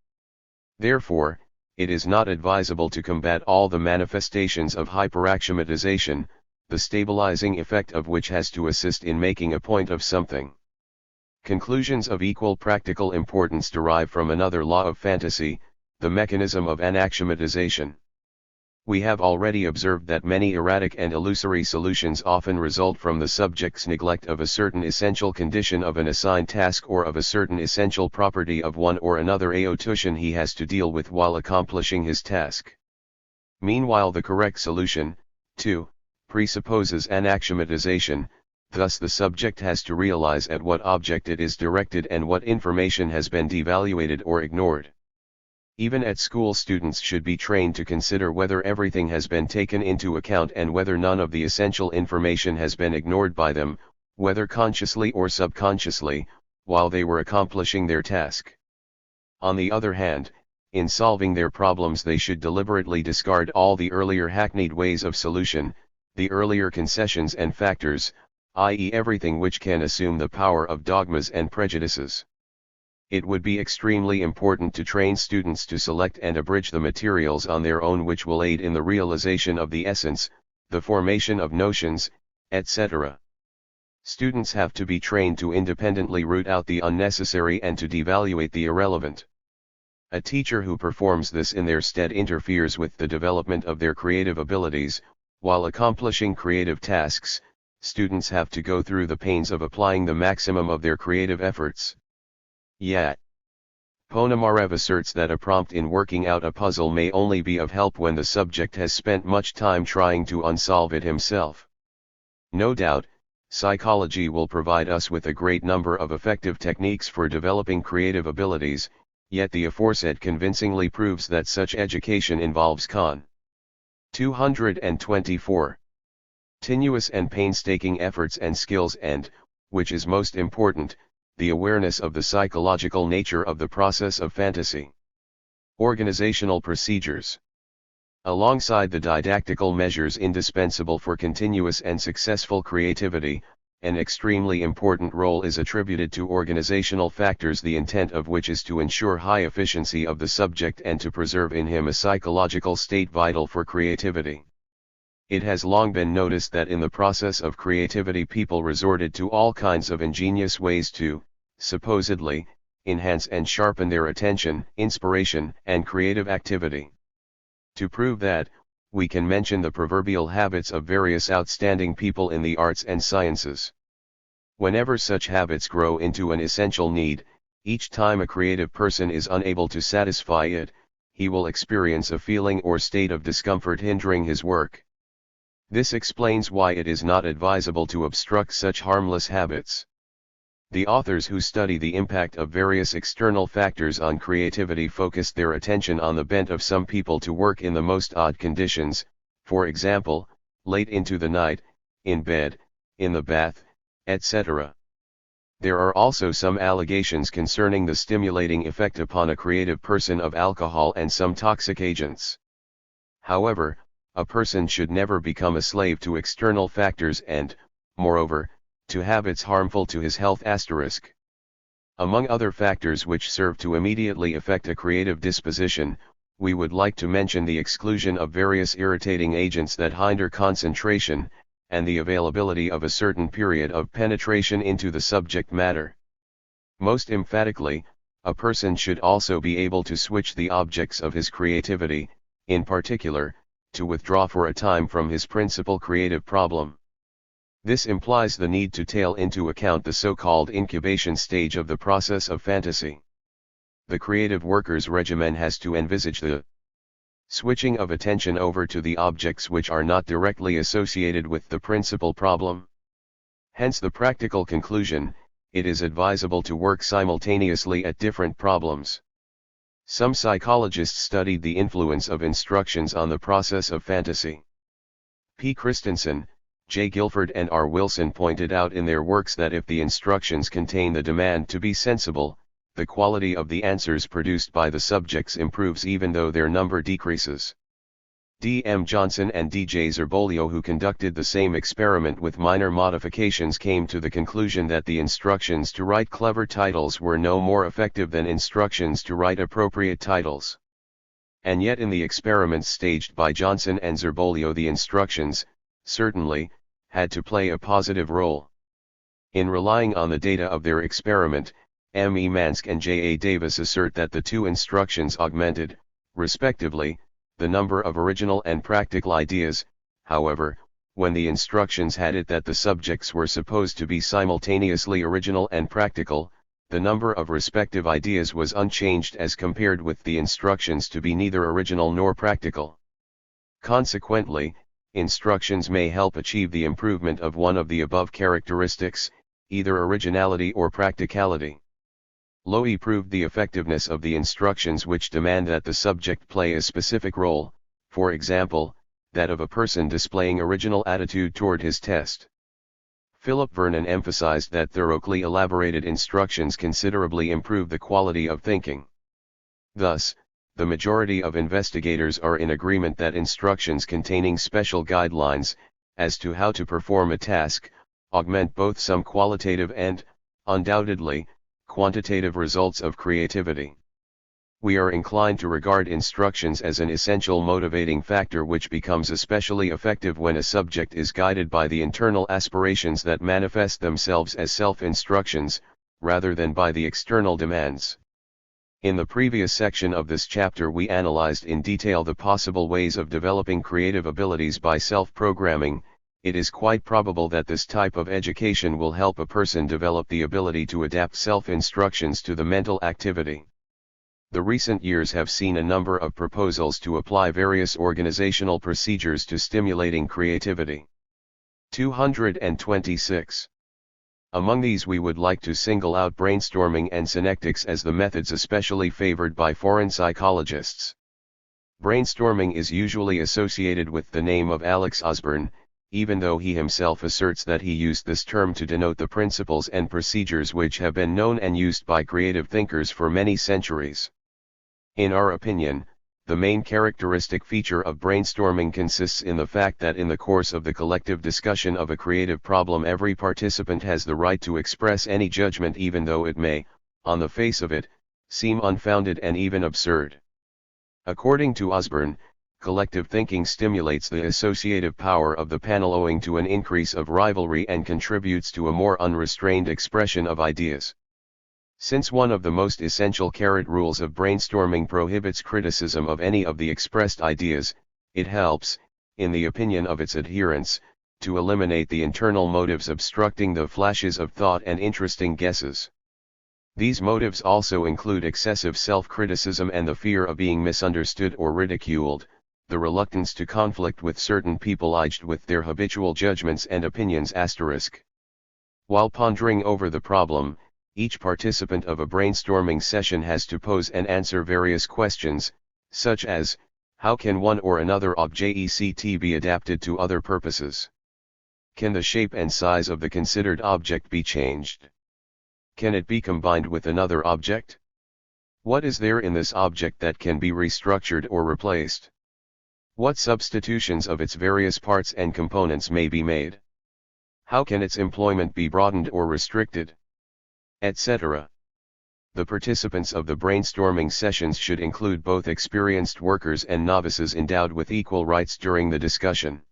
Therefore, it is not advisable to combat all the manifestations of hyperacclimatization, the stabilizing effect of which has to assist in making a point of something. Conclusions of equal practical importance derive from another law of fantasy, the mechanism of anacclimatization. We have already observed that many erratic and illusory solutions often result from the subject's neglect of a certain essential condition of an assigned task or of a certain essential property of one or another aotician he has to deal with while accomplishing his task. Meanwhile, the correct solution, too, presupposes anacclimatization. Thus the subject has to realize at what object it is directed and what information has been devaluated or ignored. Even at school, students should be trained to consider whether everything has been taken into account and whether none of the essential information has been ignored by them, whether consciously or subconsciously, while they were accomplishing their task. On the other hand, in solving their problems they should deliberately discard all the earlier hackneyed ways of solution, the earlier concessions and factors, i.e. everything which can assume the power of dogmas and prejudices. It would be extremely important to train students to select and abridge the materials on their own which will aid in the realization of the essence, the formation of notions, etc. Students have to be trained to independently root out the unnecessary and to devaluate the irrelevant. A teacher who performs this in their stead interferes with the development of their creative abilities. While accomplishing creative tasks, students have to go through the pains of applying the maximum of their creative efforts. Yet, Ponomarev asserts that a prompt in working out a puzzle may only be of help when the subject has spent much time trying to unsolve it himself. No doubt, psychology will provide us with a great number of effective techniques for developing creative abilities, yet the aforesaid convincingly proves that such education involves 224. Continuous and painstaking efforts and skills and, which is most important, the awareness of the psychological nature of the process of fantasy. Organizational procedures. Alongside the didactical measures indispensable for continuous and successful creativity, an extremely important role is attributed to organizational factors, the intent of which is to ensure high efficiency of the subject and to preserve in him a psychological state vital for creativity. It has long been noticed that in the process of creativity people resorted to all kinds of ingenious ways to, supposedly, enhance and sharpen their attention, inspiration, and creative activity. To prove that, we can mention the proverbial habits of various outstanding people in the arts and sciences. Whenever such habits grow into an essential need, each time a creative person is unable to satisfy it, he will experience a feeling or state of discomfort hindering his work. This explains why it is not advisable to obstruct such harmless habits. The authors who study the impact of various external factors on creativity focused their attention on the bent of some people to work in the most odd conditions, for example, late into the night, in bed, in the bath, etc. There are also some allegations concerning the stimulating effect upon a creative person of alcohol and some toxic agents. However, a person should never become a slave to external factors and, moreover, to habits harmful to his health. Among other factors which serve to immediately affect a creative disposition, we would like to mention the exclusion of various irritating agents that hinder concentration, and the availability of a certain period of penetration into the subject matter. Most emphatically, a person should also be able to switch the objects of his creativity, in particular, to withdraw for a time from his principal creative problem. This implies the need to take into account the so-called incubation stage of the process of fantasy. The creative worker's regimen has to envisage the Switching of attention over to the objects which are not directly associated with the principal problem. Hence the practical conclusion, it is advisable to work simultaneously at different problems. Some psychologists studied the influence of instructions on the process of fantasy. P. Christensen, J. Guilford and R. Wilson pointed out in their works that if the instructions contain the demand to be sensible, the quality of the answers produced by the subjects improves even though their number decreases. D. M. Johnson and D. J. Zerbolio, who conducted the same experiment with minor modifications, came to the conclusion that the instructions to write clever titles were no more effective than instructions to write appropriate titles. And yet in the experiments staged by Johnson and Zerbolio, the instructions, certainly, had to play a positive role. In relying on the data of their experiment, M. E. Mansk and J. A. Davis assert that the two instructions augmented, respectively, the number of original and practical ideas. However, when the instructions had it that the subjects were supposed to be simultaneously original and practical, the number of respective ideas was unchanged as compared with the instructions to be neither original nor practical. Consequently, instructions may help achieve the improvement of one of the above characteristics, either originality or practicality. Lowy proved the effectiveness of the instructions which demand that the subject play a specific role, for example, that of a person displaying original attitude toward his test. Philip Vernon emphasized that thoroughly elaborated instructions considerably improve the quality of thinking. Thus, the majority of investigators are in agreement that instructions containing special guidelines, as to how to perform a task, augment both some qualitative and, undoubtedly, quantitative results of creativity. We are inclined to regard instructions as an essential motivating factor, which becomes especially effective when a subject is guided by the internal aspirations that manifest themselves as self-instructions, rather than by the external demands. In the previous section of this chapter we analyzed in detail the possible ways of developing creative abilities by self-programming. It is quite probable that this type of education will help a person develop the ability to adapt self-instructions to the mental activity. The recent years have seen a number of proposals to apply various organizational procedures to stimulating creativity. 226. Among these we would like to single out brainstorming and synectics as the methods especially favored by foreign psychologists. Brainstorming is usually associated with the name of Alex Osborne, even though he himself asserts that he used this term to denote the principles and procedures which have been known and used by creative thinkers for many centuries. In our opinion, the main characteristic feature of brainstorming consists in the fact that in the course of the collective discussion of a creative problem every participant has the right to express any judgment, even though it may, on the face of it, seem unfounded and even absurd. According to Osborne, collective thinking stimulates the associative power of the panel owing to an increase of rivalry and contributes to a more unrestrained expression of ideas. Since one of the most essential rules of brainstorming prohibits criticism of any of the expressed ideas, it helps, in the opinion of its adherents, to eliminate the internal motives obstructing the flashes of thought and interesting guesses. These motives also include excessive self-criticism and the fear of being misunderstood or ridiculed, the reluctance to conflict with certain people aged with their habitual judgments and opinions *. While pondering over the problem, each participant of a brainstorming session has to pose and answer various questions, such as, how can one or another object be adapted to other purposes? Can the shape and size of the considered object be changed? Can it be combined with another object? What is there in this object that can be restructured or replaced? What substitutions of its various parts and components may be made? How can its employment be broadened or restricted? Etc. The participants of the brainstorming sessions should include both experienced workers and novices endowed with equal rights during the discussion.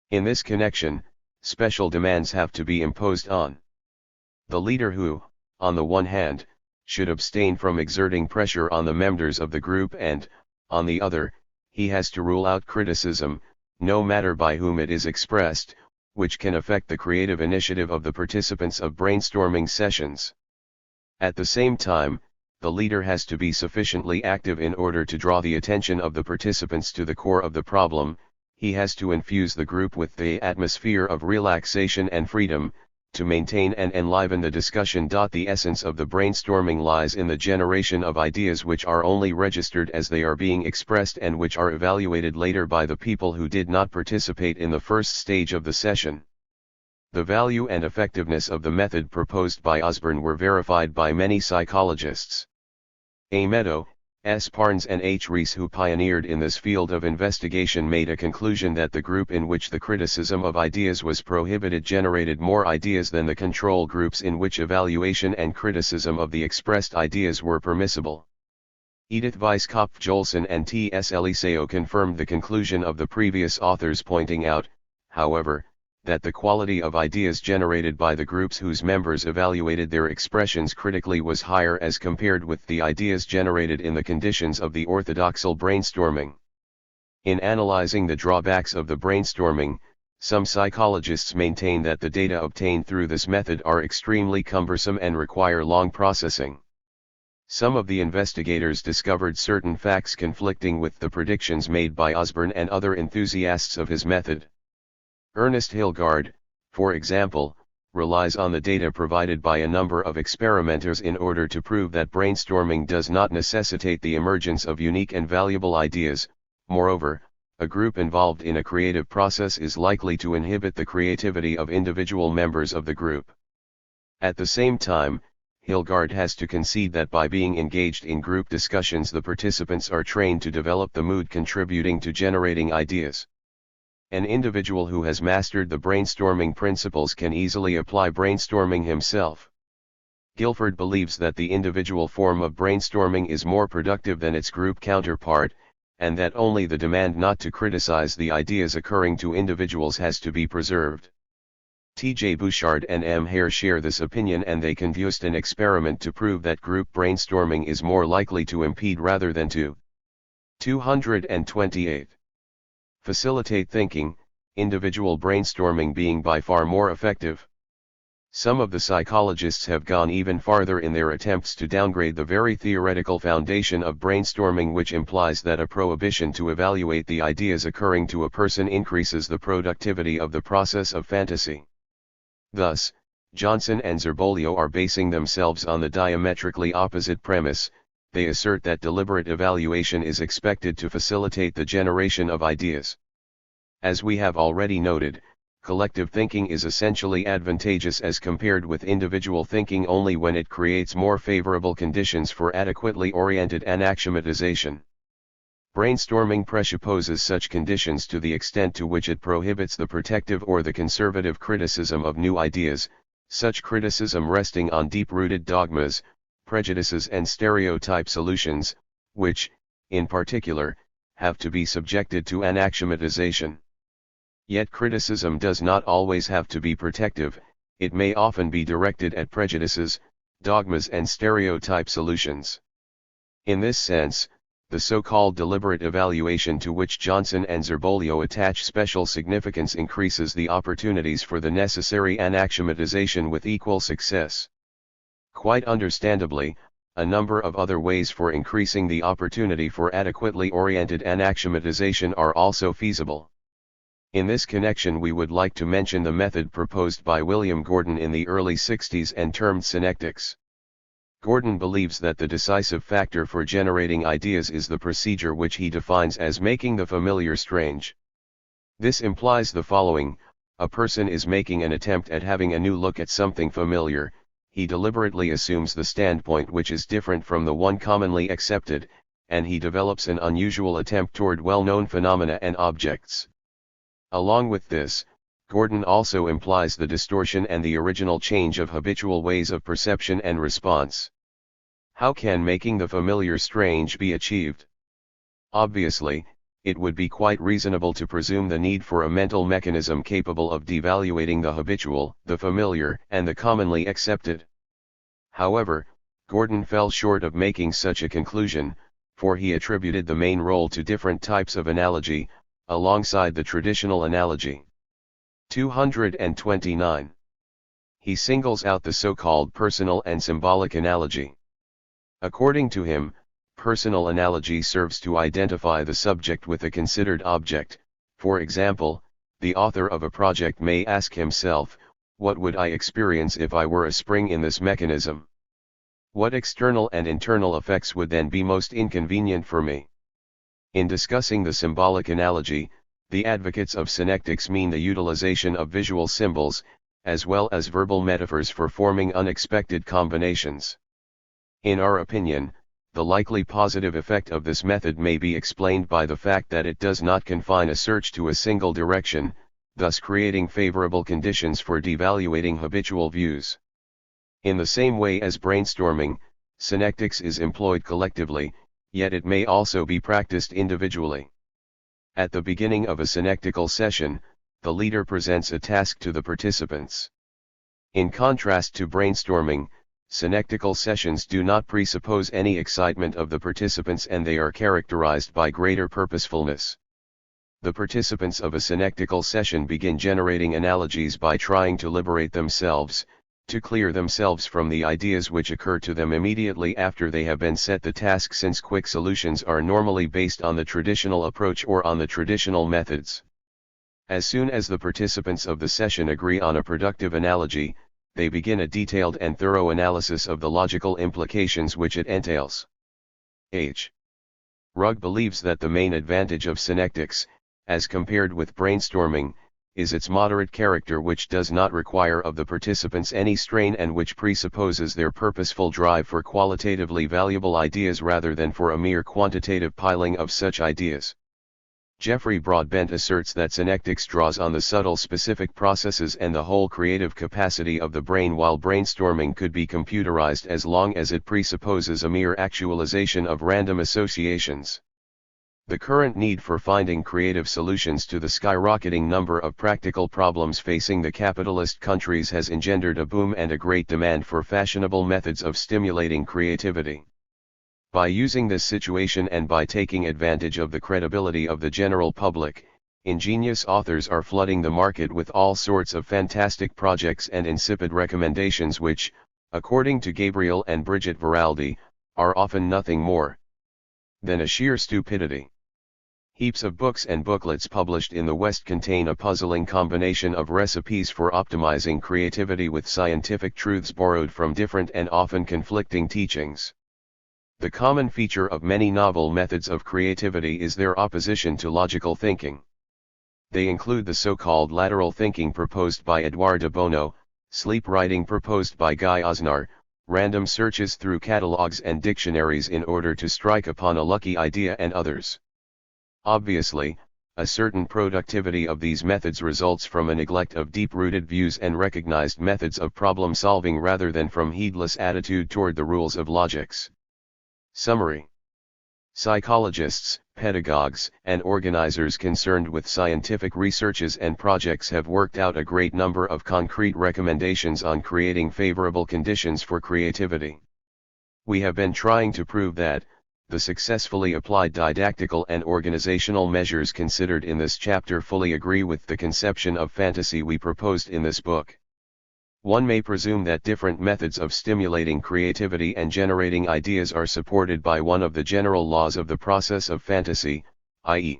In this connection, special demands have to be imposed on the leader who, on the one hand, should abstain from exerting pressure on the members of the group and, on the other, he has to rule out criticism, no matter by whom it is expressed, which can affect the creative initiative of the participants of brainstorming sessions. At the same time, the leader has to be sufficiently active in order to draw the attention of the participants to the core of the problem. He has to infuse the group with the atmosphere of relaxation and freedom, to maintain and enliven the discussion. The essence of the brainstorming lies in the generation of ideas which are only registered as they are being expressed and which are evaluated later by the people who did not participate in the first stage of the session. The value and effectiveness of the method proposed by Osborne were verified by many psychologists. A. Meadow, S. Parnes and H. Rees, who pioneered in this field of investigation, made a conclusion that the group in which the criticism of ideas was prohibited generated more ideas than the control groups in which evaluation and criticism of the expressed ideas were permissible. Edith Weiskopf-Jolson and T.S. Eliseo confirmed the conclusion of the previous authors, pointing out, however, that the quality of ideas generated by the groups whose members evaluated their expressions critically was higher as compared with the ideas generated in the conditions of the orthodoxal brainstorming. In analyzing the drawbacks of the brainstorming, some psychologists maintain that the data obtained through this method are extremely cumbersome and require long processing. Some of the investigators discovered certain facts conflicting with the predictions made by Osborne and other enthusiasts of his method. Ernest Hilgard, for example, relies on the data provided by a number of experimenters in order to prove that brainstorming does not necessitate the emergence of unique and valuable ideas. Moreover, a group involved in a creative process is likely to inhibit the creativity of individual members of the group. At the same time, Hilgard has to concede that by being engaged in group discussions, the participants are trained to develop the mood contributing to generating ideas. An individual who has mastered the brainstorming principles can easily apply brainstorming himself. Guilford believes that the individual form of brainstorming is more productive than its group counterpart, and that only the demand not to criticize the ideas occurring to individuals has to be preserved. T.J. Bouchard and M. Hare share this opinion, and they conducted an experiment to prove that group brainstorming is more likely to impede rather than to 228. Facilitate thinking, individual brainstorming being by far more effective. Some of the psychologists have gone even farther in their attempts to downgrade the very theoretical foundation of brainstorming, which implies that a prohibition to evaluate the ideas occurring to a person increases the productivity of the process of fantasy. Thus, Johnson and Zerbolio are basing themselves on the diametrically opposite premise. They assert that deliberate evaluation is expected to facilitate the generation of ideas. As we have already noted, collective thinking is essentially advantageous as compared with individual thinking only when it creates more favorable conditions for adequately oriented anaxiomatization. Brainstorming presupposes such conditions to the extent to which it prohibits the protective or the conservative criticism of new ideas, such criticism resting on deep-rooted dogmas, prejudices and stereotype solutions, which, in particular, have to be subjected to anaxiomatization. Yet criticism does not always have to be protective, it may often be directed at prejudices, dogmas and stereotype solutions. In this sense, the so-called deliberate evaluation to which Johnson and Zerbolio attach special significance increases the opportunities for the necessary anaxiomatization with equal success. Quite understandably, a number of other ways for increasing the opportunity for adequately oriented anaxiomatization are also feasible. In this connection, we would like to mention the method proposed by William Gordon in the early 60s and termed synectics. Gordon believes that the decisive factor for generating ideas is the procedure, which he defines as making the familiar strange. This implies the following: a person is making an attempt at having a new look at something familiar. He deliberately assumes the standpoint which is different from the one commonly accepted, and he develops an unusual attempt toward well-known phenomena and objects. Along with this, Gordon also implies the distortion and the original change of habitual ways of perception and response. How can making the familiar strange be achieved? Obviously, it would be quite reasonable to presume the need for a mental mechanism capable of devaluating the habitual, the familiar, and the commonly accepted. However, Gordon fell short of making such a conclusion, for he attributed the main role to different types of analogy, alongside the traditional analogy. 229. He singles out the so-called personal and symbolic analogy. According to him, personal analogy serves to identify the subject with a considered object. For example, the author of a project may ask himself, what would I experience if I were a spring in this mechanism? What external and internal effects would then be most inconvenient for me? In discussing the symbolic analogy, the advocates of synectics mean the utilization of visual symbols, as well as verbal metaphors for forming unexpected combinations. In our opinion, the likely positive effect of this method may be explained by the fact that it does not confine a search to a single direction, thus creating favorable conditions for devaluating habitual views. In the same way as brainstorming, synectics is employed collectively, yet it may also be practiced individually. At the beginning of a synectical session, the leader presents a task to the participants. In contrast to brainstorming, synectical sessions do not presuppose any excitement of the participants and they are characterized by greater purposefulness. The participants of a synectical session begin generating analogies by trying to liberate themselves, to clear themselves from the ideas which occur to them immediately after they have been set the task, since quick solutions are normally based on the traditional approach or on the traditional methods. As soon as the participants of the session agree on a productive analogy, they begin a detailed and thorough analysis of the logical implications which it entails. H. Rugg believes that the main advantage of synectics, as compared with brainstorming, is its moderate character, which does not require of the participants any strain and which presupposes their purposeful drive for qualitatively valuable ideas rather than for a mere quantitative piling of such ideas. Jeffrey Broadbent asserts that synectics draws on the subtle specific processes and the whole creative capacity of the brain, while brainstorming could be computerized as long as it presupposes a mere actualization of random associations. The current need for finding creative solutions to the skyrocketing number of practical problems facing the capitalist countries has engendered a boom and a great demand for fashionable methods of stimulating creativity. By using this situation and by taking advantage of the credibility of the general public, ingenious authors are flooding the market with all sorts of fantastic projects and insipid recommendations which, according to Gabriel and Bridget Veraldi, are often nothing more than a sheer stupidity. Heaps of books and booklets published in the West contain a puzzling combination of recipes for optimizing creativity with scientific truths borrowed from different and often conflicting teachings. The common feature of many novel methods of creativity is their opposition to logical thinking. They include the so-called lateral thinking proposed by Edouard de Bono, sleep writing proposed by Guy Osnar, random searches through catalogs and dictionaries in order to strike upon a lucky idea, and others. Obviously, a certain productivity of these methods results from a neglect of deep-rooted views and recognized methods of problem-solving rather than from heedless attitude toward the rules of logics. Summary. Psychologists, pedagogues, and organizers concerned with scientific researches and projects have worked out a great number of concrete recommendations on creating favorable conditions for creativity. We have been trying to prove that the successfully applied didactical and organizational measures considered in this chapter fully agree with the conception of fantasy we proposed in this book. One may presume that different methods of stimulating creativity and generating ideas are supported by one of the general laws of the process of fantasy, i.e.,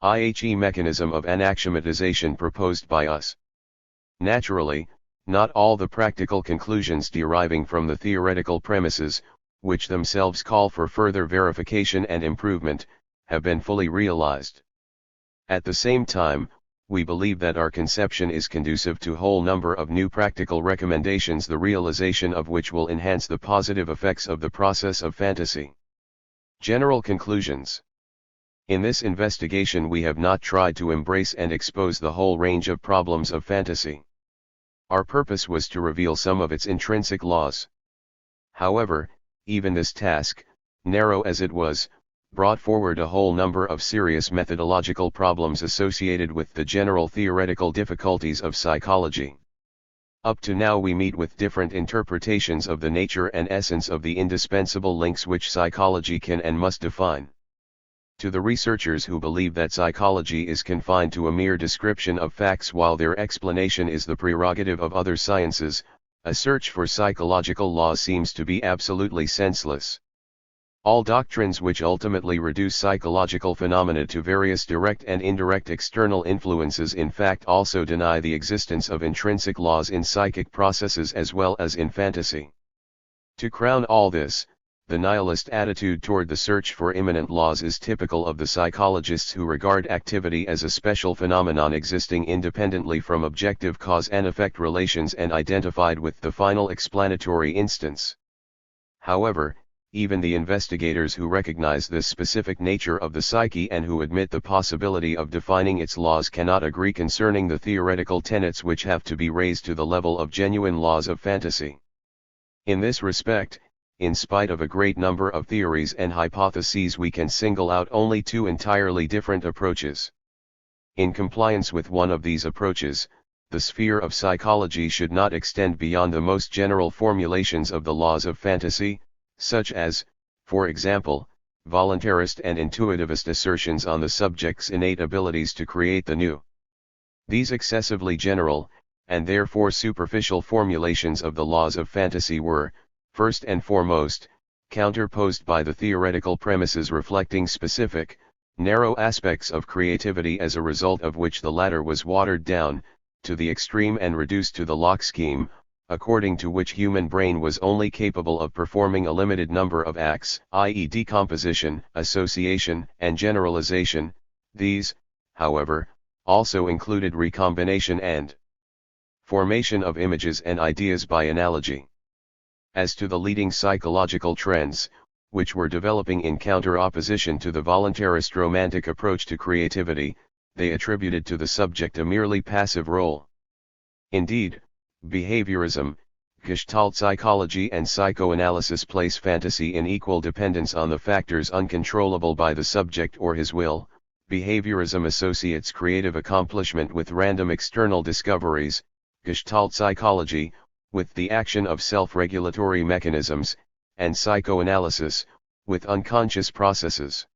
the mechanism of anaxiomatization proposed by us. Naturally, not all the practical conclusions deriving from the theoretical premises, which themselves call for further verification and improvement, have been fully realized. At the same time, we believe that our conception is conducive to a whole number of new practical recommendations, the realization of which will enhance the positive effects of the process of fantasy. General conclusions. In this investigation we have not tried to embrace and expose the whole range of problems of fantasy. Our purpose was to reveal some of its intrinsic laws. However, even this task, narrow as it was, brought forward a whole number of serious methodological problems associated with the general theoretical difficulties of psychology. Up to now we meet with different interpretations of the nature and essence of the indispensable links which psychology can and must define. To the researchers who believe that psychology is confined to a mere description of facts while their explanation is the prerogative of other sciences, a search for psychological laws seems to be absolutely senseless. All doctrines which ultimately reduce psychological phenomena to various direct and indirect external influences in fact also deny the existence of intrinsic laws in psychic processes as well as in fantasy. To crown all this, the nihilist attitude toward the search for immanent laws is typical of the psychologists who regard activity as a special phenomenon existing independently from objective cause and effect relations and identified with the final explanatory instance. However, even the investigators who recognize this specific nature of the psyche and who admit the possibility of defining its laws cannot agree concerning the theoretical tenets which have to be raised to the level of genuine laws of fantasy. In this respect, in spite of a great number of theories and hypotheses, we can single out only two entirely different approaches. In compliance with one of these approaches, the sphere of psychology should not extend beyond the most general formulations of the laws of fantasy, such as, for example, voluntarist and intuitivist assertions on the subject's innate abilities to create the new. These excessively general, and therefore superficial formulations of the laws of fantasy were, first and foremost, counterposed by the theoretical premises reflecting specific, narrow aspects of creativity, as a result of which the latter was watered down, to the extreme and reduced to the Locke scheme, according to which human brain was only capable of performing a limited number of acts, i.e. decomposition, association, and generalization. These, however, also included recombination and formation of images and ideas by analogy. As to the leading psychological trends, which were developing in counter-opposition to the voluntarist romantic approach to creativity, they attributed to the subject a merely passive role. Indeed, behaviorism, Gestalt psychology and psychoanalysis place fantasy in equal dependence on the factors uncontrollable by the subject or his will. Behaviorism associates creative accomplishment with random external discoveries, Gestalt psychology, with the action of self-regulatory mechanisms, and psychoanalysis, with unconscious processes.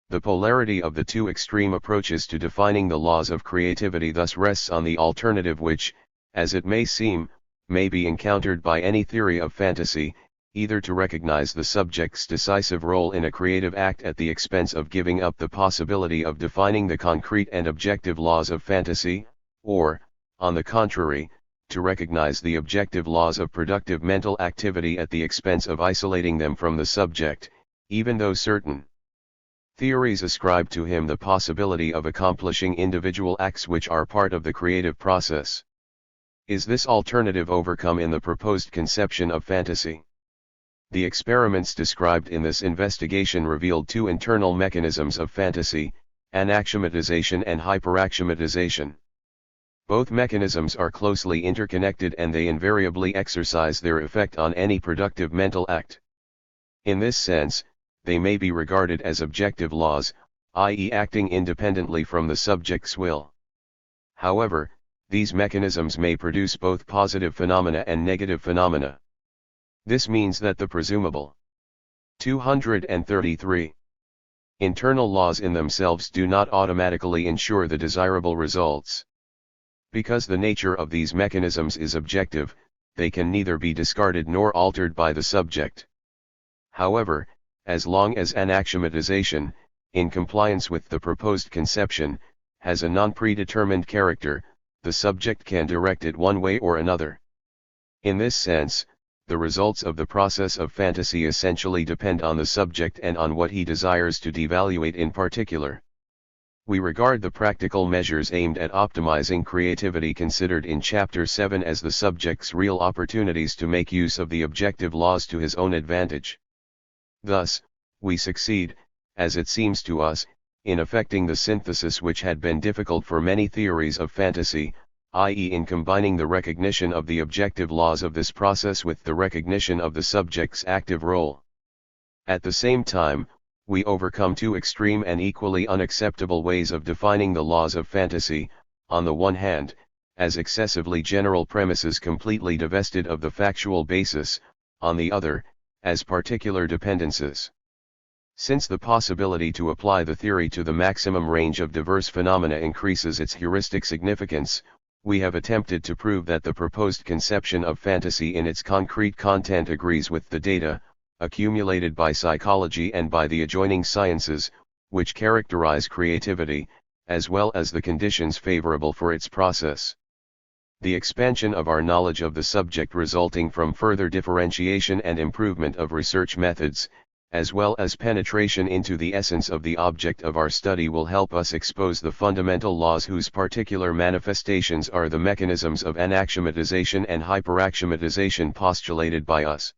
The polarity of the two extreme approaches to defining the laws of creativity thus rests on the alternative which, as it may seem, may be encountered by any theory of fantasy, either to recognize the subject's decisive role in a creative act at the expense of giving up the possibility of defining the concrete and objective laws of fantasy, or, on the contrary, to recognize the objective laws of productive mental activity at the expense of isolating them from the subject, even though certain theories ascribe to him the possibility of accomplishing individual acts which are part of the creative process. Is this alternative overcome in the proposed conception of fantasy? The experiments described in this investigation revealed two internal mechanisms of fantasy, anaxiomatization and hyperaxiomatization. Both mechanisms are closely interconnected and they invariably exercise their effect on any productive mental act. In this sense, they may be regarded as objective laws, i.e. acting independently from the subject's will. However, these mechanisms may produce both positive phenomena and negative phenomena. This means that the presumable 233 internal laws in themselves do not automatically ensure the desirable results. Because the nature of these mechanisms is objective, they can neither be discarded nor altered by the subject. However, as long as anaxiomatization, in compliance with the proposed conception, has a non-predetermined character, the subject can direct it one way or another. In this sense, the results of the process of fantasy essentially depend on the subject and on what he desires to devaluate in particular. We regard the practical measures aimed at optimizing creativity considered in Chapter 7 as the subject's real opportunities to make use of the objective laws to his own advantage. Thus, we succeed, as it seems to us, in effecting the synthesis which had been difficult for many theories of fantasy, i.e. in combining the recognition of the objective laws of this process with the recognition of the subject's active role. At the same time, we overcome two extreme and equally unacceptable ways of defining the laws of fantasy, on the one hand, as excessively general premises completely divested of the factual basis, on the other, as particular dependences. Since the possibility to apply the theory to the maximum range of diverse phenomena increases its heuristic significance, we have attempted to prove that the proposed conception of fantasy in its concrete content agrees with the data, accumulated by psychology and by the adjoining sciences, which characterize creativity, as well as the conditions favorable for its process. The expansion of our knowledge of the subject resulting from further differentiation and improvement of research methods, as well as penetration into the essence of the object of our study, will help us expose the fundamental laws whose particular manifestations are the mechanisms of anaxiomatization and hyperaxiomatization postulated by us.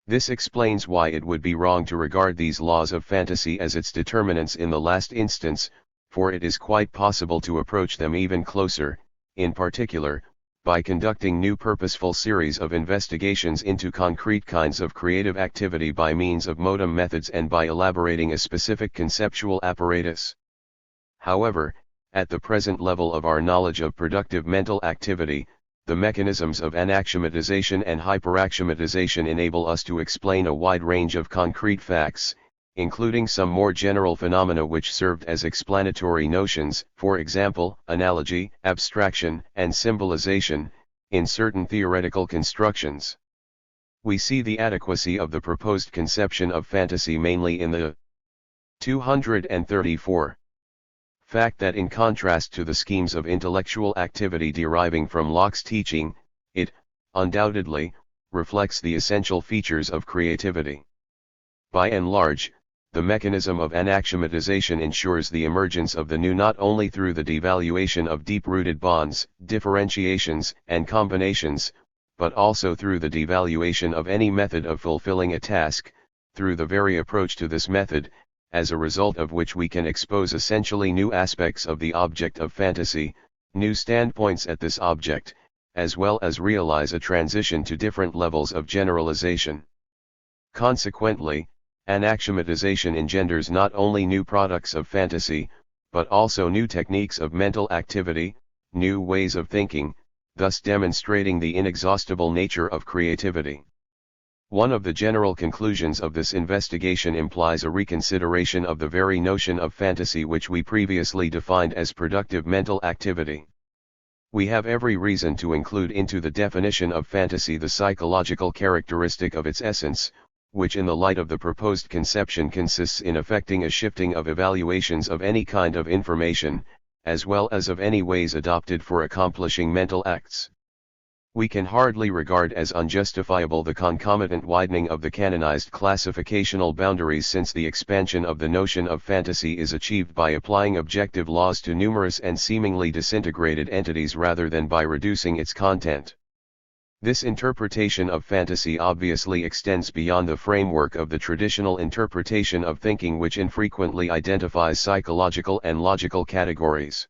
This explains why it would be wrong to regard these laws of fantasy as its determinants in the last instance, for it is quite possible to approach them even closer, in particular, by conducting new purposeful series of investigations into concrete kinds of creative activity by means of modem methods and by elaborating a specific conceptual apparatus. However, at the present level of our knowledge of productive mental activity, the mechanisms of anaxiomatization and hyperaxiomatization enable us to explain a wide range of concrete facts, including some more general phenomena which served as explanatory notions, for example, analogy, abstraction, and symbolization, in certain theoretical constructions. We see the adequacy of the proposed conception of fantasy mainly in the 234 fact that in contrast to the schemes of intellectual activity deriving from Locke's teaching, it, undoubtedly, reflects the essential features of creativity. By and large, the mechanism of anaxiomatization ensures the emergence of the new not only through the devaluation of deep-rooted bonds, differentiations, and combinations, but also through the devaluation of any method of fulfilling a task, through the very approach to this method, as a result of which we can expose essentially new aspects of the object of fantasy, new standpoints at this object, as well as realize a transition to different levels of generalization. Consequently, anaxiomatization engenders not only new products of fantasy, but also new techniques of mental activity, new ways of thinking, thus demonstrating the inexhaustible nature of creativity. One of the general conclusions of this investigation implies a reconsideration of the very notion of fantasy which we previously defined as productive mental activity. We have every reason to include into the definition of fantasy the psychological characteristic of its essence, which in the light of the proposed conception consists in effecting a shifting of evaluations of any kind of information, as well as of any ways adopted for accomplishing mental acts. We can hardly regard as unjustifiable the concomitant widening of the canonized classificational boundaries, since the expansion of the notion of fantasy is achieved by applying objective laws to numerous and seemingly disintegrated entities rather than by reducing its content. This interpretation of fantasy obviously extends beyond the framework of the traditional interpretation of thinking, which infrequently identifies psychological and logical categories.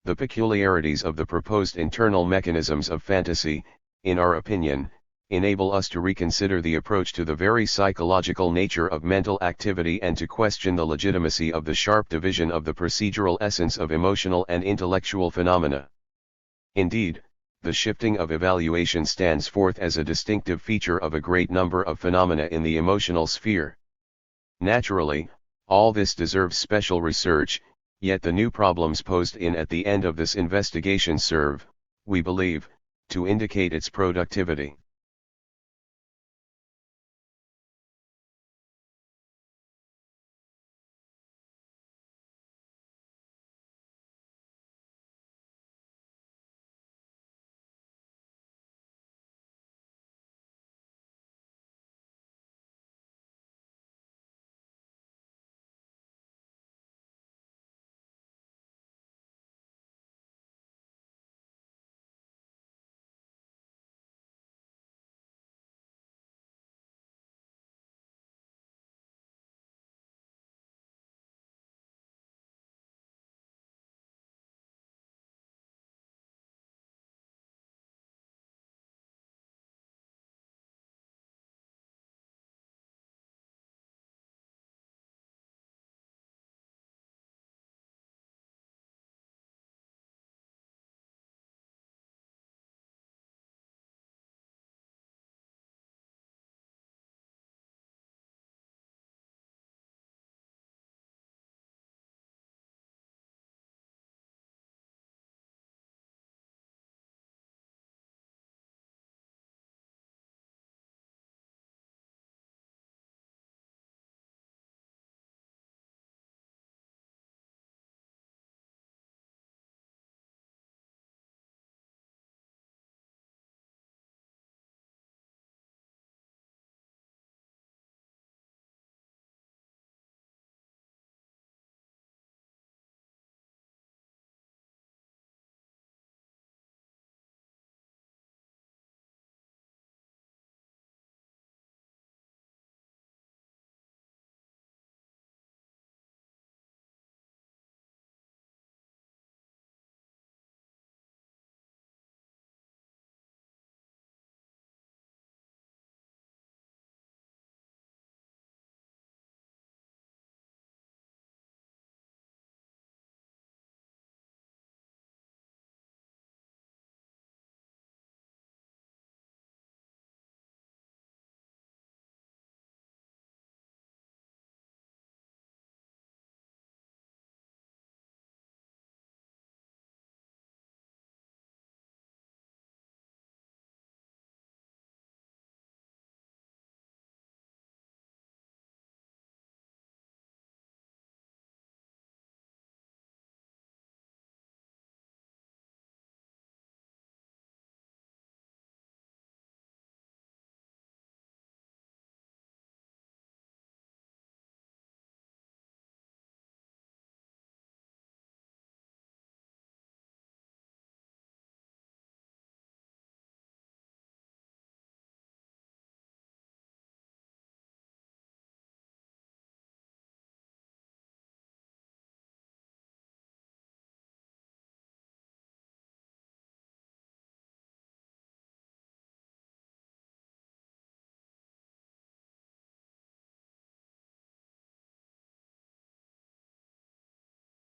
The peculiarities of the proposed internal mechanisms of fantasy, in our opinion, enable us to reconsider the approach to the very psychological nature of mental activity and to question the legitimacy of the sharp division of the procedural essence of emotional and intellectual phenomena. Indeed, the shifting of evaluation stands forth as a distinctive feature of a great number of phenomena in the emotional sphere. Naturally, all this deserves special research, yet the new problems posed in at the end of this investigation serve, we believe, to indicate its productivity.